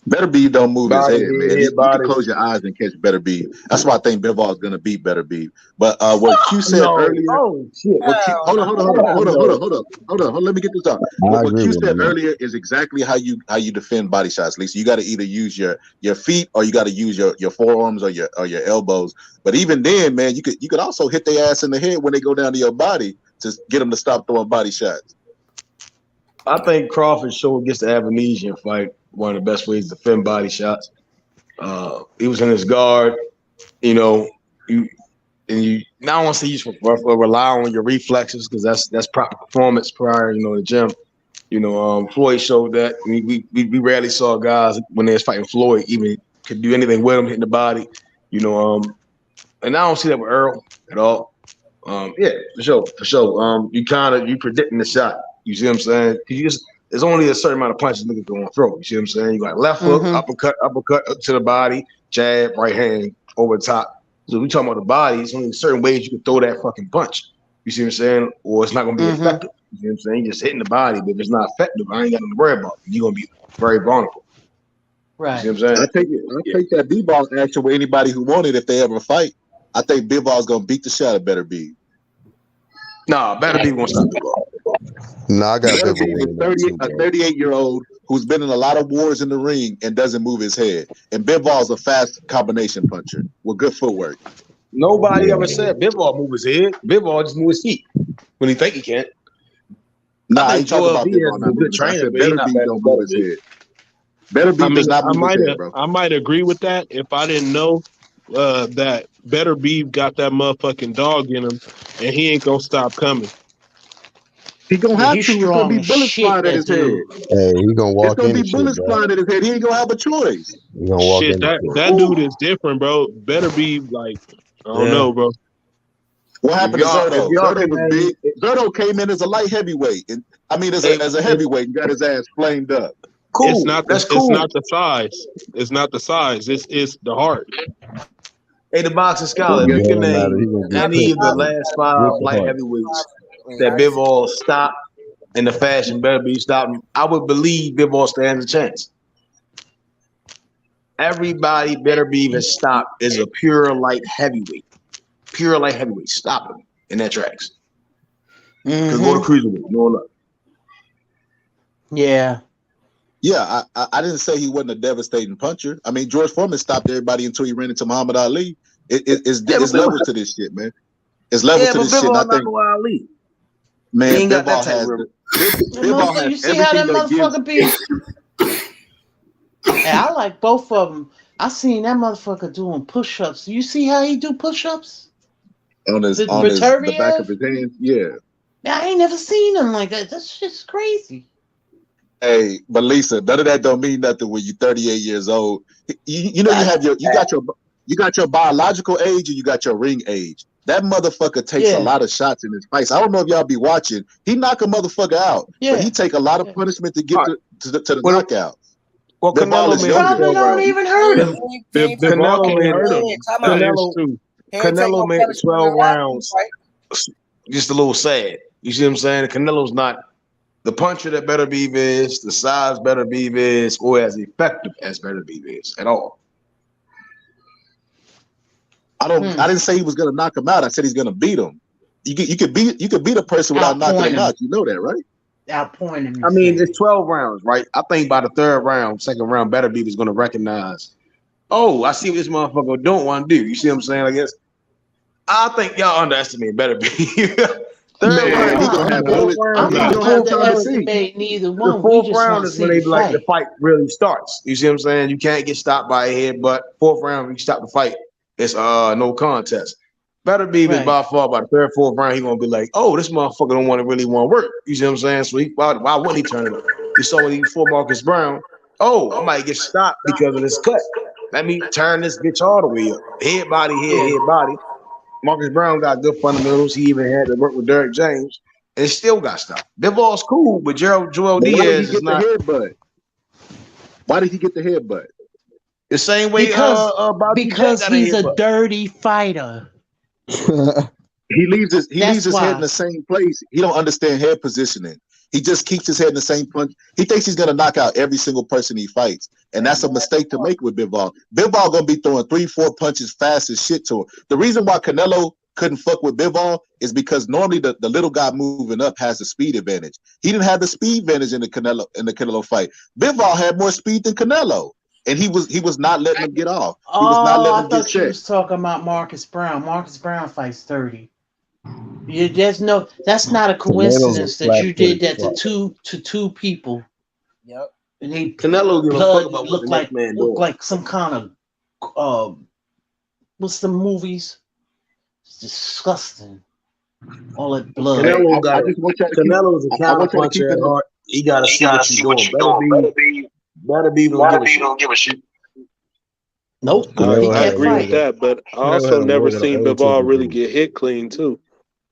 Better Be don't move his head, man. You can close your eyes and catch Better Be. That's why I think Bivol is gonna beat Better Be. But what Q said earlier. Oh shit! Hold on. Let me get this out. What Q said earlier is exactly how you defend body shots, Lisa. You got to either use your feet or you got to use your forearms or your elbows. But even then, man, you could also hit their ass in the head when they go down to your body to get them to stop throwing body shots. I think Crawford showed against the Avenesian fight one of the best ways to defend body shots. He was in his guard, you now I want to say you should rely on your reflexes because that's proper performance prior, to the gym. Floyd showed that. We rarely saw guys when they was fighting Floyd even could do anything with him hitting the body, and I don't see that with Earl at all. Yeah, for sure. You predicting the shot. You see what I'm saying? There's only a certain amount of punches niggas going to throw. You see what I'm saying? You got left hook, uppercut up to the body, jab, right hand over the top. So we talking about the body. There's only certain ways you can throw that fucking punch. You see what I'm saying? Or it's not going to be effective. You see what I'm saying? You're just hitting the body, but if it's not effective, I ain't got nothing to worry about. You're going to be very vulnerable. Right. You see what I'm saying? I take that B-ball action with anybody who wanted if they ever fight. I think Bivol is going to beat the shot of Better Be. Nah, Better Be won't stop Bivol. Nah, I got a 38-year-old who's been in a lot of wars in the ring and doesn't move his head. And Bivol's a fast combination puncher with good footwork. Nobody ever said Bivol move his head. Bivol just move his feet when he think he can. Nah, I ain't talking about Bivol. I said Better Be don't move his head. Better Be does not move his head, bro. I might agree with that if I didn't know that Better Beef got that motherfucking dog in him, and he ain't gonna stop coming. He gonna have he's to. It's gonna strong be as bullets shit, flying at that his head. dude. Hey, he gonna It's walk gonna be into shit, bullets bro. flying at his head. He ain't gonna have a choice. He gonna walk Shit, into shit. that dude is different, bro. Better Be like, I don't know, bro. What happened to If Zerto? y'all Zerto can was name, big. Zerto came in as a light heavyweight, and I mean as a heavyweight, and got his ass flamed up. It's cool, not that's the it's cool. not the size. It's not the size. It's the heart. Hey, the boxing scholar, The if you can game matter. He name gonna get any of cooked the with last 5 the light heart. heavyweights that Bivol stopped in the fashion Better Be stopped him, I would believe Bivol stands a chance. Everybody Better Be has stopped is a pure light heavyweight. Pure light heavyweight. Stop him in that tracks. Could go to cruiserweight. No luck. Yeah. Yeah, I didn't say he wasn't a devastating puncher. I mean, George Foreman stopped everybody until he ran into Muhammad Ali. It's levels to this shit, man. It's levels to this shit. And I think, Ali. man, He ain't got that Bivol type has of Bivol has You see how that everything that gives. motherfucker be? Hey, I like both of them. I seen that motherfucker doing push-ups. You see how he do push-ups? On the back of his hand, yeah. Yeah, I ain't never seen him like that. That shit's crazy. Hey, but Lisa, none of that don't mean nothing when you're 38 years old. You know you got your biological age and you got your ring age. That motherfucker takes a lot of shots in his fights. I don't know if y'all be watching. He knock a motherfucker out, but he take a lot of punishment to get to the knockout. Well, Canelo probably don't even hurt him. Canelo made 12 rounds just a little sad. You see what I'm saying? Canelo's not the puncher that Better Beef is, the size Better Beef is, or as effective as Better Beef is at all. I didn't say he was gonna knock him out. I said he's gonna beat him. You could beat a person without knocking him out. You know that, right? Outpoint him. I mean, it's 12 rounds, right? I think by the third round, second round, Better Beef is gonna recognize, oh, I see what this motherfucker don't want to do. You see what I'm saying? I guess I think y'all underestimate Better Beef. Third round, he gonna have bullets. I'm not going to underestimate neither one. The fourth round is when they like the fight really starts. You see what I'm saying? You can't get stopped by a head, but fourth round, you stop the fight. It's no contest. Better Beef is by far by the third, fourth round, he gonna be like, oh, this motherfucker don't really want to work. You see what I'm saying? So why wouldn't he turn it up? You saw when he fought Marcus Brown. Oh, I might get stopped because of this cut. Let me turn this bitch all the way up. Head body, head body. Marcus Brown got good fundamentals. He even had to work with Derrick James, and it still got stopped. Bivol's cool, but Joel Diaz is not. Why did he get the headbutt? The same way because he's a dirty fighter. He leaves his head in the same place. He don't understand head positioning. He just keeps his head in the same punch. He thinks he's gonna knock out every single person he fights, and that's a mistake to make with Bivol. Bivol gonna be throwing 3-4 punches fast as shit to him. The reason why Canelo couldn't fuck with Bivol is because normally the little guy moving up has the speed advantage. He didn't have the speed advantage in the Canelo fight. Bivol had more speed than Canelo, and he was not letting him get off. He was not letting him get thought you checked. was talking about Marcus Brown. Marcus Brown fights 30. That's not a coincidence that you did that to two people. Yep. And they Canelo give a fuck about what look the next man doing. like some kind of what's the movies? It's disgusting. All that blood. Canelo's a counter puncher at heart. He gotta see what you're doing. Better be don't give a shit. Nope. I agree with that, but I also never seen Bivol really get hit clean too.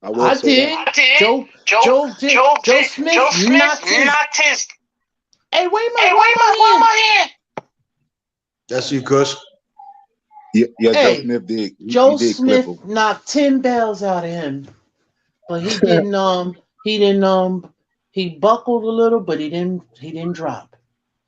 I did. Joe Smith knocked his. Hey, wait my hand. That's you, Kush. Yeah, Hey, Joe Smith did. Joe He did Smith clip him. knocked 10 bells out of him, but he didn't. He buckled a little, but he didn't drop.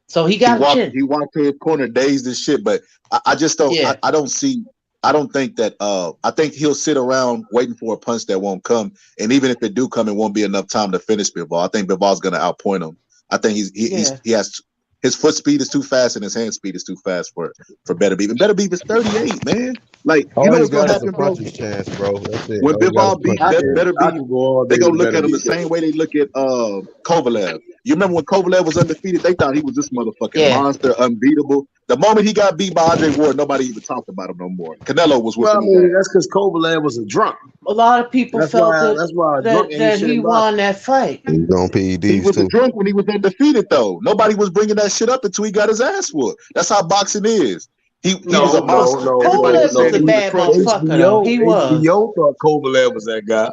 So he got a chin. He walked to his corner dazed and shit, but I just don't. Yeah. I don't see. I don't think that. I think he'll sit around waiting for a punch that won't come, and even if it do come, it won't be enough time to finish Bivol. I think Bivol's going to outpoint him. I think he has. His foot speed is too fast and his hand speed is too fast for Better Beef. And Better Beef is 38, man. Like, you know what's gonna happen, bro? Chance, bro. That's it. When Bivol beat Better Beef, they gonna look at him the same way they look at Kovalev. You remember when Kovalev was undefeated? They thought he was this motherfucking monster, unbeatable. The moment he got beat by Andre Ward, nobody even talked about him no more. Canelo was Well, I whooping his mean, ass. that's because Kovalev was a drunk. A lot of people felt That's why a drunk ain't that shit he in boxing. won that fight. He's on He PEDs was a too. drunk when he was undefeated, though. Nobody was bringing that shit up until he got his ass whooped. That's how boxing is. He was a monster. Everybody was saying he was a crutches. HBO thought Kovalev was that guy.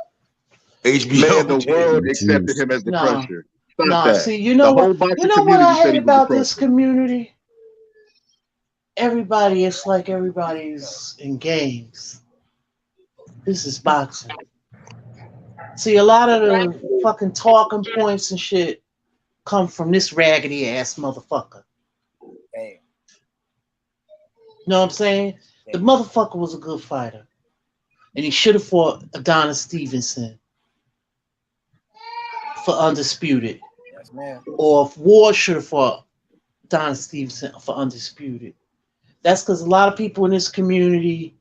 HBO, Man, the world accepted him as the crusher. Stop that. See, you know what? You know what I hate about this community? Everybody, it's like everybody's in gangs. This is boxing. See, a lot of the fucking talking points and shit come from this raggedy ass motherfucker. Hey. Know what I'm saying? The motherfucker was a good fighter. And he should have fought Adonis Stevenson for undisputed. Yes, man. Or if Ward should have fought Adonis Stevenson for undisputed. That's because a lot of people in this community,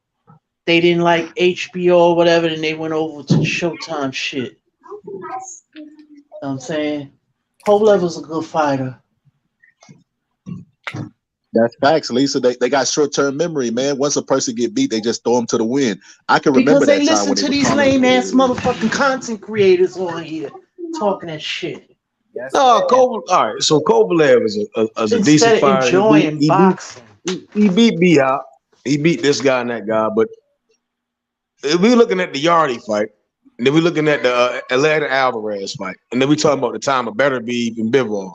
they didn't like HBO or whatever, and they went over to the Showtime shit. You know what I'm saying? Kovalev was a good fighter. That's facts, Lisa. They got short-term memory, man. Once a person get beat, they just throw them to the wind. I can remember Because they that time listen when to they these were lame ass motherfucking content creators on here talking that shit. No, all right. So Kovalev is a decent Instead of fighter. enjoying boxing. He beat B-Hop. He beat this guy and that guy. But if we looking at the Yardy fight, and then we looking at the Atlanta Alvarez fight, and then we talking about the time of Beterbiev and Bivol.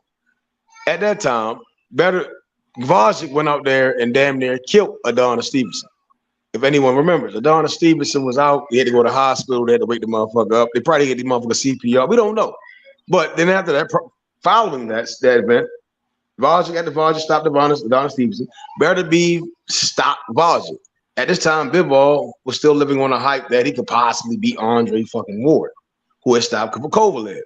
At that time, Vajic went out there and damn near killed Adonis Stevenson. If anyone remembers, Adonis Stevenson was out. He had to go to the hospital. They had to wake the motherfucker up. They probably get the motherfucker CPR. We don't know. But then after that, following that event, Vajic stopped Adonis Stevenson. Beterbiev stopped Vajic. At this time, Bivol was still living on the hype that he could possibly beat Andre fucking Ward, who had stopped Kovalev.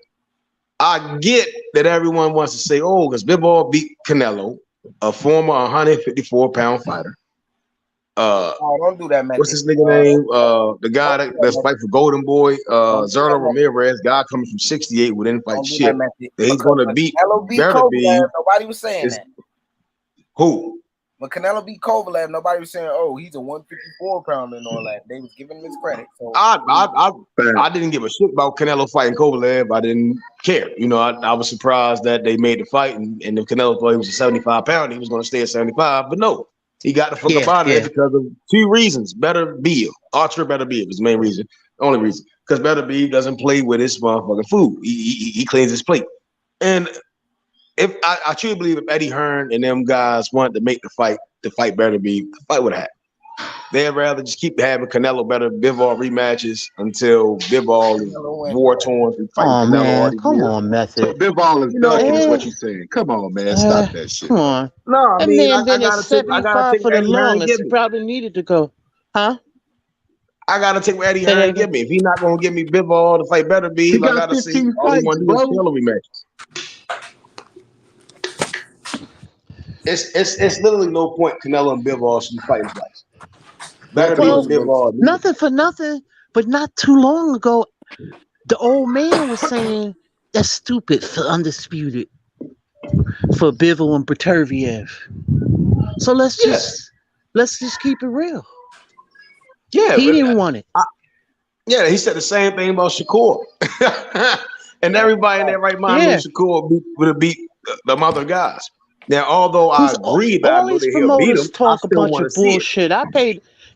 I get that everyone wants to say, oh, because Bivol beat Canelo, a former 154-pound fighter. Don't do that, man. What's this nigga name? The guy that's fighting for Golden Boy, Zerlo Ramirez, guy coming from 68 who didn't fight shit. He's gonna beat Kovalev. Nobody was saying that. Who? When Canelo beat Kovalev, nobody was saying, "Oh, he's a 154-pounder" and all that. They was giving him his credit. So I didn't give a shit about Canelo fighting Kovalev. I didn't care. You know, I was surprised that they made the fight, and if Canelo thought he was a 75-pounder, he was going to stay at 75. But no, he got the fuck up out of there because of two reasons. Beterbiev, Archer Beterbiev is the main reason, the only reason. Because Beterbiev doesn't play with his motherfucking food. He cleans his plate. And if I truly believe if Eddie Hearn and them guys wanted to make the fight Beterbiev, the fight would have happened. They'd rather just keep having Canelo Bivol rematches until Bivol is war torn and fighting Canelo. Man, come on, Method. So Bivol is ducking, is what you're saying. Come on, man, stop that shit. Come on. No, I mean, man been I at gotta 75 take for the Eddie Hearn longest. He probably needed to go. Huh? I gotta take what Eddie Hearn give me. If he's not gonna give me Bivol to fight Beterbiev, I gotta see all he want to do is Canelo rematches. It's literally no point Canelo and Bivol should be fighting twice. Nothing for nothing, but not too long ago, the old man was saying that's stupid for undisputed for Bivol and Beterbiev. So let's just keep it real. Yeah, he didn't want it. Yeah, he said the same thing about Shakur, and everybody in their right mind knew Shakur would have beat the other guys. Now, although I agree that I know that he'll beat him, I still want to see bullshit. I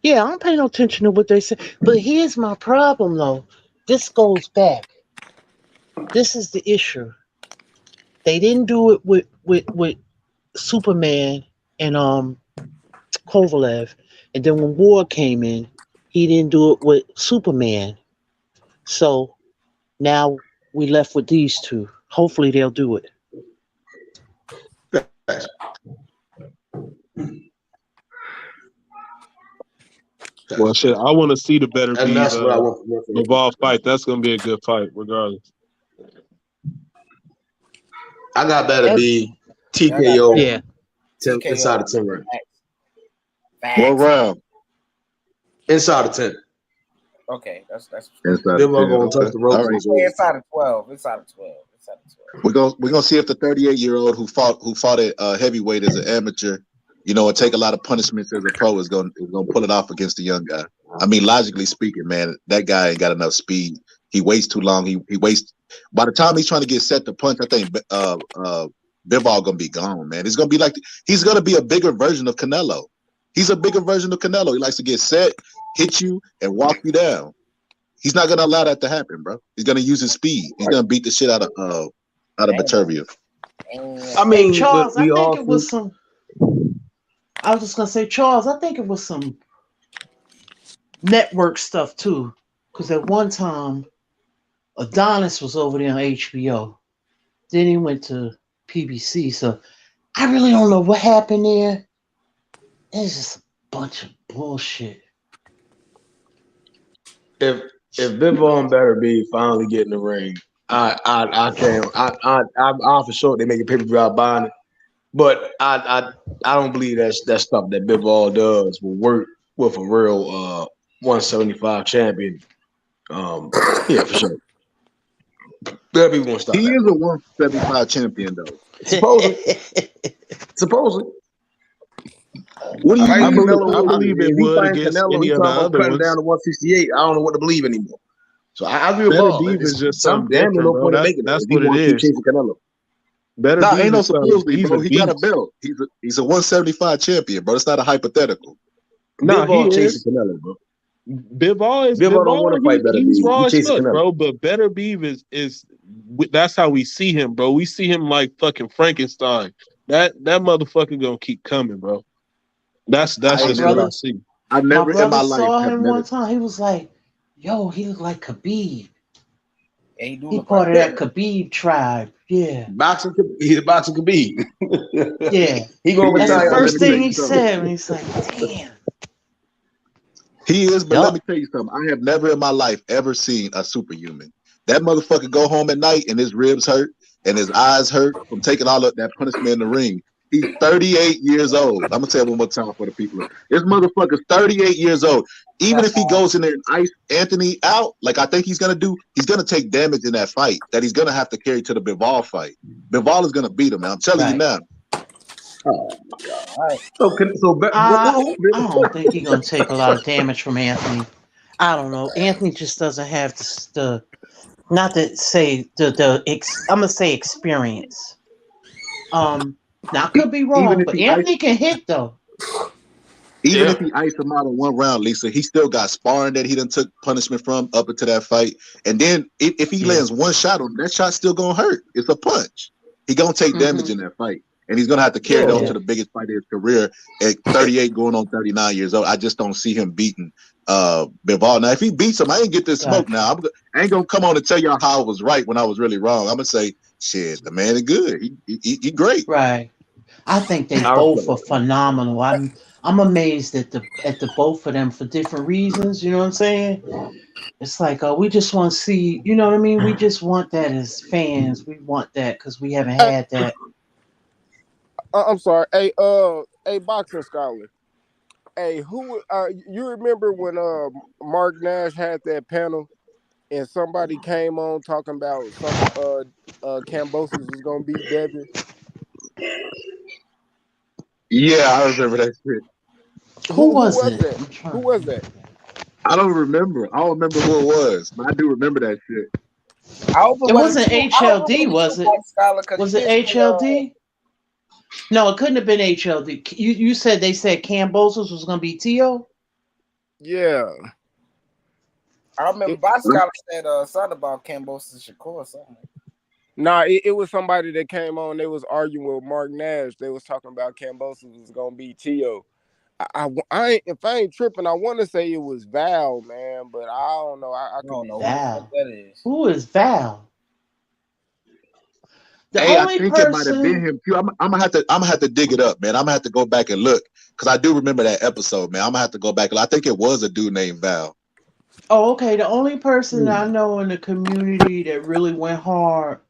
don't pay no attention to what they say. But here's my problem, though. This goes back. This is the issue. They didn't do it with Superman and Kovalev, and then when Ward came in, he didn't do it with Superman. So now we left with these two. Hopefully they'll do it. Well, shit, I want to see the Beterbiev Bivol fight. That's going to be a good fight, regardless. I got Beterbiev TKO. Yeah, inside of 10 rounds. What round? Inside of 10. Okay, that's inside of 10. Gonna touch the ropes. Inside of 12. Inside of 12. We're gonna see if the 38-year-old who fought at heavyweight as an amateur you know, and take a lot of punishments as a pro is gonna pull it off against the young guy. I mean, logically speaking, man, that guy ain't got enough speed. He waits too long. He wastes. By the time he's trying to get set to punch, I think Bivol gonna be gone, man. It's gonna be like he's gonna be a bigger version of Canelo. He's a bigger version of Canelo. He likes to get set, hit you, and walk you down. He's not gonna allow that to happen, bro. He's gonna use his speed. He's gonna beat the shit out of Vitervia. I mean, Charles, I think it was some. I was just gonna say, Charles, I think it was some network stuff too, because at one time, Adonis was over there on HBO. Then he went to PBC. So I really don't know what happened there. It's just a bunch of bullshit. If Bivol and Better be finally get in the ring, I for sure they make a pay-per-view out buying it. But I don't believe that stuff that Bivol does will work with a real 175 champion. Yeah, for sure. Better won't stop. He is a 175 champion though. Supposedly. What do you mean? I believe it would against any of the other ones. Down to 168. I don't know what to believe anymore. So I agree with Paul. Beef is just some damn no point in making that's what it is. Better ain't no supposedly, bro. He got a belt. He's a 175 champion, bro. It's not a hypothetical. No, Bivol chasing Canelo, bro. Bivol don't want to fight Better Beef. He's raw as fuck, bro. But Better Beef is that's how we see him, bro. We see him like fucking Frankenstein. That motherfucker gonna keep coming, bro. That's just what I see. I never in my life saw him one time. He was like, "Yo, he looked like Khabib." He part of that Khabib tribe. Yeah. He's a boxing Khabib. Yeah. He gonna That's retire. the first thing he said when he's like, "Damn." He is, but let me tell you something. I have never in my life ever seen a superhuman. That motherfucker go home at night and his ribs hurt and his eyes hurt from taking all of that punishment in the ring. He's 38 years old. I'm gonna say it one more time for the people. This motherfucker's 38 years old. Even if he goes in there and ice Anthony out, like I think he's gonna do, he's gonna take damage in that fight that he's gonna have to carry to the Bivol fight. Bivol is gonna beat him, man. I'm telling you now. Oh my God. I don't think he's gonna take a lot of damage from Anthony. I don't know. Anthony just doesn't have the not to say I'm gonna say experience. Now I could be wrong, but Anthony can hit though. Even if he iced him out in one round, Lisa, he still got sparring that he done took punishment from up into that fight. And then if he lands one shot on him, that shot's still gonna hurt. It's a punch. He gonna take damage in that fight. And he's gonna have to carry it on to the biggest fight of his career at 38 going on 39 years old. I just don't see him beating Bivol. Now, if he beats him, I ain't get this smoke now. I ain't gonna come on and tell y'all how I was right when I was really wrong. I'm gonna say, shit, the man is good. He great. Right. I think they both are phenomenal. I'm amazed at the both of them for different reasons. You know what I'm saying? It's like we just want to see. You know what I mean? We just want that as fans. We want that because we haven't had that. I'm sorry. Hey, boxing scholar. Hey, who? You remember when Mark Nash had that panel, and somebody came on talking about Kambosos was gonna beat Devin? Yeah, I remember that shit. Who was that? Who was that? I don't remember. I don't remember who it was, but I do remember that shit. It wasn't HLD, was it? Was it HLD? No, it couldn't have been HLD. You said they said Kambosos was going to be TEO? Yeah. I remember Bob Scholar said something about Kambosos Shakur or something. Nah, it was somebody that came on. They was arguing with Mark Nash. They was talking about Kambosos was going to be TEO. If I ain't tripping, I want to say it was Val, man, but I don't know. I don't know Val. Who that is. Who is Val? I think it might have been him too. I'm gonna have to dig it up, man. I'm gonna have to go back and look because I do remember that episode, man. I'm gonna have to go back. I think it was a dude named Val. Oh, okay. The only person I know in the community that really went hard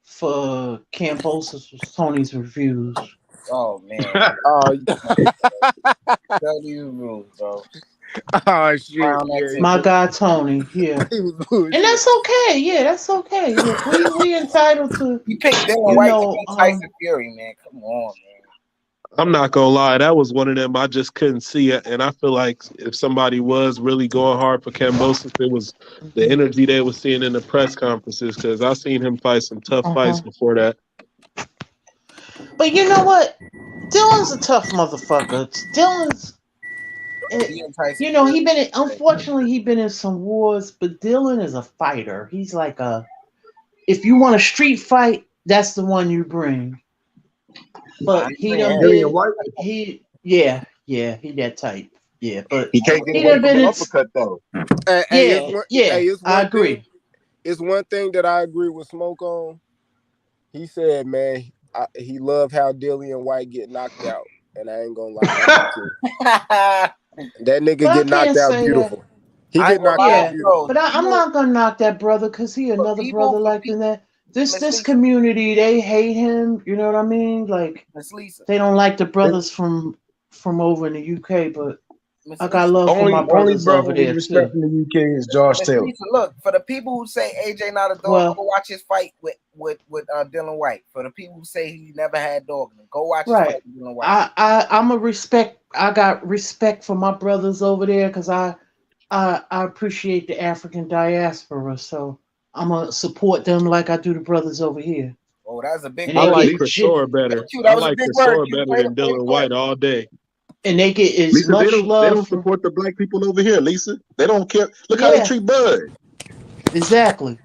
for Kambosos was Tony's Reviews. Oh man. Tell these rules, bro. Oh shit. Yeah. My guy Tony, yeah. And that's okay. Yeah, that's okay. Look, we entitled to you picked Dylan White to Tyson Fury, man. Come on, man. I'm not gonna lie, that was one of them I just couldn't see it, and I feel like if somebody was really going hard for Kambosos, it was the energy they was seeing in the press conferences. Because I seen him fight some tough fights before that. But you know what? Dylan's a tough motherfucker. Dylan's, you know, unfortunately he been in some wars, but Dylan is a fighter. He's like if you want a street fight, that's the one you bring. But he done been, he that type. Yeah, but he can't get away from the uppercut though. I agree. It's one thing that I agree with Smoke on. He said, man, he loved how Dillian White get knocked out. And I ain't gonna lie. That nigga get knocked out beautiful. He get knocked out beautiful. But I'm not gonna knock that brother because he another brother like that. This community, they hate him. You know what I mean? Like they don't like the brothers from over in the UK, but I got love for my brothers over there too. In the UK is Josh Taylor. Look, for the people who say AJ not a dog, go watch his fight with Dylan White. For the people who say he never had dog, go watch his fight with Dylan White. I got respect for my brothers over there because I appreciate the African diaspora, so I'm gonna support them like I do the brothers over here. Oh, that's a big. I like Crawford better. I like Crawford better than Dylan White all day. And they get as much love. They don't support the black people over here, Lisa. They don't care. Look how they treat Bud. Exactly.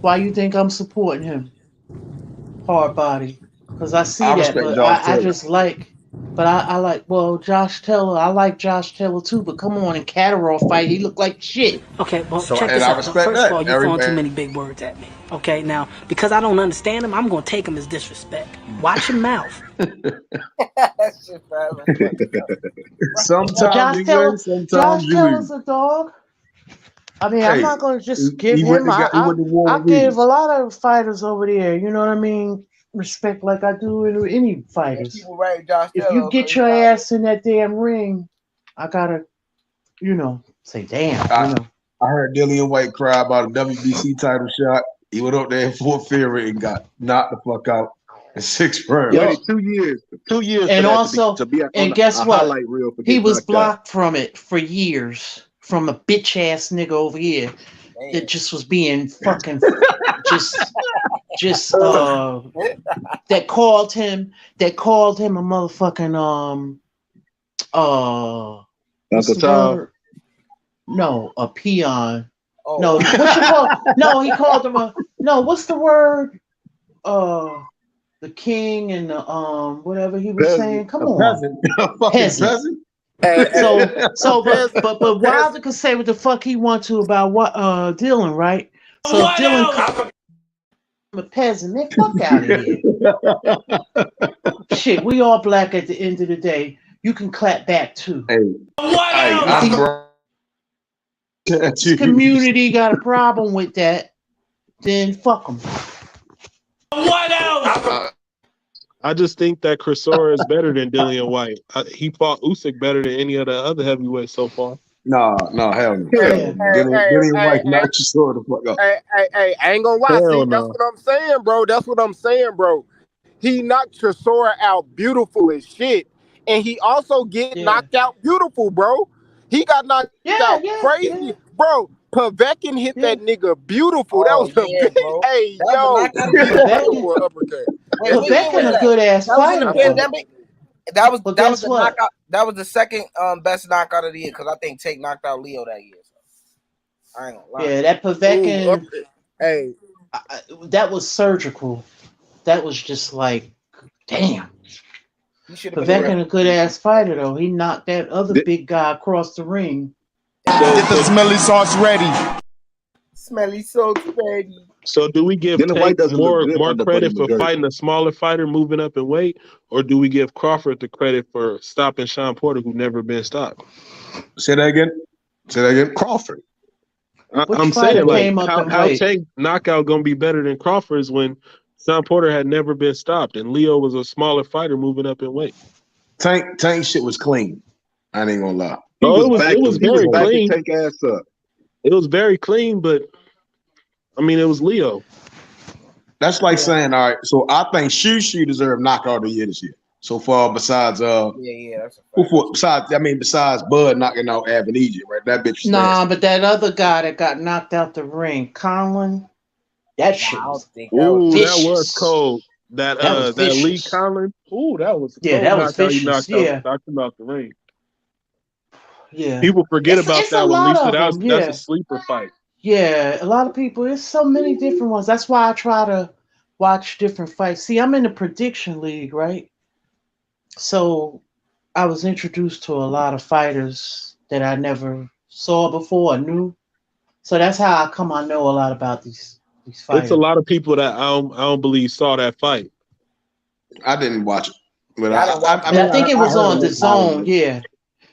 Why you think I'm supporting him? Hard body. Because I see that, but I just like. But I like, well, Josh Taylor. I like Josh Taylor too. But come on, in Catterall fight, he looked like shit. Okay, well, check this out. First of all, you're throwing too many big words at me. Okay, now, because I don't understand him, I'm going to take him as disrespect. Watch your mouth. Sometimes you win, sometimes Josh you Taylor's a dog. I mean, I'm not going to just give him. I gave a lot of fighters over there, you know what I mean, respect like I do in any fighters. If you get your ass in that damn ring, I got to, say, damn. I heard Dillian White cry about a WBC title shot. He went up there in Fort Fury and got knocked the fuck out in 6 rounds. Yeah, 2 years. 2 years. And also, and guess what? He was blocked out. from it for years from a bitch ass nigga over here that just was being fucking just that called him a motherfucking Uncle Tom. No, a peon. Oh. No, what you call? No, he called him a. No, what's the word? The king and the whatever he was saying. Come on, peasant. But Wilder could say what the fuck he want to about what Dylan, right? So Dylan, a peasant, man, fuck out of here. Shit, we all black at the end of the day. You can clap back too. This community got a problem with that, then fuck them. What else? I just think that Crawford is better than Dillian White. He fought Usyk better than any of the other heavyweights so far. No, hell no. Dillian White knocked Crawford the fuck up. Hey, I ain't gonna lie. See, that's what I'm saying, bro. He knocked Crawford out beautiful as shit, and he also get knocked out beautiful, bro. He got knocked out crazy, bro. Povetkin hit that nigga beautiful. That was a big. Hey, yo, Povetkin a good ass fighter. That was the knockout. That was the second best knockout of the year because I think Tate knocked out Leo that year. So I ain't gonna lie. Yeah, that Povetkin. That was surgical. That was just like, damn. Povetkin a good ass fighter though. He knocked that other big guy across the ring. Get the smelly sauce ready. Smelly sauce ready. So do we give Tank more credit for fighting a smaller fighter moving up in weight, or do we give Crawford the credit for stopping Sean Porter, who never been stopped? Say that again. Crawford. I'm saying, like, how Tank knockout gonna be better than Crawford's when Sean Porter had never been stopped, and Leo was a smaller fighter moving up in weight. Tank shit was clean. I ain't gonna lie. It was very clean. Take ass up. It was very clean, but I mean, it was Leo. That's like saying, all right. So I think Shushu deserved knockout of the year this year. so far. Besides that's a fact. besides Bud knocking out Avenija, right? That bitch. Nah, but that other guy that got knocked out the ring, Conlon, that shit was that was vicious. cold. That was that Lee vicious. Collins. Ooh, that was Yeah, cold that was knockout. He vicious. knocked him out the ring. Yeah. People forget about it's that a one, lot Lisa. of them. That's a sleeper fight. Yeah, a lot of people. It's so many different ones. That's why I try to watch different fights. See, I'm in the prediction league, right? So I was introduced to a lot of fighters that I never saw before or knew. So that's how I know a lot about these fighters. It's a lot of people that I don't believe saw that fight. I didn't watch it, but I think it was on the Zone, yeah.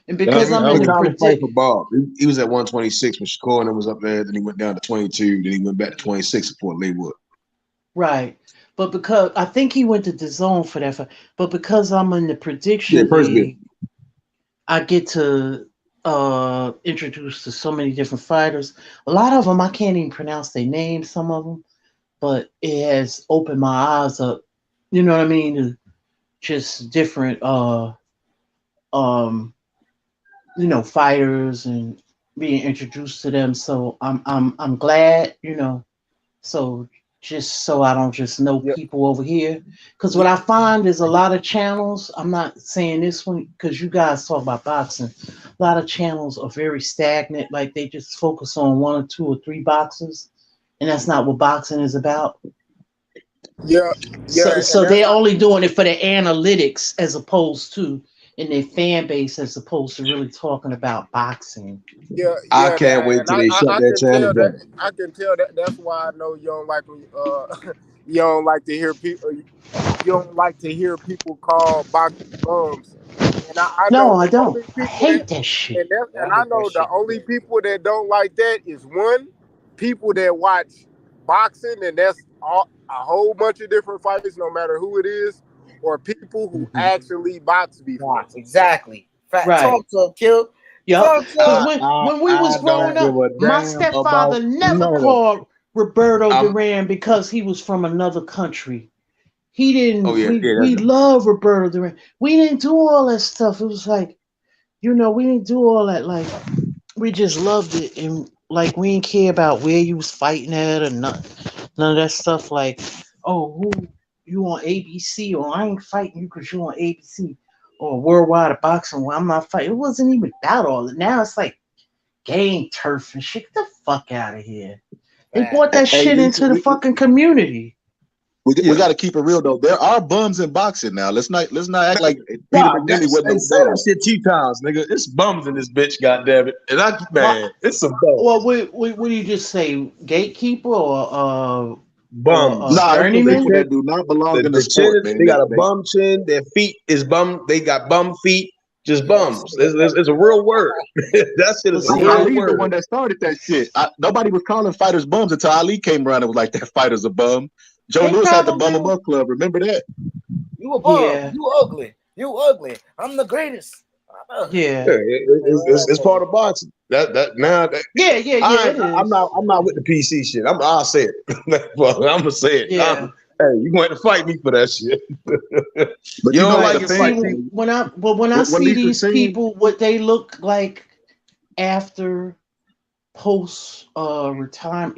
And because I'm in the fight for Bob. He was at 126 when Shakur and was up there. Then he went down to 22. Then he went back to 26 before Laywood. Right. But because I think he went to the Zone for that fight. But because I'm in the prediction league, I get to introduced to so many different fighters. A lot of them I can't even pronounce their names, some of them, but it has opened my eyes up, you know what I mean, to just different fighters and being introduced to them. So I'm glad, so just so I don't just know people over here. Because what I find is a lot of channels, I'm not saying this one because you guys talk about boxing, a lot of channels are very stagnant, like they just focus on 1 or 2 or 3 boxers, and that's not what boxing is about. Yeah. So they're only doing it for the analytics as opposed to in their fan base as opposed to really talking about boxing. Yeah, I can't wait till they shut that channel down. I can tell that. That's why I know you don't like when you don't like to hear people. You don't like to hear people call boxing bums. And I know I don't. Only people I hate that shit. And I know the only people that don't like that is people that watch boxing, and that's a whole bunch of different fights, no matter who it is, or people who actually box before. Exactly. Right. Talk to him, Kill. Yeah. Because when we was growing up, my stepfather never called Roberto Duran because he was from another country. He didn't. We love Roberto Duran. We didn't do all that stuff. It was like, we didn't do all that. Like, we just loved it, and like we didn't care about where you was fighting at or none of that stuff. Like, oh, who you on ABC, or I ain't fighting you because you on ABC, or Worldwide of Boxing. Well, I'm not fighting. It wasn't even about all that. Now it's like game turf and shit. Get the fuck out of here. They brought that shit into the fucking community. We got to keep it real though. There are bums in boxing now. Let's not act like Peter McNeely wasn't. Say that shit 2 times, nigga. It's bums in this bitch, goddammit. And it's some bums. Well, what do you just say? Gatekeeper or bums? Journeyman? That do not belong in the sport, man. They got a bum chin. Their feet is bum. They got bum feet. Just bums. It's a real word. That shit is a real Ali's word. the one that started that shit. Nobody was calling fighters bums until Ali came around and was like, "That fighter's a bum." Joe Lewis had the Bum a Buck Club. Remember that? You a bum. Yeah. You ugly. You ugly. I'm the greatest. Yeah. It's part of boxing. Yeah. I'm not with the PC shit. I'll say it. Well, I'm gonna say it. Yeah. Hey, you going to fight me for that shit? But you don't like it. Fight when I see these people, what they look like after post retirement,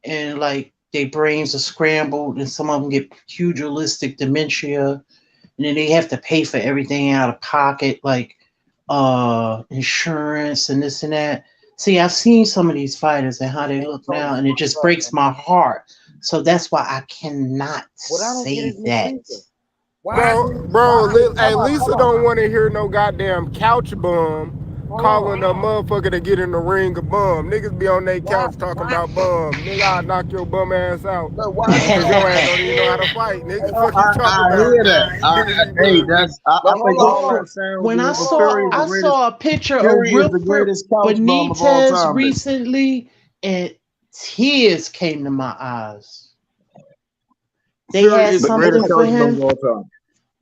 and like their brains are scrambled, and some of them get pugilistic dementia, and then they have to pay for everything out of pocket, like insurance and this and that. See, I've seen some of these fighters and how they look now, and it just breaks my heart. So that's why I cannot say that. Bro, Lisa don't want to hear no goddamn couch bum calling a motherfucker to get in the ring a bum. Niggas be on their couch talking about bum. Nigga, I'll knock your bum ass out. Because your ass don't even know how to fight. Nigga, fuck you talking about? I hear that. Hey, that's when I saw a picture of Wilfred Benitez recently, and tears came to my eyes. They had something for him.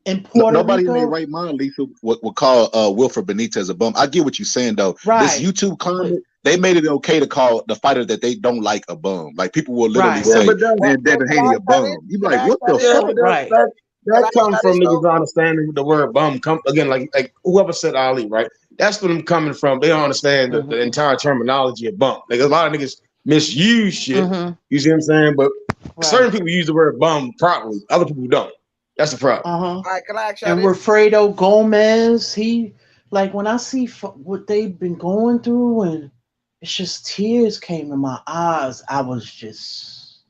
In Puerto Nobody Rico? in their right mind, Lisa, would call Wilfred Benitez a bum. I get what you're saying though. Right. This YouTube comment, they made it okay to call the fighter that they don't like a bum. Like people will literally say, "Man, Devin Haney a bum." You be like, what the fuck? Right. that comes from niggas understanding the word bum. Come again, like whoever said Ali, right? That's where them coming from. They don't understand the entire terminology of bum. Like a lot of niggas misuse shit. You see what I'm saying? But certain people use the word bum properly. Other people don't. That's the problem. All right, can I ask y'all And this? Wilfredo Gomez, he like when I see what they've been going through, and it's just tears came to my eyes. I was just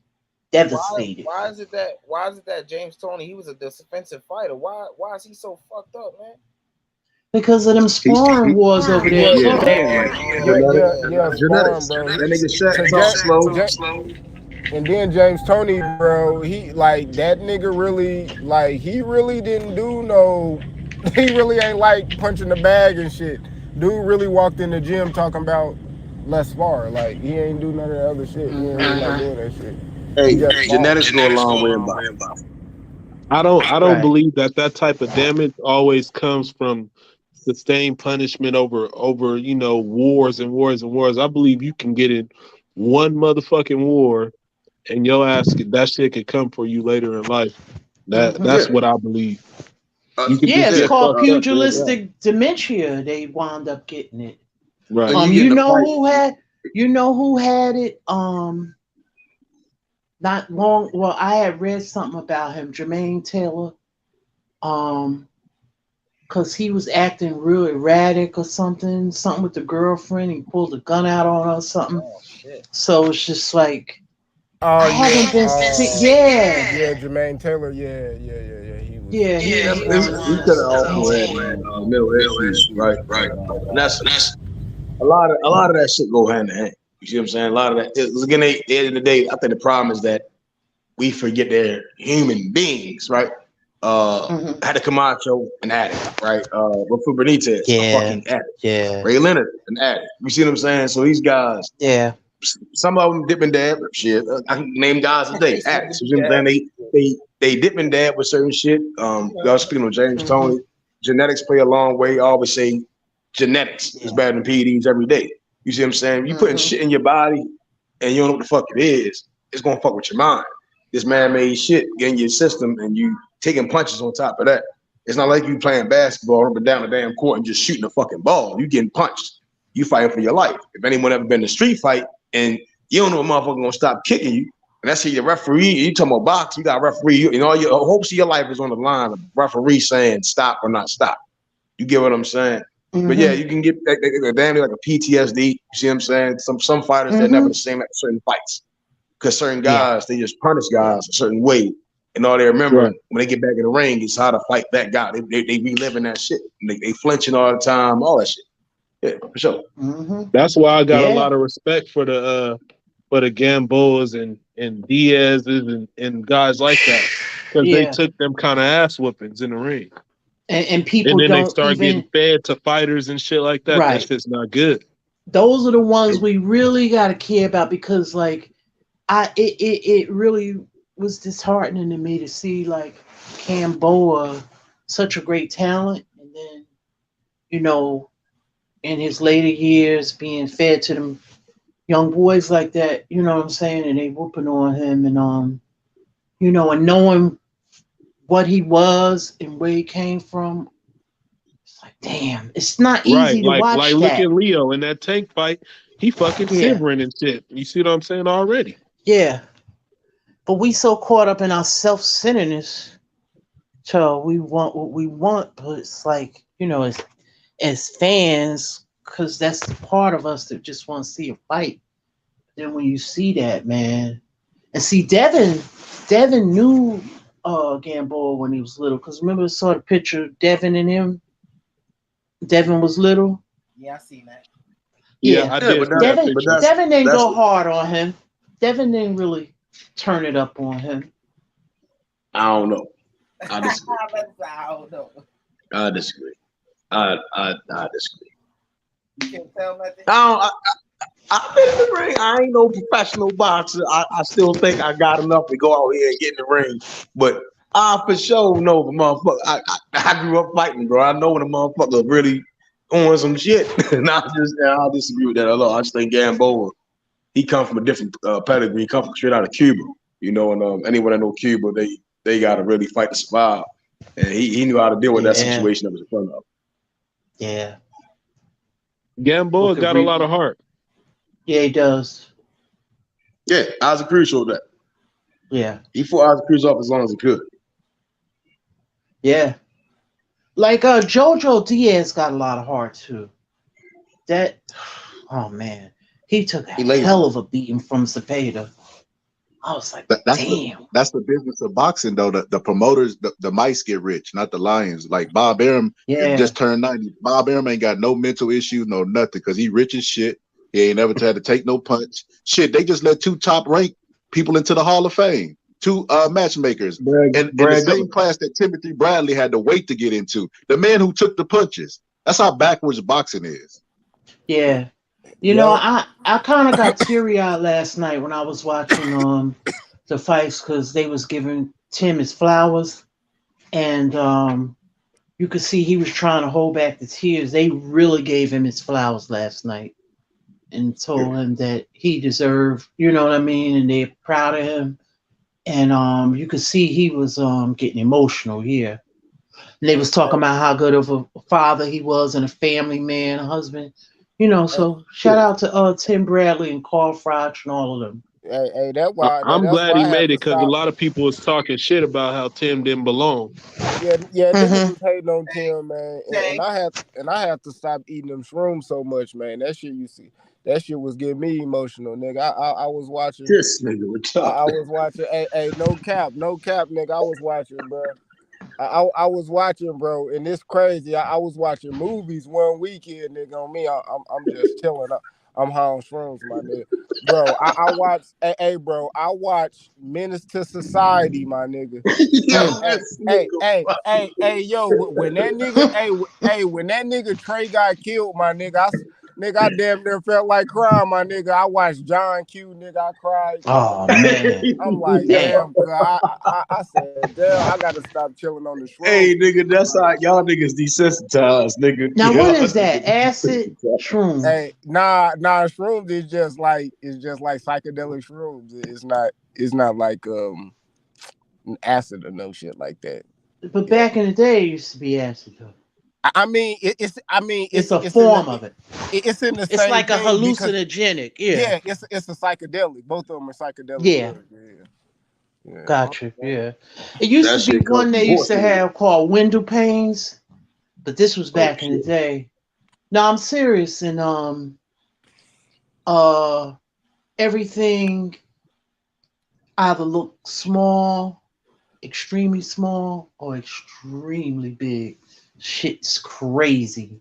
devastated. Why is it that James Toney, he was a defensive fighter? Why is he so fucked up, man? Because of them sparring wars over there. Yeah, Genetics. bro. That nigga Shaq talk slow. And then James Toney, bro, he like that nigga really like he really didn't do no. He really ain't like punching the bag and shit. Dude really walked in the gym talking about less spar. Like he ain't do none of that other shit. He ain't really like doing that shit. Hey, genetics go a long way in boxing. I don't believe that type of damage always comes from sustained punishment over wars and wars and wars. I believe you can get in one motherfucking war and your ass that shit could come for you later in life. That's what I believe. It's called pugilistic dementia. They wound up getting it. Right. You know who had it? Not long. Well, I had read something about him, Jermaine Taylor. Because he was acting real erratic or something with the girlfriend. He pulled a gun out on her or something. Oh shit. So it's just like I haven't been sick. Yeah, Jermaine Taylor. Yeah. He was. He could have also had mental issues, right? And that's a lot of that shit go hand in hand. You see what I'm saying? A lot of that. Again, at the end of the day, I think the problem is that we forget they're human beings, right? Had a Camacho, an addict, right? Rafa Benitez, a fucking addict. Yeah. Ray Leonard, an addict. You see what I'm saying? So these guys, some of them dip and dab. Shit, I can name guys today, addicts. You see what I'm saying? They dip and dab with certain shit. Y'all speaking of James Toney, genetics play a long way. I always say genetics is better than PEDs every day. You see what I'm saying? You putting shit in your body and you don't know what the fuck it is, it's gonna fuck with your mind. This man-made shit getting your system and you taking punches on top of that. It's not like you playing basketball up and down the damn court and just shooting a fucking ball. You getting punched. You fighting for your life. If anyone ever been in a street fight and you don't know a motherfucker gonna stop kicking you, and that's your referee, you talking about box, you got a referee, and all your hopes of your life is on the line. A referee saying stop or not stop. You get what I'm saying? But yeah, you can get damn near like a PTSD. You see what I'm saying? Some fighters, they're never the same at certain fights. Because certain guys, they just punish guys a certain way. And all they remember when they get back in the ring is how to fight that guy. They reliving that shit. They flinching all the time, all that shit. Yeah, for sure. That's why I got a lot of respect for the Gamboas and Diaz's and guys like that. Because they took them kind of ass whoopings in the ring. And people and then don't they start getting fed to fighters and shit like that. Right. That shit's not good. Those are the ones we really gotta care about because it really was disheartening to me to see like Gamboa, such a great talent, and then in his later years being fed to them young boys like that, you know what I'm saying, and they whooping on him and and knowing what he was and where he came from. It's like, damn, it's not easy to watch like that. Look at Leo in that tank fight. He fucking shivering and shit. You see what I'm saying already? Yeah. But we so caught up in our self-centeredness till we want what we want, but it's like, as fans, because that's the part of us that just want to see a fight. Then when you see that, man, and see Devin knew Gamboa when he was little, because remember I saw the picture of Devin and him. Devin was little. Yeah, I seen that. Yeah, I did. Devin didn't go hard on him. Devin didn't really turn it up on him. I don't know. I disagree. I don't know. I disagree. I disagree. You can't tell nothing. I've been in the ring. I ain't no professional boxer. I still think I got enough to go out here and get in the ring. But I for sure know the motherfucker. I grew up fighting, bro. I know when a motherfucker really on some shit. And I disagree with that a lot. I just think Gamboa, he come from a different pedigree. He come from straight out of Cuba. And anyone that know Cuba, they got to really fight to survive. And he knew how to deal with that situation that was in front of him. Yeah. Gamboa got a lot of heart. Yeah, he does. Yeah, Isaac Cruz showed that. Yeah. He fought Isaac Cruz off as long as he could. Yeah. Like Jojo Diaz got a lot of heart too. Oh man, he took a hell of a beating from Cepeda. I was like, damn. That's the business of boxing, though. The promoters, the mice get rich, not the lions. Like Bob Arum just turned 90. Bob Arum ain't got no mental issues, no nothing, because he rich as shit. He ain't never had to take no punch. Shit, they just let 2 top-ranked people into the Hall of Fame. 2 matchmakers. In the same class that Timothy Bradley had to wait to get into. The man who took the punches. That's how backwards boxing is. Yeah. You know, I kind of got teary-eyed last night when I was watching the fights because they was giving Tim his flowers. And you could see he was trying to hold back the tears. They really gave him his flowers last night and told him that he deserved, you know what I mean? And they're proud of him. And you could see he was getting emotional here. And they was talking about how good of a father he was and a family man, a husband. You know, so shout out to Tim Bradley and Carl Froch and all of them. Hey, that's why. I'm glad he made it because a stop. lot of people was talking shit about how Tim didn't belong. Yeah, niggas was hating on Tim, man, and I had to stop eating them shrooms so much, man. That shit that shit was getting me emotional, nigga. I was watching this nigga. I was watching. Hey, no cap, nigga. I was watching, bro. I was watching, bro, and it's crazy. I was watching movies one weekend, nigga. On me, I'm just chilling. I'm high on shrooms, my nigga. Bro, I watched. Hey, bro, I watched Menace to Society, my nigga. Hey, yo, when that nigga, when that nigga Trey got killed, my nigga, I damn near felt like crying, my nigga. I watched John Q, nigga. I cried. Oh man, I'm like, damn, I said, damn, I gotta stop chilling on the shrooms. Hey, nigga, that's how y'all niggas desensitized, nigga. Now what is that? Acid shrooms? Hey, nah, shrooms is just like psychedelic shrooms. It's not like acid or no shit like that. But back in the day, it used to be acid though. I mean, it's a form of it. It's in the same. It's like a thing hallucinogenic. Yeah, it's a psychedelic. Both of them are psychedelic. Yeah. Yeah. Gotcha. Yeah. It used to be one they used to have called window panes, but this was back in the day. No, I'm serious. And everything either looked small, extremely small, or extremely big. Shit's crazy.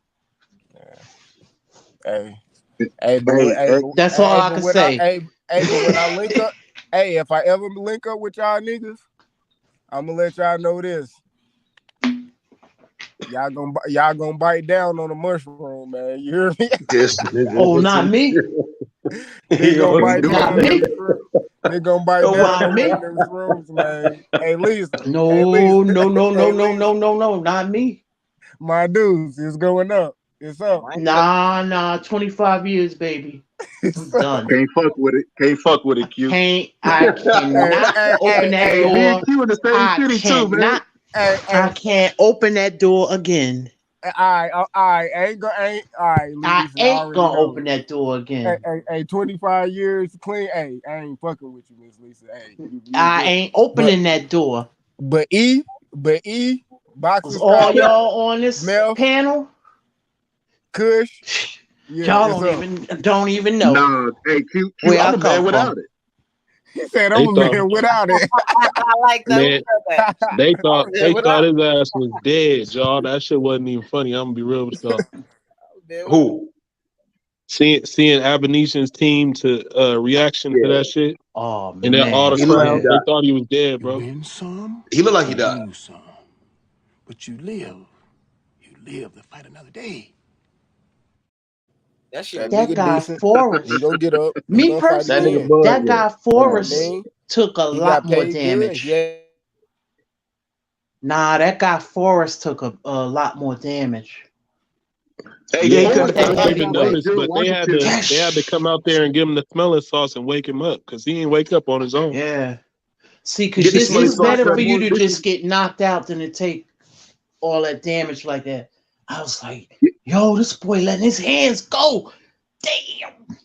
Hey, that's all I can say. But when I link up, if I ever link up with y'all niggas, I'm gonna let y'all know this. Y'all gonna bite down on the mushroom, man. You hear me? Not me. They gonna bite down. They gonna bite down on them shrooms, man. Hey, Lisa. No, not me. My dudes, it's going up. It's up. Nah, 25 years, baby. I'm done. Can't fuck with it, Q. I cannot open that door. Q in the same city too, man. I can't open that door again. I ain't gonna open that door again. Hey, 25 years clean. Hey, I ain't fucking with you, Miss Lisa. Hey, I ain't opening that door. But boxers. All y'all on this panel? Kush. Yeah, y'all don't even know. Nah, hey, Q, I'm a man without it. He said I'm a man without it. I like that. Man, they thought his ass was dead, y'all. That shit wasn't even funny. I'm gonna be real with y'all. Who? Seeing Abonesian's team to reaction to that shit. Oh man. And then all the crowd, they thought he was dead, bro. He looked like he died. Lose some, but you live to fight another day. That guy Forrest. He gonna get up. Me personally, that guy Forrest took a lot more damage. Nah, that guy Forrest took a lot more damage. Hey, I didn't notice, but they had to come out there and give him the smelling sauce and wake him up because he didn't wake up on his own. Yeah. See, because it's better for you to just get knocked out than to take all that damage like that. I was like, yo, this boy letting his hands go. Damn.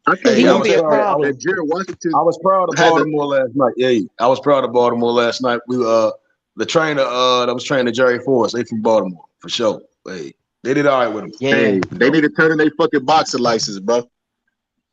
I can't He gonna be a problem. I was proud of Baltimore last night. Yeah, I was proud of Baltimore last night. We the trainer that was training Jerry Forrest, they from Baltimore for sure. Hey, they did all right with him. Yeah, hey, they need to turn in their fucking boxing license, bro.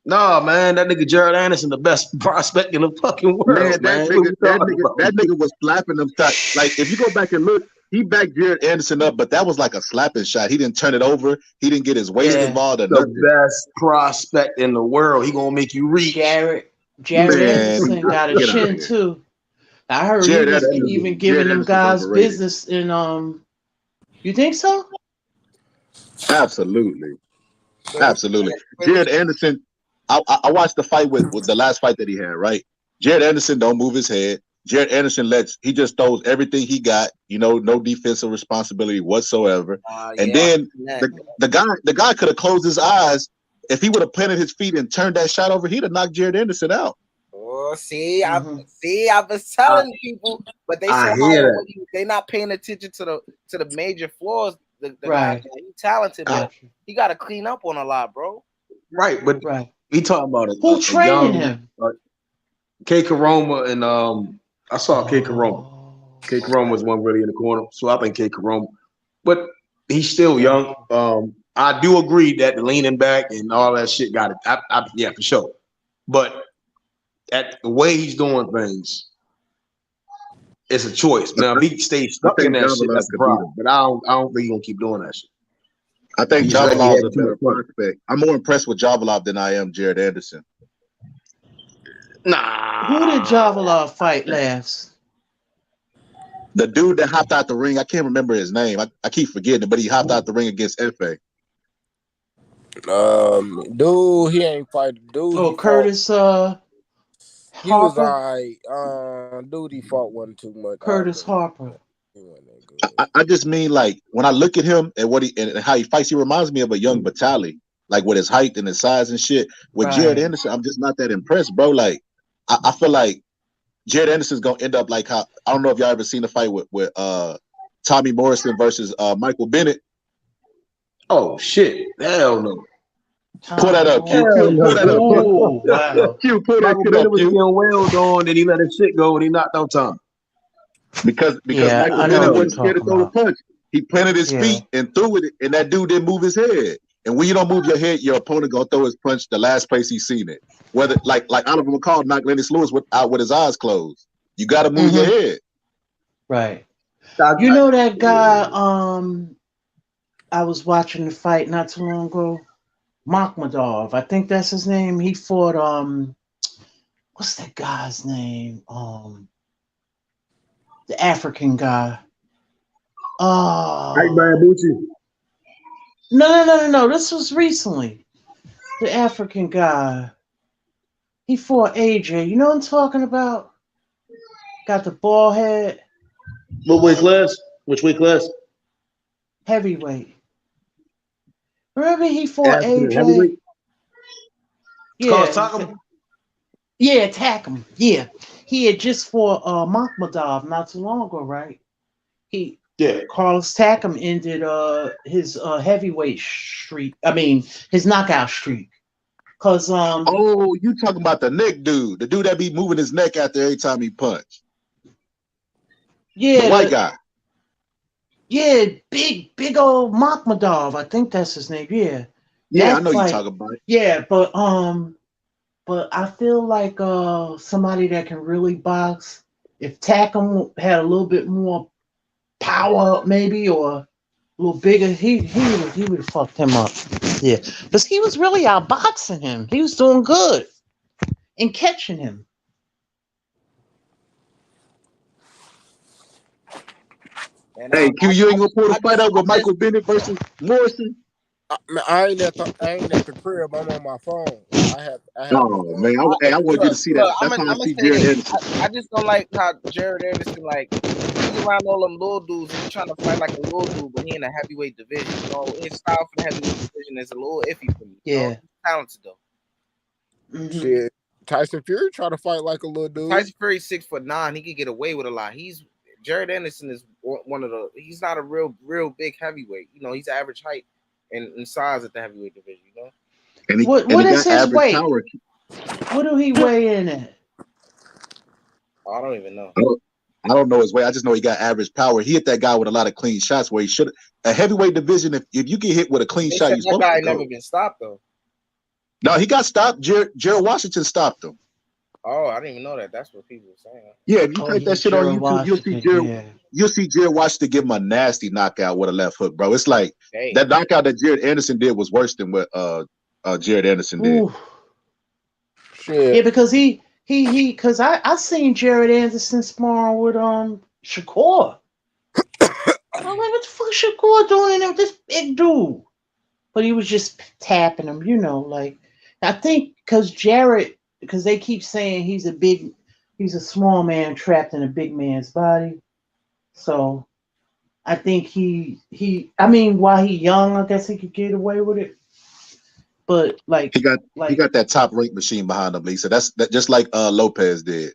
Nah, man, that nigga Jared Anderson, the best prospect in the fucking world, man. That nigga was slapping them tight. Like, if you go back and look, he backed Jared Anderson up, but that was like a slapping shot. He didn't turn it over. He didn't get his waist involved or nothing. The best prospect in the world. He gonna make you reach. Jared Anderson got a chin too. I heard he was even giving them guys business in You think so? Absolutely. Jared Anderson, I watched the fight with the last fight that he had, right? Jared Anderson don't move his head. Jared Anderson he just throws everything he got, no defensive responsibility whatsoever. And then the guy could have closed his eyes. If he would have planted his feet and turned that shot over, he'd have knocked Jared Anderson out. Oh, I was telling people, but they're not paying attention to the major flaws. The guy, he's talented, but he got to clean up on a lot, bro. Right, but we talking about it. Who training him? K. Karoma and I saw K. Karoma. K. Karoma was one really in the corner, so I think K. Karoma. But he's still young. I do agree that the leaning back and all that shit got it. Yeah, for sure. But at the way he's doing things, it's a choice. Now, if he stays stuck in that shit, that's the problem. But I don't think he's gonna keep doing that shit. I think Javalov is a better prospect. I'm more impressed with Javalov than I am Jared Anderson. Nah. Who did Javalov fight last? The dude that hopped out the ring, I can't remember his name. I keep forgetting it, but he hopped out the ring against Efe. Dude, he ain't fighting. Dude, oh, Curtis. He was alright. Dude, he fought wasn't too much. Curtis Harper. I just mean, like, when I look at him and and how he fights, he reminds me of a young Batali, like with his height and his size and shit. With Jared Anderson, I'm just not that impressed, bro. Like, I feel like Jared Anderson's gonna end up like how I don't know if y'all ever seen the fight with Tommy Morrison versus Michael Bennett. Oh shit! Hell no. Pull that up, Q. Pull that up. Oh, wow. Q, pull that Michael shit Bennett up, was Q. getting wailed on, and he let his shit go, and he knocked out Tom. Because Michael Bennett wasn't scared to throw the punch. He planted his feet and threw it, and that dude didn't move his head. And when you don't move your head, your opponent gonna throw his punch the last place he's seen it. Whether like Oliver McCall knocked Lennox Lewis out with his eyes closed. You got to move your head. Right. You know that guy? I was watching the fight not too long ago. Makhmadov, I think that's his name. He fought what's that guy's name? The African guy. No. This was recently. The African guy. He fought AJ. You know what I'm talking about? Got the ball head. What weight class? Which weight class? Heavyweight. Remember he fought AJ? Heavyweight? Yeah, attack him. Yeah. He had just fought Makhmadov not too long ago, right? Carlos Takam ended his heavyweight streak. I mean, his knockout streak. Cause you talking about the neck dude, the dude that be moving his neck after every time he punch. Yeah, the white guy. Yeah, big old Makhmadov. I think that's his name. Yeah. Yeah, I know you talking about it. Yeah, but I feel like somebody that can really box, if Takam had a little bit more power, maybe, or a little bigger, he would have fucked him up. Yeah, because he was really outboxing him. He was doing good and catching him. Hey, Q, you ain't gonna pull the fight up with Michael Bennett versus Morrison? I ain't at the crib. I'm on my phone. Oh man, I want you to see that. That's how I see Jared Anderson. I just don't like how Jared Anderson, like, he's around all them little dudes. He's trying to fight like a little dude, but he in a heavyweight division. You know, his style for the heavyweight division is a little iffy for me. Yeah, he's talented though. Shit, Tyson Fury try to fight like a little dude. Tyson Fury's 6'9". He could get away with a lot. Jared Anderson is one of the. He's not a real big heavyweight. You know, he's average height and size at the heavyweight division. You know. And what is his weight? Power. What do he weigh in at? I don't even know. I don't know his weight. I just know he got average power. He hit that guy with a lot of clean shots where he should. A heavyweight division, if you get hit with a clean shot, you're supposed that guy to go. never been stopped though. No, he got stopped. Jared Washington stopped him. Oh, I didn't even know that. That's what people were saying. Yeah, if you type that shit on YouTube, you'll see Jared Washington give him a nasty knockout with a left hook, bro. It's like that knockout that Jared Anderson did was worse than what Jared Anderson did. Shit. Yeah, because because I seen Jared Anderson sparring with Shakur. I'm like, what the fuck Shakur doing in there with this big dude? But he was just tapping him, you know, like I think because they keep saying he's a small man trapped in a big man's body. So I think while he young, I guess he could get away with it. But like he got that top rank machine behind him, Lisa. That's just like Lopez did.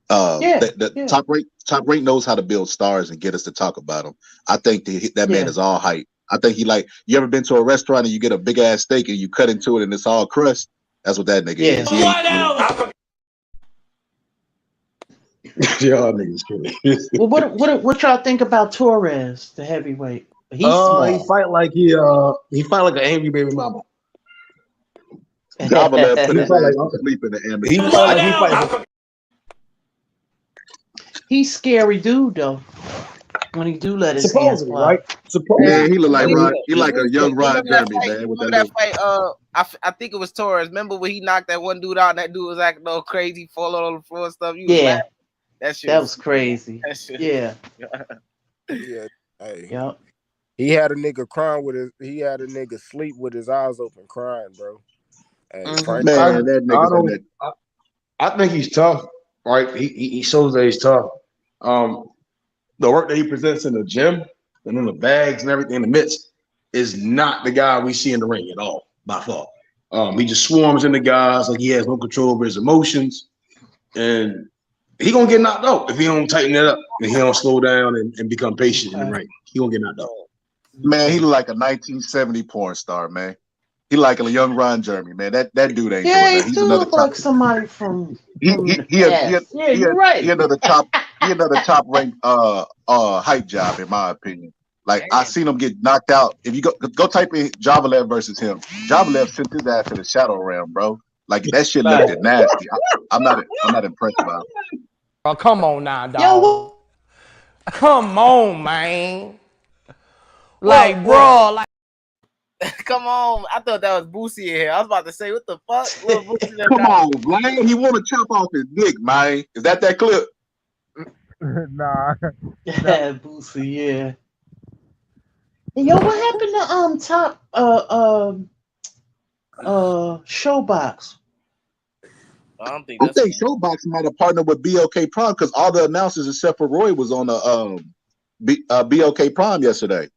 Top rank knows how to build stars and get us to talk about him. I think that man is all hype. I think you ever been to a restaurant and you get a big ass steak and you cut into it and it's all crust? That's what that nigga is. Y'all niggas crazy. Well, what y'all think about Torres, the heavyweight? He's small. He fight like an angry baby mama. Jabba put his ass to sleep in the amateur. He's scary dude though. When he do let his hands fly. Right? Yeah, he look like he like a young Ron Jeremy, man. With that fight, I think it was Torres. Remember when he knocked that one dude out and that dude was acting all crazy, falling on the floor and stuff? That was crazy. Yeah. Yeah. Hey. Yep. He had a nigga crying he had a nigga sleep with his eyes open crying, bro. Hey, man, that nigga. I think he's tough, right? He shows that he's tough. The work that he presents in the gym and in the bags and everything in the midst is not the guy we see in the ring at all, by far. He just swarms into guys like he has no control over his emotions, and he gonna get knocked out if he don't tighten it up and he don't slow down and become patient in the ring. He gonna get knocked out. Man, he look like a 1970 porn star, man. He like a young Ron Jeremy, man. That dude ain't doing that. He's another look like somebody from you're right. He another top ranked hype job in my opinion. Like I seen him get knocked out. If you go type in Javalev versus him, Javalev sent his ass to the shadow realm, bro. Like that shit looked nasty. I'm not impressed by it. Oh, come on now, dog. Come on, man. Like, bro, like. Come on. I thought that was Boosie in here. I was about to say, what the fuck? Come on, Blaine. He want to chop off his dick, man. Is that clip? Nah. Yeah, Boosie, yeah. Hey, yo, what happened to Showbox? I think Showbox might have partnered with BOK Prime because all the announcers except for Roy was on the BOK Prime yesterday.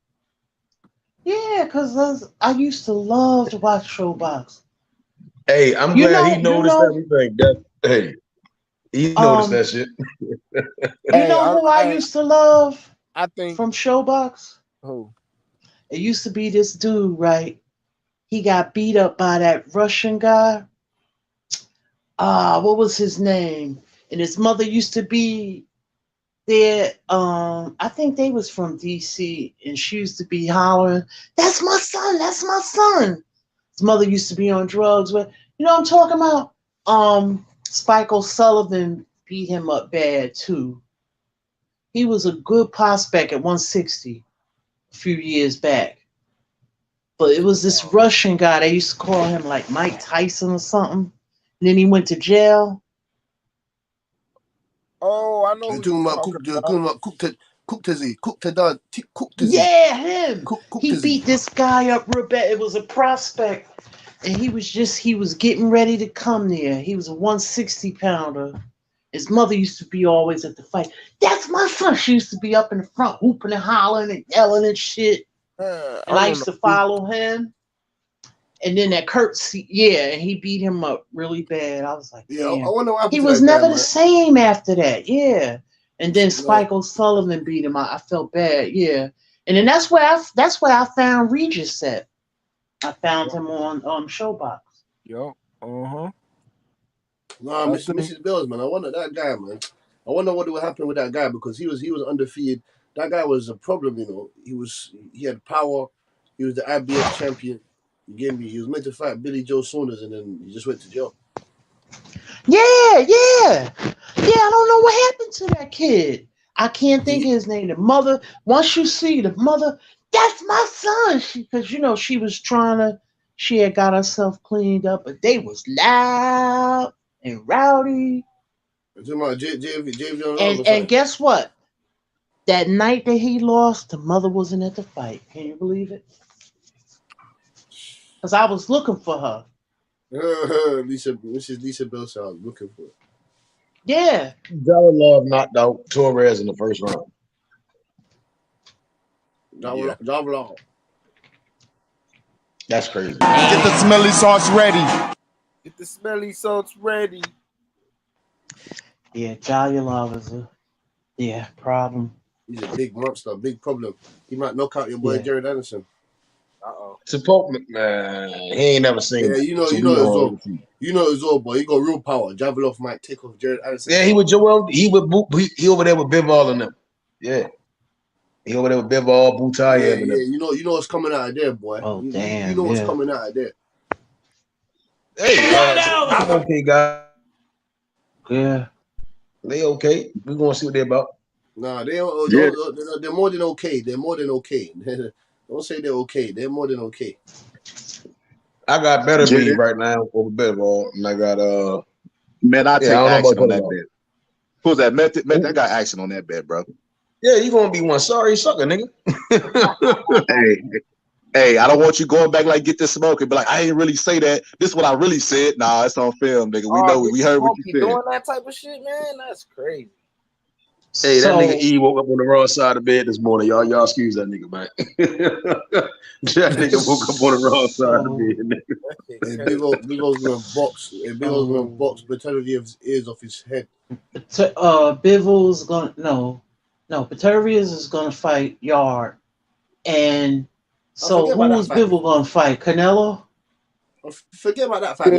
Yeah, because I used to love to watch Showbox. Hey, I'm glad he noticed everything. He noticed that shit. You know who I used to love? I think from Showbox. Who? It used to be this dude, right? He got beat up by that Russian guy. What was his name? And his mother used to be there. I think they was from DC, and she used to be hollering, "That's my son! That's my son!" His mother used to be on drugs. But you know what I'm talking about? Spike O'Sullivan beat him up bad too. He was a good prospect at 160 a few years back. But it was this Russian guy. They used to call him like Mike Tyson or something. And then he went to jail. Oh, I know. Yeah, him. He beat this guy up real bad. It was a prospect. And he was getting ready to come there. He was a 160 pounder. His mother used to be always at the fight. "That's my son." She used to be up in the front, whooping and hollering and yelling and shit. And I used to follow him. And then that Kurt, and he beat him up really bad. I was like, damn. Yeah, I wonder what happened He to was that guy, never the man. same after that. Yeah. And then Spike O'Sullivan beat him. I felt bad. Yeah. And then that's where I found Regis at. I found him on Showbox. Yo. Nah, Mrs. Bills, man. I wonder that guy, man. I wonder what would happen with that guy because he was undefeated. That guy was a problem, you know. He had power. He was the IBF champion. You get me? He was meant to fight Billy Joe Saunders, and then he just went to jail. Yeah. I don't know what happened to that kid. I can't think of his name. The mother. Once you see the mother, that's my son. Because she was trying to. She had got herself cleaned up, but they was loud and rowdy. And guess what? That night that he lost, the mother wasn't at the fight. Can you believe it? Because I was looking for her. Mrs. Lisa Bills, I was looking for it. Yeah. Jolly Love knocked out Torres in the first round. Love. That's crazy. Get the smelly sauce ready. Get the smelly sauce ready. Yeah, Jolly Love is a problem. He's a big monster, big problem. He might knock out your boy Jared Anderson. Support man, he ain't never seen. Yeah, you know it's all, boy. He got real power. Javelov might take off Jared Anderson. Yeah, he over there with Bivol and them. Yeah. He over there with Bivol, Butayev and them. Yeah, you know what's coming out of there, boy. Oh, damn. You know what's coming out of there. Hey, I'm okay, guys. Yeah. They okay. We're gonna see what they're about. Nah, they're more than okay. They're more than okay. Don't say they're okay. They're more than okay. I got better beat right now over Bivol, and I got Man, I take action on that bet. Who's that? Method? I got action on that bet, bro. Yeah, you gonna be one sorry sucker, nigga. Hey, I don't want you going back like get this smoke and be like, I ain't really say that. This is what I really said. Nah, it's on film, nigga. We know we heard what you said. Doing that type of shit, man, that's crazy. Hey, that nigga E woke up on the wrong side of bed this morning. Y'all excuse that nigga, man. That nigga woke up on the wrong side of the bed. And Big O's gonna box. And Big O's gonna box Peterviev's ears off his head. Bivol's gonna Petervius is gonna fight Yard, and so who's Bivol gonna fight? Canelo? Forget about that fight.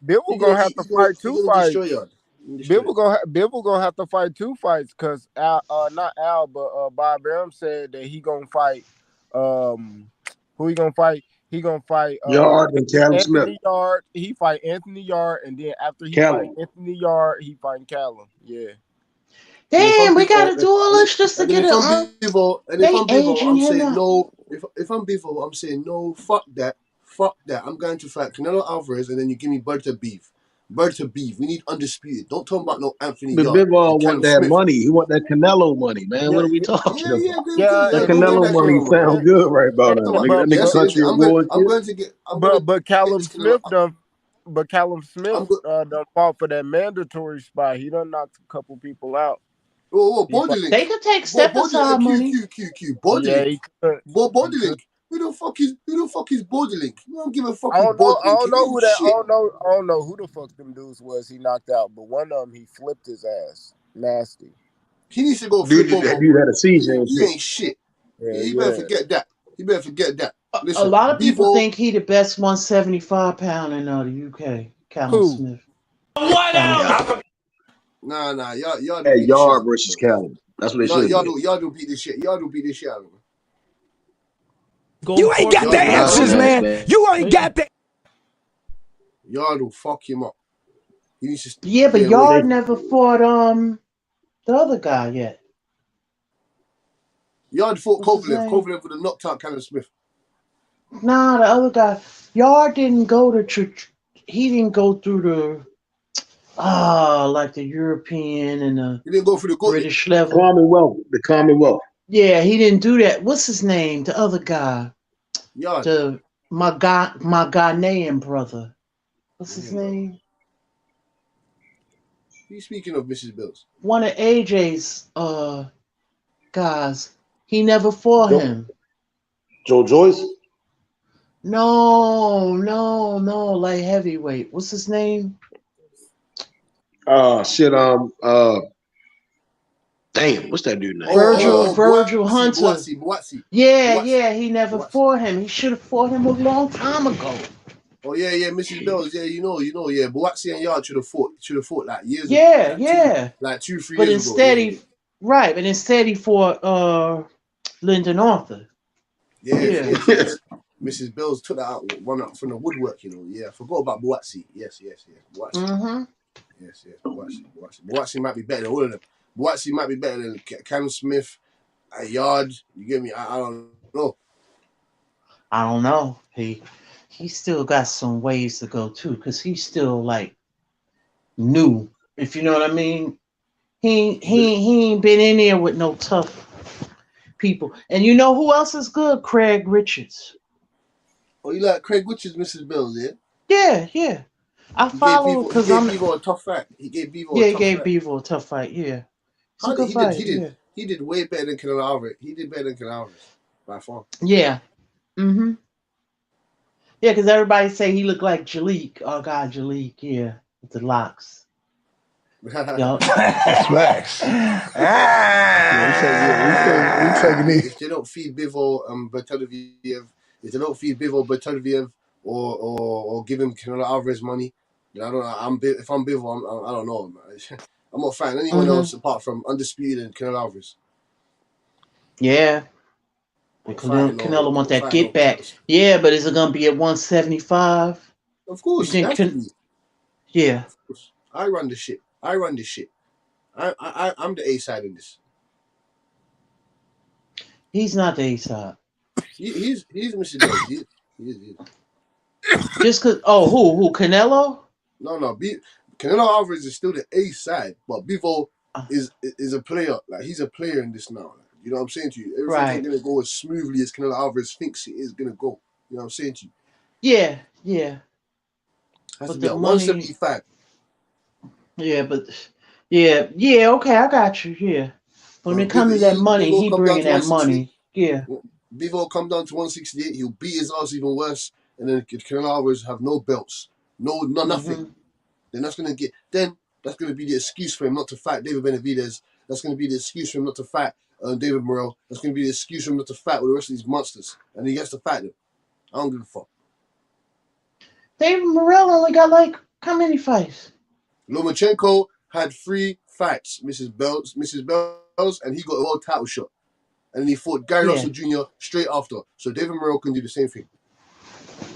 Bivol gonna have to fight two fights. Bivol gonna have to fight two fights because not Al, but Bob Arum said that he gonna fight. Who he gonna fight? He gonna fight Yard and Callum Smith. Anthony Yard. He fight Anthony Yard, and then after he fight Anthony Yard, he fighting Callum. Yeah. Damn, we gotta do all this just to get it. And if I'm Bivol, I'm saying no. If I'm Bivol, I'm saying no. Fuck that. I'm going to fight Canelo Alvarez, and then you give me Berta Beef. We need undisputed. Don't talk about no Anthony But Yard. Bivol want that money. He want that Canelo money, man. What are we talking about? That Canelo money sounds good right about now. That nigga country award. But Callum Smith done. But Callum Smith done fought for that mandatory spot. He done knocked a couple people out. Bodylink. They could take step aside money. Bodylink. Bodylink. Who the fuck is Bodylink? You don't give a fuck. I don't know who that. I don't know who the fuck them dudes was. He knocked out, but one of them he flipped his ass. Nasty. He needs to go. Dude had a seizure. He ain't shit. He better forget that. Listen, a lot of people think he the best 175-pounder in the UK. Callum Smith. What else? Nah. Y'all. Hey, Yard versus Callum. That's what they should. Y'all do beat this shit. Y'all do beat this shit out of him. You ain't got the answers, man. You ain't got the. Yard will fuck him up. Yeah, but Yard never fought the other guy yet. Yard fought Kovalev. Kovalev would have knocked out Callum Smith. Nah, the other guy. Yard didn't go to. He didn't go through the. Like the European and the. He didn't go through the British level. The Commonwealth. Yeah, he didn't do that. What's his name? The other guy. Yard. My Ghanaian brother. What's his name? He's speaking of Mrs. Bills. One of AJ's guys. He never fought him. Joe Joyce? No, light heavyweight. What's his name? Shit. Damn, what's that dude name? Virgil Hunter. Boutsi. Yeah, he never fought him. He should have fought him a long time ago. Oh yeah, Mrs. Bells. Yeah, you know, yeah. Boutsi and Yard should have fought like years ago. Yeah. Like 2-3 but years instead ago. But instead he fought Lyndon Arthur. Yeah. Mrs. Bells took that out, one out from the woodwork, you know. Yeah, I forgot about Boutsi. Yes. Boutsi. Mm-hmm. Yes, Boutsi might be better than all of them. Boutsi might be better than Cam Smith, Yard. You get me? I don't know. I don't know. He still got some ways to go too, because he's still like new. If you know what I mean. He ain't been in there with no tough people. And you know who else is good? Craig Richards. Oh, you like Craig Richards, Mrs. Bells, yeah? Yeah. I follow because I'm. He gave Bevo a tough fight. He gave Bevo a tough fight. Yeah. It's a good fight. He did way better than Canelo Alvarez. He did better than Canelo Alvarez by far. Yeah. Mm-hmm. Yeah, because everybody say he looked like Jalik. Oh God, Jalik. Yeah, with the locks. That's facts. If they don't feed Bivol Bertolviev, or give him Canelo Alvarez money, then I don't know. If I'm Bivol, I don't know, man. I'm not fighting anyone else apart from Undisputed and Canelo Alvarez. Yeah. Canelo want that get back. Yeah, but is it gonna be at 175? Of course, it has to be. Yeah. Of course. I run this shit. I'm the A side of this. He's not the A side. He's Mr. Jones. He is. Just cause who? Canelo? No. Canelo Alvarez is still the A side, but Bivol is a player. Like he's a player in this now. Like, you know what I'm saying to you? Everything's not gonna go as smoothly as Canelo Alvarez thinks it is gonna go. You know what I'm saying to you? Yeah. Has to be at 175. Yeah, okay, I got you. Yeah. When it comes to that money, he bringing that money. Yeah. Bivol come down to 168, he'll beat his ass even worse, and then Canelo Alvarez have no belts, nothing. Mm-hmm. Then that's gonna be the excuse for him not to fight David Benavidez. That's gonna be the excuse for him not to fight David Morrell. That's gonna be the excuse for him not to fight with the rest of these monsters, and he has to fight them. I don't give a fuck. David Morrell only got like how many fights? Lomachenko had 3 fights, Mrs. Bells, and he got a world title shot. And then he fought Gary Russell Jr. straight after. So David Morrell can do the same thing.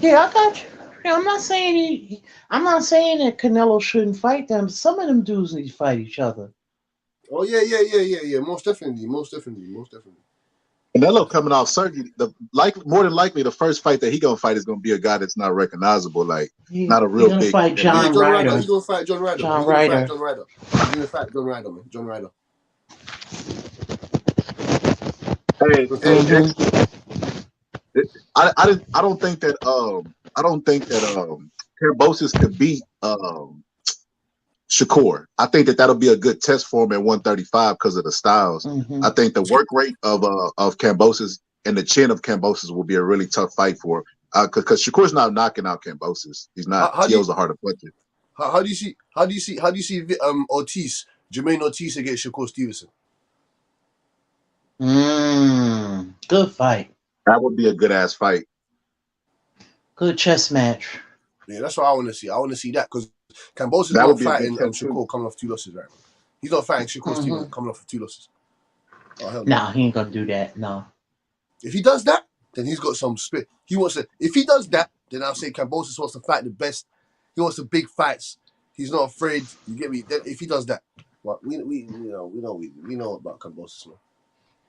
Yeah, I got you. Yeah, I'm not saying that Canelo shouldn't fight them. Some of them dudes need to fight each other. Oh yeah. Most definitely. Canelo coming off surgery, more than likely the first fight that he gonna fight is gonna be a guy that's not recognizable, not a real big. He's gonna fight John Ryder. He's gonna fight John Ryder. He's gonna fight John Ryder, man. John Ryder. Hey, I don't think that Kambosos could beat Shakur. I think that'll be a good test for him at 135 because of the styles. Mm-hmm. I think the work rate of Kambosos and the chin of Kambosos will be a really tough fight for him. Because Shakur's not knocking out Kambosos. He's not. TEO's a harder puncher. How do you see Ortiz, Jermaine Ortiz against Shakur Stevenson? Good fight. That would be a good ass fight. Good chess match. Yeah, that's what I want to see. I want to see that because Kambosos is not fighting Shakur coming off 2 losses, right? He's not fighting Shakur Stevenson coming off of 2 losses. Oh, hell no. Nah, he ain't gonna do that. No. If he does that, then he's got some spit. If he does that, then I'll say Kambosos wants to fight the best. He wants the big fights. He's not afraid. You get me? Then if he does that, well, we know about Kambosos, man.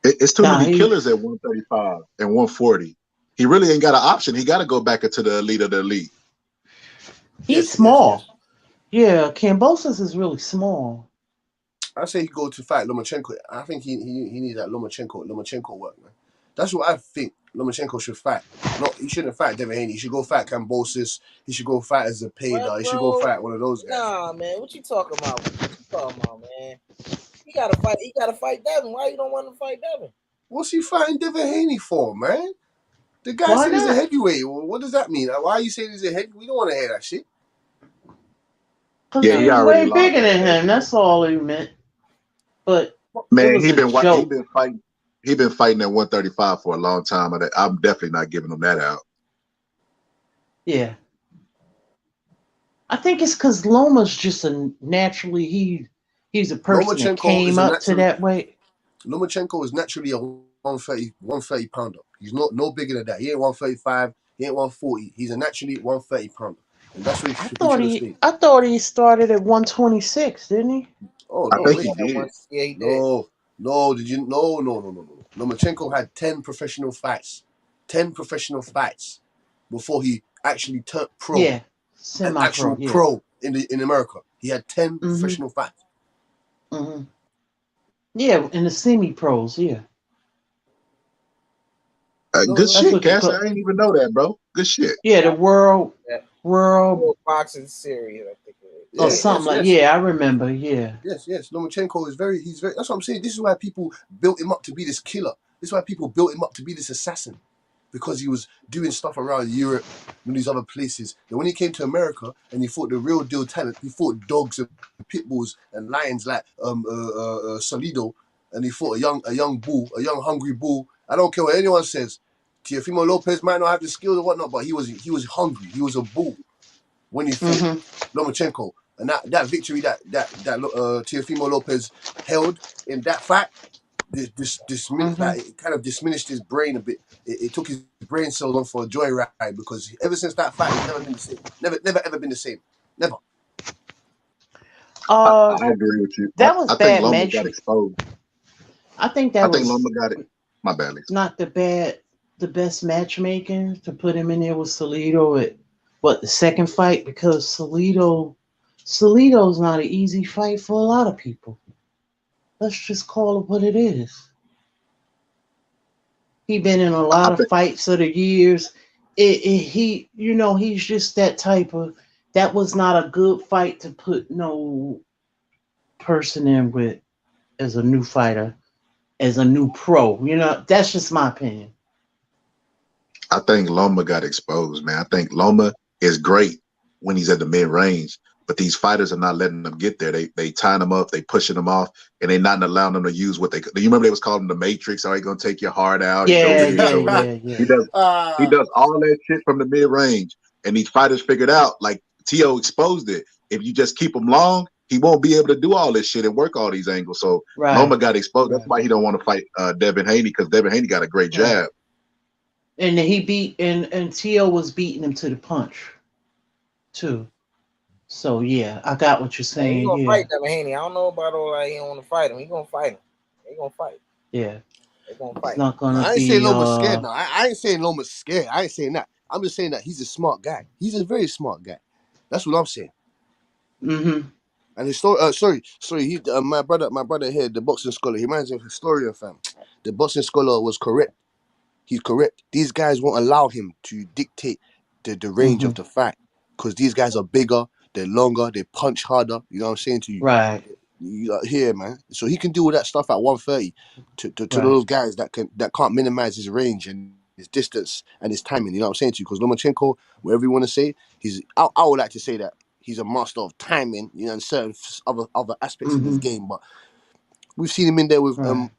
It's too many killers at 135 and 140. He really ain't got an option. He got to go back into the elite of the elite. He's small. Yeah, Kambosos is really small. I say he go to fight Lomachenko. I think he needs that Lomachenko work, man. That's what I think Lomachenko should fight. He shouldn't fight Devin Haney. He should go fight Kambosos. He should go fight as a Zepeda. He should go fight one of those guys. Nah, man. What you talking about? Man? He gotta fight Devin. Why you don't want to fight Devin? What's he fighting Devin Haney for, man? The guy said he's a heavyweight. Well, what does that mean? Why are you saying he's a heavyweight? We don't want to hear that shit. Because he was way bigger than him. That's all he meant. But it Man, was a joke. He been fighting at 135 for a long time. I'm definitely not giving him that out. Yeah. I think it's because Loma's just he's a person that came up to that weight. Lomachenko is naturally a 130 pounder. He's no bigger than that. He ain't 135. He ain't 140. He's a naturally 130 pounder, and that's what he should have stayed. I thought he started at 126, didn't he? Oh I no, think wait. he did. Yeah, he did. No, did you? No. Lomachenko had 10 professional fights. 10 professional fights before he actually turned pro. Yeah, an actual pro in America. He had 10 professional fights. Mm-hmm. Yeah, in the semi-pros, yeah. Good shit, Cass. I didn't even know that, bro. Good shit. Yeah, the world boxing series, I think. Or something like I remember, yeah. Yes. Lomachenko is he's very that's what I'm saying. This is why people built him up to be this killer. This is why people built him up to be this assassin. Because he was doing stuff around Europe and these other places. And when he came to America and he fought the real deal talent, he fought dogs and pit bulls and lions like Salido, and he fought a young bull, a young hungry bull. I don't care what anyone says. Teofimo Lopez might not have the skills or whatnot, but he was hungry. He was a bull when he fought Lomachenko. And that victory that Teofimo Lopez held in that fight, it kind of diminished his brain a bit. It took his brain cells on for a joyride because ever since that fight, he's never been the same. Never ever been the same. Never. I agree with you. That was I bad think Loma match. got exposed. I think Loma got it. My bad. Lisa. Not the best matchmaking to put him in there with Salido at the second fight, because Salido's not an easy fight for a lot of people. Let's just call it what it is. He been in a lot of fights of the years. He's just that type of. That was not a good fight to put no person in with as a new fighter, as a new pro. That's just my opinion. I think Loma got exposed, man. I think Loma is great when he's at the mid range, but these fighters are not letting them get there. They tying them up, they pushing them off, and they not allowing them to use what they. Do you remember they was calling the Matrix? Are you gonna take your heart out? Yeah. He does all that shit from the mid range, and these fighters figured out like TEO exposed it. If you just keep him long, he won't be able to do all this shit and work all these angles. So Loma got exposed. That's why he don't want to fight Devin Haney, because Devin Haney got a great jab. And he beat and TEO was beating him to the punch, too. So yeah, I got what you're saying. He gonna fight Devin Haney. I don't know about all that. He don't want to fight him. He gonna fight him. He gonna fight. Yeah. They gonna fight. It's not gonna I ain't be. saying Loma's scared now. I ain't saying Loma's scared. I ain't saying that. I'm just saying that he's a smart guy. He's a very smart guy. That's what I'm saying. Mm-hmm. And his story. Sorry. He my brother here, the boxing scholar. He reminds me of a historian, fam. The boxing scholar was correct. He's correct. These guys won't allow him to dictate the range of the fight, because these guys are bigger, they're longer, they punch harder. You know what I'm saying to you? Right. Here, man. So he can do all that stuff at 130 to those guys that can't minimize his range and his distance and his timing. You know what I'm saying to you? Because Lomachenko, whatever you want to say, I would like to say that he's a master of timing, and certain other aspects in his game. But we've seen him in there with the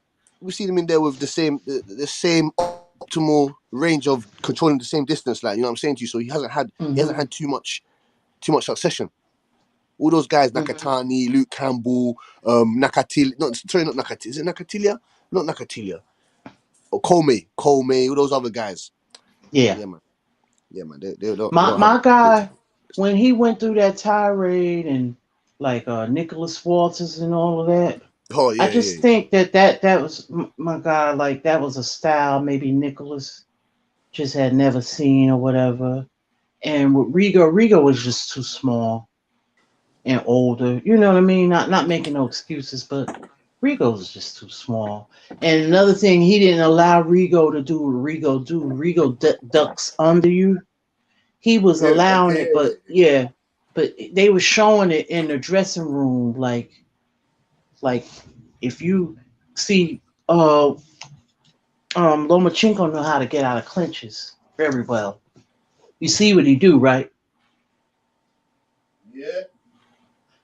same optimal range of controlling the same distance, like, you know what I'm saying to you. So he hasn't had too much succession. All those guys, Nakatani, Luke Campbell, Nakatilia. Not Nakatilia. Is it Nakatilia? Not Nakatilia. Or Comey, all those other guys. Yeah, man. They don't my guy, when he went through that tirade and like Nicholas Walters and all of that. Oh yeah. I just think that was my guy. Like, that was a style maybe Nicholas just had never seen or whatever. And with Rigo was just too small and older. You know what I mean? Not making no excuses, but Rigo was just too small. And another thing, he didn't allow Rigo to do what Rigo do. Rigo ducks under you. He was allowing it, but they were showing it in the dressing room, like if you see Lomachenko know how to get out of clinches very well. You see what he do, right? Yeah.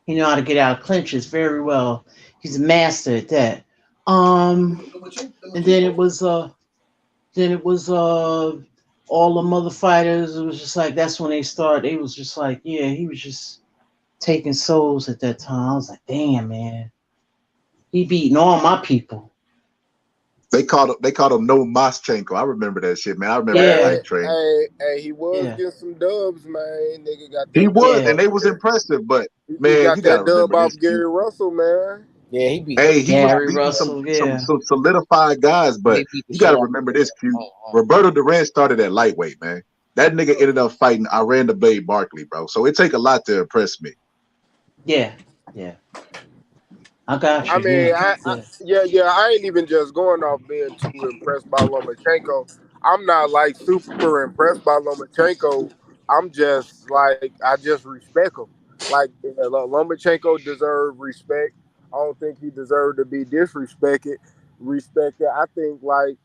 He know how to get out of clinches very well. He's a master at that. And then it was all the mother fighters. It was just like that's when they started. They was just like, yeah, he was just taking souls at that time. I was like, damn, man, he beating all my people. They called him No Moschenko. I remember that shit, man. I remember that Yeah, hype train. Hey, he was getting some dubs, man. Nigga got He that was, dub and off. they was impressive. But He man, got you got to that dub remember off this. Gary Russell, man. Yeah, he beat. Hey, he was Gary beating Russell, some solidified guys, but He beat the you got shit to out remember this, Q. of Roberto Duran started at lightweight, man. That nigga ended up fighting Iran the Blade Barkley, bro. So it take a lot to impress me. yeah. I got you. I mean, Yeah. I ain't even just going off being too impressed by Lomachenko. I'm not like super impressed by Lomachenko. I'm just like I just respect him. Like Lomachenko deserved respect. I don't think he deserved to be disrespected. Respected. I think like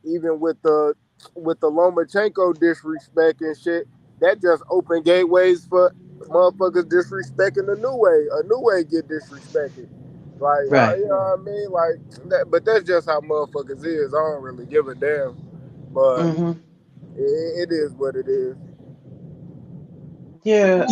even with the Lomachenko disrespect and shit, that just opened gateways for motherfuckers disrespecting a new way get disrespected. Like, Right. you know what I mean? Like, but that's just how motherfuckers is. I don't really give a damn. But Mm-hmm. it is what it is. Yeah.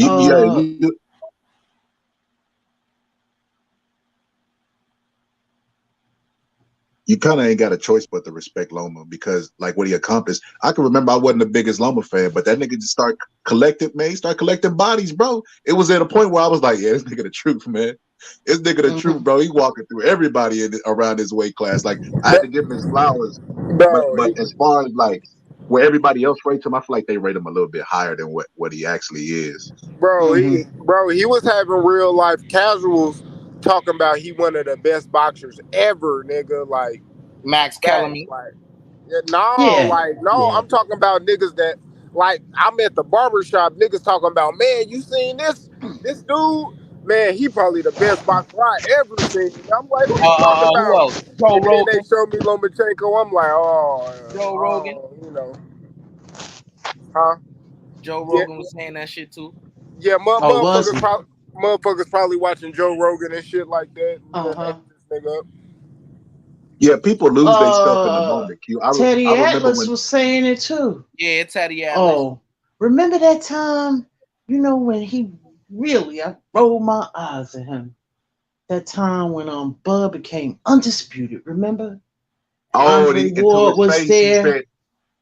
You kind of ain't got a choice but to respect Loma because, like, what he accomplished. I can remember I wasn't the biggest Loma fan, but that nigga just start collecting, man. He started collecting bodies, bro. It was at a point where I was like, yeah, this nigga the truth, man. This nigga the truth, bro. He walking through everybody around his weight class. Like, I had to give him his flowers, Bro, but as far as like where everybody else rates him, I feel like they rate him a little bit higher than what he actually is. he was having real life casuals talking about he one of the best boxers ever, nigga. Like Max Kellerman. like no, I'm talking about niggas that like I'm at the barbershop, niggas talking about, man, you seen this dude? Man, he probably the best boxer I ever seen. I'm like, who you talking Who about? else? Joe And then they Rogan. show me Lomachenko. I'm like, Joe Rogan. you know, huh? Joe Yeah, Rogan was saying that shit too. yeah, was he? motherfuckers probably watching Joe Rogan and shit like that. And then ate this nigga up. Yeah, people lose their stuff in the moment. Q. Teddy I remember Atlas when. was saying it too. Yeah, Teddy Atlas. Oh, remember that time? You know when he really, I rolled my eyes at him. That time when Bud became undisputed. Remember? Oh, Andre into Ward his was face, he there. said,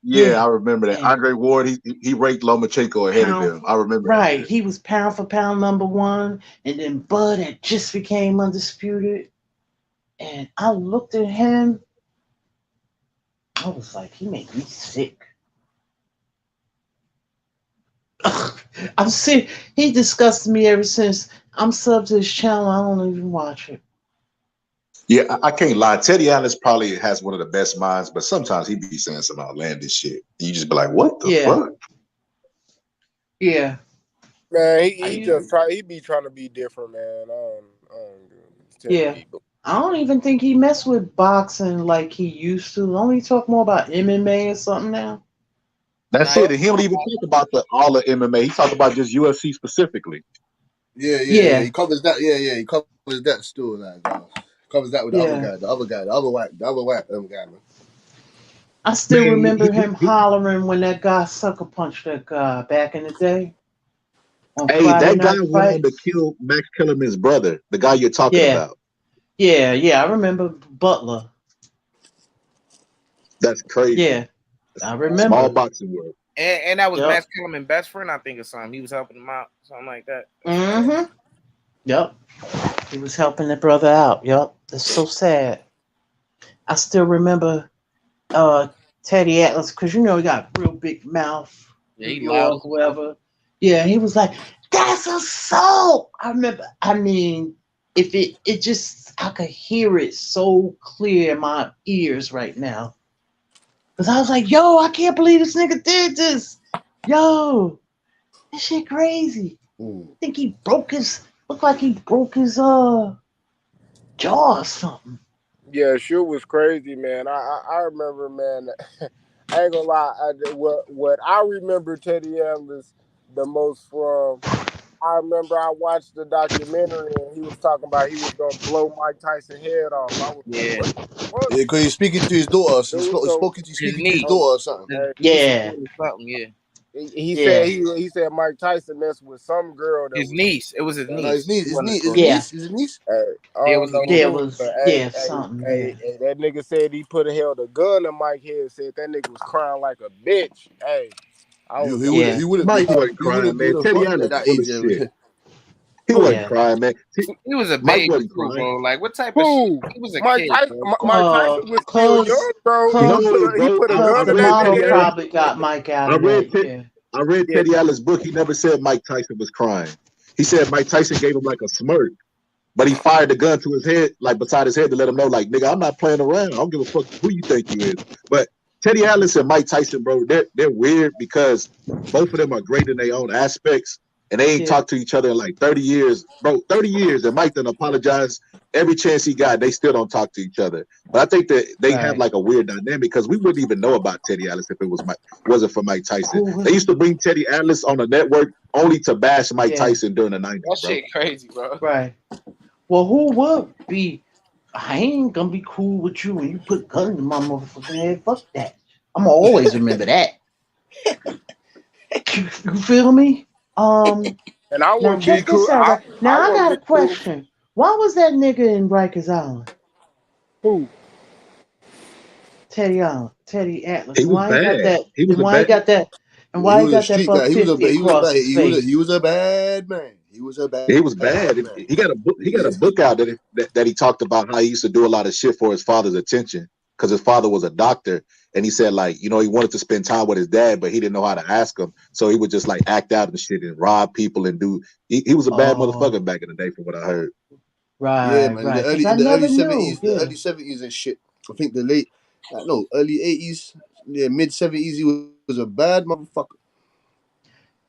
"Yeah, I remember that." And Andre Ward, he ranked Lomachenko ahead of him. I remember that right, shit. he was pound for pound #1, and then Bud had just became undisputed. And I looked at him. I was like, he made me sick. I'm sick. He disgusted me ever since. I'm sub to his channel. I don't even watch it. Yeah, I can't lie. Teddy Atlas probably has one of the best minds, but sometimes he be saying some outlandish shit. You just be like, "What the fuck?" Yeah. Man, he be trying to be different, man. I don't Yeah. I don't even think he mess with boxing like he used to. Don't he talk more about MMA or something now? That's it. And he don't even talk about all the MMA. He talk about just UFC specifically. Yeah. He covers that. Yeah. He covers that still. Like, covers that with the other guy, the other whack guy, man. I still remember him hollering when that guy sucker punched that guy back in the day on Hey, Friday that guy Night went on to Fights. kill Max Kellerman's brother, the guy you're talking about. Yeah. I remember Butler. That's crazy. Yeah, I remember. Small boxing world. And that was Max Kellerman's best friend, I think, or something. He was helping him out, something like that. Mm-hmm. Yep. He was helping the brother out. Yep. That's so sad. I still remember Teddy Atlas, because you know he got a real big mouth. Yeah, he New loud York, whoever. Yeah, he was like, "That's assault." I remember. I mean, if it just, I could hear it so clear in my ears right now. Cause I was like, "Yo, I can't believe this nigga did this. Yo, this shit crazy." I think he looked like he broke his jaw or something. Yeah, shoot was crazy, man. I remember, man. I ain't gonna lie. What I remember Teddy Atlas the most from. I remember I watched the documentary and he was talking about he was gonna blow Mike Tyson head off. I was like, what the fuck? Yeah, because he's speaking to his daughter. He's Dude, so speaking to his daughter or something. Niece or Yeah. something, yeah. he said Yeah. he said Mike Tyson messed with some girl that His was. niece. It was his No, his niece. niece, It his wasn't his niece, his daughter. Yeah. niece, his niece. I Yeah, it don't was his know niece. Yeah, it who, was but something. hey, that nigga said he held a gun to Mike head. Said that nigga was crying like a bitch. Hey, I was like, Yeah. He wouldn't be. Mike wasn't He crying, wouldn't. He man. wouldn't Teddy fuck Allen at that full of age. shit. He who? wasn't Yeah. crying, man. See, He was a Mike baby wasn't too, crying. bro. Like what type of shit? Who? He was a Mike kid, Tyson. bro. Mike Tyson was still young, bro. Cause No, He bro. put a Cause gun the to that model nigga head. probably got Mike out of that. Yeah. I read Yeah. Teddy Allen's book. He never said Mike Tyson was crying. He said Mike Tyson gave him like a smirk, but he fired the gun to his head, like beside his head, to let him know, like, nigga, I'm not playing around. I don't give a fuck who you think you is. But Teddy Allen and Mike Tyson, bro, they're weird because both of them are great in their own aspects, and they ain't talked to each other in like 30 years, bro. 30 years, and Mike done apologized every chance he got. They still don't talk to each other. But I think that they have like a weird dynamic because we wouldn't even know about Teddy Atlas if it wasn't for Mike Tyson. They used to bring Teddy Atlas on the network only to bash Mike Tyson during the 90s, That bro. shit crazy, bro. Right. Well, who would be? I ain't gonna be cool with you when you put gun in my motherfucking head. Fuck that. I'm gonna always remember that. You feel me? And I Now wouldn't check be cool. this out. Right now, I wouldn't got be a cool. question. Why was that nigga in Rikers Island? Who? Teddy Atlas. He And was why he got bad. that? He was And a why he bad. got that? And Yeah, he why he was a got that street guy. buck He was a 50 he was a across bad. his face? He was a bad man. He was a bad He was bad. man. He got a book. He got a book out that he talked about how he used to do a lot of shit for his father's attention because his father was a doctor, and he said like he wanted to spend time with his dad, but he didn't know how to ask him, so he would just like act out and shit and rob people and do. He was a bad motherfucker back in the day, from what I heard. Yeah, Right, man. right. Because I In the never early knew. 70s, the Yeah. early 70s and shit. I think early 80s, yeah, mid 70s. He was a bad motherfucker.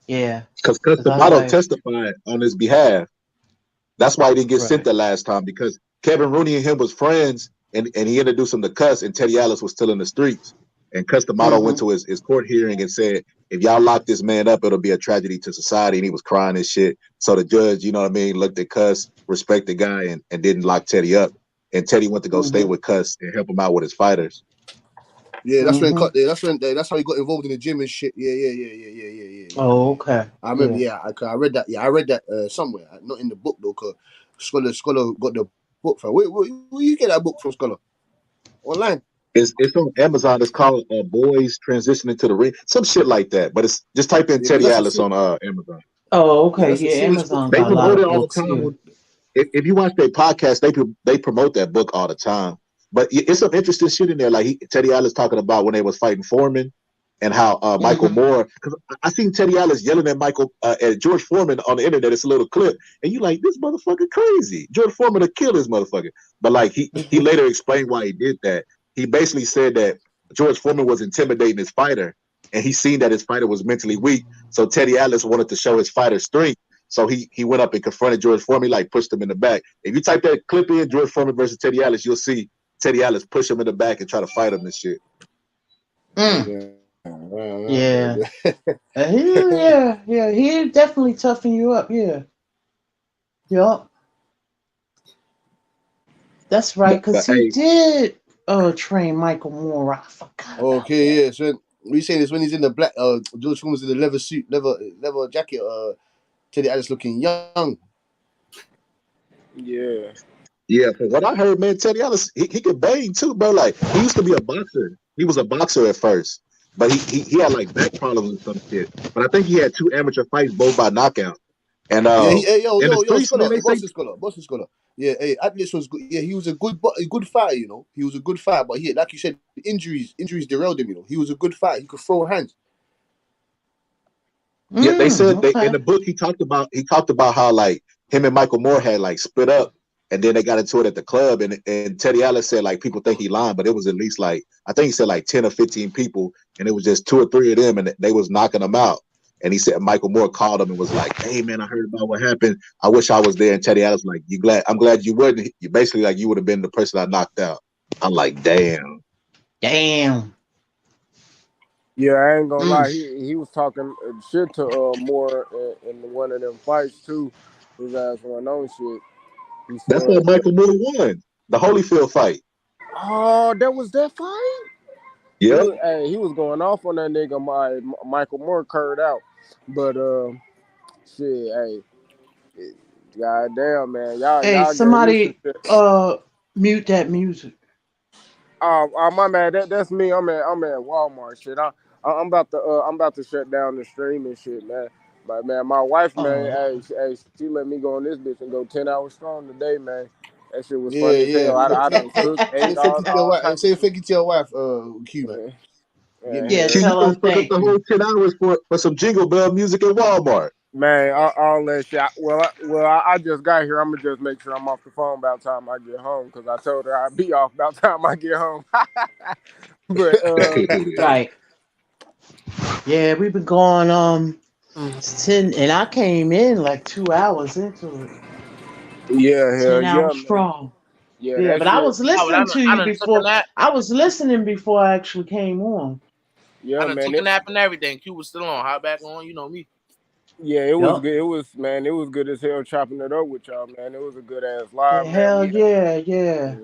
Yeah. Because I was Customato like, testified on his behalf. That's why he didn't get sent right. the last time, because Kevin Rooney and him was friends, and he introduced him to Cuss, and Teddy Atlas was still in the streets. And Customato went to his court hearing and said, if y'all lock this man up, it'll be a tragedy to society. And he was crying and shit. So the judge, you know what I mean, looked at Cuss, respected the guy, and didn't lock Teddy up. And Teddy went to go stay with Cuss and help him out with his fighters. Yeah, that's that's how he got involved in the gym and shit. Yeah. Oh, okay. I remember. Yeah. I read that. Yeah, I read that somewhere. Not in the book though, cause Scholar got the book from. Where you get that book from, Scholar? Online. It's on Amazon. It's called Boys Transitioning to the Ring, some shit like that. But it's just type in Yeah, 'cause Teddy that's a Atlas on Amazon. Oh, yeah, okay. that's a Yeah. serious book. Amazon They got a lot promote it of all the books here. time. If you watch their podcast, they promote that book all the time. But it's some interesting shit in there. Like Teddy Atlas talking about when they was fighting Foreman and how Michael Moore. Because I seen Teddy Atlas yelling at at George Foreman on the internet. It's a little clip, and you like, this motherfucker crazy. George Foreman to kill this motherfucker. But like he later explained why he did that. He basically said that George Foreman was intimidating his fighter, and he seen that his fighter was mentally weak. So Teddy Atlas wanted to show his fighter strength. So he went up and confronted George Foreman, like pushed him in the back. If you type that clip in, George Foreman versus Teddy Atlas, you'll see Teddy Atlas push him in the back and try to fight him and shit. Yeah. He definitely toughen you up. Yeah. Yup. That's right, because he did train Michael Moore. I forgot. Okay, yeah. So we saying this when he's in the black. George Foreman's in the leather suit, leather jacket. Teddy Atlas looking young. Yeah. Yeah, from what I heard, man, Teddy Atlas, he could bang too, bro. Like he used to be a boxer. He was a boxer at first, but he had like back problems and some shit. But I think he had 2 amateur fights, both by knockout. And Yeah, in the streets, Scholar, man, they say Boston Scholar. Yeah, hey, Atlas was good. Yeah, he was a good fighter. You know, he was a good fighter. But like you said, injuries derailed him. You know, he was a good fighter. He could throw hands. Yeah, they said in the book he talked about how like him and Michael Moore had like split up, and then they got into it at the club, and Teddy Atlas said like people think he lying, but it was at least like I think he said like 10 or 15 people, and it was just 2 or 3 of them, and they was knocking them out. And he said Michael Moore called him and was like, "Hey man, I heard about what happened. I wish I was there." And Teddy Atlas like, I'm glad you wouldn't. You basically like you would have been the person I knocked out. I'm like, damn. Damn. Yeah, I ain't gonna lie. He was talking shit to Moore in one of them fights too. His ass went on shit. He That's what started. Michael Moore won. The Holyfield fight. Oh, that was that fight. Yep. He was going off on that nigga. Michael Moore curved out, but shit, goddamn man, Hey, y'all gave me some somebody shit. mute that music. My man, that's me. I'm at Walmart. Shit, I'm about to shut down the stream and shit, man. But man, my wife, man, she let me go on this bitch and go 10 hours strong today, man. That shit was funny as hell. I done cooked, ate Say thank you to your all wife. type of Say shit. thank you to your wife, Q man. Give me Yeah, Q, you tell her gonna fuck up thank the whole you. 10 hours for some Jingle Bell music at Walmart. Man, all that shit. I just got here. I'm gonna just make sure I'm off the phone by the time I get home because I told her I'd be off by the time I get home. But Right. Yeah, we've been going 10, and I came in like 2 hours into it. yeah, hell 10 yeah, hours man. strong. Yeah, Yeah, that but I shit. was listening to I you done took a before. nap. I was listening before I actually came on. Yeah, I done man. took a nap and everything. Q was still on. Hot back on. You know me. It was Yup. good. It was good as hell chopping it up with y'all, man. It was a good ass live, Yeah, man. hell We had. yeah, yeah.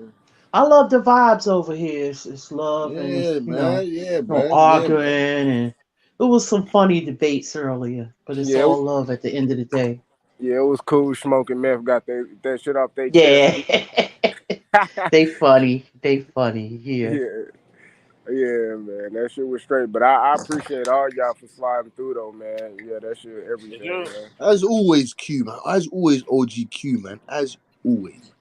I love the vibes over here. It's love and it's, Yeah, man. Yeah, no man. Yeah, arguing, man. and it was some funny debates earlier, but it's Yeah, all love at the end of the day. yeah, it was cool. Smoking meth got that shit off their chest. Yeah. They funny. They funny. Yeah. Yeah, yeah, man. That shit was straight. But I appreciate all y'all for sliding through though, man. Yeah, that shit everything, man. As always, Q man. As always, OG Q man. As always.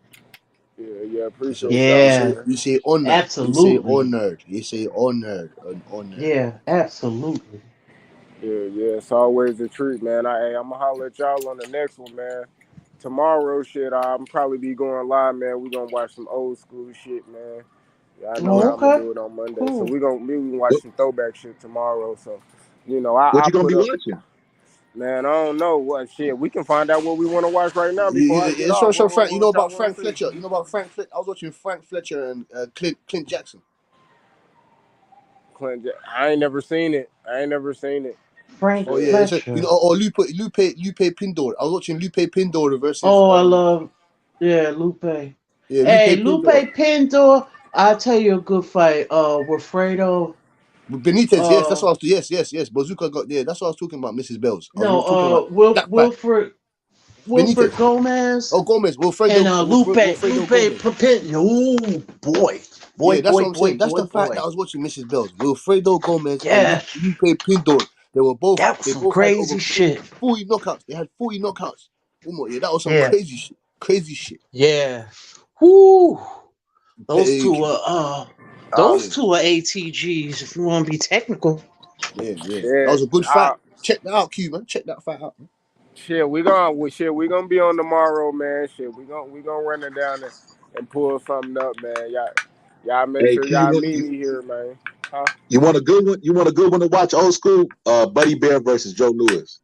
Yeah, appreciate y'all, Yeah. man. You say honored. You say Absolutely. honored. You say honored and honored. Yeah, absolutely. Yeah, it's always a treat, man. I'ma holler at y'all on the next one, man. Tomorrow, shit, I'm probably be going live, man. We gonna watch some old school shit, man. Yeah, I know Oh, how I'm gonna okay. do it on Monday, so Cool. we gonna watch What, some throwback shit tomorrow. So, what I you gonna put be up, watching? man. I don't know what shit. We can find out what we want to watch right now before I get It's off. from Frank. You know What y'all about want Frank to see? Fletcher. You know about Frank Fletcher. I was watching Frank Fletcher and Clint Jackson. I ain't never seen it. I ain't never seen it. Frank Oh Shit. yeah, it's a, Fletcher. or Lupe Pindor. I was watching Lupe Pindor versus Oh, I love, yeah, Lupe. yeah, Hey, Lupe Lupe Pindor. Pindor. I'll tell you a good fight. Wilfredo. Benitez, yes, that's what I was. Yes. Bazooka got there. That's what I was talking about. Mrs. Bells. We No, was talking about that fight. Wilfred Benitez. Gomez Oh, Gomez. and Wilfredo Lupe Gomez. Papin. Oh boy, Yeah, that's what I'm saying. That's the fight that I boy. was watching. Mrs. Bells. Wilfredo Gomez and Yeah, Lupe Pindor. that was They some both had over crazy shit. 40 knockouts. They had 40 knockouts. Yeah, that was some Yeah, crazy shit. Crazy shit. yeah. Whoo. Those Petty, two are yeah, ATGs. If you want to be technical. yeah. That Yeah. was a good fight. Check that out, Q man. Check that fight out, man. Shit, we gonna be on tomorrow, man. Shit, we gonna run it down and pull something up, man. Y'all make Hey, sure Q, you y'all want meet me here, man. Huh? you want a good one? You want a good one to watch? Old school. Buddy Bear versus Joe Lewis.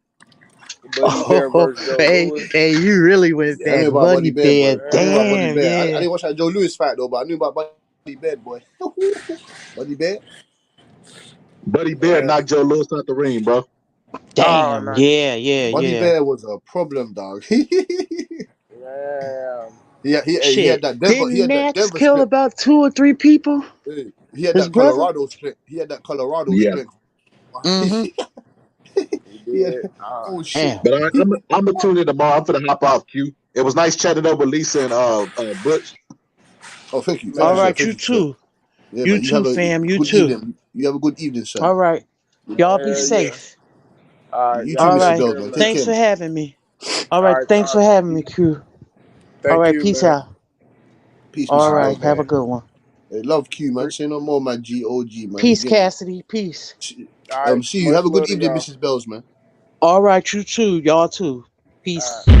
Buddy Bear Oh, versus Joe hey, Lewis. you really went Yeah, I back. knew about Buddy Buddy Bear, Bear. boy. I knew about Buddy Damn, Bear. I yeah. didn't watch that Joe Lewis fight though, but I knew about Buddy Bear, boy. Buddy Bear. Buddy Bear Man. knocked Joe Lewis out the ring, bro. Oh, Damn, no. Buddy yeah. Bear was a problem, dog. Yeah. He had Shit. that Denver. He Didn't had that Max Denver kill strength. about 2 or 3 people? He had His that brother? Colorado strength. He had that Colorado Yeah. strength. Mm-hmm. He He had, did. oh shit. Damn. But I'm gonna tune in tomorrow. I'm gonna hop off. Q. It was nice chatting up with Lisa and Butch. Oh, thank you, All sir. right, Man. you Thank you, sir. too. Yeah, You man. You too, have a fam. You good too. evening. You have a good evening, sir. All right. Y'all be Hell yeah. safe. All right, You too, y'all All Mrs. take right. Bells, care, man. man. Take Thanks care, for man. having me. All All right. right, Thanks for having me, Q. All thank right. you, Peace man. out. Peace, All Mrs. All right, right. Bells, Have man. a man. good one. Hey, love Q, man. Say no more, my GOG, man. You Peace, get me? Cassidy. Peace. All right, See you. much Have a good love to evening, y'all. Mrs. Bells, man. All right. You too. Y'all too. All right. Peace.